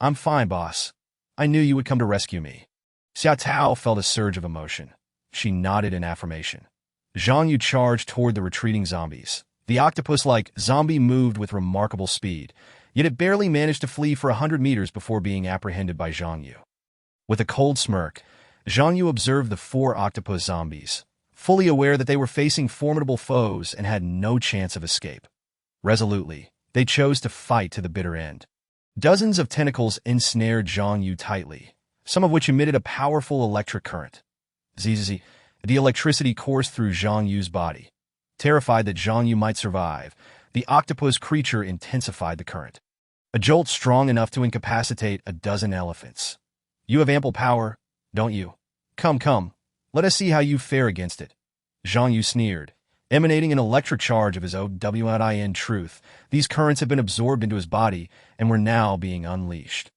"I'm fine, boss. I knew you would come to rescue me." Xiao Tao felt a surge of emotion. She nodded in affirmation. Zhang Yu charged toward the retreating zombies. The octopus-like zombie moved with remarkable speed, yet it barely managed to flee for 100 meters before being apprehended by Zhang Yu. With a cold smirk, Zhang Yu observed the 4 octopus zombies, fully aware that they were facing formidable foes and had no chance of escape. Resolutely, they chose to fight to the bitter end. Dozens of tentacles ensnared Zhang Yu tightly, some of which emitted a powerful electric current. Zzz, the electricity coursed through Zhang Yu's body. Terrified that Zhang Yu might survive, the octopus creature intensified the current. A jolt strong enough to incapacitate a dozen elephants. "You have ample power, don't you? Come, let us see how you fare against it." Zhang Yu sneered, emanating an electric charge of his own truth. These currents had been absorbed into his body and were now being unleashed.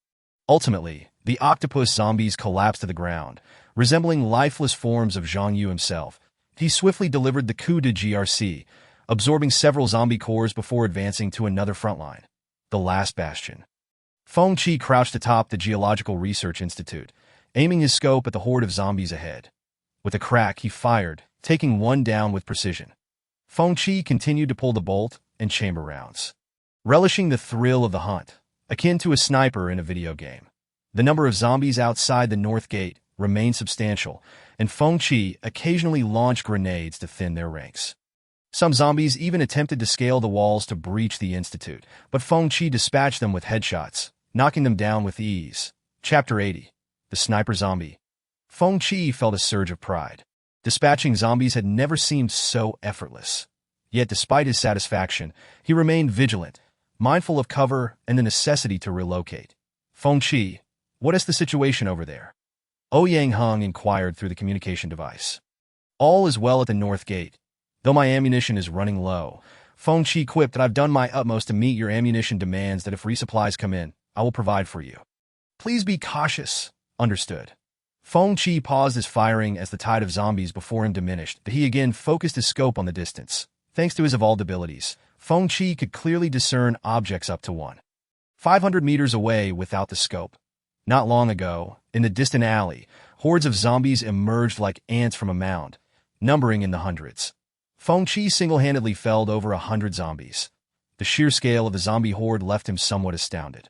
Ultimately, the octopus zombies collapsed to the ground, resembling lifeless forms of Zhang Yu himself. He swiftly delivered the coup de GRC, absorbing several zombie cores before advancing to another front line, the last bastion. Feng Qi crouched atop the Geological Research Institute, aiming his scope at the horde of zombies ahead. With a crack, he fired, taking one down with precision. Feng Qi continued to pull the bolt and chamber rounds, relishing the thrill of the hunt, akin to a sniper in a video game. The number of zombies outside the north gate remained substantial, and Feng Qi occasionally launched grenades to thin their ranks. Some zombies even attempted to scale the walls to breach the Institute, but Feng Qi dispatched them with headshots, knocking them down with ease. Chapter 80. The Sniper Zombie. Feng Qi felt a surge of pride. Dispatching zombies had never seemed so effortless. Yet despite his satisfaction, he remained vigilant, mindful of cover and the necessity to relocate. Feng Qi, what is the situation over there? Ouyang Hung inquired through the communication device. All is well at the north gate. Though my ammunition is running low, Feng Qi quipped that I've done my utmost to meet your ammunition demands, that if resupplies come in, I will provide for you. Please be cautious. Understood. Feng Qi paused his firing as the tide of zombies before him diminished, but he again focused his scope on the distance. Thanks to his evolved abilities, Feng Qi could clearly discern objects up to 500 meters away without the scope. Not long ago, in the distant alley, hordes of zombies emerged like ants from a mound, numbering in the hundreds. Feng Qi single-handedly felled over 100 zombies. The sheer scale of the zombie horde left him somewhat astounded.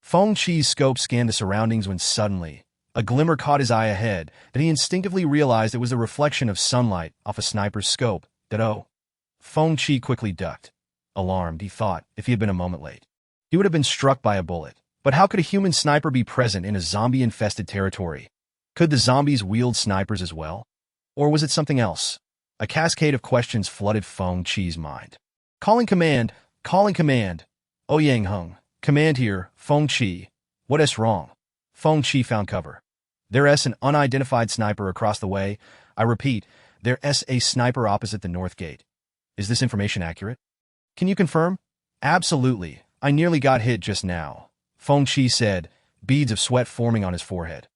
Feng Qi's scope scanned the surroundings when suddenly, a glimmer caught his eye ahead that he instinctively realized it was the reflection of sunlight off a sniper's scope. Feng Qi quickly ducked. Alarmed, he thought, if he had been a moment late, he would have been struck by a bullet. But how could a human sniper be present in a zombie-infested territory? Could the zombies wield snipers as well? Or was it something else? A cascade of questions flooded Feng Qi's mind. Calling command. Ouyang Hung. Command here, Feng Qi. What is wrong? Feng Qi found cover. There's an unidentified sniper across the way. I repeat, there's a sniper opposite the north gate. Is this information accurate? Can you confirm? Absolutely. I nearly got hit just now, Feng Qi said, beads of sweat forming on his forehead.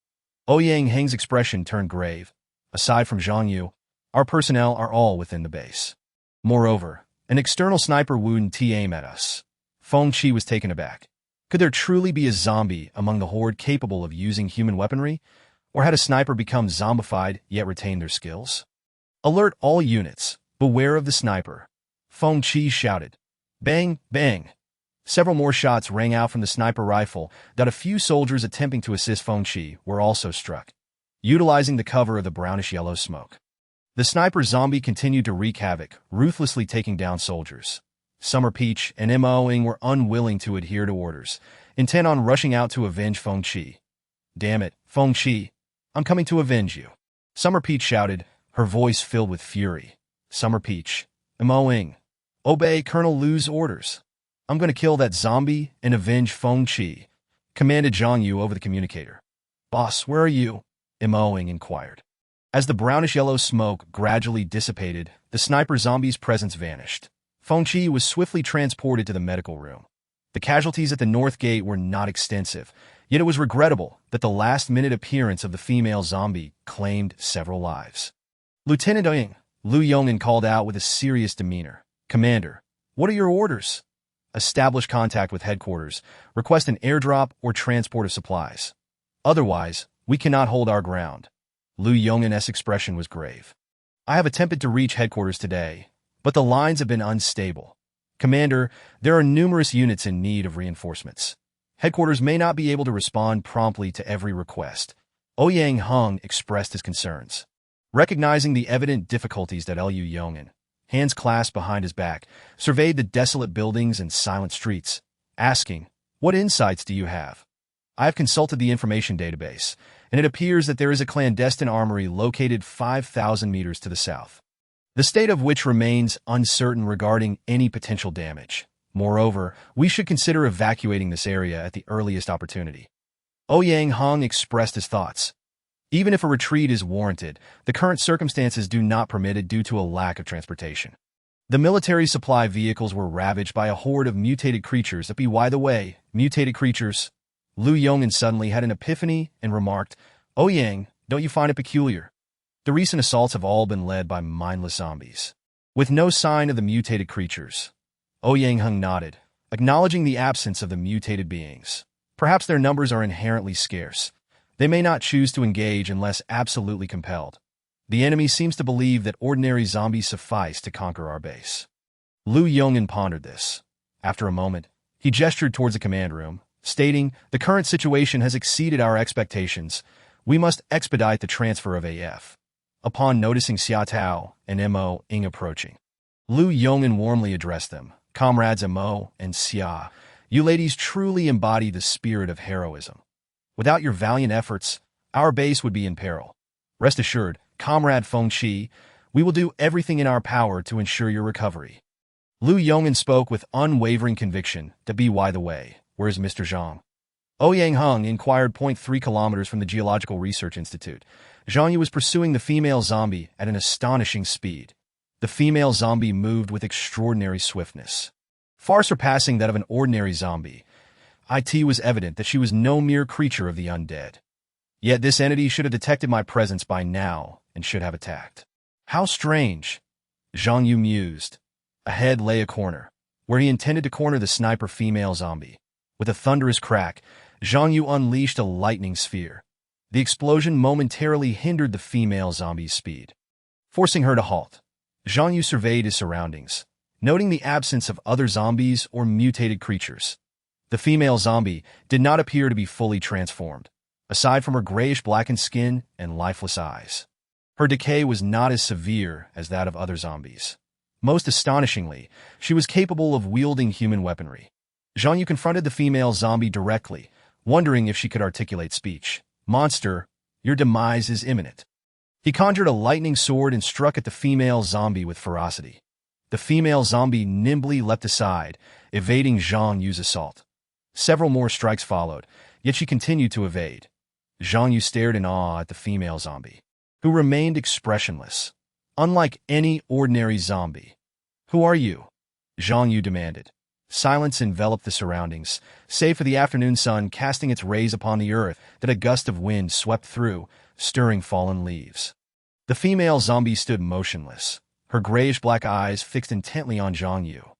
Ouyang Heng's expression turned grave. Aside from Zhang Yu, our personnel are all within the base. Moreover, an external sniper wouldn't aim at us. Feng Qi was taken aback. Could there truly be a zombie among the horde capable of using human weaponry? Or had a sniper become zombified yet retained their skills? Alert all units. Beware of the sniper. Feng Qi shouted. Bang, bang. Several more shots rang out from the sniper rifle that a few soldiers attempting to assist Feng Qi were also struck, utilizing the cover of the brownish-yellow smoke. The sniper zombie continued to wreak havoc, ruthlessly taking down soldiers. Summer Peach and Mo-ing were unwilling to adhere to orders, intent on rushing out to avenge Feng Qi. Damn it, Feng Qi, I'm coming to avenge you. Summer Peach shouted, her voice filled with fury. Summer Peach, Mo-ing, obey Colonel Lu's orders. I'm going to kill that zombie and avenge Feng Qi, commanded Zhang Yu over the communicator. Boss, where are you? Mo-ing inquired. As the brownish-yellow smoke gradually dissipated, the sniper zombie's presence vanished. Feng Qi was swiftly transported to the medical room. The casualties at the north gate were not extensive, yet it was regrettable that the last-minute appearance of the female zombie claimed several lives. Lieutenant Ouyang, Lu Yong'an called out with a serious demeanor. Commander, what are your orders? Establish contact with headquarters, request an airdrop or transport of supplies. Otherwise, we cannot hold our ground. Lu Yong'an's expression was grave. I have attempted to reach headquarters today, but the lines have been unstable. Commander, there are numerous units in need of reinforcements. Headquarters may not be able to respond promptly to every request. Ouyang Hung expressed his concerns. Recognizing the evident difficulties that Lu Yong'an, hands clasped behind his back, surveyed the desolate buildings and silent streets, asking, what insights do you have? I have consulted the information database, and it appears that there is a clandestine armory located 5,000 meters to the south, the state of which remains uncertain regarding any potential damage. Moreover, we should consider evacuating this area at the earliest opportunity. Ouyang Hung expressed his thoughts. Even if a retreat is warranted, the current circumstances do not permit it due to a lack of transportation. The military supply vehicles were ravaged by a horde of mutated creatures that by the way, mutated creatures. Lu Yong'an suddenly had an epiphany and remarked, Ouyang, don't you find it peculiar? The recent assaults have all been led by mindless zombies, with no sign of the mutated creatures. Ouyang Hung nodded, acknowledging the absence of the mutated beings. Perhaps their numbers are inherently scarce. They may not choose to engage unless absolutely compelled. The enemy seems to believe that ordinary zombies suffice to conquer our base. Lu Yong'an pondered this. After a moment, he gestured towards the command room, stating, "The current situation has exceeded our expectations. We must expedite the transfer of AF." Upon noticing Xia Tao and Mo Ing approaching, Lu Yong'an warmly addressed them, "Comrades Mo and Xia, you ladies truly embody the spirit of heroism. Without your valiant efforts, our base would be in peril. Rest assured, Comrade Fengqi, we will do everything in our power to ensure your recovery." Lu Yong'an spoke with unwavering conviction. "To be by the way, where's Mr. Zhang?" Ouyang Hung inquired 0.3 kilometers from the Geological Research Institute. Zhang Yu was pursuing the female zombie at an astonishing speed. The female zombie moved with extraordinary swiftness, far surpassing that of an ordinary zombie. It was evident that she was no mere creature of the undead. Yet this entity should have detected my presence by now and should have attacked. How strange, Zhang Yu mused. Ahead lay a corner, where he intended to corner the sniper female zombie. With a thunderous crack, Zhang Yu unleashed a lightning sphere. The explosion momentarily hindered the female zombie's speed, forcing her to halt. Zhang Yu surveyed his surroundings, noting the absence of other zombies or mutated creatures. The female zombie did not appear to be fully transformed, aside from her grayish-blackened skin and lifeless eyes. Her decay was not as severe as that of other zombies. Most astonishingly, she was capable of wielding human weaponry. Zhang Yu confronted the female zombie directly, wondering if she could articulate speech. "Monster, your demise is imminent." He conjured a lightning sword and struck at the female zombie with ferocity. The female zombie nimbly leapt aside, evading Zhang Yu's assault. Several more strikes followed, yet she continued to evade. Zhang Yu stared in awe at the female zombie, who remained expressionless, unlike any ordinary zombie. "Who are you?" Zhang Yu demanded. Silence enveloped the surroundings, save for the afternoon sun casting its rays upon the earth that a gust of wind swept through, stirring fallen leaves. The female zombie stood motionless, her grayish-black eyes fixed intently on Zhang Yu.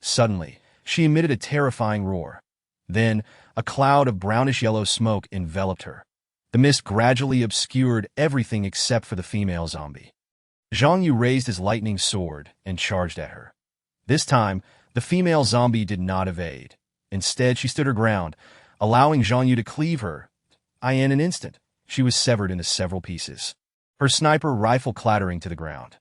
Suddenly, she emitted a terrifying roar. Then, a cloud of brownish-yellow smoke enveloped her. The mist gradually obscured everything except for the female zombie. Zhang Yu raised his lightning sword and charged at her. This time, the female zombie did not evade. Instead, she stood her ground, allowing Zhang Yu to cleave her. In an instant, she was severed into several pieces, her sniper rifle clattering to the ground.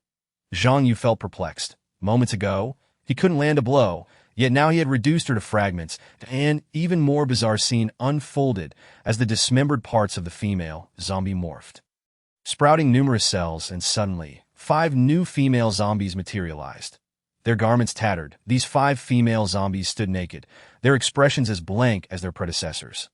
Zhang Yu felt perplexed. Moments ago, he couldn't land a blow, yet now he had reduced her to fragments. An even more bizarre scene unfolded as the dismembered parts of the female zombie morphed, sprouting numerous cells, and suddenly, 5 new female zombies materialized. Their garments tattered, these 5 female zombies stood naked, their expressions as blank as their predecessors.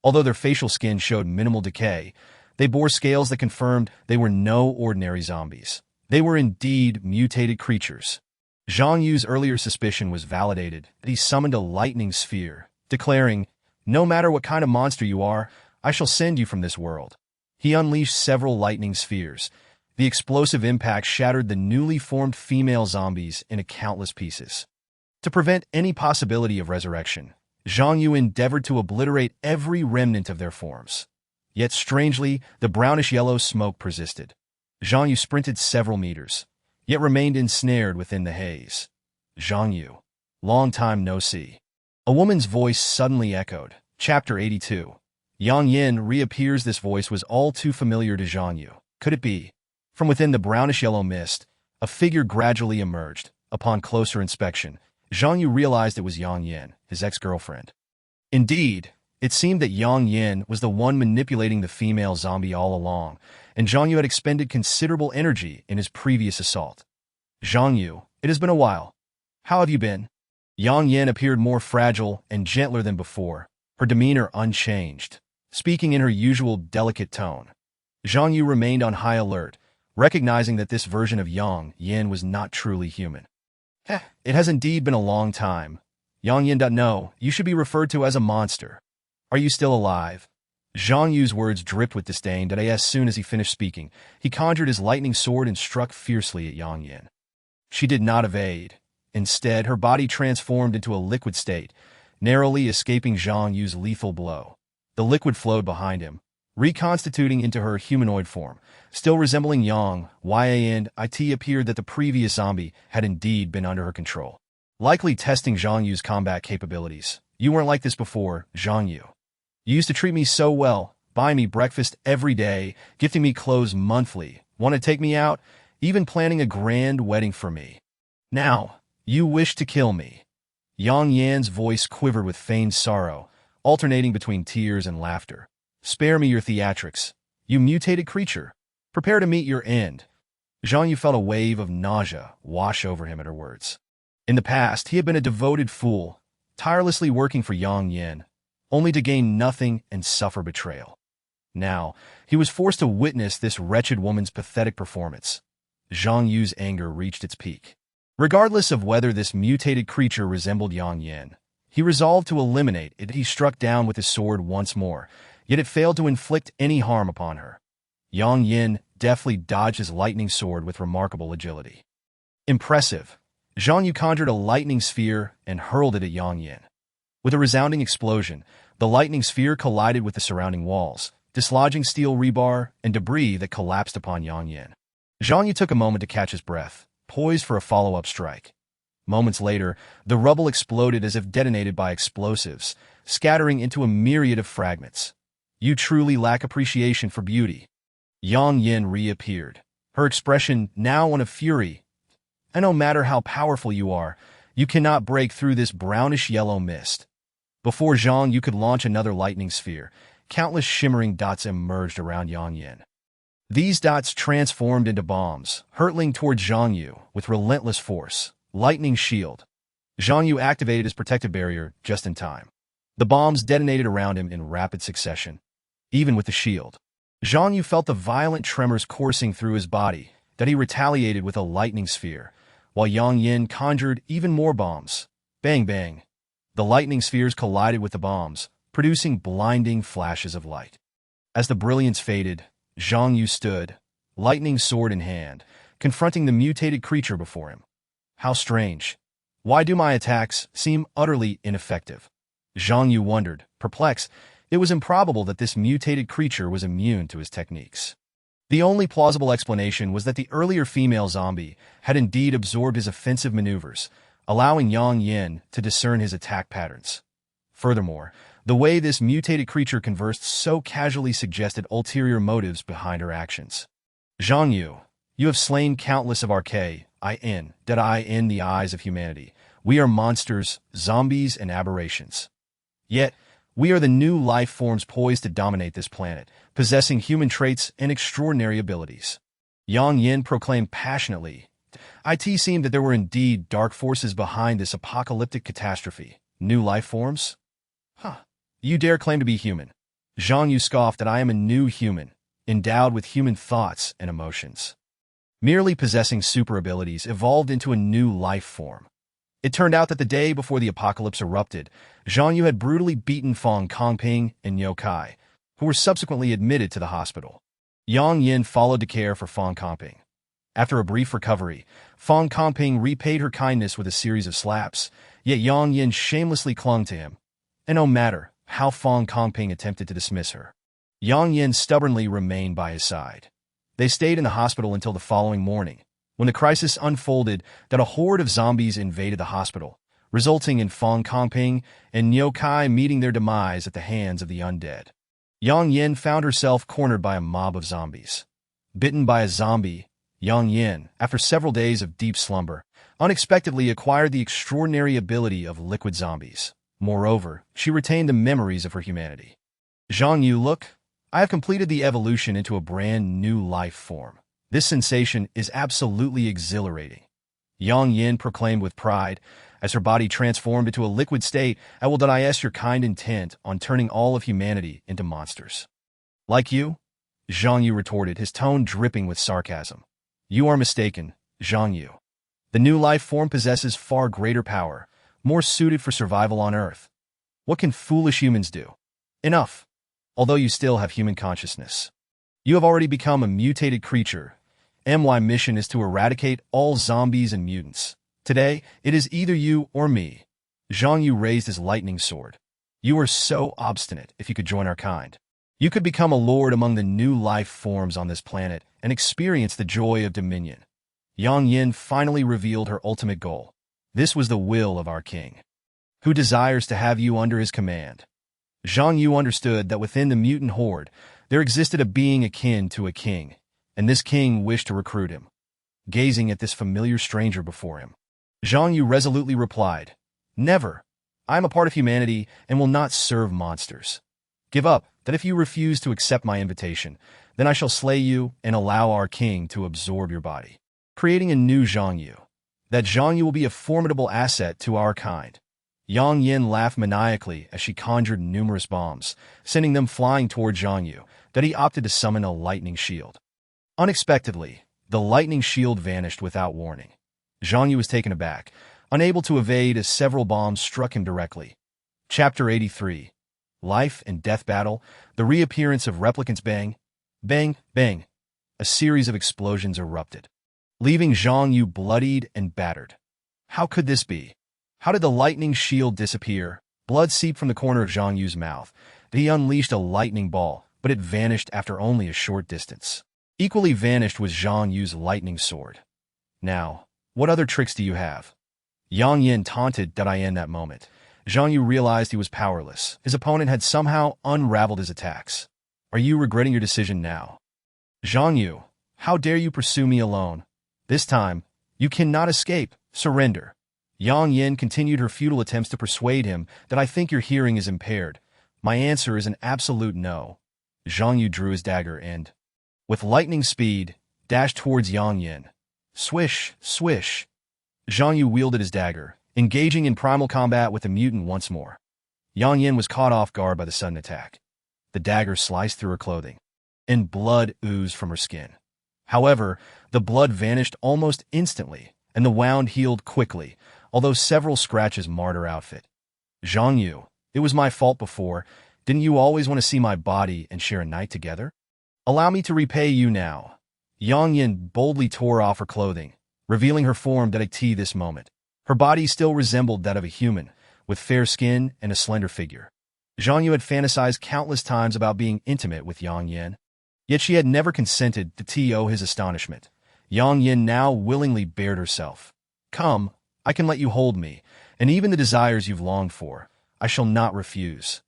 Although their facial skin showed minimal decay, they bore scales that confirmed they were no ordinary zombies. They were indeed mutated creatures. Zhang Yu's earlier suspicion was validated. He summoned a lightning sphere, declaring, "No matter what kind of monster you are, I shall send you from this world." He unleashed several lightning spheres. The explosive impact shattered the newly formed female zombies into countless pieces. To prevent any possibility of resurrection, Zhang Yu endeavored to obliterate every remnant of their forms. Yet strangely, the brownish-yellow smoke persisted. Zhang Yu sprinted several meters, yet remained ensnared within the haze. "Zhang Yu, long time no see." A woman's voice suddenly echoed. Chapter 82. Yang Yin reappears. This voice was all too familiar to Zhang Yu. Could it be? From within the brownish-yellow mist, a figure gradually emerged. Upon closer inspection, Zhang Yu realized it was Yang Yin, his ex-girlfriend. Indeed, it seemed that Yang Yin was the one manipulating the female zombie all along, and Zhang Yu had expended considerable energy in his previous assault. "Zhang Yu, it has been a while. How have you been?" Yang Yin appeared more fragile and gentler than before, her demeanor unchanged, speaking in her usual delicate tone. Zhang Yu remained on high alert, recognizing that this version of Yang Yin was not truly human. "It has indeed been a long time. Yang Yin. No, you should be referred to as a monster. Are you still alive?" Zhang Yu's words dripped with disdain. As soon as he finished speaking, he conjured his lightning sword and struck fiercely at Yang Yin. She did not evade. Instead, her body transformed into a liquid state, narrowly escaping Zhang Yu's lethal blow. The liquid flowed behind him, reconstituting into her humanoid form. Still resembling Yang, and it appeared that the previous zombie had indeed been under her control, likely testing Zhang Yu's combat capabilities. You weren't like this before, Zhang Yu. You used to treat me so well, buy me breakfast every day, gifting me clothes monthly, want to take me out, even planning a grand wedding for me. Now, you wish to kill me. Yang Yan's voice quivered with feigned sorrow, alternating between tears and laughter. Spare me your theatrics, you mutated creature. Prepare to meet your end. Zhang Yu felt a wave of nausea wash over him at her words. In the past, he had been a devoted fool, tirelessly working for Yang Yan, only to gain nothing and suffer betrayal. Now, he was forced to witness this wretched woman's pathetic performance. Zhang Yu's anger reached its peak. Regardless of whether this mutated creature resembled Yang Yan, he resolved to eliminate it. He struck down with his sword once more, yet it failed to inflict any harm upon her. Yang Yan deftly dodged his lightning sword with remarkable agility. Impressive. Zhang Yu conjured a lightning sphere and hurled it at Yang Yan. With a resounding explosion, the lightning sphere collided with the surrounding walls, dislodging steel rebar and debris that collapsed upon Yang Yan. Zhang Yu took a moment to catch his breath, poised for a follow-up strike. Moments later, the rubble exploded as if detonated by explosives, scattering into a myriad of fragments. You truly lack appreciation for beauty. Yang Yan reappeared, her expression now one of fury. And no matter how powerful you are, you cannot break through this brownish-yellow mist. Before Zhang Yu could launch another lightning sphere, countless shimmering dots emerged around Yang Yan. These dots transformed into bombs, hurtling toward Zhang Yu with relentless force. Lightning shield. Zhang Yu activated his protective barrier just in time. The bombs detonated around him in rapid succession. Even with the shield, Zhang Yu felt the violent tremors coursing through his body, that he retaliated with a lightning sphere, while Yang Yan conjured even more bombs. Bang bang. The lightning spheres collided with the bombs, producing blinding flashes of light. As the brilliance faded, Zhang Yu stood, lightning sword in hand, confronting the mutated creature before him. How strange. Why do my attacks seem utterly ineffective? Zhang Yu wondered, perplexed. It was improbable that this mutated creature was immune to his techniques. The only plausible explanation was that the earlier female zombie had indeed absorbed his offensive maneuvers, allowing Yang Yan to discern his attack patterns. Furthermore, the way this mutated creature conversed so casually suggested ulterior motives behind her actions. Zhang Yu, you have slain countless of our in the eyes of humanity. We are monsters, zombies, and aberrations. Yet, we are the new life forms poised to dominate this planet, possessing human traits and extraordinary abilities. Yang Yan proclaimed passionately. It seemed that there were indeed dark forces behind this apocalyptic catastrophe. New life forms? Huh. You dare claim to be human. Zhang Yu scoffed that I am a new human, endowed with human thoughts and emotions. Merely possessing super abilities evolved into a new life form. It turned out that the day before the apocalypse erupted, Zhang Yu had brutally beaten Fang Kongping and Niu Kai, who were subsequently admitted to the hospital. Yang Yan followed to care for Fang Kongping. After a brief recovery, Fang Kongping repaid her kindness with a series of slaps, yet Yang Yan shamelessly clung to him. And no matter how Fang Kongping attempted to dismiss her, Yang Yan stubbornly remained by his side. They stayed in the hospital until the following morning, when the crisis unfolded that a horde of zombies invaded the hospital, resulting in Fang Kongping and Niu Kai meeting their demise at the hands of the undead. Yang Yan found herself cornered by a mob of zombies. Bitten by a zombie, Yang Yan, after several days of deep slumber, unexpectedly acquired the extraordinary ability of liquid zombies. Moreover, she retained the memories of her humanity. Zhang Yu, look, I have completed the evolution into a brand new life form. This sensation is absolutely exhilarating. Yang Yan proclaimed with pride, as her body transformed into a liquid state. I will deny your kind intent on turning all of humanity into monsters. Like you? Zhang Yu retorted, his tone dripping with sarcasm. You are mistaken, Zhang Yu. The new life form possesses far greater power, more suited for survival on Earth. What can foolish humans do? Enough. Although you still have human consciousness, you have already become a mutated creature. My mission is to eradicate all zombies and mutants. Today, it is either you or me. Zhang Yu raised his lightning sword. You are so obstinate if you could join our kind. You could become a lord among the new life forms on this planet and experience the joy of dominion. Yang Yin finally revealed her ultimate goal. This was the will of our king, who desires to have you under his command. Zhang Yu understood that within the mutant horde, there existed a being akin to a king, and this king wished to recruit him. Gazing at this familiar stranger before him, Zhang Yu resolutely replied, "Never. I am a part of humanity and will not serve monsters. Give up, that if you refuse to accept my invitation, then I shall slay you and allow our king to absorb your body, creating a new Zhang Yu. That Zhang Yu will be a formidable asset to our kind." Yang Yin laughed maniacally as she conjured numerous bombs, sending them flying toward Zhang Yu, that he opted to summon a lightning shield. Unexpectedly, the lightning shield vanished without warning. Zhang Yu was taken aback, unable to evade as several bombs struck him directly. Chapter 83. Life and Death Battle, the reappearance of replicants. Bang, bang, bang. A series of explosions erupted, leaving Zhang Yu bloodied and battered. How could this be? How did the lightning shield disappear? Blood seeped from the corner of Zhang Yu's mouth. He unleashed a lightning ball, but it vanished after only a short distance. Equally vanished was Zhang Yu's lightning sword. Now, what other tricks do you have? Yang Yin taunted Dai in that moment. Zhang Yu realized he was powerless. His opponent had somehow unraveled his attacks. Are you regretting your decision now? Zhang Yu, how dare you pursue me alone? This time, you cannot escape. Surrender. Yang Yin continued her futile attempts to persuade him that I think your hearing is impaired. My answer is an absolute no. Zhang Yu drew his dagger and, with lightning speed, dashed towards Yang Yin. Swish, swish. Zhang Yu wielded his dagger, engaging in primal combat with the mutant once more. Yang Yin was caught off guard by the sudden attack. The dagger sliced through her clothing, and blood oozed from her skin. However, the blood vanished almost instantly, and the wound healed quickly, although several scratches marred her outfit. Zhang Yu, it was my fault before. Didn't you always want to see my body and share a night together? Allow me to repay you now. Yang Yin boldly tore off her clothing, revealing her form at this moment. Her body still resembled that of a human, with fair skin and a slender figure. Zhang Yu had fantasized countless times about being intimate with Yang Yin, yet she had never consented to his astonishment. Yang Yin now willingly bared herself. Come, I can let you hold me, and even the desires you've longed for, I shall not refuse.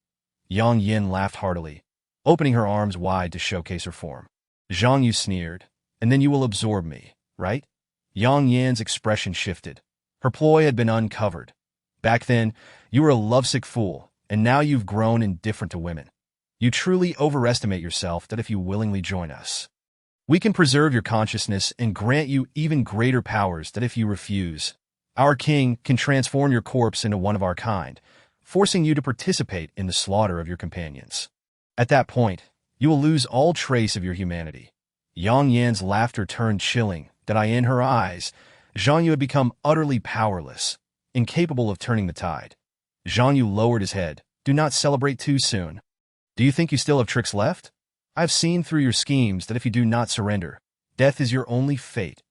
Yang Yin laughed heartily, opening her arms wide to showcase her form. Zhang Yu sneered, and then you will absorb me, right? Yang Yin's expression shifted. Her ploy had been uncovered. Back then, you were a lovesick fool, and now you've grown indifferent to women. You truly overestimate yourself that if you willingly join us, we can preserve your consciousness and grant you even greater powers that if you refuse, our king can transform your corpse into one of our kind, forcing you to participate in the slaughter of your companions. At that point, you will lose all trace of your humanity. Yang Yan's laughter turned chilling, in her eyes. Zhang Yu had become utterly powerless, incapable of turning the tide. Zhang Yu lowered his head. Do not celebrate too soon. Do you think you still have tricks left? I have seen through your schemes that if you do not surrender, death is your only fate.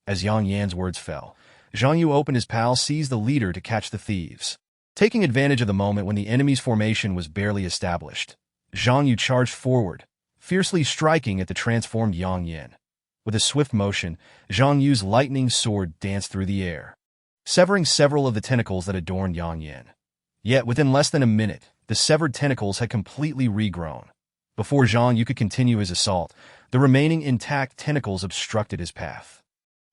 As Yang Yan's words fell, Zhang Yu opened his pal, seized the leader to catch the thieves. Taking advantage of the moment when the enemy's formation was barely established, Zhang Yu charged forward, fiercely striking at the transformed Yang Yin. With a swift motion, Zhang Yu's lightning sword danced through the air, severing several of the tentacles that adorned Yang Yin. Yet, within less than a minute, the severed tentacles had completely regrown. Before Zhang Yu could continue his assault, the remaining intact tentacles obstructed his path.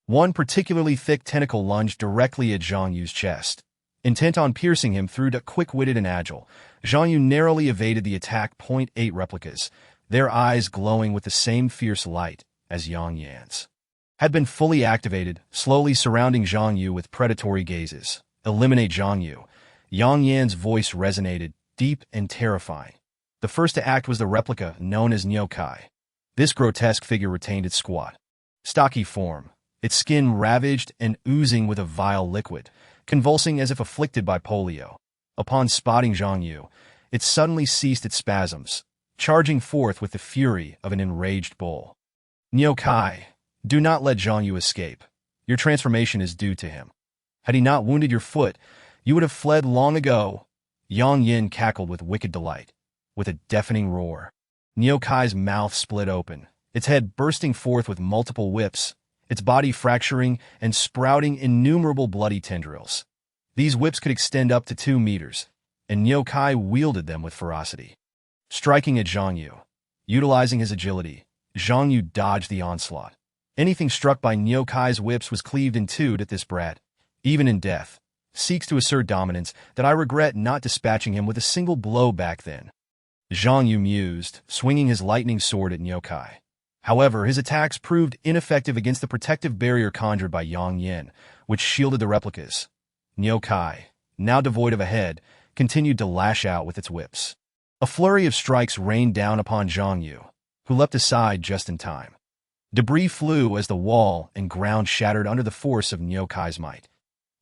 One particularly thick tentacle lunged directly at Zhang Yu's chest. Intent on piercing him through the quick-witted and agile, Zhang Yu narrowly evaded the attack. 8 replicas, their eyes glowing with the same fierce light as Yang Yan's, had been fully activated, slowly surrounding Zhang Yu with predatory gazes. Eliminate Zhang Yu. Yang Yan's voice resonated, deep and terrifying. The first to act was the replica known as Nyokai. This grotesque figure retained its squat, stocky form, its skin ravaged and oozing with a vile liquid, convulsing as if afflicted by polio. Upon spotting Zhang Yu, it suddenly ceased its spasms, charging forth with the fury of an enraged bull. Nyokai, do not let Zhang Yu escape. Your transformation is due to him. Had he not wounded your foot, you would have fled long ago. Yang Yin cackled with wicked delight. With a deafening roar, Niu-Kai's mouth split open, its head bursting forth with multiple whips, its body fracturing and sprouting innumerable bloody tendrils. These whips could extend up to 2 meters, and Niu-Kai wielded them with ferocity. Striking at Zhang Yu. Utilizing his agility, Zhang Yu dodged the onslaught. Anything struck by Niu-Kai's whips was cleaved in two at this brat, even in death, seeks to assert dominance that I regret not dispatching him with a single blow back then. Zhang Yu mused, swinging his lightning sword at Niu-Kai. However, his attacks proved ineffective against the protective barrier conjured by Yang Yin, which shielded the replicas. Niu-Kai, now devoid of a head, continued to lash out with its whips. A flurry of strikes rained down upon Zhang Yu, who leapt aside just in time. Debris flew as the wall and ground shattered under the force of Niu-Kai's might.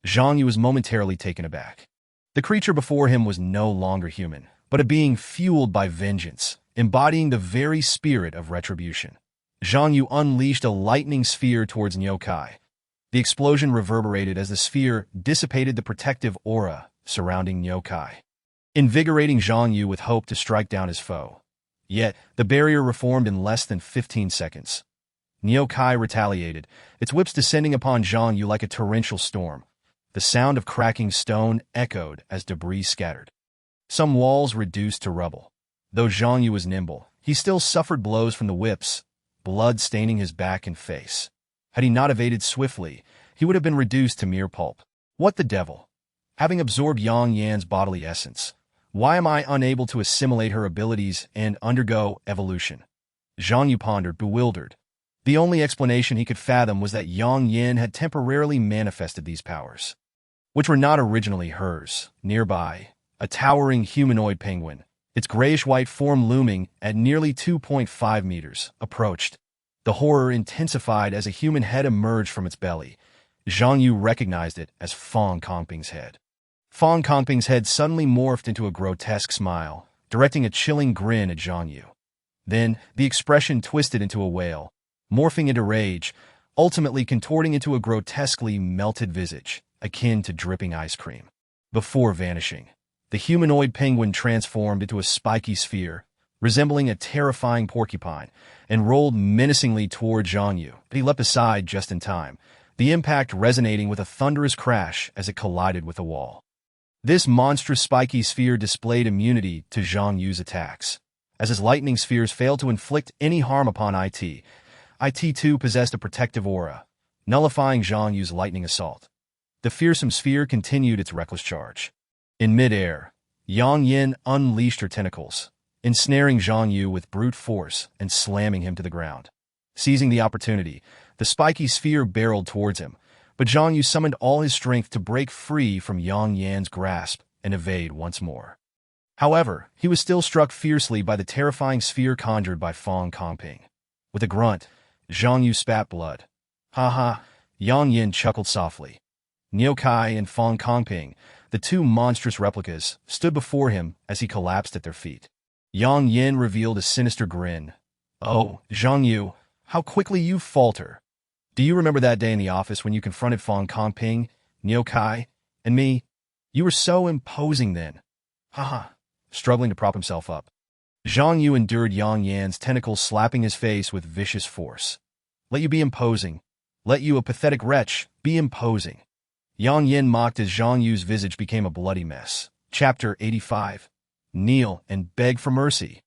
Zhang Yu was momentarily taken aback. The creature before him was no longer human, but a being fueled by vengeance, embodying the very spirit of retribution. Zhang Yu unleashed a lightning sphere towards Niu-Kai. The explosion reverberated as the sphere dissipated the protective aura surrounding Niu-Kai, invigorating Zhang Yu with hope to strike down his foe. Yet, the barrier reformed in less than 15 seconds. Niu-Kai retaliated, its whips descending upon Zhang Yu like a torrential storm. The sound of cracking stone echoed as debris scattered. Some walls reduced to rubble. Though Zhang Yu was nimble, he still suffered blows from the whips, blood staining his back and face. Had he not evaded swiftly, he would have been reduced to mere pulp. What the devil? Having absorbed Yang Yan's bodily essence, why am I unable to assimilate her abilities and undergo evolution? Zhang Yu pondered, bewildered. The only explanation he could fathom was that Yang Yin had temporarily manifested these powers, which were not originally hers. Nearby, a towering humanoid penguin, its grayish-white form looming at nearly 2.5 meters, approached. The horror intensified as a human head emerged from its belly. Zhang Yu recognized it as Fong Kongping's head. Fong Kongping's head suddenly morphed into a grotesque smile, directing a chilling grin at Zhang Yu. Then, the expression twisted into a wail, morphing into rage, ultimately contorting into a grotesquely melted visage, akin to dripping ice cream. Before vanishing, the humanoid penguin transformed into a spiky sphere, resembling a terrifying porcupine, and rolled menacingly toward Zhang Yu. But he leapt aside just in time, the impact resonating with a thunderous crash as it collided with the wall. This monstrous spiky sphere displayed immunity to Zhang Yu's attacks. As his lightning spheres failed to inflict any harm upon it too possessed a protective aura, nullifying Zhang Yu's lightning assault. The fearsome sphere continued its reckless charge. In midair, Yang Yin unleashed her tentacles, ensnaring Zhang Yu with brute force and slamming him to the ground. Seizing the opportunity, the spiky sphere barreled towards him, but Zhang Yu summoned all his strength to break free from Yang Yan's grasp and evade once more. However, he was still struck fiercely by the terrifying sphere conjured by Fong Kongping. With a grunt, Zhang Yu spat blood. Ha ha, Yang Yin chuckled softly. Niu-Kai and Fong Kongping, the two monstrous replicas, stood before him as he collapsed at their feet. Yang Yin revealed a sinister grin. Oh, Zhang Yu, how quickly you falter. Do you remember that day in the office when you confronted Fong Kongping, Niu-Kai, and me? You were so imposing then. Ha. Struggling to prop himself up, Zhang Yu endured Yang Yan's tentacles slapping his face with vicious force. Let you be imposing. Let you, a pathetic wretch, be imposing. Yang Yin mocked as Zhang Yu's visage became a bloody mess. Chapter 85. Kneel and beg for mercy.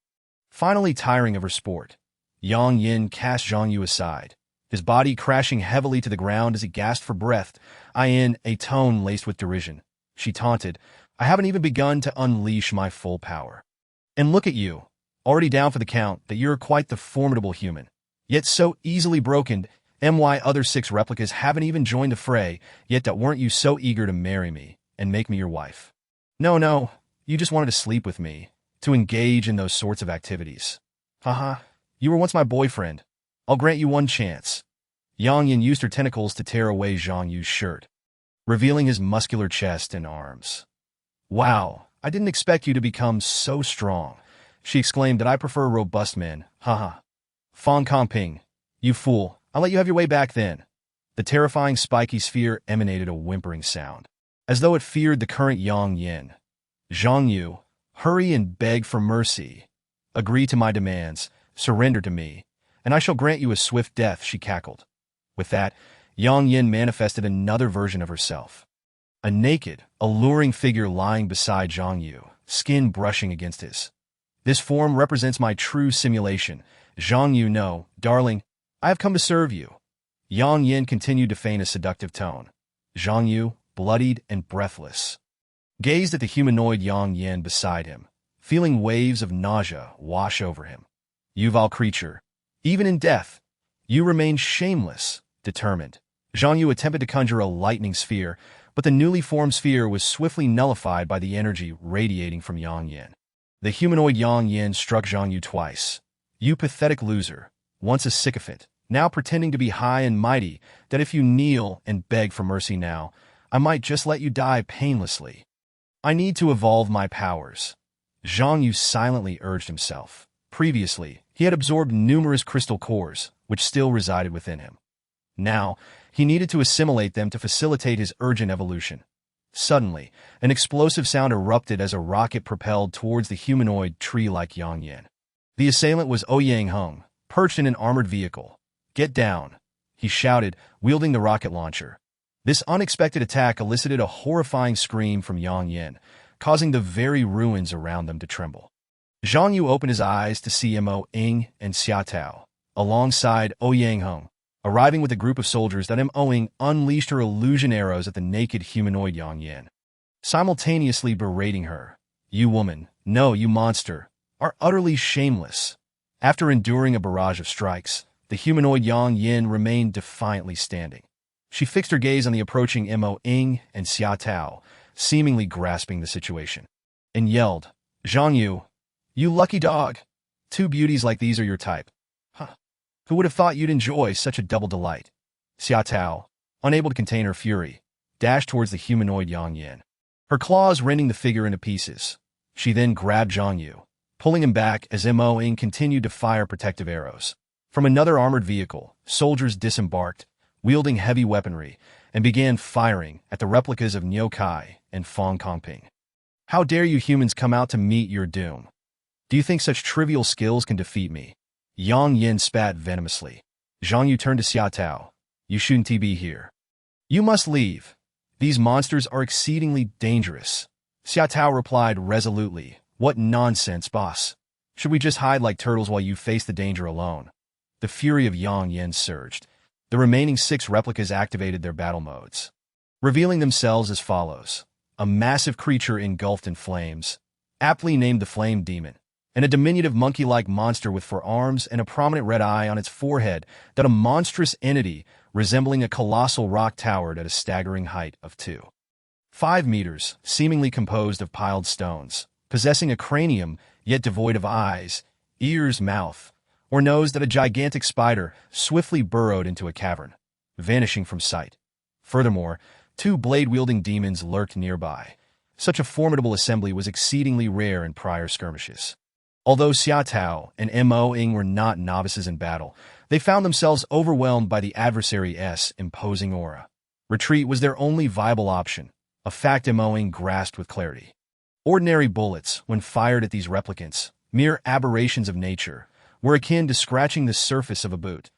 Finally tiring of her sport, Yang Yin cast Zhang Yu aside, his body crashing heavily to the ground as he gasped for breath, in a tone laced with derision. She taunted, I haven't even begun to unleash my full power. And look at you, already down for the count that you're quite the formidable human, yet so easily broken. My other 6 replicas haven't even joined the fray, yet that weren't you so eager to marry me and make me your wife? No, you just wanted to sleep with me, to engage in those sorts of activities. Haha, you were once my boyfriend. I'll grant you one chance. Yang Yin used her tentacles to tear away Zhang Yu's shirt, revealing his muscular chest and arms. Wow, I didn't expect you to become so strong, she exclaimed. That I prefer robust men, haha. Fong Kongping, you fool, I'll let you have your way back then. The terrifying spiky sphere emanated a whimpering sound, as though it feared the current Yang Yin. Zhang Yu, hurry and beg for mercy. Agree to my demands, surrender to me, and I shall grant you a swift death, she cackled. With that, Yang Yin manifested another version of herself. A naked, alluring figure lying beside Zhang Yu, skin brushing against his. This form represents my true simulation. Zhang Yu, no, darling, I have come to serve you. Yang Yin continued to feign a seductive tone. Zhang Yu, bloodied and breathless, gazed at the humanoid Yang Yin beside him, feeling waves of nausea wash over him. You vile creature, even in death, you remain shameless, determined. Zhang Yu attempted to conjure a lightning sphere, but the newly formed sphere was swiftly nullified by the energy radiating from Yang Yin. The humanoid Yang Yin struck Zhang Yu twice. You pathetic loser, once a sycophant, now pretending to be high and mighty, that if you kneel and beg for mercy now, I might just let you die painlessly. I need to evolve my powers. Zhang Yu silently urged himself. Previously, he had absorbed numerous crystal cores, which still resided within him. Now, he needed to assimilate them to facilitate his urgent evolution. Suddenly, an explosive sound erupted as a rocket propelled towards the humanoid tree-like Yang Yin. The assailant was Ouyang Hung, perched in an armored vehicle. Get down, he shouted, wielding the rocket launcher. This unexpected attack elicited a horrifying scream from Yang Yin, causing the very ruins around them to tremble. Zhang Yu opened his eyes to see Mo Ying and Xia Tao, alongside Ouyang Hung, arriving with a group of soldiers that Mo Ying unleashed her illusion arrows at the naked humanoid Yang Yin, simultaneously berating her. You woman, no, you monster, are utterly shameless. After enduring a barrage of strikes, the humanoid Yang Yin remained defiantly standing. She fixed her gaze on the approaching Mo Ying and Xia Tao, seemingly grasping the situation, and yelled, Zhang Yu, you lucky dog. 2 beauties like these are your type. Huh. Who would have thought you'd enjoy such a double delight? Xia Tao, unable to contain her fury, dashed towards the humanoid Yang Yin, her claws rending the figure into pieces. She then grabbed Zhang Yu, pulling him back as Mo Ying continued to fire protective arrows. From another armored vehicle, soldiers disembarked, wielding heavy weaponry, and began firing at the replicas of Niu Kai and Fong Kongping. How dare you humans come out to meet your doom? Do you think such trivial skills can defeat me? Yang Yin spat venomously. Zhang Yu turned to Xia Tao. You shouldn't be here. You must leave. These monsters are exceedingly dangerous. Xia Tao replied resolutely. What nonsense, boss. Should we just hide like turtles while you face the danger alone? The fury of Yang Yin surged. The remaining 6 replicas activated their battle modes, revealing themselves as follows. A massive creature engulfed in flames, aptly named the Flame Demon, and a diminutive monkey-like monster with 4 arms and a prominent red eye on its forehead that a monstrous entity resembling a colossal rock towered at a staggering height of 2.5 meters, seemingly composed of piled stones, possessing a cranium yet devoid of eyes, ears, mouth, or nose that a gigantic spider swiftly burrowed into a cavern, vanishing from sight. Furthermore, 2 blade-wielding demons lurked nearby. Such a formidable assembly was exceedingly rare in prior skirmishes. Although Xia Tao and Mo Ying were not novices in battle, they found themselves overwhelmed by the adversary's imposing aura. Retreat was their only viable option, a fact Mo Ying grasped with clarity. Ordinary bullets, when fired at these replicants, mere aberrations of nature, were akin to scratching the surface of a boot.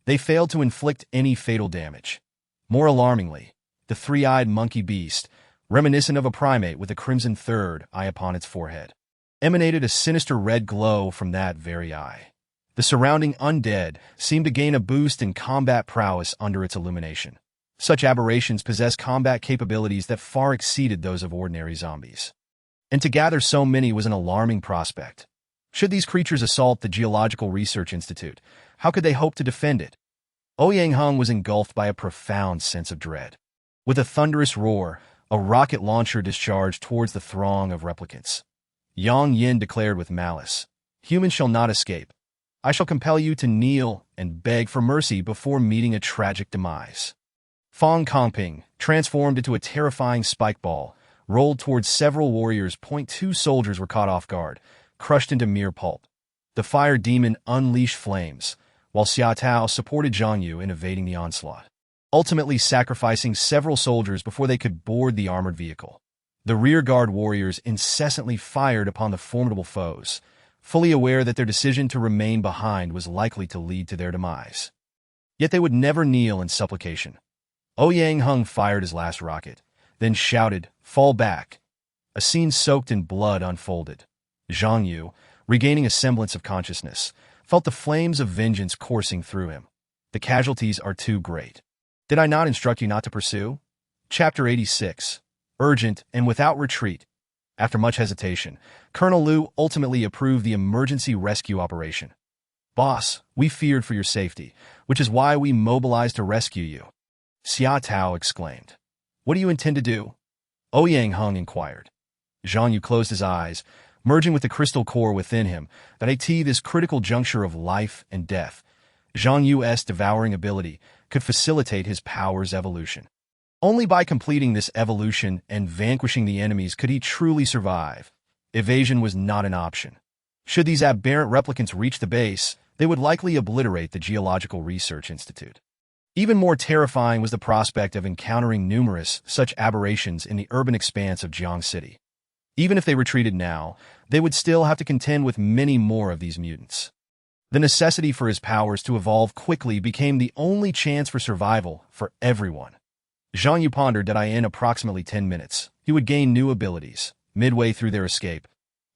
They failed to inflict any fatal damage. More alarmingly, the 3-eyed monkey beast, reminiscent of a primate with a crimson third eye upon its forehead, emanated a sinister red glow from that very eye. The surrounding undead seemed to gain a boost in combat prowess under its illumination. Such aberrations possessed combat capabilities that far exceeded those of ordinary zombies. And to gather so many was an alarming prospect. Should these creatures assault the Geological Research Institute, how could they hope to defend it? Ouyang Hung was engulfed by a profound sense of dread. With a thunderous roar, a rocket launcher discharged towards the throng of replicants. Yang Yin declared with malice, Humans shall not escape. I shall compel you to kneel and beg for mercy before meeting a tragic demise. Fong Kongping, transformed into a terrifying spike ball, rolled towards several warriors. 2 soldiers were caught off guard, crushed into mere pulp. The fire demon unleashed flames, while Xia Tao supported Zhang Yu in evading the onslaught, ultimately sacrificing several soldiers before they could board the armored vehicle. The rearguard warriors incessantly fired upon the formidable foes, fully aware that their decision to remain behind was likely to lead to their demise. Yet they would never kneel in supplication. Ouyang Hung fired his last rocket, then shouted, "Fall back!" A scene soaked in blood unfolded. Zhang Yu, regaining a semblance of consciousness, felt the flames of vengeance coursing through him. The casualties are too great. Did I not instruct you not to pursue? Chapter 86. Urgent and without retreat. After much hesitation, Colonel Liu ultimately approved the emergency rescue operation. Boss, we feared for your safety, which is why we mobilized to rescue you. Xia Tao exclaimed. What do you intend to do? Ouyang Hung inquired. Zhang Yu closed his eyes, merging with the crystal core within him, that at this critical juncture of life and death, Zhang Yu's devouring ability could facilitate his power's evolution. Only by completing this evolution and vanquishing the enemies could he truly survive. Evasion was not an option. Should these aberrant replicants reach the base, they would likely obliterate the Geological Research Institute. Even more terrifying was the prospect of encountering numerous such aberrations in the urban expanse of Jiang City. Even if they retreated now, they would still have to contend with many more of these mutants. The necessity for his powers to evolve quickly became the only chance for survival for everyone. Zhang Yu pondered that in approximately 10 minutes, he would gain new abilities. Midway through their escape,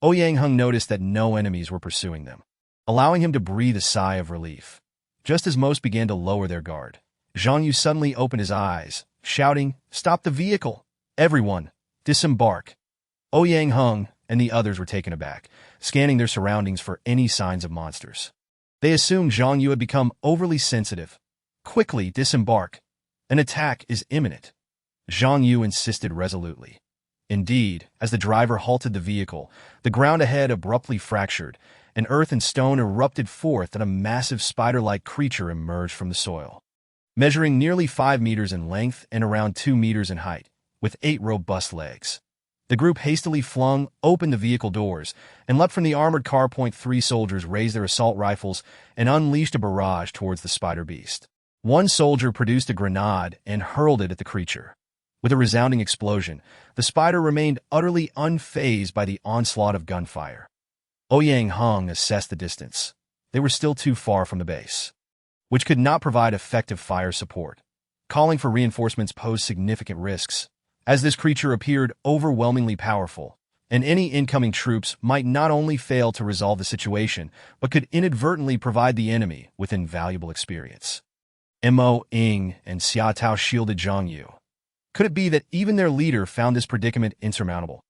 Ouyang Hung noticed that no enemies were pursuing them, allowing him to breathe a sigh of relief. Just as most began to lower their guard, Zhang Yu suddenly opened his eyes, shouting, "Stop the vehicle! Everyone, disembark!" Ouyang Hung and the others were taken aback, scanning their surroundings for any signs of monsters. They assumed Zhang Yu had become overly sensitive. "Quickly, disembark! An attack is imminent." Zhang Yu insisted resolutely. Indeed, as the driver halted the vehicle, the ground ahead abruptly fractured, and earth and stone erupted forth and a massive spider-like creature emerged from the soil. Measuring nearly 5 meters in length and around 2 meters in height, with 8 robust legs. The group hastily flung open the vehicle doors and leapt from the armored car. 3 soldiers raised their assault rifles and unleashed a barrage towards the spider beast. One soldier produced a grenade and hurled it at the creature. With a resounding explosion, the spider remained utterly unfazed by the onslaught of gunfire. Ouyang Hung assessed the distance. They were still too far from the base, which could not provide effective fire support. Calling for reinforcements posed significant risks, as this creature appeared overwhelmingly powerful, and any incoming troops might not only fail to resolve the situation, but could inadvertently provide the enemy with invaluable experience. Mo Ying and Xia Tao shielded Zhang Yu. Could it be that even their leader found this predicament insurmountable?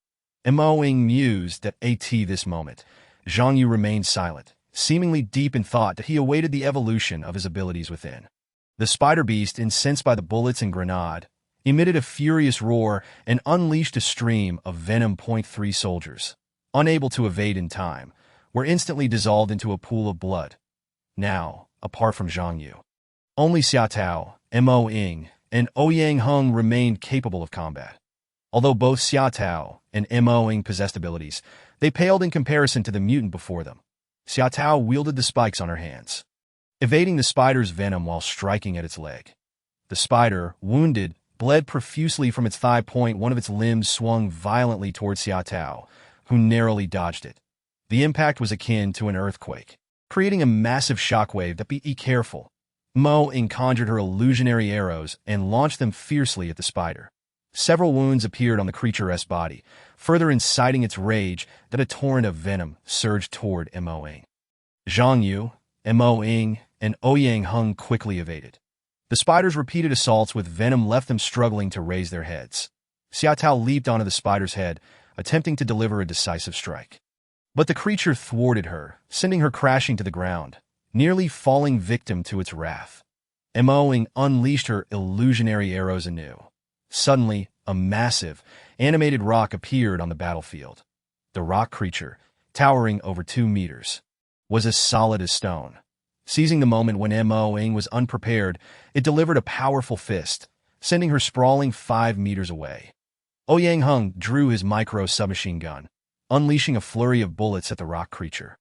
Mo Ying mused that at this moment, Zhang Yu remained silent, seemingly deep in thought that he awaited the evolution of his abilities within. The spider beast, incensed by the bullets and grenade, emitted a furious roar and unleashed a stream of venom. 3 soldiers, unable to evade in time, were instantly dissolved into a pool of blood. Now, apart from Zhang Yu, only Xia Tao, Mo Ying, and Ouyang Hung remained capable of combat. Although both Xia Tao and Mo Ying possessed abilities, they paled in comparison to the mutant before them. Xia Tao wielded the spikes on her hands, evading the spider's venom while striking at its leg. The spider, wounded, bled profusely from its thigh. One of its limbs swung violently towards Xia Tao, who narrowly dodged it. The impact was akin to an earthquake, creating a massive shockwave that be careful. Mo Ying conjured her illusionary arrows and launched them fiercely at the spider. Several wounds appeared on the creature's body, further inciting its rage that a torrent of venom surged toward Mo Ying. Zhang Yu, Mo Ying, and Ouyang Hung quickly evaded. The spider's repeated assaults with venom left them struggling to raise their heads. Xia Tao leaped onto the spider's head, attempting to deliver a decisive strike. But the creature thwarted her, sending her crashing to the ground, nearly falling victim to its wrath. Mo Ying unleashed her illusionary arrows anew. Suddenly, a massive, animated rock appeared on the battlefield. The rock creature, towering over 2 meters, was as solid as stone. Seizing the moment when Mo Ying was unprepared, it delivered a powerful fist, sending her sprawling 5 meters away. Ouyang Hung drew his micro-submachine gun, unleashing a flurry of bullets at the rock creature.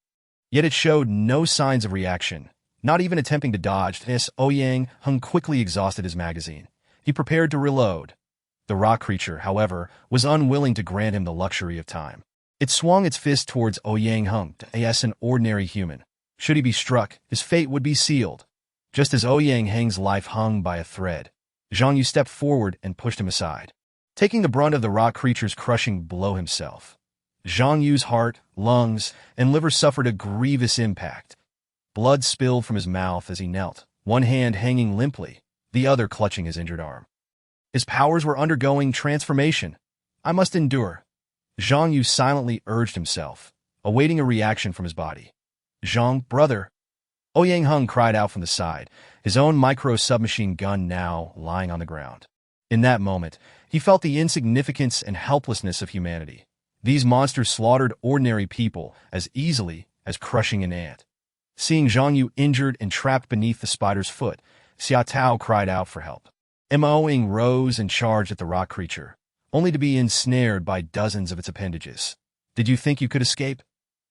Yet it showed no signs of reaction, not even attempting to dodge. Ouyang Hung quickly exhausted his magazine. He prepared to reload. The rock creature, however, was unwilling to grant him the luxury of time. It swung its fist towards Ouyang Hung as an ordinary human. Should he be struck, his fate would be sealed. Just as Ouyang Hang's life hung by a thread, Zhang Yu stepped forward and pushed him aside, taking the brunt of the rock creature's crushing blow himself. Zhang Yu's heart, lungs, and liver suffered a grievous impact. Blood spilled from his mouth as he knelt, one hand hanging limply, the other clutching his injured arm. His powers were undergoing transformation. I must endure. Zhang Yu silently urged himself, awaiting a reaction from his body. Zhang, brother. Ouyang Hung cried out from the side, his own micro-submachine gun now lying on the ground. In that moment, he felt the insignificance and helplessness of humanity. These monsters slaughtered ordinary people as easily as crushing an ant. Seeing Zhang Yu injured and trapped beneath the spider's foot, Xia Tao cried out for help. Mo-ing rose and charged at the rock creature, only to be ensnared by dozens of its appendages. Did you think you could escape?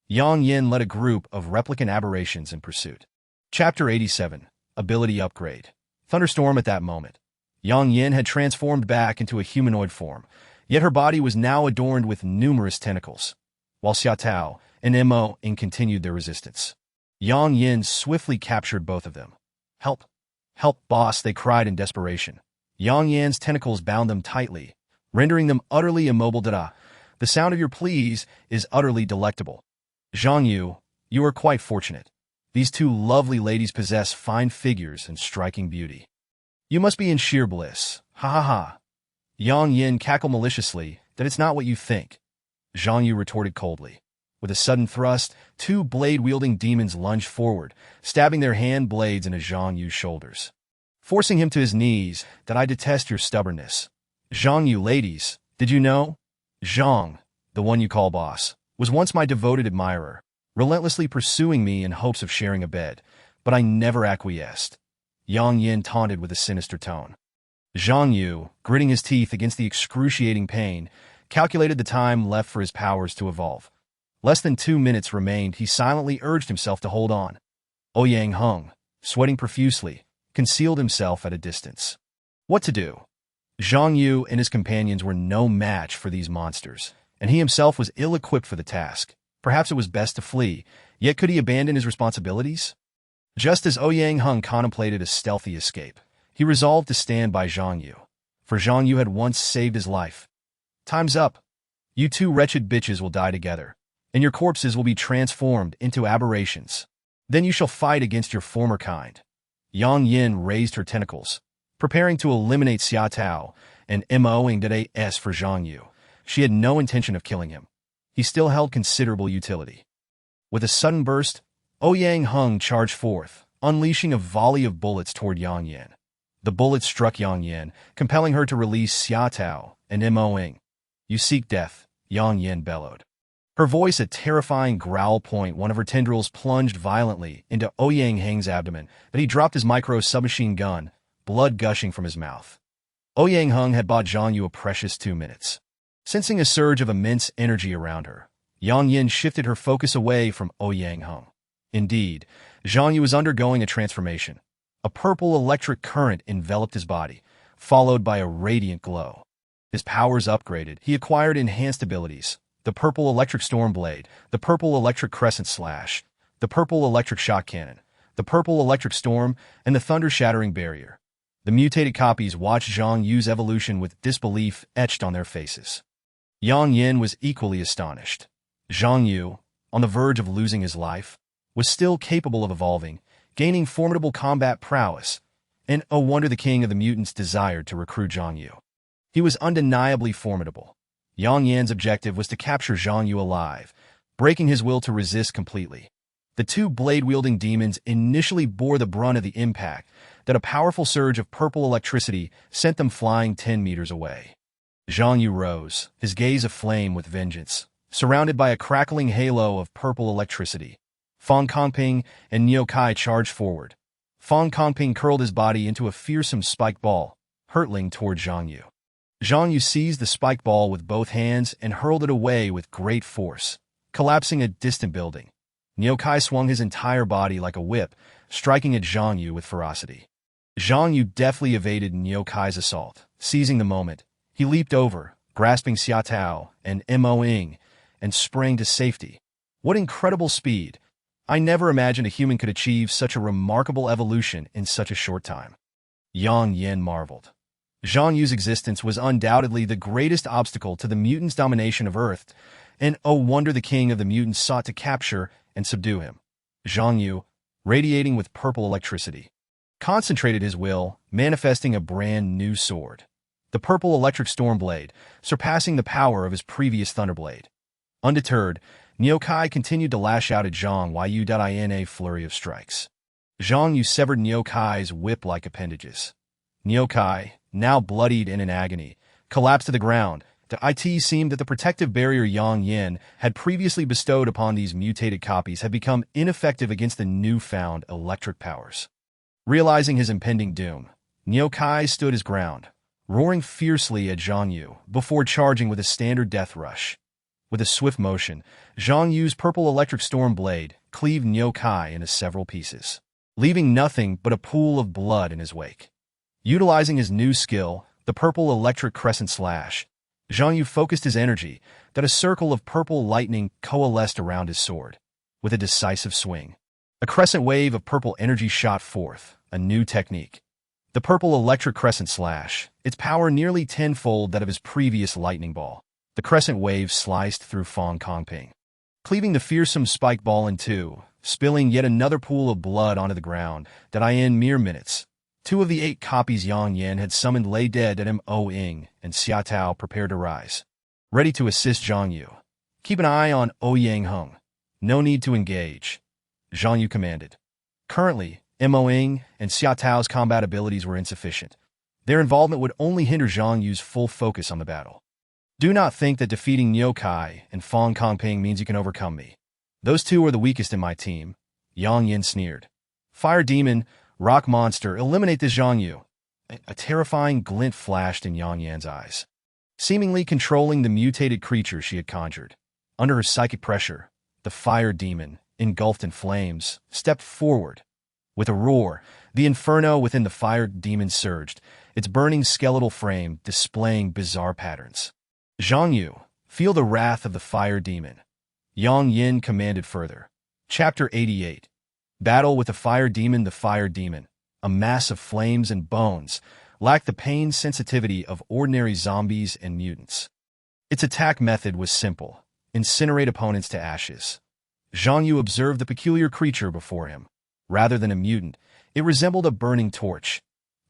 Yang Yin led a group of replicant aberrations in pursuit. Chapter 87, Ability Upgrade. Thunderstorm. At that moment, Yang Yin had transformed back into a humanoid form, yet her body was now adorned with numerous tentacles, while Xia Tao and Mo-ing continued their resistance. Yang Yin swiftly captured both of them. Help! Help, boss, they cried in desperation. Yang Yin's tentacles bound them tightly, rendering them utterly immobile. Da-da. The sound of your pleas is utterly delectable. Zhang Yu, you are quite fortunate. These two lovely ladies possess fine figures and striking beauty. You must be in sheer bliss. Ha ha ha. Yang Yin cackled maliciously that it's not what you think. Zhang Yu retorted coldly. With a sudden thrust, two blade-wielding demons lunged forward, stabbing their hand blades into Zhang Yu's shoulders, forcing him to his knees. That I detest your stubbornness. Zhang Yu, ladies, did you know? Zhang, the one you call boss, was once my devoted admirer, relentlessly pursuing me in hopes of sharing a bed, but I never acquiesced. Yang Yin taunted with a sinister tone. Zhang Yu, gritting his teeth against the excruciating pain, calculated the time left for his powers to evolve. Less than 2 minutes remained. He silently urged himself to hold on. Ouyang Hung, sweating profusely, concealed himself at a distance. What to do? Zhang Yu and his companions were no match for these monsters, and he himself was ill-equipped for the task. Perhaps it was best to flee, yet could he abandon his responsibilities? Just as Ouyang Hung contemplated a stealthy escape, he resolved to stand by Zhang Yu, for Zhang Yu had once saved his life. Time's up. You two wretched bitches will die together, and your corpses will be transformed into aberrations. Then you shall fight against your former kind. Yang Yin raised her tentacles, preparing to eliminate Xia Tao and Mo-ing as for Zhang Yu. She had no intention of killing him. He still held considerable utility. With a sudden burst, Ouyang Hung charged forth, unleashing a volley of bullets toward Yang Yin. The bullets struck Yang Yin, compelling her to release Xia Tao and Mo-ing. You seek death, Yang Yin bellowed. Her voice a terrifying growl. One of her tendrils plunged violently into Ouyang Hang's abdomen, but he dropped his micro-submachine gun, blood gushing from his mouth. Ouyang Hung had bought Zhang Yu a precious 2 minutes. Sensing a surge of immense energy around her, Yang Yin shifted her focus away from Ouyang Hung. Indeed, Zhang Yu was undergoing a transformation. A purple electric current enveloped his body, followed by a radiant glow. His powers upgraded. He acquired enhanced abilities. The purple electric storm blade, the purple electric crescent slash, the purple electric shock cannon, the purple electric storm, and the thunder-shattering barrier. The mutated copies watched Zhang Yu's evolution with disbelief etched on their faces. Yang Yin was equally astonished. Zhang Yu, on the verge of losing his life, was still capable of evolving, gaining formidable combat prowess, and oh wonder the king of the mutants desired to recruit Zhang Yu. He was undeniably formidable. Yang Yin's objective was to capture Zhang Yu alive, breaking his will to resist completely. The two blade-wielding demons initially bore the brunt of the impact, that a powerful surge of purple electricity sent them flying 10 meters away. Zhang Yu rose, his gaze aflame with vengeance, surrounded by a crackling halo of purple electricity. Fang Kongping and Niu Kai charged forward. Fang Kongping curled his body into a fearsome spiked ball, hurtling toward Zhang Yu. Zhang Yu seized the spiked ball with both hands and hurled it away with great force, collapsing a distant building. Niu Kai swung his entire body like a whip, striking at Zhang Yu with ferocity. Zhang Yu deftly evaded Niu Kai's assault. Seizing the moment, he leaped over, grasping Xia Tao and Mo-ing, and sprang to safety. What incredible speed! I never imagined a human could achieve such a remarkable evolution in such a short time. Yang Yin marveled. Zhang Yu's existence was undoubtedly the greatest obstacle to the mutants' domination of Earth, and oh wonder the king of the mutants sought to capture and subdue him. Zhang Yu, radiating with purple electricity, concentrated his will, manifesting a brand new sword. The purple electric storm blade, surpassing the power of his previous thunderblade. Undeterred, Niu Kai continued to lash out at Zhang Yu in a flurry of strikes. Zhang Yu severed Niu Kai's whip-like appendages. Niu Kai, now bloodied and in agony, collapsed to the ground. It seemed that the protective barrier Yang Yin had previously bestowed upon these mutated copies had become ineffective against the newfound electric powers. Realizing his impending doom, Niu Kai stood his ground, roaring fiercely at Zhang Yu before charging with a standard death rush. With a swift motion, Zhang Yu's purple electric storm blade cleaved Niu Kai into several pieces, leaving nothing but a pool of blood in his wake. Utilizing his new skill, the purple electric crescent slash, Zhang Yu focused his energy that a circle of purple lightning coalesced around his sword. With a decisive swing, a crescent wave of purple energy shot forth, a new technique. The purple electric crescent slash, its power nearly tenfold that of his previous lightning ball. The crescent wave sliced through Fong Kongping, cleaving the fearsome spike ball in two, spilling yet another pool of blood onto the ground in mere minutes. 2 of the 8 copies Yang Yin had summoned lay dead at Mo Ying, and Xia Tao prepared to rise, ready to assist Zhang Yu. Keep an eye on Yang Heng. No need to engage, Zhang Yu commanded. Currently, Mo Ying and Xia Tao's combat abilities were insufficient. Their involvement would only hinder Zhang Yu's full focus on the battle. Do not think that defeating Niu Kai and Fong Kongping means you can overcome me. Those 2 are the weakest in my team, Yang Yin sneered. Fire Demon, Rock Monster, eliminate this Zhang Yu. A terrifying glint flashed in Yang Yan's eyes, seemingly controlling the mutated creature she had conjured. Under her psychic pressure, the Fire Demon, engulfed in flames, stepped forward. With a roar, the inferno within the Fire Demon surged, its burning skeletal frame displaying bizarre patterns. Zhang Yu, feel the wrath of the Fire Demon, Yang Yin commanded further. Chapter 88. Battle with the Fire Demon. The Fire Demon, a mass of flames and bones, lacked the pain sensitivity of ordinary zombies and mutants. Its attack method was simple: incinerate opponents to ashes. Zhang Yu observed the peculiar creature before him. Rather than a mutant, it resembled a burning torch.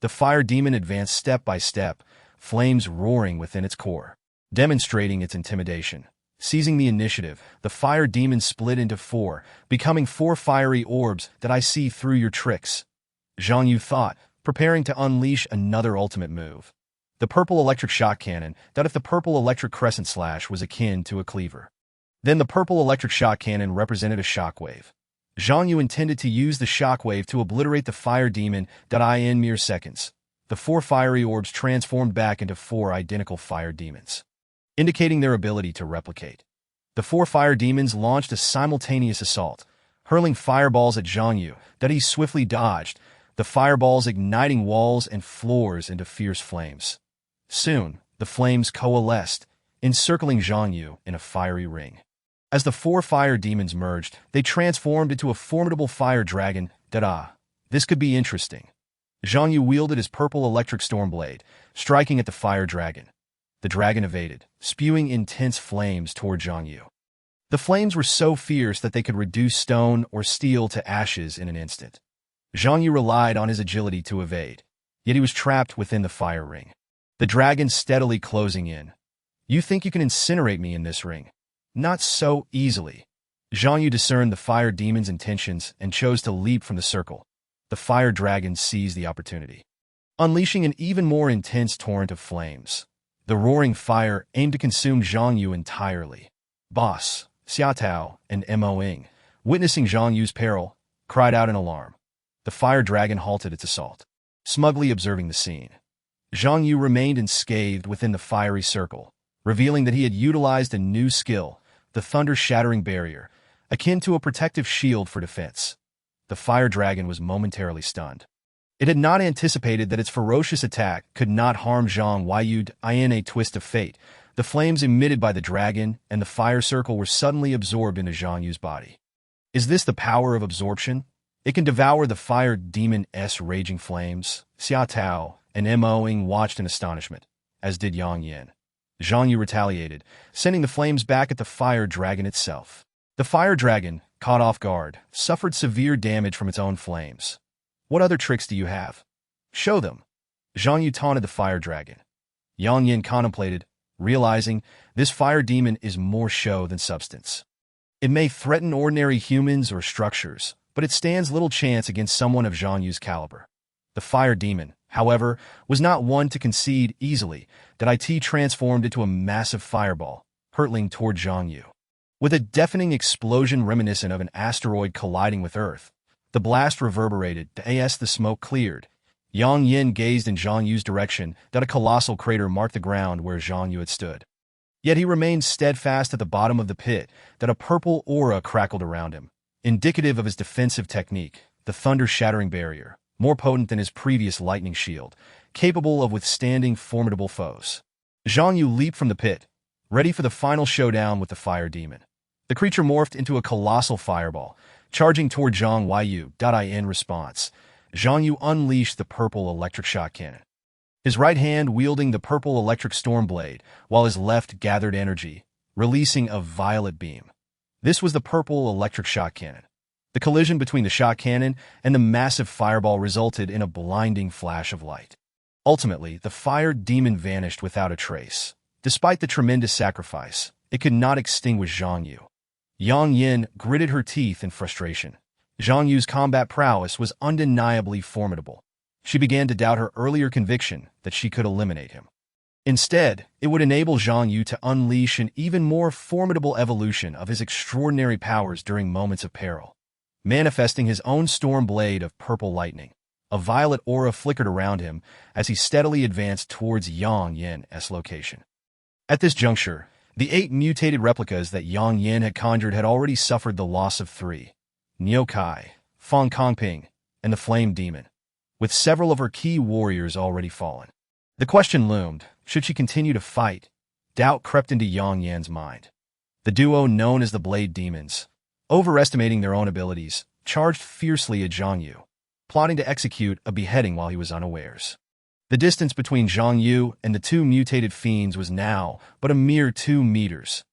The Fire Demon advanced step by step, flames roaring within its core, demonstrating its intimidation. Seizing the initiative, the Fire Demon split into 4, becoming 4 fiery orbs that I see through your tricks, Zhang Yu thought, preparing to unleash another ultimate move. The purple electric shock cannon, that if the purple electric crescent slash was akin to a cleaver, then the purple electric shock cannon represented a shockwave. Zhang Yu intended to use the shockwave to obliterate the Fire Demon in mere seconds. The 4 fiery orbs transformed back into 4 identical Fire Demons, indicating their ability to replicate. The 4 Fire Demons launched a simultaneous assault, hurling fireballs at Zhang Yu that he swiftly dodged, the fireballs igniting walls and floors into fierce flames. Soon, the flames coalesced, encircling Zhang Yu in a fiery ring. As the 4 Fire Demons merged, they transformed into a formidable fire dragon. This could be interesting. Zhang Yu wielded his purple electric storm blade, striking at the fire dragon. The dragon evaded, spewing intense flames toward Zhang Yu. The flames were so fierce that they could reduce stone or steel to ashes in an instant. Zhang Yu relied on his agility to evade, yet he was trapped within the fire ring. The dragon steadily closing in. You think you can incinerate me in this ring? Not so easily. Zhang Yu discerned the Fire Demon's intentions and chose to leap from the circle. The fire dragon seized the opportunity, unleashing an even more intense torrent of flames. The roaring fire aimed to consume Zhang Yu entirely. Boss, Xia Tao, and Mo Ying, witnessing Zhang Yu's peril, cried out in alarm. The fire dragon halted its assault, smugly observing the scene. Zhang Yu remained unscathed within the fiery circle, revealing that he had utilized a new skill, the thunder-shattering barrier, akin to a protective shield for defense. The fire dragon was momentarily stunned. It had not anticipated that its ferocious attack could not harm Zhang Yu in a twist of fate. The flames emitted by the dragon and the fire circle were suddenly absorbed into Zhang Yu's body. Is this the power of absorption? It can devour the fire demon's raging flames. Xia Tao and Mo Ying watched in astonishment, as did Yang Yin. Zhang Yu retaliated, sending the flames back at the fire dragon itself. The fire dragon, caught off guard, suffered severe damage from its own flames. What other tricks do you have? Show them. Zhang Yu taunted the fire dragon. Yang Yin contemplated, realizing this fire demon is more show than substance. It may threaten ordinary humans or structures, but it stands little chance against someone of Zhang Yu's caliber. The fire demon, however, was not one to concede easily. That it transformed into a massive fireball, hurtling toward Zhang Yu. With a deafening explosion reminiscent of an asteroid colliding with Earth, the blast reverberated as the smoke cleared. Yang Yin gazed in Zhang Yu's direction. That a colossal crater marked the ground where Zhang Yu had stood. Yet he remained steadfast at the bottom of the pit. That a purple aura crackled around him, indicative of his defensive technique, the thunder-shattering barrier, more potent than his previous lightning shield, capable of withstanding formidable foes. Zhang Yu leaped from the pit, ready for the final showdown with the fire demon. The creature morphed into a colossal fireball, charging toward Zhang Yu. In response, Zhang Yu unleashed the purple electric shock cannon. His right hand wielding the purple electric storm blade, while his left gathered energy, releasing a violet beam. This was the purple electric shock cannon. The collision between the shock cannon and the massive fireball resulted in a blinding flash of light. Ultimately, the fire demon vanished without a trace. Despite the tremendous sacrifice, it could not extinguish Zhang Yu. Yang Yin gritted her teeth in frustration. Zhang Yu's combat prowess was undeniably formidable. She began to doubt her earlier conviction that she could eliminate him. Instead, it would enable Zhang Yu to unleash an even more formidable evolution of his extraordinary powers during moments of peril. Manifesting his own storm blade of purple lightning, a violet aura flickered around him as he steadily advanced towards Yang Yin's location. At this juncture, the 8 mutated replicas that Yang Yin had conjured had already suffered the loss of 3, Niu Kai, Fang Kongping, and the Flame Demon, with several of her key warriors already fallen. The question loomed, should she continue to fight? Doubt crept into Yang Yin's mind. The duo known as the Blade Demons, overestimating their own abilities, charged fiercely at Zhang Yu, plotting to execute a beheading while he was unawares. The distance between Zhang Yu and the 2 mutated fiends was now but a mere 2 meters.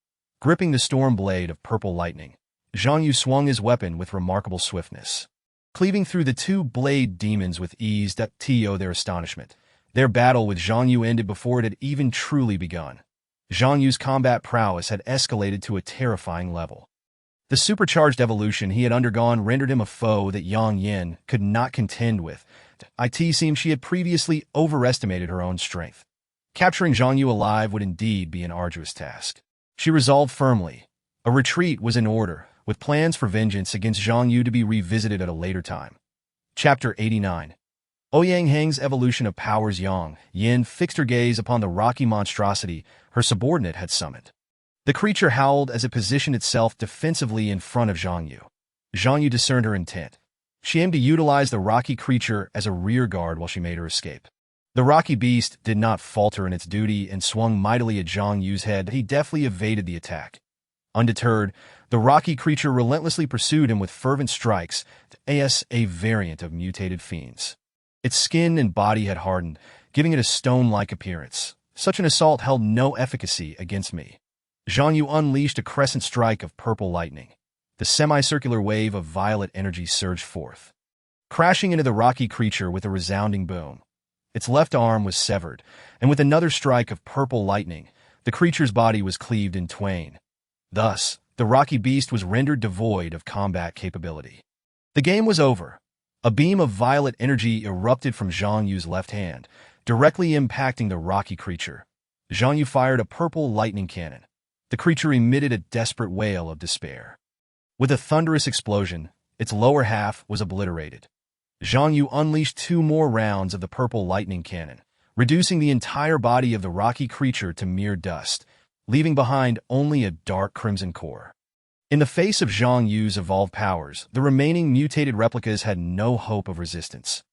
Gripping the storm blade of purple lightning, Zhang Yu swung his weapon with remarkable swiftness, cleaving through the 2 blade demons with ease. To their astonishment, their battle with Zhang Yu ended before it had even truly begun. Zhang Yu's combat prowess had escalated to a terrifying level. The supercharged evolution he had undergone rendered him a foe that Yang Yin could not contend with. It seemed she had previously overestimated her own strength. Capturing Zhang Yu alive would indeed be an arduous task. She resolved firmly. A retreat was in order, with plans for vengeance against Zhang Yu to be revisited at a later time. Chapter 89. Ouyang Heng's evolution of powers. Yang Yin fixed her gaze upon the rocky monstrosity her subordinate had summoned. The creature howled as it positioned itself defensively in front of Zhang Yu. Zhang Yu discerned her intent. She aimed to utilize the rocky creature as a rear guard while she made her escape. The rocky beast did not falter in its duty and swung mightily at Zhang Yu's head. He deftly evaded the attack. Undeterred, the rocky creature relentlessly pursued him with fervent strikes, as a variant of mutated fiends. Its skin and body had hardened, giving it a stone-like appearance. Such an assault held no efficacy against me. Zhang Yu unleashed a crescent strike of purple lightning. The semicircular wave of violet energy surged forth, crashing into the rocky creature with a resounding boom. Its left arm was severed, and with another strike of purple lightning, the creature's body was cleaved in twain. Thus, the rocky beast was rendered devoid of combat capability. The game was over. A beam of violet energy erupted from Zhang Yu's left hand, directly impacting the rocky creature. Zhang Yu fired a purple lightning cannon. The creature emitted a desperate wail of despair. With a thunderous explosion, its lower half was obliterated. Zhang Yu unleashed 2 more rounds of the purple lightning cannon, reducing the entire body of the rocky creature to mere dust, leaving behind only a dark crimson core. In the face of Zhang Yu's evolved powers, the remaining mutated replicas had no hope of resistance.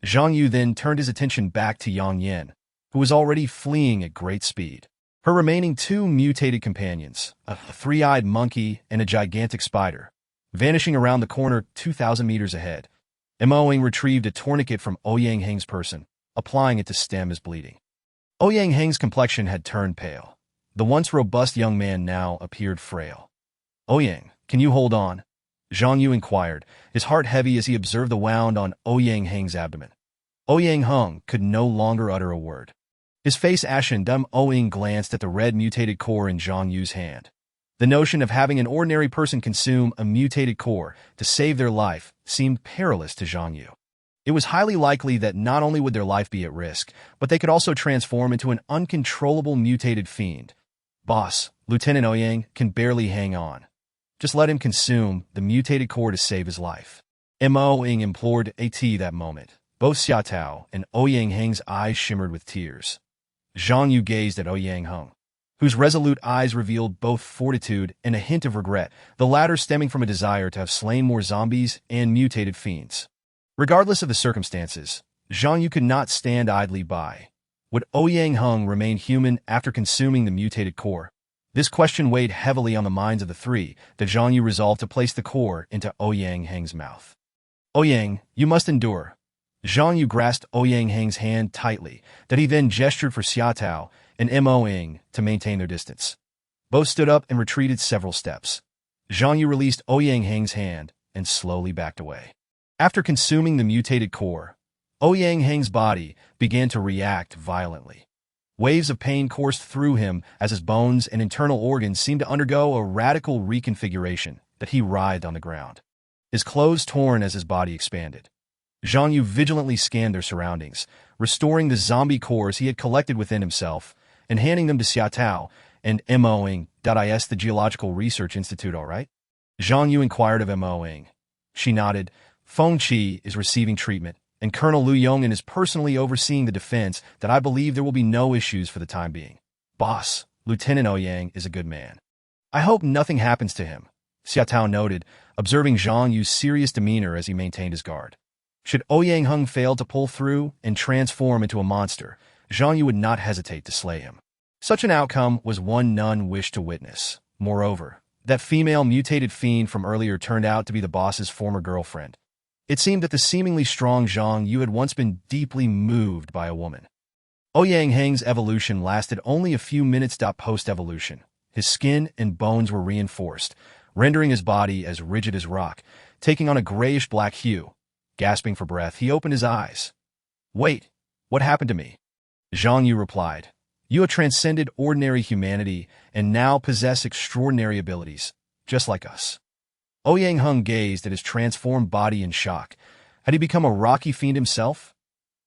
Zhang Yu then turned his attention back to Yang Yin, who was already fleeing at great speed. Her remaining two mutated companions, a three-eyed monkey and a gigantic spider, vanishing around the corner 2,000 meters ahead. Mo-ing retrieved a tourniquet from Ouyang Heng's person, applying it to stem his bleeding. Ouyang Heng's complexion had turned pale. The once robust young man now appeared frail. "Ouyang, can you hold on?" Zhang Yu inquired, his heart heavy as he observed the wound on Ouyang Heng's abdomen. Ouyang Heng could no longer utter a word. His face ashen. Ouyang glanced at the red mutated core in Zhang Yu's hand. The notion of having an ordinary person consume a mutated core to save their life seemed perilous to Zhang Yu. It was highly likely that not only would their life be at risk, but they could also transform into an uncontrollable mutated fiend. "Boss, Lieutenant Ouyang can barely hang on. Just let him consume the mutated core to save his life." Mo-ing implored at that moment. Both Xiaotao and Ouyang Heng's eyes shimmered with tears. Zhang Yu gazed at Ouyang Heng, whose resolute eyes revealed both fortitude and a hint of regret, the latter stemming from a desire to have slain more zombies and mutated fiends. Regardless of the circumstances, Zhang Yu could not stand idly by. Would Ouyang Heng remain human after consuming the mutated core? This question weighed heavily on the minds of the three, that Zhang Yu resolved to place the core into Ouyang Heng's mouth. "Ouyang, you must endure." Zhang Yu grasped Ouyang Heng's hand tightly, that he then gestured for Xiaotao and Mo-ing to maintain their distance. Both stood up and retreated several steps. Zhang Yu released Ouyang Heng's hand and slowly backed away. After consuming the mutated core, Ouyang Heng's body began to react violently. Waves of pain coursed through him as his bones and internal organs seemed to undergo a radical reconfiguration, that he writhed on the ground. His clothes torn as his body expanded. Zhang Yu vigilantly scanned their surroundings, restoring the zombie cores he had collected within himself, and handing them to Xiaotao and Mo-ing. "Is the Geological Research Institute all right?" Zhang Yu inquired of Mo-ing. She nodded. "Feng Qi is receiving treatment, and Colonel Liu Yong'an is personally overseeing the defense. That I believe there will be no issues for the time being. Boss, Lieutenant Ouyang is a good man. I hope nothing happens to him," Xiaotao noted, observing Zhang Yu's serious demeanor as he maintained his guard. Should Ouyang Heng fail to pull through and transform into a monster, Zhang Yu would not hesitate to slay him. Such an outcome was one none wished to witness. Moreover, that female mutated fiend from earlier turned out to be the boss's former girlfriend. It seemed that the seemingly strong Zhang Yu had once been deeply moved by a woman. Ouyang Heng's evolution lasted only a few minutes. Post-evolution, his skin and bones were reinforced, rendering his body as rigid as rock, taking on a grayish-black hue. Gasping for breath, he opened his eyes. "Wait, what happened to me?" Zhang Yu replied. "You have transcended ordinary humanity and now possess extraordinary abilities, just like us." Ouyang Heng gazed at his transformed body in shock. Had he become a rocky fiend himself?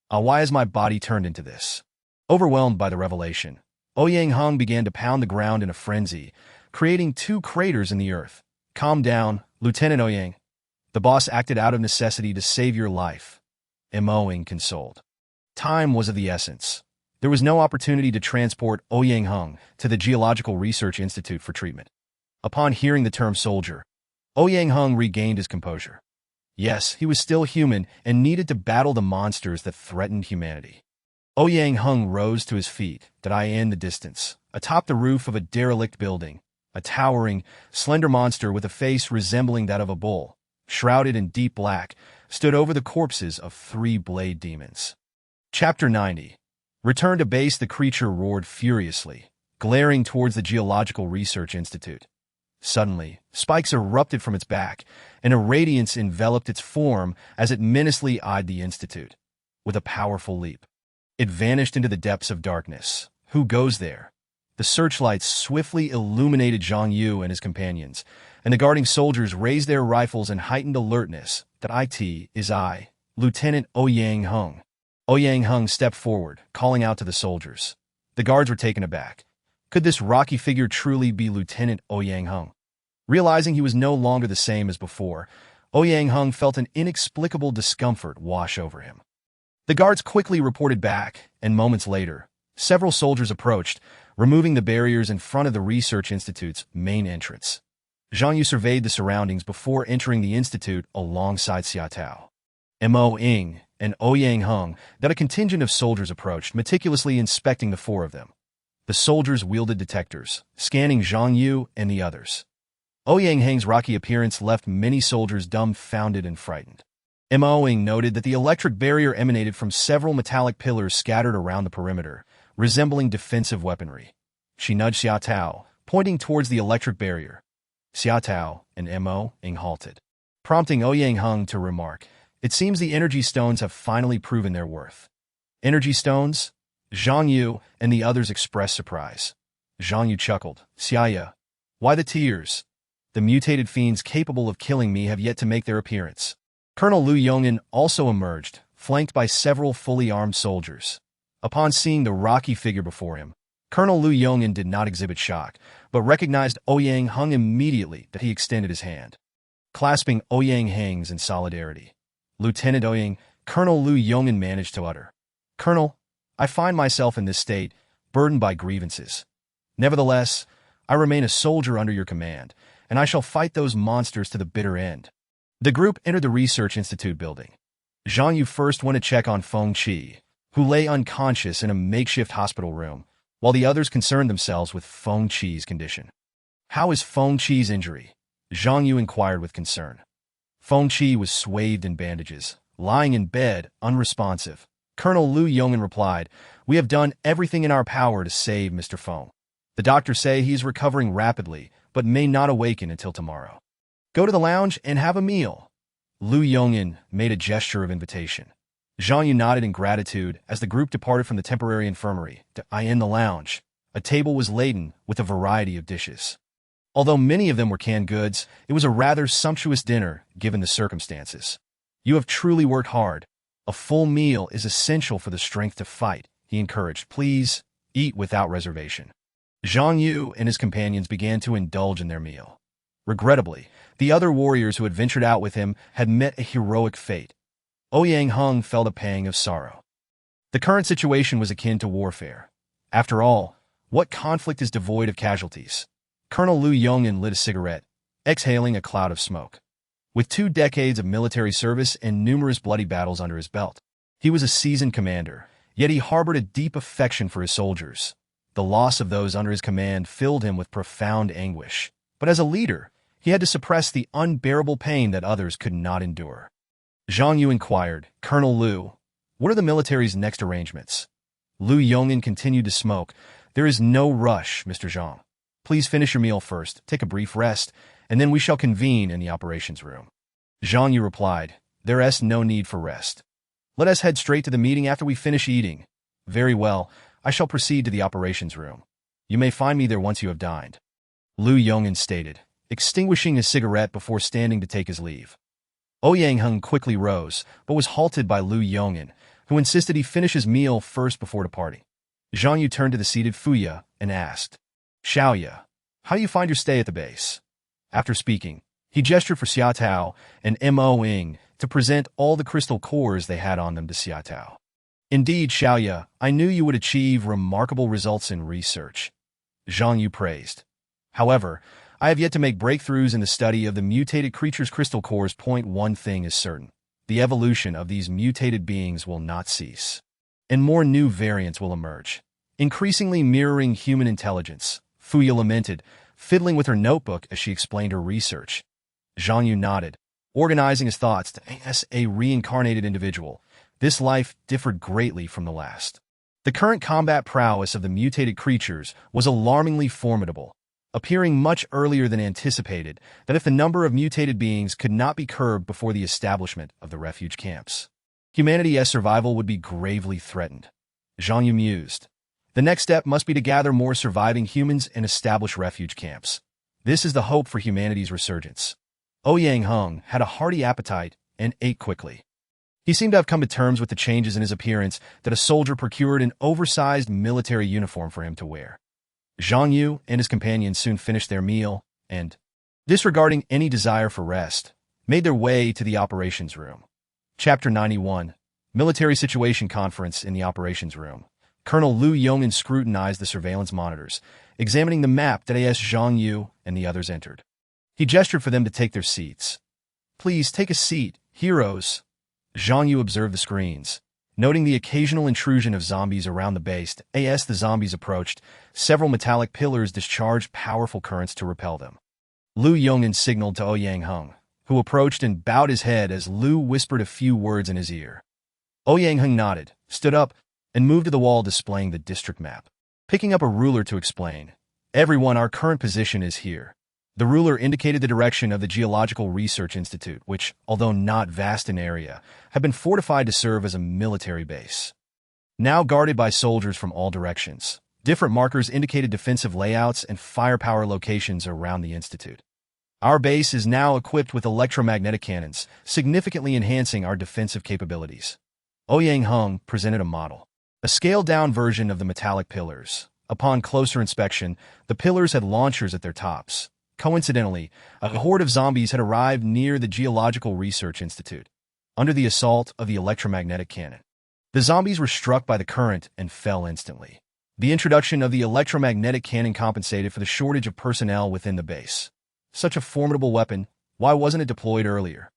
Why has my body turned into this? Overwhelmed by the revelation, Ouyang Heng began to pound the ground in a frenzy, creating 2 craters in the earth. "Calm down, Lieutenant Ouyang. The boss acted out of necessity to save your life," Mo-ing consoled. Time was of the essence. There was no opportunity to transport Ouyang Heng to the Geological Research Institute for treatment. Upon hearing the term soldier, Ouyang Heng regained his composure. Yes, he was still human and needed to battle the monsters that threatened humanity. Ouyang Heng rose to his feet, in the distance, atop the roof of a derelict building. A towering, slender monster with a face resembling that of a bull, shrouded in deep black, stood over the corpses of 3 blade demons. Chapter 90. Return to base. The creature roared furiously, glaring towards the Geological Research Institute. Suddenly, spikes erupted from its back, and a radiance enveloped its form as it menacingly eyed the Institute. With a powerful leap, it vanished into the depths of darkness. Who goes there? The searchlights swiftly illuminated Zhang Yu and his companions, and the guarding soldiers raised their rifles in heightened alertness. "It is I, Lieutenant Ouyang Heng." Ouyang Heng stepped forward, calling out to the soldiers. The guards were taken aback. Could this rocky figure truly be Lieutenant Ouyang Heng? Realizing he was no longer the same as before, Ouyang Heng felt an inexplicable discomfort wash over him. The guards quickly reported back, and moments later, several soldiers approached, removing the barriers in front of the Research Institute's main entrance. Zhang Yu surveyed the surroundings before entering the institute alongside Xiaotao, Mo-ing, and Ouyang Heng. A contingent of soldiers approached, meticulously inspecting the 4 of them. The soldiers wielded detectors, scanning Zhang Yu and the others. Ouyang Hang's rocky appearance left many soldiers dumbfounded and frightened. Mo Ying noted that the electric barrier emanated from several metallic pillars scattered around the perimeter, resembling defensive weaponry. She nudged Xia Tao, pointing towards the electric barrier. Xia Tao and Mo Ying halted, prompting Ouyang Hang to remark, "It seems the energy stones have finally proven their worth." Energy stones? Zhang Yu and the others expressed surprise. Zhang Yu chuckled. "Xia, why the tears? The mutated fiends capable of killing me have yet to make their appearance." Colonel Lu Yong'an also emerged, flanked by several fully armed soldiers. Upon seeing the rocky figure before him, Colonel Lu Yong'an did not exhibit shock, but recognized Ouyang Hang immediately that he extended his hand. Clasping Ouyang Hang's in solidarity, Lieutenant Ouyang, Colonel Lu Yong'an managed to utter, "Colonel, I find myself in this state, burdened by grievances. Nevertheless, I remain a soldier under your command, and I shall fight those monsters to the bitter end." The group entered the Research Institute building. Zhang Yu first went to check on Feng Qi, who lay unconscious in a makeshift hospital room, while the others concerned themselves with Feng Qi's condition. "How is Feng Qi's injury?" Zhang Yu inquired with concern. Feng Qi was swathed in bandages, lying in bed, unresponsive. Colonel Lu Yong'an replied, "We have done everything in our power to save Mr. Feng. The doctors say he is recovering rapidly, but may not awaken until tomorrow. Go to the lounge and have a meal." Lu Yong'an made a gesture of invitation. Zhang Yu nodded in gratitude as the group departed from the temporary infirmary. In the lounge, a table was laden with a variety of dishes. Although many of them were canned goods, it was a rather sumptuous dinner given the circumstances. "You have truly worked hard. A full meal is essential for the strength to fight," he encouraged. "Please, eat without reservation." Zhang Yu and his companions began to indulge in their meal. Regrettably, the other warriors who had ventured out with him had met a heroic fate. Ouyang Hang felt a pang of sorrow. The current situation was akin to warfare. After all, what conflict is devoid of casualties? Colonel Lu Yong'an lit a cigarette, exhaling a cloud of smoke. With 2 decades of military service and numerous bloody battles under his belt, he was a seasoned commander, yet he harbored a deep affection for his soldiers. The loss of those under his command filled him with profound anguish. But as a leader, he had to suppress the unbearable pain that others could not endure. Zhang Yu inquired, "Colonel Lu, what are the military's next arrangements?" Lu Yong'an continued to smoke. "There is no rush, Mr. Zhang. Please finish your meal first, take a brief rest, and then we shall convene in the operations room." Zhang Yu replied, "There is no need for rest. Let us head straight to the meeting after we finish eating." "Very well, I shall proceed to the operations room. You may find me there once you have dined," Lu Yong'an stated, extinguishing his cigarette before standing to take his leave. Ouyang Hang quickly rose, but was halted by Lu Yong'an, who insisted he finish his meal first before departing. Zhang Yu turned to the seated Fuya and asked, "Xiaoya, how do you find your stay at the base?" After speaking, he gestured for Xia Tao and Mo Ying to present all the crystal cores they had on them to Xia Tao. "Indeed, Xiaoya, I knew you would achieve remarkable results in research," Zhang Yu praised. "However, I have yet to make breakthroughs in the study of the mutated creatures' crystal cores. One thing is certain. The evolution of these mutated beings will not cease, and more new variants will emerge, increasingly mirroring human intelligence." Fuya lamented, fiddling with her notebook as she explained her research. Zhang Yu nodded, organizing his thoughts. As a reincarnated individual, this life differed greatly from the last. The current combat prowess of the mutated creatures was alarmingly formidable, appearing much earlier than anticipated, that if the number of mutated beings could not be curbed before the establishment of the refuge camps, humanity's survival would be gravely threatened. Zhang Yu mused. The next step must be to gather more surviving humans and establish refuge camps. This is the hope for humanity's resurgence. Ouyang Hang had a hearty appetite and ate quickly. He seemed to have come to terms with the changes in his appearance that a soldier procured an oversized military uniform for him to wear. Zhang Yu and his companions soon finished their meal and, disregarding any desire for rest, made their way to the operations room. Chapter 91, Military Situation Conference in the Operations Room. Colonel Lu Yong'an scrutinized the surveillance monitors, examining the map that as Zhang Yu and the others entered. He gestured for them to take their seats. "Please take a seat, heroes." Zhang Yu observed the screens, Noting the occasional intrusion of zombies around the base, as the zombies approached, several metallic pillars discharged powerful currents to repel them. Lu Yongin signaled to Ouyang Heng, who approached and bowed his head as Lu whispered a few words in his ear. Ouyang Heng nodded, stood up, and moved to the wall displaying the district map. Picking up a ruler to explain, "Everyone, our current position is here." The ruler indicated the direction of the Geological Research Institute, which, although not vast in area, had been fortified to serve as a military base. Now guarded by soldiers from all directions, different markers indicated defensive layouts and firepower locations around the institute. Our base is now equipped with electromagnetic cannons, significantly enhancing our defensive capabilities. Ouyang Heng presented a model, a scaled-down version of the metallic pillars. Upon closer inspection, the pillars had launchers at their tops. Coincidentally, a horde of zombies had arrived near the Geological Research Institute, under the assault of the electromagnetic cannon. The zombies were struck by the current and fell instantly. The introduction of the electromagnetic cannon compensated for the shortage of personnel within the base. Such a formidable weapon, why wasn't it deployed earlier?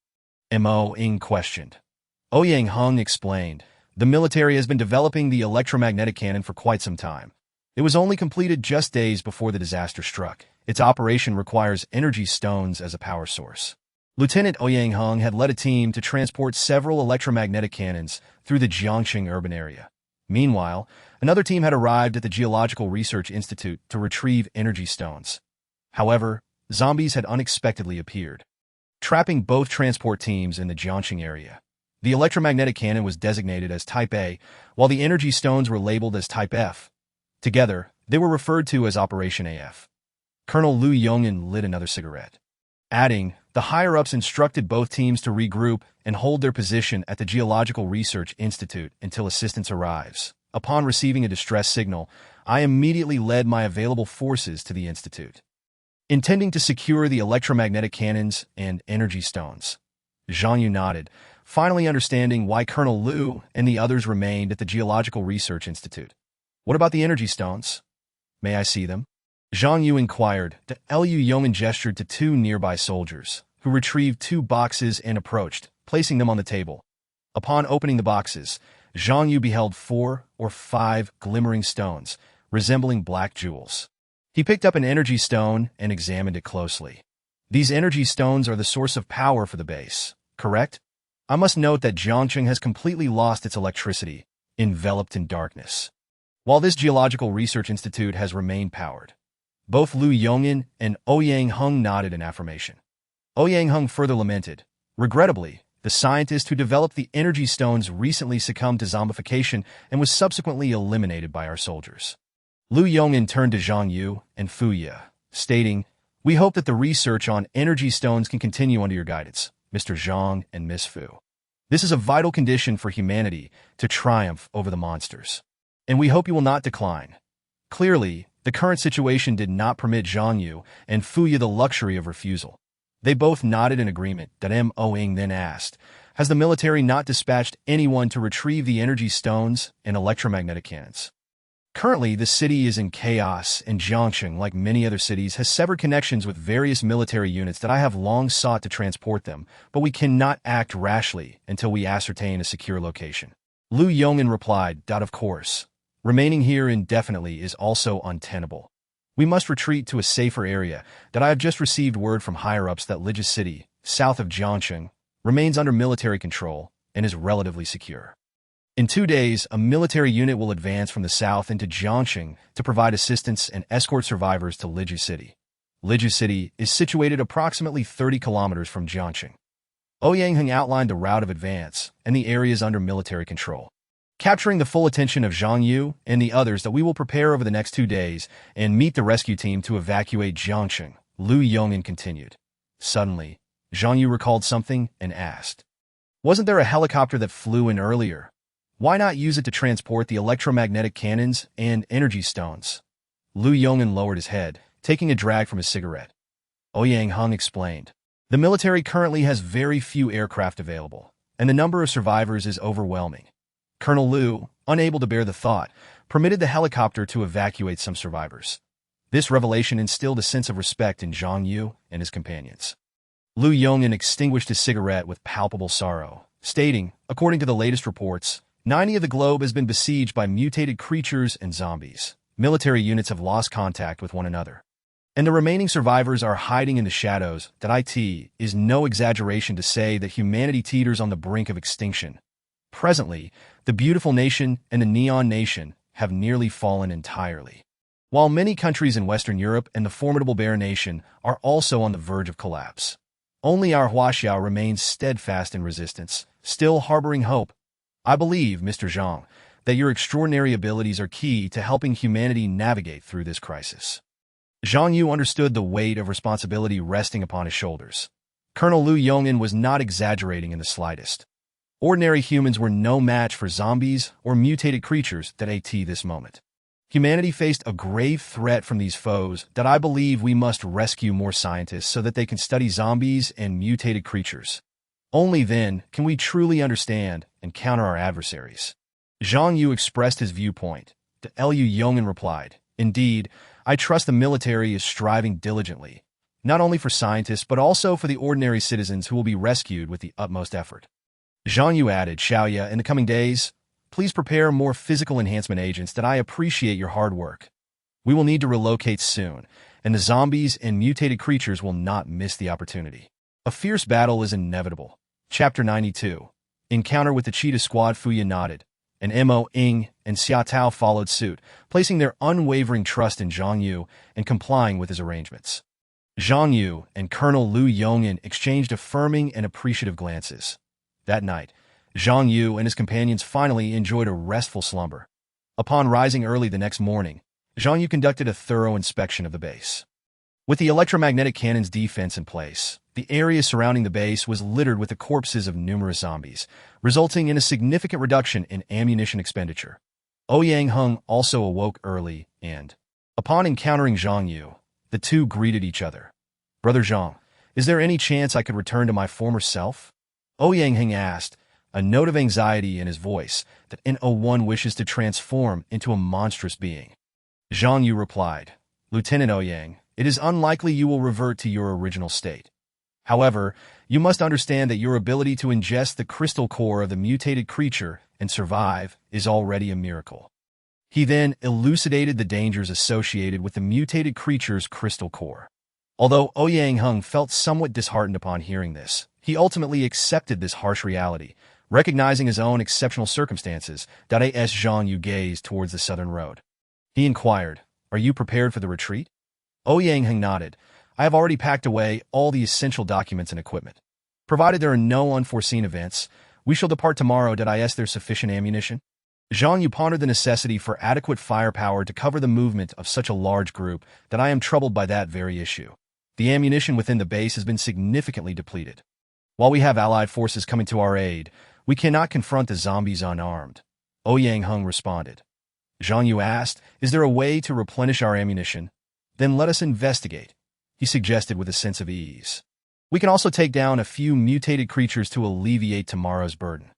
Mo Ing questioned. Ouyang Heng explained, the military has been developing the electromagnetic cannon for quite some time. It was only completed just days before the disaster struck. Its operation requires energy stones as a power source. Lieutenant Ouyang Heng had led a team to transport several electromagnetic cannons through the Jiangxing urban area. Meanwhile, another team had arrived at the Geological Research Institute to retrieve energy stones. However, zombies had unexpectedly appeared, trapping both transport teams in the Jiangxing area. The electromagnetic cannon was designated as Type A, while the energy stones were labeled as Type F. Together, they were referred to as Operation AF. Colonel Lu Yongin lit another cigarette, adding, the higher-ups instructed both teams to regroup and hold their position at the Geological Research Institute until assistance arrives. Upon receiving a distress signal, I immediately led my available forces to the institute, intending to secure the electromagnetic cannons and energy stones. Zhang Yu nodded, finally understanding why Colonel Lu and the others remained at the Geological Research Institute. What about the energy stones? May I see them? Zhang Yu inquired. Lu Yongin gestured to two nearby soldiers, who retrieved two boxes and approached, placing them on the table. Upon opening the boxes, Zhang Yu beheld 4 or 5 glimmering stones, resembling black jewels. He picked up an energy stone and examined it closely. These energy stones are the source of power for the base, correct? I must note that Jiangxing has completely lost its electricity, enveloped in darkness, while this Geological Research Institute has remained powered. Both Lu Yongin and Ouyang Heng nodded in affirmation. Ouyang Heng further lamented, regrettably, the scientist who developed the energy stones recently succumbed to zombification and was subsequently eliminated by our soldiers. Lu Yongin turned to Zhang Yu and Fu Ye, stating, we hope that the research on energy stones can continue under your guidance, Mr. Zhang and Miss Fu. This is a vital condition for humanity to triumph over the monsters, and we hope you will not decline. Clearly, the current situation did not permit Zhang Yu and Fu Ye the luxury of refusal. They both nodded in agreement. Mo Ing then asked, has the military not dispatched anyone to retrieve the energy stones and electromagnetic cannons? Currently, the city is in chaos, and Jiangxing, like many other cities, has severed connections with various military units that I have long sought to transport them, but we cannot act rashly until we ascertain a secure location. Lu Yongin replied, of course. Remaining here indefinitely is also untenable. We must retreat to a safer area. I have just received word from higher-ups that Lijia City, south of Jiangxing, remains under military control and is relatively secure. In 2 days, a military unit will advance from the south into Jiangxing to provide assistance and escort survivors to Lijia City. Lijia City is situated approximately 30 kilometers from Jiangxing. Ouyang Heng outlined the route of advance and the areas under military control, capturing the full attention of Zhang Yu and the others that we will prepare over the next 2 days and meet the rescue team to evacuate Jiangxing. Lu Yongin continued. Suddenly, Zhang Yu recalled something and asked, wasn't there a helicopter that flew in earlier? Why not use it to transport the electromagnetic cannons and energy stones? Lu Yongin lowered his head, taking a drag from his cigarette. Ouyang Heng explained, the military currently has very few aircraft available, and the number of survivors is overwhelming. Colonel Lu, unable to bear the thought, permitted the helicopter to evacuate some survivors. This revelation instilled a sense of respect in Zhang Yu and his companions. Lu Yongin extinguished his cigarette with palpable sorrow, stating, according to the latest reports, 90 of the globe has been besieged by mutated creatures and zombies. Military units have lost contact with one another, and the remaining survivors are hiding in the shadows. That it is no exaggeration to say that humanity teeters on the brink of extinction. Presently, the beautiful nation and the neon nation have nearly fallen entirely, while many countries in Western Europe and the formidable bear nation are also on the verge of collapse. Only our Huaxiao remains steadfast in resistance, still harboring hope. I believe, Mr. Zhang, that your extraordinary abilities are key to helping humanity navigate through this crisis. Zhang Yu understood the weight of responsibility resting upon his shoulders. Colonel Lu Yong'an was not exaggerating in the slightest. Ordinary humans were no match for zombies or mutated creatures at this moment. Humanity faced a grave threat from these foes that I believe we must rescue more scientists so that they can study zombies and mutated creatures. Only then can we truly understand and counter our adversaries. Zhang Yu expressed his viewpoint. Lu Yong'an replied, "Indeed, I trust the military is striving diligently, not only for scientists but also for the ordinary citizens who will be rescued with the utmost effort." Zhang Yu added, "Xiaoya, in the coming days, please prepare more physical enhancement agents that I appreciate your hard work. We will need to relocate soon, and the zombies and mutated creatures will not miss the opportunity. A fierce battle is inevitable." Chapter 92. Encounter with the Cheetah Squad. Fuya nodded, and Mo Ying and Xia Tao followed suit, placing their unwavering trust in Zhang Yu and complying with his arrangements. Zhang Yu and Colonel Lu Yong'an exchanged affirming and appreciative glances. That night, Zhang Yu and his companions finally enjoyed a restful slumber. Upon rising early the next morning, Zhang Yu conducted a thorough inspection of the base. With the electromagnetic cannon's defense in place, the area surrounding the base was littered with the corpses of numerous zombies, resulting in a significant reduction in ammunition expenditure. Ouyang Heng also awoke early and, upon encountering Zhang Yu, the two greeted each other. "Brother Zhang, is there any chance I could return to my former self?" Ouyang Heng asked, a note of anxiety in his voice that N01 wishes to transform into a monstrous being. Zhang Yu replied, "Lieutenant Ouyang, it is unlikely you will revert to your original state. However, you must understand that your ability to ingest the crystal core of the mutated creature and survive is already a miracle." He then elucidated the dangers associated with the mutated creature's crystal core. Although Ouyang Heng felt somewhat disheartened upon hearing this, he ultimately accepted this harsh reality, recognizing his own exceptional circumstances. As Zhang Yu gazed towards the southern road, he inquired, "Are you prepared for the retreat?" Ouyang Heng nodded. "I have already packed away all the essential documents and equipment. Provided there are no unforeseen events, we shall depart tomorrow. Is there sufficient ammunition?" Zhang Yu pondered the necessity for adequate firepower to cover the movement of such a large group. "I am troubled by that very issue. The ammunition within the base has been significantly depleted. While we have allied forces coming to our aid, we cannot confront the zombies unarmed." Ouyang Heng responded. Zhang Yu asked, "Is there a way to replenish our ammunition?" "Then let us investigate," he suggested with a sense of ease. "We can also take down a few mutated creatures to alleviate tomorrow's burden."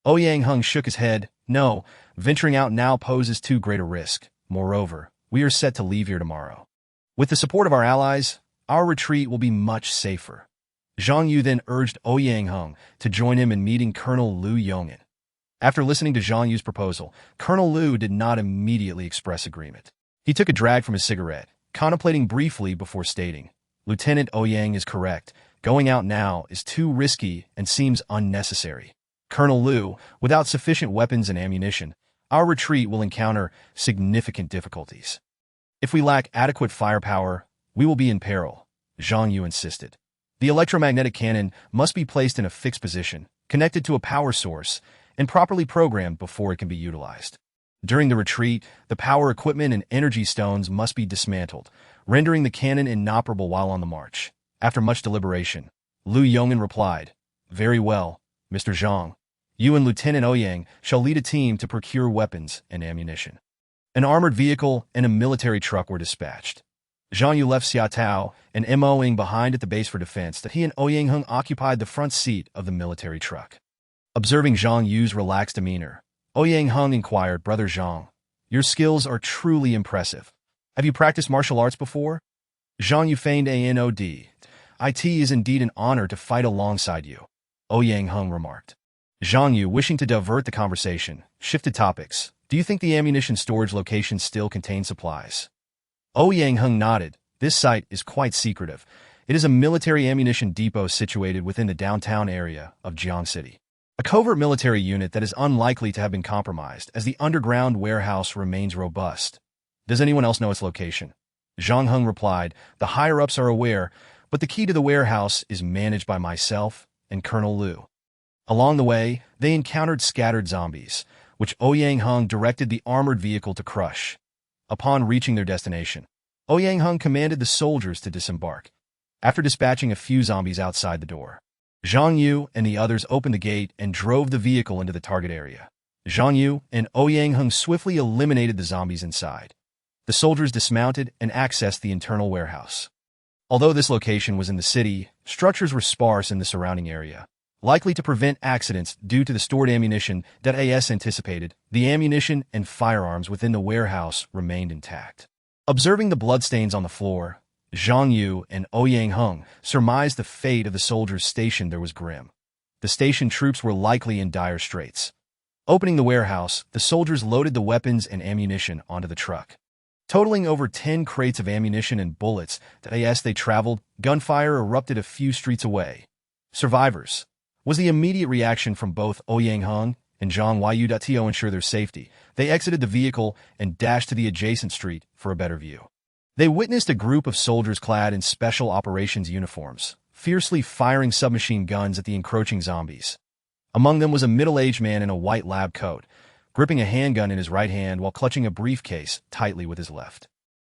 Ouyang Heng shook his head. "No, venturing out now poses too great a risk. Moreover, we are set to leave here tomorrow. With the support of our allies, our retreat will be much safer." Zhang Yu then urged Ouyang Heng to join him in meeting Colonel Lu Yong'an. After listening to Zhang Yu's proposal, Colonel Lu did not immediately express agreement. He took a drag from his cigarette, contemplating briefly before stating, "Lieutenant Ouyang is correct. Going out now is too risky and seems unnecessary. Colonel Lu, without sufficient weapons and ammunition, our retreat will encounter significant difficulties. If we lack adequate firepower, we will be in peril," Zhang Yu insisted. "The electromagnetic cannon must be placed in a fixed position, connected to a power source, and properly programmed before it can be utilized. During the retreat, the power equipment and energy stones must be dismantled, rendering the cannon inoperable while on the march." After much deliberation, Lu Yong'an replied, "Very well, Mr. Zhang. You and Lieutenant Ouyang shall lead a team to procure weapons and ammunition." An armored vehicle and a military truck were dispatched. Zhang Yu left Xia Tao and Mo Ying behind at the base for defense. He and Ouyang Heng occupied the front seat of the military truck. Observing Zhang Yu's relaxed demeanor, Ouyang Heng inquired, "Brother Zhang, your skills are truly impressive. Have you practiced martial arts before?" Zhang Yu feigned a nod. "It is indeed an honor to fight alongside you," Ouyang Heng remarked. Zhang Yu, wishing to divert the conversation, shifted topics. Do you think the ammunition storage location still contains supplies? Yang Hung nodded. This site is quite secretive. It is a military ammunition depot situated within the downtown area of Jiang City. A covert military unit that is unlikely to have been compromised, as the underground warehouse remains robust. Does anyone else know its location? Zhang Hung replied, the higher-ups are aware, but the key to the warehouse is managed by myself and Colonel Liu. Along the way, they encountered scattered zombies, which Yang Hung directed the armored vehicle to crush. Upon reaching their destination, Yang Hung commanded the soldiers to disembark. After dispatching a few zombies outside the door, Zhang Yu and the others opened the gate and drove the vehicle into the target area. Zhang Yu and Yang Hung swiftly eliminated the zombies inside. The soldiers dismounted and accessed the internal warehouse. Although this location was in the city, structures were sparse in the surrounding area, likely to prevent accidents due to the stored ammunition that AS anticipated. The ammunition and firearms within the warehouse remained intact. Observing the bloodstains on the floor, Zhang Yu and Yang Hung surmised the fate of the soldiers stationed there was grim. The station troops were likely in dire straits. Opening the warehouse, the soldiers loaded the weapons and ammunition onto the truck. Totaling over 10 crates of ammunition and bullets that as they traveled, gunfire erupted a few streets away. Survivors was the immediate reaction from both Yang Hung and Zhang Yu. To ensure their safety, they exited the vehicle and dashed to the adjacent street for a better view. They witnessed a group of soldiers clad in special operations uniforms, fiercely firing submachine guns at the encroaching zombies. Among them was a middle-aged man in a white lab coat, gripping a handgun in his right hand while clutching a briefcase tightly with his left,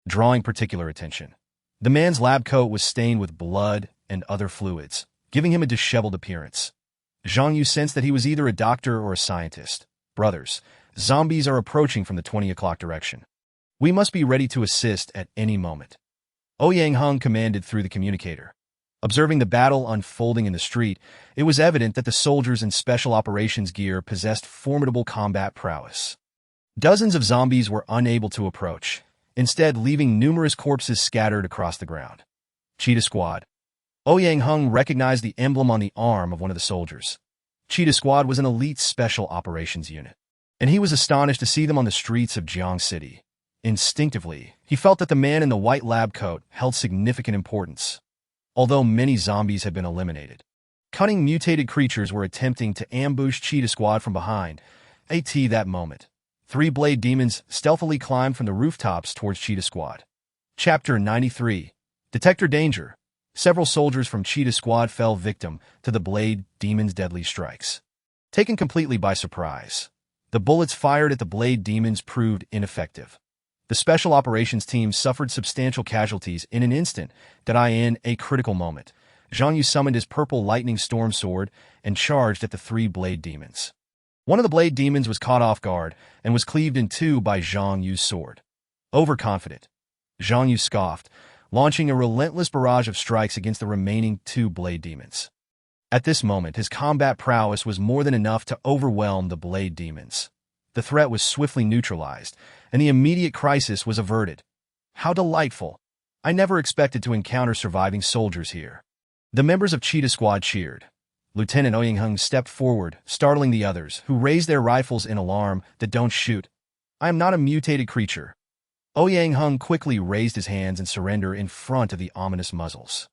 drawing particular attention. The man's lab coat was stained with blood and other fluids, giving him a disheveled appearance. Zhang Yu sensed that he was either a doctor or a scientist. Brothers, zombies are approaching from the 20 o'clock direction. We must be ready to assist at any moment. Yang Hung commanded through the communicator. Observing the battle unfolding in the street, it was evident that the soldiers in special operations gear possessed formidable combat prowess. Dozens of zombies were unable to approach, instead leaving numerous corpses scattered across the ground. Cheetah Squad. Yang Hung recognized the emblem on the arm of one of the soldiers. Cheetah Squad was an elite special operations unit, and he was astonished to see them on the streets of Jiang City. Instinctively, he felt that the man in the white lab coat held significant importance. Although many zombies had been eliminated, cunning mutated creatures were attempting to ambush Cheetah Squad from behind. That moment, 3 blade demons stealthily climbed from the rooftops towards Cheetah Squad. Chapter 93. Detector Danger. Several soldiers from Cheetah Squad fell victim to the blade demons' deadly strikes. Taken completely by surprise, the bullets fired at the blade demons proved ineffective. The special operations team suffered substantial casualties in an instant. In a critical moment, Zhang Yu summoned his purple lightning storm sword and charged at the 3 blade demons. One of the blade demons was caught off guard and was cleaved in 2 by Zhang Yu's sword. Overconfident, Zhang Yu scoffed, launching a relentless barrage of strikes against the remaining 2 blade demons. At this moment, his combat prowess was more than enough to overwhelm the blade demons. The threat was swiftly neutralized, and the immediate crisis was averted. How delightful! I never expected to encounter surviving soldiers here. The members of Cheetah Squad cheered. Lieutenant Yang Hung stepped forward, startling the others, who raised their rifles in alarm. Don't shoot. I am not a mutated creature. Yang Hung quickly raised his hands in surrender in front of the ominous muzzles.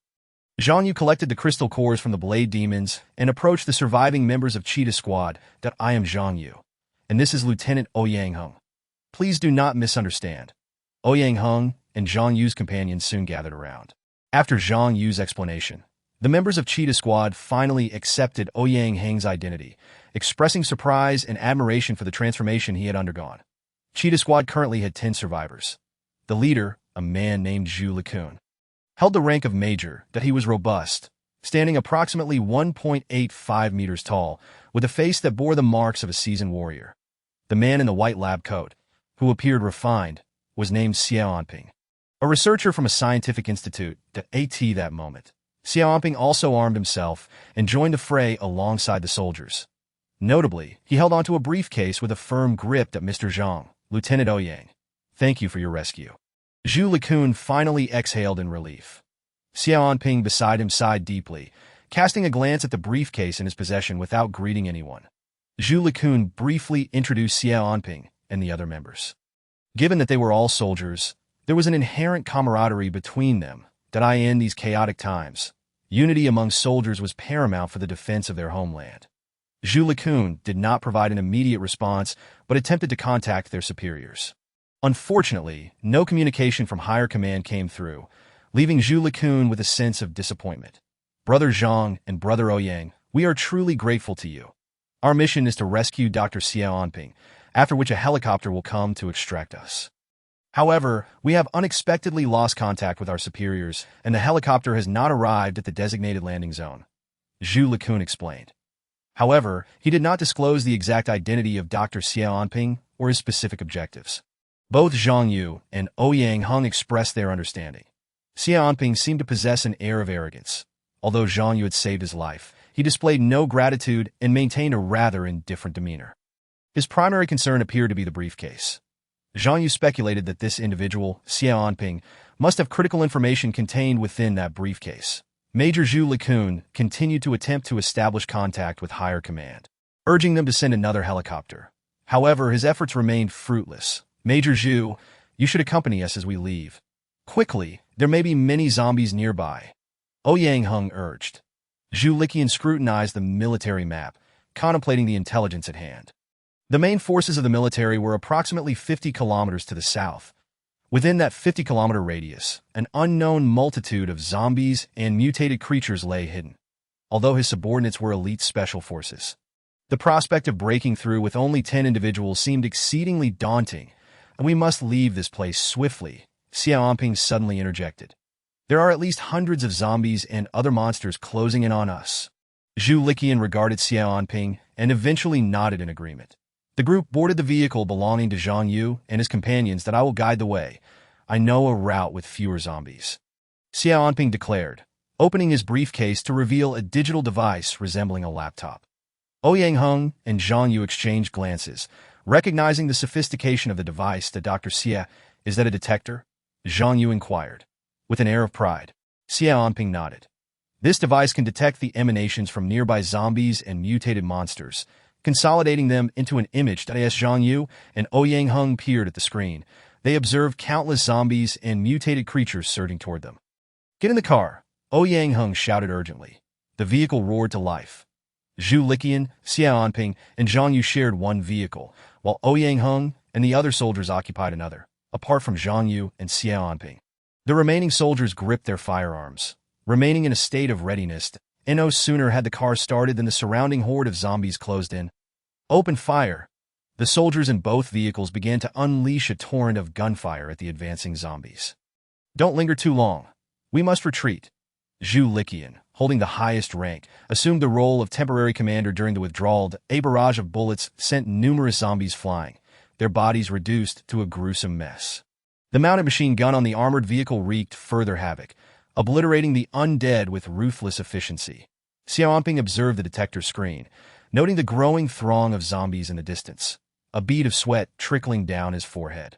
Zhang Yu collected the crystal cores from the blade demons and approached the surviving members of Cheetah Squad. I am Zhang Yu, and this is Lieutenant Yang Hung. Please do not misunderstand. Yang Hung and Zhang Yu's companions soon gathered around. After Zhang Yu's explanation, the members of Cheetah Squad finally accepted Yang Hung's identity, expressing surprise and admiration for the transformation he had undergone. Cheetah Squad currently had 10 survivors. The leader, a man named Zhu Likun, held the rank of major. He was robust, standing approximately 1.85 meters tall, with a face that bore the marks of a seasoned warrior. The man in the white lab coat, who appeared refined, was named Xiaoanping, a researcher from a scientific institute. That moment, Xiaoanping also armed himself and joined the fray alongside the soldiers. Notably, he held onto a briefcase with a firm grip. Mr. Zhang, Lieutenant Yang, thank you for your rescue. Zhu Likun finally exhaled in relief. Xiaoanping beside him sighed deeply, casting a glance at the briefcase in his possession without greeting anyone. Zhu Likun briefly introduced Xie Anping and the other members. Given that they were all soldiers, there was an inherent camaraderie between them that in these chaotic times, unity among soldiers was paramount for the defense of their homeland. Zhu Likun did not provide an immediate response, but attempted to contact their superiors. Unfortunately, no communication from higher command came through, leaving Zhu Likun with a sense of disappointment. Brother Zhang and Brother Ouyang, we are truly grateful to you. Our mission is to rescue Dr. Xie Anping, after which a helicopter will come to extract us. However, we have unexpectedly lost contact with our superiors, and the helicopter has not arrived at the designated landing zone. Zhu Likun explained. However, he did not disclose the exact identity of Dr. Xie Anping or his specific objectives. Both Zhang Yu and Ouyang Hung expressed their understanding. Xie Anping seemed to possess an air of arrogance. Although Zhang Yu had saved his life, he displayed no gratitude and maintained a rather indifferent demeanor. His primary concern appeared to be the briefcase. Zhang Yu speculated that this individual, Xie Anping, must have critical information contained within that briefcase. Major Zhu Likun continued to attempt to establish contact with higher command, urging them to send another helicopter. However, his efforts remained fruitless. Major Zhu, you should accompany us as we leave. Quickly, there may be many zombies nearby. Ouyang Hung urged. Zhu Liqian scrutinized the military map, contemplating the intelligence at hand. The main forces of the military were approximately 50 kilometers to the south. Within that 50-kilometer radius, an unknown multitude of zombies and mutated creatures lay hidden. Although his subordinates were elite special forces, the prospect of breaking through with only 10 individuals seemed exceedingly daunting, and we must leave this place swiftly, Xie Anping suddenly interjected. There are at least hundreds of zombies and other monsters closing in on us. Zhu Liqian regarded Xie Anping and eventually nodded in agreement. The group boarded the vehicle belonging to Zhang Yu and his companions that I will guide the way. I know a route with fewer zombies. Xie Anping declared, opening his briefcase to reveal a digital device resembling a laptop. Ouyang Hung and Zhang Yu exchanged glances, recognizing the sophistication of the device that Dr. Xie, is that a detector? Zhang Yu inquired. With an air of pride, Xie Anping nodded. This device can detect the emanations from nearby zombies and mutated monsters, consolidating them into an image. As Zhang Yu and Ouyang Hung peered at the screen, they observed countless zombies and mutated creatures surging toward them. Get in the car, Ouyang Hung shouted urgently. The vehicle roared to life. Zhu Liqian, Xie Anping, and Zhang Yu shared one vehicle, while Ouyang Hung and the other soldiers occupied another, apart from Zhang Yu and Xie Anping. The remaining soldiers gripped their firearms, remaining in a state of readiness, and no sooner had the car started than the surrounding horde of zombies closed in. Open fire! The soldiers in both vehicles began to unleash a torrent of gunfire at the advancing zombies. Don't linger too long. We must retreat. Zhu Liqian, holding the highest rank, assumed the role of temporary commander during the withdrawal. A barrage of bullets sent numerous zombies flying, their bodies reduced to a gruesome mess. The mounted machine gun on the armored vehicle wreaked further havoc, obliterating the undead with ruthless efficiency. Xie Anping observed the detector screen, noting the growing throng of zombies in the distance, a bead of sweat trickling down his forehead.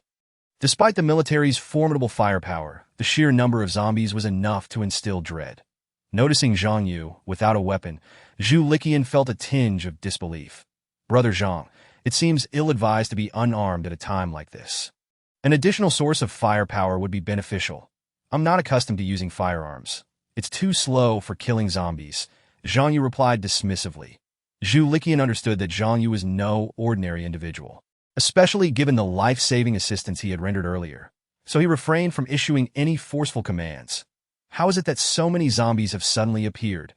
Despite the military's formidable firepower, the sheer number of zombies was enough to instill dread. Noticing Zhang Yu without a weapon, Zhu Liqian felt a tinge of disbelief. Brother Zhang, it seems ill-advised to be unarmed at a time like this. An additional source of firepower would be beneficial. I'm not accustomed to using firearms. It's too slow for killing zombies, Zhang Yu replied dismissively. Zhu Liqian understood that Zhang Yu was no ordinary individual, especially given the life-saving assistance he had rendered earlier, so he refrained from issuing any forceful commands. How is it that so many zombies have suddenly appeared?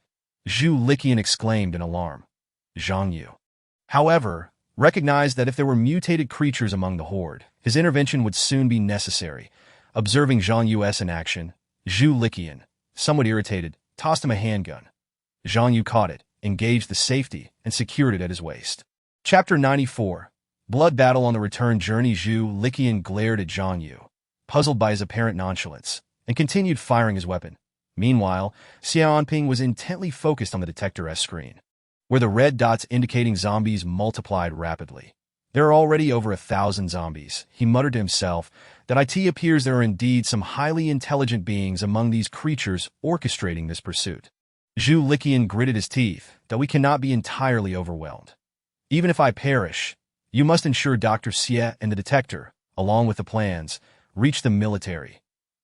Zhu Liqian exclaimed in alarm. Zhang Yu, however, recognized that if there were mutated creatures among the horde, his intervention would soon be necessary. Observing Zhang Yu in action, Zhu Liqian, somewhat irritated, tossed him a handgun. Zhang Yu caught it, engaged the safety, and secured it at his waist. Chapter 94. Blood Battle on the Return Journey. Zhu Liqian glared at Zhang Yu, puzzled by his apparent nonchalance, and continued firing his weapon. Meanwhile, Xie Anping was intently focused on the detector screen, where the red dots indicating zombies multiplied rapidly. There are already over 1,000 zombies, he muttered to himself. That it appears there are indeed some highly intelligent beings among these creatures orchestrating this pursuit. Zhu Liqian gritted his teeth, that we cannot be entirely overwhelmed. Even if I perish, you must ensure Dr. Xie and the detector, along with the plans, reach the military.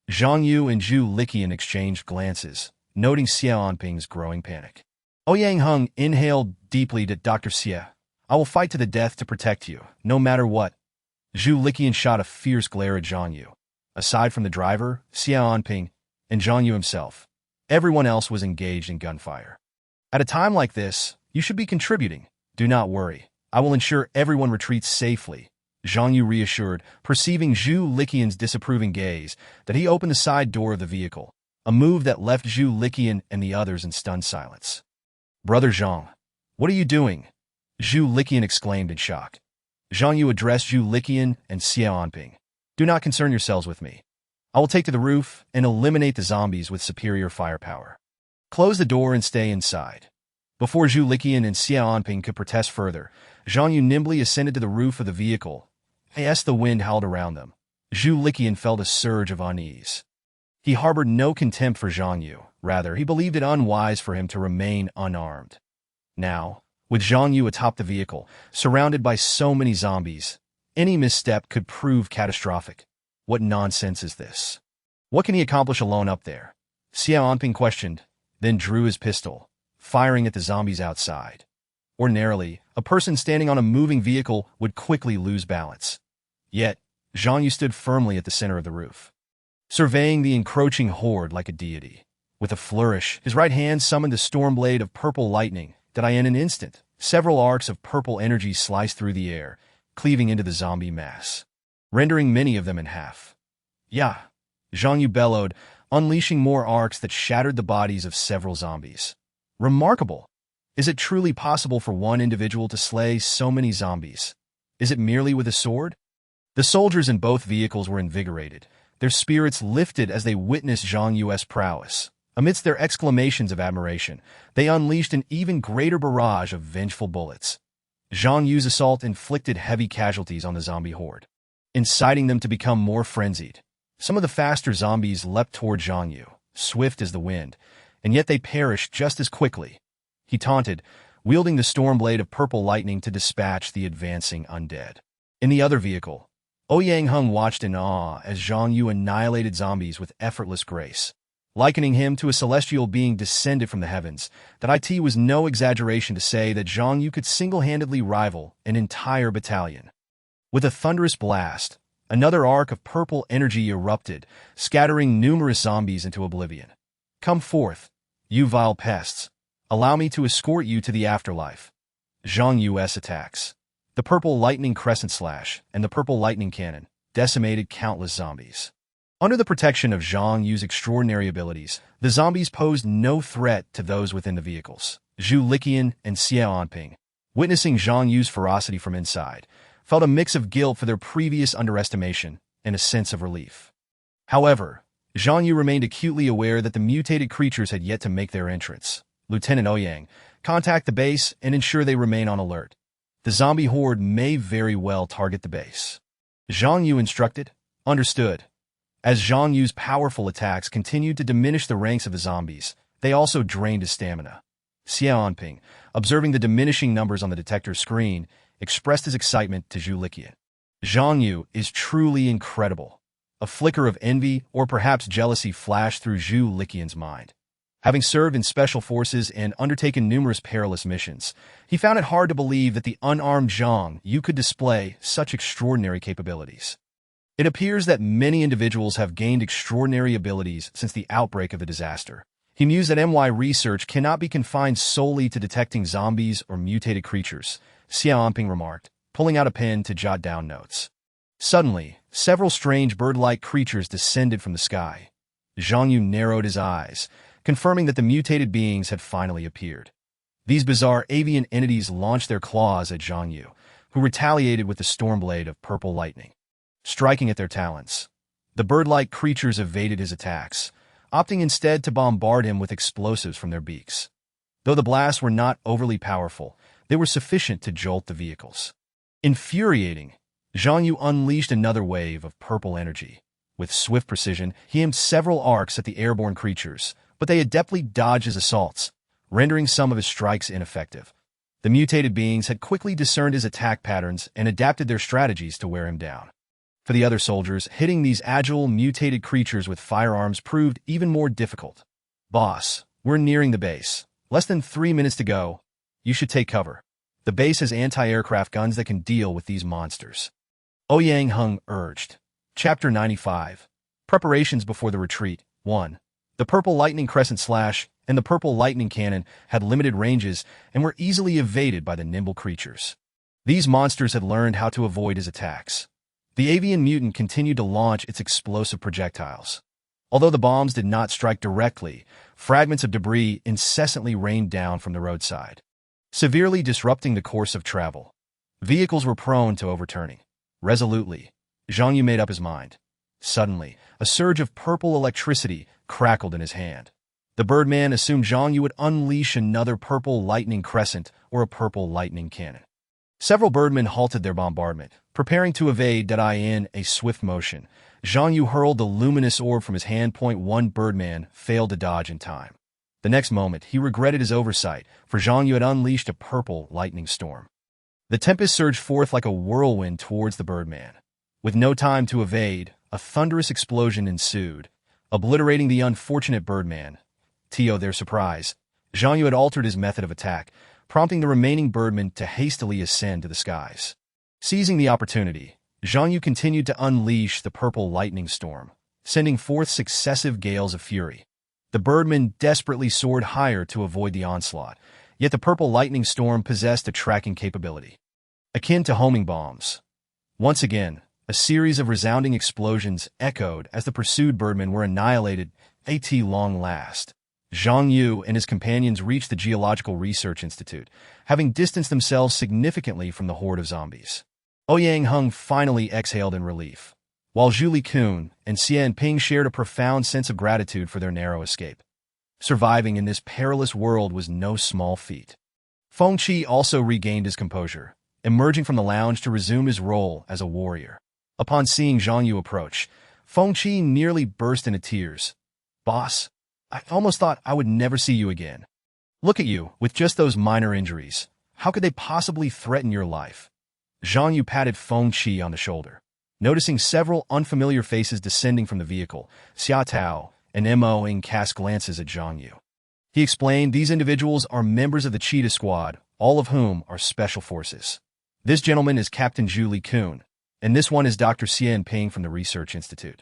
Zhang Yu and Zhu Liqian exchanged glances, noting Xie Anping's growing panic. Ouyang Heng inhaled deeply to Dr. Xie. I will fight to the death to protect you, no matter what. Zhu Liqian shot a fierce glare at Zhang Yu. Aside from the driver, Xie Anping, and Zhang Yu himself, everyone else was engaged in gunfire. At a time like this, you should be contributing. Do not worry. I will ensure everyone retreats safely. Zhang Yu reassured, perceiving Zhu Liqian's disapproving gaze, that he opened the side door of the vehicle, a move that left Zhu Liqian and the others in stunned silence. Brother Zhang, what are you doing? Zhu Liqian exclaimed in shock. Zhang Yu addressed Zhu Liqian and Xie Anping. Do not concern yourselves with me. I will take to the roof and eliminate the zombies with superior firepower. Close the door and stay inside. Before Zhu Liqian and Xie Anping could protest further, Zhang Yu nimbly ascended to the roof of the vehicle. As the wind howled around them, Zhu Liqian felt a surge of unease. He harbored no contempt for Zhang Yu. Rather, he believed it unwise for him to remain unarmed. Now, with Zhang Yu atop the vehicle, surrounded by so many zombies, any misstep could prove catastrophic. What nonsense is this? What can he accomplish alone up there? Xie Anping questioned, then drew his pistol, firing at the zombies outside. Ordinarily, a person standing on a moving vehicle would quickly lose balance. Yet, Zhang Yu stood firmly at the center of the roof, surveying the encroaching horde like a deity. With a flourish, his right hand summoned a storm blade of purple lightning that in an instant, several arcs of purple energy sliced through the air, cleaving into the zombie mass, rendering many of them in half. Yeah, Zhang Yu bellowed, unleashing more arcs that shattered the bodies of several zombies. Remarkable! Is it truly possible for one individual to slay so many zombies? Is it merely with a sword? The soldiers in both vehicles were invigorated, their spirits lifted as they witnessed Zhang Yu's prowess. Amidst their exclamations of admiration, they unleashed an even greater barrage of vengeful bullets. Zhang Yu's assault inflicted heavy casualties on the zombie horde, inciting them to become more frenzied. Some of the faster zombies leapt toward Zhang Yu, swift as the wind, and yet they perished just as quickly. He taunted, wielding the storm blade of purple lightning to dispatch the advancing undead. In the other vehicle, Ouyang Heng watched in awe as Zhang Yu annihilated zombies with effortless grace. Likening him to a celestial being descended from the heavens, that it was no exaggeration to say that Zhang Yu could single-handedly rival an entire battalion. With a thunderous blast, another arc of purple energy erupted, scattering numerous zombies into oblivion. Come forth, you vile pests. Allow me to escort you to the afterlife. Zhang Yu's attacks. The purple lightning crescent slash and the purple lightning cannon decimated countless zombies. Under the protection of Zhang Yu's extraordinary abilities, the zombies posed no threat to those within the vehicles. Zhu Liqian and Xie Anping, witnessing Zhang Yu's ferocity from inside, felt a mix of guilt for their previous underestimation and a sense of relief. However, Zhang Yu remained acutely aware that the mutated creatures had yet to make their entrance. Lieutenant Ouyang, contact the base and ensure they remain on alert. The zombie horde may very well target the base. Zhang Yu instructed. Understood. As Zhang Yu's powerful attacks continued to diminish the ranks of the zombies, they also drained his stamina. Xie Anping, observing the diminishing numbers on the detector screen, expressed his excitement to Zhu Liqian. Zhang Yu is truly incredible. A flicker of envy or perhaps jealousy flashed through Zhu Liqian's mind. Having served in special forces and undertaken numerous perilous missions, he found it hard to believe that the unarmed Zhang Yu could display such extraordinary capabilities. It appears that many individuals have gained extraordinary abilities since the outbreak of the disaster. He mused that MY research cannot be confined solely to detecting zombies or mutated creatures, Xie Anping remarked, pulling out a pen to jot down notes. Suddenly, several strange bird-like creatures descended from the sky. Zhang Yu narrowed his eyes, confirming that the mutated beings had finally appeared. These bizarre avian entities launched their claws at Zhang Yu, who retaliated with the storm blade of purple lightning, striking at their talons. The bird-like creatures evaded his attacks, opting instead to bombard him with explosives from their beaks. Though the blasts were not overly powerful, they were sufficient to jolt the vehicles. Infuriating, Zhang Yu unleashed another wave of purple energy. With swift precision, he aimed several arcs at the airborne creatures, but they adeptly dodged his assaults, rendering some of his strikes ineffective. The mutated beings had quickly discerned his attack patterns and adapted their strategies to wear him down. For the other soldiers, hitting these agile, mutated creatures with firearms proved even more difficult. "Boss, we're nearing the base. Less than 3 minutes to go. You should take cover. The base has anti-aircraft guns that can deal with these monsters," Ouyang Hung urged. Chapter 95. Preparations before the retreat. 1. The Purple Lightning Crescent Slash and the Purple Lightning Cannon had limited ranges and were easily evaded by the nimble creatures. These monsters had learned how to avoid his attacks. The avian mutant continued to launch its explosive projectiles. Although the bombs did not strike directly, fragments of debris incessantly rained down from the roadside, severely disrupting the course of travel. Vehicles were prone to overturning. Resolutely, Zhang Yu made up his mind. Suddenly, a surge of purple electricity crackled in his hand. The Birdman assumed Zhang Yu would unleash another purple lightning crescent or a purple lightning cannon. Several birdmen halted their bombardment, preparing to evade in a swift motion. Zhang Yu hurled the luminous orb from his hand. One birdman failed to dodge in time. The next moment, he regretted his oversight, for Zhang Yu had unleashed a purple lightning storm. The tempest surged forth like a whirlwind towards the birdman. With no time to evade, a thunderous explosion ensued, obliterating the unfortunate birdman. To their surprise, Zhang Yu had altered his method of attack, prompting the remaining birdmen to hastily ascend to the skies. Seizing the opportunity, Zhang Yu continued to unleash the purple lightning storm, sending forth successive gales of fury. The birdmen desperately soared higher to avoid the onslaught, yet the purple lightning storm possessed a tracking capability, akin to homing bombs. Once again, a series of resounding explosions echoed as the pursued birdmen were annihilated. At long last, Zhang Yu and his companions reached the Geological Research Institute, having distanced themselves significantly from the horde of zombies. Ouyang Hung finally exhaled in relief, while Zhu Likun and Xian Ping shared a profound sense of gratitude for their narrow escape. Surviving in this perilous world was no small feat. Feng Qi also regained his composure, emerging from the lounge to resume his role as a warrior. Upon seeing Zhang Yu approach, Feng Qi nearly burst into tears. "Boss, I almost thought I would never see you again. Look at you, with just those minor injuries. How could they possibly threaten your life?" Zhang Yu patted Feng Qi on the shoulder. Noticing several unfamiliar faces descending from the vehicle, Xia Tao and Mo Ing cast glances at Zhang Yu. He explained these individuals are members of the Cheetah Squad, all of whom are special forces. This gentleman is Captain Zhu Likun, and this one is Dr. Xian Ping from the Research Institute.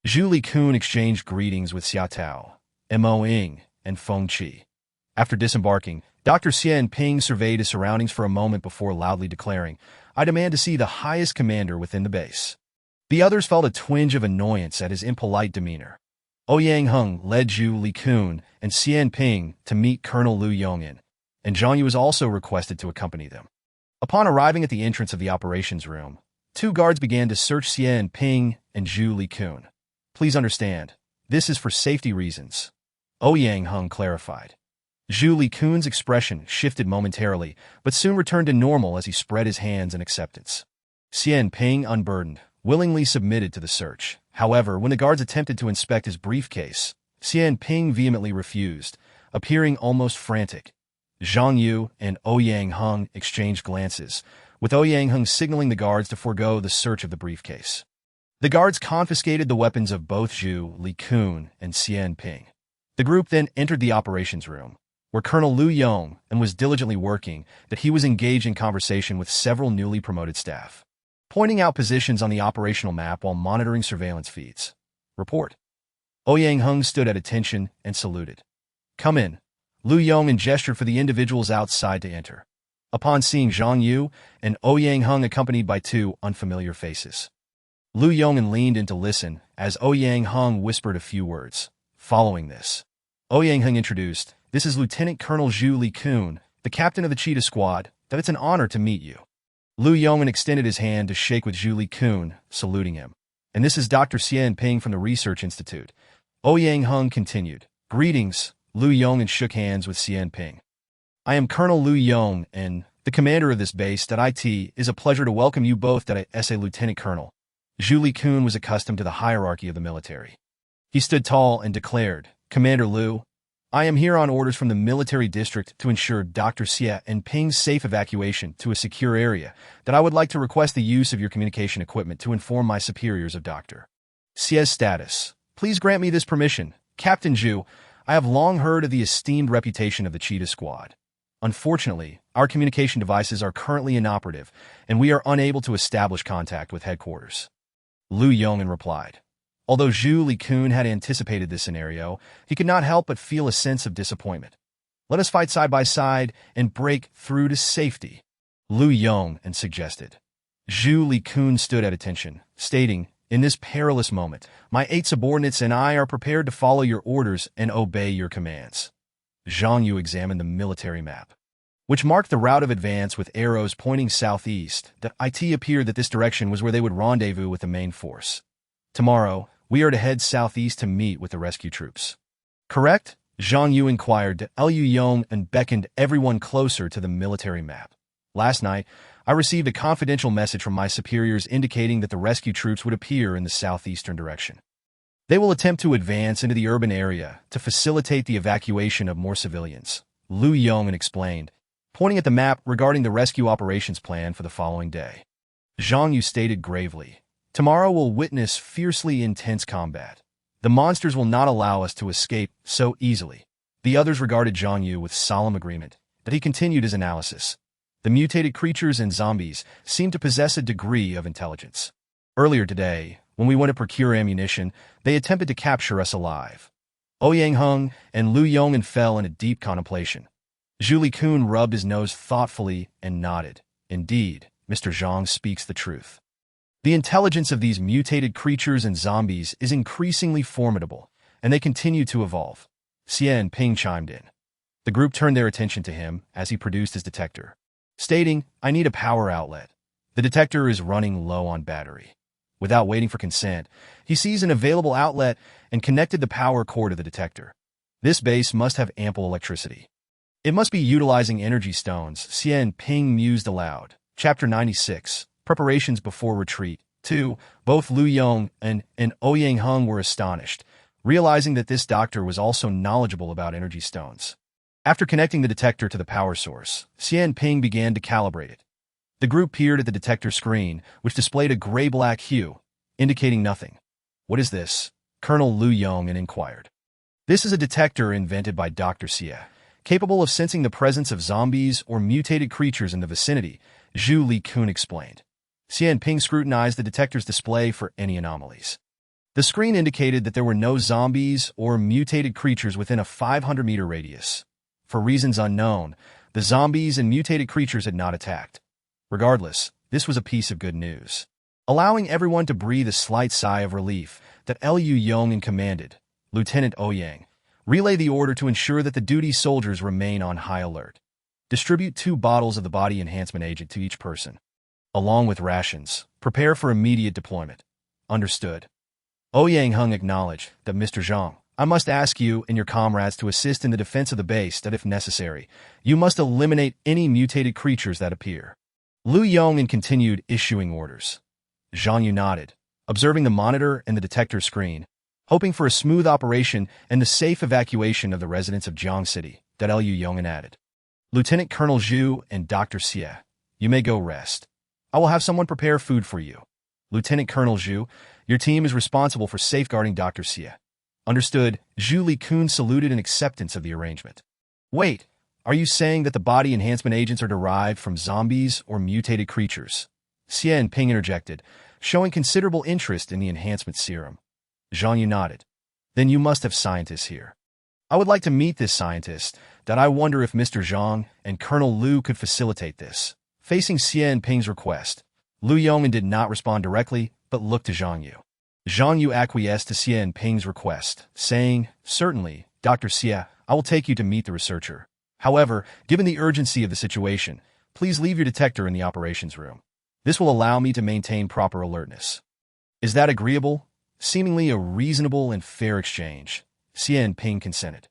Zhu Likun exchanged greetings with Xia Tao, Mo Ing, and Feng Qi. After disembarking, Dr. Xian Ping surveyed his surroundings for a moment before loudly declaring, "I demand to see the highest commander within the base." The others felt a twinge of annoyance at his impolite demeanor. Ouyang Hung led Zhu Likun and Xian Ping to meet Colonel Liu Yongin, and Zhang Yu was also requested to accompany them. Upon arriving at the entrance of the operations room, 2 guards began to search Xian Ping and Zhu Likun. "Please understand, this is for safety reasons," Ouyang Hung clarified. Zhu Likun's expression shifted momentarily, but soon returned to normal as he spread his hands in acceptance. Xian Ping, unburdened, willingly submitted to the search. However, when the guards attempted to inspect his briefcase, Xian Ping vehemently refused, appearing almost frantic. Zhang Yu and Ouyang Hung exchanged glances, with Ouyang Hung signaling the guards to forego the search of the briefcase. The guards confiscated the weapons of both Zhu Likun and Xian Ping. The group then entered the operations room, where Colonel Liu Yong and was diligently working, that he was engaged in conversation with several newly promoted staff, pointing out positions on the operational map while monitoring surveillance feeds. "Report." Ouyang Hung stood at attention and saluted. "Come in." Liu Yong gestured for the individuals outside to enter. Upon seeing Zhang Yu and Ouyang Hung accompanied by 2 unfamiliar faces, Liu Yong leaned in to listen as Ouyang Hung whispered a few words. Following this, Ouyang Hung introduced, "This is Lieutenant Colonel Zhu Likun, the captain of the Cheetah Squad, that it's an honor to meet you." Liu Yongin extended his hand to shake with Zhu Likun, saluting him. "And this is Dr. Xian Ping from the Research Institute." Ouyang Hung continued. "Greetings." Liu Yongin shook hands with Xian Ping. "I am Colonel Liu Yong and the commander of this base. It is a pleasure to welcome you both as a lieutenant colonel." Zhu Likun was accustomed to the hierarchy of the military. He stood tall and declared, "Commander Liu, I am here on orders from the military district to ensure Dr. Xie and Ping's safe evacuation to a secure area, that I would like to request the use of your communication equipment to inform my superiors of Dr. Xie's status. Please grant me this permission. Captain Zhu, I have long heard of the esteemed reputation of the Cheetah Squad. Unfortunately, our communication devices are currently inoperative, and we are unable to establish contact with headquarters. Lu Yong'an replied. Although Zhu Likun had anticipated this scenario, he could not help but feel a sense of disappointment. Let us fight side by side and break through to safety, Lu Yong'an suggested. Zhu Likun stood at attention, stating, in this perilous moment, my 8 subordinates and I are prepared to follow your orders and obey your commands. Zhang Yu examined the military map, which marked the route of advance with arrows pointing southeast. It appeared that this direction was where they would rendezvous with the main force. Tomorrow, we are to head southeast to meet with the rescue troops. Correct? Zhang Yu inquired. Lu Yong and beckoned everyone closer to the military map. Last night, I received a confidential message from my superiors indicating that the rescue troops would appear in the southeastern direction. They will attempt to advance into the urban area to facilitate the evacuation of more civilians, Lu Yong'an explained, pointing at the map regarding the rescue operations plan for the following day. Zhang Yu stated gravely, tomorrow we'll witness fiercely intense combat. The monsters will not allow us to escape so easily. The others regarded Zhang Yu with solemn agreement, but he continued his analysis. The mutated creatures and zombies seem to possess a degree of intelligence. Earlier today, when we went to procure ammunition, they attempted to capture us alive. Ouyang Hung and Lu Yong'an fell in a deep contemplation. Zhu Likun rubbed his nose thoughtfully and nodded. Indeed, Mr. Zhang speaks the truth. The intelligence of these mutated creatures and zombies is increasingly formidable, and they continue to evolve. Xie and Ping chimed in. The group turned their attention to him as he produced his detector, stating, I need a power outlet. The detector is running low on battery. Without waiting for consent, he sees an available outlet and connected the power cord to the detector. This base must have ample electricity. It must be utilizing energy stones, Xie and Ping mused aloud. Chapter 96, Preparations Before Retreat. 2. Both Lu Yong'an and Ouyang Hung were astonished, realizing that this doctor was also knowledgeable about energy stones. After connecting the detector to the power source, Xie and Ping began to calibrate it. The group peered at the detector screen, which displayed a gray-black hue, indicating nothing. What is this? Colonel Lu Yong'an inquired. This is a detector invented by Dr. Xie, capable of sensing the presence of zombies or mutated creatures in the vicinity, Zhu Likun explained. Xie and Ping scrutinized the detector's display for any anomalies. The screen indicated that there were no zombies or mutated creatures within a 500-meter radius. For reasons unknown, the zombies and mutated creatures had not attacked. Regardless, this was a piece of good news, allowing everyone to breathe a slight sigh of relief. That Lu Yong'an commanded, Lieutenant Ouyang, relay the order to ensure that the duty soldiers remain on high alert. Distribute 2 bottles of the body enhancement agent to each person. Along with rations, prepare for immediate deployment. Understood. Ouyang Hung acknowledged that Mr. Zhang, I must ask you and your comrades to assist in the defense of the base that if necessary, you must eliminate any mutated creatures that appear. Lu Yong'an continued issuing orders. Zhang Yu nodded, observing the monitor and the detector screen, hoping for a smooth operation and the safe evacuation of the residents of Jiang City, that Lu Yong'an added. Lieutenant Colonel Zhu and Dr. Xie, you may go rest. I will have someone prepare food for you. Lieutenant Colonel Zhu, your team is responsible for safeguarding Dr. Xie. Understood. Zhu Likun saluted in acceptance of the arrangement. Wait, are you saying that the body enhancement agents are derived from zombies or mutated creatures? Xie and Ping interjected, showing considerable interest in the enhancement serum. Zhang Yu nodded. Then you must have scientists here. I would like to meet this scientist, that I wonder if Mr. Zhang and Colonel Lu could facilitate this. Facing Xie and Ping's request, Lu Yong'an did not respond directly, but looked to Zhang Yu. Zhang Yu acquiesced to Xie and Ping's request, saying, Certainly, Dr. Xie, I will take you to meet the researcher. However, given the urgency of the situation, please leave your detector in the operations room. This will allow me to maintain proper alertness. Is that agreeable? Seemingly a reasonable and fair exchange. Xie and Ping consented.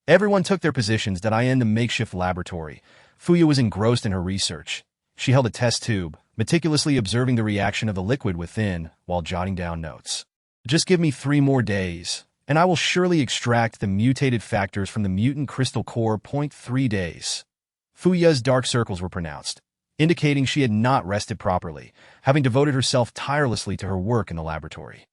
Everyone took their positions that I in the makeshift laboratory. Fuya was engrossed in her research. She held a test tube, meticulously observing the reaction of the liquid within while jotting down notes. Just give me 3 more days, and I will surely extract the mutated factors from the mutant crystal core. 3 days. Fuya's dark circles were pronounced, indicating she had not rested properly, having devoted herself tirelessly to her work in the laboratory.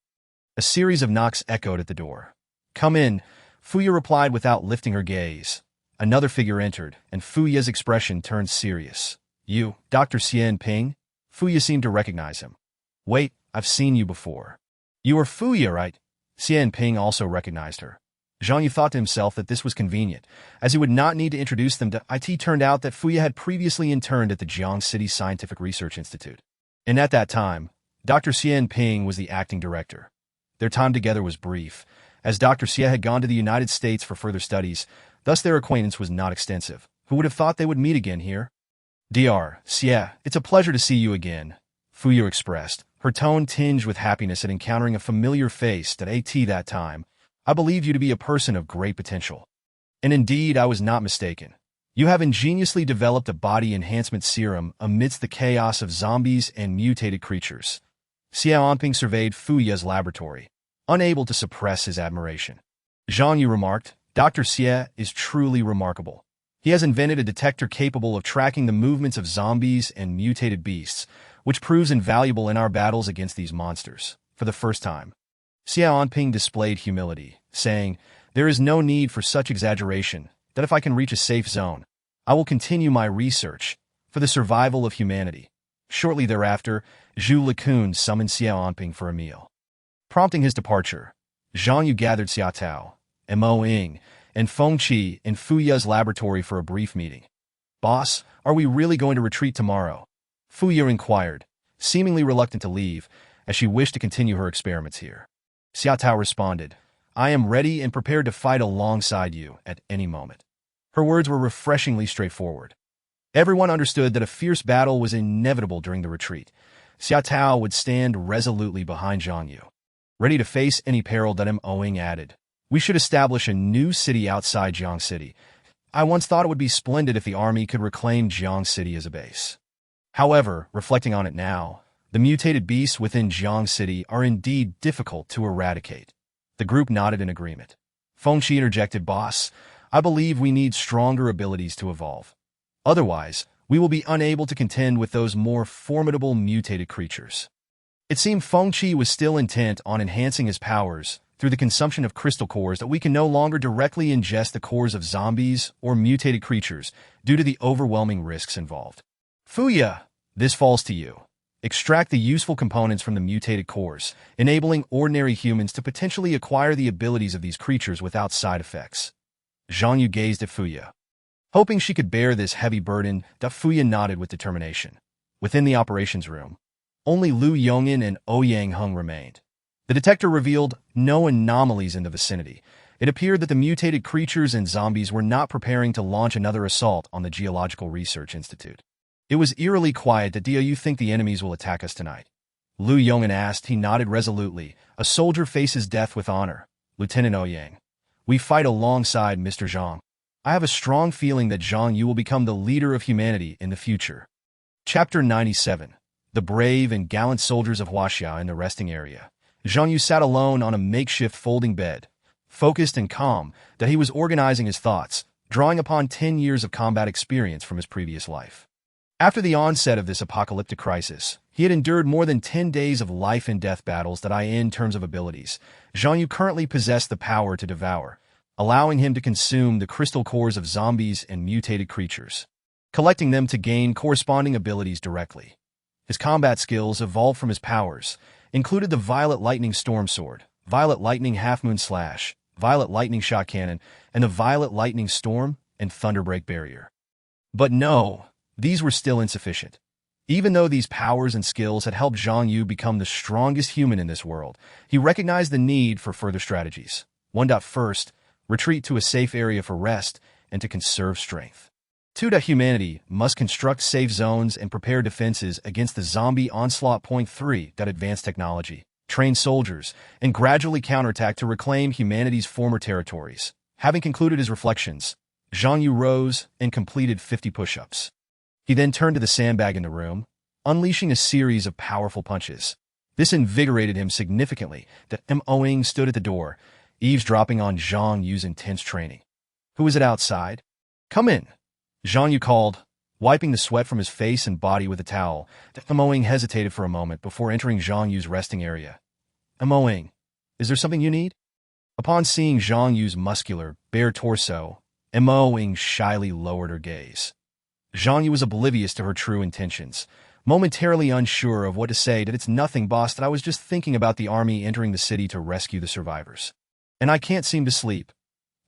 A series of knocks echoed at the door. "Come in," Fuya replied without lifting her gaze. Another figure entered, and Fuya's expression turned serious. "You, Dr. Xian Ping?" Fuya seemed to recognize him. "Wait, I've seen you before." "You are Fuya, right?" Xian Ping also recognized her. Zhang Yu thought to himself that this was convenient, as he would not need to introduce them to it. Turned out that Fuya had previously interned at the Jiang City Scientific Research Institute. And at that time, Dr. Xian Ping was the acting director. Their time together was brief, as Dr. Xie had gone to the United States for further studies, thus their acquaintance was not extensive. Who would have thought they would meet again here? "Dr. Xie, it's a pleasure to see you again," Fuya expressed, her tone tinged with happiness at encountering a familiar face that time. "I believe you to be a person of great potential. And indeed, I was not mistaken. You have ingeniously developed a body enhancement serum amidst the chaos of zombies and mutated creatures." Xiaoanping surveyed Fuya's laboratory, unable to suppress his admiration. Zhang Yu remarked, "Dr. Xie is truly remarkable. He has invented a detector capable of tracking the movements of zombies and mutated beasts, which proves invaluable in our battles against these monsters." For the first time, Xiaoanping displayed humility, saying, "There is no need for such exaggeration, that if I can reach a safe zone, I will continue my research for the survival of humanity." Shortly thereafter, Zhu Likun summoned Xiaoanping for a meal. Prompting his departure, Zhang Yu gathered Xiaotao, Mo Ying, and Feng Qi in Fuya's laboratory for a brief meeting. "Boss, are we really going to retreat tomorrow?" Fuya inquired, seemingly reluctant to leave, as she wished to continue her experiments here. Xiaotao responded, "I am ready and prepared to fight alongside you at any moment." Her words were refreshingly straightforward. Everyone understood that a fierce battle was inevitable during the retreat. Xiaotao would stand resolutely behind Zhang Yu, ready to face any peril. Mo Ying added, "We should establish a new city outside Jiang City. I once thought it would be splendid if the army could reclaim Jiang City as a base. However, reflecting on it now, the mutated beasts within Jiang City are indeed difficult to eradicate." The group nodded in agreement. Feng Qi interjected, "Boss, I believe we need stronger abilities to evolve. Otherwise, we will be unable to contend with those more formidable mutated creatures." It seemed Feng Qi was still intent on enhancing his powers through the consumption of crystal cores, that we can no longer directly ingest the cores of zombies or mutated creatures due to the overwhelming risks involved. "Fuya, this falls to you. Extract the useful components from the mutated cores, enabling ordinary humans to potentially acquire the abilities of these creatures without side effects." Zhang Yu gazed at Fuya, hoping she could bear this heavy burden. Fuya nodded with determination. Within the operations room, only Lu Yongin and Ouyang Heng remained. The detector revealed no anomalies in the vicinity. It appeared that the mutated creatures and zombies were not preparing to launch another assault on the Geological Research Institute. It was eerily quiet. "Do you think the enemies will attack us tonight?" Lu Yongin asked. He nodded resolutely. "A soldier faces death with honor, Lieutenant Ouyang. We fight alongside Mr. Zhang. I have a strong feeling that Zhang Yu will become the leader of humanity in the future." Chapter 97. The brave and gallant soldiers of Huaxia in the resting area. Zhang Yu sat alone on a makeshift folding bed, focused and calm, that he was organizing his thoughts, drawing upon 10 years of combat experience from his previous life. After the onset of this apocalyptic crisis, he had endured more than 10 days of life and death battles. In terms of abilities, Zhang Yu currently possessed the power to devour, allowing him to consume the crystal cores of zombies and mutated creatures, collecting them to gain corresponding abilities directly. His combat skills evolved from his powers, included the Violet Lightning Storm Sword, Violet Lightning Half-Moon Slash, Violet Lightning Shot Cannon, and the Violet Lightning Storm and Thunderbreak Barrier. But no, these were still insufficient. Even though these powers and skills had helped Zhang Yu become the strongest human in this world, he recognized the need for further strategies. 1. First, retreat to a safe area for rest and to conserve strength. 2. Humanity must construct safe zones and prepare defenses against the zombie onslaught. 3. Advance technology, train soldiers, and gradually counterattack to reclaim humanity's former territories. Having concluded his reflections, Zhang Yu rose and completed 50 push-ups. He then turned to the sandbag in the room, unleashing a series of powerful punches. This invigorated him significantly. Mo Ying stood at the door, eavesdropping on Zhang Yu's intense training. "Who is it outside? Come in," Zhang Yu called, wiping the sweat from his face and body with a towel. Emoing hesitated for a moment before entering Zhang Yu's resting area. "Emoing, is there something you need?" Upon seeing Zhang Yu's muscular, bare torso, Emoing shyly lowered her gaze. Zhang Yu was oblivious to her true intentions, momentarily unsure of what to say. "It's nothing, boss, that I was just thinking about the army entering the city to rescue the survivors. And I can't seem to sleep.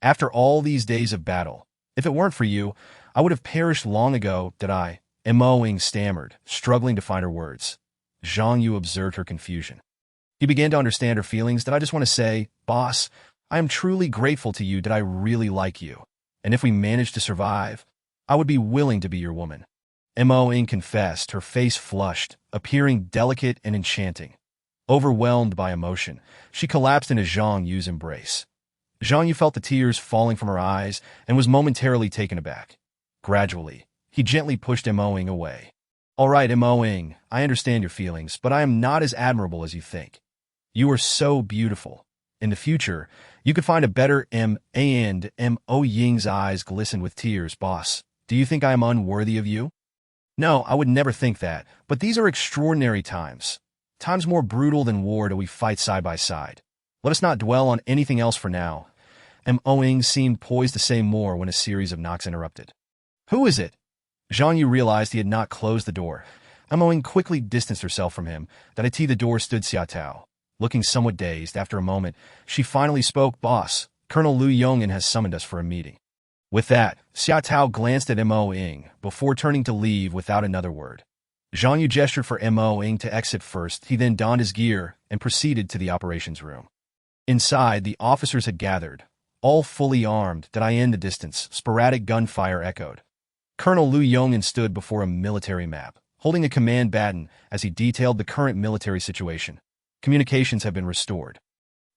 After all these days of battle, if it weren't for you, I would have perished long ago, did I?" Emoing stammered, struggling to find her words. Zhang Yu observed her confusion. He began to understand her feelings. "Did I just want to say, boss, I am truly grateful to you. Did I really like you? And if we manage to survive, I would be willing to be your woman." Emoing confessed, her face flushed, appearing delicate and enchanting. Overwhelmed by emotion, she collapsed into Zhang Yu's embrace. Zhang Yu felt the tears falling from her eyes and was momentarily taken aback. Gradually, he gently pushed Emoing away. "All right, Emoing, I understand your feelings, but I am not as admirable as you think. You are so beautiful. In the future, you could find a better and Mo Ying's eyes glistened with tears. "Boss, do you think I am unworthy of you?" "No, I would never think that, but these are extraordinary times. Times more brutal than war do we fight side by side. Let us not dwell on anything else for now." Mo Ying seemed poised to say more when a series of knocks interrupted. "Who is it?" Zhang Yu realized he had not closed the door. Mo Ying quickly distanced herself from him. At the door stood Xiaotao. Looking somewhat dazed, after a moment, she finally spoke. "Boss, Colonel Liu Yong'an has summoned us for a meeting." With that, Xiaotao glanced at Mo Ying before turning to leave without another word. Zhang Yu gestured for Mo Ying to exit first. He then donned his gear and proceeded to the operations room. Inside, the officers had gathered, all fully armed. In the distance, sporadic gunfire echoed. Colonel Liu Yong'an stood before a military map, holding a command baton as he detailed the current military situation. "Communications have been restored,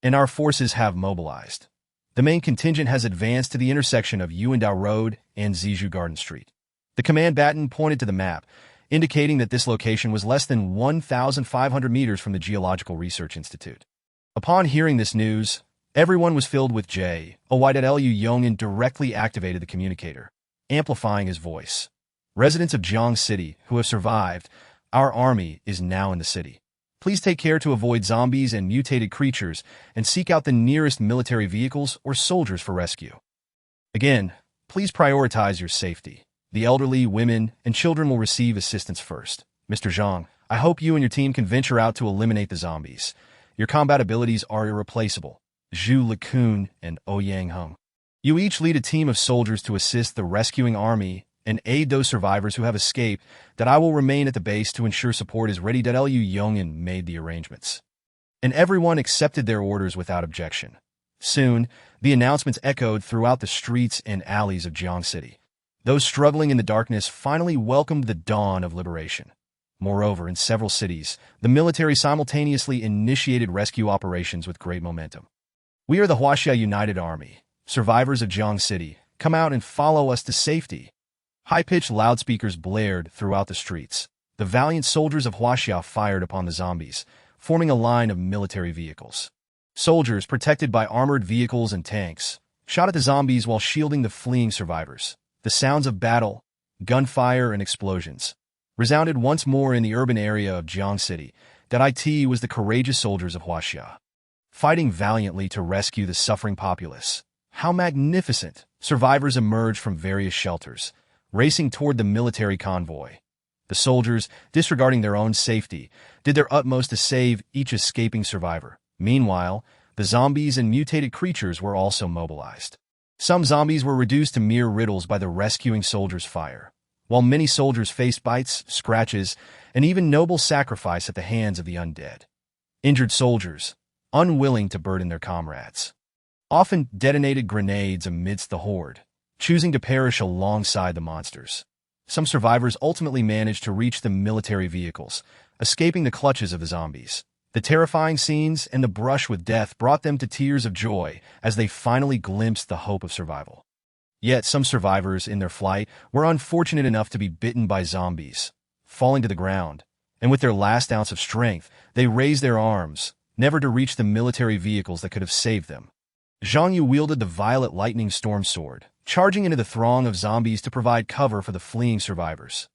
and our forces have mobilized. The main contingent has advanced to the intersection of Yuandao Road and Zizhu Garden Street." The command baton pointed to the map, indicating that this location was less than 1,500 meters from the Geological Research Institute. Upon hearing this news, everyone was filled with joy. Liu Yong'an directly activated the communicator, amplifying his voice. "Residents of Jiang City who have survived, our army is now in the city. Please take care to avoid zombies and mutated creatures and seek out the nearest military vehicles or soldiers for rescue. Again, please prioritize your safety. The elderly, women, and children will receive assistance first. Mr. Zhang, I hope you and your team can venture out to eliminate the zombies. Your combat abilities are irreplaceable. Zhu Likun and Ouyang Heng. You each lead a team of soldiers to assist the rescuing army and aid those survivors who have escaped. I will remain at the base to ensure support is ready." Liu Yong'an made the arrangements, and everyone accepted their orders without objection. Soon, the announcements echoed throughout the streets and alleys of Jiang City. Those struggling in the darkness finally welcomed the dawn of liberation. Moreover, in several cities, the military simultaneously initiated rescue operations with great momentum. "We are the Huaxia United Army. Survivors of Jiang City, come out and follow us to safety." High-pitched loudspeakers blared throughout the streets. The valiant soldiers of Huaxia fired upon the zombies, forming a line of military vehicles. Soldiers, protected by armored vehicles and tanks, shot at the zombies while shielding the fleeing survivors. The sounds of battle, gunfire, and explosions resounded once more in the urban area of Jiang City. It was the courageous soldiers of Huaxia, fighting valiantly to rescue the suffering populace. How magnificent! Survivors emerged from various shelters, racing toward the military convoy. The soldiers, disregarding their own safety, did their utmost to save each escaping survivor. Meanwhile, the zombies and mutated creatures were also mobilized. Some zombies were reduced to mere riddles by the rescuing soldiers' fire, while many soldiers faced bites, scratches, and even noble sacrifice at the hands of the undead. Injured soldiers, unwilling to burden their comrades, often detonated grenades amidst the horde, choosing to perish alongside the monsters. Some survivors ultimately managed to reach the military vehicles, escaping the clutches of the zombies. The terrifying scenes and the brush with death brought them to tears of joy as they finally glimpsed the hope of survival. Yet some survivors in their flight were unfortunate enough to be bitten by zombies, falling to the ground, and with their last ounce of strength, they raised their arms, never to reach the military vehicles that could have saved them. Zhang Yu wielded the violet lightning storm sword, charging into the throng of zombies to provide cover for the fleeing survivors.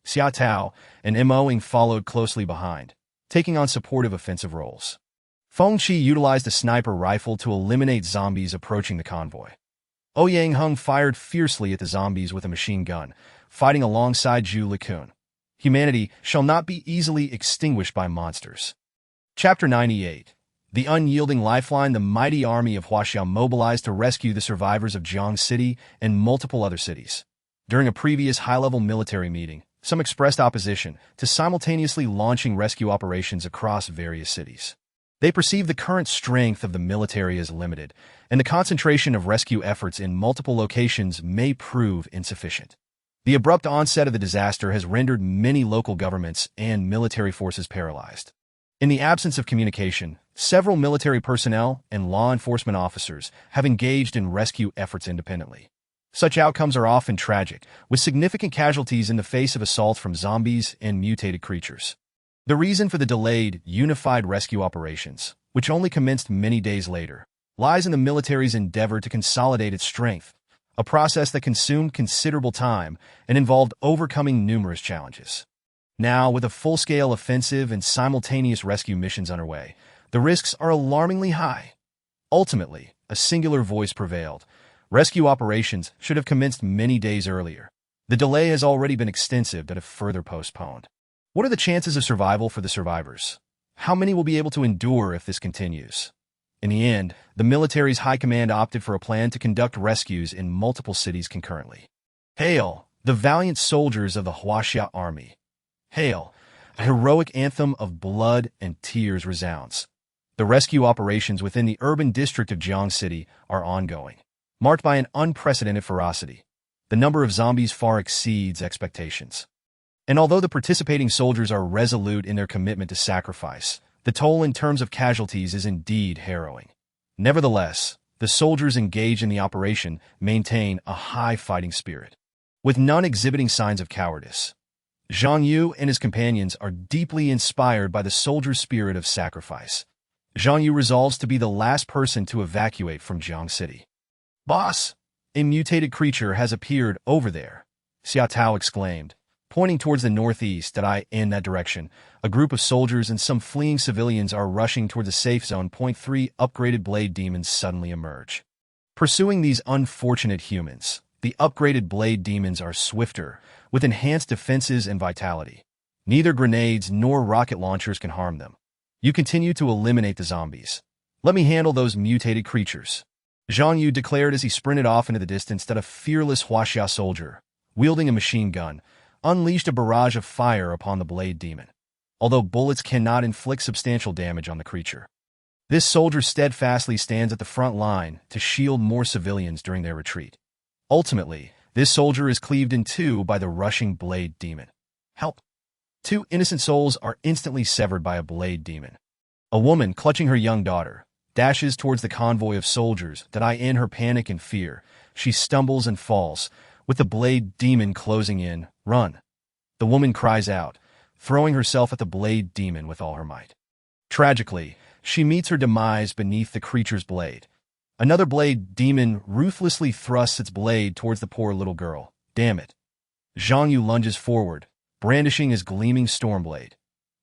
Xia Tao and Mo Ying followed closely behind, taking on supportive offensive roles. Feng Qi utilized a sniper rifle to eliminate zombies approaching the convoy. Ouyang Hung fired fiercely at the zombies with a machine gun, fighting alongside Zhu Likun. Humanity shall not be easily extinguished by monsters. Chapter 98. The Unyielding Lifeline. The mighty army of Huaxiao mobilized to rescue the survivors of Jiang City and multiple other cities. During a previous high-level military meeting, some expressed opposition to simultaneously launching rescue operations across various cities. They perceive the current strength of the military as limited, and the concentration of rescue efforts in multiple locations may prove insufficient. The abrupt onset of the disaster has rendered many local governments and military forces paralyzed. In the absence of communication, several military personnel and law enforcement officers have engaged in rescue efforts independently. Such outcomes are often tragic, with significant casualties in the face of assault from zombies and mutated creatures. The reason for the delayed, unified rescue operations, which only commenced many days later, lies in the military's endeavor to consolidate its strength, a process that consumed considerable time and involved overcoming numerous challenges. Now, with a full-scale offensive and simultaneous rescue missions underway, the risks are alarmingly high. Ultimately, a singular voice prevailed. Rescue operations should have commenced many days earlier. The delay has already been extensive but if further postponed. What are the chances of survival for the survivors? How many will be able to endure if this continues? In the end, the military's high command opted for a plan to conduct rescues in multiple cities concurrently. Hail, the valiant soldiers of the Huaxia army! Hail, a heroic anthem of blood and tears resounds. The rescue operations within the urban district of Jiang City are ongoing, marked by an unprecedented ferocity. The number of zombies far exceeds expectations. And although the participating soldiers are resolute in their commitment to sacrifice, the toll in terms of casualties is indeed harrowing. Nevertheless, the soldiers engaged in the operation maintain a high fighting spirit, with none exhibiting signs of cowardice. Zhang Yu and his companions are deeply inspired by the soldiers' spirit of sacrifice. Zhang Yu resolves to be the last person to evacuate from Jiang City. "Boss, a mutated creature has appeared over there," Xia Tao exclaimed. Pointing towards the northeast in that direction, a group of soldiers and some fleeing civilians are rushing towards the safe zone. 3 Upgraded blade demons suddenly emerge. Pursuing these unfortunate humans, the upgraded blade demons are swifter, with enhanced defenses and vitality. Neither grenades nor rocket launchers can harm them. You continue to eliminate the zombies. Let me handle those mutated creatures, Zhang Yu declared as he sprinted off into the distance. That a fearless Huaxia soldier, wielding a machine gun, unleashed a barrage of fire upon the blade demon, although bullets cannot inflict substantial damage on the creature. This soldier steadfastly stands at the front line to shield more civilians during their retreat. Ultimately, this soldier is cleaved in two by the rushing blade demon. Help! 2 innocent souls are instantly severed by a blade demon. A woman, clutching her young daughter, dashes towards the convoy of soldiers. In her panic and fear, she stumbles and falls, with the blade demon closing in. "Run!" The woman cries out, throwing herself at the blade demon with all her might. Tragically, she meets her demise beneath the creature's blade. Another blade demon ruthlessly thrusts its blade towards the poor little girl. "Damn it!" Zhang Yu lunges forward, brandishing his gleaming storm blade.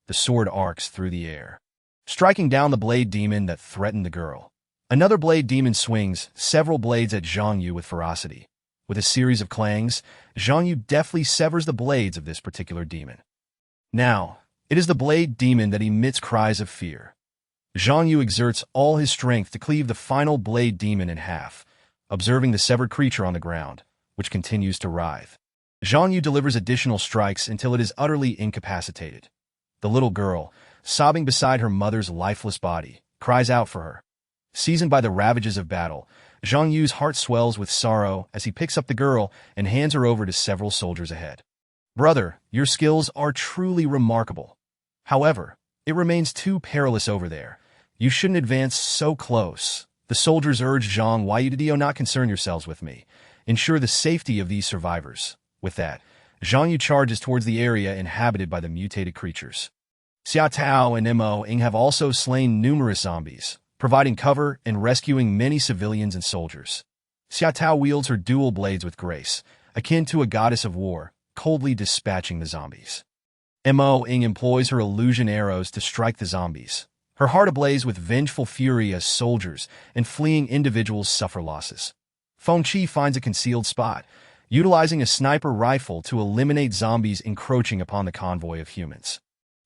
The sword arcs through the air, striking down the blade demon that threatened the girl. Another blade demon swings several blades at Zhang Yu with ferocity. With a series of clangs, Zhang Yu deftly severs the blades of this particular demon. Now, it is the blade demon that emits cries of fear. Zhang Yu exerts all his strength to cleave the final blade demon in half, observing the severed creature on the ground, which continues to writhe. Zhang Yu delivers additional strikes until it is utterly incapacitated. The little girl, sobbing beside her mother's lifeless body, cries out for her. Seasoned by the ravages of battle, Zhang Yu's heart swells with sorrow as he picks up the girl and hands her over to several soldiers ahead. "Brother, your skills are truly remarkable. However, it remains too perilous over there. You shouldn't advance so close." The soldiers urge Zhang Yu to do not concern yourselves with me. Ensure the safety of these survivors. With that, Zhang Yu charges towards the area inhabited by the mutated creatures. Xia Tao and Mo Ying have also slain numerous zombies, providing cover and rescuing many civilians and soldiers. Xiaotao wields her dual blades with grace, akin to a goddess of war, coldly dispatching the zombies. Mo Ying employs her illusion arrows to strike the zombies, her heart ablaze with vengeful fury as soldiers and fleeing individuals suffer losses. Feng Qi finds a concealed spot, utilizing a sniper rifle to eliminate zombies encroaching upon the convoy of humans.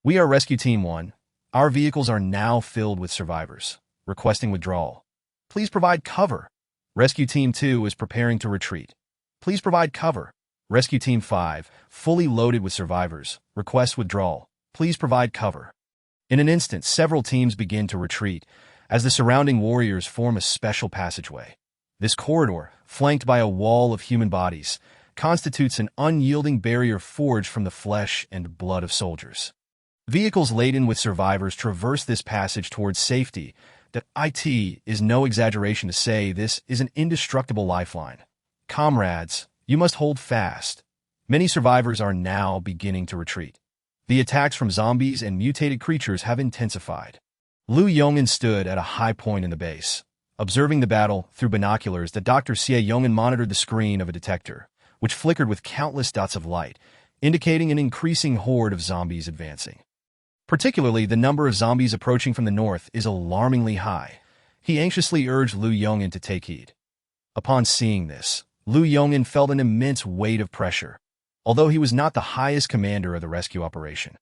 We are Rescue Team 1. Our vehicles are now filled with survivors, requesting withdrawal. Please provide cover. Rescue Team 2 is preparing to retreat. Please provide cover. Rescue Team 5, fully loaded with survivors, requests withdrawal. Please provide cover. In an instant, several teams begin to retreat, as the surrounding warriors form a special passageway. This corridor, flanked by a wall of human bodies, constitutes an unyielding barrier forged from the flesh and blood of soldiers. Vehicles laden with survivors traverse this passage towards safety. That it is no exaggeration to say this is an indestructible lifeline. Comrades, you must hold fast. Many survivors are now beginning to retreat. The attacks from zombies and mutated creatures have intensified. Lu Yong'an stood at a high point in the base, observing the battle through binoculars that Dr. Xie Yong'an monitored the screen of a detector, which flickered with countless dots of light, indicating an increasing horde of zombies advancing. Particularly, the number of zombies approaching from the north is alarmingly high. He anxiously urged Lu Yong'an to take heed. Upon seeing this, Lu Yong'an felt an immense weight of pressure. Although he was not the highest commander of the rescue operation,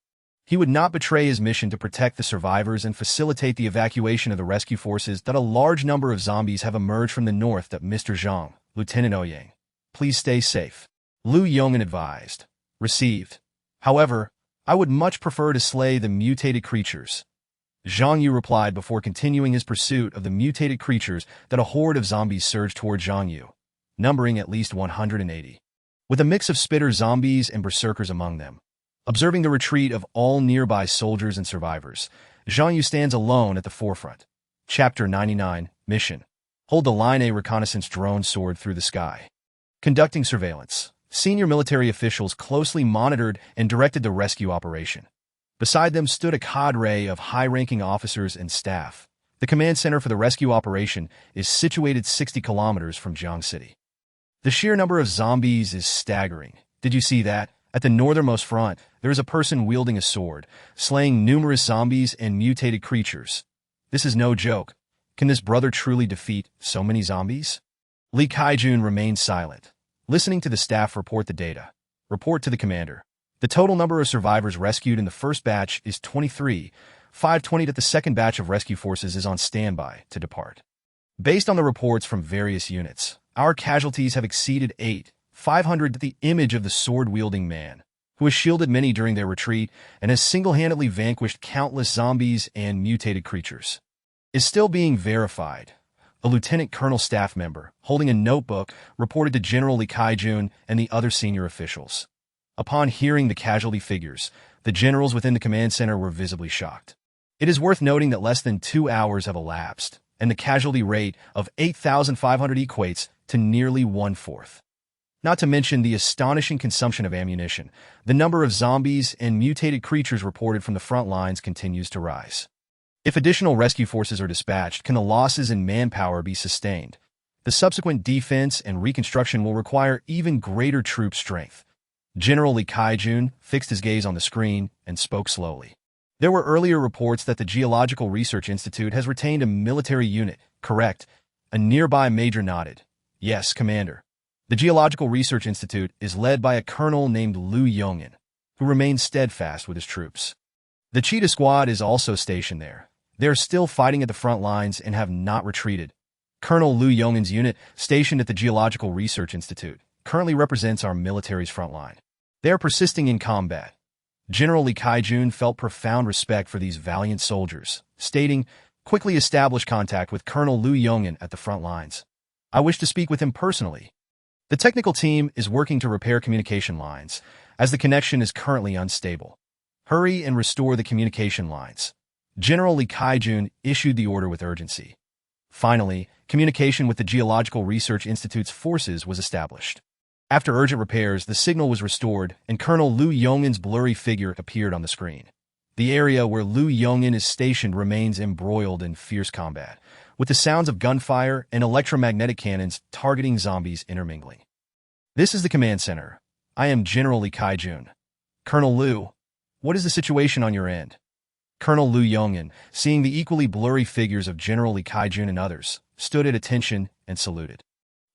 he would not betray his mission to protect the survivors and facilitate the evacuation of the rescue forces. That a large number of zombies have emerged from the north. That Mr. Zhang, Lieutenant Ouyang, please stay safe. Lu Yong'an advised. Received. However, I would much prefer to slay the mutated creatures. Zhang Yu replied before continuing his pursuit of the mutated creatures. That a horde of zombies surged toward Zhang Yu, numbering at least 180. With a mix of spitter zombies and berserkers among them. Observing the retreat of all nearby soldiers and survivors, Zhang Yu stands alone at the forefront. Chapter 99, Mission. Hold the Line A reconnaissance drone soared through the sky. Conducting surveillance, senior military officials closely monitored and directed the rescue operation. Beside them stood a cadre of high-ranking officers and staff. The command center for the rescue operation is situated 60 kilometers from Jiang City. The sheer number of zombies is staggering. Did you see that? At the northernmost front, there is a person wielding a sword, slaying numerous zombies and mutated creatures. This is no joke. Can this brother truly defeat so many zombies? Li Kaijun remained silent, listening to the staff report the data. Report to the commander. The total number of survivors rescued in the first batch is 23, 520. That the second batch of rescue forces is on standby to depart. Based on the reports from various units, our casualties have exceeded 500. The image of the sword-wielding man, who has shielded many during their retreat and has single-handedly vanquished countless zombies and mutated creatures, is still being verified. A lieutenant colonel staff member, holding a notebook, reported to General Li Kaijun and the other senior officials. Upon hearing the casualty figures, the generals within the command center were visibly shocked. It is worth noting that less than 2 hours have elapsed, and the casualty rate of 8,500 equates to nearly 1/4. Not to mention the astonishing consumption of ammunition, the number of zombies and mutated creatures reported from the front lines continues to rise. If additional rescue forces are dispatched, can the losses in manpower be sustained? The subsequent defense and reconstruction will require even greater troop strength. General Li Kaijun fixed his gaze on the screen and spoke slowly. There were earlier reports that the Geological Research Institute has retained a military unit, correct? A nearby major nodded. Yes, Commander. The Geological Research Institute is led by a colonel named Lu Yong'an, who remains steadfast with his troops. The Cheetah Squad is also stationed there. They are still fighting at the front lines and have not retreated. Colonel Lu Yong'an's unit, stationed at the Geological Research Institute, currently represents our military's front line. They are persisting in combat. General Li Kaijun felt profound respect for these valiant soldiers, stating, quickly establish contact with Colonel Lu Yong'an at the front lines. I wish to speak with him personally. The technical team is working to repair communication lines, as the connection is currently unstable. Hurry and restore the communication lines. General Li Kaijun issued the order with urgency. Finally, communication with the Geological Research Institute's forces was established. After urgent repairs, the signal was restored, and Colonel Lu Yong'an's blurry figure appeared on the screen. The area where Lu Yongin is stationed remains embroiled in fierce combat, with the sounds of gunfire and electromagnetic cannons targeting zombies intermingling. This is the command center. I am General Li Kaijun. Colonel Lu, what is the situation on your end? Colonel Lu Yongin, seeing the equally blurry figures of General Li Kaijun and others, stood at attention and saluted.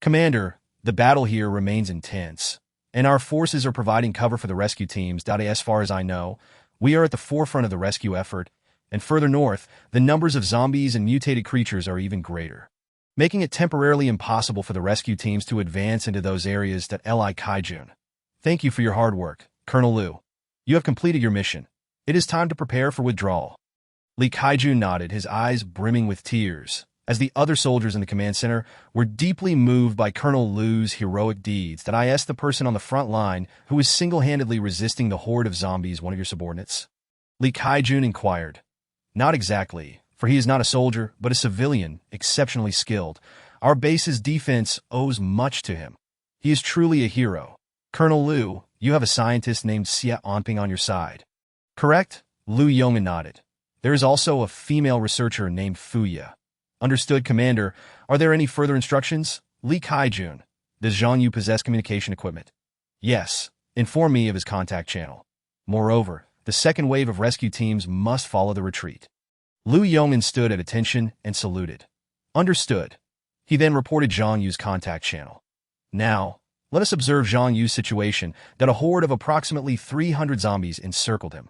Commander, the battle here remains intense, and our forces are providing cover for the rescue teams. As far as I know, we are at the forefront of the rescue effort, and further north, the numbers of zombies and mutated creatures are even greater, making it temporarily impossible for the rescue teams to advance into those areas. Li Kaijun. Thank you for your hard work, Colonel Lu. You have completed your mission. It is time to prepare for withdrawal. Li Kaijun nodded, his eyes brimming with tears, as the other soldiers in the command center were deeply moved by Colonel Lu's heroic deeds. Is the person on the front line who is single-handedly resisting the horde of zombies one of your subordinates? Li Kaijun inquired. Not exactly, for he is not a soldier, but a civilian, exceptionally skilled. Our base's defense owes much to him. He is truly a hero. Colonel Lu, you have a scientist named Xia Onping on your side. Correct? Lu Yongin nodded. There is also a female researcher named Fuya. Understood, Commander. Are there any further instructions? Li Kaijun. Does Zhang Yu possess communication equipment? Yes. Inform me of his contact channel. Moreover, the second wave of rescue teams must follow the retreat. Lu Yongin stood at attention and saluted. Understood. He then reported Zhang Yu's contact channel. Now, let us observe Zhang Yu's situation. A horde of approximately 300 zombies encircled him.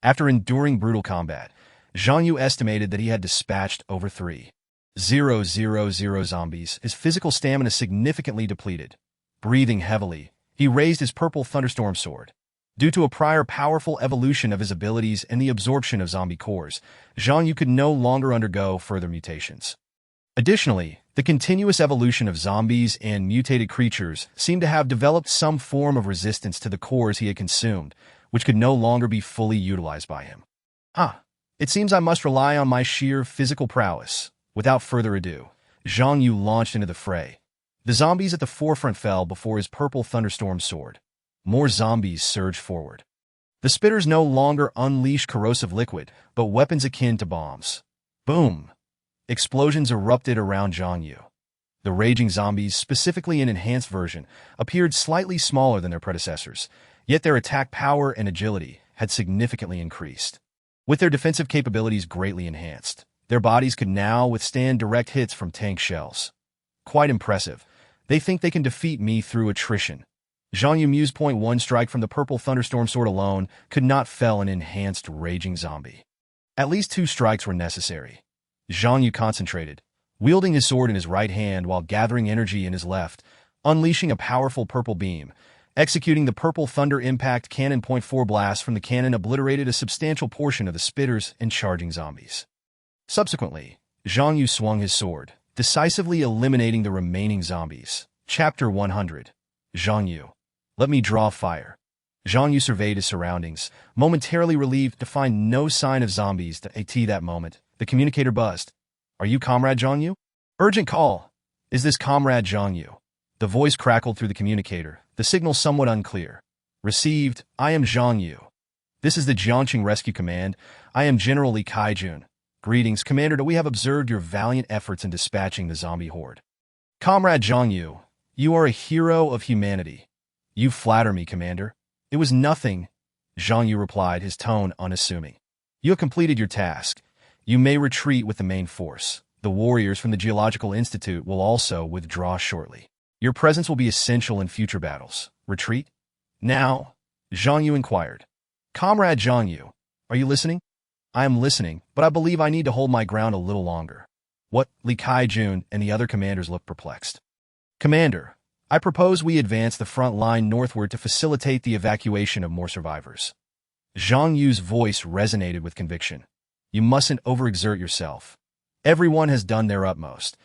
After enduring brutal combat, Zhang Yu estimated that he had dispatched over 3,000 zombies, his physical stamina significantly depleted. Breathing heavily, he raised his purple thunderstorm sword. Due to a prior powerful evolution of his abilities and the absorption of zombie cores, Zhang Yu could no longer undergo further mutations. Additionally, the continuous evolution of zombies and mutated creatures seemed to have developed some form of resistance to the cores he had consumed, which could no longer be fully utilized by him. It seems I must rely on my sheer physical prowess. Without further ado, Zhang Yu launched into the fray. The zombies at the forefront fell before his purple thunderstorm sword. More zombies surged forward. The spitters no longer unleashed corrosive liquid, but weapons akin to bombs. Boom! Explosions erupted around Zhang Yu. The raging zombies, specifically an enhanced version, appeared slightly smaller than their predecessors, yet their attack power and agility had significantly increased. With their defensive capabilities greatly enhanced, their bodies could now withstand direct hits from tank shells. Quite impressive. They think they can defeat me through attrition. Zhang Yu mused. One strike from the purple thunderstorm sword alone could not fell an enhanced raging zombie. At least 2 strikes were necessary. Zhang Yu concentrated, wielding his sword in his right hand while gathering energy in his left, unleashing a powerful purple beam. Executing the purple thunder impact cannon. 4 blasts from the cannon obliterated a substantial portion of the spitters and charging zombies. Subsequently, Zhang Yu swung his sword, decisively eliminating the remaining zombies. Chapter 100. Zhang Yu. Let me draw fire. Zhang Yu surveyed his surroundings, momentarily relieved to find no sign of zombies. At that moment, the communicator buzzed. Are you Comrade Zhang Yu? Urgent call. Is this Comrade Zhang Yu? The voice crackled through the communicator, the signal somewhat unclear. Received, I am Zhang Yu. This is the Jiangqing Rescue Command. I am General Li Kaijun. Greetings, Commander. We have observed your valiant efforts in dispatching the zombie horde. Comrade Zhang Yu, you are a hero of humanity. You flatter me, Commander. It was nothing, Zhang Yu replied, his tone unassuming. You have completed your task. You may retreat with the main force. The warriors from the Geological Institute will also withdraw shortly. Your presence will be essential in future battles. Retreat? Now? Zhang Yu inquired. Comrade Zhang Yu, are you listening? I am listening, but I believe I need to hold my ground a little longer. What? Li Kaijun and the other commanders looked perplexed. Commander, I propose we advance the front line northward to facilitate the evacuation of more survivors. Zhang Yu's voice resonated with conviction. You mustn't overexert yourself. Everyone has done their utmost.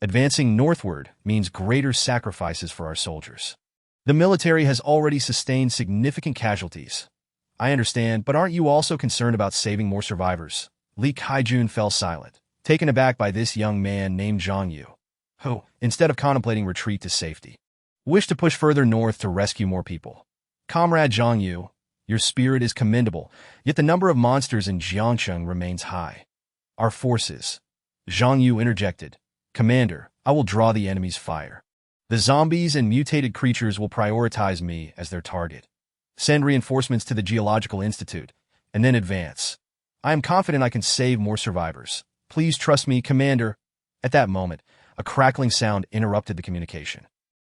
Advancing northward means greater sacrifices for our soldiers. The military has already sustained significant casualties. I understand, but aren't you also concerned about saving more survivors? Li Kaijun fell silent, taken aback by this young man named Zhang Yu, who, instead of contemplating retreat to safety, wished to push further north to rescue more people. Comrade Zhang Yu, Your spirit is commendable, yet the number of monsters in Jiangcheng remains high. Our forces. Zhang Yu interjected. Commander, I will draw the enemy's fire. The zombies and mutated creatures will prioritize me as their target. Send reinforcements to the Geological Institute, and then advance. I am confident I can save more survivors. Please trust me, Commander. At that moment, a crackling sound interrupted the communication.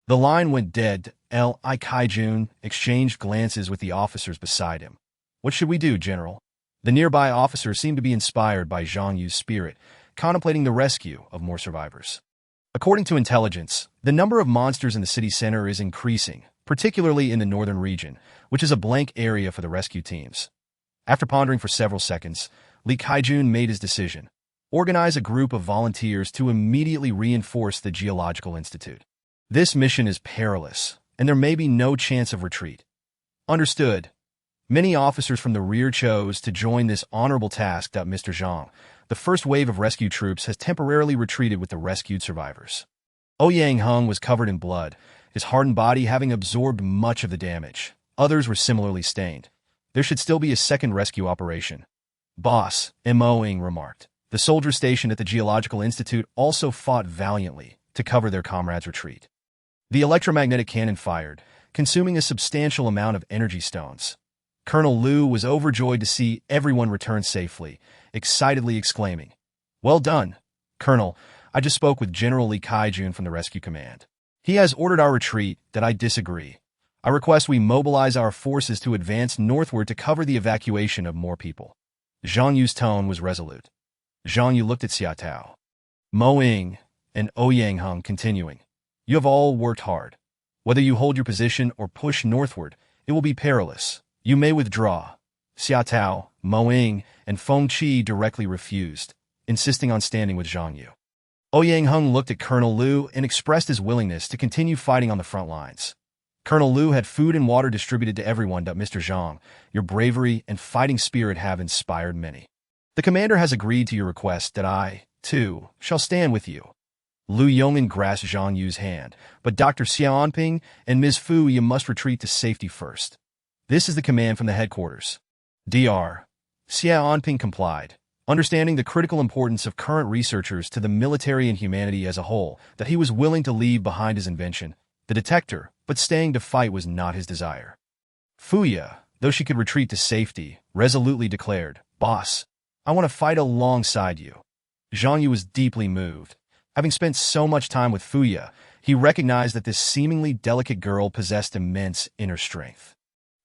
The line went dead. Li Kaijun exchanged glances with the officers beside him. What should we do, General? The nearby officer seemed to be inspired by Zhang Yu's spirit, contemplating the rescue of more survivors. According to intelligence, the number of monsters in the city center is increasing, particularly in the northern region, which is a blank area for the rescue teams. After pondering for several seconds, Li Kaijun made his decision. Organize a group of volunteers to immediately reinforce the Geological Institute. This mission is perilous, and there may be no chance of retreat. Understood. Many officers from the rear chose to join this honorable task. Mr. Zhang, the first wave of rescue troops has temporarily retreated with the rescued survivors. Ouyang Hung was covered in blood, his hardened body having absorbed much of the damage. Others were similarly stained. There should still be a second rescue operation. Boss, Moing remarked. The soldiers stationed at the Geological Institute also fought valiantly to cover their comrades' retreat. The electromagnetic cannon fired, consuming a substantial amount of energy stones. Colonel Liu was overjoyed to see everyone return safely, excitedly exclaiming, "Well done, Colonel. I just spoke with General Li Kaijun from the Rescue Command. He has ordered our retreat. That I disagree. I request we mobilize our forces to advance northward to cover the evacuation of more people." Zhang Yu's tone was resolute. Zhang Yu looked at Xiaotao, Mo Ying, and Ouyang Hung, continuing, "You have all worked hard. Whether you hold your position or push northward, it will be perilous. You may withdraw." Xiaotao, Mo Ying, and Feng Qi directly refused, insisting on standing with Zhang Yu. Ouyang Hung looked at Colonel Liu and expressed his willingness to continue fighting on the front lines. Colonel Liu had food and water distributed to everyone. Mr. Zhang, your bravery and fighting spirit have inspired many. The commander has agreed to your request that I, too, shall stand with you. Lu Yong'an grasped Zhang Yu's hand, but Dr. Xiaoanping and Ms. Fu, you must retreat to safety first. This is the command from the headquarters. Dr. Xiaoanping complied, understanding the critical importance of current researchers to the military and humanity as a whole, that he was willing to leave behind his invention, the detector, but staying to fight was not his desire. Fuya, though she could retreat to safety, resolutely declared, "Boss, I want to fight alongside you." Zhang Yu was deeply moved. Having spent so much time with Fuya, he recognized that this seemingly delicate girl possessed immense inner strength.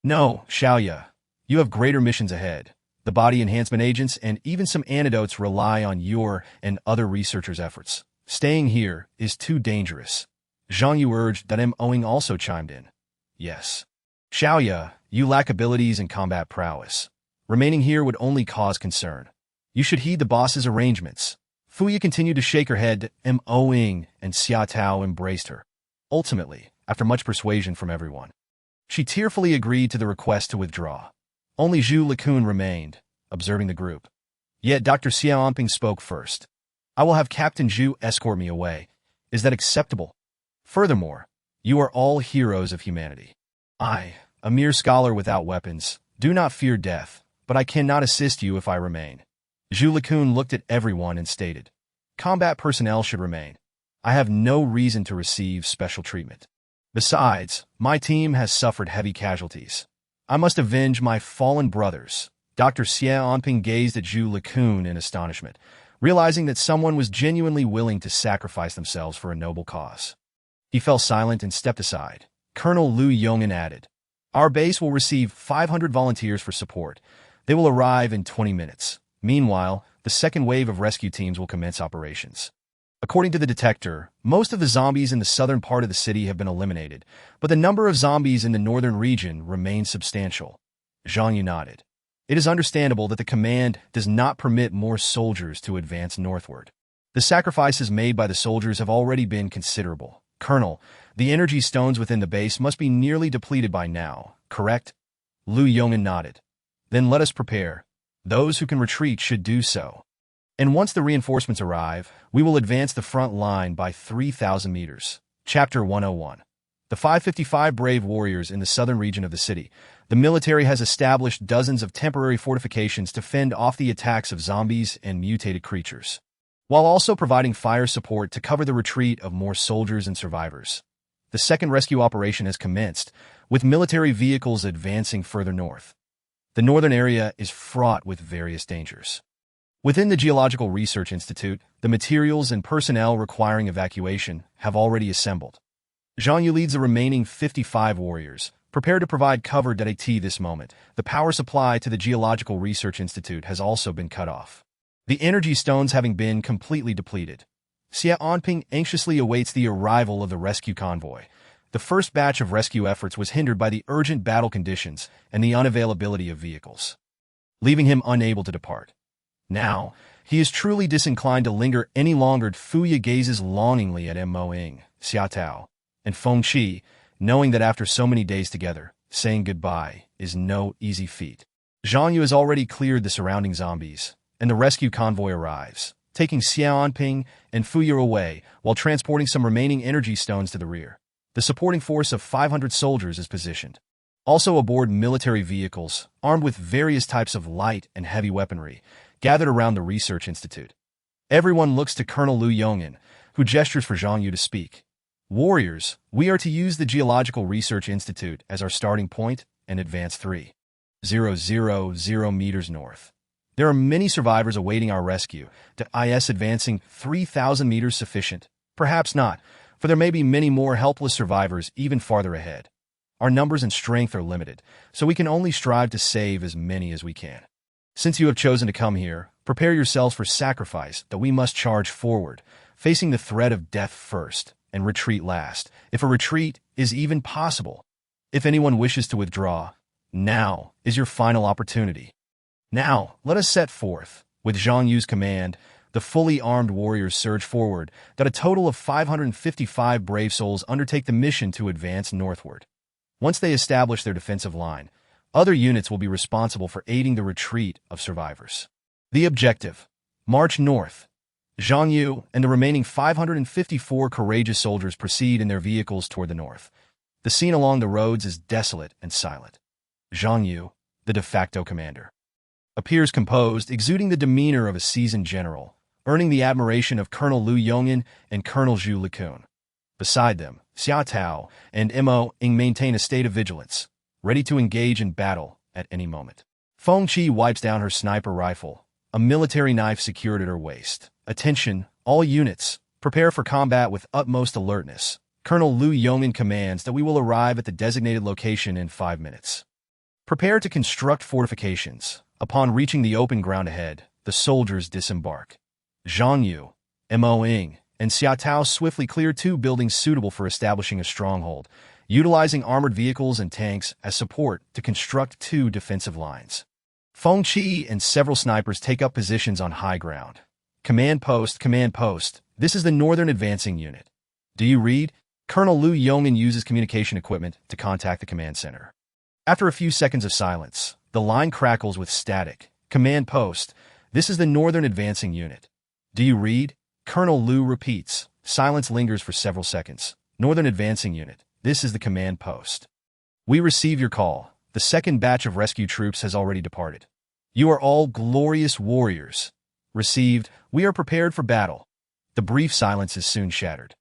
"No, Xiaoya, you have greater missions ahead. The body enhancement agents and even some antidotes rely on your and other researchers' efforts. Staying here is too dangerous." Zhang Yu urged that Moing also chimed in. "Yes. Xiaoya, you lack abilities and combat prowess. Remaining here would only cause concern. You should heed the boss's arrangements." Fuya continued to shake her head. Moing and Xiaotao embraced her. Ultimately, after much persuasion from everyone, she tearfully agreed to the request to withdraw. Only Zhu Likun remained, observing the group. Yet Dr. Xiaoanping spoke first. "I will have Captain Zhu escort me away. Is that acceptable? Furthermore, you are all heroes of humanity. I, a mere scholar without weapons, do not fear death, but I cannot assist you if I remain." Zhu Likun looked at everyone and stated, "Combat personnel should remain. I have no reason to receive special treatment. Besides, my team has suffered heavy casualties. I must avenge my fallen brothers." Dr. Xiaoanping gazed at Zhu Likun in astonishment, realizing that someone was genuinely willing to sacrifice themselves for a noble cause. He fell silent and stepped aside. Colonel Lu Yong'an added, "Our base will receive 500 volunteers for support. They will arrive in 20 minutes. Meanwhile, the second wave of rescue teams will commence operations." According to the detector, most of the zombies in the southern part of the city have been eliminated, but the number of zombies in the northern region remains substantial. Zhang Yu nodded. It is understandable that the command does not permit more soldiers to advance northward. The sacrifices made by the soldiers have already been considerable. Colonel, the energy stones within the base must be nearly depleted by now, correct? Lu Yong'an nodded. Then let us prepare. Those who can retreat should do so. And once the reinforcements arrive, we will advance the front line by 3,000 meters. Chapter 101. The 555 brave warriors in the southern region of the city, The military has established dozens of temporary fortifications to fend off the attacks of zombies and mutated creatures, while also providing fire support to cover the retreat of more soldiers and survivors. The second rescue operation has commenced, with military vehicles advancing further north. The northern area is fraught with various dangers. Within the Geological Research Institute, the materials and personnel requiring evacuation have already assembled. Zhang Yu leads the remaining 55 warriors, prepared to provide cover at this moment. The power supply to the Geological Research Institute has also been cut off, the energy stones having been completely depleted. Xia Onping anxiously awaits the arrival of the rescue convoy. The first batch of rescue efforts was hindered by the urgent battle conditions and the unavailability of vehicles, leaving him unable to depart. Now, he is truly disinclined to linger any longer. Fuya gazes longingly at Mo Ying, Xia Tao, and Feng Qi, knowing that after so many days together, saying goodbye is no easy feat. Zhang Yu has already cleared the surrounding zombies, and the rescue convoy arrives, taking Xiaonping and Fuya away while transporting some remaining energy stones to the rear. The supporting force of 500 soldiers is positioned. Also aboard military vehicles, armed with various types of light and heavy weaponry, gathered around the research institute. Everyone looks to Colonel Liu Yongyan, who gestures for Zhang Yu to speak. Warriors, we are to use the Geological Research Institute as our starting point and advance 3,000 meters north. There are many survivors awaiting our rescue. Is advancing 3,000 meters sufficient? Perhaps not, for there may be many more helpless survivors even farther ahead. Our numbers and strength are limited, so we can only strive to save as many as we can. Since you have chosen to come here, prepare yourselves for sacrifice that we must charge forward, facing the threat of death first and retreat last, if a retreat is even possible. If anyone wishes to withdraw, now is your final opportunity. Now, let us set forth. With Zhang Yu's command, the fully armed warriors surge forward, that a total of 555 brave souls undertake the mission to advance northward. Once they establish their defensive line, other units will be responsible for aiding the retreat of survivors. The objective: march north. Zhang Yu and the remaining 554 courageous soldiers proceed in their vehicles toward the north. The scene along the roads is desolate and silent. Zhang Yu, the de facto commander, appears composed, exuding the demeanor of a seasoned general, earning the admiration of Colonel Liu Yongyan and Colonel Zhu Likun. Beside them, Xia Tao and Mo Ying maintain a state of vigilance, ready to engage in battle at any moment. Feng Qi wipes down her sniper rifle, a military knife secured at her waist. Attention, all units, prepare for combat with utmost alertness. Colonel Liu Yongyan commands that we will arrive at the designated location in 5 minutes. Prepare to construct fortifications. Upon reaching the open ground ahead, the soldiers disembark. Zhang Yu, Mo Ying, and Xia Tao swiftly clear 2 buildings suitable for establishing a stronghold, utilizing armored vehicles and tanks as support to construct 2 defensive lines. Feng Qi and several snipers take up positions on high ground. Command post, this is the Northern Advancing Unit. Do you read? Colonel Liu Yongyan uses communication equipment to contact the command center. After a few seconds of silence, the line crackles with static. Command post, this is the Northern Advancing Unit. Do you read? Colonel Liu repeats. Silence lingers for several seconds. Northern Advancing Unit, this is the command post. We receive your call. The second batch of rescue troops has already departed. You are all glorious warriors. Received. We are prepared for battle. The brief silence is soon shattered.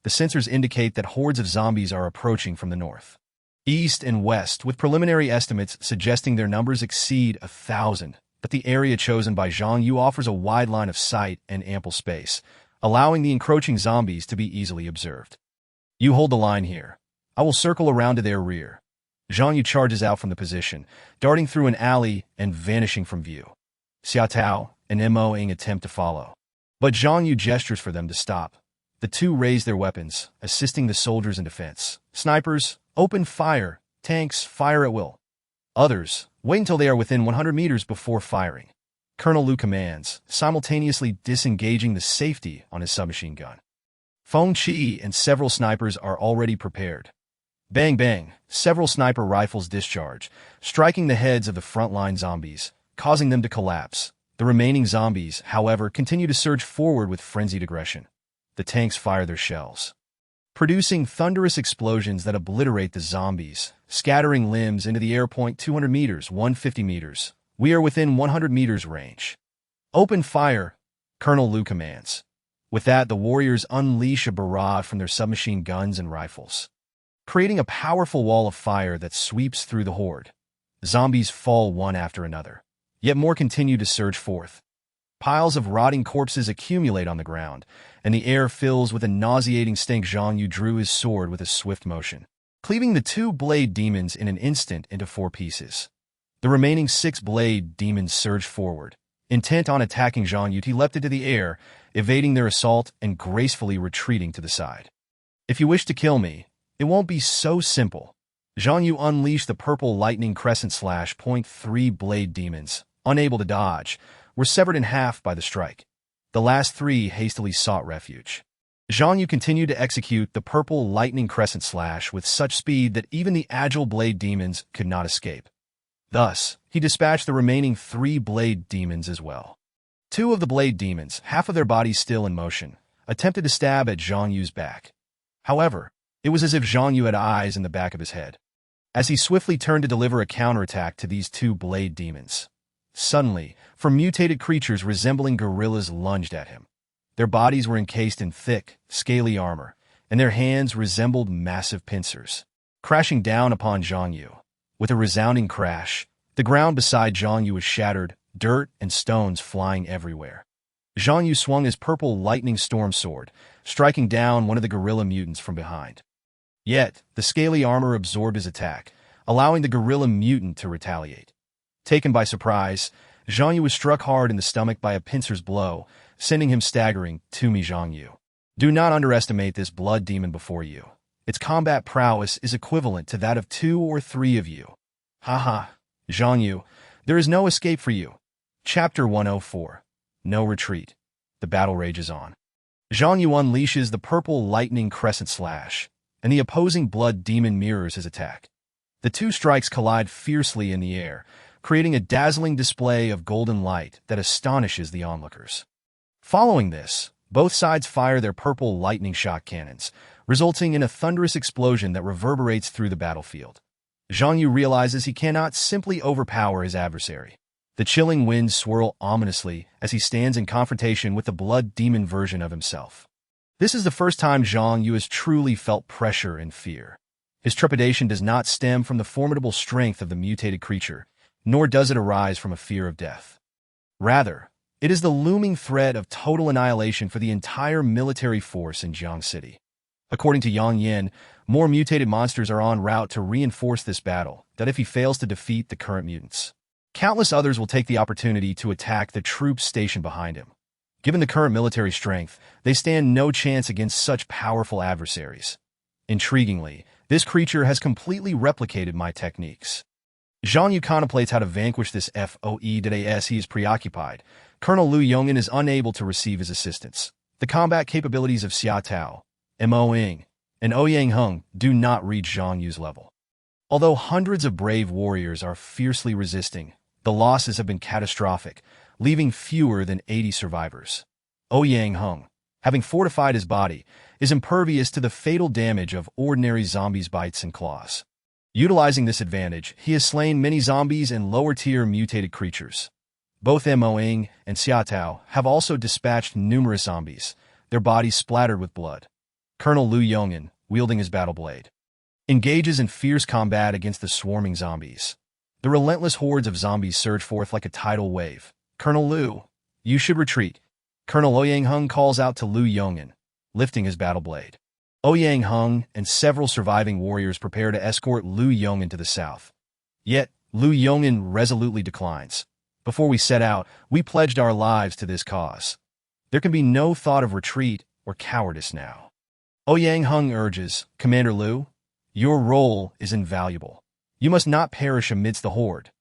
The sensors indicate that hordes of zombies are approaching from the north, east, and west, with preliminary estimates suggesting their numbers exceed 1,000. But the area chosen by Zhang Yu offers a wide line of sight and ample space, allowing the encroaching zombies to be easily observed. You hold the line here. I will circle around to their rear. Zhang Yu charges out from the position, darting through an alley and vanishing from view. Xia Tao and Mo Ying attempt to follow, but Zhang Yu gestures for them to stop. The 2 raise their weapons, assisting the soldiers in defense. Snipers, open fire. Tanks, fire at will. Others, wait until they are within 100 meters before firing. Colonel Liu commands, simultaneously disengaging the safety on his submachine gun. Feng Qi and several snipers are already prepared. Bang bang, several sniper rifles discharge, striking the heads of the frontline zombies, causing them to collapse. The remaining zombies, however, continue to surge forward with frenzied aggression. The tanks fire their shells, producing thunderous explosions that obliterate the zombies, scattering limbs into the air. 200 meters, 150 meters. We are within 100 meters range. Open fire, Colonel Liu commands. With that, the warriors unleash a barrage from their submachine guns and rifles, creating a powerful wall of fire that sweeps through the horde. Zombies fall one after another, yet more continue to surge forth. Piles of rotting corpses accumulate on the ground, and the air fills with a nauseating stink. Zhang Yu drew his sword with a swift motion, cleaving the two blade demons in an instant into 4 pieces. The remaining 6 blade demons surged forward, intent on attacking Zhang Yu. He leapt into the air, evading their assault and gracefully retreating to the side. If you wish to kill me, it won't be so simple. Zhang Yu unleashed the purple lightning crescent slash. 3 blade demons, unable to dodge, were severed in half by the strike. The last 3 hastily sought refuge. Zhang Yu continued to execute the purple lightning crescent slash with such speed that even the agile blade demons could not escape. Thus, he dispatched the remaining 3 blade demons as well. 2 of the blade demons, half of their bodies still in motion, attempted to stab at Zhang Yu's back. However, it was as if Zhang Yu had eyes in the back of his head. As he swiftly turned to deliver a counterattack to these 2 blade demons, suddenly, from mutated creatures resembling gorillas lunged at him. Their bodies were encased in thick, scaly armor, and their hands resembled massive pincers. Crashing down upon Zhang Yu. With a resounding crash, the ground beside Zhang Yu was shattered, dirt and stones flying everywhere. Zhang Yu swung his purple lightning storm sword, striking down one of the gorilla mutants from behind. Yet, the scaly armor absorbed his attack, allowing the gorilla mutant to retaliate. Taken by surprise, Zhang Yu was struck hard in the stomach by a pincer's blow, sending him staggering. To me, Zhang Yu. Do not underestimate this blood demon before you. Its combat prowess is equivalent to that of 2 or 3 of you. Haha, Zhang Yu, there is no escape for you. Chapter 104. No retreat. The battle rages on. Zhang Yu unleashes the purple lightning crescent slash, and the opposing blood demon mirrors his attack. The 2 strikes collide fiercely in the air, creating a dazzling display of golden light that astonishes the onlookers. Following this, both sides fire their purple lightning shock cannons, resulting in a thunderous explosion that reverberates through the battlefield. Zhang Yu realizes he cannot simply overpower his adversary. The chilling winds swirl ominously as he stands in confrontation with the blood demon version of himself. This is the first time Zhang Yu has truly felt pressure and fear. His trepidation does not stem from the formidable strength of the mutated creature, nor does it arise from a fear of death. Rather, it is the looming threat of total annihilation for the entire military force in Jiang City. According to Yang Yin, more mutated monsters are en route to reinforce this battle, that if he fails to defeat the current mutants, countless others will take the opportunity to attack the troops stationed behind him. Given the current military strength, they stand no chance against such powerful adversaries. Intriguingly, this creature has completely replicated my techniques. Zhang Yu contemplates how to vanquish this foe. As he is preoccupied, Colonel Liu Yongin is unable to receive his assistance. The combat capabilities of Xia Tao, Mo Ying, and Ouyang Heng do not reach Zhang Yu's level. Although hundreds of brave warriors are fiercely resisting, the losses have been catastrophic, leaving fewer than 80 survivors. Ouyang Heng, having fortified his body, is impervious to the fatal damage of ordinary zombies' bites and claws. Utilizing this advantage, he has slain many zombies and lower-tier mutated creatures. Both Mo Ying and Xia Tao have also dispatched numerous zombies, their bodies splattered with blood. Colonel Liu Yongin, wielding his battle blade, engages in fierce combat against the swarming zombies. The relentless hordes of zombies surge forth like a tidal wave. Colonel Liu, you should retreat. Colonel Ouyang Heng calls out to Liu Yongin, lifting his battle blade. Ouyang Heng and several surviving warriors prepare to escort Liu Yongin to the south. Yet, Liu Yongin resolutely declines. Before we set out, we pledged our lives to this cause. There can be no thought of retreat or cowardice now. Ouyang Heng urges, Commander Liu, your role is invaluable. You must not perish amidst the horde.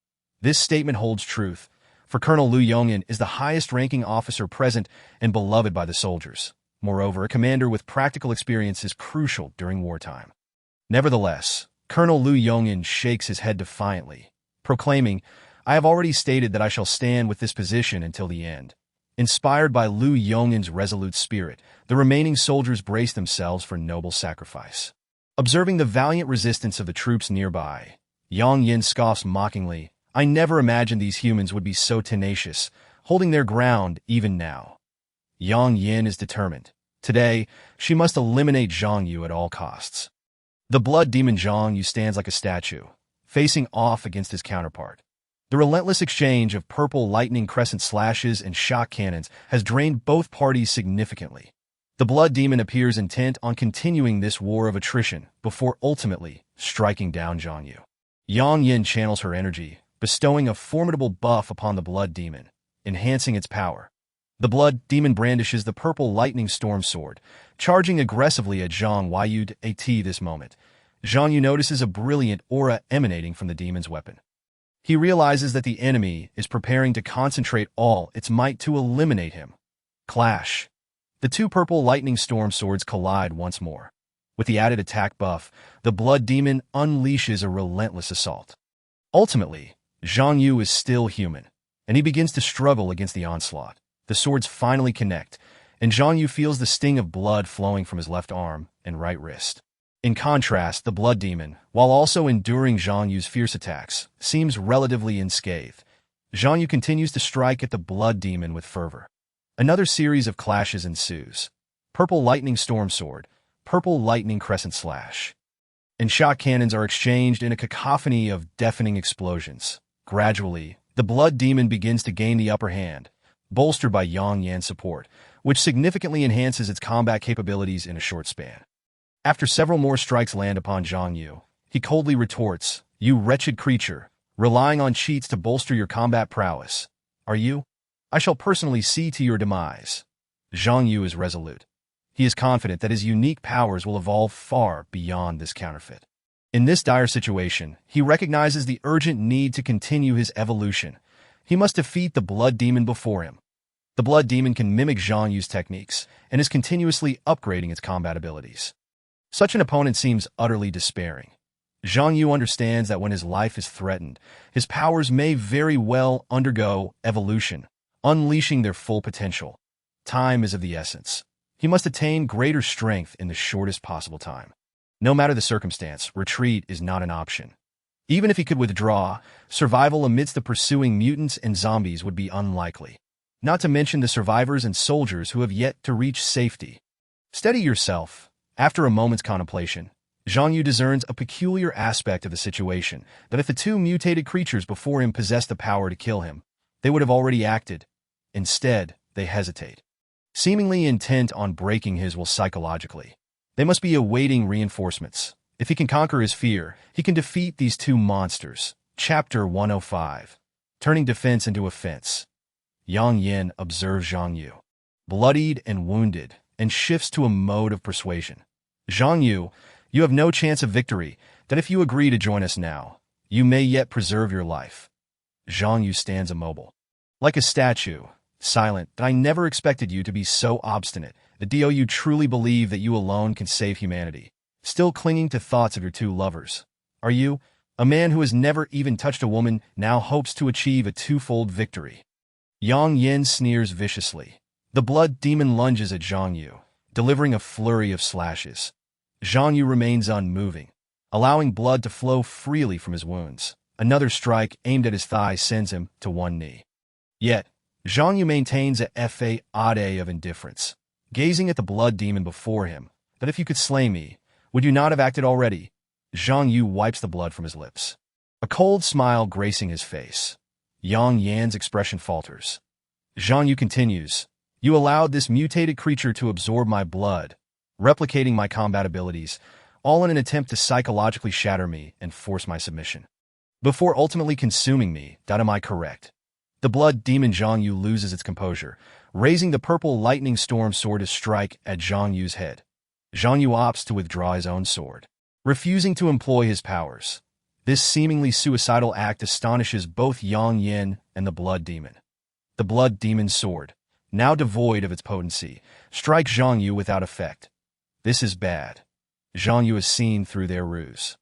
This statement holds truth, for Colonel Liu Yongin is the highest-ranking officer present and beloved by the soldiers. Moreover, a commander with practical experience is crucial during wartime. Nevertheless, Colonel Liu Yongin shakes his head defiantly, proclaiming, I have already stated that I shall stand with this position until the end. Inspired by Lu Yong'an's resolute spirit, the remaining soldiers braced themselves for noble sacrifice. Observing the valiant resistance of the troops nearby, Yang Yin scoffs mockingly, "I never imagined these humans would be so tenacious, holding their ground even now." Yang Yin is determined. Today, she must eliminate Zhang Yu at all costs. The blood demon Zhang Yu stands like a statue, facing off against his counterpart. The relentless exchange of purple lightning crescent slashes and shock cannons has drained both parties significantly. The blood demon appears intent on continuing this war of attrition before ultimately striking down Zhang Yu. Yang Yin channels her energy, bestowing a formidable buff upon the blood demon, enhancing its power. The blood demon brandishes the purple lightning storm sword, charging aggressively at Zhang Yu. At this moment, Zhang Yu notices a brilliant aura emanating from the demon's weapon. He realizes that the enemy is preparing to concentrate all its might to eliminate him. Clash. The two purple lightning storm swords collide once more. With the added attack buff, the blood demon unleashes a relentless assault. Ultimately, Zhang Yu is still human, and he begins to struggle against the onslaught. The swords finally connect, and Zhang Yu feels the sting of blood flowing from his left arm and right wrist. In contrast, the blood demon, while also enduring Zhang Yu's fierce attacks, seems relatively unscathed. Zhang Yu continues to strike at the blood demon with fervor. Another series of clashes ensues. Purple lightning storm sword, purple lightning crescent slash, and shock cannons are exchanged in a cacophony of deafening explosions. Gradually, the blood demon begins to gain the upper hand, bolstered by Yang Yan's support, which significantly enhances its combat capabilities in a short span. After several more strikes land upon Zhang Yu, he coldly retorts, "You wretched creature, relying on cheats to bolster your combat prowess. Are you? I shall personally see to your demise." Zhang Yu is resolute. He is confident that his unique powers will evolve far beyond this counterfeit. In this dire situation, he recognizes the urgent need to continue his evolution. He must defeat the blood demon before him. The blood demon can mimic Zhang Yu's techniques and is continuously upgrading its combat abilities. Such an opponent seems utterly despairing. Zhang Yu understands that when his life is threatened, his powers may very well undergo evolution, unleashing their full potential. Time is of the essence. He must attain greater strength in the shortest possible time. No matter the circumstance, retreat is not an option. Even if he could withdraw, survival amidst the pursuing mutants and zombies would be unlikely. Not to mention the survivors and soldiers who have yet to reach safety. Steady yourself. After a moment's contemplation, Zhang Yu discerns a peculiar aspect of the situation, that if the two mutated creatures before him possessed the power to kill him, they would have already acted. Instead, they hesitate, seemingly intent on breaking his will psychologically. They must be awaiting reinforcements. If he can conquer his fear, he can defeat these two monsters. Chapter 105. Turning defense into offense. Yang Yin observes Zhang Yu, bloodied and wounded, and shifts to a mode of persuasion. "Zhang Yu, you have no chance of victory, that if you agree to join us now, you may yet preserve your life." Zhang Yu stands immobile, like a statue, silent. "I never expected you to be so obstinate. Do you truly believe that you alone can save humanity? Still clinging to thoughts of your two lovers? Are you, a man who has never even touched a woman, now hopes to achieve a twofold victory?" Yang Yin sneers viciously. The blood demon lunges at Zhang Yu, delivering a flurry of slashes. Zhang Yu remains unmoving, allowing blood to flow freely from his wounds. Another strike aimed at his thigh sends him to one knee. Yet, Zhang Yu maintains a facade of indifference, gazing at the blood demon before him. "But if you could slay me, would you not have acted already?" Zhang Yu wipes the blood from his lips, a cold smile gracing his face. Yang Yan's expression falters. Zhang Yu continues, "You allowed this mutated creature to absorb my blood, replicating my combat abilities, all in an attempt to psychologically shatter me and force my submission. Before ultimately consuming me, am I correct?" The blood demon Zhang Yu loses its composure, raising the purple lightning storm sword to strike at Zhang Yu's head. Zhang Yu opts to withdraw his own sword, refusing to employ his powers. This seemingly suicidal act astonishes both Yang Yin and the blood demon. The blood demon's sword, now devoid of its potency, strikes Zhang Yu without effect. This is bad. Zhang Yu has seen through their ruse.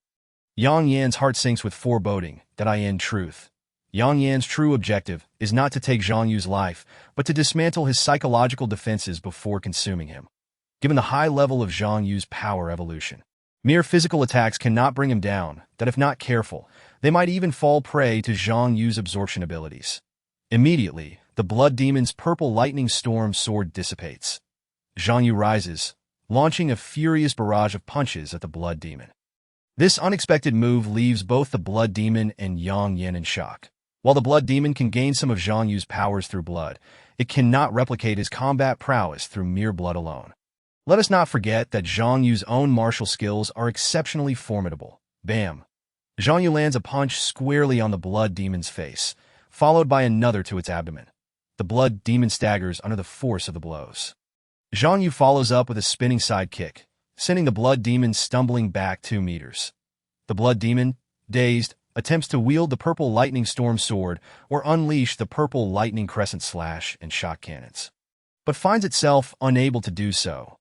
Yang Yan's heart sinks with foreboding. In truth, Yang Yan's true objective is not to take Zhang Yu's life, but to dismantle his psychological defenses before consuming him. Given the high level of Zhang Yu's power evolution, mere physical attacks cannot bring him down, that if not careful, they might even fall prey to Zhang Yu's absorption abilities. Immediately, the Blood Demon's purple lightning storm sword dissipates. Zhang Yu rises, launching a furious barrage of punches at the Blood Demon. This unexpected move leaves both the Blood Demon and Yang Yan in shock. While the Blood Demon can gain some of Zhang Yu's powers through blood, it cannot replicate his combat prowess through mere blood alone. Let us not forget that Zhang Yu's own martial skills are exceptionally formidable. Bam! Zhang Yu lands a punch squarely on the Blood Demon's face, followed by another to its abdomen. The Blood Demon staggers under the force of the blows. Zhang Yu follows up with a spinning side kick, sending the Blood Demon stumbling back 2 meters. The Blood Demon, dazed, attempts to wield the purple lightning storm sword or unleash the purple lightning crescent slash and shock cannons, but finds itself unable to do so.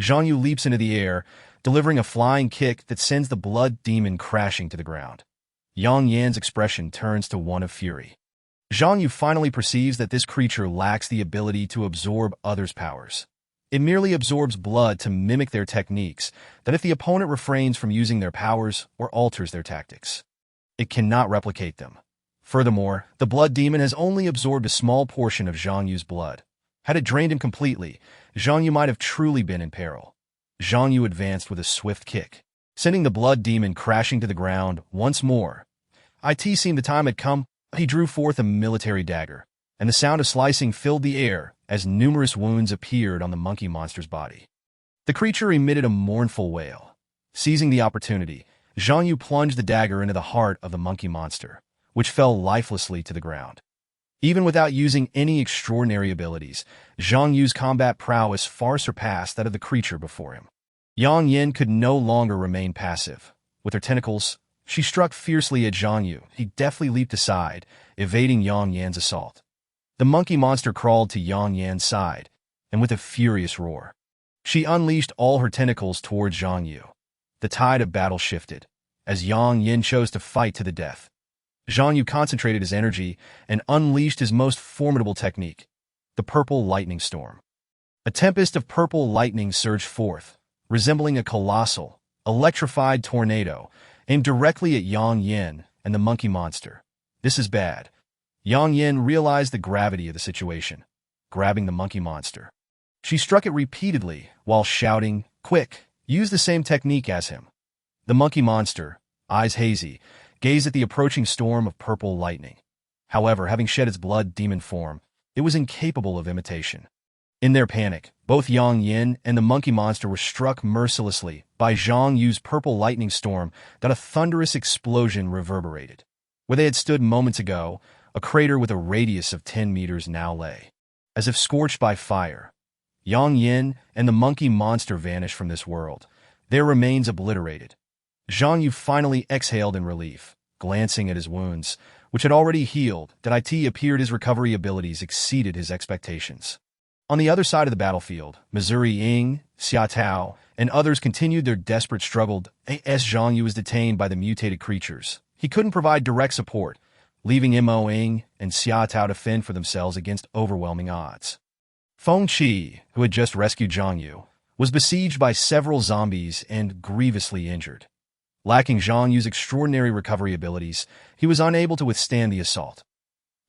Zhang Yu leaps into the air, delivering a flying kick that sends the Blood Demon crashing to the ground. Yang Yan's expression turns to one of fury. Zhang Yu finally perceives that this creature lacks the ability to absorb others' powers. It merely absorbs blood to mimic their techniques, that if the opponent refrains from using their powers or alters their tactics, it cannot replicate them. Furthermore, the Blood Demon has only absorbed a small portion of Zhang Yu's blood. Had it drained him completely, Zhang Yu might have truly been in peril. Zhang Yu advanced with a swift kick, sending the Blood Demon crashing to the ground once more. It seemed the time had come. He drew forth a military dagger, and the sound of slicing filled the air as numerous wounds appeared on the monkey monster's body. The creature emitted a mournful wail. Seizing the opportunity, Zhang Yu plunged the dagger into the heart of the monkey monster, which fell lifelessly to the ground. Even without using any extraordinary abilities, Zhang Yu's combat prowess far surpassed that of the creature before him. Yang Yan could no longer remain passive. With her tentacles, she struck fiercely at Zhang Yu. He deftly leaped aside, evading Yang Yan's assault. The monkey monster crawled to Yang Yan's side, and with a furious roar, she unleashed all her tentacles towards Zhang Yu. The tide of battle shifted, as Yang Yan chose to fight to the death. Zhang Yu concentrated his energy and unleashed his most formidable technique, the purple lightning storm. A tempest of purple lightning surged forth, resembling a colossal, electrified tornado, aimed directly at Yang Yan and the monkey monster. This is bad. Yang Yan realized the gravity of the situation, grabbing the monkey monster. She struck it repeatedly while shouting, "Quick, use the same technique as him." The monkey monster, eyes hazy, gazed at the approaching storm of purple lightning. However, having shed its Blood Demon form, it was incapable of imitation. In their panic, both Yang Yan and the monkey monster were struck mercilessly by Zhang Yu's purple lightning storm that a thunderous explosion reverberated. Where they had stood moments ago, a crater with a radius of 10 meters now lay, as if scorched by fire. Yang Yan and the monkey monster vanished from this world, their remains obliterated. Zhang Yu finally exhaled in relief, glancing at his wounds, which had already healed. That it appeared his recovery abilities exceeded his expectations. On the other side of the battlefield, Missouri Ying, Xia Tao, and others continued their desperate struggle as Zhang Yu was detained by the mutated creatures. He couldn't provide direct support, leaving Mo Ying and Xia Tao to fend for themselves against overwhelming odds. Feng Qi, who had just rescued Zhang Yu, was besieged by several zombies and grievously injured. Lacking Zhang Yu's extraordinary recovery abilities, he was unable to withstand the assault.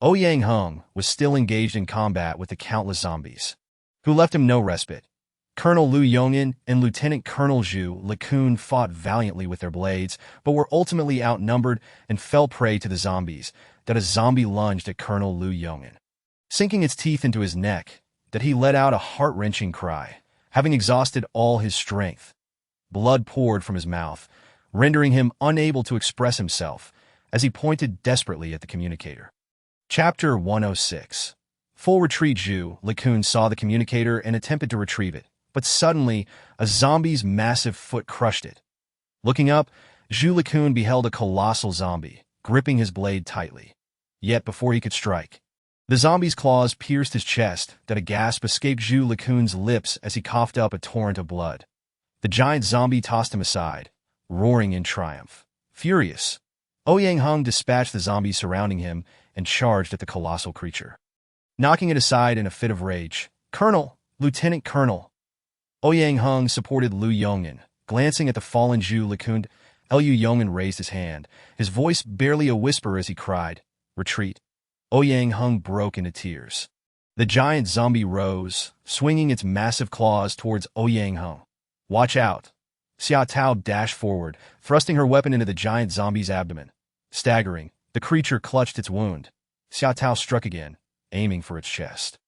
Ouyang Heng was still engaged in combat with the countless zombies, who left him no respite. Colonel Liu Yongyan and Lieutenant Colonel Zhu Likun fought valiantly with their blades, but were ultimately outnumbered and fell prey to the zombies. That a zombie lunged at Colonel Liu Yongyan, sinking its teeth into his neck, that he let out a heart-wrenching cry, having exhausted all his strength. Blood poured from his mouth, rendering him unable to express himself as he pointed desperately at the communicator. Chapter 106. Full retreat. Zhu Likun saw the communicator and attempted to retrieve it, but suddenly a zombie's massive foot crushed it. Looking up, Zhu Likun beheld a colossal zombie, gripping his blade tightly. Yet before he could strike, the zombie's claws pierced his chest. That a gasp escaped Zhu Likun's lips as he coughed up a torrent of blood. The giant zombie tossed him aside, roaring in triumph. Furious, Ouyang Heng dispatched the zombies surrounding him and charged at the colossal creature. Knocking it aside in a fit of rage, "Colonel, Lieutenant Colonel!" Ouyang Hung supported Liu Yong'an, glancing at the fallen Zhu Likund. Liu Yong'an raised his hand, his voice barely a whisper as he cried, "Retreat." Ouyang Hung broke into tears. The giant zombie rose, swinging its massive claws towards Ouyang Hung. "Watch out!" Xia Tao dashed forward, thrusting her weapon into the giant zombie's abdomen. Staggering, the creature clutched its wound. Xia Tao struck again, aiming for its chest.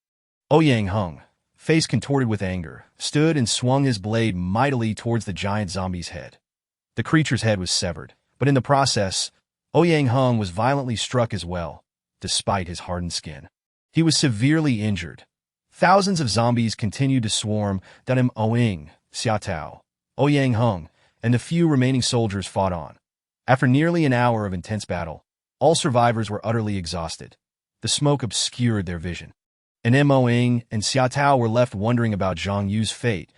Ouyang Hung, face contorted with anger, stood and swung his blade mightily towards the giant zombie's head. The creature's head was severed, but in the process, Ouyang Hung was violently struck as well, despite his hardened skin. He was severely injured. Thousands of zombies continued to swarm. Danim Ouyang, Xia Tao, Ouyang Hung, and the few remaining soldiers fought on. After nearly an hour of intense battle, all survivors were utterly exhausted. The smoke obscured their vision. And Ouyang and Xia Tao were left wondering about Zhang Yu's fate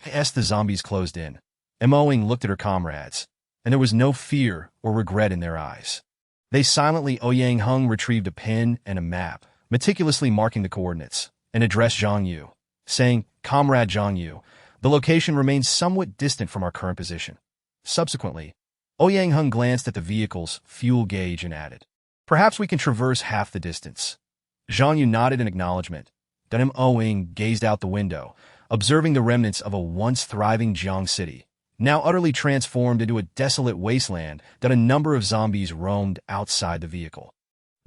as the zombies closed in. Ouyang looked at her comrades, and there was no fear or regret in their eyes. They silently. Ouyang Hung retrieved a pen and a map, meticulously marking the coordinates, and addressed Zhang Yu, saying, "Comrade Zhang Yu, the location remains somewhat distant from our current position." Subsequently, Ouyang Hung glanced at the vehicle's fuel gauge and added, "Perhaps we can traverse half the distance." Zhang Yu nodded in acknowledgement. Danim Ouyang gazed out the window, observing the remnants of a once thriving Jiang city, now utterly transformed into a desolate wasteland that a number of zombies roamed outside the vehicle,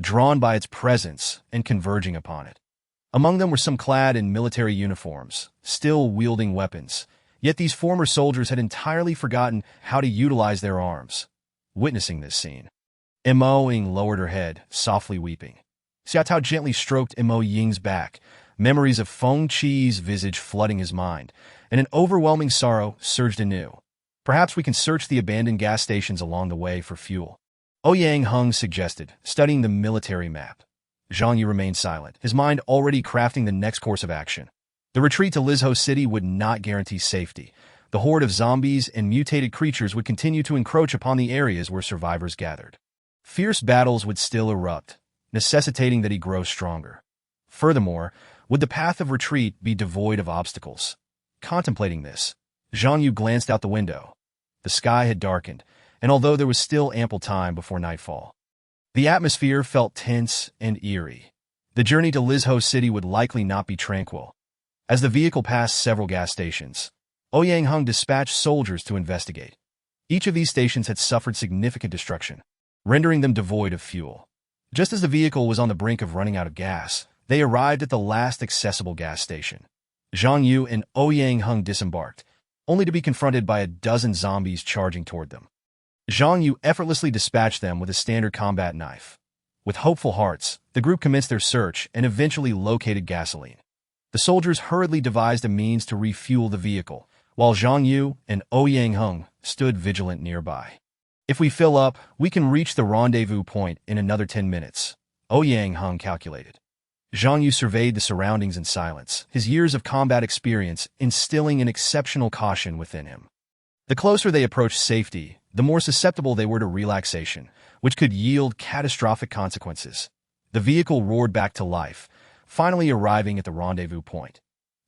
drawn by its presence and converging upon it. Among them were some clad in military uniforms, still wielding weapons, yet these former soldiers had entirely forgotten how to utilize their arms. Witnessing this scene, Ouyang lowered her head, softly weeping. Xia Tao gently stroked Ouyang's back, memories of Feng Qi's visage flooding his mind, and an overwhelming sorrow surged anew. "Perhaps we can search the abandoned gas stations along the way for fuel," Ouyang Hung suggested, studying the military map. Zhang Yu remained silent, his mind already crafting the next course of action. The retreat to Lizhou City would not guarantee safety. The horde of zombies and mutated creatures would continue to encroach upon the areas where survivors gathered. Fierce battles would still erupt, necessitating that he grow stronger. Furthermore, would the path of retreat be devoid of obstacles? Contemplating this, Zhang Yu glanced out the window. The sky had darkened, and although there was still ample time before nightfall, the atmosphere felt tense and eerie. The journey to Lizhou City would likely not be tranquil. As the vehicle passed several gas stations, Ouyang Hung dispatched soldiers to investigate. Each of these stations had suffered significant destruction, rendering them devoid of fuel. Just as the vehicle was on the brink of running out of gas, they arrived at the last accessible gas station. Zhang Yu and Ouyang Hung disembarked, only to be confronted by a dozen zombies charging toward them. Zhang Yu effortlessly dispatched them with a standard combat knife. With hopeful hearts, the group commenced their search and eventually located gasoline. The soldiers hurriedly devised a means to refuel the vehicle, while Zhang Yu and Ouyang Hung stood vigilant nearby. "If we fill up, we can reach the rendezvous point in another 10 minutes, Ouyang Hung calculated. Zhang Yu surveyed the surroundings in silence, his years of combat experience instilling an exceptional caution within him. The closer they approached safety, the more susceptible they were to relaxation, which could yield catastrophic consequences. The vehicle roared back to life, finally arriving at the rendezvous point.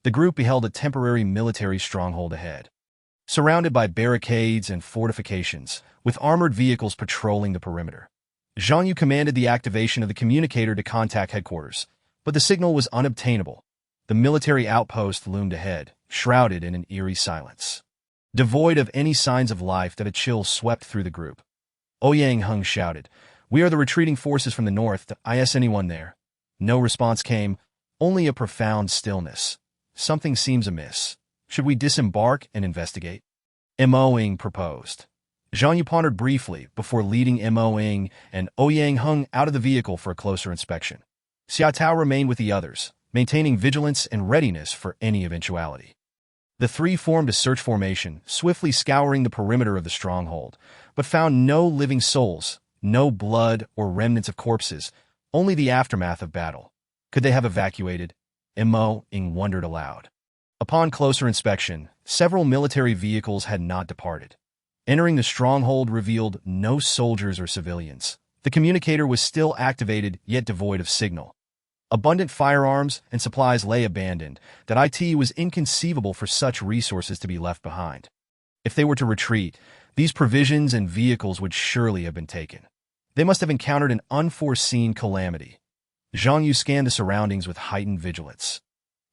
The group beheld a temporary military stronghold ahead, surrounded by barricades and fortifications, with armored vehicles patrolling the perimeter. Zhang Yu commanded the activation of the communicator to contact headquarters, but the signal was unobtainable. The military outpost loomed ahead, shrouded in an eerie silence, devoid of any signs of life. That a chill swept through the group. Ouyang Hung shouted, "We are the retreating forces from the north. Is anyone there?" No response came, only a profound stillness. "Something seems amiss. Should we disembark and investigate?" Ouyang proposed. Zhang Yu pondered briefly before leading Ouyang and Ouyang Hung out of the vehicle for a closer inspection. Xia Tao remained with the others, maintaining vigilance and readiness for any eventuality. The three formed a search formation, swiftly scouring the perimeter of the stronghold, but found no living souls, no blood or remnants of corpses, only the aftermath of battle. Could they have evacuated? Ouyang wondered aloud. Upon closer inspection, several military vehicles had not departed. Entering the stronghold revealed no soldiers or civilians, The communicator was still activated, yet devoid of signal. Abundant firearms and supplies lay abandoned, that it was inconceivable for such resources to be left behind. If they were to retreat, these provisions and vehicles would surely have been taken. They must have encountered an unforeseen calamity. Zhang Yu scanned the surroundings with heightened vigilance.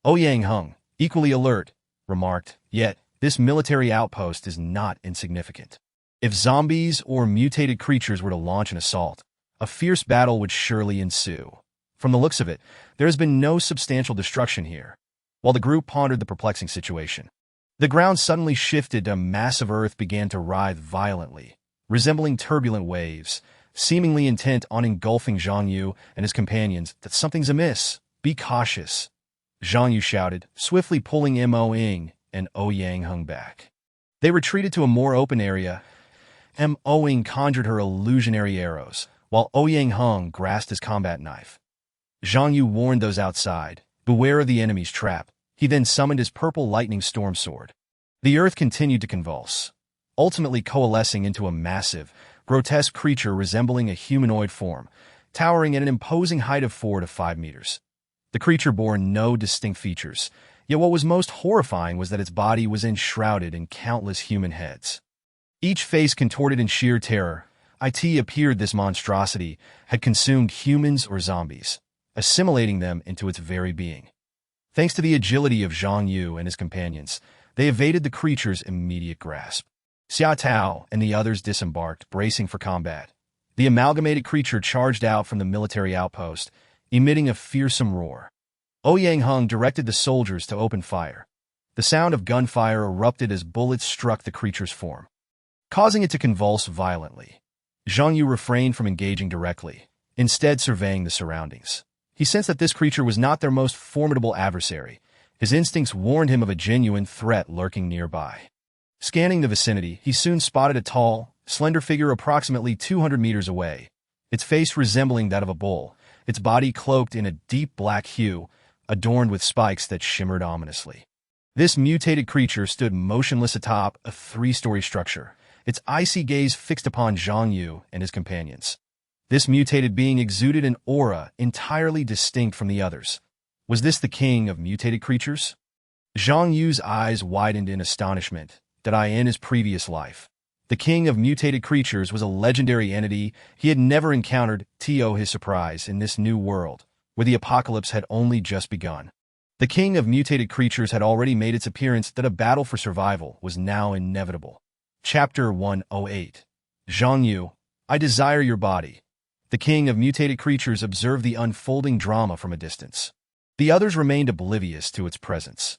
Ouyang Hung, equally alert, remarked, "Yet, this military outpost is not insignificant. If zombies or mutated creatures were to launch an assault, a fierce battle would surely ensue. From the looks of it, there has been no substantial destruction here." While the group pondered the perplexing situation, the ground suddenly shifted. A mass of earth began to writhe violently, resembling turbulent waves, seemingly intent on engulfing Zhang Yu and his companions. "That something's amiss. Be cautious," Zhang Yu shouted, swiftly pulling Mo-ing and Ouyang Hung back. They retreated to a more open area. Mo-ing conjured her illusionary arrows, while Ouyang Hung grasped his combat knife. Zhang Yu warned those outside, "Beware of the enemy's trap." He then summoned his purple lightning storm sword. The earth continued to convulse, ultimately coalescing into a massive, grotesque creature resembling a humanoid form, towering at an imposing height of 4 to 5 meters. The creature bore no distinct features, yet what was most horrifying was that its body was enshrouded in countless human heads. Each face contorted in sheer terror. It appeared this monstrosity had consumed humans or zombies, assimilating them into its very being. Thanks to the agility of Zhang Yu and his companions, they evaded the creature's immediate grasp. Xia Tao and the others disembarked, bracing for combat. The amalgamated creature charged out from the military outpost, emitting a fearsome roar. Ouyang Hung directed the soldiers to open fire. The sound of gunfire erupted as bullets struck the creature's form, causing it to convulse violently. Zhang Yu refrained from engaging directly, instead surveying the surroundings. He sensed that this creature was not their most formidable adversary. His instincts warned him of a genuine threat lurking nearby. Scanning the vicinity, he soon spotted a tall, slender figure approximately 200 meters away, its face resembling that of a bull, its body cloaked in a deep black hue, adorned with spikes that shimmered ominously. This mutated creature stood motionless atop a 3-story structure, its icy gaze fixed upon Zhang Yu and his companions. This mutated being exuded an aura entirely distinct from the others. Was this the king of mutated creatures? Zhang Yu's eyes widened in astonishment. In his previous life, the king of mutated creatures was a legendary entity he had never encountered. To his surprise, in this new world, where the apocalypse had only just begun, the king of mutated creatures had already made its appearance. That a battle for survival was now inevitable. Chapter 108. Zhang Yu, I desire your body. The king of mutated creatures observed the unfolding drama from a distance. The others remained oblivious to its presence.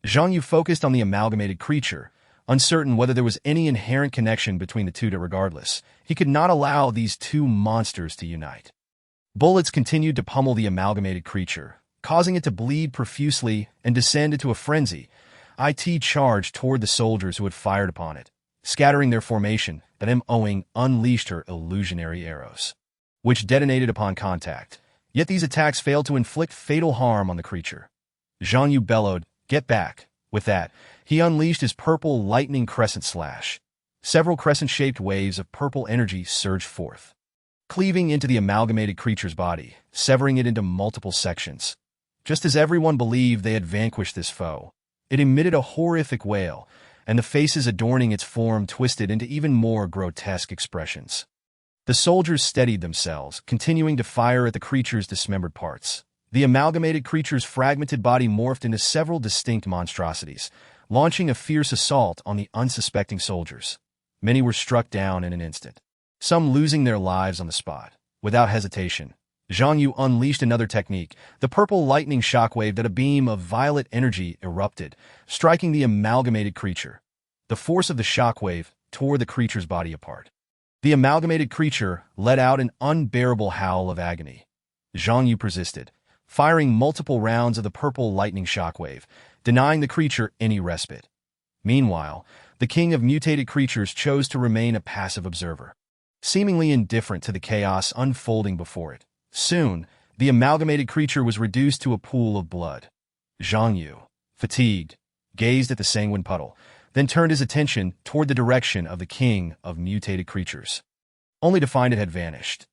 Zhang Yu focused on the amalgamated creature, uncertain whether there was any inherent connection between the two. Regardless, he could not allow these two monsters to unite. Bullets continued to pummel the amalgamated creature, causing it to bleed profusely and descend into a frenzy. It charged toward the soldiers who had fired upon it, scattering their formation. That Mo-ing unleashed her illusionary arrows, which detonated upon contact. Yet these attacks failed to inflict fatal harm on the creature. Zhang Yu bellowed, "Get back." With that, he unleashed his purple lightning crescent slash. Several crescent-shaped waves of purple energy surged forth, cleaving into the amalgamated creature's body, severing it into multiple sections. Just as everyone believed they had vanquished this foe, it emitted a horrific wail, and the faces adorning its form twisted into even more grotesque expressions. The soldiers steadied themselves, continuing to fire at the creature's dismembered parts. The amalgamated creature's fragmented body morphed into several distinct monstrosities, launching a fierce assault on the unsuspecting soldiers. Many were struck down in an instant, some losing their lives on the spot. Without hesitation, Zhang Yu unleashed another technique, the purple lightning shockwave. That a beam of violet energy erupted, striking the amalgamated creature. The force of the shockwave tore the creature's body apart. The amalgamated creature let out an unbearable howl of agony. Zhang Yu persisted, firing multiple rounds of the purple lightning shockwave, denying the creature any respite. Meanwhile, the king of mutated creatures chose to remain a passive observer, seemingly indifferent to the chaos unfolding before it. Soon, the amalgamated creature was reduced to a pool of blood. Zhang Yu, fatigued, gazed at the sanguine puddle, then turned his attention toward the direction of the king of mutated creatures, only to find it had vanished.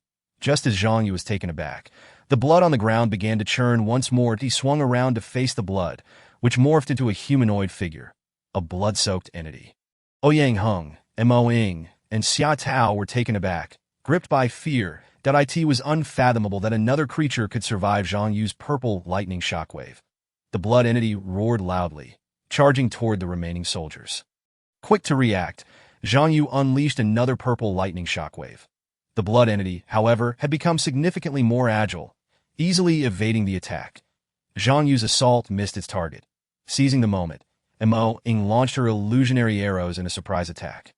Just as Zhang Yu was taken aback, the blood on the ground began to churn once more. He swung around to face the blood, which morphed into a humanoid figure, a blood-soaked entity. Ouyang Hung, Mo Ying, and Xia Tao were taken aback, gripped by fear. It was unfathomable that another creature could survive Zhang Yu's purple lightning shockwave. The blood entity roared loudly, charging toward the remaining soldiers. Quick to react, Zhang Yu unleashed another purple lightning shockwave. The blood entity, however, had become significantly more agile, easily evading the attack. Zhang Yu's assault missed its target. Seizing the moment, Mo Ying launched her illusionary arrows in a surprise attack.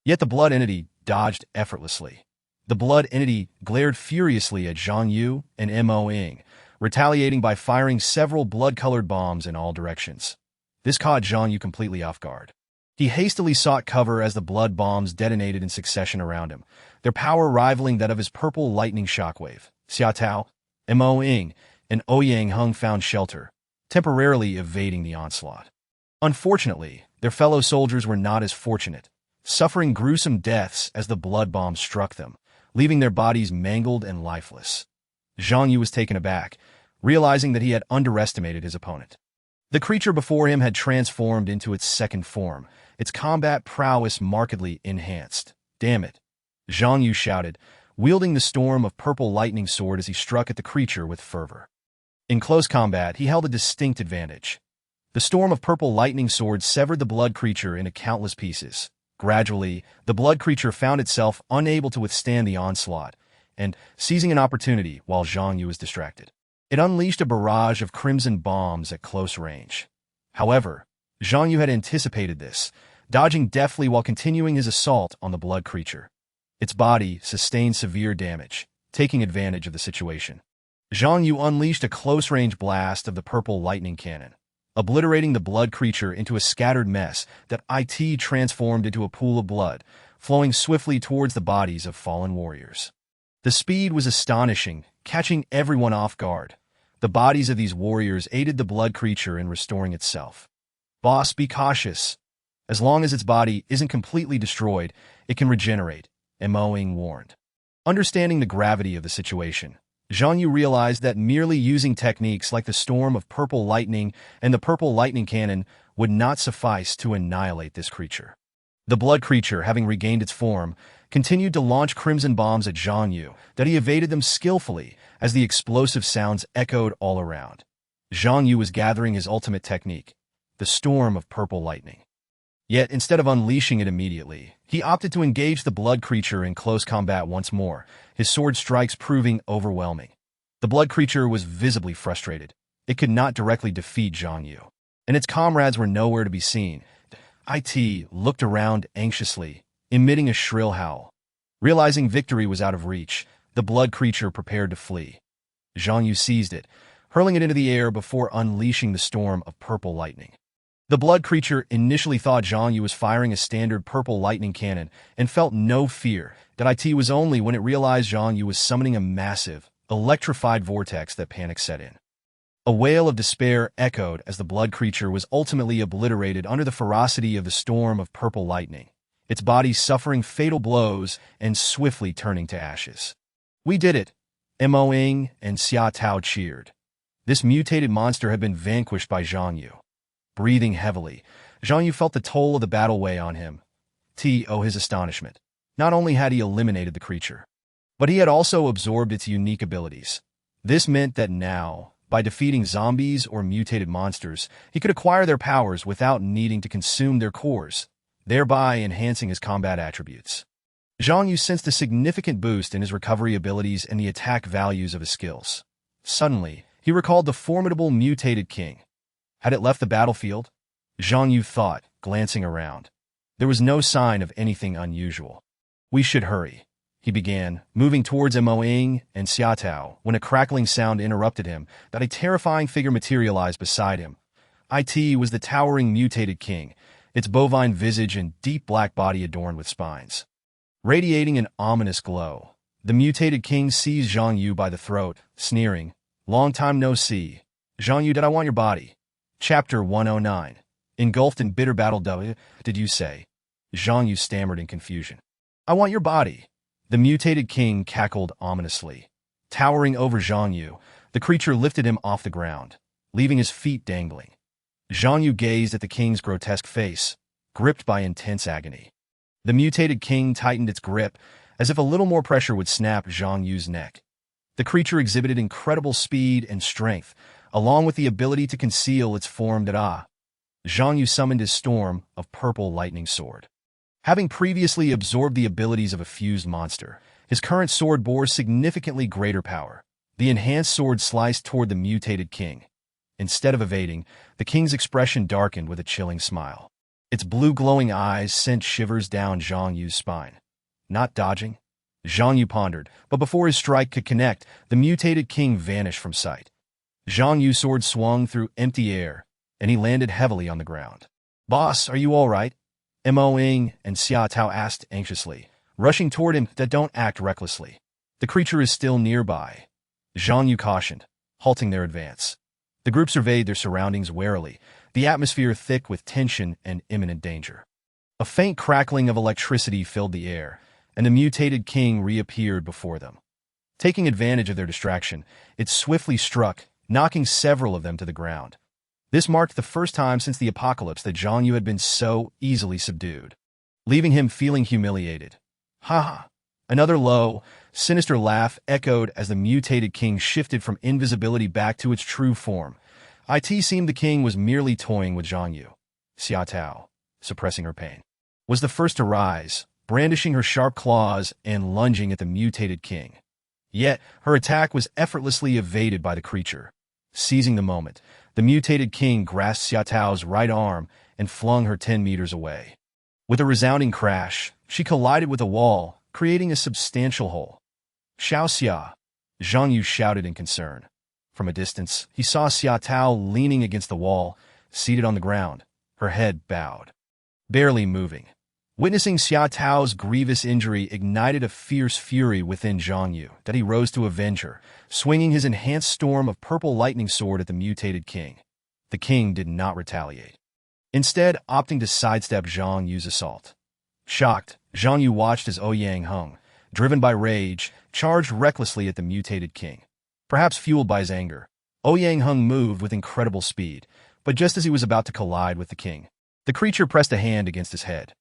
Yet the blood entity dodged effortlessly. The blood entity glared furiously at Zhang Yu and Mo Ying, retaliating by firing several blood-colored bombs in all directions. This caught Zhang Yu completely off guard. He hastily sought cover as the blood bombs detonated in succession around him, their power rivaling that of his purple lightning shockwave. Xia Tao, Mo Ying, and Ouyang Hung found shelter, temporarily evading the onslaught. Unfortunately, their fellow soldiers were not as fortunate, suffering gruesome deaths as the blood bombs struck them, leaving their bodies mangled and lifeless. Zhang Yu was taken aback, realizing that he had underestimated his opponent. The creature before him had transformed into its second form, its combat prowess markedly enhanced. "Damn it!" Zhang Yu shouted, wielding the storm of purple lightning sword as he struck at the creature with fervor. In close combat, he held a distinct advantage. The storm of purple lightning sword severed the blood creature into countless pieces. Gradually, the blood creature found itself unable to withstand the onslaught, and, seizing an opportunity while Zhang Yu was distracted, it unleashed a barrage of crimson bombs at close range. However, Zhang Yu had anticipated this, dodging deftly while continuing his assault on the blood creature. Its body sustained severe damage, taking advantage of the situation. Zhang Yu unleashed a close-range blast of the purple lightning cannon, obliterating the blood creature into a scattered mess that transformed into a pool of blood, flowing swiftly towards the bodies of fallen warriors. The speed was astonishing, catching everyone off guard. The bodies of these warriors aided the blood creature in restoring itself. "Boss, be cautious. As long as its body isn't completely destroyed, it can regenerate," Mo Ying warned. Understanding the gravity of the situation, Zhang Yu realized that merely using techniques like the storm of purple lightning and the purple lightning cannon would not suffice to annihilate this creature. The blood creature, having regained its form, continued to launch crimson bombs at Zhang Yu, that he evaded them skillfully as the explosive sounds echoed all around. Zhang Yu was gathering his ultimate technique, the storm of purple lightning. Yet, instead of unleashing it immediately, he opted to engage the blood creature in close combat once more, his sword strikes proving overwhelming. The blood creature was visibly frustrated. It could not directly defeat Zhang Yu, and its comrades were nowhere to be seen. It looked around anxiously, emitting a shrill howl. Realizing victory was out of reach, the blood creature prepared to flee. Zhang Yu seized it, hurling it into the air before unleashing the storm of purple lightning. The blood creature initially thought Zhang Yu was firing a standard purple lightning cannon and felt no fear. It was only when it realized Zhang Yu was summoning a massive, electrified vortex that panic set in. A wail of despair echoed as the blood creature was ultimately obliterated under the ferocity of the storm of purple lightning, its body suffering fatal blows and swiftly turning to ashes. "We did it!" Mo Ying and Xia Tao cheered. This mutated monster had been vanquished by Zhang Yu. Breathing heavily, Zhang Yu felt the toll of the battle weigh on him. His astonishment. Not only had he eliminated the creature, but he had also absorbed its unique abilities. This meant that now, by defeating zombies or mutated monsters, he could acquire their powers without needing to consume their cores, thereby enhancing his combat attributes. Zhang Yu sensed a significant boost in his recovery abilities and the attack values of his skills. Suddenly, he recalled the formidable mutated king. Had it left the battlefield? Zhang Yu thought, glancing around. There was no sign of anything unusual. "We should hurry," he began, moving towards Mo Ying and Xia Tao, when a crackling sound interrupted him, that a terrifying figure materialized beside him. It was the towering mutated king, its bovine visage and deep black body adorned with spines. Radiating an ominous glow, the mutated king seized Zhang Yu by the throat, sneering, "Long time no see. Zhang Yu, did I want your body?" Chapter 109. Engulfed in bitter battle, did you say? Zhang Yu stammered in confusion. "I want your body." The mutated king cackled ominously. Towering over Zhang Yu, the creature lifted him off the ground, leaving his feet dangling. Zhang Yu gazed at the king's grotesque face, gripped by intense agony. The mutated king tightened its grip, as if a little more pressure would snap Zhang Yu's neck. The creature exhibited incredible speed and strength, along with the ability to conceal its form atop. Zhang Yu summoned his storm of purple lightning sword. Having previously absorbed the abilities of a fused monster, his current sword bore significantly greater power. The enhanced sword sliced toward the mutated king. Instead of evading, the king's expression darkened with a chilling smile. Its blue glowing eyes sent shivers down Zhang Yu's spine. Not dodging? Zhang Yu pondered, but before his strike could connect, the mutated king vanished from sight. Zhang Yu's sword swung through empty air, and he landed heavily on the ground. "Boss, are you all right?" Mo Ying and Xia Tao asked anxiously, rushing toward him. "Don't act recklessly. The creature is still nearby," Zhang Yu cautioned, halting their advance. The group surveyed their surroundings warily, the atmosphere thick with tension and imminent danger. A faint crackling of electricity filled the air, and the mutated king reappeared before them. Taking advantage of their distraction, it swiftly struck, knocking several of them to the ground. This marked the first time since the apocalypse that Zhang Yu had been so easily subdued, leaving him feeling humiliated. "Ha ha!" Another low, sinister laugh echoed as the mutated king shifted from invisibility back to its true form. It seemed the king was merely toying with Zhang Yu. Xia Tao, suppressing her pain, was the first to rise, brandishing her sharp claws and lunging at the mutated king. Yet, her attack was effortlessly evaded by the creature. Seizing the moment, the mutated king grasped Xia Tao's right arm and flung her 10 meters away. With a resounding crash, she collided with a wall, creating a substantial hole. "Xiao Xia," Zhang Yu shouted in concern. From a distance, he saw Xia Tao leaning against the wall, seated on the ground, her head bowed, barely moving. Witnessing Xia Tao's grievous injury ignited a fierce fury within Zhang Yu that he rose to avenge her, swinging his enhanced storm of purple lightning sword at the mutated king. The king did not retaliate, instead opting to sidestep Zhang Yu's assault. Shocked, Zhang Yu watched as Ouyang Heng, driven by rage, charged recklessly at the mutated king. Perhaps fueled by his anger, Ouyang Heng moved with incredible speed, but just as he was about to collide with the king, the creature pressed a hand against his head.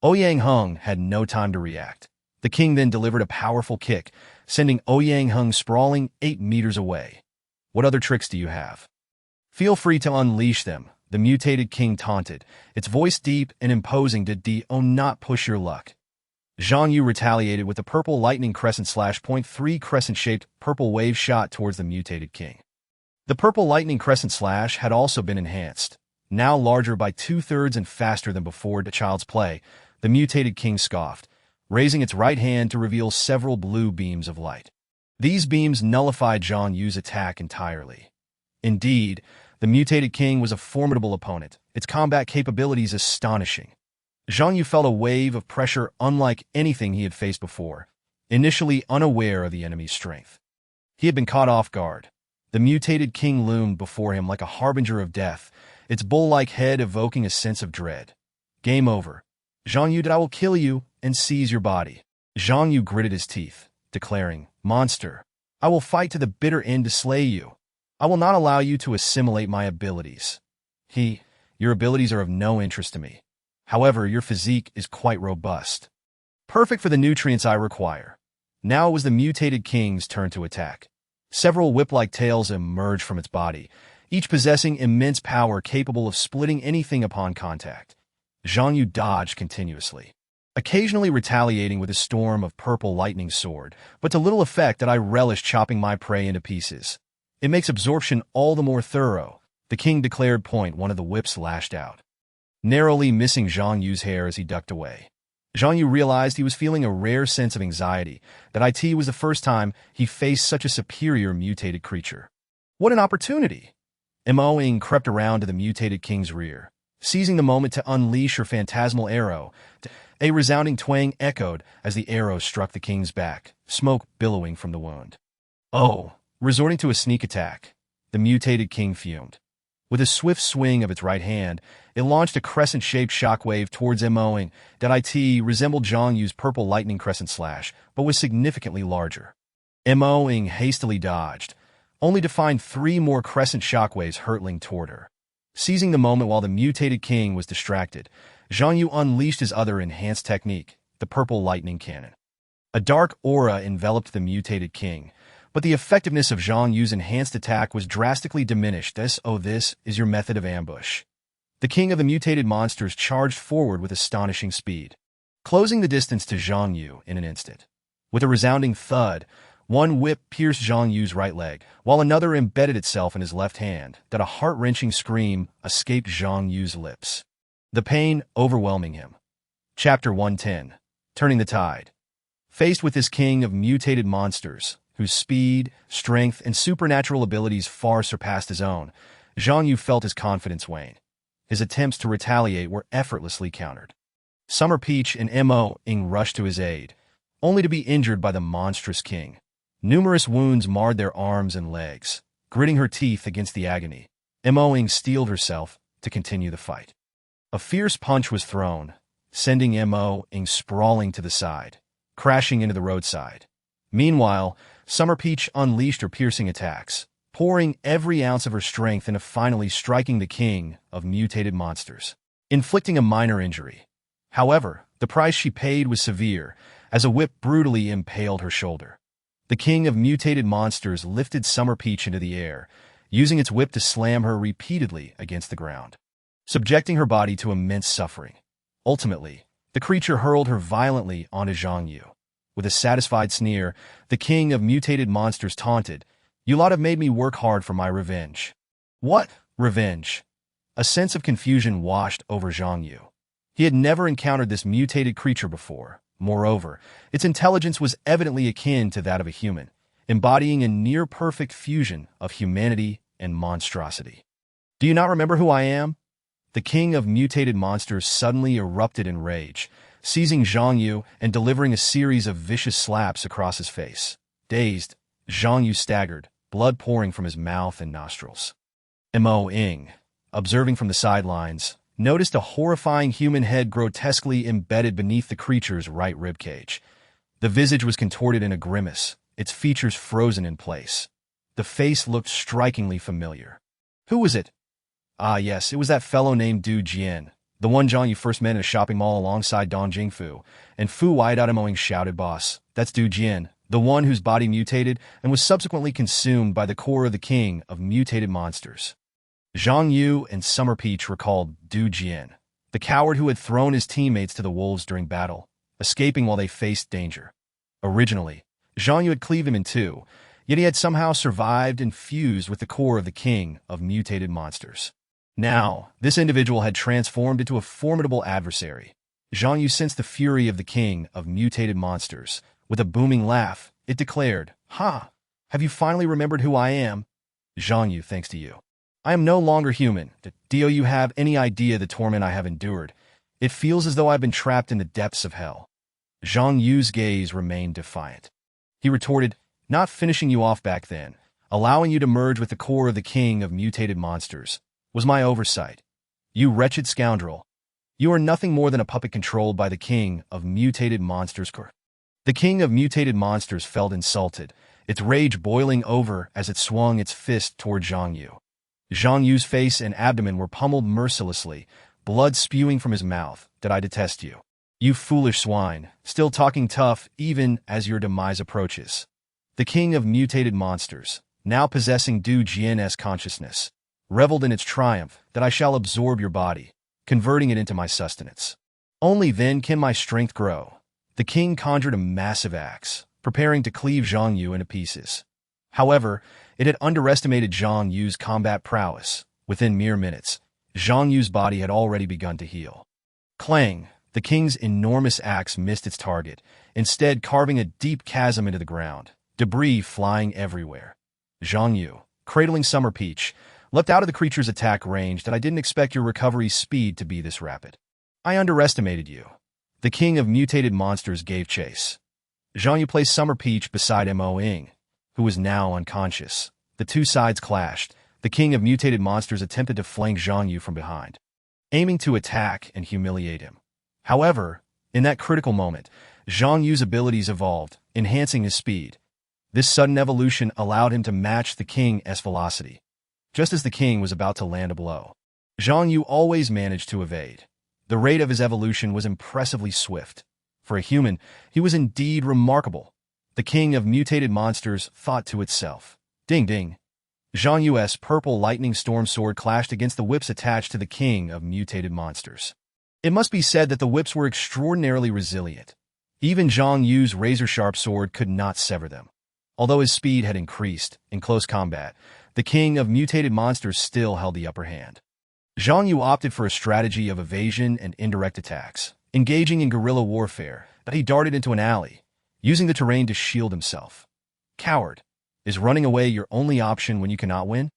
Ouyang Heng had no time to react. The king then delivered a powerful kick, sending Ouyang Heng sprawling 8 meters away. "What other tricks do you have? Feel free to unleash them," the mutated king taunted, its voice deep and imposing. "Did not push your luck." Zhang Yu retaliated with a purple lightning crescent/.3 crescent-shaped purple wave shot towards the mutated king. The purple lightning crescent slash had also been enhanced, now larger by 2/3 and faster than before. "The child's play," the mutated king scoffed, raising its right hand to reveal several blue beams of light. These beams nullified Zhang Yu's attack entirely. Indeed, the mutated king was a formidable opponent, its combat capabilities astonishing. Zhang Yu felt a wave of pressure unlike anything he had faced before, initially unaware of the enemy's strength. He had been caught off guard. The mutated king loomed before him like a harbinger of death, its bull-like head evoking a sense of dread. "Game over. Zhang Yu, I will kill you and seize your body." Zhang Yu gritted his teeth, declaring, "Monster, I will fight to the bitter end to slay you. I will not allow you to assimilate my abilities." "Your abilities are of no interest to me. However, your physique is quite robust. Perfect for the nutrients I require." Now it was the mutated king's turn to attack. Several whip-like tails emerged from its body, each possessing immense power capable of splitting anything upon contact. Zhang Yu dodged continuously, occasionally retaliating with a storm of purple lightning sword, but to little effect. "That I relish chopping my prey into pieces. It makes absorption all the more thorough," the king declared. One of the whips lashed out, narrowly missing Zhang Yu's hair as he ducked away. Zhang Yu realized he was feeling a rare sense of anxiety, that it was the first time he faced such a superior mutated creature. What an opportunity! Mo Ying crept around to the mutated king's rear, seizing the moment to unleash her phantasmal arrow. A resounding twang echoed as the arrow struck the king's back, smoke billowing from the wound. "Oh!" Resorting to a sneak attack, the mutated king fumed. With a swift swing of its right hand, it launched a crescent-shaped shockwave towards Mo-ing that resembled Zhang Yu's purple lightning crescent slash, but was significantly larger. Mo-ing hastily dodged, only to find 3 more crescent shockwaves hurtling toward her. Seizing the moment while the mutated king was distracted, Zhang Yu unleashed his other enhanced technique, the purple lightning cannon. A dark aura enveloped the mutated king, but the effectiveness of Zhang Yu's enhanced attack was drastically diminished. This is your method of ambush. The king of the mutated monsters charged forward with astonishing speed, closing the distance to Zhang Yu in an instant. With a resounding thud, one whip pierced Zhang Yu's right leg, while another embedded itself in his left hand. That a heart-wrenching scream escaped Zhang Yu's lips, the pain overwhelming him. Chapter 110. Turning the Tide. Faced with this king of mutated monsters, whose speed, strength, and supernatural abilities far surpassed his own, Zhang Yu felt his confidence wane. His attempts to retaliate were effortlessly countered. Summer Peach and Mo-ing rushed to his aid, only to be injured by the monstrous king. Numerous wounds marred their arms and legs. Gritting her teeth against the agony, Mo-ing steeled herself to continue the fight. A fierce punch was thrown, sending Mo-ing sprawling to the side, crashing into the roadside. Meanwhile, Summer Peach unleashed her piercing attacks, pouring every ounce of her strength into finally striking the king of mutated monsters, inflicting a minor injury. However, the price she paid was severe, as a whip brutally impaled her shoulder. The king of mutated monsters lifted Summer Peach into the air, using its whip to slam her repeatedly against the ground, subjecting her body to immense suffering. Ultimately, the creature hurled her violently onto Zhang Yu. With a satisfied sneer, the king of mutated monsters taunted, "You lot have made me work hard for my revenge." What? Revenge? A sense of confusion washed over Zhang Yu. He had never encountered this mutated creature before. Moreover, its intelligence was evidently akin to that of a human, embodying a near-perfect fusion of humanity and monstrosity. "Do you not remember who I am?" The king of mutated monsters suddenly erupted in rage, seizing Zhang Yu and delivering a series of vicious slaps across his face. Dazed, Zhang Yu staggered, blood pouring from his mouth and nostrils. Mo-ing, observing from the sidelines, noticed a horrifying human head grotesquely embedded beneath the creature's right ribcage. The visage was contorted in a grimace, its features frozen in place. The face looked strikingly familiar. Who was it? Ah yes, it was that fellow named Du Jian, the one Zhang Yu first met in a shopping mall alongside Dong Jingfu, and Fu Waidaomoing shouted, "Boss, that's Du Jian, the one whose body mutated and was subsequently consumed by the core of the king of mutated monsters." Zhang Yu and Summer Peach recalled Du Jian, the coward who had thrown his teammates to the wolves during battle, escaping while they faced danger. Originally, Zhang Yu had cleaved him in two, yet he had somehow survived and fused with the core of the king of mutated monsters. Now, this individual had transformed into a formidable adversary. Zhang Yu sensed the fury of the king of mutated monsters. With a booming laugh, it declared, "Ha! Have you finally remembered who I am?" "Zhang Yu, thanks to you, I am no longer human. Do you have any idea the torment I have endured? It feels as though I've been trapped in the depths of hell." Zhang Yu's gaze remained defiant. He retorted, "Not finishing you off back then, allowing you to merge with the core of the king of mutated monsters, was my oversight. You wretched scoundrel. You are nothing more than a puppet controlled by the king of mutated monsters." The king of mutated monsters felt insulted, its rage boiling over as it swung its fist toward Zhang Yu. Zhang Yu's face and abdomen were pummeled mercilessly, blood spewing from his mouth. "Did I detest you? You foolish swine, still talking tough even as your demise approaches." The king of mutated monsters, now possessing Du Jian's consciousness, reveled in its triumph. "That I shall absorb your body, converting it into my sustenance. Only then can my strength grow." The king conjured a massive axe, preparing to cleave Zhang Yu into pieces. However, it had underestimated Zhang Yu's combat prowess. Within mere minutes, Zhang Yu's body had already begun to heal. Clang! The king's enormous axe missed its target, instead carving a deep chasm into the ground, debris flying everywhere. Zhang Yu, cradling Summer Peach, leapt out of the creature's attack range. "That I didn't expect your recovery speed to be this rapid. I underestimated you." The king of mutated monsters gave chase. Zhang Yu placed Summer Peach beside Mo-ing, who was now unconscious. The two sides clashed, the king of mutated monsters attempted to flank Zhang Yu from behind, aiming to attack and humiliate him. However, in that critical moment, Zhang Yu's abilities evolved, enhancing his speed. This sudden evolution allowed him to match the king's velocity. Just as the king was about to land a blow, Zhang Yu always managed to evade. The rate of his evolution was impressively swift. For a human, he was indeed remarkable. The king of mutated monsters thought to itself. Ding ding. Zhang Yu's purple lightning storm sword clashed against the whips attached to the king of mutated monsters. It must be said that the whips were extraordinarily resilient. Even Zhang Yu's razor-sharp sword could not sever them. Although his speed had increased in close combat, the king of mutated monsters still held the upper hand. Zhang Yu opted for a strategy of evasion and indirect attacks, engaging in guerrilla warfare, but he darted into an alley, using the terrain to shield himself. Coward, is running away your only option when you cannot win?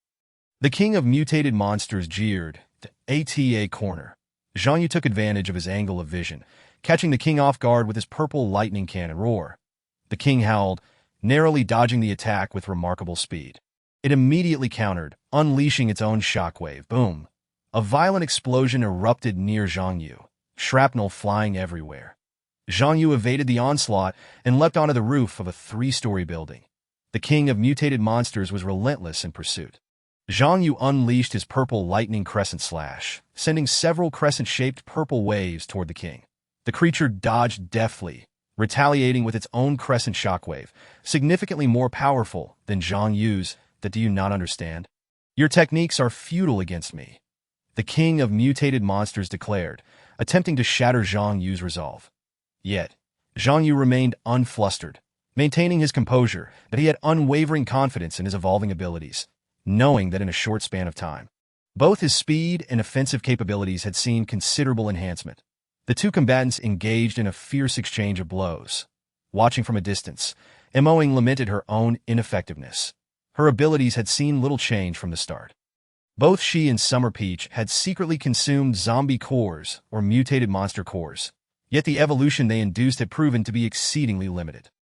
The king of mutated monsters jeered, the ATA corner. Zhang Yu took advantage of his angle of vision, catching the king off guard with his purple lightning cannon roar. The king howled, narrowly dodging the attack with remarkable speed. It immediately countered, unleashing its own shockwave. Boom! A violent explosion erupted near Zhang Yu, shrapnel flying everywhere. Zhang Yu evaded the onslaught and leapt onto the roof of a 3-story building. The king of mutated monsters was relentless in pursuit. Zhang Yu unleashed his purple lightning crescent slash, sending several crescent-shaped purple waves toward the king. The creature dodged deftly, retaliating with its own crescent shockwave, significantly more powerful than Zhang Yu's. That do you not understand? Your techniques are futile against me, the king of mutated monsters declared, attempting to shatter Zhang Yu's resolve. Yet, Zhang Yu remained unflustered, maintaining his composure, but he had unwavering confidence in his evolving abilities, knowing that in a short span of time, both his speed and offensive capabilities had seen considerable enhancement. The two combatants engaged in a fierce exchange of blows. Watching from a distance, Emoing lamented her own ineffectiveness. Her abilities had seen little change from the start. Both she and Summer Peach had secretly consumed zombie cores or mutated monster cores, yet the evolution they induced had proven to be exceedingly limited.